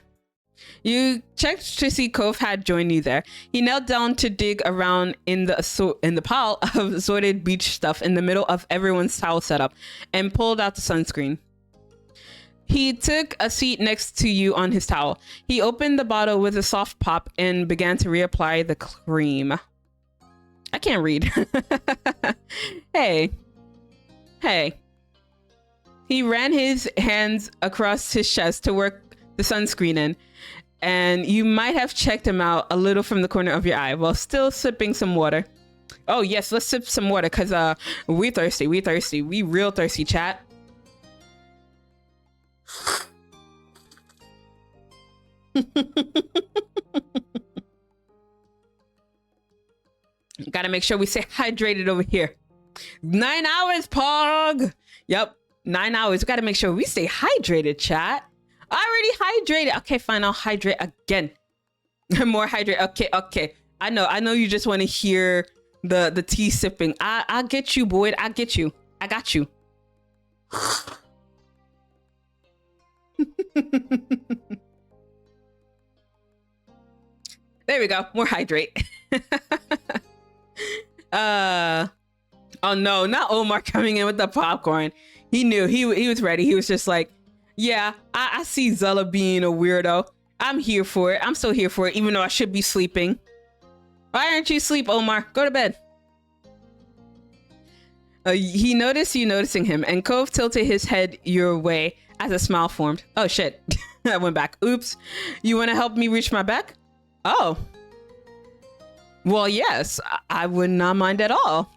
Speaker 1: You checked to see Cove had joined you there. He knelt down to dig around in the pile of assorted beach stuff in the middle of everyone's towel setup and pulled out the sunscreen. He took a seat next to you on his towel. He opened the bottle with a soft pop and began to reapply the cream. I can't read. Hey. He ran his hands across his chest to work the sunscreen in, and you might have checked him out a little from the corner of your eye while still sipping some water. Oh yes, let's sip some water because we thirsty. We real thirsty, chat. Gotta make sure we stay hydrated over here. 9 hours, Pog. Yep, 9 hours. We gotta make sure we stay hydrated, chat. Already hydrated. Okay, fine. I'll hydrate again. More hydrate. Okay. I know you just want to hear the tea sipping. I get you, Boyd. I get you. I got you. There we go. More hydrate. Oh no, not Omar coming in with the popcorn. He knew he was ready. He was just like, Yeah, I see Zela being a weirdo. I'm here for it. I'm still here for it, even though I should be sleeping. Why aren't you asleep, Omar? Go to bed. He noticed you noticing him, and Cove tilted his head your way as a smile formed. Oh, shit. I went back. Oops. You want to help me reach my back? Oh. Well, yes. I would not mind at all.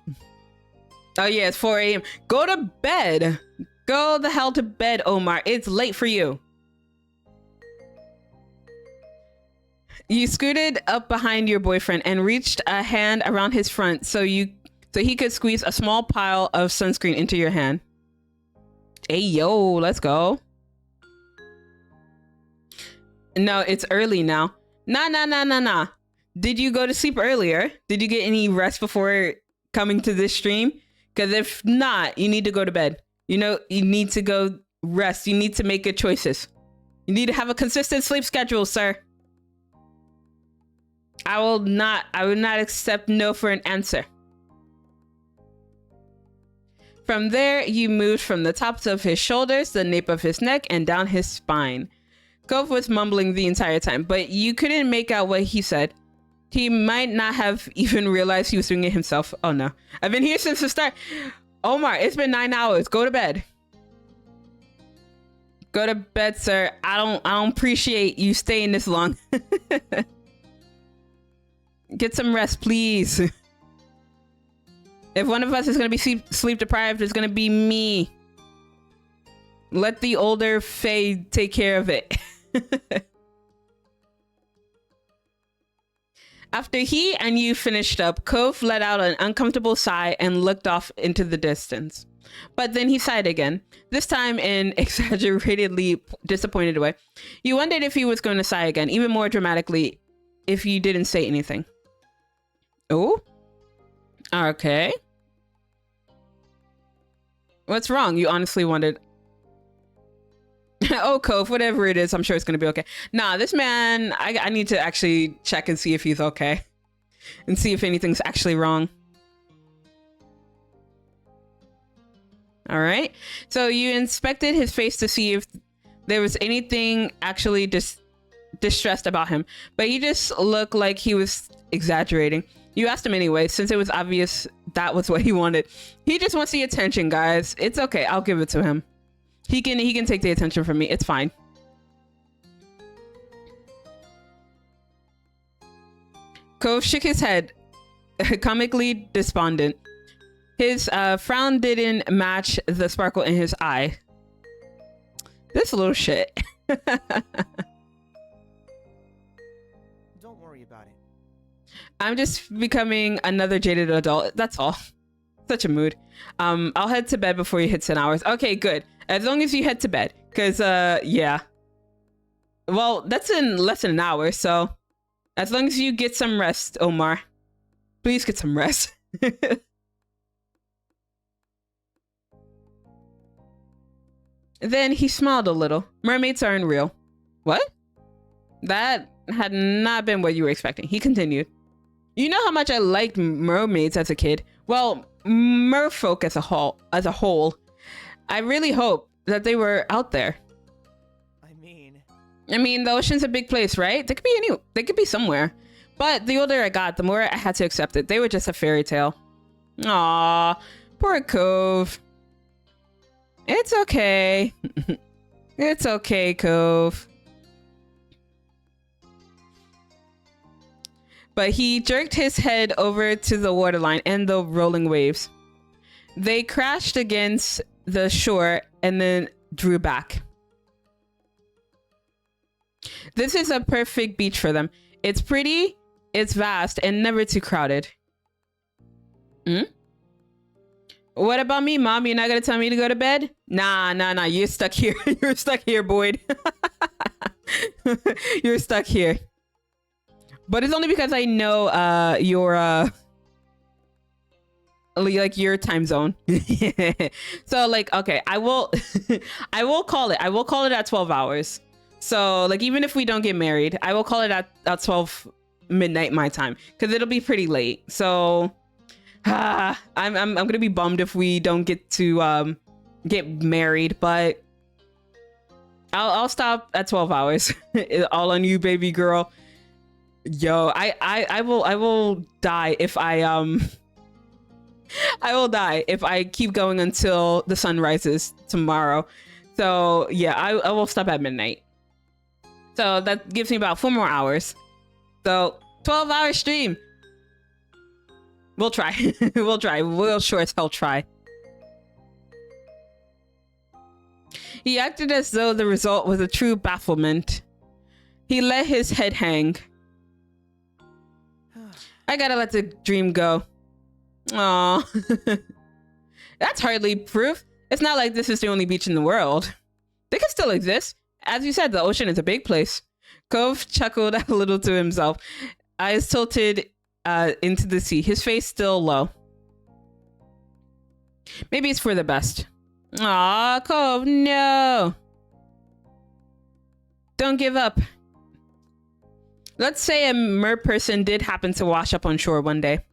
Speaker 1: Oh, yeah, it's 4 a.m. Go to bed. Go the hell to bed, Omar. It's late for you. You scooted up behind your boyfriend and reached a hand around his front so he could squeeze a small pile of sunscreen into your hand. Hey, yo, let's go. No, it's early now. Nah. Did you go to sleep earlier? Did you get any rest before coming to this stream? Because if not, you need to go to bed. You know, you need to go rest. You need to make good choices. You need to have a consistent sleep schedule, sir. I will not accept no for an answer. From there, you moved from the tops of his shoulders, the nape of his neck, and down his spine. Cove was mumbling the entire time, but you couldn't make out what he said. He might not have even realized he was doing it himself. Oh no. I've been here since the start. Omar, it's been 9 hours. Go to bed. Go to bed, sir. I don't appreciate you staying this long. Get some rest, please. If one of us is going to be sleep deprived, it's going to be me. Let the older Faye take care of it. After he and you finished up, Cove let out an uncomfortable sigh and looked off into the distance. But then he sighed again, this time in exaggeratedly disappointed way. You wondered if he was going to sigh again, even more dramatically, if you didn't say anything. Oh? Okay. What's wrong? You honestly wondered. Oh, Cove, whatever it is, I'm sure it's going to be okay. Nah, this man, I need to actually check and see if he's okay. And see if anything's actually wrong. All right. So you inspected his face to see if there was anything actually distressed about him. But he just looked like he was exaggerating. You asked him anyway, since it was obvious that was what he wanted. He just wants the attention, guys. It's okay. I'll give it to him. He can take the attention from me. It's fine. Cove shook his head, comically despondent. His frown didn't match the sparkle in his eye. This little shit.
Speaker 8: Don't worry about it.
Speaker 1: I'm just becoming another jaded adult. That's all. Such a mood. I'll head to bed before you hit 10 hours. Okay, good. As long as you head to bed. Because, yeah. Well, that's in less than an hour, so... As long as you get some rest, Omar. Please get some rest. Then he smiled a little. Mermaids aren't real. What? That had not been what you were expecting. He continued. You know how much I liked mermaids as a kid? Well, merfolk as a whole. I really hope that they were out there. I mean, the ocean's a big place, right? They could be somewhere. But the older I got, the more I had to accept it. They were just a fairy tale. Aw, poor Cove. It's okay. It's okay, Cove. But he jerked his head over to the waterline and the rolling waves. They crashed against the shore and then drew back. This is a perfect beach for them. It's pretty, it's vast, and never too crowded. What about me, Mom? You're not gonna tell me to go to bed? Nah. You're stuck here. You're stuck here, Boyd. You're stuck here. But it's only because I know your like your time zone. So like, okay, I will I will call it at 12 hours. So like, even if we don't get married, I will call it at 12 midnight my time, because it'll be pretty late. So I'm gonna be bummed if we don't get to get married, but I'll stop at 12 hours. All on you, baby girl. Yo, I will die if I I will die if I keep going until the sun rises tomorrow. So yeah, I will stop at midnight. So that gives me about 4 more hours. So 12-hour stream. We'll try. We'll try. We'll sure as hell try. He acted as though the result was a true bafflement. He let his head hang. I gotta let the dream go. Aw. That's hardly proof. It's not like this is the only beach in the world. They can still exist. As you said, the ocean is a big place. Cove chuckled a little to himself, eyes tilted into the sea, his face still low. Maybe it's for the best. Aw, Cove, no. Don't give up. Let's say a mer person did happen to wash up on shore one day.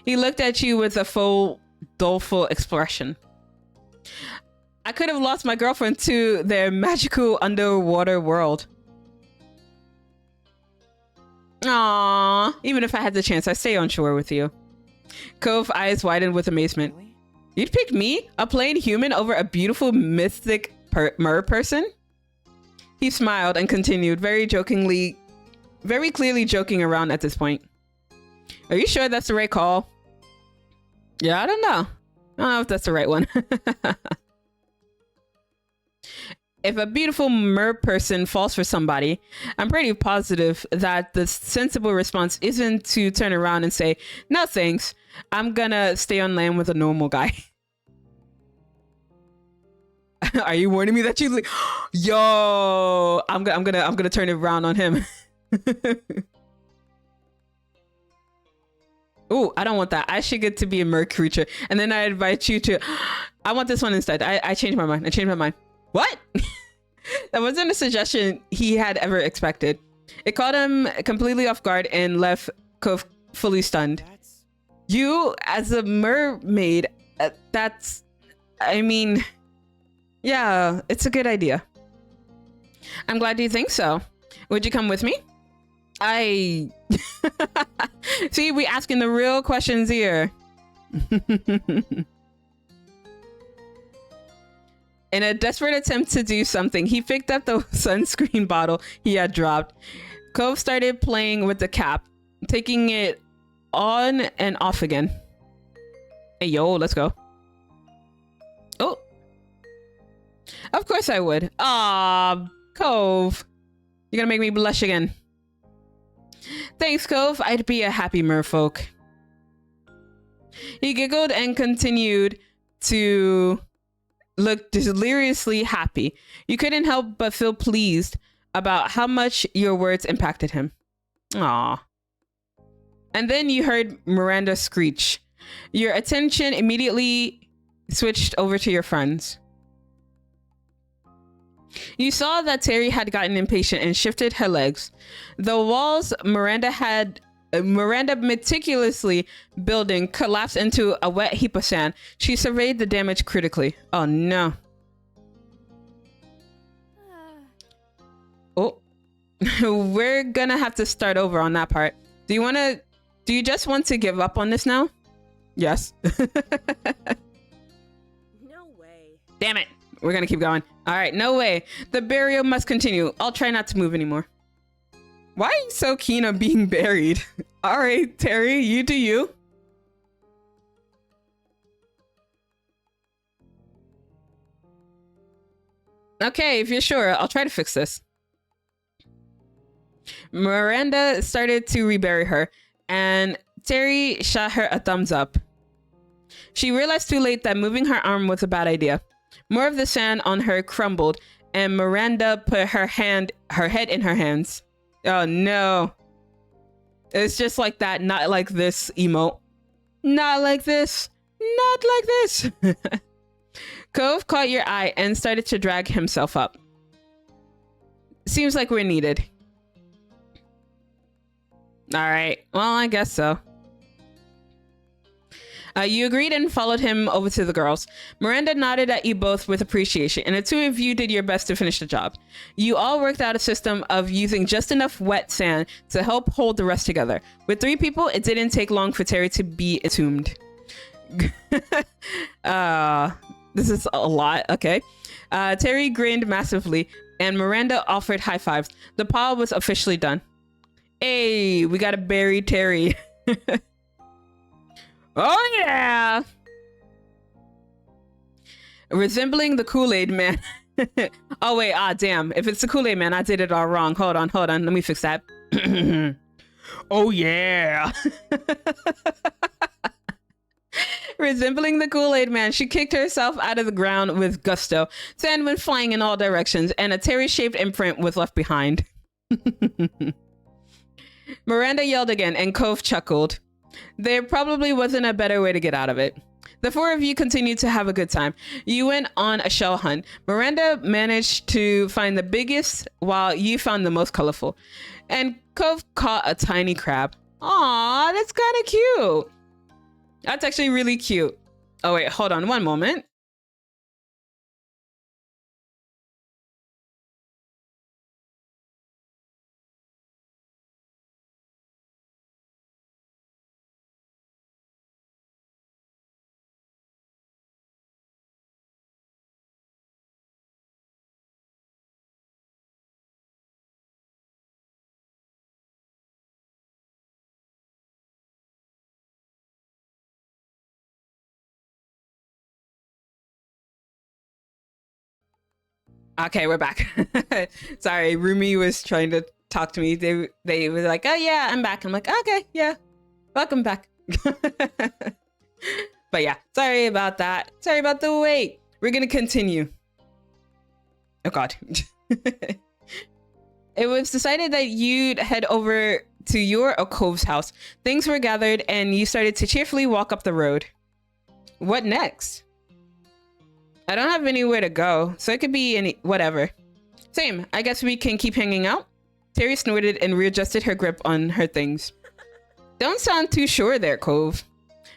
Speaker 1: He looked at you with a full, doleful expression. I could have lost my girlfriend to their magical underwater world. Aww, even if I had the chance, I'd stay on shore with you. Cove eyes widened with amazement.
Speaker 8: Really?
Speaker 1: You'd pick me, a plain human, over a beautiful mystic mer person? He smiled and continued, very clearly joking around at this point. Are you sure that's the right call? Yeah, I don't know. I don't know if that's the right one. If a beautiful mer person falls for somebody, I'm pretty positive that the sensible response isn't to turn around and say, no thanks, I'm gonna stay on land with a normal guy. Are you warning me that you Yo, I'm gonna turn it around on him. Ooh, I don't want that. I should get to be a mer creature. And then I invite you to I want this one instead. I changed my mind. I changed my mind. What? That wasn't a suggestion he had ever expected. It caught him completely off guard and left Cove fully stunned.
Speaker 8: That's...
Speaker 1: You, as a mermaid, that's... I mean... Yeah, it's a good idea. I'm glad you think so. Would you come with me? See, we asking the real questions here. In a desperate attempt to do something, he picked up the sunscreen bottle he had dropped. Cove started playing with the cap, taking it on and off again. Hey, yo, let's go. Oh. Of course I would. Ah, Cove. You're gonna make me blush again. Thanks, Cove. I'd be a happy merfolk. He giggled and continued to look deliriously happy. You couldn't help but feel pleased about how much your words impacted him. Aww. And then you heard Miranda screech. Your attention immediately switched over to your friends. You saw that Terry had gotten impatient and shifted her legs. The walls Miranda meticulously building collapsed into a wet heap of sand. She surveyed the damage critically. Oh no. Oh. We're gonna have to start over on that part. Do you just want to give up on this now? Yes.
Speaker 9: No way.
Speaker 1: Damn it. We're gonna keep going. All right, no way. The burial must continue. I'll try not to move anymore. Why are you so keen on being buried? All right, Terry, you do you. Okay, if you're sure, I'll try to fix this. Miranda started to rebury her, and Terry shot her a thumbs up. She realized too late that moving her arm was a bad idea. More of the sand on her crumbled, and Miranda put her head in her hands. Oh no. It's just like that, not like this emote. Not like this. Not like this. Cove caught your eye and started to drag himself up. Seems like we're needed. All right. Well, I guess so. You agreed and followed him over to the girls. Miranda nodded at you both with appreciation, and the two of you did your best to finish the job. You all worked out a system of using just enough wet sand to help hold the rest together. With 3 people, it didn't take long for Terry to be entombed. This is a lot. Okay. Terry grinned massively, and Miranda offered high fives. The pile was officially done. Hey, we gotta bury Terry. Oh yeah! Resembling the Kool-Aid man. Oh wait, damn. If it's the Kool-Aid man, I did it all wrong. Hold on. Let me fix that. Oh yeah! Resembling the Kool-Aid man, she kicked herself out of the ground with gusto. Sand went flying in all directions, and a Terry-shaped imprint was left behind. Miranda yelled again, and Cove chuckled. There probably wasn't a better way to get out of it. The 4 of you continued to have a good time. You went on a shell hunt. Miranda managed to find the biggest, while you found the most colorful. And Cove caught a tiny crab. Aw, that's kind of cute. That's actually really cute. Oh wait, hold on one moment. Okay, we're back. Sorry, Rumi was trying to talk to me. They were like, "Oh yeah, I'm back." I'm like, "Okay, yeah, welcome back." But yeah, sorry about that. Sorry about the wait. We're gonna continue. Oh God. It was decided that you'd head over to your Cove's house. Things were gathered, and you started to cheerfully walk up the road. What next? I don't have anywhere to go, so it could be whatever. Same, I guess we can keep hanging out? Terry snorted and readjusted her grip on her things. Don't sound too sure there, Cove.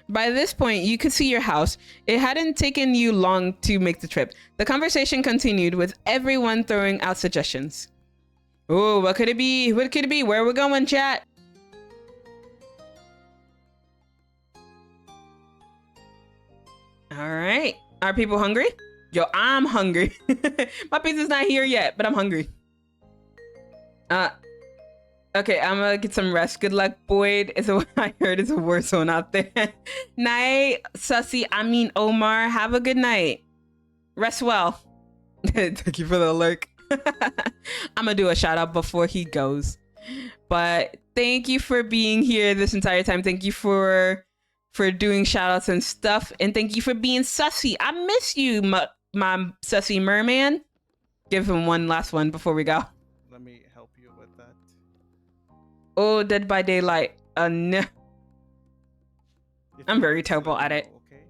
Speaker 1: By this point, you could see your house. It hadn't taken you long to make the trip. The conversation continued with everyone throwing out suggestions. Oh, what could it be? What could it be? Where are we going, chat? All right. Are people hungry? Yo, I'm hungry. My pizza's not here yet, but I'm hungry. Okay, I'm gonna get some rest. Good luck, Boyd. I heard it's a war zone out there. Night, Sussy. Omar. Have a good night. Rest well. Thank you for the lurk. I'm gonna do a shout out before he goes. But thank you for being here this entire time. Thank you for doing shout outs and stuff. And thank you for being Sussy. I miss you, my Sussy merman. Give him one last one before we go.
Speaker 8: Let me help you with that.
Speaker 1: Oh, Dead by Daylight. No. I'm very terrible at it.
Speaker 8: Okay.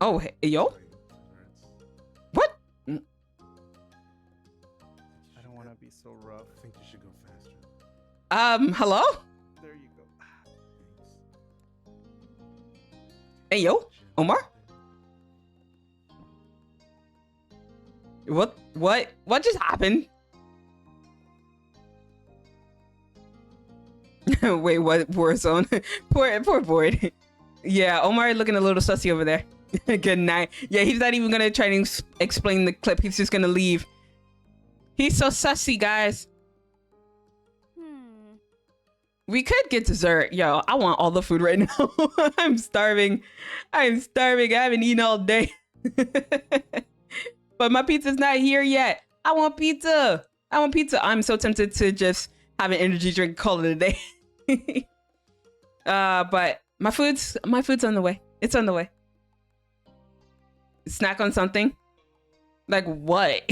Speaker 1: Oh, hey, yo. What?
Speaker 8: I don't want to be so rough.
Speaker 9: I think you should go faster.
Speaker 1: Hello?
Speaker 8: There you go.
Speaker 1: Hey, yo, Omar? What just happened? Wait, what? Warzone? poor Boyd. Yeah, Omar looking a little sussy over there. Good night. Yeah, he's not even gonna try to explain the clip. He's just gonna leave. He's so sussy, guys. We could get dessert. Yo, I want all the food right now. I'm starving. I haven't eaten all day. But my pizza's not here yet. I want pizza. I'm so tempted to just have an energy drink, call it a day. But my food's on the way. It's on the way. Snack on something? Like what?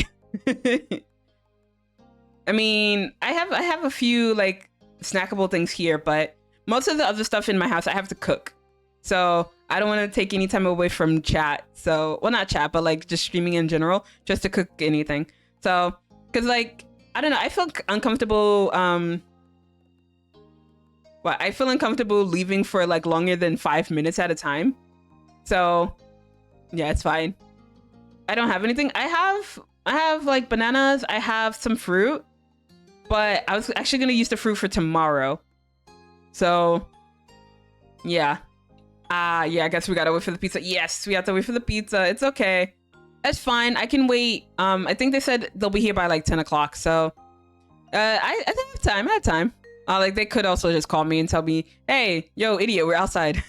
Speaker 1: I mean, I have a few like snackable things here, but most of the other stuff in my house I have to cook. So I don't want to take any time away from chat. So, well, not chat, but like just streaming in general, just to cook anything. So, cause like, I don't know, I feel uncomfortable. I feel uncomfortable leaving for like longer than 5 minutes at a time. So yeah, it's fine. I don't have anything. I have like bananas. I have some fruit, but I was actually gonna use the fruit for tomorrow. So yeah. Yeah, I guess we gotta wait for the pizza. Yes, we have to wait for the pizza. It's okay. That's fine. I can wait. I think they said they'll be here by like 10 o'clock. So I think I have time. I have time. Like they could also just call me and tell me, hey, yo, idiot, we're outside.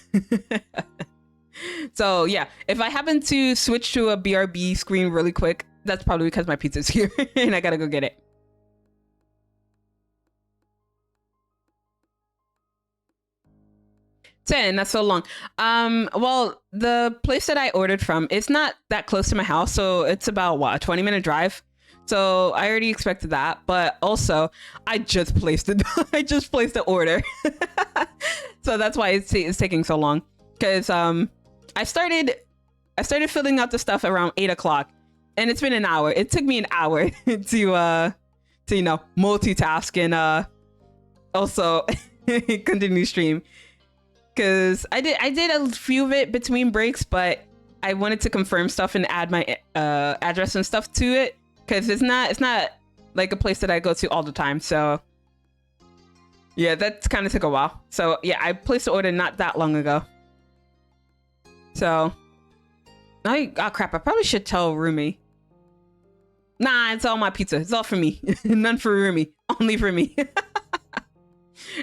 Speaker 1: So yeah, if I happen to switch to a BRB screen really quick, that's probably because my pizza's here and I gotta go get it. Ten, that's so long. Well, the place that I ordered from, it's not that close to my house, so it's about what, a 20-minute drive. So I already expected that, but also I just placed it. I just placed the order, so that's why it's taking so long. Because I started filling out the stuff around 8 o'clock, and it's been an hour. It took me an hour to you know, multitask and also continue stream. Because I did a few of it between breaks, but I wanted to confirm stuff and add my address and stuff to it, because it's not like a place that I go to all the time. So yeah, that kind of took a while. So yeah, I placed the order not that long ago. So oh crap, I probably should tell Rumi. Nah, it's all my pizza. It's all for me. None for Rumi. Only for me.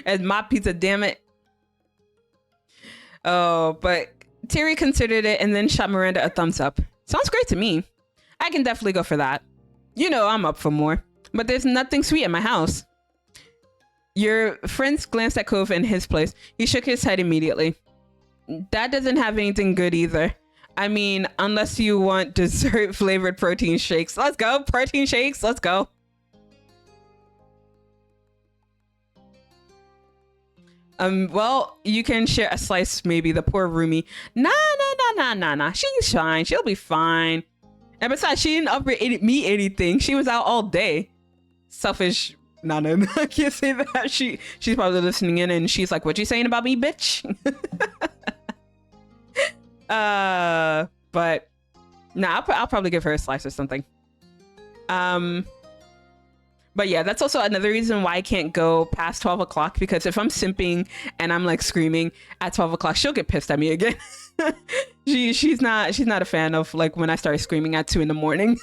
Speaker 1: It's my pizza, damn it. Oh, but Terry considered it and then shot Miranda a thumbs up. Sounds great to me. I can definitely go for that. You know I'm up for more. But there's nothing sweet at my house. Your friends glanced at Cove in his place. He shook his head immediately. That doesn't have anything good either. I mean, unless you want dessert flavored protein shakes. Let's go. Protein shakes. Let's go. Well, you can share a slice, maybe. The poor Rumi. Nah. She's fine. She'll be fine. And besides, she didn't offer me anything. She was out all day. Selfish. No. I can't say that. She's probably listening in and she's like, what you saying about me, bitch? But nah, I'll probably give her a slice or something. But yeah, that's also another reason why I can't go past 12 o'clock, because if I'm simping and I'm like screaming at 12 o'clock, she'll get pissed at me again. She's not a fan of like when I start screaming at 2 a.m.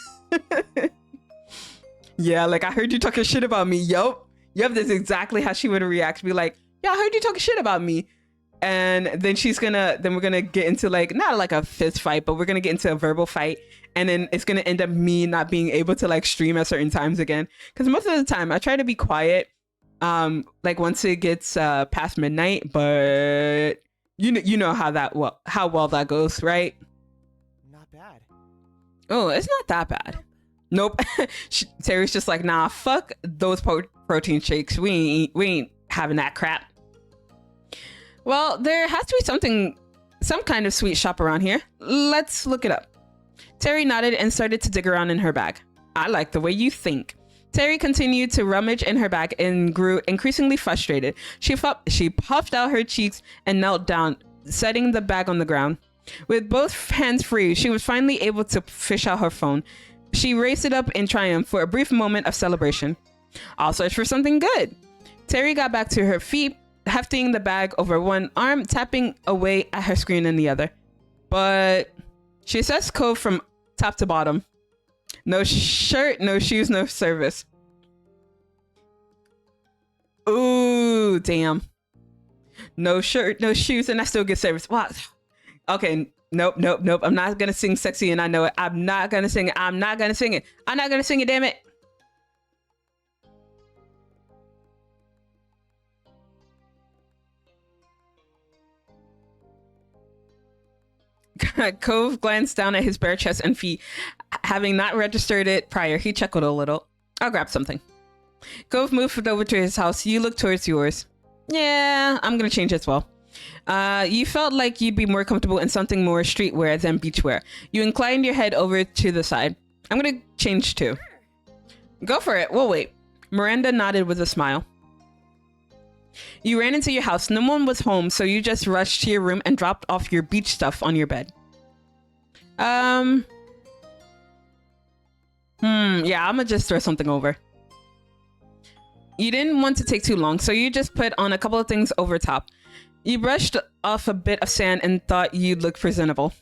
Speaker 1: Yeah, like I heard you talking shit about me. Yup, that's exactly how she would react. Be like, yeah, I heard you talking shit about me. And then we're gonna get into like, not like a fist fight, but we're gonna get into a verbal fight. And then it's gonna end up me not being able to like stream at certain times again. Because most of the time I try to be quiet, like once it gets past midnight. But you know how well that goes, right?
Speaker 6: Not bad.
Speaker 1: Oh, it's not that bad. Nope. Terry's just like, nah, fuck those protein shakes. We ain't having that crap. Well, there has to be some kind of sweet shop around here. Let's look it up. Terry nodded and started to dig around in her bag. I like the way you think. Terry continued to rummage in her bag and grew increasingly frustrated. She puffed out her cheeks and knelt down, setting the bag on the ground. With both hands free, she was finally able to fish out her phone. She raised it up in triumph for a brief moment of celebration. I'll search for something good. Terry got back to her feet, hefting the bag over one arm, tapping away at her screen in the other. But she says Cove from top to bottom. No shirt, no shoes, no service. Ooh, damn. No shirt, no shoes, and I still get service. What? Okay, nope. I'm not gonna sing sexy and I know it. I'm not gonna sing it, damn it. Cove glanced down at his bare chest and feet. Having not registered it prior, he chuckled a little. I'll grab something. Cove moved over to his house. You look towards yours. Yeah, I'm gonna change as well. You felt like you'd be more comfortable in something more streetwear than beachwear. You inclined your head over to the side. I'm gonna change too. Go for it. We'll wait. Miranda nodded with a smile. You ran into your house. No one was home, so you just rushed to your room and dropped off your beach stuff on your bed. Yeah, I'm gonna just throw something over. You didn't want to take too long, so you just put on a couple of things over top. You brushed off a bit of sand and thought you'd look presentable.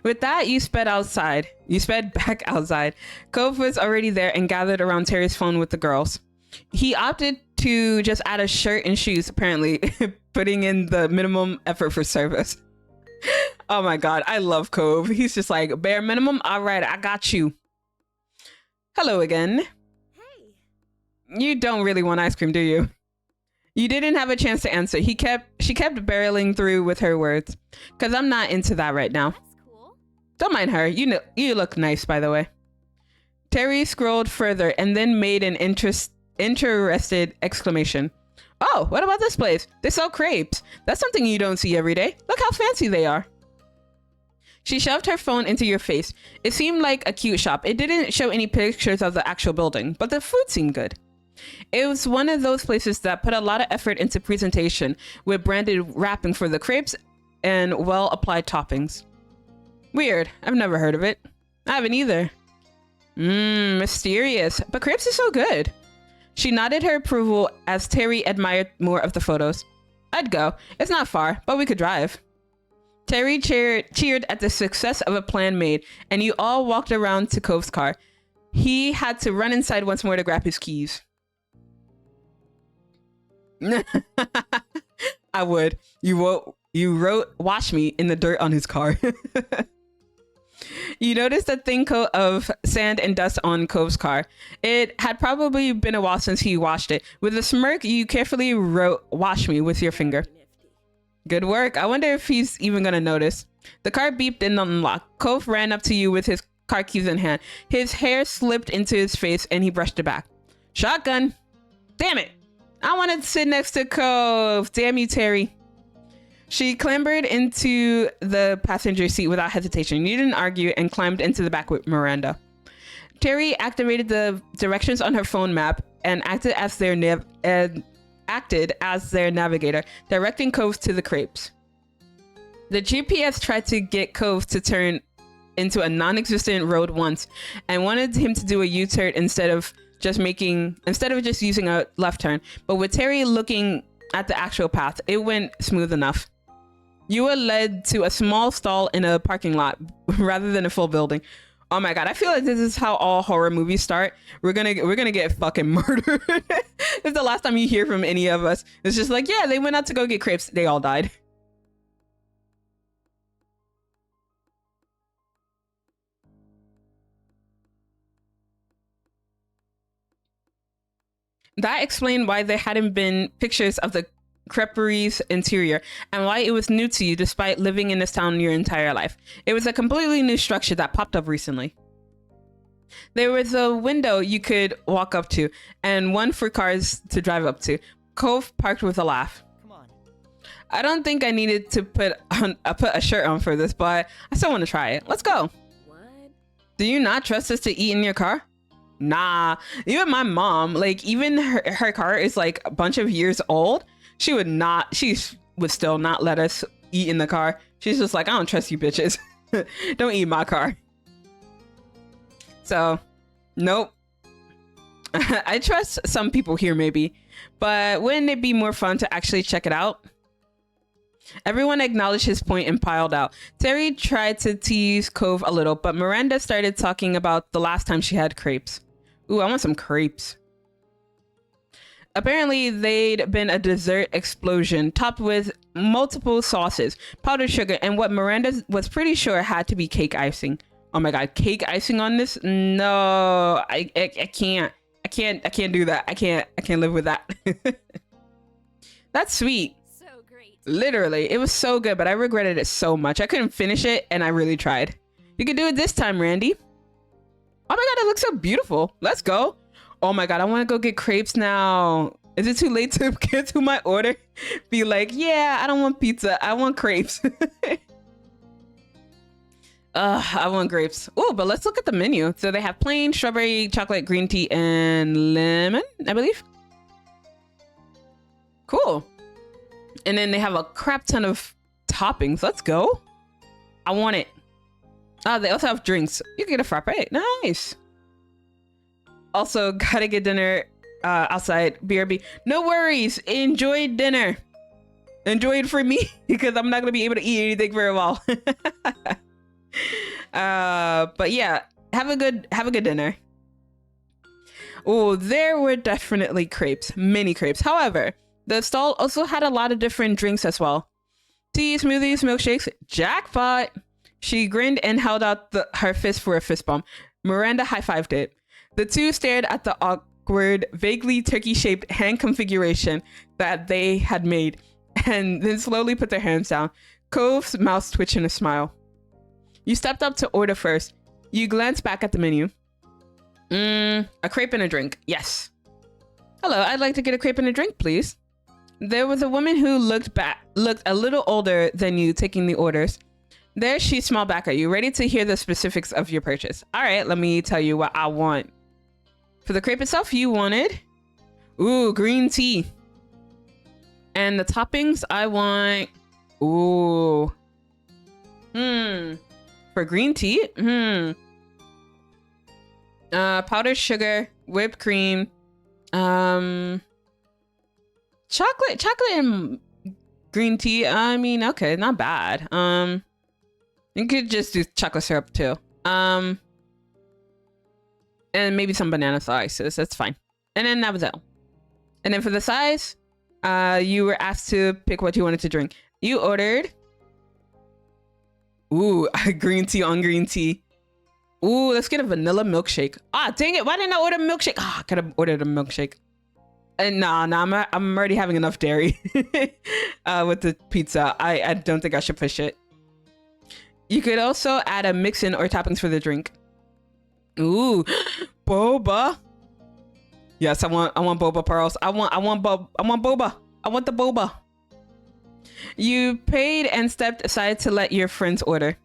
Speaker 1: With that, you sped outside. You sped back outside. Cove was already there and gathered around Terry's phone with the girls. He opted to just add a shirt and shoes, apparently, putting in the minimum effort for service. Oh my god, I love Cove. He's just like, bare minimum? All right, I got you. Hello again.
Speaker 3: Hey.
Speaker 1: You don't really want ice cream, do you? You didn't have a chance to answer. She kept barreling through with her words. Cause I'm not into that right now.
Speaker 3: That's cool.
Speaker 1: Don't mind her. You look nice, by the way. Terry scrolled further and then made an interested exclamation. Oh, what about this place? They sell crepes. That's something you don't see every day. Look how fancy they are. She shoved her phone into your face. It seemed like a cute shop. It didn't show any pictures of the actual building, but the food seemed good. It was one of those places that put a lot of effort into presentation, with branded wrapping for the crepes and well-applied toppings. Weird. I've never heard of it. I haven't either. Mysterious. But crepes are so good. She nodded her approval as Terry admired more of the photos. I'd go. It's not far, but we could drive. Terry cheered at the success of a plan made, and you all walked around to Cove's car. He had to run inside once more to grab his keys. I would. You wrote "wash me" in the dirt on his car. You noticed a thin coat of sand and dust on Cove's car. It had probably been a while since he washed it. With a smirk, you carefully wrote "wash me" with your finger. Good work. I wonder if he's even gonna notice. The car beeped and unlocked. Cove ran up to you with his car keys in hand. His hair slipped into his face and he brushed it back. Shotgun. Damn it. I wanted to sit next to Cove. Damn you, Terry. She clambered into the passenger seat without hesitation. You didn't argue and climbed into the back with Miranda. Terry activated the directions on her phone map and acted as their navigator, directing Cove to the crepes. The GPS tried to get Cove to turn into a non-existent road once and wanted him to do a U-turn instead of just using a left turn. But with Terry looking at the actual path, it went smooth enough. You were led to a small stall in a parking lot rather than a full building. Oh my god, I feel like this is how all horror movies start. We're gonna get fucking murdered. This is the last time you hear from any of us. It's just like, yeah, they went out to go get crepes. They all died. That explained why there hadn't been pictures of the creperies interior and why it was new to you despite living in this town your entire life. It was a completely new structure that popped up recently. There was a window you could walk up to and one for cars to drive up to. Cove parked with a laugh.
Speaker 7: Come on.
Speaker 1: I don't think I needed to put a shirt on for this, but I still want to try it. Let's go.
Speaker 3: What?
Speaker 1: Do you not trust us to eat in your car? Nah, even my mom, like even her car is like a bunch of years old. She would still not let us eat in the car. She's just like, I don't trust you bitches. Don't eat my car. So, nope. I trust some people here maybe, but wouldn't it be more fun to actually check it out? Everyone acknowledged his point and piled out. Terry tried to tease Cove a little, but Miranda started talking about the last time she had crepes. Ooh, I want some crepes. Apparently, they'd been a dessert explosion topped with multiple sauces, powdered sugar, and what Miranda was pretty sure had to be cake icing. Oh my god, cake icing on this? No, I can't. I can't do that. I can't live with that. That's sweet.
Speaker 3: So great.
Speaker 1: Literally, it was so good, but I regretted it so much. I couldn't finish it, and I really tried. You can do it this time, Randy. Oh my god, it looks so beautiful. Let's go. Oh my god, I want to go get crepes now. Is it too late to get to my order? Be like, yeah, I don't want pizza. I want crepes. I want grapes. Oh, but let's look at the menu. So they have plain, strawberry, chocolate, green tea, and lemon, I believe. Cool. And then they have a crap ton of toppings. Let's go. I want it. Oh, they also have drinks. You can get a frappe. Nice. Also, gotta get dinner outside. BRB. No worries. Enjoy dinner. Enjoy it for me because I'm not gonna be able to eat anything for a while. But yeah, have a good dinner. Oh, there were definitely crepes, many crepes. However, the stall also had a lot of different drinks as well. Tea, smoothies, milkshakes. Jackpot. She grinned and held out her fist for a fist bump. Miranda high-fived it. The two stared at the awkward, vaguely turkey-shaped hand configuration that they had made, and then slowly put their hands down. Cove's mouth twitched in a smile. You stepped up to order first. You glanced back at the menu. A crepe and a drink. Yes. Hello, I'd like to get a crepe and a drink, please. There was a woman who looked a little older than you taking the orders. There she smiled back at you, ready to hear the specifics of your purchase. All right, let me tell you what I want. For the crepe itself, you wanted... Ooh, green tea. And the toppings, I want... Ooh. For green tea? Powdered sugar, whipped cream, chocolate and green tea. I mean, okay, not bad. You could just do chocolate syrup too. And maybe some banana slices. That's fine. And then that was it. And then for the size, you were asked to pick what you wanted to drink. You ordered... Ooh, green tea on green tea. Ooh, let's get a vanilla milkshake. Ah, dang it. Why didn't I order a milkshake? Ah, I could have ordered a milkshake. And nah, I'm already having enough dairy with the pizza. I don't think I should push it. You could also add a mix-in or toppings for the drink. Ooh, boba. Yes, I want boba pearls. I want boba. I want the boba. You paid and stepped aside to let your friends order.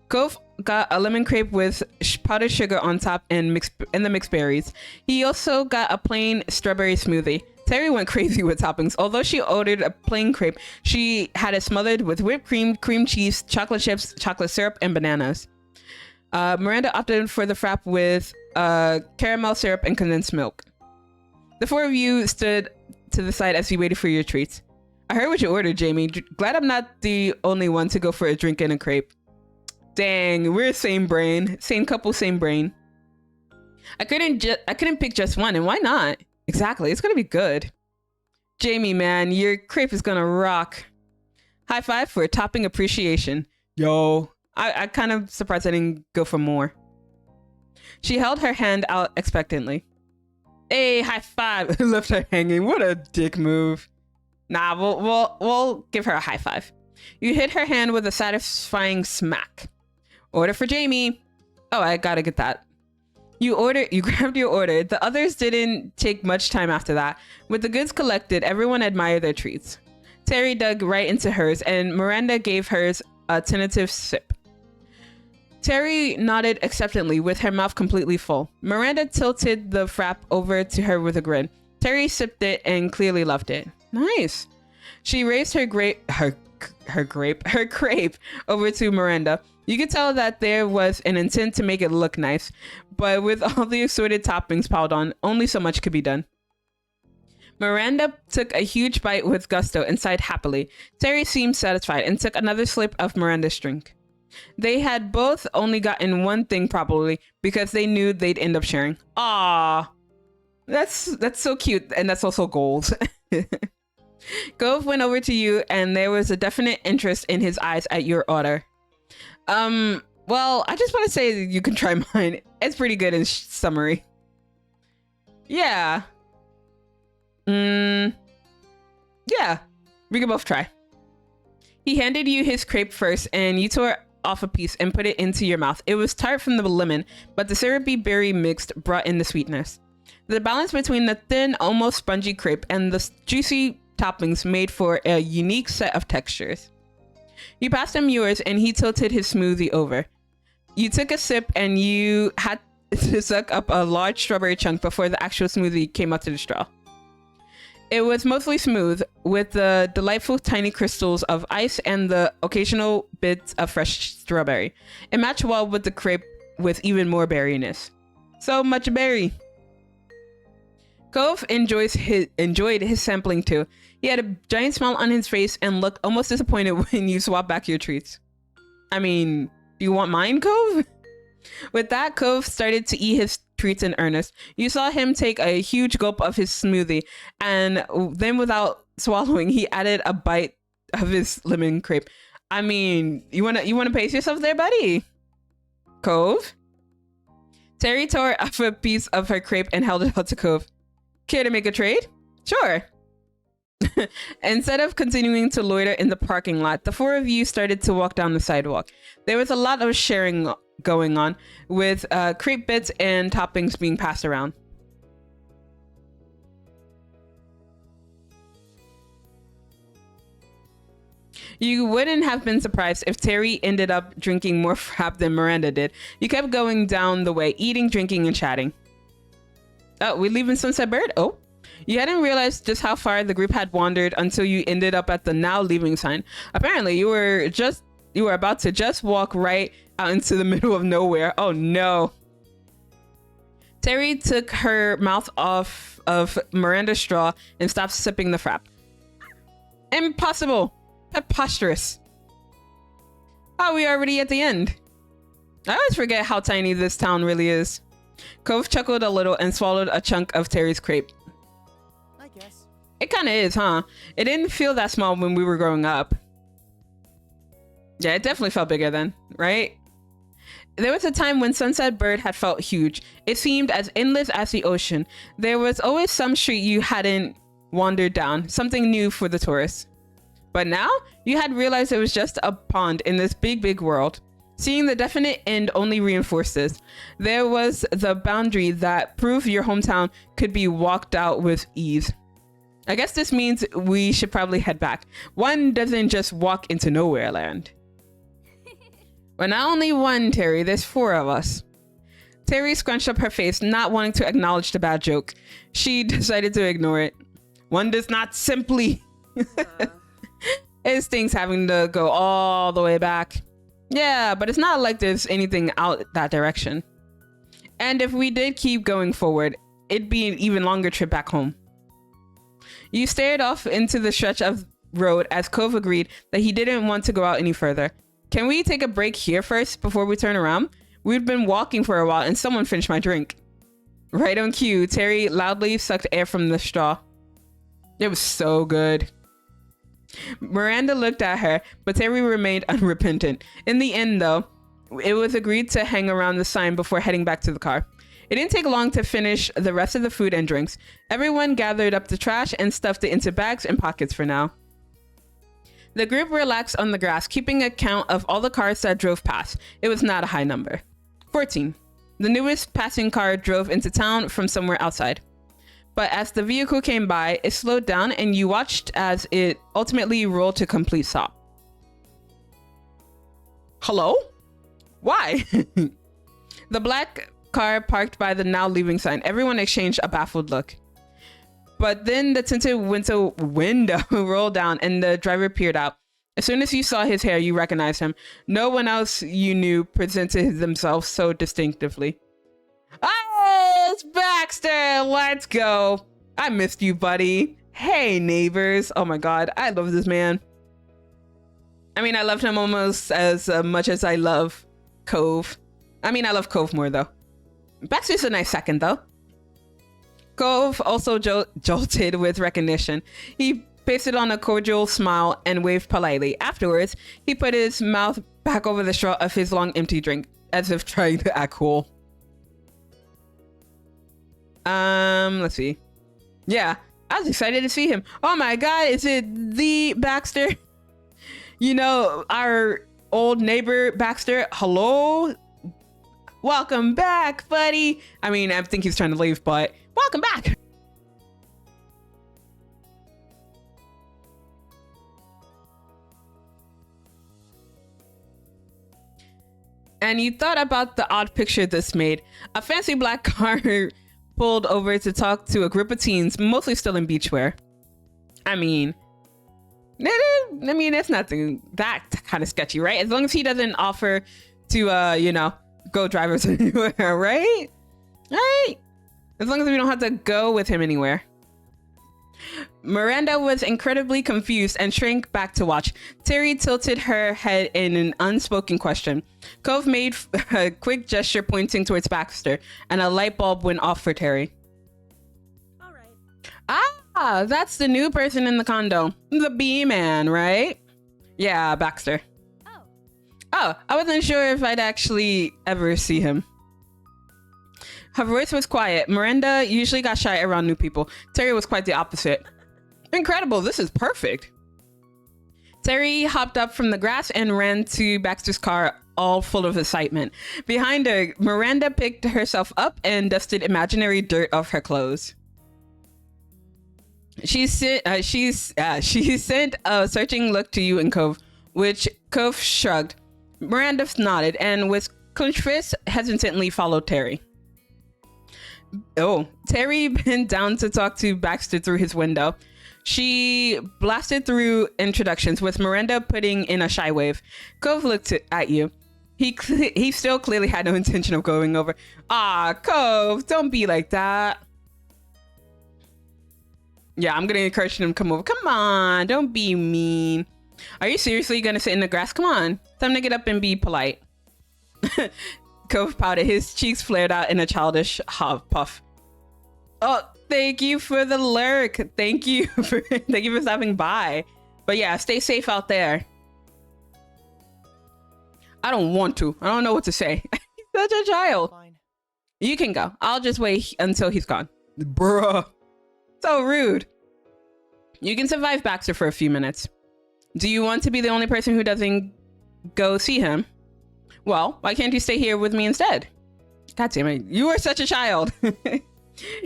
Speaker 1: Cove got a lemon crepe with powdered sugar on top and the mixed berries. He also got a plain strawberry smoothie. Terry went crazy with toppings. Although she ordered a plain crepe, she had it smothered with whipped cream, cream cheese, chocolate chips, chocolate syrup, and bananas. Miranda opted for the frap with caramel syrup and condensed milk. The four of you stood to the side as you waited for your treats. I heard what you ordered, Jamie. Glad I'm not the only one to go for a drink and a crepe. Dang, we're same brain. Same couple, same brain. I couldn't pick just one, and why not? Exactly, it's gonna be good. Jamie, man, your crepe is gonna rock. High five for topping appreciation. Yo, I kind of surprised I didn't go for more. She held her hand out expectantly. Hey, high five. Left her hanging. What a dick move. Nah, we'll give her a high five. You hit her hand with a satisfying smack. Order for Jamie. Oh, I gotta get that. You grabbed your order. The others didn't take much time after that. With the goods collected, everyone admired their treats. Terry dug right into hers, and Miranda gave hers a tentative sip. Terry nodded acceptantly with her mouth completely full. Miranda tilted the frap over to her with a grin. Terry sipped it and clearly loved it. Nice. She raised her crepe over to Miranda. You could tell that there was an intent to make it look nice, but with all the assorted toppings piled on, only so much could be done. Miranda took a huge bite with gusto and sighed happily. Terry seemed satisfied and took another slip of Miranda's drink. They had both only gotten one thing probably because they knew they'd end up sharing. Ah, that's so cute, and that's also gold. Gove went over to you, and there was a definite interest in his eyes at your order. Well, I just want to say you can try mine. It's pretty good in summary. Yeah. Yeah, we can both try. He handed you his crepe first, and you tore off a piece and put it into your mouth. It was tart from the lemon, but the syrupy berry mixed brought in the sweetness. The balance between the thin, almost spongy crepe and the juicy toppings made for a unique set of textures. You passed him yours, and he tilted his smoothie over. You took a sip, and you had to suck up a large strawberry chunk before the actual smoothie came out to the straw. It was mostly smooth, with the delightful tiny crystals of ice and the occasional bits of fresh strawberry. It matched well with the crepe with even more berryness. So much berry. Cove enjoyed his sampling too. He had a giant smile on his face and looked almost disappointed when you swap back your treats. I mean, do you want mine, Cove? With that, Cove started to eat his treats in earnest. You saw him take a huge gulp of his smoothie, and then without swallowing, he added a bite of his lemon crepe. I mean, you wanna pace yourself there, buddy? Cove? Terry tore off a piece of her crepe and held it out to Cove. Care to make a trade? Sure. Instead of continuing to loiter in the parking lot, the four of you started to walk down the sidewalk. There was a lot of sharing going on, with crepe bits and toppings being passed around. You wouldn't have been surprised if Terry ended up drinking more frap than Miranda did. You kept going down the way, eating, drinking, and chatting. Oh, we leaving Sunset Bird? Oh. You hadn't realized just how far the group had wandered until you ended up at the now leaving sign. Apparently, you were about to just walk right out into the middle of nowhere. Oh no. Terry took her mouth off of Miranda's straw and stopped sipping the frap. Impossible. Preposterous. Oh, we already at the end. I always forget how tiny this town really is. Cove chuckled a little and swallowed a chunk of Terry's crepe.
Speaker 7: I guess.
Speaker 1: It kind of is, huh? It didn't feel that small when we were growing up. Yeah, it definitely felt bigger then, right? There was a time when Sunset Bird had felt huge. It seemed as endless as the ocean. There was always some street you hadn't wandered down, something new for the tourists. But now, you had realized it was just a pond in this big, big world. Seeing the definite end only reinforced this. There was the boundary that proved your hometown could be walked out with ease. I guess this means we should probably head back. One doesn't just walk into nowhere land. But not only one, Terry, there's four of us. Terry scrunched up her face, not wanting to acknowledge the bad joke. She decided to ignore it. One does not simply... It stings having to go all the way back. Yeah, but it's not like there's anything out that direction. And if we did keep going forward, it'd be an even longer trip back home. You stared off into the stretch of road as Cove agreed that he didn't want to go out any further. Can we take a break here first before we turn around? We'd been walking for a while and someone finished my drink. Right on cue, Terry loudly sucked air from the straw. It was so good. Miranda looked at her, but Terry remained unrepentant. In the end, though, it was agreed to hang around the sign before heading back to the car. It didn't take long to finish the rest of the food and drinks. Everyone gathered up the trash and stuffed it into bags and pockets for now. The group relaxed on the grass, keeping account of all the cars that drove past. It was not a high number. 14. The newest passing car drove into town from somewhere outside. But as the vehicle came by, it slowed down and you watched as it ultimately rolled to complete stop. Hello? Why? The black car parked by the now leaving sign. Everyone exchanged a baffled look. But then the tinted window rolled down and the driver peered out. As soon as you saw his hair, you recognized him. No one else you knew presented themselves so distinctively. Oh, it's Baxter! Let's go! I missed you, buddy. Hey, neighbors. Oh my god, I love this man. I mean, I loved him almost as much as I love Cove. I mean, I love Cove more, though. Baxter's a nice second, though. Cove also jolted with recognition. He pasted on a cordial smile and waved politely. Afterwards, he put his mouth back over the straw of his long empty drink, as if trying to act cool. Let's see. Yeah, I was excited to see him. Oh my god, is it the Baxter? You know, our old neighbor Baxter. Hello? Welcome back, buddy. I mean, I think he's trying to leave, but welcome back. And you thought about the odd picture this made. A fancy black car pulled over to talk to a group of teens, mostly still in beachwear. I mean, it's nothing that kind of sketchy, right? As long as he doesn't offer to, go drive us anywhere, right? Right? As long as we don't have to go with him anywhere. Miranda was incredibly confused and shrank back to watch. Terry tilted her head in an unspoken question. Cove made a quick gesture pointing towards Baxter, and a light bulb went off for Terry.
Speaker 10: All right.
Speaker 1: Ah, that's the new person in the condo. The B-man, right? Yeah, Baxter. Oh, I wasn't sure if I'd actually ever see him. Her voice was quiet. Miranda usually got shy around new people. Terry was quite the opposite. Incredible, this is perfect. Terry hopped up from the grass and ran to Baxter's car, all full of excitement. Behind her, Miranda picked herself up and dusted imaginary dirt off her clothes. She sent a searching look to you and Cove, which Cove shrugged. Miranda nodded and with clenched fists hesitantly followed Terry. Oh, Terry bent down to talk to Baxter through his window. She blasted through introductions with Miranda putting in a shy wave. Cove looked at you. He still clearly had no intention of going over. Ah, Cove, don't be like that. Yeah, I'm gonna encourage him to come over. Come on, don't be mean. Are you seriously gonna sit in the grass? Come on, time to get up and be polite. Cove pouted. His cheeks flared out in a childish puff. Oh, thank you for the lurk. Thank you for stopping by. But yeah, stay safe out there. I don't want to. I don't know what to say. He's such a child.
Speaker 7: Fine.
Speaker 1: You can go. I'll just wait until he's gone. Bruh. So rude. You can survive Baxter for a few minutes. Do you want to be the only person who doesn't go see him? Well, why can't you stay here with me instead? God damn it. You are such a child.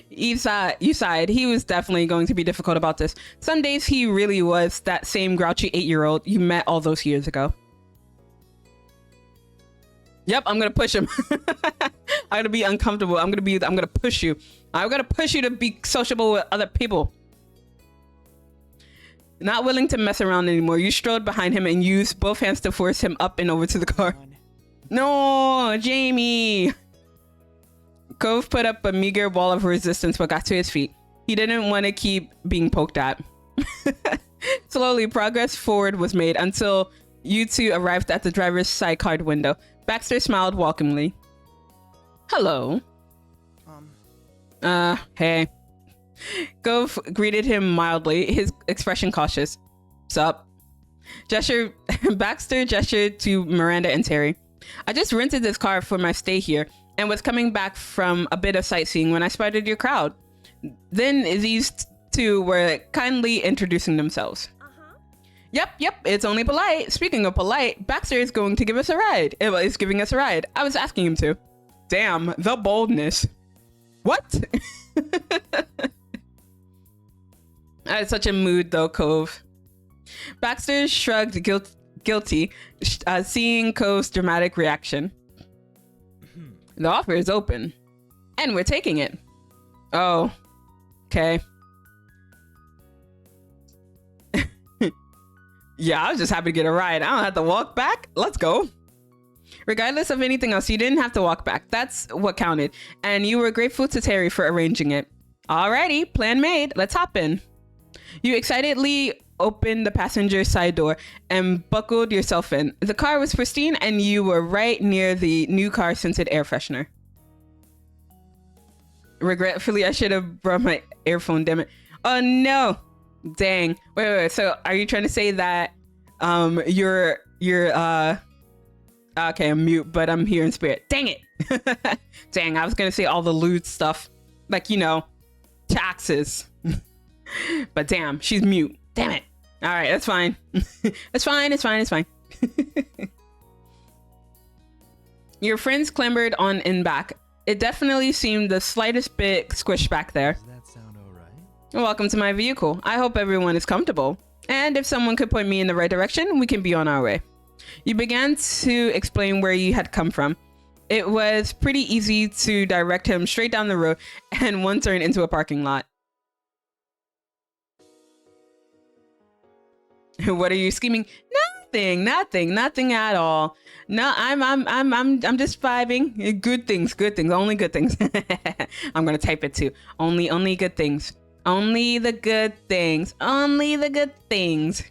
Speaker 1: You sighed. He was definitely going to be difficult about this. Some days he really was that same grouchy 8-year-old you met all those years ago. Yep, I'm gonna push him. I'm gonna be uncomfortable. I'm gonna push you. I'm gonna push you to be sociable with other people. Not willing to mess around anymore, you strode behind him and used both hands to force him up and over to the car. No, Jamie. Cove put up a meager wall of resistance but got to his feet. He didn't want to keep being poked at. Slowly, progress forward was made until you two arrived at the driver's side car window. Baxter smiled welcomingly. Hello. Hey. Cove greeted him mildly, his expression cautious. Sup? Baxter gestured to Miranda and Terry. I just rented this car for my stay here and was coming back from a bit of sightseeing when I spotted your crowd. Then these two were kindly introducing themselves. Yep, it's only polite. Speaking of polite, Baxter is going to give us a ride. Is giving us a ride. I was asking him to. Damn, the boldness. What? I had such a mood though, Cove. Baxter shrugged guilty, seeing Cove's dramatic reaction. The offer is open, and we're taking it. Oh, okay. Yeah, I was just happy to get a ride. I don't have to walk back. Let's go. Regardless of anything else, you didn't have to walk back. That's what counted. And you were grateful to Terry for arranging it. Alrighty, plan made. Let's hop in. You excitedly opened the passenger side door and buckled yourself in. The car was pristine and you were right near the new car scented air freshener. Regretfully, I should have brought my earphone, damn it. Oh no. Dang. Wait. So are you trying to say that you're okay, I'm mute, but I'm here in spirit. Dang it. Dang, I was gonna say all the lewd stuff. Like, taxes. But damn, she's mute. Damn it. Alright, that's fine. It's fine. Your friends clambered on in back. It definitely seemed the slightest bit squished back there.
Speaker 9: Does that sound alright?
Speaker 1: Welcome to my vehicle. I hope everyone is comfortable. And if someone could point me in the right direction, we can be on our way. You began to explain where you had come from. It was pretty easy to direct him straight down the road and one turn into a parking lot. What are you scheming? Nothing at all. No, I'm just vibing. Good things, only good things. I'm gonna type it too. Only good things. Only the good things. Only the good things.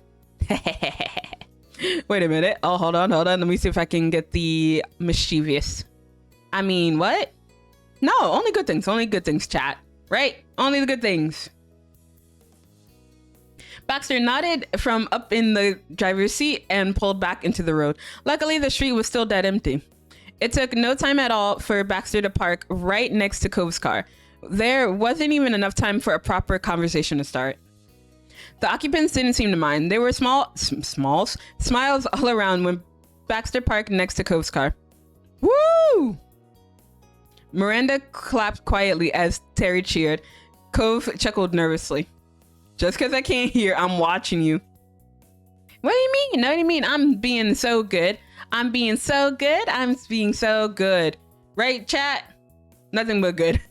Speaker 1: Wait a minute. Oh, hold on. Let me see if I can get the mischievous. I mean, what? No, only good things, chat. Right? Only the good things. Baxter nodded from up in the driver's seat and pulled back into the road. Luckily, the street was still dead empty. It took no time at all for Baxter to park right next to Cove's car. There wasn't even enough time for a proper conversation to start. The occupants didn't seem to mind. There were smiles all around when Baxter parked next to Cove's car. Woo! Miranda clapped quietly as Terry cheered. Cove chuckled nervously. Just because I can't hear, I'm watching you. What do you mean? You know what I mean? I'm being so good. I'm being so good. Right, chat? Nothing but good.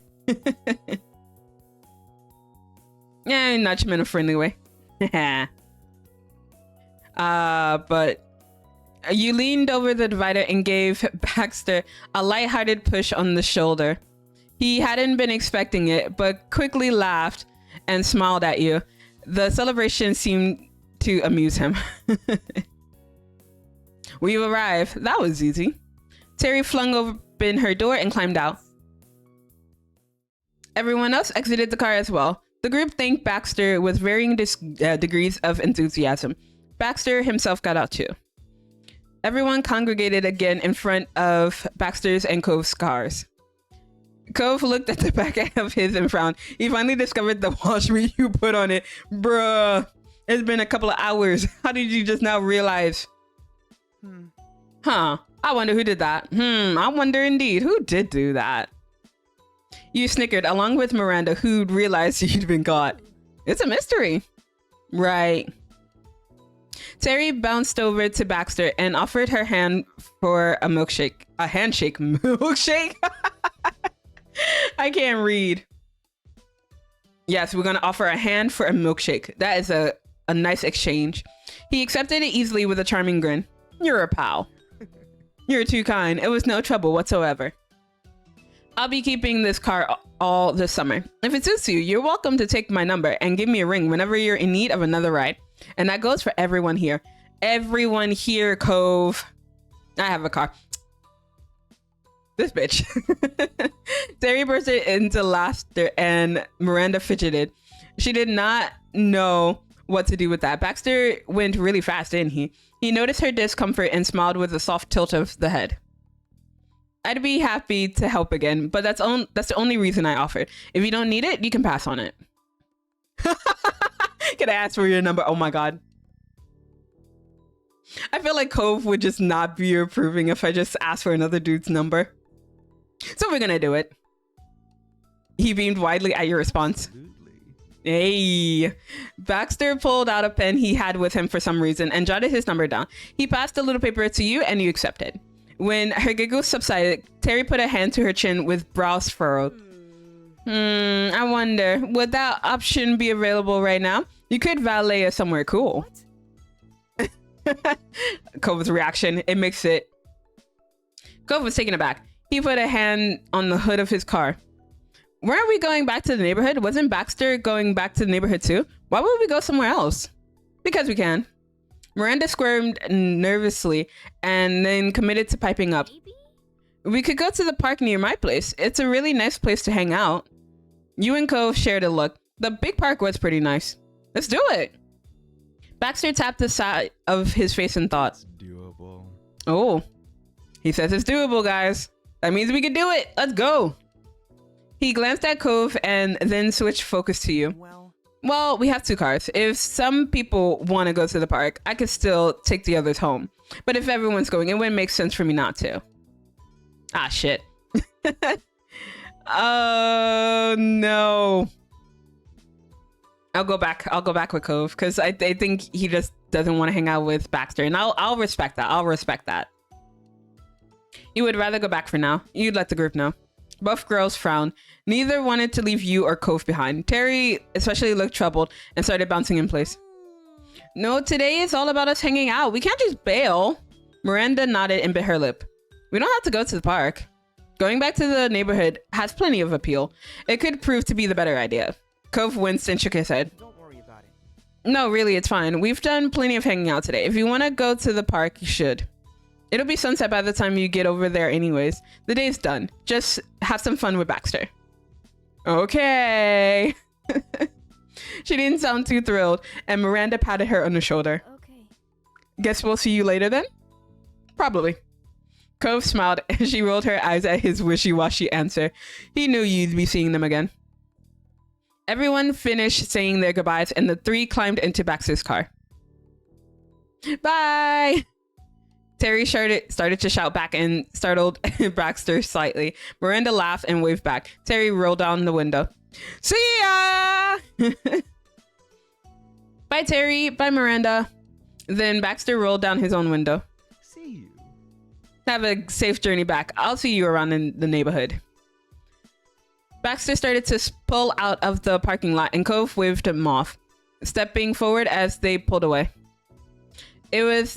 Speaker 1: Yeah, not you in a friendly way. But you leaned over the divider and gave Baxter a lighthearted push on the shoulder. He hadn't been expecting it, but quickly laughed and smiled at you. The celebration seemed to amuse him. We've arrived. That was easy. Terry flung open her door and climbed out. Everyone else exited the car as well. The group thanked Baxter with varying degrees of enthusiasm. Baxter himself got out too. Everyone congregated again in front of Baxter's and Cove's cars. Cove looked at the back of his and frowned. He finally discovered the wash you put on it. Bruh, it's been a couple of hours. How did you just now realize? Huh, I wonder who did that. I wonder indeed, who did do that? You snickered along with Miranda, who'd realized you'd been caught. It's a mystery. Right. Terry bounced over to Baxter and offered her hand for a milkshake. A handshake. Milkshake? I can't read. Yes, we're going to offer a hand for a milkshake. That is a nice exchange. He accepted it easily with a charming grin. You're a pal. You're too kind. It was no trouble whatsoever. I'll be keeping this car all this summer. If it suits you, you're welcome to take my number and give me a ring whenever you're in need of another ride. And that goes for everyone here. Everyone here, Cove. I have a car. This bitch. Terry bursted into laughter and Miranda fidgeted. She did not know what to do with that. Baxter went really fast, didn't he? He noticed her discomfort and smiled with a soft tilt of the head. I'd be happy to help again, but that's the only reason I offered. If you don't need it, you can pass on it. Can I ask for your number? Oh my god. I feel like Cove would just not be approving if I just asked for another dude's number. So we're gonna do it. He beamed widely at your response. Hey. Baxter pulled out a pen he had with him for some reason and jotted his number down. He passed the little paper to you and you accepted. When her giggles subsided, Terry put a hand to her chin with brows furrowed. I wonder, would that option be available right now? You could valet us somewhere cool. Cove's reaction, it makes it... Cove was taken aback. He put a hand on the hood of his car. Weren't we going back to the neighborhood? Wasn't Baxter going back to the neighborhood too? Why would we go somewhere else? Because we can. Miranda squirmed nervously and then committed to piping up. We could go to the park near my place. It's a really nice place to hang out. You and Cove shared a look. The big park was pretty nice. Let's do it. Baxter tapped the side of his face and thought.
Speaker 9: It's doable.
Speaker 1: Oh, he says it's doable, guys. That means we can do it. Let's go. He glanced at Cove and then switched focus to you. Well, we have two cars. If some people want to go to the park, I could still take the others home. But if everyone's going, it wouldn't make sense for me not to. Ah, shit. Oh, no. I'll go back with Cove because I think he just doesn't want to hang out with Baxter. And I'll respect that. I'll respect that. You would rather go back for now. You'd let the group know. Both girls frowned. Neither wanted to leave you or Cove behind. Terry especially looked troubled and started bouncing in place. No, today is all about us hanging out. We can't just bail. Miranda nodded and bit her lip. We don't have to go to the park. Going back to the neighborhood has plenty of appeal. It could prove to be the better idea. Cove winced and shook his head.
Speaker 4: Don't worry about it.
Speaker 1: No, really, it's fine. We've done plenty of hanging out today. If you want to go to the park, you should. It'll be sunset by the time you get over there anyways. The day's done. Just have some fun with Baxter. Okay. She didn't sound too thrilled, and Miranda patted her on the shoulder.
Speaker 3: Okay.
Speaker 1: Guess we'll see you later then? Probably. Cove smiled and she rolled her eyes at his wishy-washy answer. He knew you'd be seeing them again. Everyone finished saying their goodbyes and the three climbed into Baxter's car. Bye! Terry started to shout back and startled Baxter slightly. Miranda laughed and waved back. Terry rolled down the window. See ya! Bye, Terry. Bye, Miranda. Then Baxter rolled down his own window.
Speaker 9: See you.
Speaker 1: Have a safe journey back. I'll see you around in the neighborhood. Baxter started to pull out of the parking lot and Cove waved him off, stepping forward as they pulled away. It was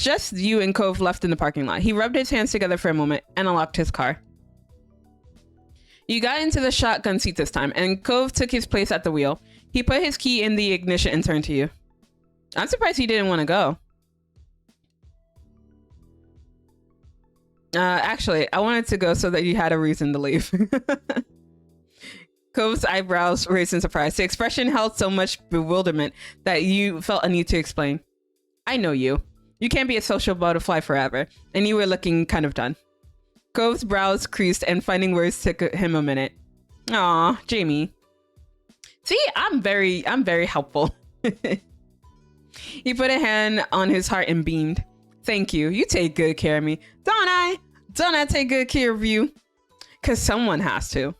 Speaker 1: just you and Cove left in the parking lot. He rubbed his hands together for a moment and unlocked his car. You got into the shotgun seat this time, and Cove took his place at the wheel. He put his key in the ignition and turned to you. I'm surprised he didn't want to go. Actually, I wanted to go so that you had a reason to leave. Cove's eyebrows raised in surprise. The expression held so much bewilderment that you felt a need to explain. I know you. You can't be a social butterfly forever, and you were looking kind of done. Cove's brows creased and finding words took him a minute. Aw, Jamie. See, I'm very helpful. He put a hand on his heart and beamed. Thank you. You take good care of me. Don't I? Don't I take good care of you? 'Cause someone has to.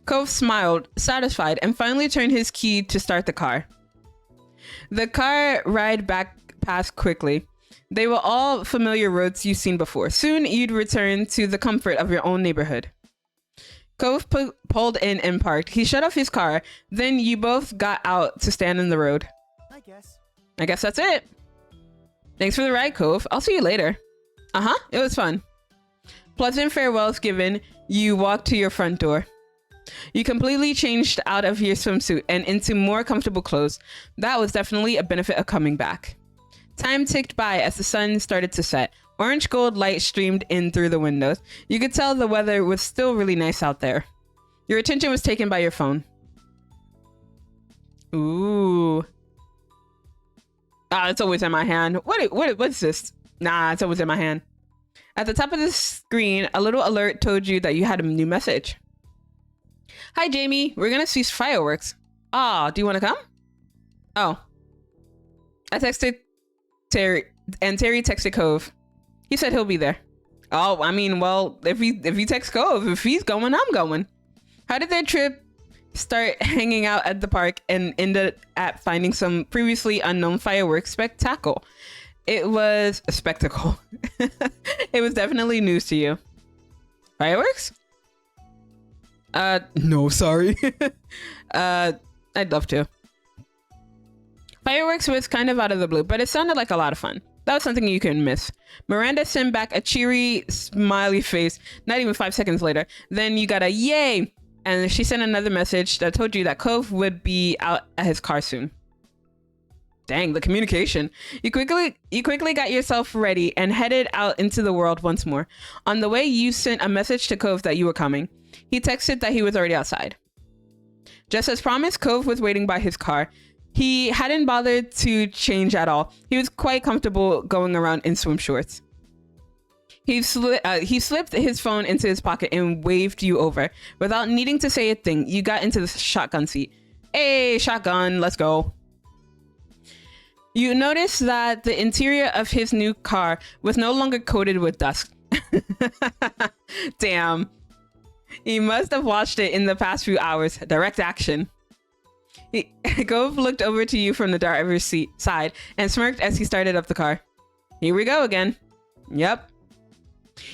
Speaker 1: Cove smiled, satisfied, and finally turned his key to start the car. The car ride back passed quickly. They were all familiar roads you've seen before. Soon you'd return to the comfort of your own neighborhood. Cove pulled in and parked. He shut off his car. Then you both got out to stand in the road. I guess that's it. Thanks for the ride, Cove. I'll see you later. Uh-huh, it was fun. Pleasant farewells given, you walked to your front door. You completely changed out of your swimsuit and into more comfortable clothes. That was definitely a benefit of coming back. Time ticked by as the sun started to set. Orange gold light streamed in through the windows. You could tell the weather was still really nice out there. Your attention was taken by your phone. Ooh. Ah, it's always in my hand. What's this? Nah, it's always in my hand. At the top of the screen, a little alert told you that you had a new message. Hi, Jamie. We're gonna see fireworks. Ah, do you want to come? Oh. I texted Terry, and Terry texted Cove. He said he'll be there. Oh, I mean, well, if he texts Cove, if he's going, I'm going. How did their trip start? Hanging out at the park and ended at finding some previously unknown fireworks spectacle. It was a spectacle. It was definitely news to you. Fireworks? No, sorry. I'd love to. Fireworks was kind of out of the blue, but it sounded like a lot of fun. That was something you couldn't miss. Miranda sent back a cheery, smiley face, not even 5 seconds later. Then you got a yay! And she sent another message that told you that Cove would be out at his car soon. Dang, the communication. You quickly got yourself ready and headed out into the world once more. On the way, you sent a message to Cove that you were coming. He texted that he was already outside. Just as promised, Cove was waiting by his car. He hadn't bothered to change at all. He was quite comfortable going around in swim shorts. He slipped his phone into his pocket and waved you over. Without needing to say a thing, you got into the shotgun seat. Hey, shotgun, let's go. You noticed that the interior of his new car was no longer coated with dust. Damn. He must have watched it in the past few hours. Direct action. Cove looked over to you from the driver's seat side and smirked as he started up the car. Here we go again. Yep.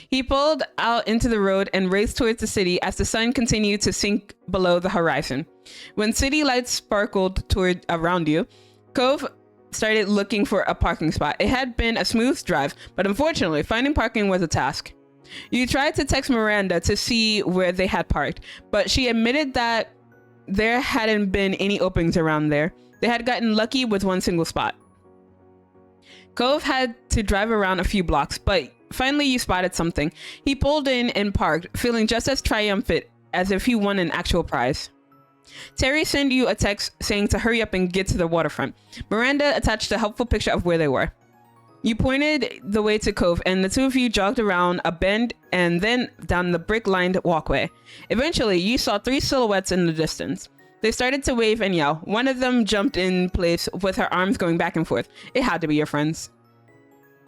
Speaker 1: He pulled out into the road and raced towards the city as the sun continued to sink below the horizon. When city lights sparkled around you, Cove started looking for a parking spot. It had been a smooth drive, but unfortunately, finding parking was a task. You tried to text Miranda to see where they had parked, but she admitted that there hadn't been any openings around there. They had gotten lucky with one single spot. Cove had to drive around a few blocks, but finally you spotted something. He pulled in and parked, feeling just as triumphant as if he won an actual prize. Terry sent you a text saying to hurry up and get to the waterfront. Miranda attached a helpful picture of where they were. You pointed the way to Cove, and the two of you jogged around a bend and then down the brick-lined walkway. Eventually, you saw 3 silhouettes in the distance. They started to wave and yell. One of them jumped in place with her arms going back and forth. It had to be your friends.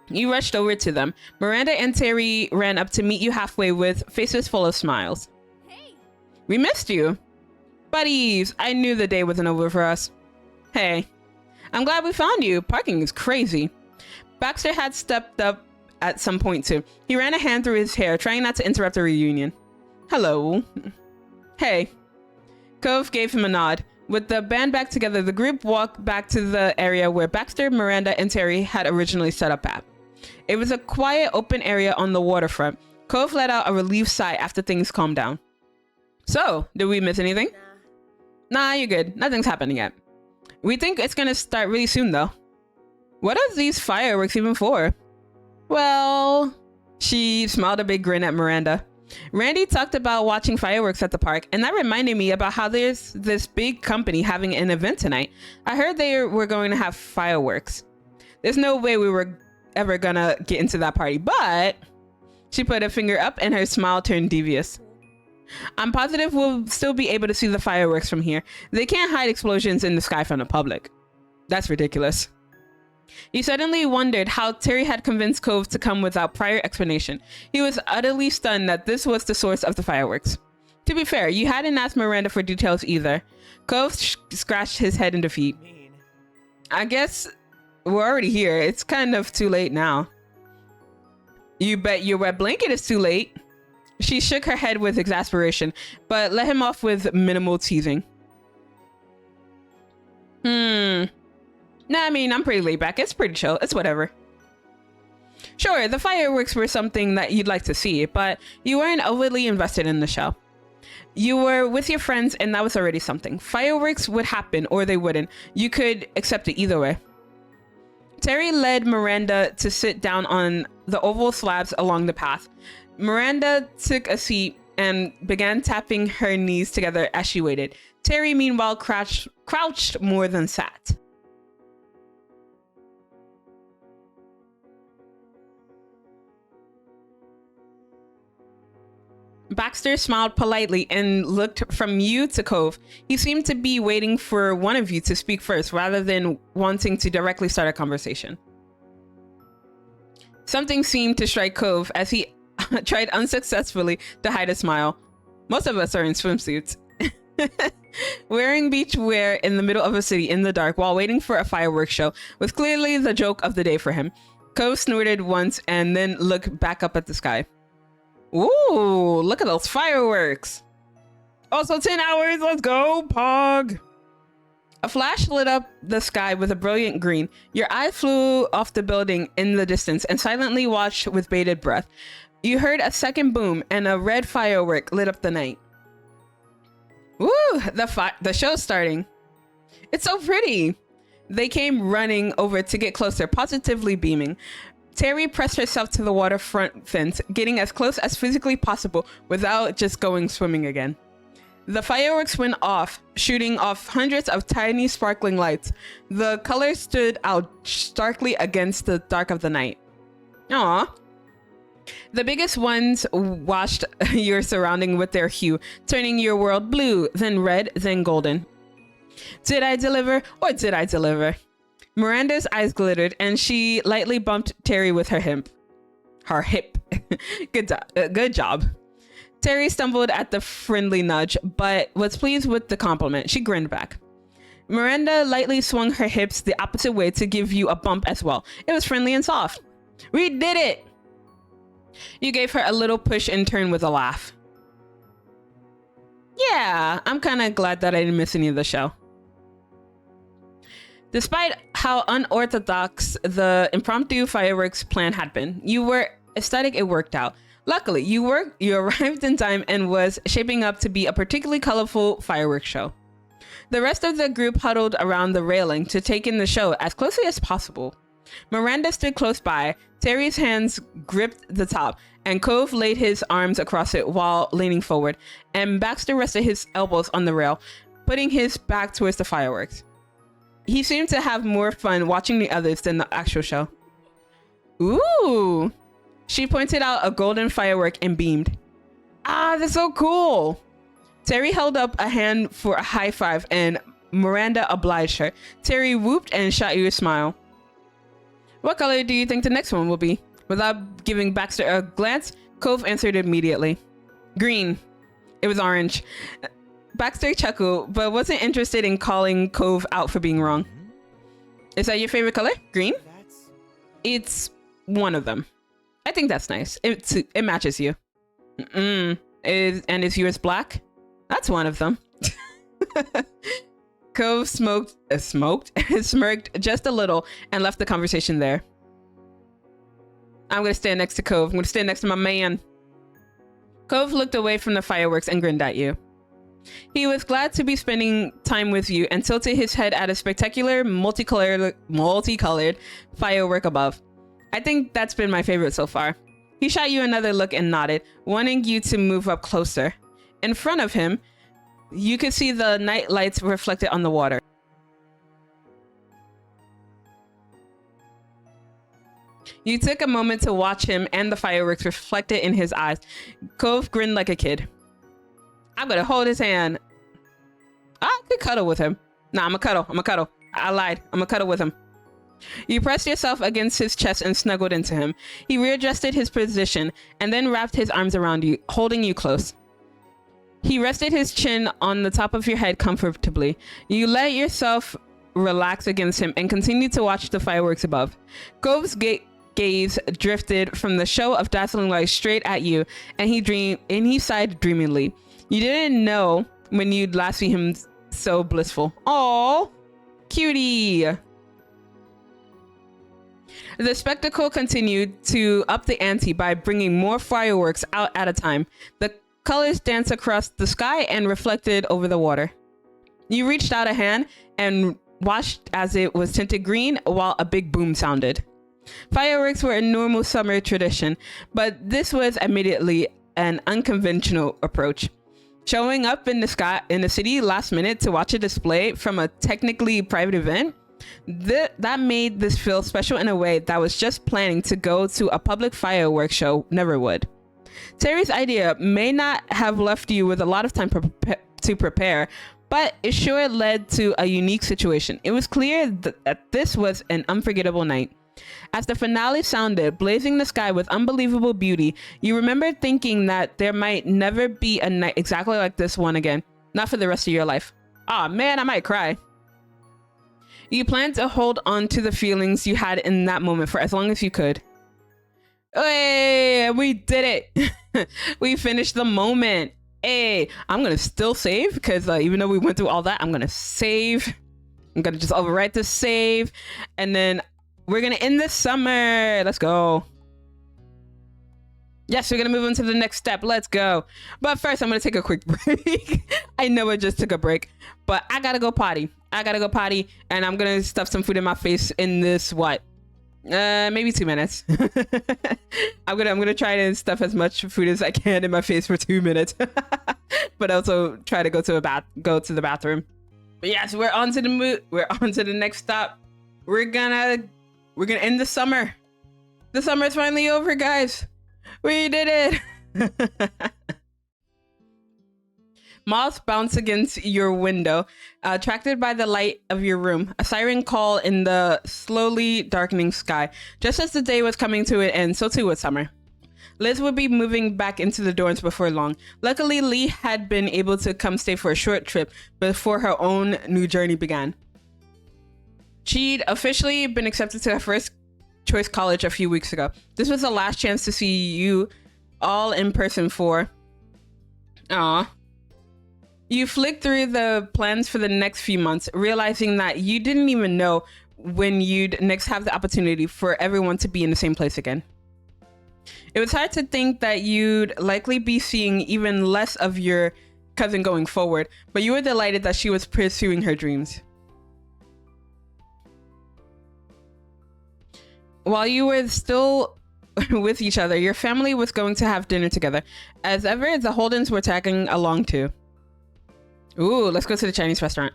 Speaker 1: You rushed over to them. Miranda and Terry ran up to meet you halfway with faces full of smiles.
Speaker 10: Hey!
Speaker 1: We missed you. Buddies, I knew the day wasn't over for us. Hey, I'm glad we found you. Parking is crazy. Baxter had stepped up at some point too. He ran a hand through his hair, trying not to interrupt the reunion. Hello. Hey. Cove gave him a nod. With the band back together, the group walked back to the area where Baxter, Miranda, and Terry had originally set up at. It was a quiet, open area on the waterfront. Cove let out a relieved sigh after things calmed down. So, did we miss anything? Nah, you're good. Nothing's happening yet. We think it's gonna start really soon, though. What are these fireworks even for? Well, she smiled a big grin at Miranda. Randy talked about watching fireworks at the park, and that reminded me about how there's this big company having an event tonight. I heard they were going to have fireworks. There's no way we were ever gonna get into that party, but she put a finger up and her smile turned devious. I'm positive we'll still be able to see the fireworks from here. They can't hide explosions in the sky from the public. That's ridiculous. He suddenly wondered how Terry had convinced Cove to come without prior explanation. He was utterly stunned that this was the source of the fireworks. To be fair, you hadn't asked Miranda for details either. Cove scratched his head in defeat. I guess we're already here. It's kind of too late now. You bet your wet blanket is too late. She shook her head with exasperation, but let him off with minimal teasing. Nah, I mean, I'm pretty laid back. It's pretty chill. It's whatever. Sure, the fireworks were something that you'd like to see, but you weren't overly invested in the show. You were with your friends, and that was already something. Fireworks would happen, or they wouldn't. You could accept it either way. Terry led Miranda to sit down on the oval slabs along the path. Miranda took a seat and began tapping her knees together as she waited. Terry, meanwhile, crouched more than sat. Baxter smiled politely and looked from you to Cove. He seemed to be waiting for one of you to speak first rather than wanting to directly start a conversation. Something seemed to strike Cove as he tried unsuccessfully to hide a smile. Most of us are in swimsuits. Wearing beachwear in the middle of a city in the dark while waiting for a fireworks show was clearly the joke of the day for him. Cove snorted once and then looked back up at the sky. Ooh, look at those fireworks. Also 10 hours, let's go, Pog. A flash lit up the sky with a brilliant green. Your eye flew off the building in the distance and silently watched with bated breath. You heard a second boom and a red firework lit up the night. Woo, the show's starting. It's so pretty. They came running over to get closer, positively beaming. Terry pressed herself to the waterfront fence, getting as close as physically possible without just going swimming again. The fireworks went off, shooting off hundreds of tiny sparkling lights. The colors stood out starkly against the dark of the night. Aww. The biggest ones washed your surrounding with their hue, turning your world blue, then red, then golden. Did I deliver, or did I deliver? Miranda's eyes glittered, and she lightly bumped Terry with her hip. Good job. Terry stumbled at the friendly nudge, but was pleased with the compliment. She grinned back. Miranda lightly swung her hips the opposite way to give you a bump as well. It was friendly and soft. We did it! You gave her a little push and turned with a laugh. Yeah, I'm kind of glad that I didn't miss any of the show. Despite how unorthodox the impromptu fireworks plan had been, you were ecstatic it worked out. Luckily, you arrived in time and was shaping up to be a particularly colorful fireworks show. The rest of the group huddled around the railing to take in the show as closely as possible. Miranda stood close by, Terry's hands gripped the top, and Cove laid his arms across it while leaning forward, and Baxter rested his elbows on the rail, putting his back towards the fireworks. He seemed to have more fun watching the others than the actual show. Ooh! She pointed out a golden firework and beamed. Ah, that's so cool! Terry held up a hand for a high five and Miranda obliged her. Terry whooped and shot you a smile. What color do you think the next one will be? Without giving Baxter a glance, Cove answered immediately. Green. It was orange. Baxter chuckled, but wasn't interested in calling Cove out for being wrong. Is that your favorite color? Green? It's one of them. I think that's nice. It matches you. And is yours black? That's one of them. Cove smirked just a little and left the conversation there. I'm gonna stand next to Cove. I'm gonna stand next to my man. Cove looked away from the fireworks and grinned at you. He was glad to be spending time with you and tilted his head at a spectacular multicolored firework above. I think that's been my favorite so far. He shot you another look and nodded, wanting you to move up closer. In front of him, you could see the night lights reflected on the water. You took a moment to watch him and the fireworks reflected in his eyes. Cove grinned like a kid. I'm gonna hold his hand. I could cuddle with him. Nah, I'm a cuddle. I lied. I'm a cuddle with him. You pressed yourself against his chest and snuggled into him. He readjusted his position and then wrapped his arms around you, holding you close. He rested his chin on the top of your head comfortably. You let yourself relax against him and continued to watch the fireworks above. Cove's gaze drifted from the show of dazzling lights straight at you, and he sighed dreamily. You didn't know when you'd last see him so blissful. Aww, cutie. The spectacle continued to up the ante by bringing more fireworks out at a time. The colors danced across the sky and reflected over the water. You reached out a hand and watched as it was tinted green while a big boom sounded. Fireworks were a normal summer tradition, but this was immediately an unconventional approach. Showing up in the city last minute to watch a display from a technically private event, that made this feel special in a way that was just planning to go to a public fireworks show never would. Terry's idea may not have left you with a lot of time to prepare, but it sure led to a unique situation. It was clear that this was an unforgettable night. As the finale sounded, blazing the sky with unbelievable beauty, you remembered thinking that there might never be a night exactly like this one again. Not for the rest of your life. Aw, man, I might cry. You planned to hold on to the feelings you had in that moment for as long as you could. Hey, we did it. We finished the moment. Hey, I'm gonna still save because even though we went through all that, I'm gonna save. I'm gonna just overwrite the save, and then we're gonna end this summer. Let's go. Yes, we're gonna move on to the next step. Let's go. But first, I'm gonna take a quick break. I know I just took a break, but I gotta go potty. And I'm gonna stuff some food in my face in this maybe 2 minutes. I'm gonna try to stuff as much food as I can in my face for 2 minutes, but also try to go to the bathroom. But yes, we're on to the next stop. We're gonna end the summer. The summer is finally over, guys. We did it. Moths bounce against your window, attracted by the light of your room. A siren call in the slowly darkening sky. Just as the day was coming to an end, so too was summer. Liz would be moving back into the dorms before long. Luckily, Lee had been able to come stay for a short trip before her own new journey began. She'd officially been accepted to her first choice college a few weeks ago. This was the last chance to see you all in person for... Aww. You flick through the plans for the next few months, realizing that you didn't even know when you'd next have the opportunity for everyone to be in the same place again. It was hard to think that you'd likely be seeing even less of your cousin going forward, but you were delighted that she was pursuing her dreams. While you were still with each other, your family was going to have dinner together. As ever, the Holdens were tagging along too. Ooh, let's go to the Chinese restaurant.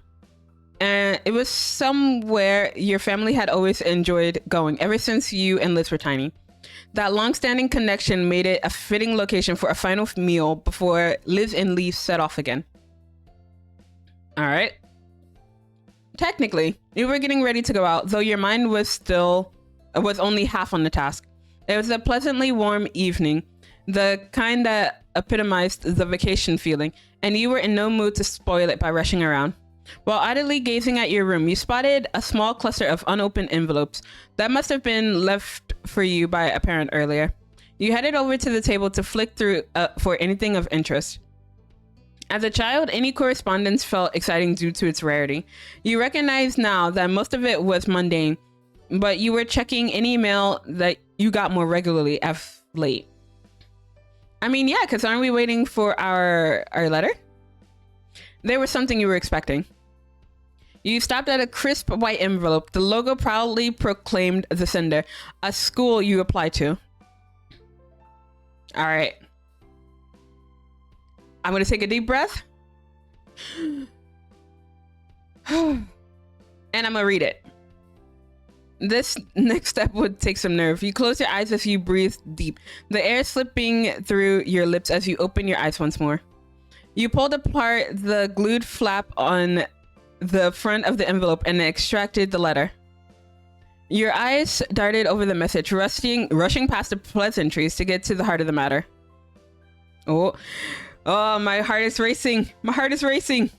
Speaker 1: And it was somewhere your family had always enjoyed going ever since you and Liz were tiny. That long-standing connection made it a fitting location for a final meal before Liz and Lee set off again. All right. Technically, you were getting ready to go out, though your mind was only half on the task. It was a pleasantly warm evening, the kind that epitomized the vacation feeling, and you were in no mood to spoil it by rushing around. While idly gazing at your room, you spotted a small cluster of unopened envelopes that must have been left for you by a parent earlier. You headed over to the table to flick through for anything of interest. As a child, any correspondence felt exciting due to its rarity. You recognize now that most of it was mundane, but you were checking any mail that you got more regularly of late. I mean, yeah, because aren't we waiting for our letter? There was something you were expecting. You stopped at a crisp white envelope. The logo proudly proclaimed the sender, a school you applied to. All right. I'm going to take a deep breath. And I'm going to read it. This next step would take some nerve. You close your eyes as you breathe deep, the air slipping through your lips as you open your eyes once more. You pulled apart the glued flap on the front of the envelope and extracted the letter. Your eyes darted over the message, rushing past the pleasantries to get to the heart of the matter. Oh, my heart is racing. My heart is racing.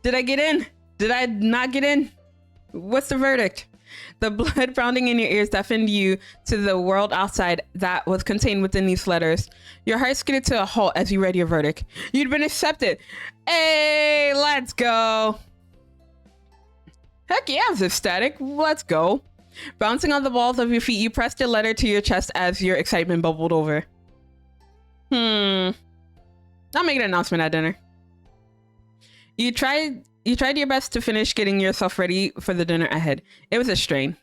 Speaker 1: Did I get in? Did I not get in? What's the verdict? The blood pounding in your ears deafened you to the world outside that was contained within these letters. Your heart skidded to a halt as you read your verdict. You'd been accepted. Hey, let's go. Heck yeah, I was ecstatic. Let's go. Bouncing on the balls of your feet, you pressed the letter to your chest as your excitement bubbled over. I'll make an announcement at dinner. You tried your best to finish getting yourself ready for the dinner ahead. It was a strain.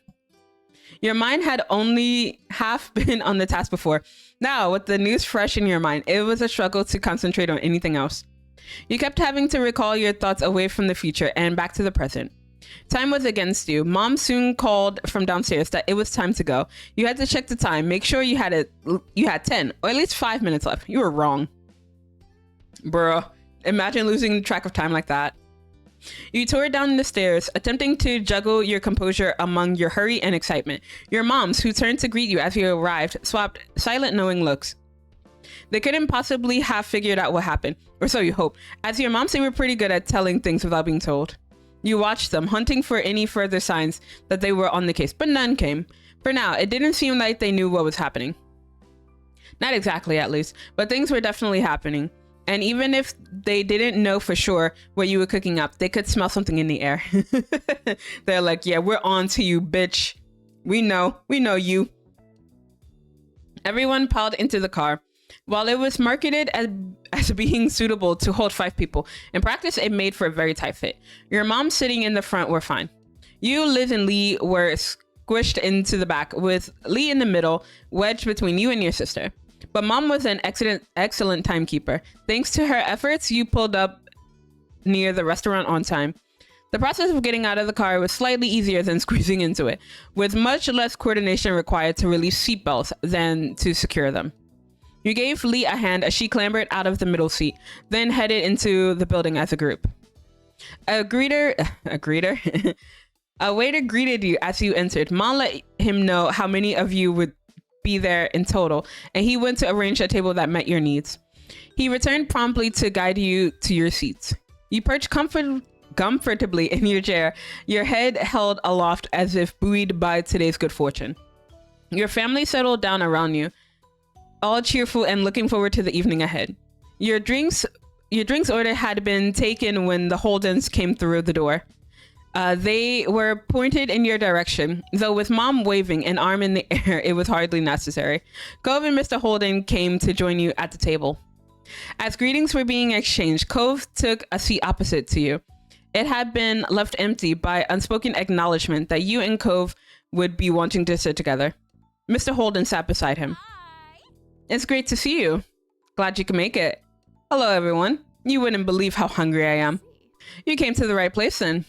Speaker 1: Your mind had only half been on the task before. Now, with the news fresh in your mind, it was a struggle to concentrate on anything else. You kept having to recall your thoughts away from the future and back to the present. Time was against you. Mom soon called from downstairs that it was time to go. You had to check the time, make sure you had 10 or at least 5 minutes left. You were wrong. Bruh, imagine losing track of time like that. You tore down the stairs, attempting to juggle your composure among your hurry and excitement. Your moms, who turned to greet you as you arrived, swapped silent, knowing looks. They couldn't possibly have figured out what happened, or so you hope, as your moms were pretty good at telling things without being told. You watched them, hunting for any further signs that they were on the case, but none came. For now, it didn't seem like they knew what was happening. Not exactly, at least, but things were definitely happening. And even if they didn't know for sure what you were cooking up, they could smell something in the air. They're like, yeah, we're on to you, bitch. We know you. Everyone piled into the car. While it was marketed as being suitable to hold 5 people, in practice it made for a very tight fit. Your mom sitting in the front were fine. You, Liz, and Lee were squished into the back, with Lee in the middle, wedged between you and your sister. But Mom was an excellent timekeeper. Thanks to her efforts, you pulled up near the restaurant on time. The process of getting out of the car was slightly easier than squeezing into it, with much less coordination required to release seatbelts than to secure them. You gave Lee a hand as she clambered out of the middle seat, then headed into the building as a group. A waiter greeted you as you entered. Mom let him know how many of you would be there in total, and he went to arrange a table that met your needs. He returned promptly to guide you to your seats. You perched comfortably in your chair, your head held aloft as if buoyed by today's good fortune. Your family settled down around you, all cheerful and looking forward to the evening ahead. Your drinks drinks order had been taken when the Holdens came through the door. They were pointed in your direction, though with Mom waving an arm in the air, it was hardly necessary. Cove and Mr. Holden came to join you at the table. As greetings were being exchanged, Cove took a seat opposite to you. It had been left empty by unspoken acknowledgement that you and Cove would be wanting to sit together. Mr. Holden sat beside him.
Speaker 10: Hi.
Speaker 1: It's great to see you. Glad you can make it. Hello, everyone. You wouldn't believe how hungry I am. You came to the right place then.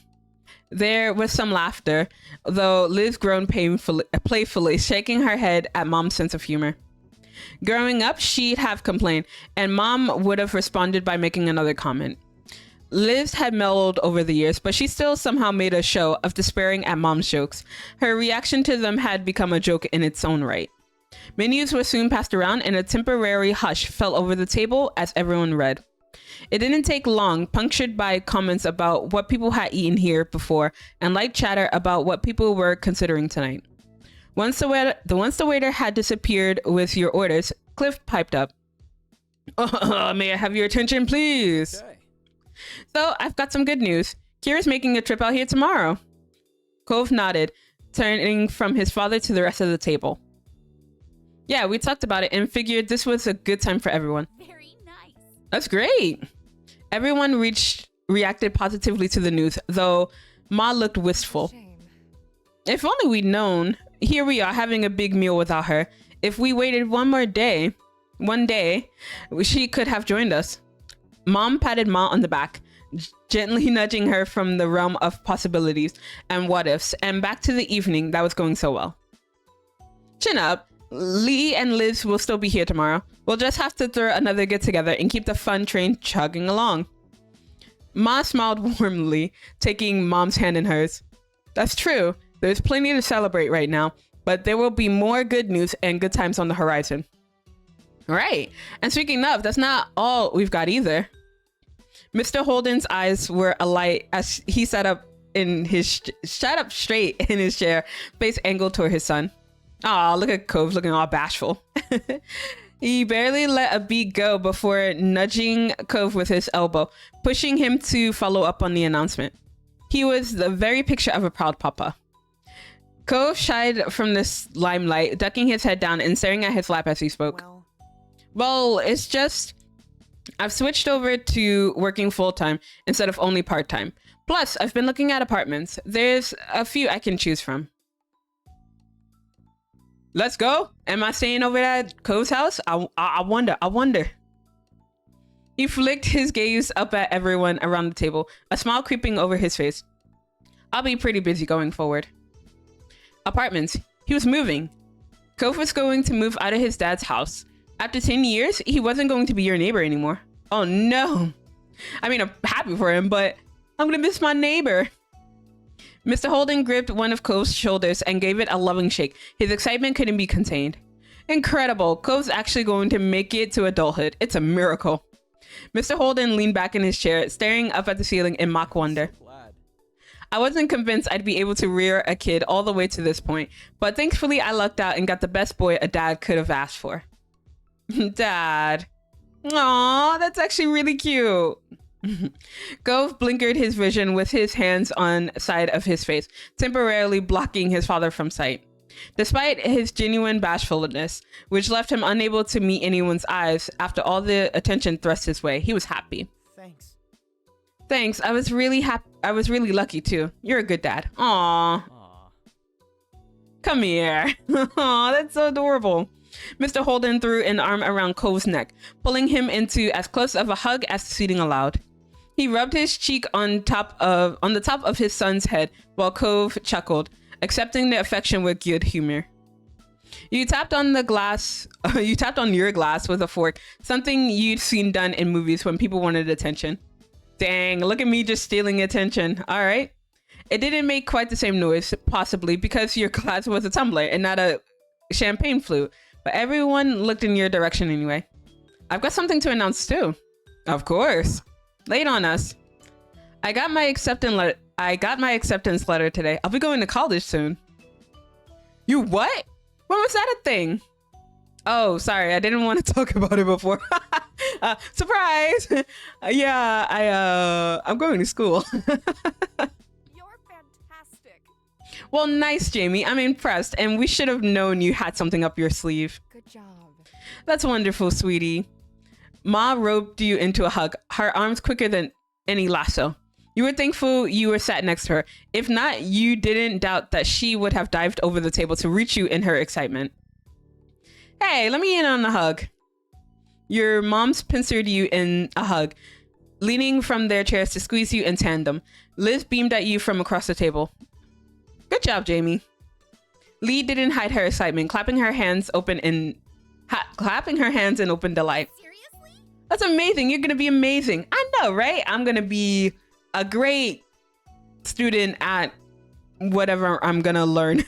Speaker 1: There was some laughter, though Liz groaned playfully, shaking her head at Mom's sense of humor. Growing up, she'd have complained, and Mom would have responded by making another comment. Liz had mellowed over the years, but she still somehow made a show of despairing at Mom's jokes. Her reaction to them had become a joke in its own right. Menus were soon passed around, and a temporary hush fell over the table as everyone read. It didn't take long, punctured by comments about what people had eaten here before and light chatter about what people were considering tonight. Once the waiter had disappeared with your orders, Cliff piped up. May I have your attention, please?
Speaker 4: Okay.
Speaker 1: So, I've got some good news. Kira's making a trip out here tomorrow. Cove nodded, turning from his father to the rest of the table. Yeah, we talked about it and figured this was a good time for everyone.
Speaker 10: Very nice.
Speaker 1: That's great. Everyone reacted positively to the news, though Ma looked wistful.
Speaker 3: Shame.
Speaker 1: If only we'd known. Here we are having a big meal without her. If we waited one day, she could have joined us. Mom patted Ma on the back, gently nudging her from the realm of possibilities and what ifs, and back to the evening that was going so well. Chin up. Lee and Liz will still be here tomorrow. We'll just have to throw another get together and keep the fun train chugging along. Ma smiled warmly, taking Mom's hand in hers. That's true. There's plenty to celebrate right now, but there will be more good news and good times on the horizon. Right. And speaking of, that's not all we've got either. Mr. Holden's eyes were alight as he sat up straight in his chair, face angled toward his son. Aw, look at Cove looking all bashful. He barely let a beat go before nudging Cove with his elbow, pushing him to follow up on the announcement. He was the very picture of a proud papa. Cove shied from this limelight, ducking his head down and staring at his lap as he spoke. Well, it's just I've switched over to working full-time instead of only part-time. Plus, I've been looking at apartments. There's a few I can choose from. Let's go. Am I staying over at Cove's house? I wonder. He flicked his gaze up at everyone around the table, a smile creeping over his face. I'll be pretty busy going forward. Apartments. He was moving. Cove was going to move out of his dad's house. After 10 years, he wasn't going to be your neighbor anymore. Oh no. I mean, I'm happy for him, but I'm gonna miss my neighbor. Mr. Holden gripped one of Cove's shoulders and gave it a loving shake. His excitement couldn't be contained. Incredible. Cove's actually going to make it to adulthood. It's a miracle. Mr. Holden leaned back in his chair, staring up at the ceiling in mock wonder.
Speaker 4: Glad.
Speaker 1: I wasn't convinced I'd be able to rear a kid all the way to this point, but thankfully I lucked out and got the best boy a dad could have asked for. Dad. Aw, that's actually really cute. Gove blinkered his vision with his hands on side of his face, temporarily blocking his father from sight. Despite his genuine bashfulness, which left him unable to meet anyone's eyes after all the attention thrust his way, he was happy. Thanks. I was really lucky too. You're a good dad. Aww. Come here. Aw, that's so adorable. Mr. Holden threw an arm around Cove's neck, pulling him into as close of a hug as the seating allowed. He rubbed his cheek on the top of his son's head while Cove chuckled, accepting the affection with good humor. You tapped on your glass with a fork, something you'd seen done in movies when people wanted attention. Dang, look at me just stealing attention. All right. It didn't make quite the same noise, possibly because your glass was a tumbler and not a champagne flute, but everyone looked in your direction anyway. I've got something to announce too. Of course. Lay it on us. I got my acceptance letter today. I'll be going to college soon. You what? When was that a thing? Oh, sorry. I didn't want to talk about it before. Surprise! Yeah, I'm going to school.
Speaker 3: You're fantastic.
Speaker 1: Well, nice, Jamie. I'm impressed, and we should have known you had something up your sleeve.
Speaker 3: Good job.
Speaker 1: That's wonderful, sweetie. Ma roped you into a hug, her arms quicker than any lasso. You were thankful you were sat next to her. If not, you didn't doubt that she would have dived over the table to reach you in her excitement. Hey, let me in on the hug. Your moms pincered you in a hug, leaning from their chairs to squeeze you in tandem. Liz beamed at you from across the table. Good job, Jamie. Lee didn't hide her excitement, clapping her hands in open delight.
Speaker 3: Seriously?
Speaker 1: That's amazing. You're gonna be amazing. I know, right? I'm gonna be a great student at whatever I'm gonna learn.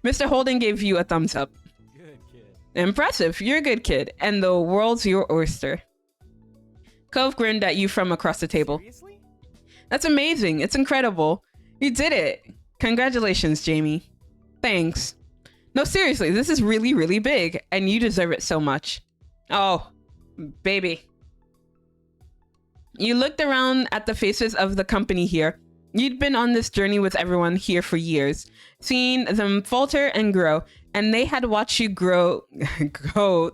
Speaker 1: Mr. Holden gave you a thumbs up.
Speaker 4: Good kid.
Speaker 1: Impressive. You're a good kid, and the world's your oyster. Cove grinned at you from across the table.
Speaker 8: Seriously?
Speaker 1: That's amazing. It's incredible. You did it. Congratulations, Jamie. Thanks. No, seriously, this is really, really big, and you deserve it so much. Oh, baby. You looked around at the faces of the company here. You'd been on this journey with everyone here for years, seeing them falter and grow, and they had watched you go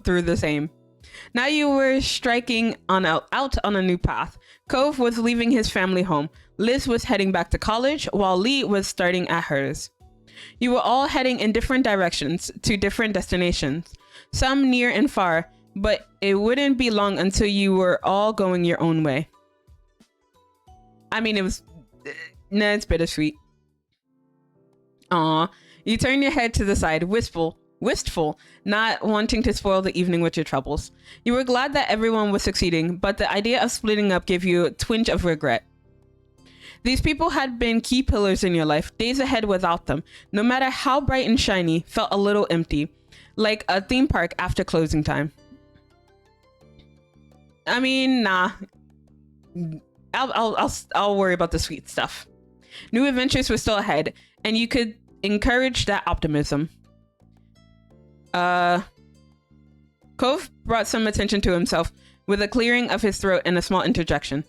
Speaker 1: through the same. Now you were striking out on a new path. Cove was leaving his family home. Liz was heading back to college, while Lee was starting at hers. You were all heading in different directions to different destinations, some near and far, but it wouldn't be long until you were all going your own way. I mean, it's bittersweet. Aw, you turn your head to the side, wistful, not wanting to spoil the evening with your troubles. You were glad that everyone was succeeding, but the idea of splitting up gave you a twinge of regret. These people had been key pillars in your life. Days ahead without them, no matter how bright and shiny, felt a little empty, like a theme park after closing time. I mean, nah. I'll worry about the sweet stuff. New adventures were still ahead, and you could encourage that optimism. Cove brought some attention to himself with a clearing of his throat and a small interjection.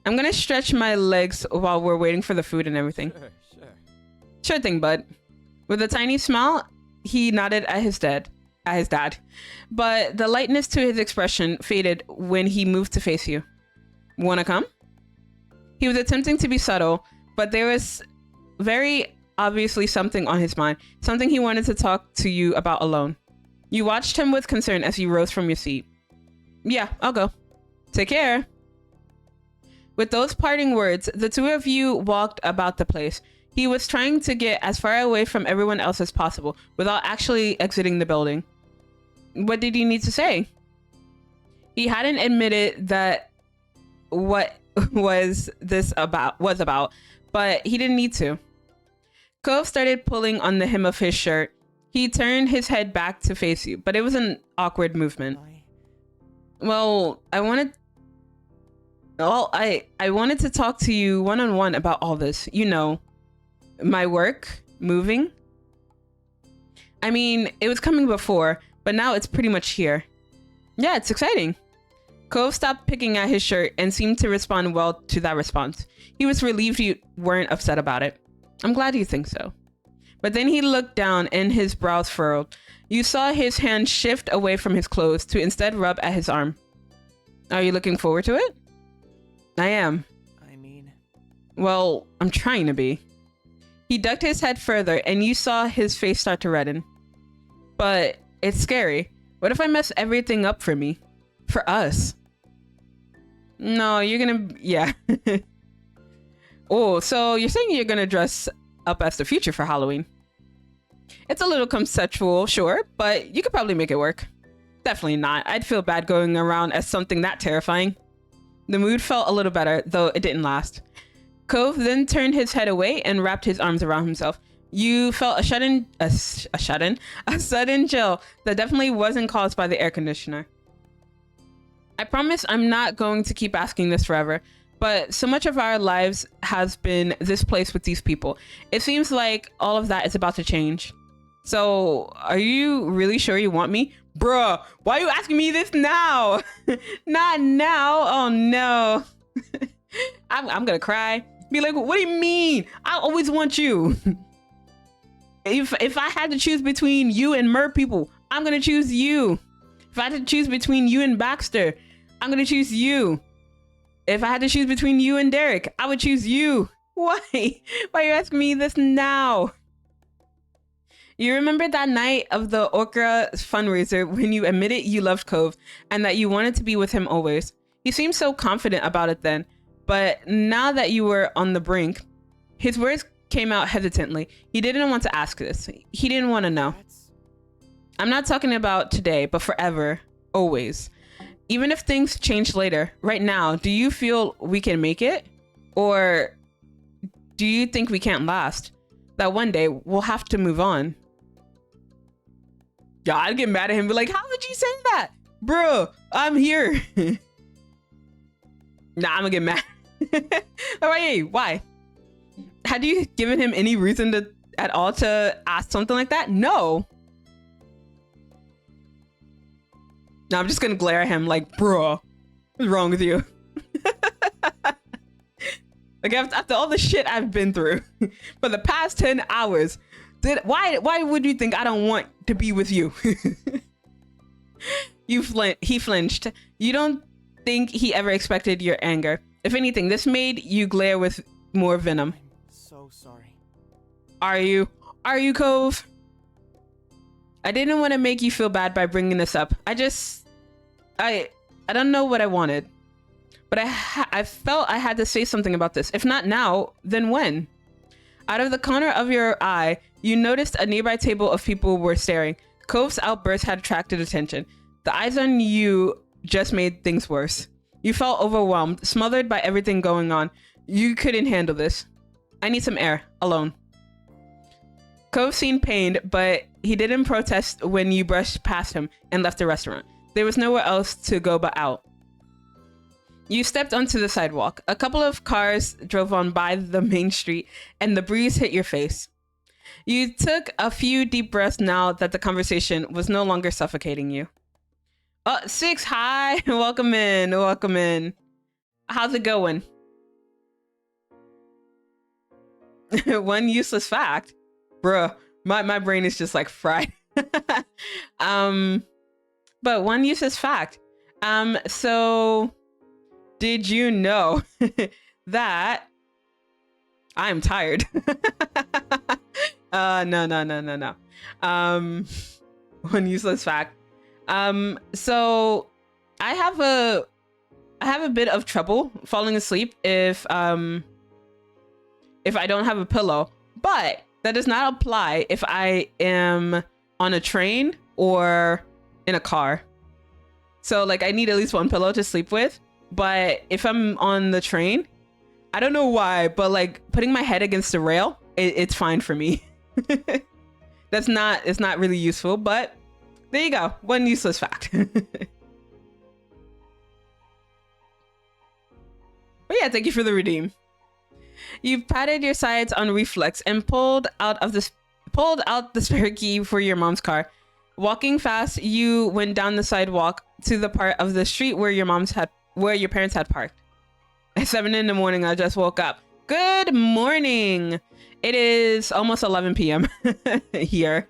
Speaker 1: I'm gonna stretch my legs while we're waiting for the food and everything.
Speaker 4: Sure.
Speaker 1: Sure thing, bud. With a tiny smile, he nodded at his dad. But the lightness to his expression faded when he moved to face you. Wanna come? He was attempting to be subtle, but there was very obviously something on his mind, something he wanted to talk to you about alone. You watched him with concern as he rose from your seat. Yeah, I'll go. Take care. With those parting words, the two of you walked about the place. He was trying to get as far away from everyone else as possible without actually exiting the building. What did he need to say? He hadn't admitted that what was about, but he didn't need to. Cove started pulling on the hem of his shirt. He turned his head back to face you, but it was an awkward movement. Well, I wanted to talk to you one-on-one about all this. You know, my work, moving. I mean, it was coming before, but now it's pretty much here. Yeah, it's exciting. Cove stopped picking at his shirt and seemed to respond well to that response. He was relieved you weren't upset about it. I'm glad you think so. But then he looked down and his brows furrowed. You saw his hand shift away from his clothes to instead rub at his arm. Are you looking forward to it? I am.
Speaker 8: I mean...
Speaker 1: Well, I'm trying to be. He ducked his head further and you saw his face start to redden. But it's scary. What if I mess everything up for me? For us? No, you're gonna... Yeah. Oh, so you're saying you're gonna dress up as the future for Halloween? It's a little conceptual, sure, but you could probably make it work. Definitely not. I'd feel bad going around as something that terrifying. The mood felt a little better, though it didn't last. Cove then turned his head away and wrapped his arms around himself. You felt a sudden chill that definitely wasn't caused by the air conditioner. I promise I'm not going to keep asking this forever, but so much of our lives has been this place with these people. It seems like all of that is about to change. So, are you really sure you want me? Bruh, why are you asking me this now? Not now. Oh no. I'm gonna cry. Be like, what do you mean? I always want you. If I had to choose between you and mer people, I'm gonna choose you. If I had to choose between you and Baxter, I'm gonna choose you. If I had to choose between you and Derek, I would choose you. Why? Why are you asking me this now? You remember that night of the Okra fundraiser when you admitted you loved Cove and that you wanted to be with him always. You seemed so confident about it then, but now that you were on the brink, his words came out hesitantly. He didn't want to ask this. He didn't want to know. I'm not talking about today, but forever, always. Even if things change later, right now, do you feel we can make it? Or do you think we can't last? That one day we'll have to move on? Yeah, I'd get mad at him and be like, how would you say that? Bro, I'm here. Nah, I'm gonna get mad. Wait, why? Had you given him any reason at all to ask something like that? No. No, I'm just gonna glare at him like, bro, what's wrong with you? Like after all the shit I've been through for the past 10 hours, why would you think I don't want to be with you? He flinched. You don't think he ever expected your anger. If anything, this made you glare with more venom.
Speaker 7: I'm so sorry.
Speaker 1: Are you, Cove? I didn't want to make you feel bad by bringing this up. I don't know what I wanted, but I felt I had to say something about this. If not now, then when? Out of the corner of your eye, you noticed a nearby table of people were staring. Cove's outburst had attracted attention. The eyes on you just made things worse. You felt overwhelmed, smothered by everything going on. You couldn't handle this. I need some air, alone. Cove seemed pained, but he didn't protest when you brushed past him and left the restaurant. There was nowhere else to go but out. You stepped onto the sidewalk. A couple of cars drove on by the main street, and the breeze hit your face. You took a few deep breaths now that the conversation was no longer suffocating you. Oh, Six, hi. Welcome in. Welcome in. How's it going? One useless fact. Bruh, my brain is just like fried. But one useless fact. So did you know that I'm tired? No. One useless fact. So I have a bit of trouble falling asleep if I don't have a pillow, but that does not apply if I am on a train or in a car. So like I need at least one pillow to sleep with, but if I'm on the train, I don't know why, but like putting my head against the rail, it's fine for me. It's not really useful, but there you go. One useless fact. But yeah, thank you for the redeem. You patted your sides on reflex and pulled out the spare key for your mom's car. Walking fast, you went down the sidewalk to the part of the street where your parents had parked. At 7 in the morning, I just woke up. Good morning. It is almost 11 p.m. here.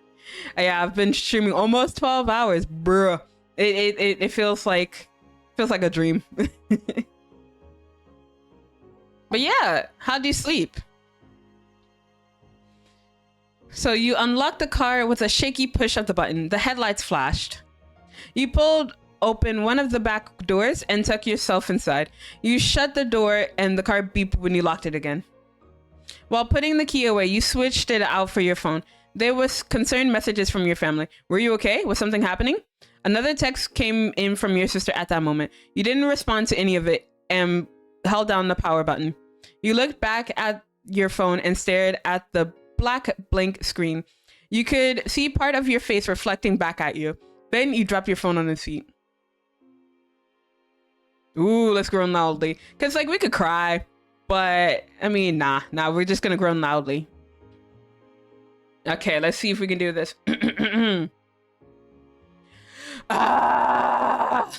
Speaker 1: Yeah, I've been streaming almost 12 hours, bruh. It feels like a dream. But yeah, how'd you sleep? So you unlocked the car with a shaky push of the button. The headlights flashed. You pulled open one of the back doors and took yourself inside. You shut the door and the car beeped when you locked it again. While putting the key away, you switched it out for your phone. There was concerned messages from your family. Were you okay? Was something happening? Another text came in from your sister at that moment. You didn't respond to any of it and held down the power button. You looked back at your phone and stared at the black blank screen. You could see part of your face reflecting back at you. Then you drop your phone on its feet. Ooh, let's groan loudly. Cause like we could cry, but I mean, nah, we're just gonna groan loudly. Okay, let's see if we can do this. Ah!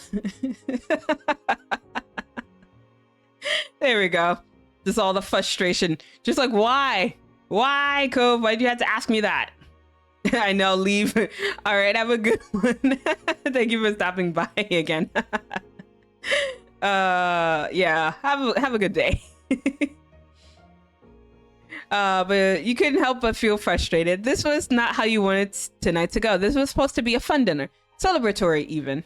Speaker 1: There we go. Just all the frustration. Just like, why? Why, Cove? Why'd you have to ask me that? I know, leave. All right, have a good one. Thank you for stopping by again. Yeah, have a good day. But you couldn't help but feel frustrated. This was not how you wanted tonight to go. This was supposed to be a fun dinner, celebratory even.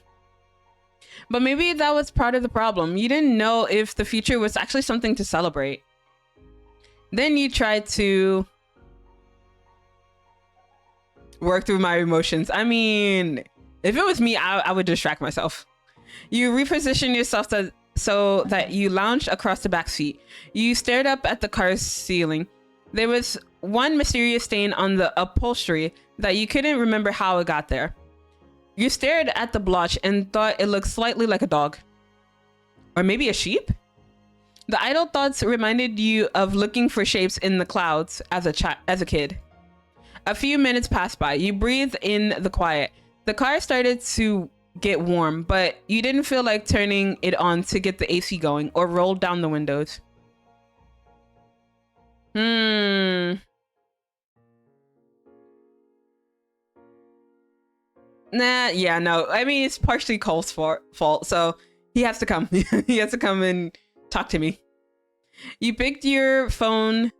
Speaker 1: But maybe that was part of the problem. You didn't know if the future was actually something to celebrate. Then you tried to work through my emotions. I mean, if it was me, I would distract myself. You repositioned yourself so that you lounged across the back seat. You stared up at the car's ceiling. There was one mysterious stain on the upholstery that you couldn't remember how it got there. You stared at the blotch and thought it looked slightly like a dog. Or maybe a sheep? The idle thoughts reminded you of looking for shapes in the clouds as a kid. A few minutes passed by. You breathed in the quiet. The car started to get warm, but you didn't feel like turning it on to get the AC going or roll down the windows. Nah, yeah, no. I mean, it's partially Cole's fault, so he has to come. He has to come and talk to me. You picked up your phone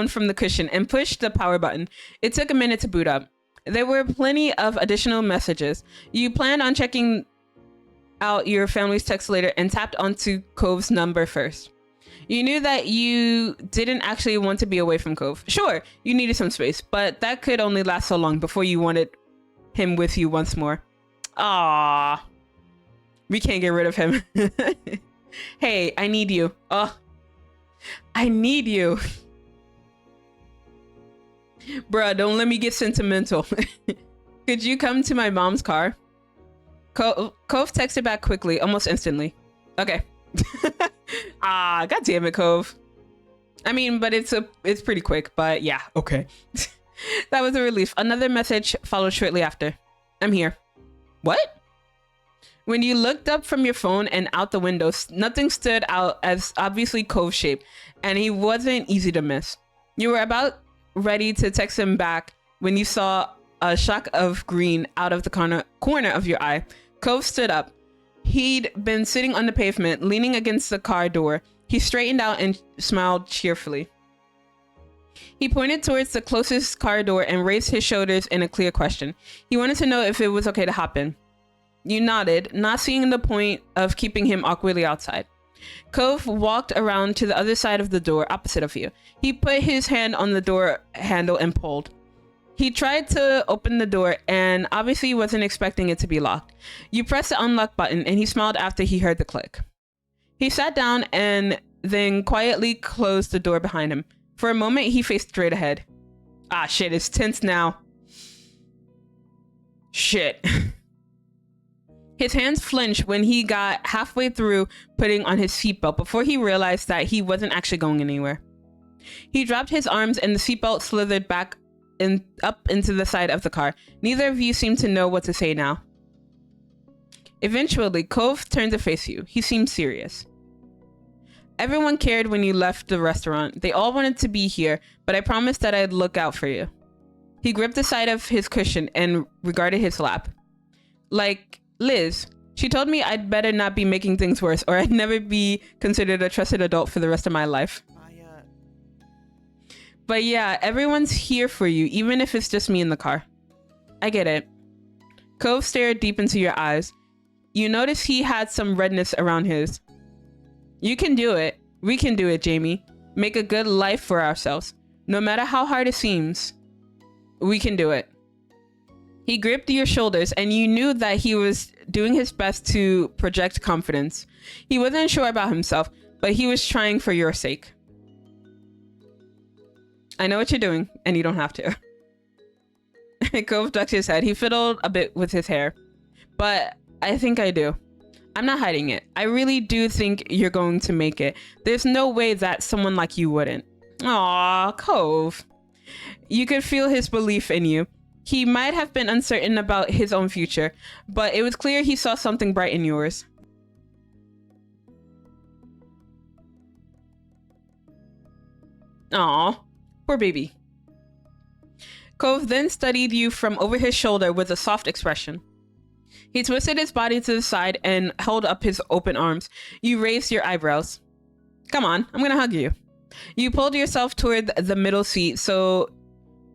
Speaker 1: from the cushion and pushed the power button. It took a minute to boot up. There were plenty of additional messages. You planned on checking out your family's text later and tapped onto Cove's number first. You knew that you didn't actually want to be away from Cove. Sure, you needed some space, but that could only last so long before you wanted him with you once more. Ah, we can't get rid of him. Hey, I need you. Oh, I need you. Bruh, don't let me get sentimental. Could you come to my mom's car? Cove texted back quickly, almost instantly. Okay. Ah, god damn it, Cove. I mean, but it's pretty quick, but yeah, okay. That was a relief. Another message followed shortly after. I'm here. What? When you looked up from your phone and out the window, nothing stood out as obviously Cove's shape, and he wasn't easy to miss. You were about ready to text him back when you saw a shock of green out of the corner of your eye. Cove stood up. He'd been sitting on the pavement, leaning against the car door. He straightened out and smiled cheerfully. He pointed towards the closest car door and raised his shoulders in a clear question. He wanted to know if it was okay to hop in. You nodded, not seeing the point of keeping him awkwardly outside. Cove walked around to the other side of the door, opposite of you. He put his hand on the door handle and pulled. He tried to open the door and obviously wasn't expecting it to be locked. You pressed the unlock button and he smiled after he heard the click. He sat down and then quietly closed the door behind him. For a moment, he faced straight ahead. Ah, shit, it's tense now. Shit. His hands flinched when he got halfway through putting on his seatbelt before he realized that he wasn't actually going anywhere. He dropped his arms and the seatbelt slithered back up into the side of the car. Neither of you seemed to know what to say now. Eventually, Cove turned to face you. He seemed serious. Everyone cared when you left the restaurant. They all wanted to be here, but I promised that I'd look out for you. He gripped the side of his cushion and regarded his lap. Like Liz, she told me I'd better not be making things worse or I'd never be considered a trusted adult for the rest of my life. But yeah, everyone's here for you, even if it's just me in the car. I get it. Cove stared deep into your eyes. You noticed he had some redness around his. You can do it. We can do it, Jamie. Make a good life for ourselves. No matter how hard it seems, we can do it. He gripped your shoulders and you knew that he was doing his best to project confidence. He wasn't sure about himself, but he was trying for your sake. I know what you're doing, and you don't have to. Cove ducked his head. He fiddled a bit with his hair. But I think I do. I'm not hiding it. I really do think you're going to make it. There's no way that someone like you wouldn't. Aw, Cove. You could feel his belief in you. He might have been uncertain about his own future, but it was clear he saw something bright in yours. Aw, poor baby. Cove then studied you from over his shoulder with a soft expression. He twisted his body to the side and held up his open arms. You raised your eyebrows. Come on, I'm gonna hug you. You pulled yourself toward the middle seat so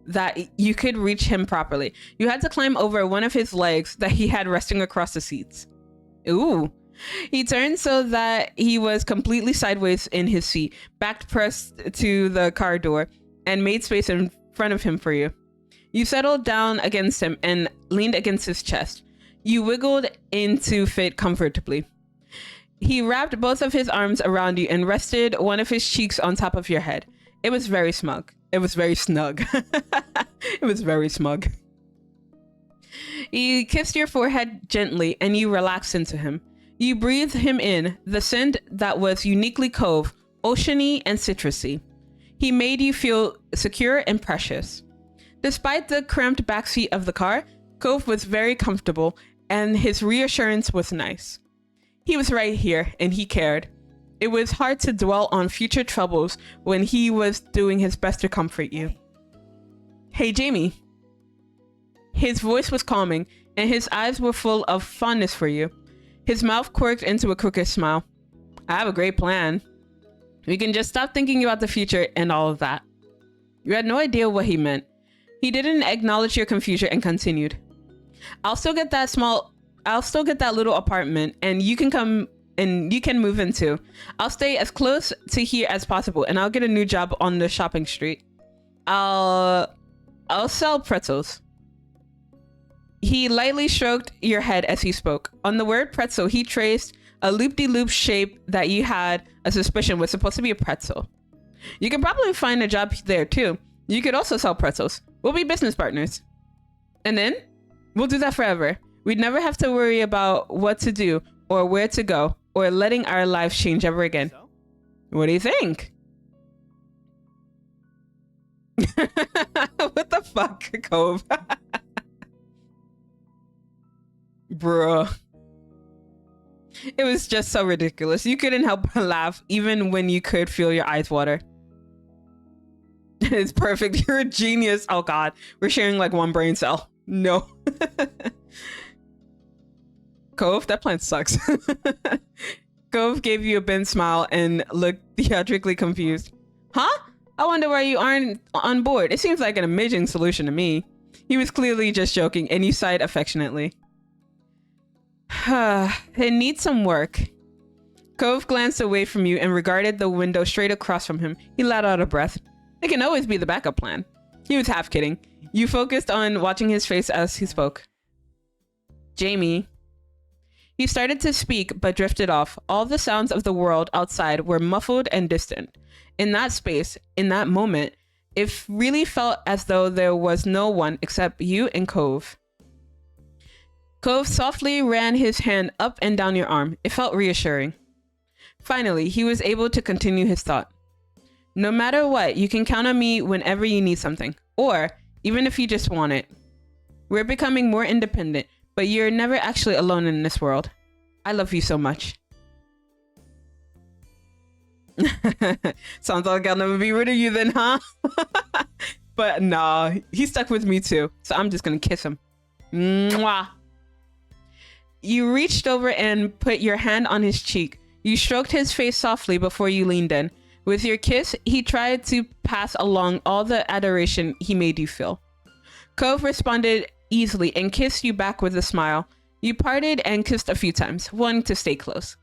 Speaker 1: that you could reach him properly. You had to climb over one of his legs that he had resting across the seats. Ooh. He turned so that he was completely sideways in his seat, back pressed to the car door, and made space in front of him for you. You settled down against him and leaned against his chest. You wiggled into fit comfortably. He wrapped both of his arms around you and rested one of his cheeks on top of your head. It was very smug. It was very snug. It was very smug. He kissed your forehead gently and you relaxed into him. You breathed him in, the scent that was uniquely Cove, oceany and citrusy. He made you feel secure and precious. Despite the cramped backseat of the car, Cove was very comfortable and his reassurance was nice. He was right here and he cared. It was hard to dwell on future troubles when he was doing his best to comfort you. Hey, Jamie. His voice was calming and his eyes were full of fondness for you. His mouth quirked into a crooked smile. I have a great plan. We can just stop thinking about the future and all of that. You had no idea what he meant. He didn't acknowledge your confusion and continued. I'll still get that little apartment and you can come and you can move into. I'll stay as close to here as possible and I'll get a new job on the shopping street. I'll sell pretzels. He lightly stroked your head as he spoke. On the word pretzel, he traced a loop-de-loop shape that you had a suspicion was supposed to be a pretzel. You can probably find a job there too. You could also sell pretzels. We'll be business partners. And then we'll do that forever. We'd never have to worry about what to do or where to go or letting our lives change ever again.
Speaker 6: So?
Speaker 1: What do you think? What the fuck, Cove? Bruh. It was just so ridiculous. You couldn't help but laugh even when you could feel your eyes water. It's perfect. You're a genius. Oh god. We're sharing like one brain cell. No. Cove, that plan sucks. Cove gave you a bent smile and looked theatrically confused. Huh? I wonder why you aren't on board. It seems like an amazing solution to me. He was clearly just joking and you sighed affectionately. It needs some work. Cove glanced away from you and regarded the window straight across from him. He let out a breath. It can always be the backup plan. He was half kidding. You focused on watching his face as he spoke. Jamie. He started to speak but drifted off. All the sounds of the world outside were muffled and distant. In that space, in that moment, it really felt as though there was no one except you and Cove. Cove softly ran his hand up and down your arm. It felt reassuring. Finally, he was able to continue his thought. No matter what, you can count on me whenever you need something, or even if you just want it. We're becoming more independent, but you're never actually alone in this world. I love you so much. Sounds like I'll never be rid of you then, huh? But nah, he stuck with me too, so I'm just gonna kiss him. Mwah. You reached over and put your hand on his cheek. You stroked his face softly before you leaned in. With your kiss, he tried to pass along all the adoration he made you feel. Cove responded easily and kissed you back with a smile. You parted and kissed a few times, wanting to stay close.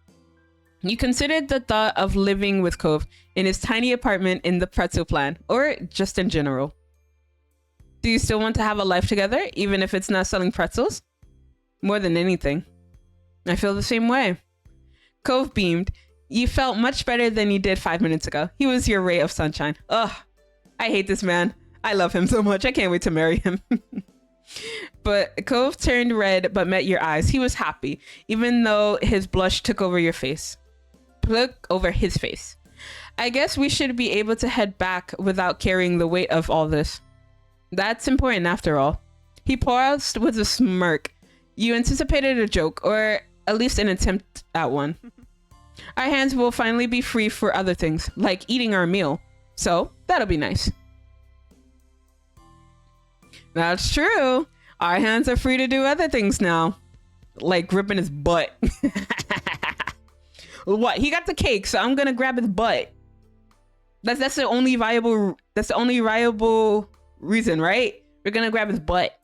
Speaker 1: You considered the thought of living with Cove in his tiny apartment in the pretzel plan, or just in general. Do you still want to have a life together, even if it's not selling pretzels? More than anything. I feel the same way. Cove beamed. You felt much better than you did 5 minutes ago. He was your ray of sunshine. Ugh, I hate this man. I love him so much. I can't wait to marry him. But Cove turned red but met your eyes. He was happy, even though his blush took over your face. Took over his face. I guess we should be able to head back without carrying the weight of all this. That's important after all. He paused with a smirk. You anticipated a joke, or at least an attempt at one. Our hands will finally be free for other things, like eating our meal. So, that'll be nice. That's true. Our hands are free to do other things now. Like gripping his butt. What? He got the cake, so I'm gonna grab his butt. That's the only viable reason, right? We're gonna grab his butt.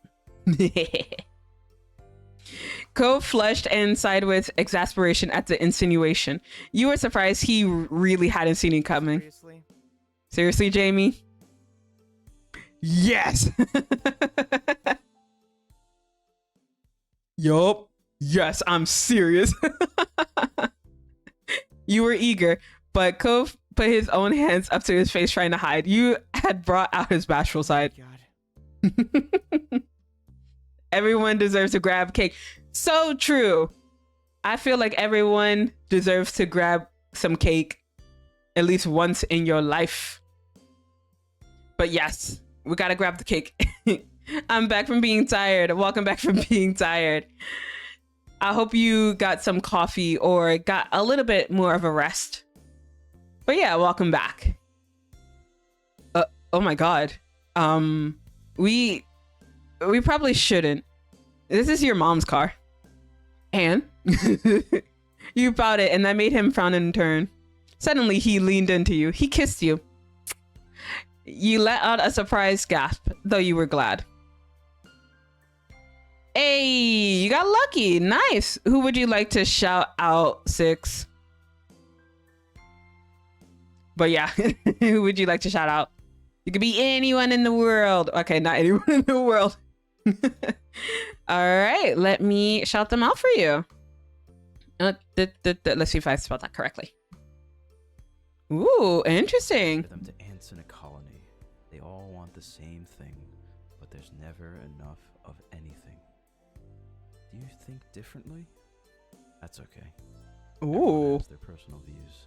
Speaker 1: Cove flushed and sighed with exasperation at the insinuation. You were surprised he really hadn't seen it coming.
Speaker 8: Seriously?
Speaker 1: Seriously, Jamie? Yes! Yup. Yes, I'm serious. You were eager, but Cove put his own hands up to his face trying to hide. You had brought out his bashful side.
Speaker 8: God.
Speaker 1: Everyone deserves to grab cake. So true. I feel like everyone deserves to grab some cake at least once in your life. But yes, we gotta grab the cake. I'm back from being tired. Welcome back from being tired. I hope you got some coffee or got a little bit more of a rest. But yeah, welcome back. Oh my god. We probably shouldn't. This is your mom's car. And you bowed it, and that made him frown in turn. Suddenly, he leaned into you. He kissed you. You let out a surprised gasp, though you were glad. Hey, you got lucky. Nice. Who would you like to shout out, Six? But yeah, who would you like to shout out? You could be anyone in the world. Okay, not anyone in the world. All right, let me shout them out for you. Let's see if I spelled that correctly. Ooh, interesting.
Speaker 11: For them to ants in a colony, they all want the same thing, but there's never enough of anything. Do you think differently? That's okay. Everyone
Speaker 1: Ooh.
Speaker 11: has their personal views.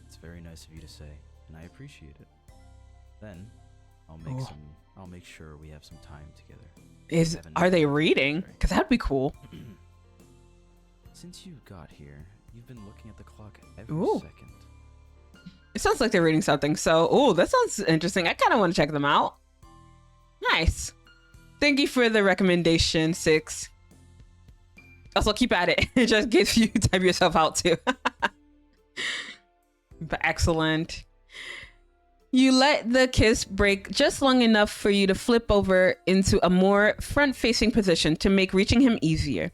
Speaker 11: It's very nice of you to say, and I appreciate it. Then I'll make sure we have some time together.
Speaker 1: Are they reading? Because that'd be cool.
Speaker 11: Since you got here, you've been looking at the clock every second.
Speaker 1: It sounds like they're reading something. So, that sounds interesting. I kind of want to check them out. Nice. Thank you for the recommendation, Six. Also, keep at it. It just gives you type yourself out too. But excellent. You let the kiss break just long enough for you to flip over into a more front-facing position to make reaching him easier.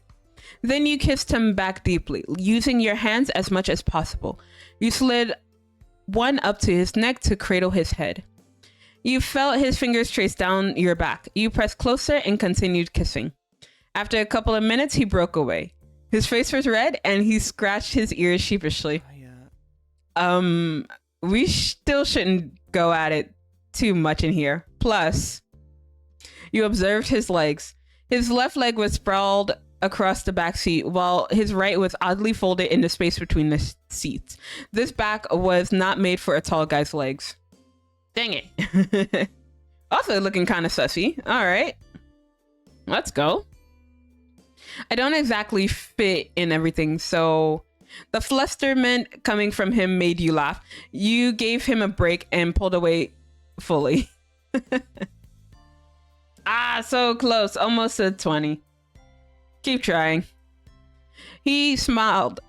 Speaker 1: Then you kissed him back deeply, using your hands as much as possible. You slid one up to his neck to cradle his head. You felt his fingers trace down your back. You pressed closer and continued kissing. After a couple of minutes, he broke away. His face was red and he scratched his ears sheepishly. We still shouldn't go at it too much in here. Plus, you observed his legs. His left leg was sprawled across the back seat, while his right was oddly folded in the space between the seats. This back was not made for a tall guy's legs. Dang it. Also looking kind of sussy. All right. Let's go. I don't exactly fit in everything, so the flusterment coming from him made you laugh. You gave him a break and pulled away fully. So close. Almost a 20. Keep trying. He smiled.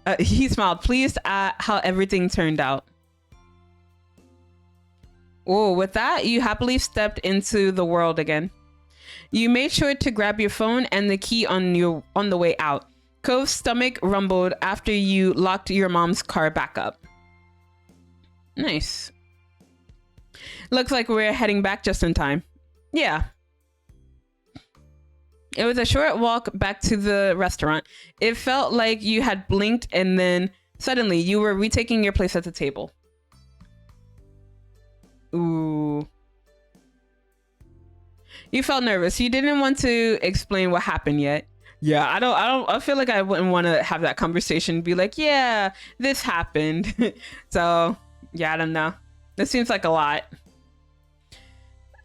Speaker 1: Pleased at how everything turned out. Oh, with that, you happily stepped into the world again. You made sure to grab your phone and the key on the way out. Cove's stomach rumbled after you locked your mom's car back up. Nice. Looks like we're heading back just in time. Yeah. It was a short walk back to the restaurant. It felt like you had blinked and then suddenly you were retaking your place at the table. Ooh. You felt nervous. You didn't want to explain what happened yet. Yeah, I feel like I wouldn't want to have that conversation, be like, yeah, this happened. So, yeah, I don't know. This seems like a lot.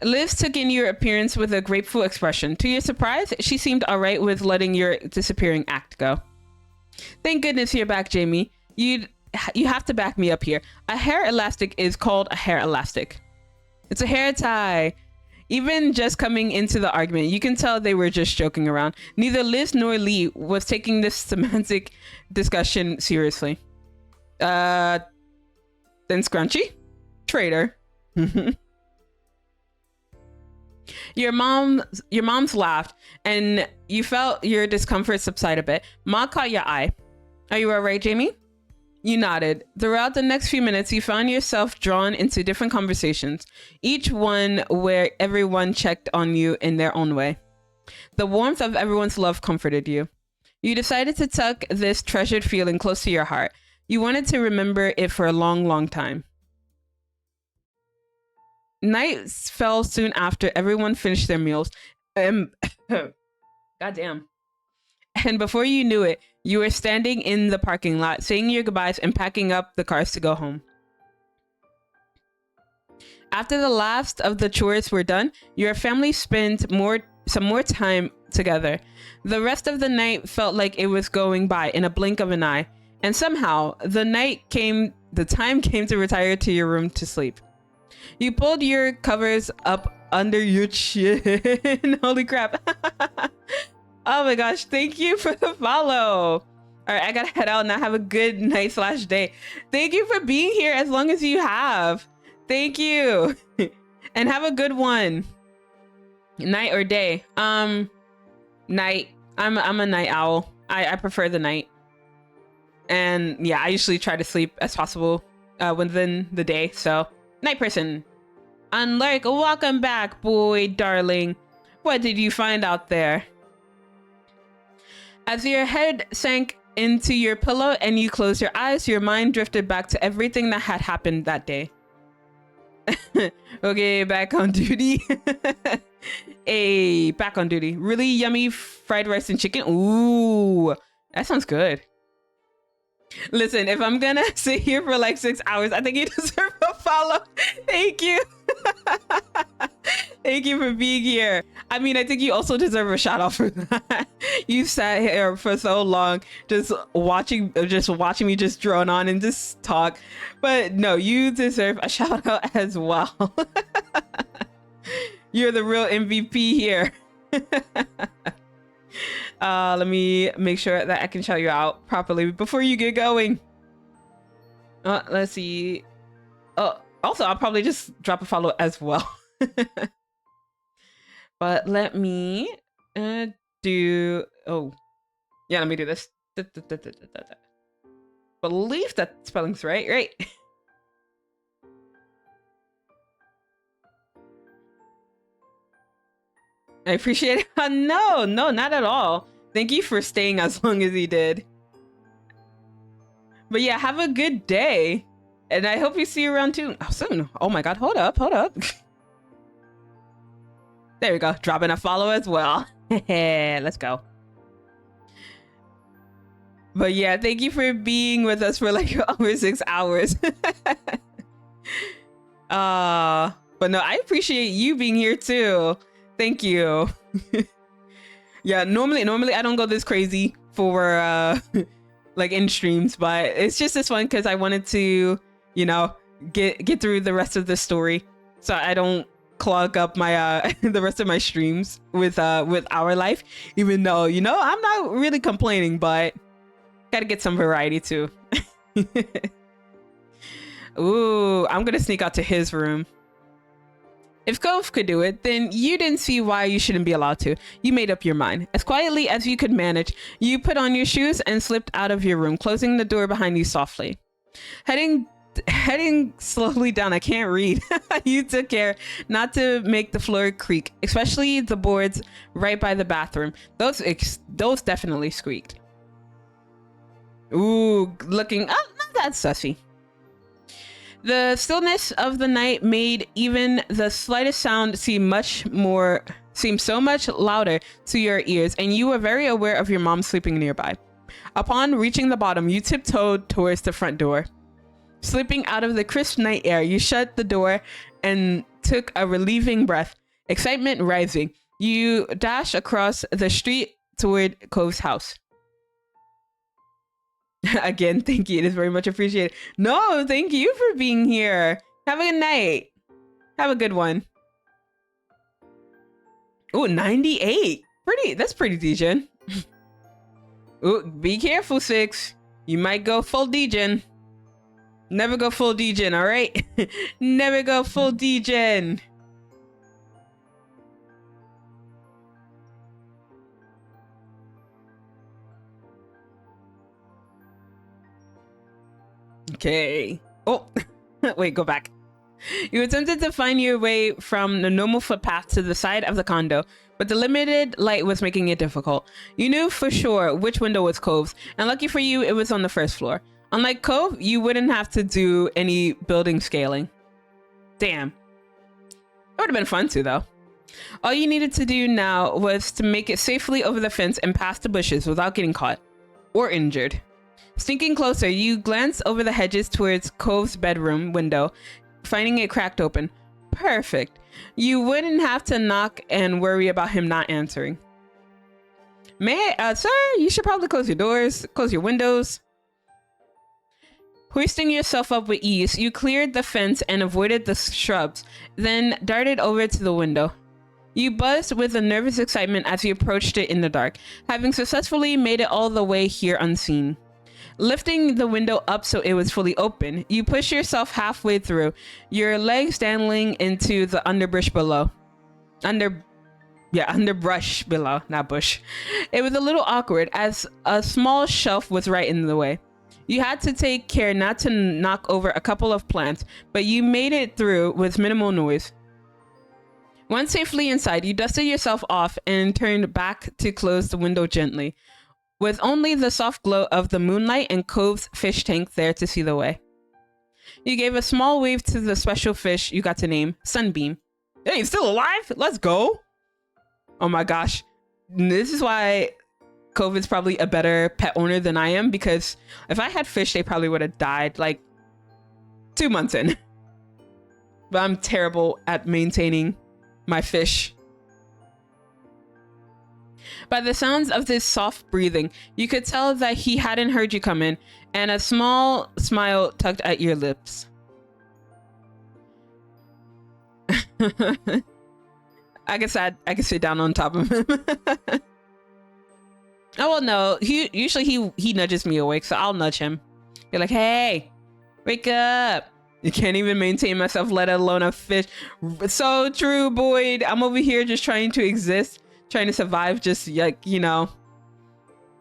Speaker 1: Liz took in your appearance with a grateful expression. To your surprise, she seemed alright with letting your disappearing act go. Thank goodness you're back, Jamie. You have to back me up here. A hair elastic is called a hair elastic. It's a hair tie. Even just coming into the argument, you can tell they were just joking around. Neither Liz nor Lee was taking this semantic discussion seriously. Then Scrunchy? Traitor. Your mom's laughed, and you felt your discomfort subside a bit. Ma caught your eye. Are you alright, Jamie? You nodded. Throughout the next few minutes, you found yourself drawn into different conversations, each one where everyone checked on you in their own way. The warmth of everyone's love comforted you. You decided to tuck this treasured feeling close to your heart. You wanted to remember it for a long, long time. Night fell soon after everyone finished their meals. Goddamn. And before you knew it, you were standing in the parking lot, saying your goodbyes and packing up the cars to go home. After the last of the chores were done, your family spent some more time together. The rest of the night felt like it was going by in a blink of an eye, and somehow the time came to retire to your room to sleep. You pulled your covers up under your chin. Holy crap. Oh my gosh, thank you for the follow. All right, I gotta head out now. Have a good night / day. Thank you for being here as long as you have. Thank you. And have a good one. Night or day? Night. I'm a night owl. I prefer the night. And yeah, I usually try to sleep as possible within the day. So, night person. Unlike, welcome back, boy, darling. What did you find out there? As your head sank into your pillow and you closed your eyes, your mind drifted back to everything that had happened that day. Okay, back on duty. Hey, back on duty. Really yummy fried rice and chicken. Ooh, that sounds good. Listen, if I'm gonna sit here for like 6 hours, I think you deserve a follow. Thank you. Thank you for being here. I mean, I think you also deserve a shout out for that. You sat here for so long, just watching me just drone on and just talk. But no, you deserve a shout out as well. You're the real MVP here. Let me make sure that I can shout you out properly before you get going. Let's see. Also, I'll probably just drop a follow as well. But let me do. Oh, yeah. Let me do this. Believe that spelling's right. Right. I appreciate it. No, not at all. Thank you for staying as long as you did. But yeah, have a good day. And I hope we see you around soon. Oh my god, hold up. There we go. Dropping a follow as well. Let's go. But yeah, thank you for being with us for like over 6 hours. But no, I appreciate you being here too. Thank you. Yeah, normally I don't go this crazy for like in streams, but it's just this one because I wanted to, you know, get through the rest of the story so I don't clog up my the rest of my streams with our life, even though, you know, I'm not really complaining, but gotta get some variety too. Ooh, I'm gonna sneak out to his room. If Cove could do it, then you didn't see why you shouldn't be allowed to. You made up your mind. As quietly as you could manage, you put on your shoes and slipped out of your room, closing the door behind you softly. Heading slowly down, I can't read. You took care not to make the floor creak, especially the boards right by the bathroom. Those definitely squeaked. Ooh, looking, not that sussy. The stillness of the night made even the slightest sound seem so much louder to your ears, and you were very aware of your mom sleeping nearby. Upon reaching the bottom, you tiptoed towards the front door. Slipping out of the crisp night air, you shut the door and took a relieving breath. Excitement rising, you dash across the street toward Cove's house. Again, thank you. It is very much appreciated. No, thank you for being here. Have a good night. Have a good one. Oh, 98. That's pretty decent. Oh, be careful, 6. You might go full degen. Never go full degen, all right? Never go full degen. Okay. Oh, wait, go back. You attempted to find your way from the normal footpath to the side of the condo, but the limited light was making it difficult. You knew for sure which window was Cove's, and lucky for you, it was on the first floor. Unlike Cove, you wouldn't have to do any building scaling. Damn. It would have been fun too, though. All you needed to do now was to make it safely over the fence and past the bushes without getting caught or injured. Sneaking closer, you glance over the hedges towards Cove's bedroom window, finding it cracked open. Perfect. You wouldn't have to knock and worry about him not answering. Sir, you should probably close your doors, close your windows. Hoisting yourself up with ease, you cleared the fence and avoided the shrubs, then darted over to the window. You buzzed with a nervous excitement as you approached it in the dark, having successfully made it all the way here unseen. Lifting the window up so it was fully open, you push yourself halfway through, your legs dangling into the underbrush below. Underbrush below, not bush. It was a little awkward as a small shelf was right in the way. You had to take care not to knock over a couple of plants, but you made it through with minimal noise. Once safely inside, you dusted yourself off and turned back to close the window gently, with only the soft glow of the moonlight and Cove's fish tank there to see the way. You gave a small wave to the special fish you got to name Sunbeam. Hey, he's still alive? Let's go. Oh my gosh. This is why Cove is probably a better pet owner than I am, because if I had fish, they probably would have died like 2 months in. But I'm terrible at maintaining my fish. By the sounds of this soft breathing, you could tell that he hadn't heard you come in, and a small smile tugged at your lips. I can sit down on top of him. Oh well, no. Usually he nudges me awake, so I'll nudge him. You're like, hey, wake up. You can't even maintain myself, let alone a fish. So true, Boyd. I'm over here just trying to exist, trying to survive, just like, you know,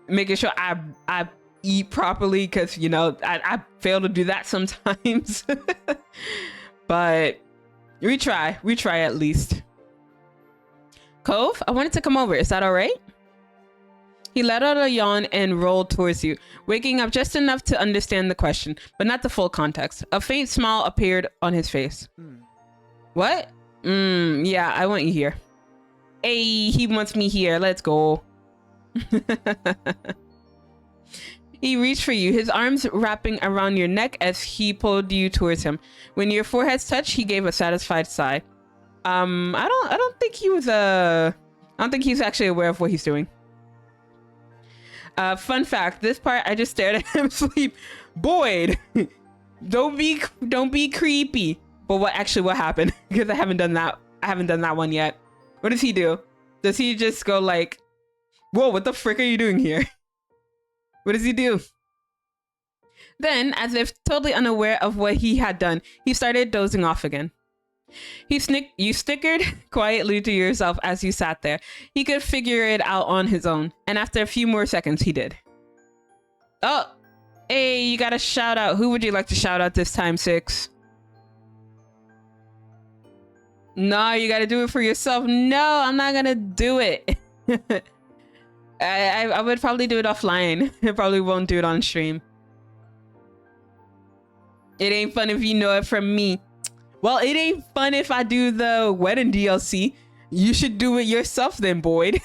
Speaker 1: making sure I eat properly, because, you know, I fail to do that sometimes. But we try at least. Cove, I wanted to come over. Is that all right? He let out a yawn and rolled towards you, waking up just enough to understand the question, but not the full context. A faint smile appeared on his face. What? Yeah, I want you here. Hey, he wants me here. Let's go. He reached for you, his arms wrapping around your neck as he pulled you towards him. When your foreheads touched, he gave a satisfied sigh. I don't think he's actually aware of what he's doing. Fun fact, this part I just stared at him sleep. Boyd, don't be creepy. But what happened? Because I haven't done that one yet. What does he do? Does he just go like, whoa, what the frick are you doing here? What does he do? Then, as if totally unaware of what he had done, he started dozing off again. You snickered quietly to yourself as you sat there. He could figure it out on his own, and after a few more seconds, he did. Oh, hey, you got a shout out. Who would you like to shout out this time, 6? No, you got to do it for yourself. No, I'm not gonna do it. I would probably do it offline. I probably won't do it on stream. It ain't fun if you know it from me. Well, it ain't fun if I do the wedding DLC. You should do it yourself then, Boyd.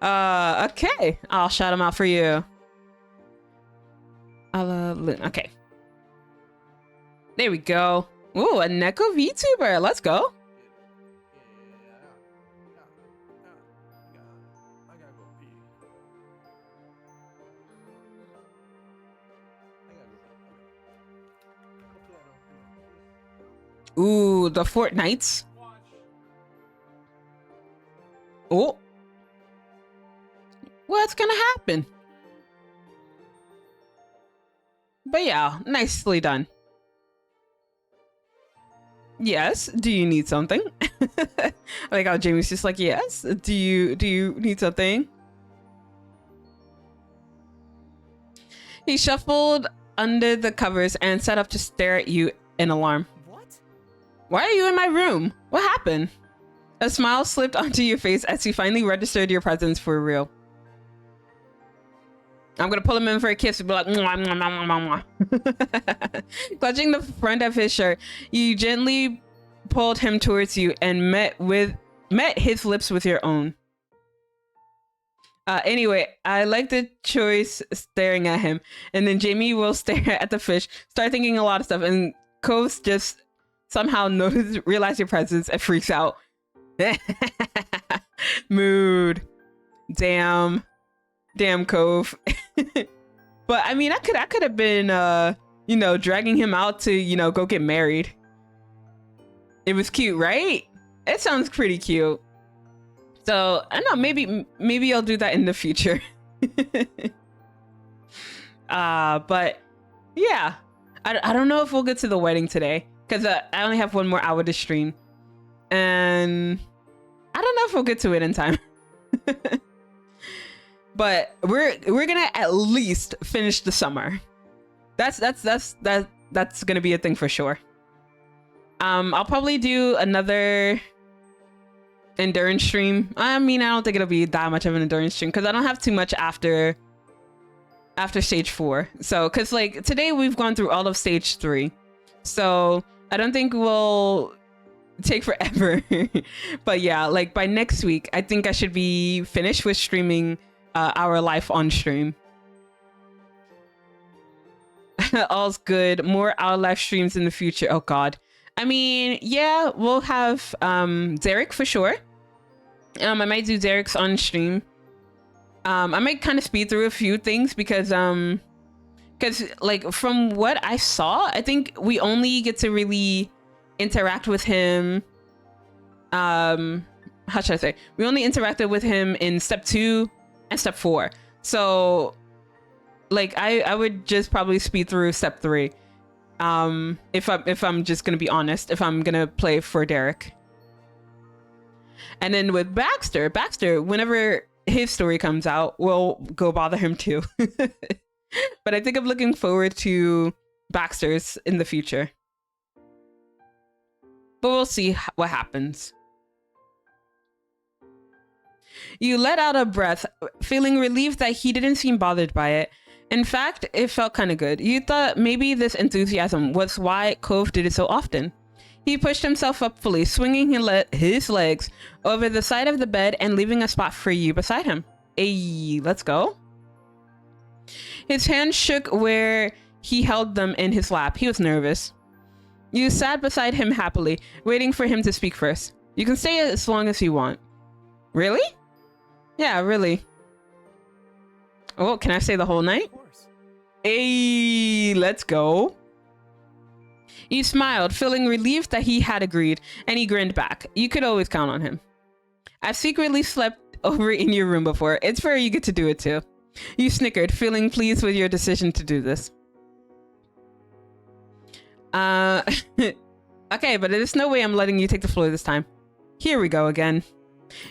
Speaker 1: Okay, I'll shout him out for you. Okay. There we go. Ooh, a Neko VTuber. Let's go. Ooh, the Fortnites. Oh. What's gonna happen? But yeah, nicely done. Yes. Do you need something? I like how Jamie's just like, yes. Do you need something? He shuffled under the covers and sat up to stare at you in alarm.
Speaker 7: What?
Speaker 1: Why are you in my room? What happened? A smile slipped onto your face as he finally registered your presence for real. I'm gonna pull him in for a kiss and be like, mwah, mwah, mwah, mwah, mwah. Clutching the front of his shirt, you gently pulled him towards you and met his lips with your own. Anyway, I like the choice staring at him, and then Jamie will stare at the fish, start thinking a lot of stuff, and Coves just somehow realize your presence and freaks out. Mood. Damn Cove. But I mean, I could have been you know, dragging him out to, you know, go get married. It was cute, right? It sounds pretty cute. So I don't know, maybe I'll do that in the future. But yeah, I don't know if we'll get to the wedding today because I only have 1 more hour to stream, and I don't know if we'll get to it in time. But we're gonna at least finish the summer. That's gonna be a thing for sure. I'll probably do another endurance stream. I mean, I don't think it'll be that much of an endurance stream because I don't have too much after stage 4. So because like today we've gone through all of stage 3, so I don't think we'll take forever. But yeah, like by next week I think I should be finished with streaming our life on stream. All's good. More our live streams in the future. Oh god. I mean, yeah, we'll have Zarek for sure. I might do Zarek's on stream. I might kind of speed through a few things because like from what I saw, I think we only get to really interact with him. How should I say? We only interacted with him in step 2 and step 4. So like I would just probably speed through step 3. If I'm just gonna be honest, if I'm gonna play for Derek. And then with Baxter, whenever his story comes out, we'll go bother him too. But I think I'm looking forward to Baxter's in the future. But we'll see what happens. You let out a breath, feeling relieved that he didn't seem bothered by it. In fact, it felt kind of good. You thought maybe this enthusiasm was why Cove did it so often. He pushed himself up fully, swinging his legs over the side of the bed and leaving a spot for you beside him. Hey, let's go. His hands shook where he held them in his lap. He was nervous. You sat beside him happily, waiting for him to speak first. You can stay as long as you want. Really? Yeah, really. Oh, can I stay the whole night?
Speaker 7: Of course.
Speaker 1: Hey, let's go. You smiled, feeling relieved that he had agreed, and he grinned back. You could always count on him. I've secretly slept over in your room before. It's fair you get to do it too. You snickered, feeling pleased with your decision to do this. Okay, but there's no way I'm letting you take the floor this time. Here we go again.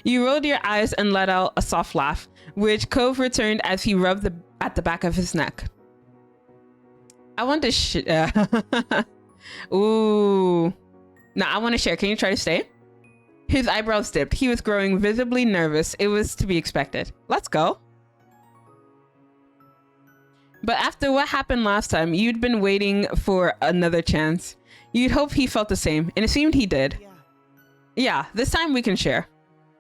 Speaker 1: You rolled your eyes and let out a soft laugh, which Cove returned as he rubbed at the back of his neck. I want to Ooh. Nah, I want to share. Can you try to stay? His eyebrows dipped. He was growing visibly nervous. It was to be expected. Let's go. But after what happened last time, you'd been waiting for another chance. You'd hope he felt the same, and it seemed he did. Yeah, this time we can share.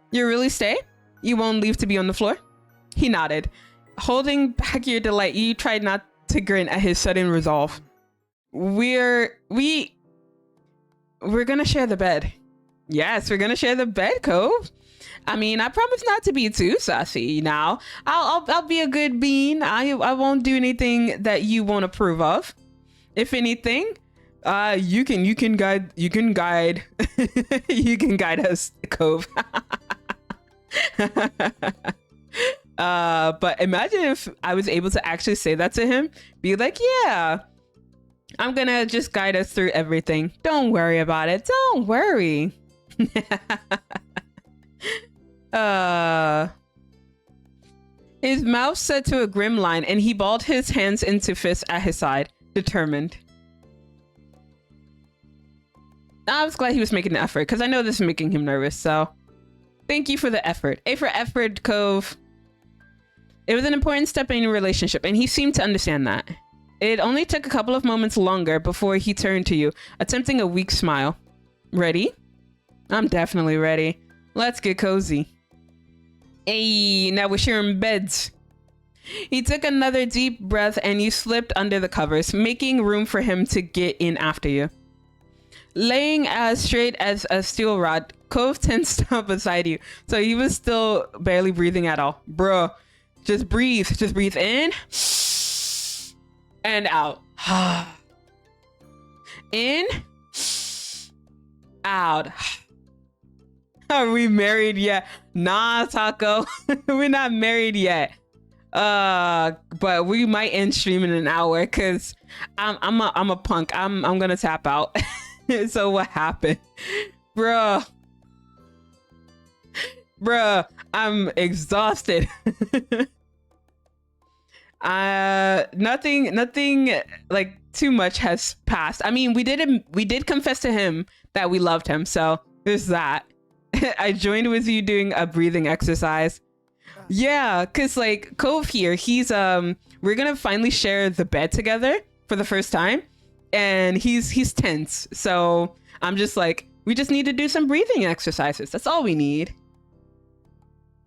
Speaker 1: You really stay? You won't leave to be on the floor? He nodded. Holding back your delight, you tried not to grin at his sudden resolve. We're gonna share the bed. Yes, we're gonna share the bed, Cove. I mean, I promise not to be too sassy now. I'll be a good bean. I won't do anything that you won't approve of. If anything, you can guide you can guide us, Cove. But imagine if I was able to actually say that to him. Be like, yeah, I'm gonna just guide us through everything. Don't worry about it. Don't worry. His mouth set to a grim line and he balled his hands into fists at his side, determined. I was glad he was making an effort because I know this is making him nervous, so thank you for the effort. A for effort, Cove. It was an important step in your relationship and he seemed to understand that. It only took a couple of moments longer before he turned to you, attempting a weak smile. Ready? I'm definitely ready. Let's get cozy. Hey, now we're sharing beds. He took another deep breath and you slipped under the covers, making room for him to get in after you. Laying as straight as a steel rod, Cove tensed up beside you, so he was still barely breathing at all. Bruh, just breathe. Just breathe in and out. In, out. Are we married yet? Nah, Taco. We're not married yet. But we might end stream in an hour because I'm a punk. I'm gonna tap out. So what happened? Bruh, I'm exhausted. Nothing like too much has passed. I mean, we did confess to him that we loved him, so there's that. I joined with you doing a breathing exercise. Yeah, cause like Cove here, he's we're gonna finally share the bed together for the first time, and he's tense. So I'm just like, we just need to do some breathing exercises. That's all we need.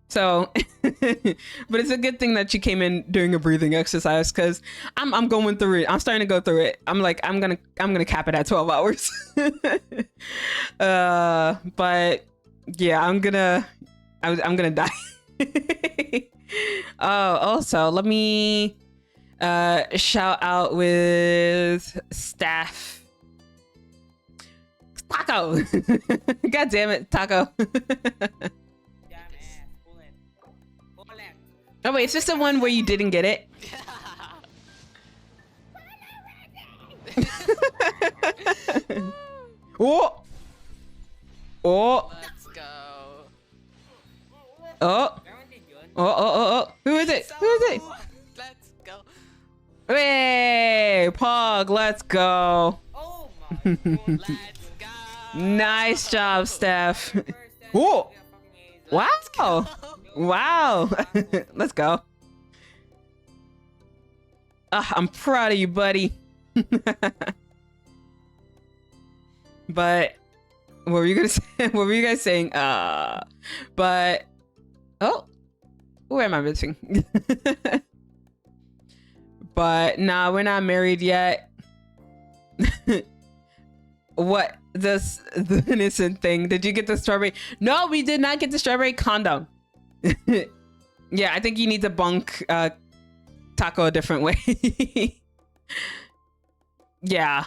Speaker 1: So, but it's a good thing that you came in during a breathing exercise because I'm going through it. I'm starting to go through it. I'm like, I'm gonna cap it at 12 hours. But yeah, I'm gonna die. Oh, also let me shout out with staff. Taco. God damn it, Taco. Oh wait, is this the one where you didn't get it? Oh! Oh!
Speaker 12: Let's go.
Speaker 1: Oh! Oh! Who is it? Who is it?
Speaker 12: Let's go.
Speaker 1: Hey, Pog, let's go.
Speaker 12: Oh my god. Let's go.
Speaker 1: Nice job, Steph. Oh! Wow! Wow! Let's go. I'm proud of you, buddy. But what were you gonna say? What were you guys saying? But oh, who am I missing? But nah, we're not married yet. What? The innocent thing. Did you get the strawberry? No, we did not get the strawberry condom. Yeah, I think you need to bunk Taco a different way. Yeah,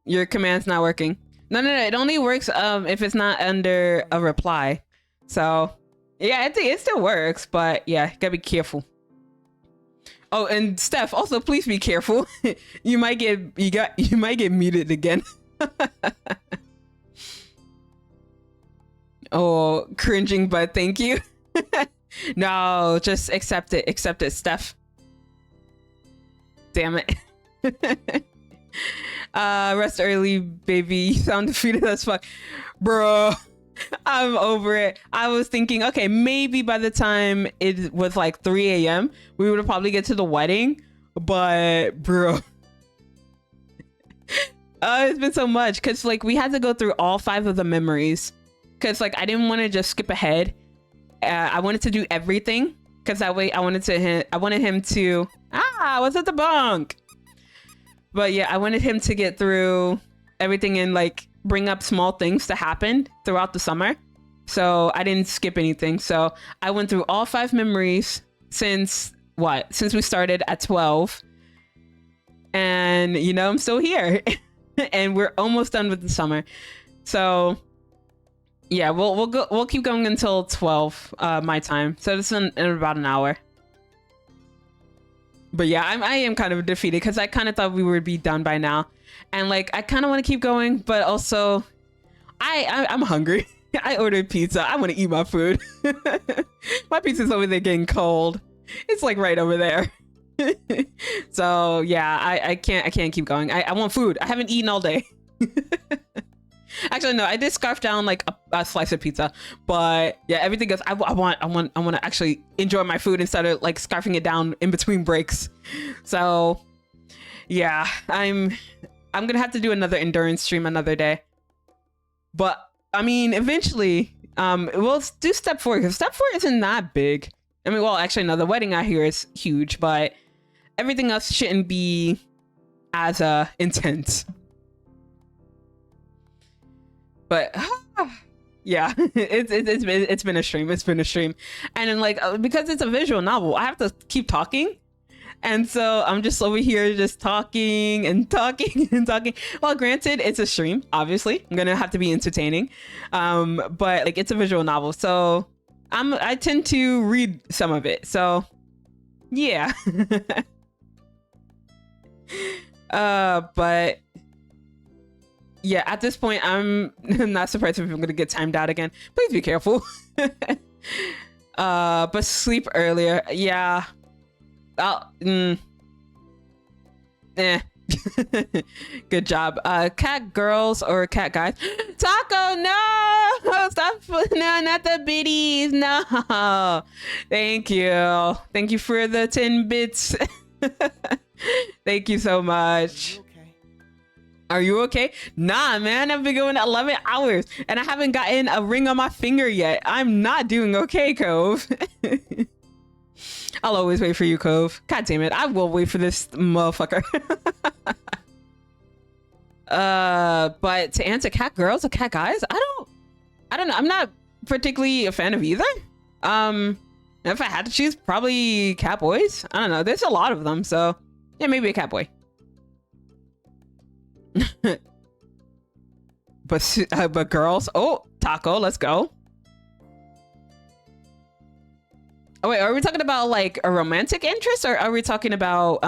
Speaker 1: your command's not working. No, it only works if it's not under a reply. So yeah, I think it still works, but yeah, gotta be careful. Oh, and Steph, also please be careful. You might get muted again. Oh, cringing, but thank you. No, just accept it. Accept it, Steph. Damn it. Rest early, baby. You sound defeated as fuck. Bro, I'm over it. I was thinking, okay, maybe by the time it was like 3 a.m., we would probably get to the wedding. But, bro. It's been so much because like we had to go through all 5 of the memories because like I didn't want to just skip ahead. I wanted to do everything because that way I wanted him to what's at the bunk? But yeah, I wanted him to get through everything and like bring up small things to happen throughout the summer. So I didn't skip anything. So I went through all 5 memories since we started at 12. And you know, I'm still here. And we're almost done with the summer. So yeah, we'll keep going until 12 my time. So this is in about an hour. But yeah, I am kind of defeated because I kind of thought we would be done by now. And like I kind of want to keep going, but also I'm hungry. I ordered pizza. I want to eat my food. My pizza's over there getting cold. It's like right over there. So yeah, I can't keep going. I want food. I haven't eaten all day. Actually, no, I did scarf down like a slice of pizza, but yeah, everything else I want to actually enjoy my food instead of like scarfing it down in between breaks. So yeah, I'm gonna have to do another endurance stream another day. But I mean, eventually, we'll do step 4 because step 4 isn't that big. I mean, well, actually, no, the wedding out here is huge, but everything else shouldn't be as intense. But yeah, it's been a stream. It's been a stream, and then like because it's a visual novel, I have to keep talking, and so I'm just over here just talking and talking and talking. Well, granted, it's a stream. Obviously, I'm gonna have to be entertaining, but like it's a visual novel, so I tend to read some of it. So yeah, but. Yeah, at this point, I'm not surprised if I'm gonna get timed out again. Please be careful. But sleep earlier. Yeah. Good job. Cat girls or cat guys? Taco, no! Stop! No, not the biddies. No. Thank you. Thank you for the 10 bits. Thank you so much. Are you okay? Nah, man, I've been going 11 hours and I haven't gotten a ring on my finger yet. I'm not doing okay, Cove. I'll always wait for you, Cove. God damn it, I will wait for this motherfucker. But to answer cat girls or cat guys, I don't know. I'm not particularly a fan of either. If I had to choose, probably cat boys. I don't know. There's a lot of them, so yeah, maybe a cat boy. But girls, oh, Taco, let's go. Oh wait, are we talking about like a romantic interest, or are we talking about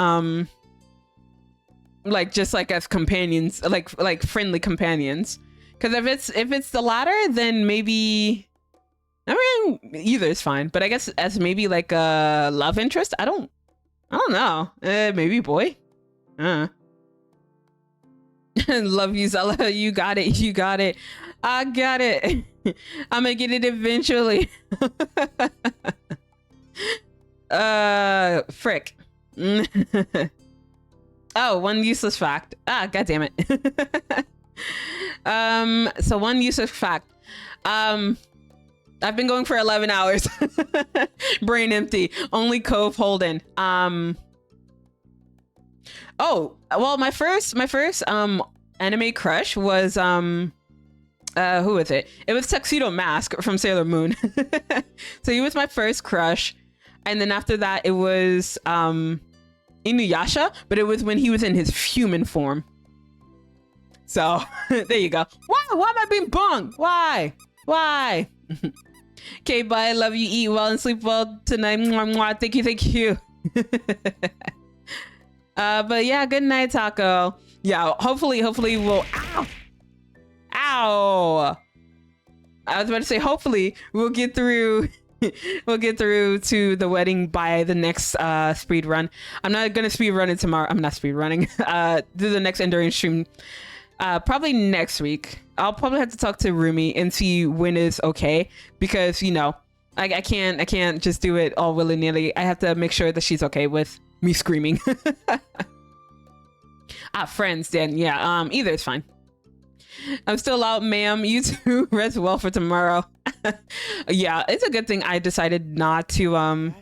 Speaker 1: like just like as companions, like friendly companions? Because if it's the latter, then maybe, I mean, either is fine. But I guess as maybe like a love interest, I don't know. Maybe boy. Love you, Zela. You got it. You got it. I got it. I'm gonna get it eventually. Frick. Oh, one useless fact. God damn it. So one useless fact. I've been going for 11 hours. Brain empty. Only Cove holding. Oh, well, my first anime crush was who was it? It was Tuxedo Mask from Sailor Moon. So he was my first crush, and then after that it was Inuyasha, but it was when he was in his human form. So there you go. Why am I being bung? Why? Okay, bye. Love you. Eat well and sleep well tonight. Mwah, mwah. Thank you. But yeah, good night, Taco. Yeah, hopefully we'll ow. I was about to say hopefully we'll get through to the wedding by the next speed run. I'm not gonna speed run it tomorrow. I'm not speed running. Do the next endurance stream probably next week. I'll probably have to talk to Rumi and see when is okay, because you know I can't just do it all willy-nilly. I have to make sure that she's okay with me screaming. Friends then. Yeah, either is fine. I'm still out, ma'am. You too. Rest well for tomorrow. Yeah, it's a good thing I decided not to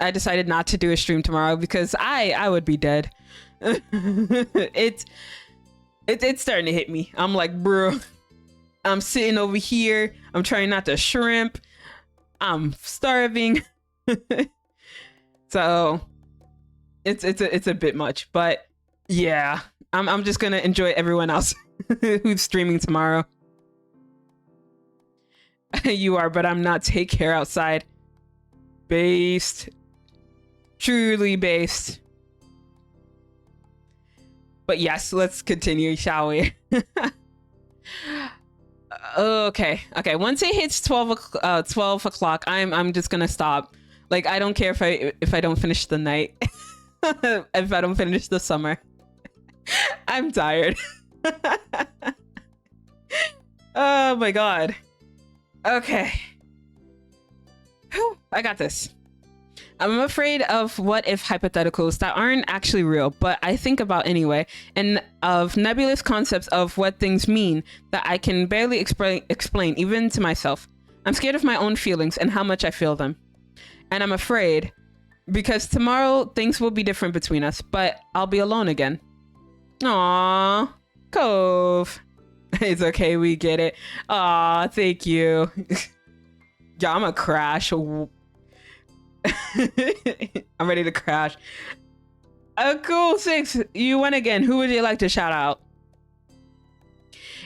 Speaker 1: I decided not to do a stream tomorrow because I would be dead. It's starting to hit me. I'm like, bro, I'm sitting over here. I'm trying not to shrimp. I'm starving. So it's a bit much, but yeah, I'm just gonna enjoy everyone else who's streaming tomorrow. You are, but I'm not. Take care outside. Based. Truly based. But yes, let's continue, shall we? Okay. Once it hits 12 o'clock, I'm just gonna stop. Like, I don't care if I don't finish the night. If I don't finish the summer. I'm tired. Oh my god. Okay. Whew, I got this. I'm afraid of what if hypotheticals that aren't actually real, but I think about anyway, and of nebulous concepts of what things mean that I can barely explain even to myself. I'm scared of my own feelings and how much I feel them. And I'm afraid because tomorrow things will be different between us, but I'll be alone again. Aww, Cove. It's okay, we get it. Aw, thank you. Yeah, I'm gonna crash. I'm ready to crash. Cool, 6. You won again. Who would you like to shout out?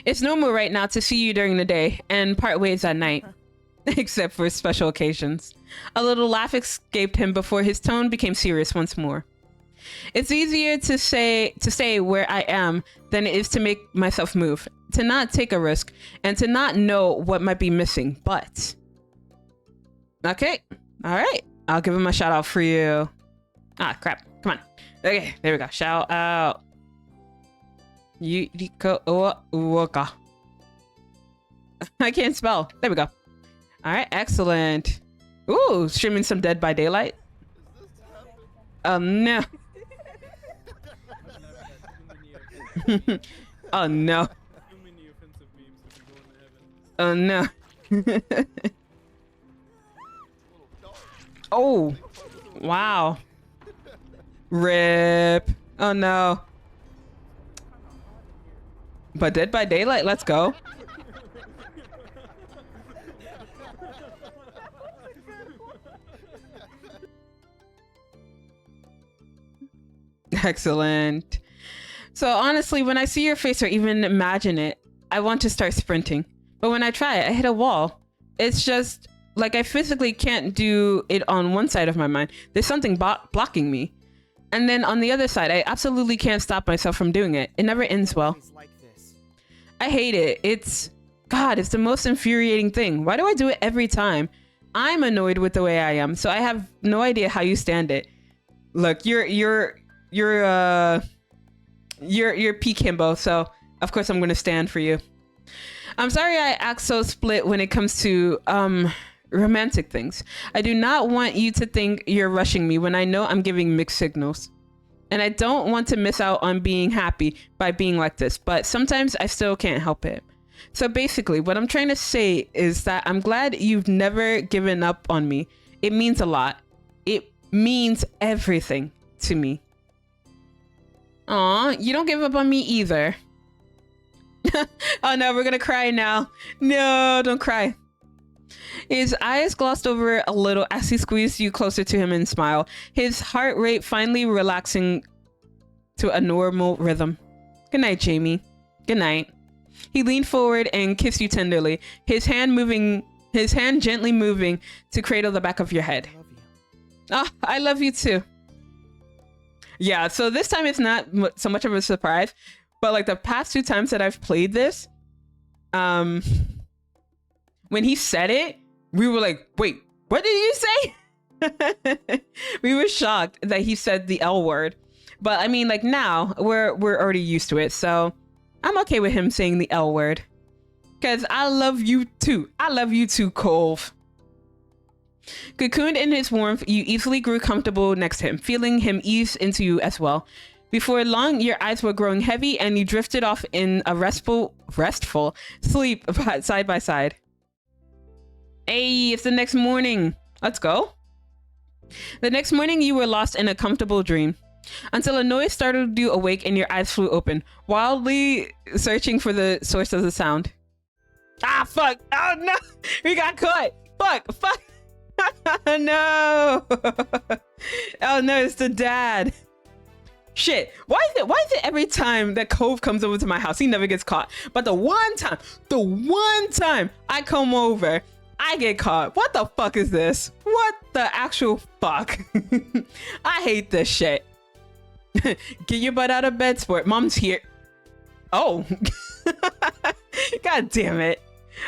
Speaker 1: It's normal right now to see you during the day and part ways at night. Except for special occasions. A little laugh escaped him before his tone became serious once more. It's easier to stay where I am than it is to make myself move, to not take a risk, and to not know what might be missing, but... Okay, alright. I'll give him a shout out for you. Ah, crap. Come on. Okay, there we go. Shout out. Yuriko. I can't spell. There we go. Alright, excellent. Ooh, streaming some Dead by Daylight. No. Oh no. Oh no. Oh. Wow. Rip. Oh no. But Dead by Daylight, let's go. Excellent. So honestly, when I see your face or even imagine it, I want to start sprinting. But when I try it, I hit a wall. It's just like I physically can't do it on one side of my mind. There's something blocking me. And then on the other side, I absolutely can't stop myself from doing it. It never ends well. I hate it. It's the most infuriating thing. Why do I do it every time? I'm annoyed with the way I am, so I have no idea how you stand it. Look, you're P-Kimbo, so of course I'm gonna stand for you. I'm sorry I act so split when it comes to romantic things. I do not want you to think you're rushing me when I know I'm giving mixed signals. And I don't want to miss out on being happy by being like this, but sometimes I still can't help it. So basically, what I'm trying to say is that I'm glad you've never given up on me. It means a lot. It means everything to me. Aw, you don't give up on me either. Oh no, we're gonna cry now. No, don't cry. His eyes glossed over a little as he squeezed you closer to him and smiled, his heart rate finally relaxing to a normal rhythm. Good night, Jamie. Good night. He leaned forward and kissed you tenderly, his hand gently moving to cradle the back of your head. Oh, I love you too. Yeah, so this time it's not so much of a surprise, but like the past 2 times that I've played this, when he said it, we were like, wait, what did you say? We were shocked that he said the L word. But I mean, like now we're already used to it. So I'm okay with him saying the L word. Cause I love you too. I love you too, Cove. Cocooned in his warmth, you easily grew comfortable next to him, feeling him ease into you as well. Before long, your eyes were growing heavy and you drifted off in a restful sleep side by side. Hey, it's the next morning. Let's go. The next morning, you were lost in a comfortable dream until a noise startled you awake and your eyes flew open, wildly searching for the source of the sound. Ah, fuck. Oh, no. We got caught. Fuck. No. Oh, no, it's the dad. Shit. Why is it every time that Cove comes over to my house, he never gets caught? But the one time I come over, I get caught. What the fuck is this? What the actual fuck? I hate this shit. Get your butt out of bed, sport. Mom's here. Oh. God damn it.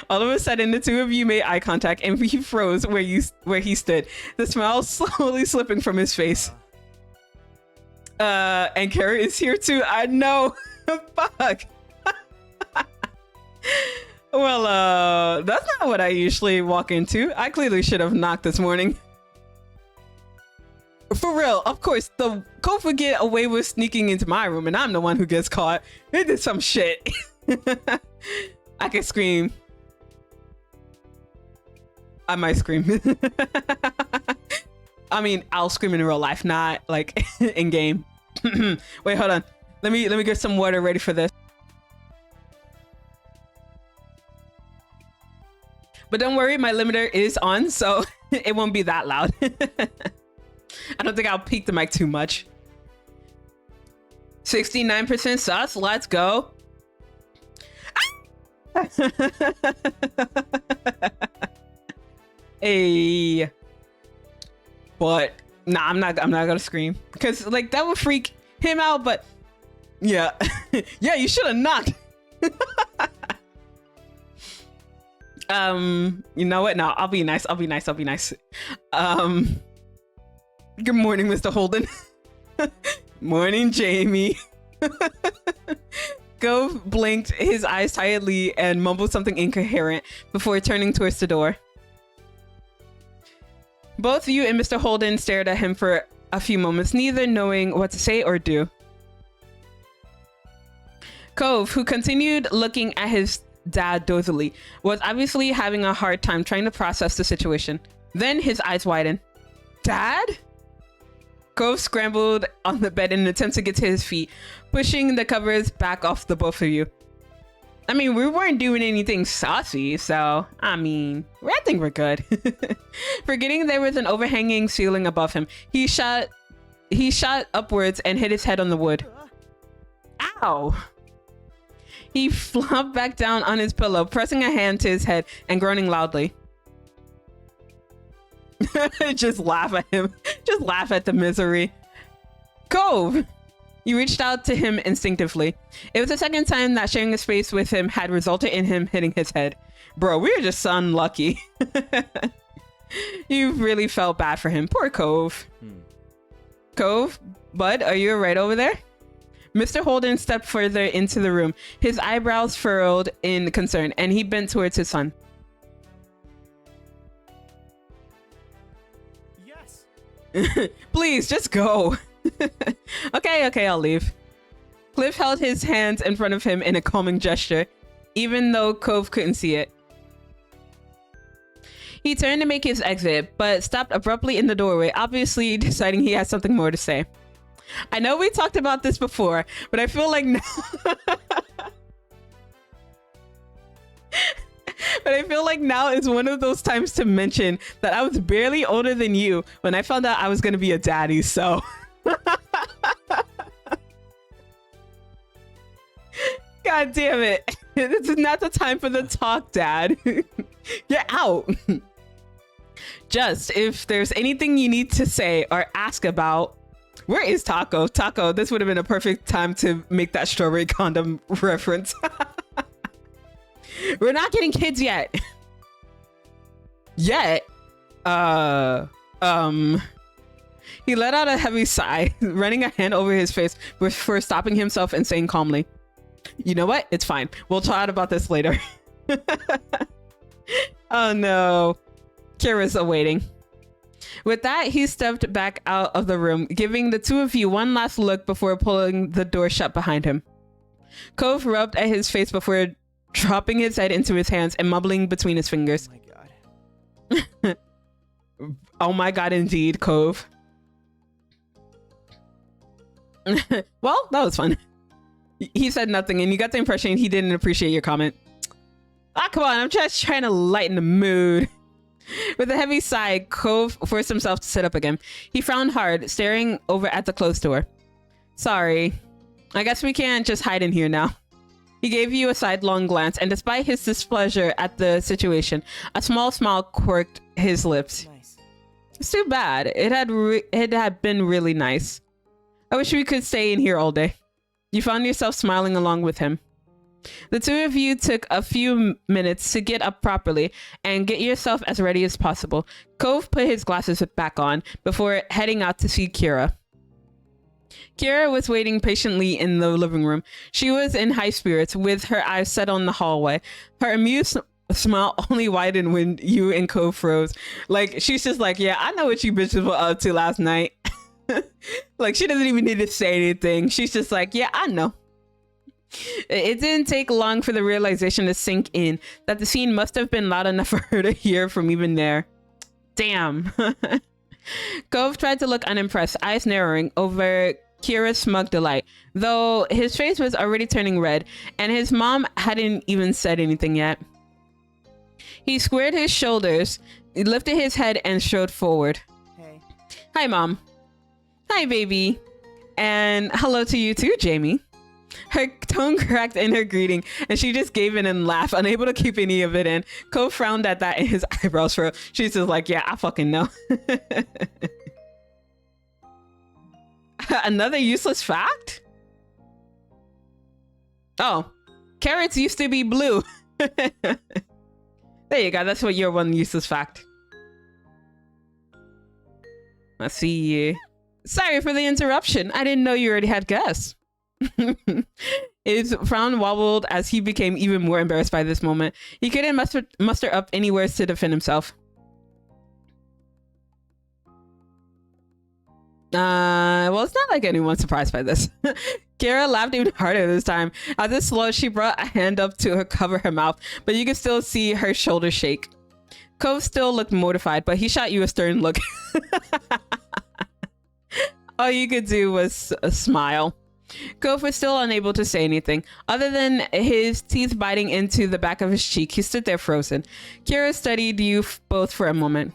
Speaker 1: All of a sudden, the two of you made eye contact and he froze where he stood, the smile slowly slipping from his face. And Kara is here too. I know. Fuck. Well, that's not what I usually walk into. I clearly should have knocked this morning. For real, of course, the Cove would get away with sneaking into my room and I'm the one who gets caught. They did some shit. I can scream. I might scream. I mean, I'll scream in real life, not like in game. Wait, hold on. Let me get some water ready for this. But don't worry, my limiter is on, so it won't be that loud. I don't think I'll peak the mic too much. 69% sus, let's go. Hey. But nah, I'm not gonna scream because like that would freak him out. But yeah. Yeah, you should have knocked. You know what? No, I'll be nice. Good morning, Mr. Holden. Morning, Jamie. Gove blinked his eyes tiredly and mumbled something incoherent before turning towards the door. Both you and Mr. Holden stared at him for a few moments, neither knowing what to say or do. Cove, who continued looking at his dad dozily, was obviously having a hard time trying to process the situation. Then his eyes widened. Dad? Cove scrambled on the bed in an attempt to get to his feet, pushing the covers back off the both of you. I mean, we weren't doing anything saucy, so, I mean, I think we're good. Forgetting there was an overhanging ceiling above him, he shot upwards and hit his head on the wood. Ow! He flopped back down on his pillow, pressing a hand to his head and groaning loudly. Just laugh at him. Just laugh at the misery. Cove! You reached out to him instinctively. It was the second time that sharing a space with him had resulted in him hitting his head. Bro, we are just unlucky. You really felt bad for him. Poor Cove. Cove, bud, are you right over there? Mr. Holden stepped further into the room, his eyebrows furrowed in concern, and he bent towards his son.
Speaker 6: Yes.
Speaker 1: Please, just go. Okay, I'll leave. Cliff held his hands in front of him in a calming gesture, even though Cove couldn't see it. He turned to make his exit, but stopped abruptly in the doorway, obviously deciding he had something more to say. I know we talked about this before, but I feel like now... But I feel like now is one of those times to mention that I was barely older than you when I found out I was going to be a daddy, so... God damn it. This is not the time for the talk, Dad. Get out. Just, if there's anything you need to say or ask about... Where is Taco? Taco, this would have been a perfect time to make that strawberry condom reference. We're not getting kids yet. Yet? He let out a heavy sigh, running a hand over his face before stopping himself and saying calmly, you know what? It's fine. We'll chat about this later. Oh no. Kira's awaiting. With that, he stepped back out of the room, giving the two of you one last look before pulling the door shut behind him. Cove rubbed at his face before dropping his head into his hands and mumbling between his fingers.
Speaker 6: Oh my god.
Speaker 1: Oh my god, indeed, Cove. Well, that was fun. He said nothing, and you got the impression he didn't appreciate your comment. Ah, come on, I'm just trying to lighten the mood. With a heavy sigh, Cove forced himself to sit up again. He frowned hard, staring over at the closed door. Sorry. I guess we can't just hide in here now. He gave you a sidelong glance, and despite his displeasure at the situation, a small smile quirked his lips.
Speaker 8: Nice.
Speaker 1: It's too bad. It had been really nice. I wish we could stay in here all day. You found yourself smiling along with him. The two of you took a few minutes to get up properly and get yourself as ready as possible. Cove put his glasses back on before heading out to see Kira. Kira was waiting patiently in the living room. She was in high spirits, with her eyes set on the hallway. Her amused smile only widened when you and Cove froze. Like, she's just like, yeah, I know what you bitches were up to last night. Like, she doesn't even need to say anything. She's just like, yeah, I know. It didn't take long for the realization to sink in that the scene must have been loud enough for her to hear from even there. Damn. Cove tried to look unimpressed, eyes narrowing over Kira's smug delight, though his face was already turning red, and his mom hadn't even said anything yet. He squared his shoulders, lifted his head, and strode forward.
Speaker 8: Hey.
Speaker 1: Hi, Mom. Hi, baby. And hello to you too, Jamie. Her tone cracked in her greeting, and she just gave in and laughed, unable to keep any of it in. Cove frowned at that, and his eyebrows furrowed. She's just like, yeah, I fucking know. Another useless fact? Oh, carrots used to be blue. There you go. That's what your one useless fact. Let's see. Sorry for the interruption. I didn't know you already had guests. His frown wobbled as he became even more embarrassed by this moment. He couldn't muster up any words to defend himself. Well, it's not like anyone's surprised by this. Kira laughed even harder this time. At this slow, she brought a hand up to her cover her mouth, but you could still see her shoulders shake. Cove still looked mortified, but he shot you a stern look. All you could do was smile. Cove was still unable to say anything. Other than his teeth biting into the back of his cheek, he stood there frozen. Kira studied you both for a moment.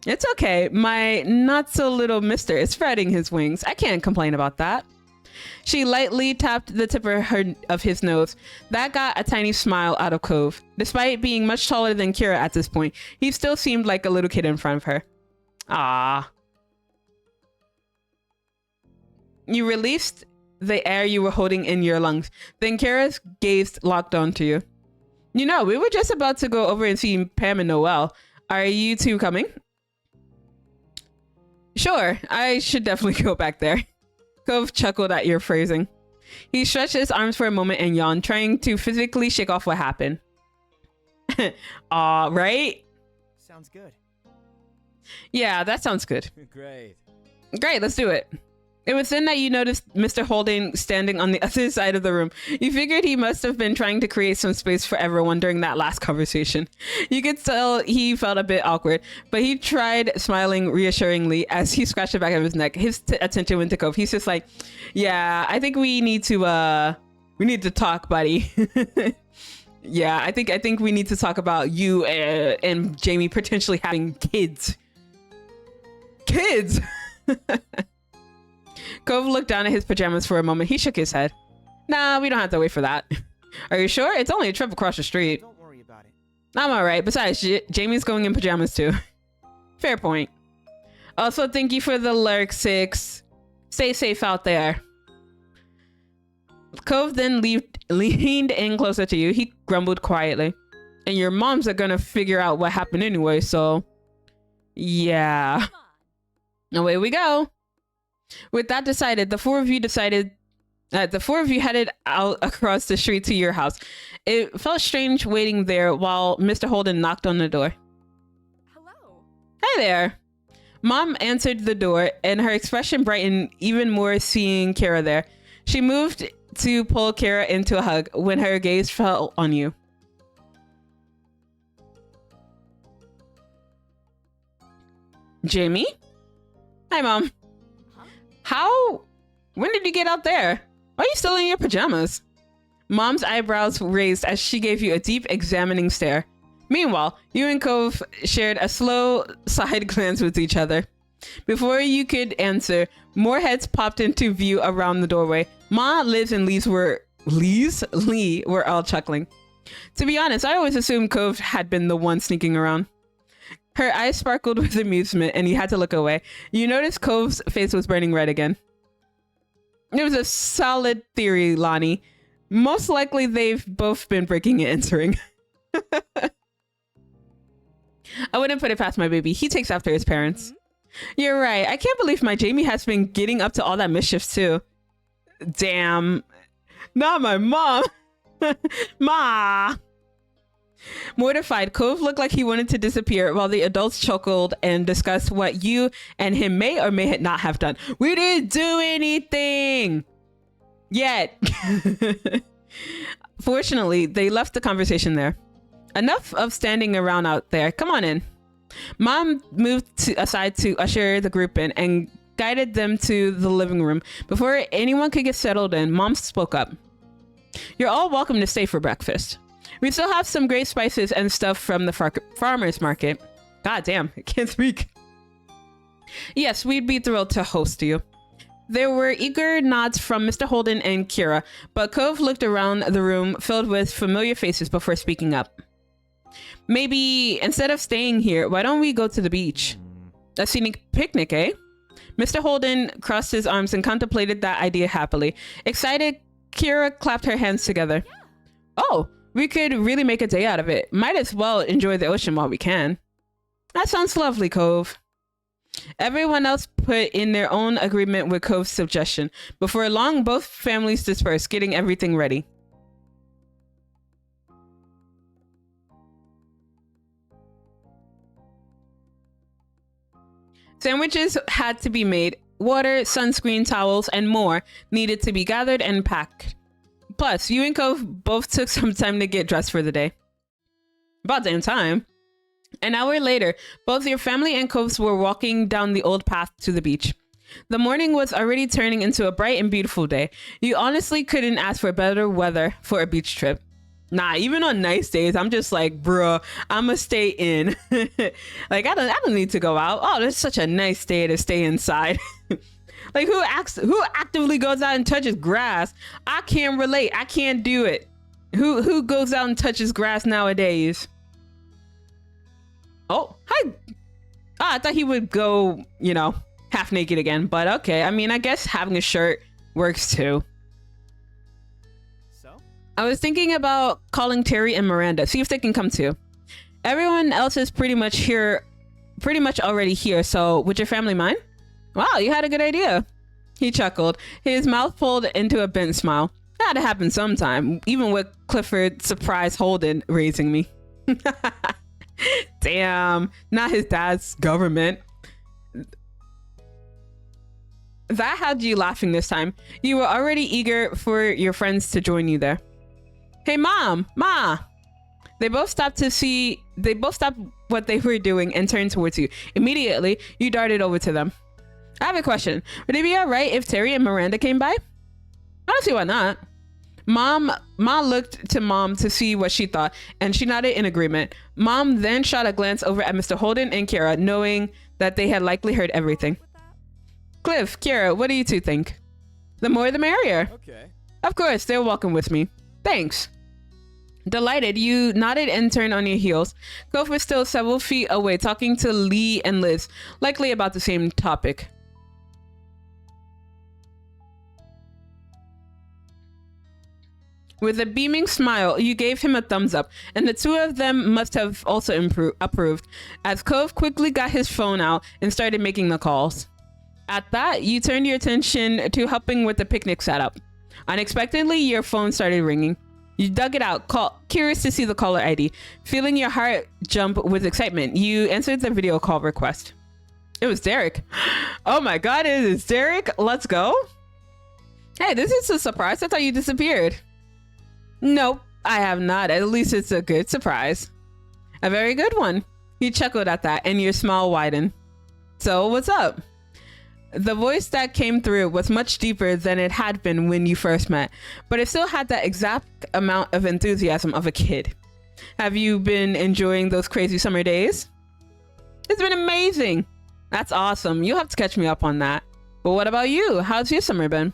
Speaker 1: It's okay. My not-so-little mister is spreading his wings. I can't complain about that. She lightly tapped the tip of his nose. That got a tiny smile out of Cove. Despite being much taller than Kira at this point, he still seemed like a little kid in front of her. Ah. You released the air you were holding in your lungs. Then Kira's gaze locked onto you. You know, we were just about to go over and see Pam and Noelle. Are you two coming? Sure, I should definitely go back there. Cove chuckled at your phrasing. He stretched his arms for a moment and yawned, trying to physically shake off what happened. Aw, right?
Speaker 8: Sounds good.
Speaker 1: Yeah, that sounds good.
Speaker 4: Great.
Speaker 1: Great, let's do it. It was then that you noticed Mr. Holding standing on the other side of the room. You figured he must have been trying to create some space for everyone during that last conversation. You could tell he felt a bit awkward, but he tried smiling reassuringly as he scratched the back of his neck. His attention went to Cove. He's just like, yeah, I think we need to talk, buddy. Yeah, I think we need to talk about you and Jamie potentially having kids. Kids! Cove looked down at his pajamas for a moment. He shook his head. Nah, we don't have to wait for that. Are you sure? It's only a trip across the street.
Speaker 8: Don't worry about it.
Speaker 1: I'm alright. Besides, Jamie's going in pajamas too. Fair point. Also, thank you for the lurk, 6. Stay safe out there. Cove then leaned in closer to you. He grumbled quietly. And your moms are gonna figure out what happened anyway, so... yeah. Away we go. With that decided, the four of you headed out across the street to your house. It felt strange waiting there while Mr. Holden knocked on the door.
Speaker 3: Hello.
Speaker 1: Hey there. Mom answered the door, and her expression brightened even more seeing Kara there. She moved to pull Kara into a hug when her gaze fell on you. Jamie? Hi, Mom. When did you get out there? Why are you still in your pajamas? Mom's eyebrows raised as she gave you a deep, examining stare. Meanwhile, you and Cove shared a slow side glance with each other. Before you could answer, more heads popped into view around the doorway. Ma, Liz, and Lee were all chuckling. To be honest, I always assumed Cove had been the one sneaking around. Her eyes sparkled with amusement, and you had to look away. You noticed Cove's face was burning red again. It was a solid theory, Lonnie. Most likely they've both been breaking and entering. I wouldn't put it past my baby. He takes after his parents. You're right. I can't believe my Jamie has been getting up to all that mischief too. Damn. Not my mom. Ma. Mortified, Cove looked like he wanted to disappear while the adults chuckled and discussed what you and him may or may not have done. We didn't do anything yet. Fortunately, they left the conversation there. Enough of standing around out there. Come on in. Mom moved aside to usher the group in and guided them to the living room. Before anyone could get settled in, Mom spoke up. You're all welcome to stay for breakfast. We still have some great spices and stuff from the farmer's market. God damn, I can't speak. Yes, we'd be thrilled to host you. There were eager nods from Mr. Holden and Kira, but Cove looked around the room filled with familiar faces before speaking up. Maybe instead of staying here, why don't we go to the beach? A scenic picnic, eh? Mr. Holden crossed his arms and contemplated that idea happily. Excited, Kira clapped her hands together. Yeah. Oh, we could really make a day out of it. Might as well enjoy the ocean while we can. That sounds lovely, Cove. Everyone else put in their own agreement with Cove's suggestion. Before long, both families dispersed, getting everything ready. Sandwiches had to be made. Water, sunscreen, towels, and more needed to be gathered and packed. Plus, you and Cove both took some time to get dressed for the day. About damn time. An hour later, both your family and Coves were walking down the old path to the beach. The morning was already turning into a bright and beautiful day. You honestly couldn't ask for better weather for a beach trip. Nah, even on nice days, I'm just like, bruh, I'ma stay in. Like, I don't need to go out. Oh, it's such a nice day to stay inside. Like, who actively goes out and touches grass? I can't relate. I can't do it. Who goes out and touches grass nowadays? Oh, hi. Ah, I thought he would go, you know, half naked again, but okay. I mean, I guess having a shirt works too.
Speaker 6: So?
Speaker 1: I was thinking about calling Terry and Miranda, see if they can come too. Everyone else is pretty much already here, so would your family mind? Wow, you had a good idea. He chuckled, his mouth pulled into a bent smile. That had to happen sometime, even with Clifford surprise Holden raising me. Damn, not his dad's government. That had you laughing this time. You were already eager for your friends to join you there. Hey, Ma. They both stopped what they were doing and turned towards you. Immediately, you darted over to them. I have a question. Would it be alright if Terry and Miranda came by? I don't see why not. Ma looked to Mom to see what she thought, and she nodded in agreement. Mom then shot a glance over at Mr. Holden and Kira, knowing that they had likely heard everything. Cliff, Kira, what do you two think? The more the merrier.
Speaker 6: Okay.
Speaker 1: Of course, they're welcome with me. Thanks. Delighted, you nodded and turned on your heels. Cove was still several feet away, talking to Lee and Liz, likely about the same topic. With a beaming smile, you gave him a thumbs up, and the two of them must have also approved, as Cove quickly got his phone out and started making the calls. At that, you turned your attention to helping with the picnic setup. Unexpectedly, your phone started ringing. You dug it out, curious to see the caller ID. Feeling your heart jump with excitement, you answered the video call request. It was Derek. Oh my god, it is Derek. Let's go. Hey, this is a surprise. I thought you disappeared. Nope, I have not. At least it's a good surprise. A very good one. You chuckled at that, and your smile widened. So, what's up? The voice that came through was much deeper than it had been when you first met, but it still had that exact amount of enthusiasm of a kid. Have you been enjoying those crazy summer days? It's been amazing. That's awesome. You'll have to catch me up on that. But what about you? How's your summer been?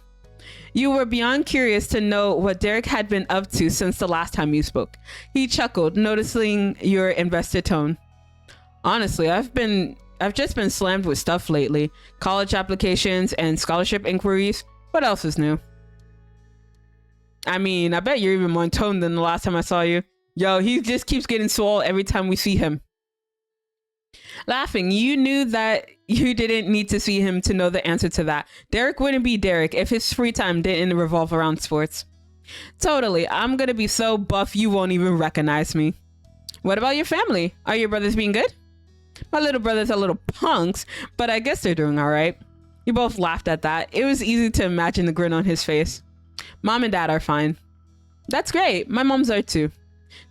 Speaker 1: You were beyond curious to know what Derek had been up to since the last time you spoke. He chuckled, noticing your invested tone. Honestly, I've just been slammed with stuff lately. College applications and scholarship inquiries. What else is new? I mean, I bet you're even more toned than the last time I saw you. Yo, he just keeps getting swole every time we see him. Laughing, you knew that you didn't need to see him to know the answer to that. Derek wouldn't be Derek if his free time didn't revolve around sports. Totally, I'm gonna be so buff you won't even recognize me. What about your family? Are your brothers being good? My little brothers are little punks, but I guess they're doing all right. You both laughed at that. It was easy to imagine the grin on his face. Mom and dad are fine. That's great. My moms are too.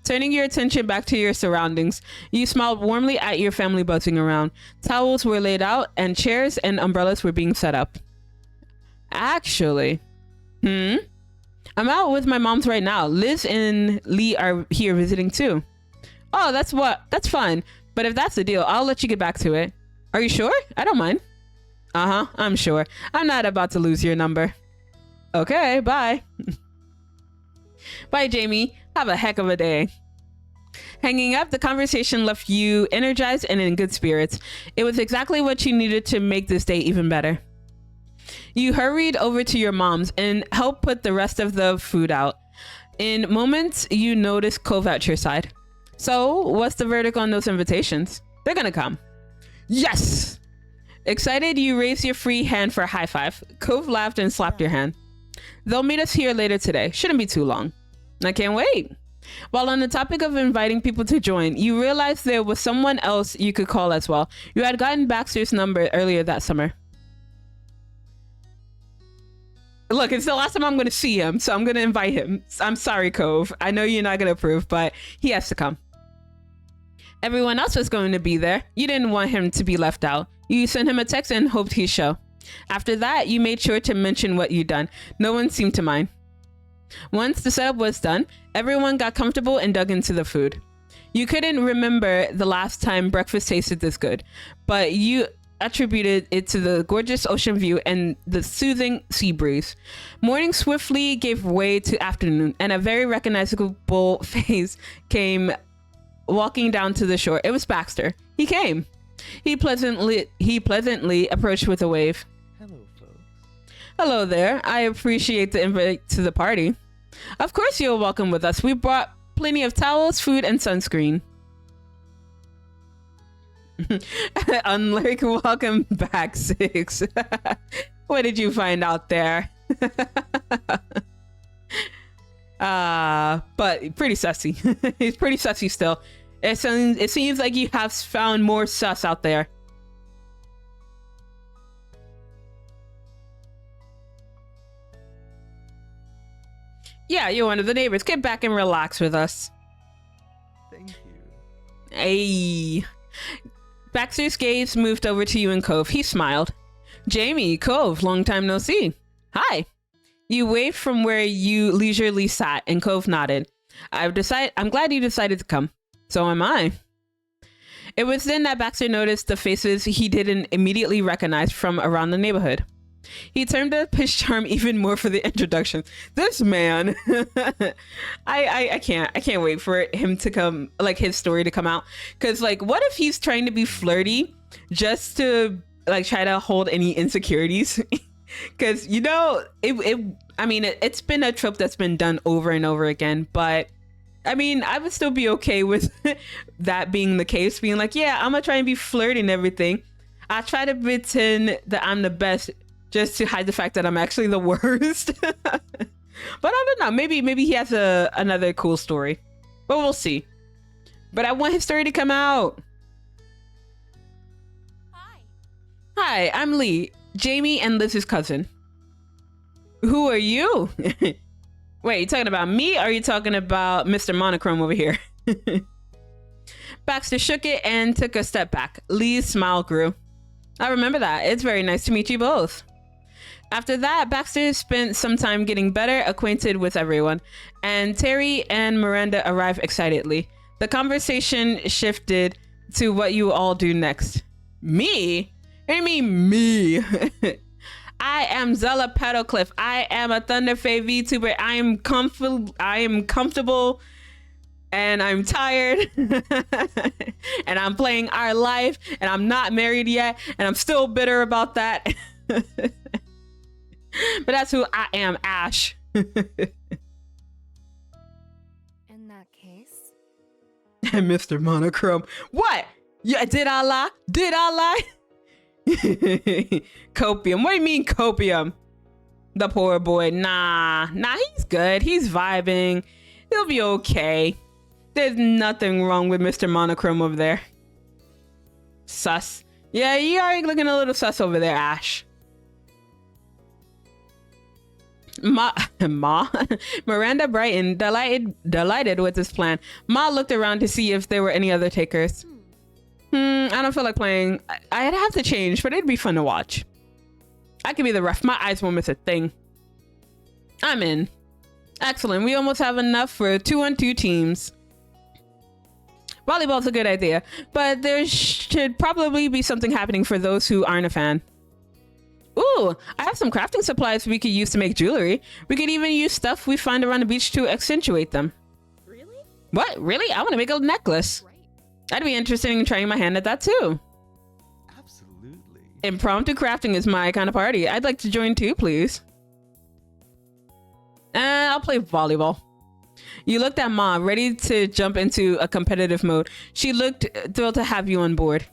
Speaker 1: Turning your attention back to your surroundings, you smiled warmly at your family buzzing around. Towels were laid out and chairs and umbrellas were being set up. Actually, I'm out with my moms right now. Liz and Lee are here visiting too. Oh, that's fun. But if that's the deal, I'll let you get back to it. Are you sure? I don't mind. Uh-huh, I'm sure. I'm not about to lose your number. Okay, bye. Bye, Jamie. Have a heck of a day. Hanging up, the conversation left you energized and in good spirits. It was exactly what you needed to make this day even better. You hurried over to your mom's and helped put the rest of the food out. In moments, you noticed Cove at your side. So, what's the verdict on those invitations? They're gonna come. Yes! Excited, you raised your free hand for a high five. Cove laughed and slapped your hand. They'll meet us here later today. Shouldn't be too long. I can't wait. While on the topic of inviting people to join, you realized there was someone else you could call as well. You had gotten Baxter's number earlier that summer. Look, it's the last time I'm going to see him, so I'm going to invite him. I'm sorry, Cove. I know you're not going to approve, but he has to come. Everyone else was going to be there. You didn't want him to be left out. You sent him a text and hoped he'd show. After that, you made sure to mention what you'd done. No one seemed to mind. Once the setup was done, everyone got comfortable and dug into the food. You couldn't remember the last time breakfast tasted this good, but you attributed it to the gorgeous ocean view and the soothing sea breeze. Morning swiftly gave way to afternoon, and a very recognizable face came walking down to the shore. It was Baxter. He came. He pleasantly approached with a wave.
Speaker 11: Hello, folks.
Speaker 1: Hello there. I appreciate the invite to the party. Of course you're welcome with us. We brought plenty of towels, food, and sunscreen. Unlike welcome back, Six. What did you find out there? But pretty sussy. He's pretty sussy still. It seems like you have found more sus out there. Yeah, you're one of the neighbors. Get back and relax with us.
Speaker 11: Thank you.
Speaker 1: Hey. Baxter's gaze moved over to you and Cove. He smiled. Jamie, Cove, long time no see. Hi. You waved from where you leisurely sat, and Cove nodded. I'm glad you decided to come. So am I. It was then that Baxter noticed the faces he didn't immediately recognize from around the neighborhood. He turned up his charm even more for the introduction. This man, I can't wait for him to come, like his story to come out. Cause like, what if he's trying to be flirty just to like try to hold any insecurities? Cause you know, it's been a trope that's been done over and over again, but I mean, I would still be okay with that being the case, being like, yeah, I'm gonna try and be flirty and everything. I try to pretend that I'm the best just to hide the fact that I'm actually the worst. But I don't know, maybe he has another cool story, but we'll see. But I want his story to come out. Hi, I'm Lee, Jamie and Liz's cousin. Who are you? Wait, you talking about me, or are you talking about Mr. Monochrome over here? Baxter shook it and took a step back. Lee's smile grew. I remember that. It's very nice to meet you both. After that, Baxter spent some time getting better acquainted with everyone, and Terry and Miranda arrived excitedly. The conversation shifted to what you all do next. Me? What do you mean, me? I am Zela Petalcliff. I am a Thunder Fae VTuber. I am comfortable and I'm tired and I'm playing Our Life and I'm not married yet and I'm still bitter about that. But that's who I am, Ash.
Speaker 3: In that case,
Speaker 1: And Mr. Monochrome. What? Yeah, did I lie? Did I lie? Copium. What do you mean copium? The poor boy. Nah, he's good. He's vibing. He'll be okay. There's nothing wrong with Mr. Monochrome over there. Sus. Yeah, you are looking a little sus over there, Ash. Miranda brightened, delighted with this plan. Ma looked around to see if there were any other takers. I don't feel like playing. I'd have to change, but it'd be fun to watch. I could be the ref. My eyes won't miss a thing. I'm in. Excellent. We almost have enough for 2-on-2 teams. Volleyball's a good idea, but there should probably be something happening for those who aren't a fan. Ooh, I have some crafting supplies we could use to make jewelry. We could even use stuff we find around the beach to accentuate them.
Speaker 3: really?
Speaker 1: What? Really? I want to make a necklace.
Speaker 3: Right.
Speaker 1: I'd be interested in trying my hand at that too.
Speaker 9: Absolutely.
Speaker 1: Impromptu crafting is my kind of party. I'd like to join too, please. I'll play volleyball. You looked at Ma, ready to jump into a competitive mode. She looked thrilled to have you on board.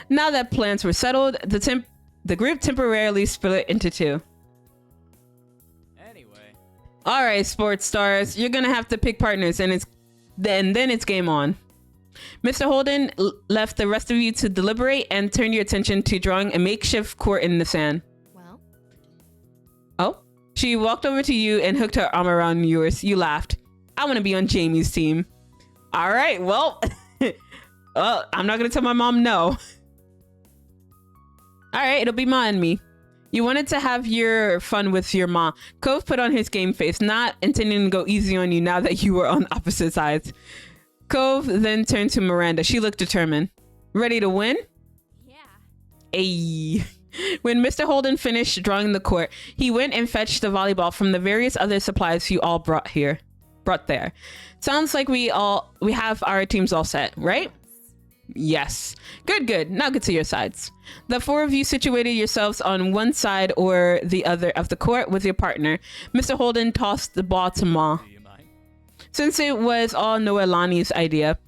Speaker 1: Now that plans were settled, the group temporarily split into two.
Speaker 4: Anyway.
Speaker 1: All right, sports stars, you're gonna have to pick partners, and then it's game on. Mr. Holden left the rest of you to deliberate and turn your attention to drawing a makeshift court in the sand.
Speaker 3: Well,
Speaker 1: Oh, she walked over to you and hooked her arm around yours. You laughed. I want to be on Jamie's team. All right, well, I'm not gonna tell my mom no. All right, it'll be Ma and me. You wanted to have your fun with your ma. Cove put on his game face, not intending to go easy on you now that you were on opposite sides. Cove then turned to Miranda. She looked determined. Ready to win?
Speaker 3: yeah.
Speaker 1: Ayy. When Mr. Holden finished drawing the court, he went and fetched the volleyball from the various other supplies you all brought there. Sounds like we have our teams all set, right? Yes. Good. Now get to your sides. The four of you situated yourselves on one side or the other of the court with your partner. Mr. Holden tossed the ball to Ma.
Speaker 4: Do you mind?
Speaker 1: Since it was all Noelani's idea,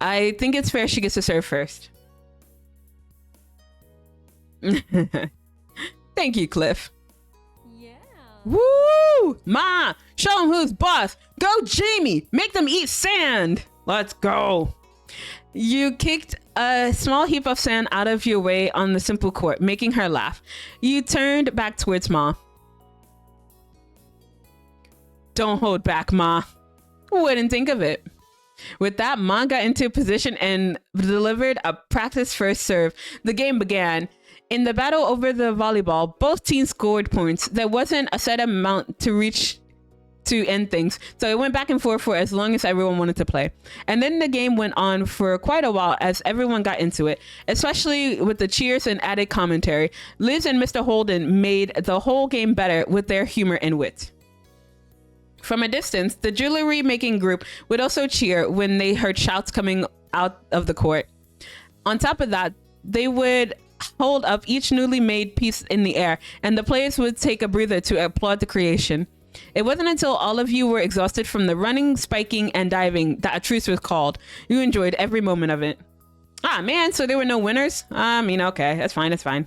Speaker 1: I think it's fair she gets to serve first. Thank you, Cliff.
Speaker 3: Yeah.
Speaker 1: Woo! Ma, show them who's boss. Go, Jamie. Make them eat sand. Let's go. You kicked a small heap of sand out of your way on the simple court, making her laugh. You turned back towards Ma. Don't hold back, Ma. Wouldn't think of it. With that, Ma got into position and delivered a practice first serve. The game began. In the battle over the volleyball, both teams scored points. There wasn't a set amount to reach to end things, so it went back and forth for as long as everyone wanted to play. And then the game went on for quite a while as everyone got into it, especially with the cheers and added commentary. Liz and Mr. Holden made the whole game better with their humor and wit. From a distance, the jewelry making group would also cheer when they heard shouts coming out of the court. On top of that, they would hold up each newly made piece in the air, and the players would take a breather to applaud the creation. It wasn't until all of you were exhausted from the running, spiking, and diving that a truce was called. You enjoyed every moment of it. Ah, man, so there were no winners? I mean, okay, that's fine.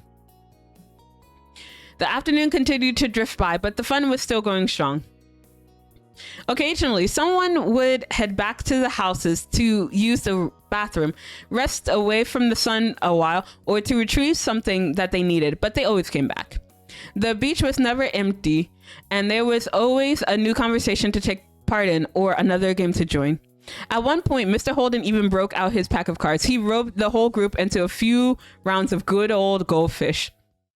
Speaker 1: The afternoon continued to drift by, but the fun was still going strong. Occasionally, someone would head back to the houses to use the bathroom, rest away from the sun a while, or to retrieve something that they needed, but they always came back. The beach was never empty, and there was always a new conversation to take part in or another game to join. At one point, Mr. Holden even broke out his pack of cards. He roped the whole group into a few rounds of good old goldfish.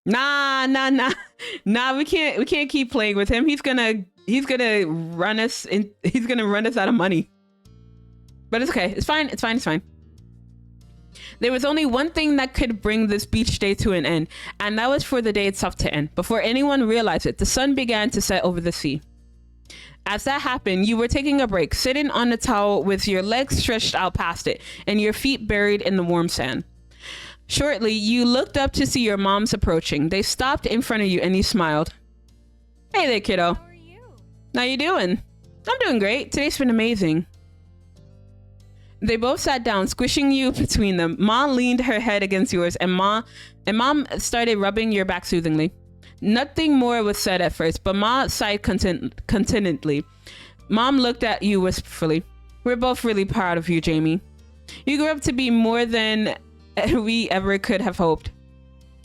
Speaker 1: Nah. We can't keep playing with him. He's gonna run us in. He's gonna run us out of money. But it's okay. It's fine. There was only one thing that could bring this beach day to an end, and that was for the day itself to end. Before anyone realized it, the sun began to set over the sea. As that happened, you were taking a break, sitting on a towel with your legs stretched out past it and your feet buried in the warm sand. Shortly, you looked up to see your moms approaching. They stopped in front of you and you smiled. Hey there, kiddo.
Speaker 3: How are you?
Speaker 1: How you doing? I'm doing great. Today's been amazing. They both sat down, squishing you between them. Ma leaned her head against yours and Mom started rubbing your back soothingly. Nothing more was said at first, but Ma sighed contentedly. Mom looked at you wistfully. We're both really proud of you, Jamie. You grew up to be more than we ever could have hoped.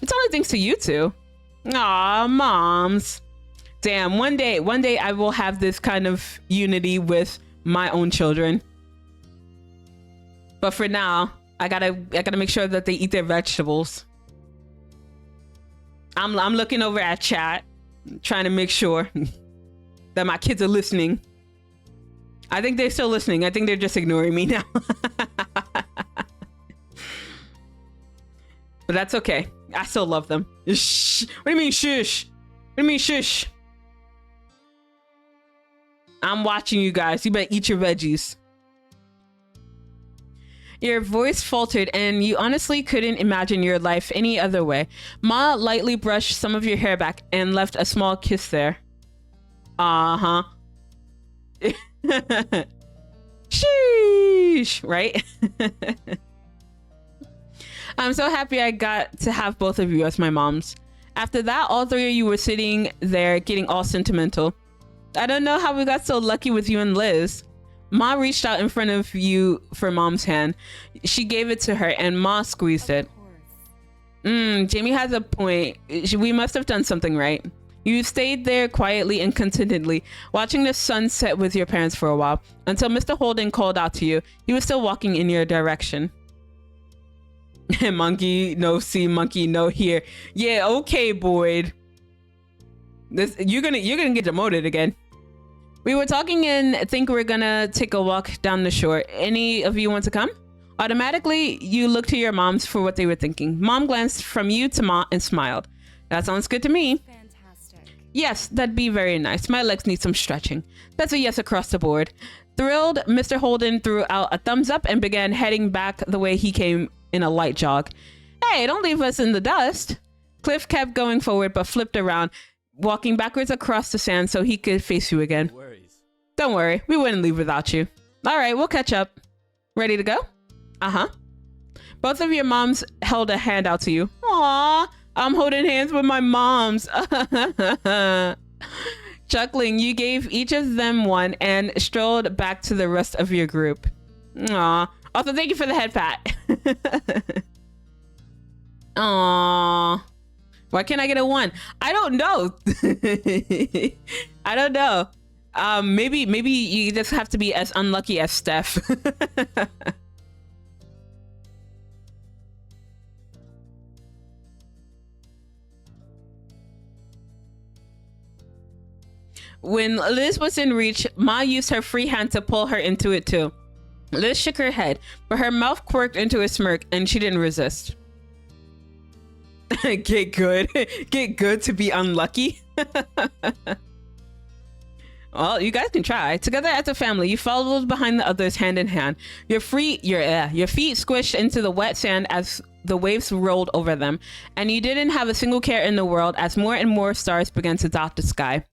Speaker 1: It's only thanks to you two. Aw, moms. Damn, one day I will have this kind of unity with my own children. But for now, I gotta make sure that they eat their vegetables. I'm looking over at chat, trying to make sure that my kids are listening. I think they're still listening. I think they're just ignoring me now. But that's okay. I still love them. Shh. What do you mean shush? What do you mean shush? I'm watching you guys. You better eat your veggies. Your voice faltered and you honestly couldn't imagine your life any other way. Ma lightly brushed some of your hair back and left a small kiss there. Uh-huh. Sheesh, right? I'm so happy I got to have both of you as my moms. After that, all three of you were sitting there getting all sentimental. I don't know how we got so lucky with you and Liz. Ma reached out in front of you for Mom's hand. She gave it to her and Ma squeezed it. Jamie has a point. We must have done something right. You stayed there quietly and contentedly, watching the sun set with your parents for a while, until Mr. Holden called out to you. He was still walking in your direction. Monkey no see, monkey no hear. Yeah, okay, Boyd. You're gonna get demoted again. We were talking and think we're gonna take a walk down the shore. Any of you want to come? Automatically, you looked to your moms for what they were thinking. Mom glanced from you to Ma and smiled. That sounds good to me.
Speaker 3: Fantastic.
Speaker 1: Yes, that'd be very nice. My legs need some stretching. That's a yes across the board. Thrilled, Mr. Holden threw out a thumbs up and began heading back the way he came in a light jog. Hey, don't leave us in the dust. Cliff kept going forward but flipped around, walking backwards across the sand so he could face you again.
Speaker 4: No worries.
Speaker 1: Don't worry, we wouldn't leave without you. All right, we'll catch up. Ready to go? Uh-huh. Both of your moms held a hand out to you. Aww, I'm holding hands with my moms. Chuckling, you gave each of them one and strolled back to the rest of your group. Aww. Also, thank you for the head pat. Aww. Why can't I get a 1? I don't know. I don't know. Maybe you just have to be as unlucky as Steph. When Liz was in reach, Ma used her free hand to pull her into it too. Liz shook her head, but her mouth quirked into a smirk and she didn't resist. Get good. Get good to be unlucky. Well, you guys can try. Together as a family, you followed behind the others hand in hand. Your feet squished into the wet sand as the waves rolled over them, and you didn't have a single care in the world as more and more stars began to dot the sky.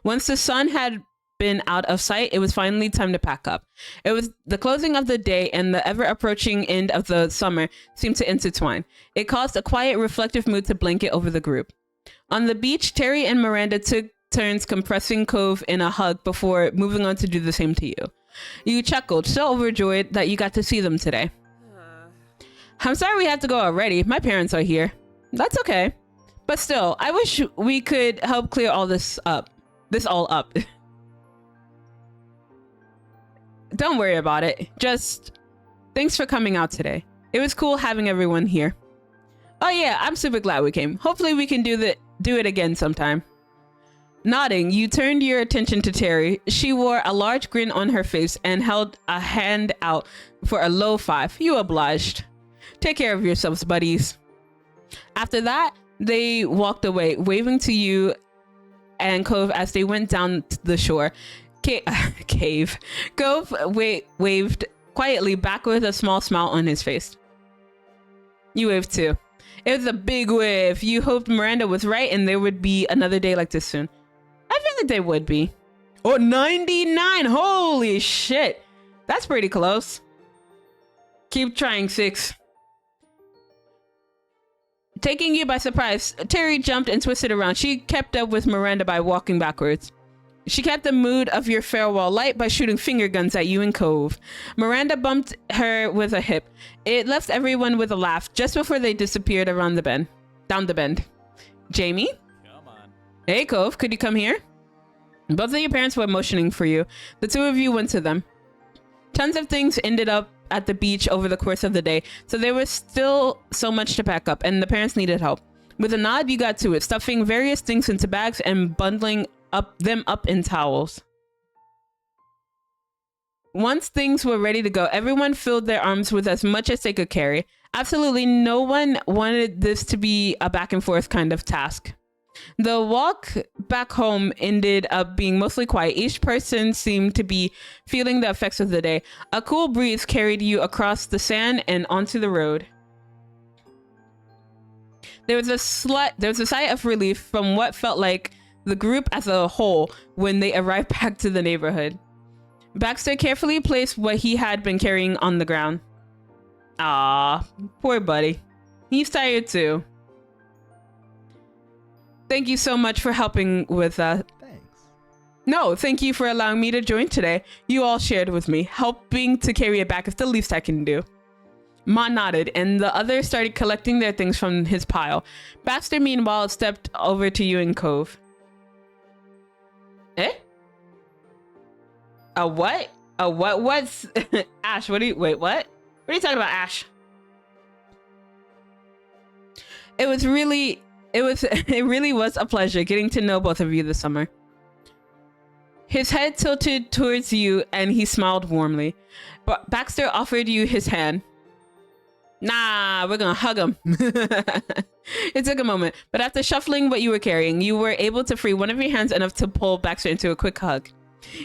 Speaker 1: Once the sun had been out of sight, it was finally time to pack up. It was the closing of the day, and the ever-approaching end of the summer seemed to intertwine. It caused a quiet, reflective mood to blanket over the group. On the beach, Terry and Miranda took turns compressing Cove in a hug before moving on to do the same to you. You chuckled, so overjoyed that you got to see them today. I'm sorry we have to go already. My parents are here. That's okay. But still, I wish we could help clear all this up. don't worry about it. Just thanks for coming out today. It was cool having everyone here. Oh yeah, I'm super glad we came. Hopefully we can do it again sometime. Nodding, you turned your attention to Terry. She wore a large grin on her face and held a hand out for a low five. You obliged. Take care of yourselves, buddies. After that, they walked away, waving to you and Cove as they went down the shore. Cove waved quietly back with a small smile on his face. You waved too. It was a big wave. You hoped Miranda was right and there would be another day like this soon. I feel like they would be. Oh, 99. Holy shit. That's pretty close. Keep trying, 6. Taking you by surprise, Terry jumped and twisted around. She kept up with Miranda by walking backwards. She kept the mood of your farewell light by shooting finger guns at you and Cove. Miranda bumped her with a hip. It left everyone with a laugh just before they disappeared around the bend. Down the bend. Jamie?
Speaker 4: Come on.
Speaker 1: Hey, Cove, could you come here? Both of your parents were motioning for you. The two of you went to them. Tons of things ended up at the beach over the course of the day, so there was still so much to pack up, and the parents needed help. With a nod, you got to it, stuffing various things into bags and bundling them up in towels. Once things were ready to go, everyone filled their arms with as much as they could carry. Absolutely no one wanted this to be a back and forth kind of task. The walk back home ended up being mostly quiet. Each person seemed to be feeling the effects of the day. A cool breeze carried you across the sand and onto the road. There was a sigh of relief from what felt like the group as a whole when they arrived back to the neighborhood. Baxter carefully placed what he had been carrying on the ground. Ah, poor buddy. He's tired too. Thank you so much for helping with that.
Speaker 9: Thanks.
Speaker 1: No, thank you for allowing me to join today. You all shared with me. Helping to carry it back is the least I can do. Ma nodded, and the others started collecting their things from his pile. Baxter, meanwhile, stepped over to you and Cove. Eh? A what? A what? What's... Ash, what are you... Wait, what? What are you talking about, Ash? It really was a pleasure getting to know both of you this summer. His head tilted towards you and he smiled warmly. But Baxter offered you his hand. Nah, we're gonna hug him. It took a moment, but after shuffling what you were carrying, you were able to free one of your hands enough to pull Baxter into a quick hug.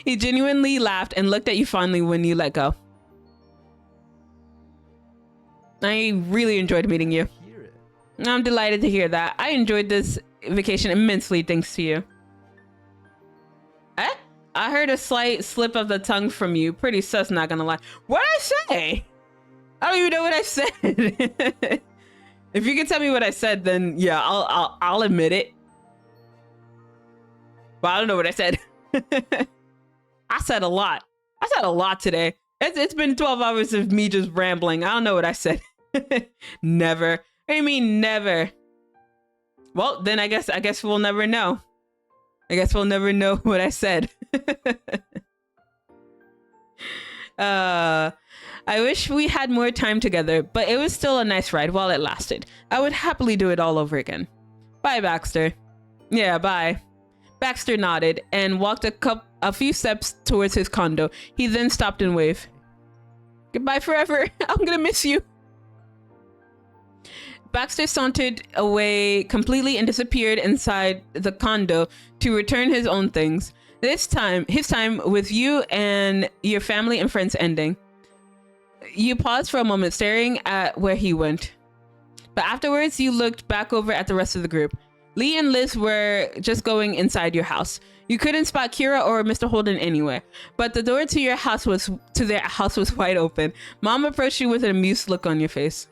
Speaker 1: He genuinely laughed and looked at you fondly when you let go. I really enjoyed meeting you. I'm delighted to hear that. I enjoyed this vacation immensely thanks to you. Eh? I heard a slight slip of the tongue from you. Pretty sus, not gonna lie. What'd I say? I don't even know what I said. If you can tell me what I said, then yeah, I'll admit it. But I don't know what I said. I said a lot. I said a lot today. It's been 12 hours of me just rambling. I don't know what I said. Never. What do you mean never? Well, then I guess we'll never know. I guess we'll never know what I said. I wish we had more time together, but it was still a nice ride while it lasted. I would happily do it all over again. Bye, Baxter. Yeah, bye. Baxter nodded and walked a few steps towards his condo. He then stopped and waved. Goodbye forever. I'm gonna miss you. Baxter sauntered away completely and disappeared inside the condo to return his own things. This time, his time with you and your family and friends ending. You paused for a moment, staring at where he went. But afterwards, you looked back over at the rest of the group. Lee and Liz were just going inside your house. You couldn't spot Kira or Mr. Holden anywhere, but the door to their house was wide open. Mom approached you with an amused look on your face.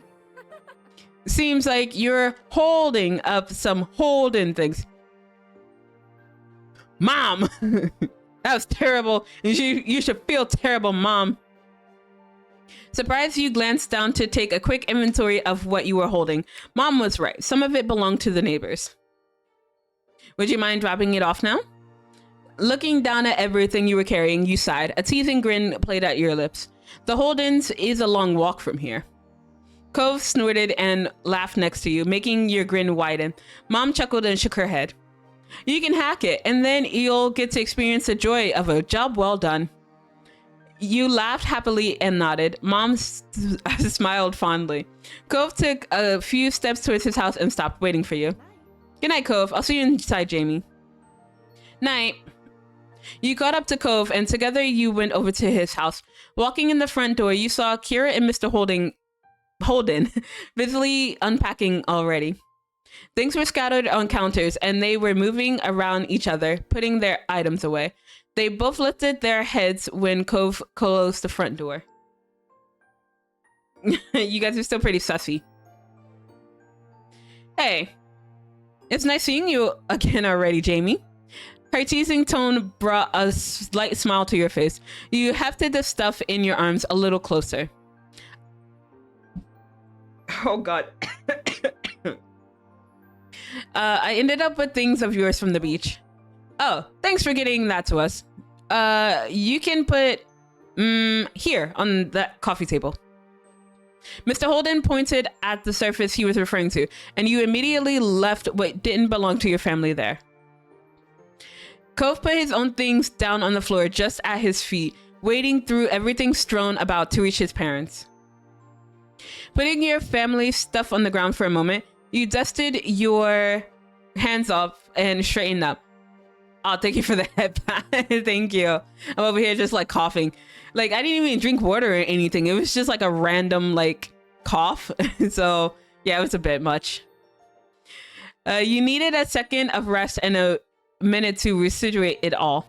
Speaker 1: Seems like you're holding up some Holden things. Mom, that was terrible. You should feel terrible, Mom. Surprised, you glanced down to take a quick inventory of what you were holding. Mom was right. Some of it belonged to the neighbors. Would you mind dropping it off now? Looking down at everything you were carrying, you sighed. A teasing grin played at your lips. The Holdens is a long walk from here. Cove snorted and laughed next to you, making your grin widen. Mom chuckled and shook her head. You can hack it, and then you'll get to experience the joy of a job well done. You laughed happily and nodded. Mom smiled fondly. Cove took a few steps towards his house and stopped, waiting for you. Good night, Cove. I'll see you inside, Jamie. Night. You got up to Cove, and together you went over to his house. Walking in the front door, you saw Kira and Mr. Holden busily unpacking already. Things were scattered on counters, and they were moving around each other, putting their items away. They both lifted their heads when Cove closed the front door. You guys are still pretty sussy. Hey, it's nice seeing you again already, Jamie. Her teasing tone brought a slight smile to your face. You hefted the stuff in your arms a little closer. Oh, God. I ended up with things of yours from the beach. Oh, thanks for getting that to us. You can put here on that coffee table. Mr. Holden pointed at the surface he was referring to, and you immediately left what didn't belong to your family there. Cove put his own things down on the floor just at his feet, wading through everything strewn about to reach his parents. Putting your family stuff on the ground for a moment, you dusted your hands off and straightened up. Oh, thank you for the head pat. Thank you. I'm over here just like coughing. Like, I didn't even drink water or anything. It was just like a random like cough. So yeah, it was a bit much. You needed a second of rest and a minute to residuate it all.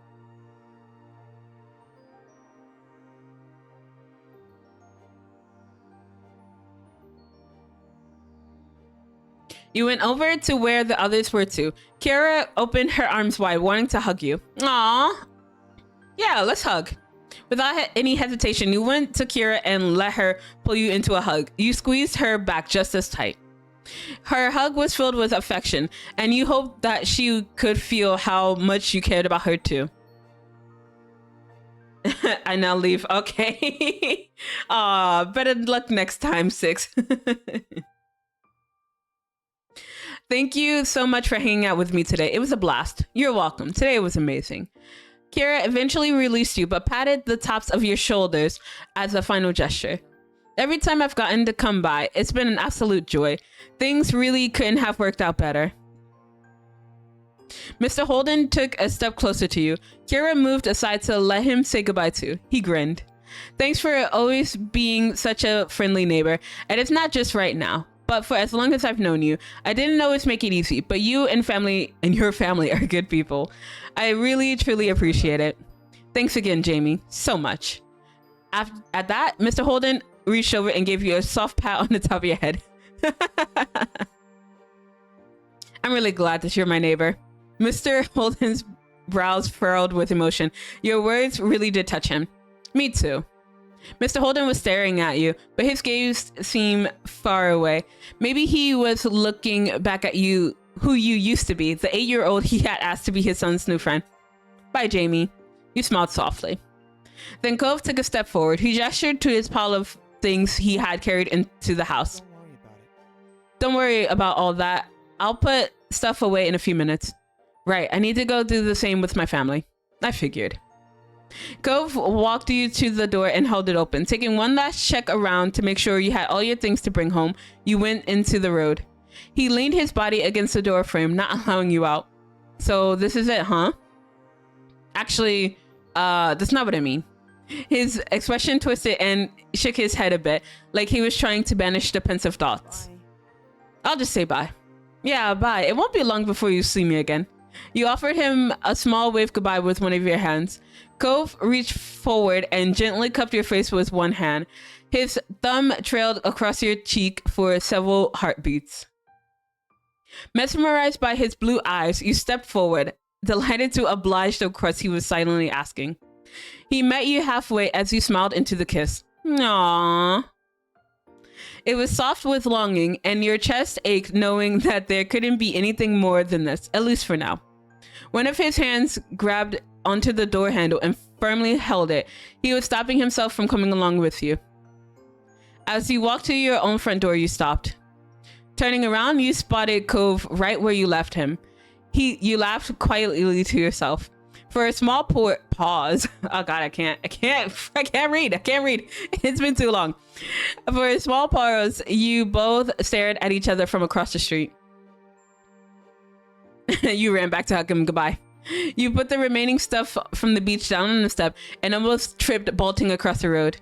Speaker 1: You went over to where the others were too. Kira opened her arms wide, wanting to hug you. Aww. Yeah, let's hug. Without any hesitation, you went to Kira and let her pull you into a hug. You squeezed her back just as tight. Her hug was filled with affection, and you hoped that she could feel how much you cared about her too. I now leave. Okay. Aw, better luck next time, 6. Thank you so much for hanging out with me today. It was a blast. You're welcome. Today was amazing. Kira eventually released you, but patted the tops of your shoulders as a final gesture. Every time I've gotten to come by, it's been an absolute joy. Things really couldn't have worked out better. Mr. Holden took a step closer to you. Kira moved aside to let him say goodbye to. He grinned. Thanks for always being such a friendly neighbor. And it's not just right now, but for as long as I've known you. I didn't always make it easy, but you and your family are good people. I really, truly appreciate it. Thanks again, Jamie. So much. At that, Mr. Holden reached over and gave you a soft pat on the top of your head. I'm really glad that you're my neighbor. Mr. Holden's brows furrowed with emotion. Your words really did touch him. Me too. Mr. Holden was staring at you, but his gaze seemed far away. Maybe he was looking back at you, who you used to be, the 8-year-old he had asked to be his son's new friend. Bye, Jamie. You smiled softly. Then Cove took a step forward. He gestured to his pile of things he had carried into the house. Don't worry about all that. I'll put stuff away in a few minutes. Right, I need to go do the same with my family. I figured. Cove walked you to the door and held it open. Taking one last check around to make sure you had all your things to bring home, you went into the road. He leaned his body against the door frame, not allowing you out. So this is it, huh? Actually, that's not what I mean. His expression twisted and shook his head a bit, like he was trying to banish the pensive thoughts. Bye. I'll just say bye. Yeah, bye. It won't be long before you see me again. You offered him a small wave goodbye with one of your hands. Cove reached forward and gently cupped your face with one hand. His thumb trailed across your cheek for several heartbeats. Mesmerized by his blue eyes, you stepped forward, delighted to oblige the request he was silently asking. He met you halfway as you smiled into the kiss. Aww. It was soft with longing, and your chest ached knowing that there couldn't be anything more than this, at least for now. One of his hands grabbed onto the door handle and firmly held it. He was stopping himself from coming along with you. As you walked to your own front door, you stopped. Turning around, you spotted Cove right where you left him. You laughed quietly to yourself. For a small pause. Oh God, I can't read. It's been too long. For a small pause, you both stared at each other from across the street. You ran back to hug him goodbye. You put the remaining stuff from the beach down on the step and almost tripped, bolting across the road.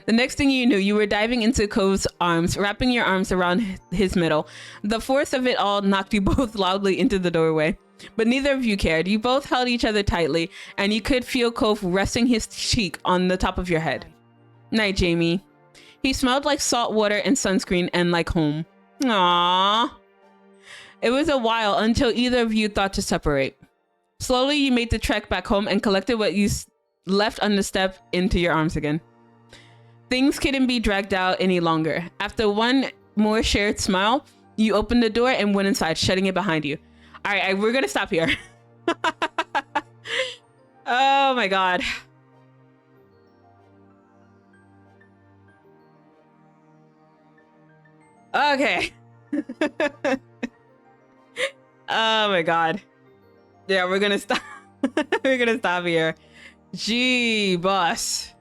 Speaker 1: The next thing you knew, you were diving into Cove's arms, wrapping your arms around his middle. The force of it all knocked you both loudly into the doorway. But neither of you cared. You both held each other tightly, and you could feel Cove resting his cheek on the top of your head. Night, Jamie. He smelled like salt water and sunscreen and like home. Aww. It was a while until either of you thought to separate. Slowly, you made the trek back home and collected what you left on the step into your arms again. Things couldn't be dragged out any longer. After one more shared smile, you opened the door and went inside, shutting it behind you. All right, we're gonna stop here. Oh my God. Okay. Oh my God. Yeah, we're gonna stop. We're gonna stop here. Gee, boss.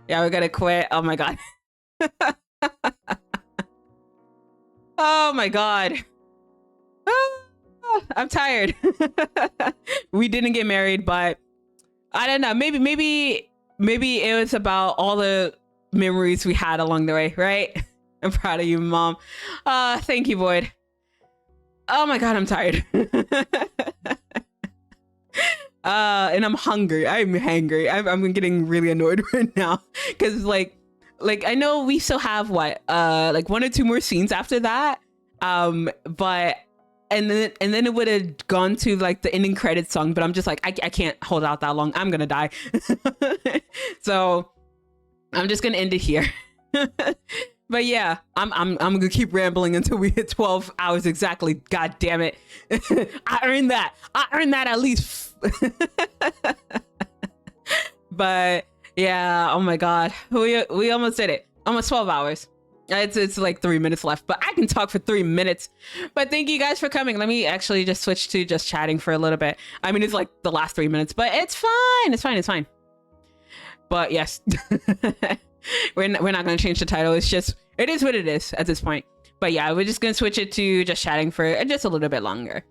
Speaker 1: Yeah, we're gonna quit. Oh my God. Oh my God. I'm tired. We didn't get married, but I don't know. Maybe it was about all the memories we had along the way, right? I'm proud of you, Mom. Thank you, Boyd. Oh my God, I'm tired. And I'm hungry. I'm hangry. I'm getting really annoyed right now because like I know we still have what like 1 or 2 more scenes after that, but and then it would have gone to like the ending credits song, but I'm just like I can't hold out that long. I'm gonna die. So I'm just gonna end it here. But yeah, I'm gonna keep rambling until we hit 12 hours exactly. God damn it. I earned that at least. But yeah, oh my God, we almost did it. Almost 12 hours. It's like 3 minutes left, but I can talk for 3 minutes. But thank you guys for coming. Let me actually just switch to just chatting for a little bit. I mean, it's like the last 3 minutes, but it's fine. It's fine. But yes, we're not going to change the title. It's just, it is what it is at this point. But yeah, we're just going to switch it to just chatting for just a little bit longer.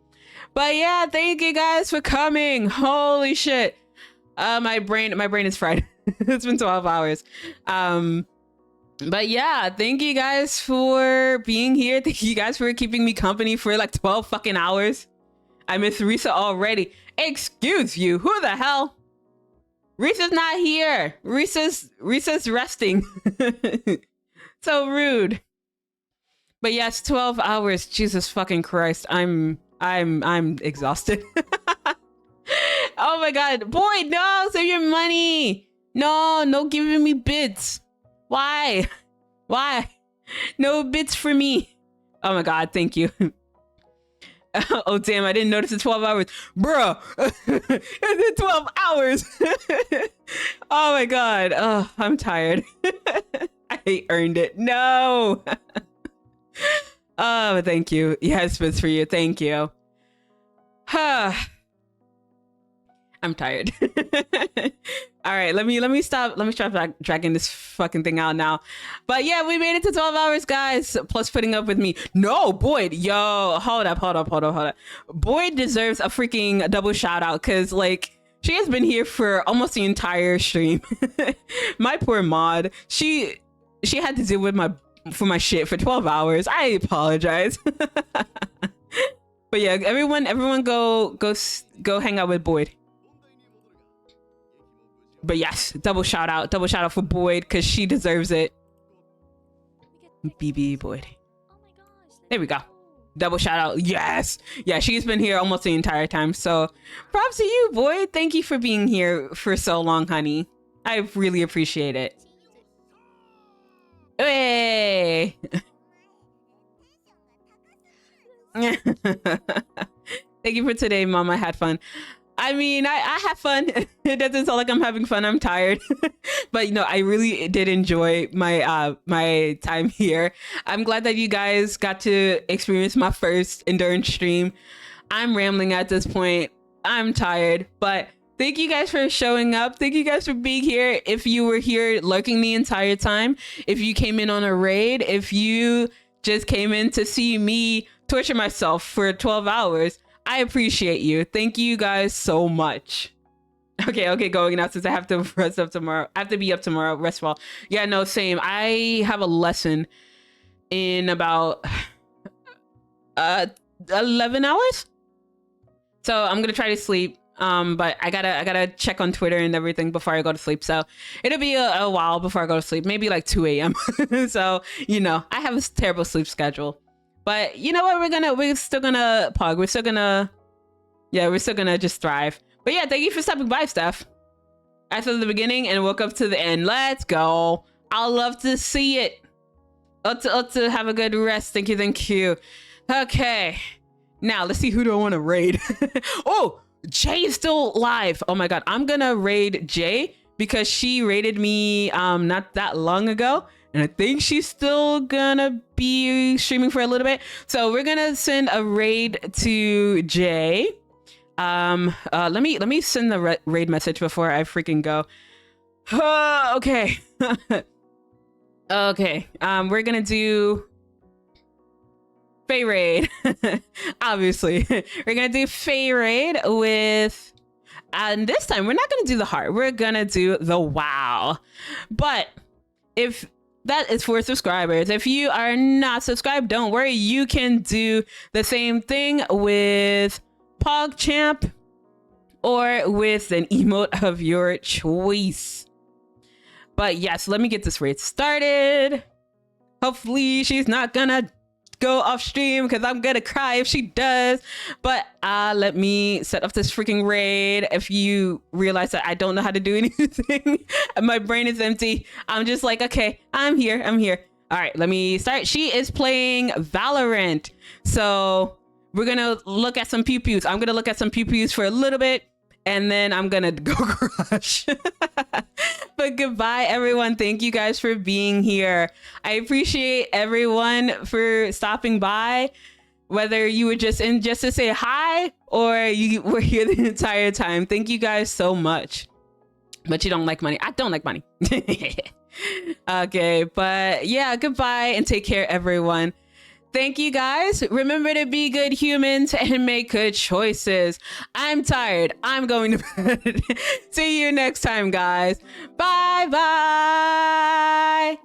Speaker 1: But yeah, thank you guys for coming. Holy shit. My brain is fried. It's been 12 hours. But yeah, thank you guys for being here. Thank you guys for keeping me company for like 12 fucking hours. I miss Risa already. Excuse you. Who the hell? Risa's not here. Risa's resting. So rude. But yes, 12 hours. Jesus fucking Christ. I'm exhausted. Oh my God. Boy, no, save your money. No giving me bits. Why? No bits for me. Oh my God, thank you. Oh damn, I didn't notice the 12 hours. Bruh. It's 12 hours. Oh my God. Oh, I'm tired. I earned it. No. Oh, thank you. Yes, bits for you. Thank you. I'm tired. All right, let me stop dragging this fucking thing out now. But yeah, we made it to 12 hours, guys. Plus putting up with me. No, Boyd, yo, hold up. Boyd deserves a freaking double shout out because like she has been here for almost the entire stream. My poor mod. She had to deal with my shit for 12 hours. I apologize. But yeah, everyone go hang out with Boyd. But yes, double shout out for Boyd because she deserves it. BB Boyd. There we go. Double shout out. Yes. Yeah, she's been here almost the entire time. So props to you, Boyd. Thank you for being here for so long, honey. I really appreciate it. Hey. Thank you for today, Mom. I had fun. I mean, I have fun. It doesn't sound like I'm having fun. I'm tired. But you know, I really did enjoy my my time here. I'm glad that you guys got to experience my first endurance stream. I'm rambling at this point. I'm tired, but thank you guys for showing up. Thank you guys for being here. If you were here lurking the entire time, if you came in on a raid, if you just came in to see me torture myself for 12 hours, I appreciate you. Thank you guys so much. Okay, going now since I have to rest up tomorrow. I have to be up tomorrow, rest well. Yeah, no, same. I have a lesson in about 11 hours. So I'm gonna try to sleep. But I gotta check on Twitter and everything before I go to sleep. So it'll be a while before I go to sleep, maybe like 2 a.m. So, you know, I have a terrible sleep schedule. But you know what? We're still gonna pug. We're still gonna just thrive. But yeah, thank you for stopping by, Steph. I saw the beginning and woke up to the end. Let's go. I'll love to see it. To have a good rest. Thank you. Okay. Now let's see who do I want to raid. Oh, Jay is still live. Oh my god, I'm gonna raid Jay because she raided me not that long ago, and I think she's still gonna be streaming for a little bit. So we're gonna send a raid to Jay. Let me send the raid message before I freaking go. Okay. Okay. We're gonna do Fae raid. Obviously. We're gonna do Fae raid with, and this time we're not gonna do the heart, we're gonna do the wow. But if that is for subscribers, if you are not subscribed, don't worry, you can do the same thing with PogChamp or with an emote of your choice. But yes, let me get this raid started. Hopefully she's not gonna go off stream because I'm gonna cry if she does. But let me set up this freaking raid. If you realize that I don't know how to do anything, my brain is empty, I'm just like, okay, I'm here. All right, let me start. She is playing Valorant, so we're gonna look at some pew-pews. I'm gonna look at some pew-pews for a little bit, and then I'm gonna go crush. But goodbye, everyone. Thank you guys for being here. I appreciate everyone for stopping by, whether you were just in just to say hi or you were here the entire time. Thank you guys so much. But you don't like money. I don't like money. Okay, but yeah, goodbye and take care, everyone. Thank you guys. Remember to be good humans and make good choices. I'm tired. I'm going to bed. See you next time, guys. Bye bye.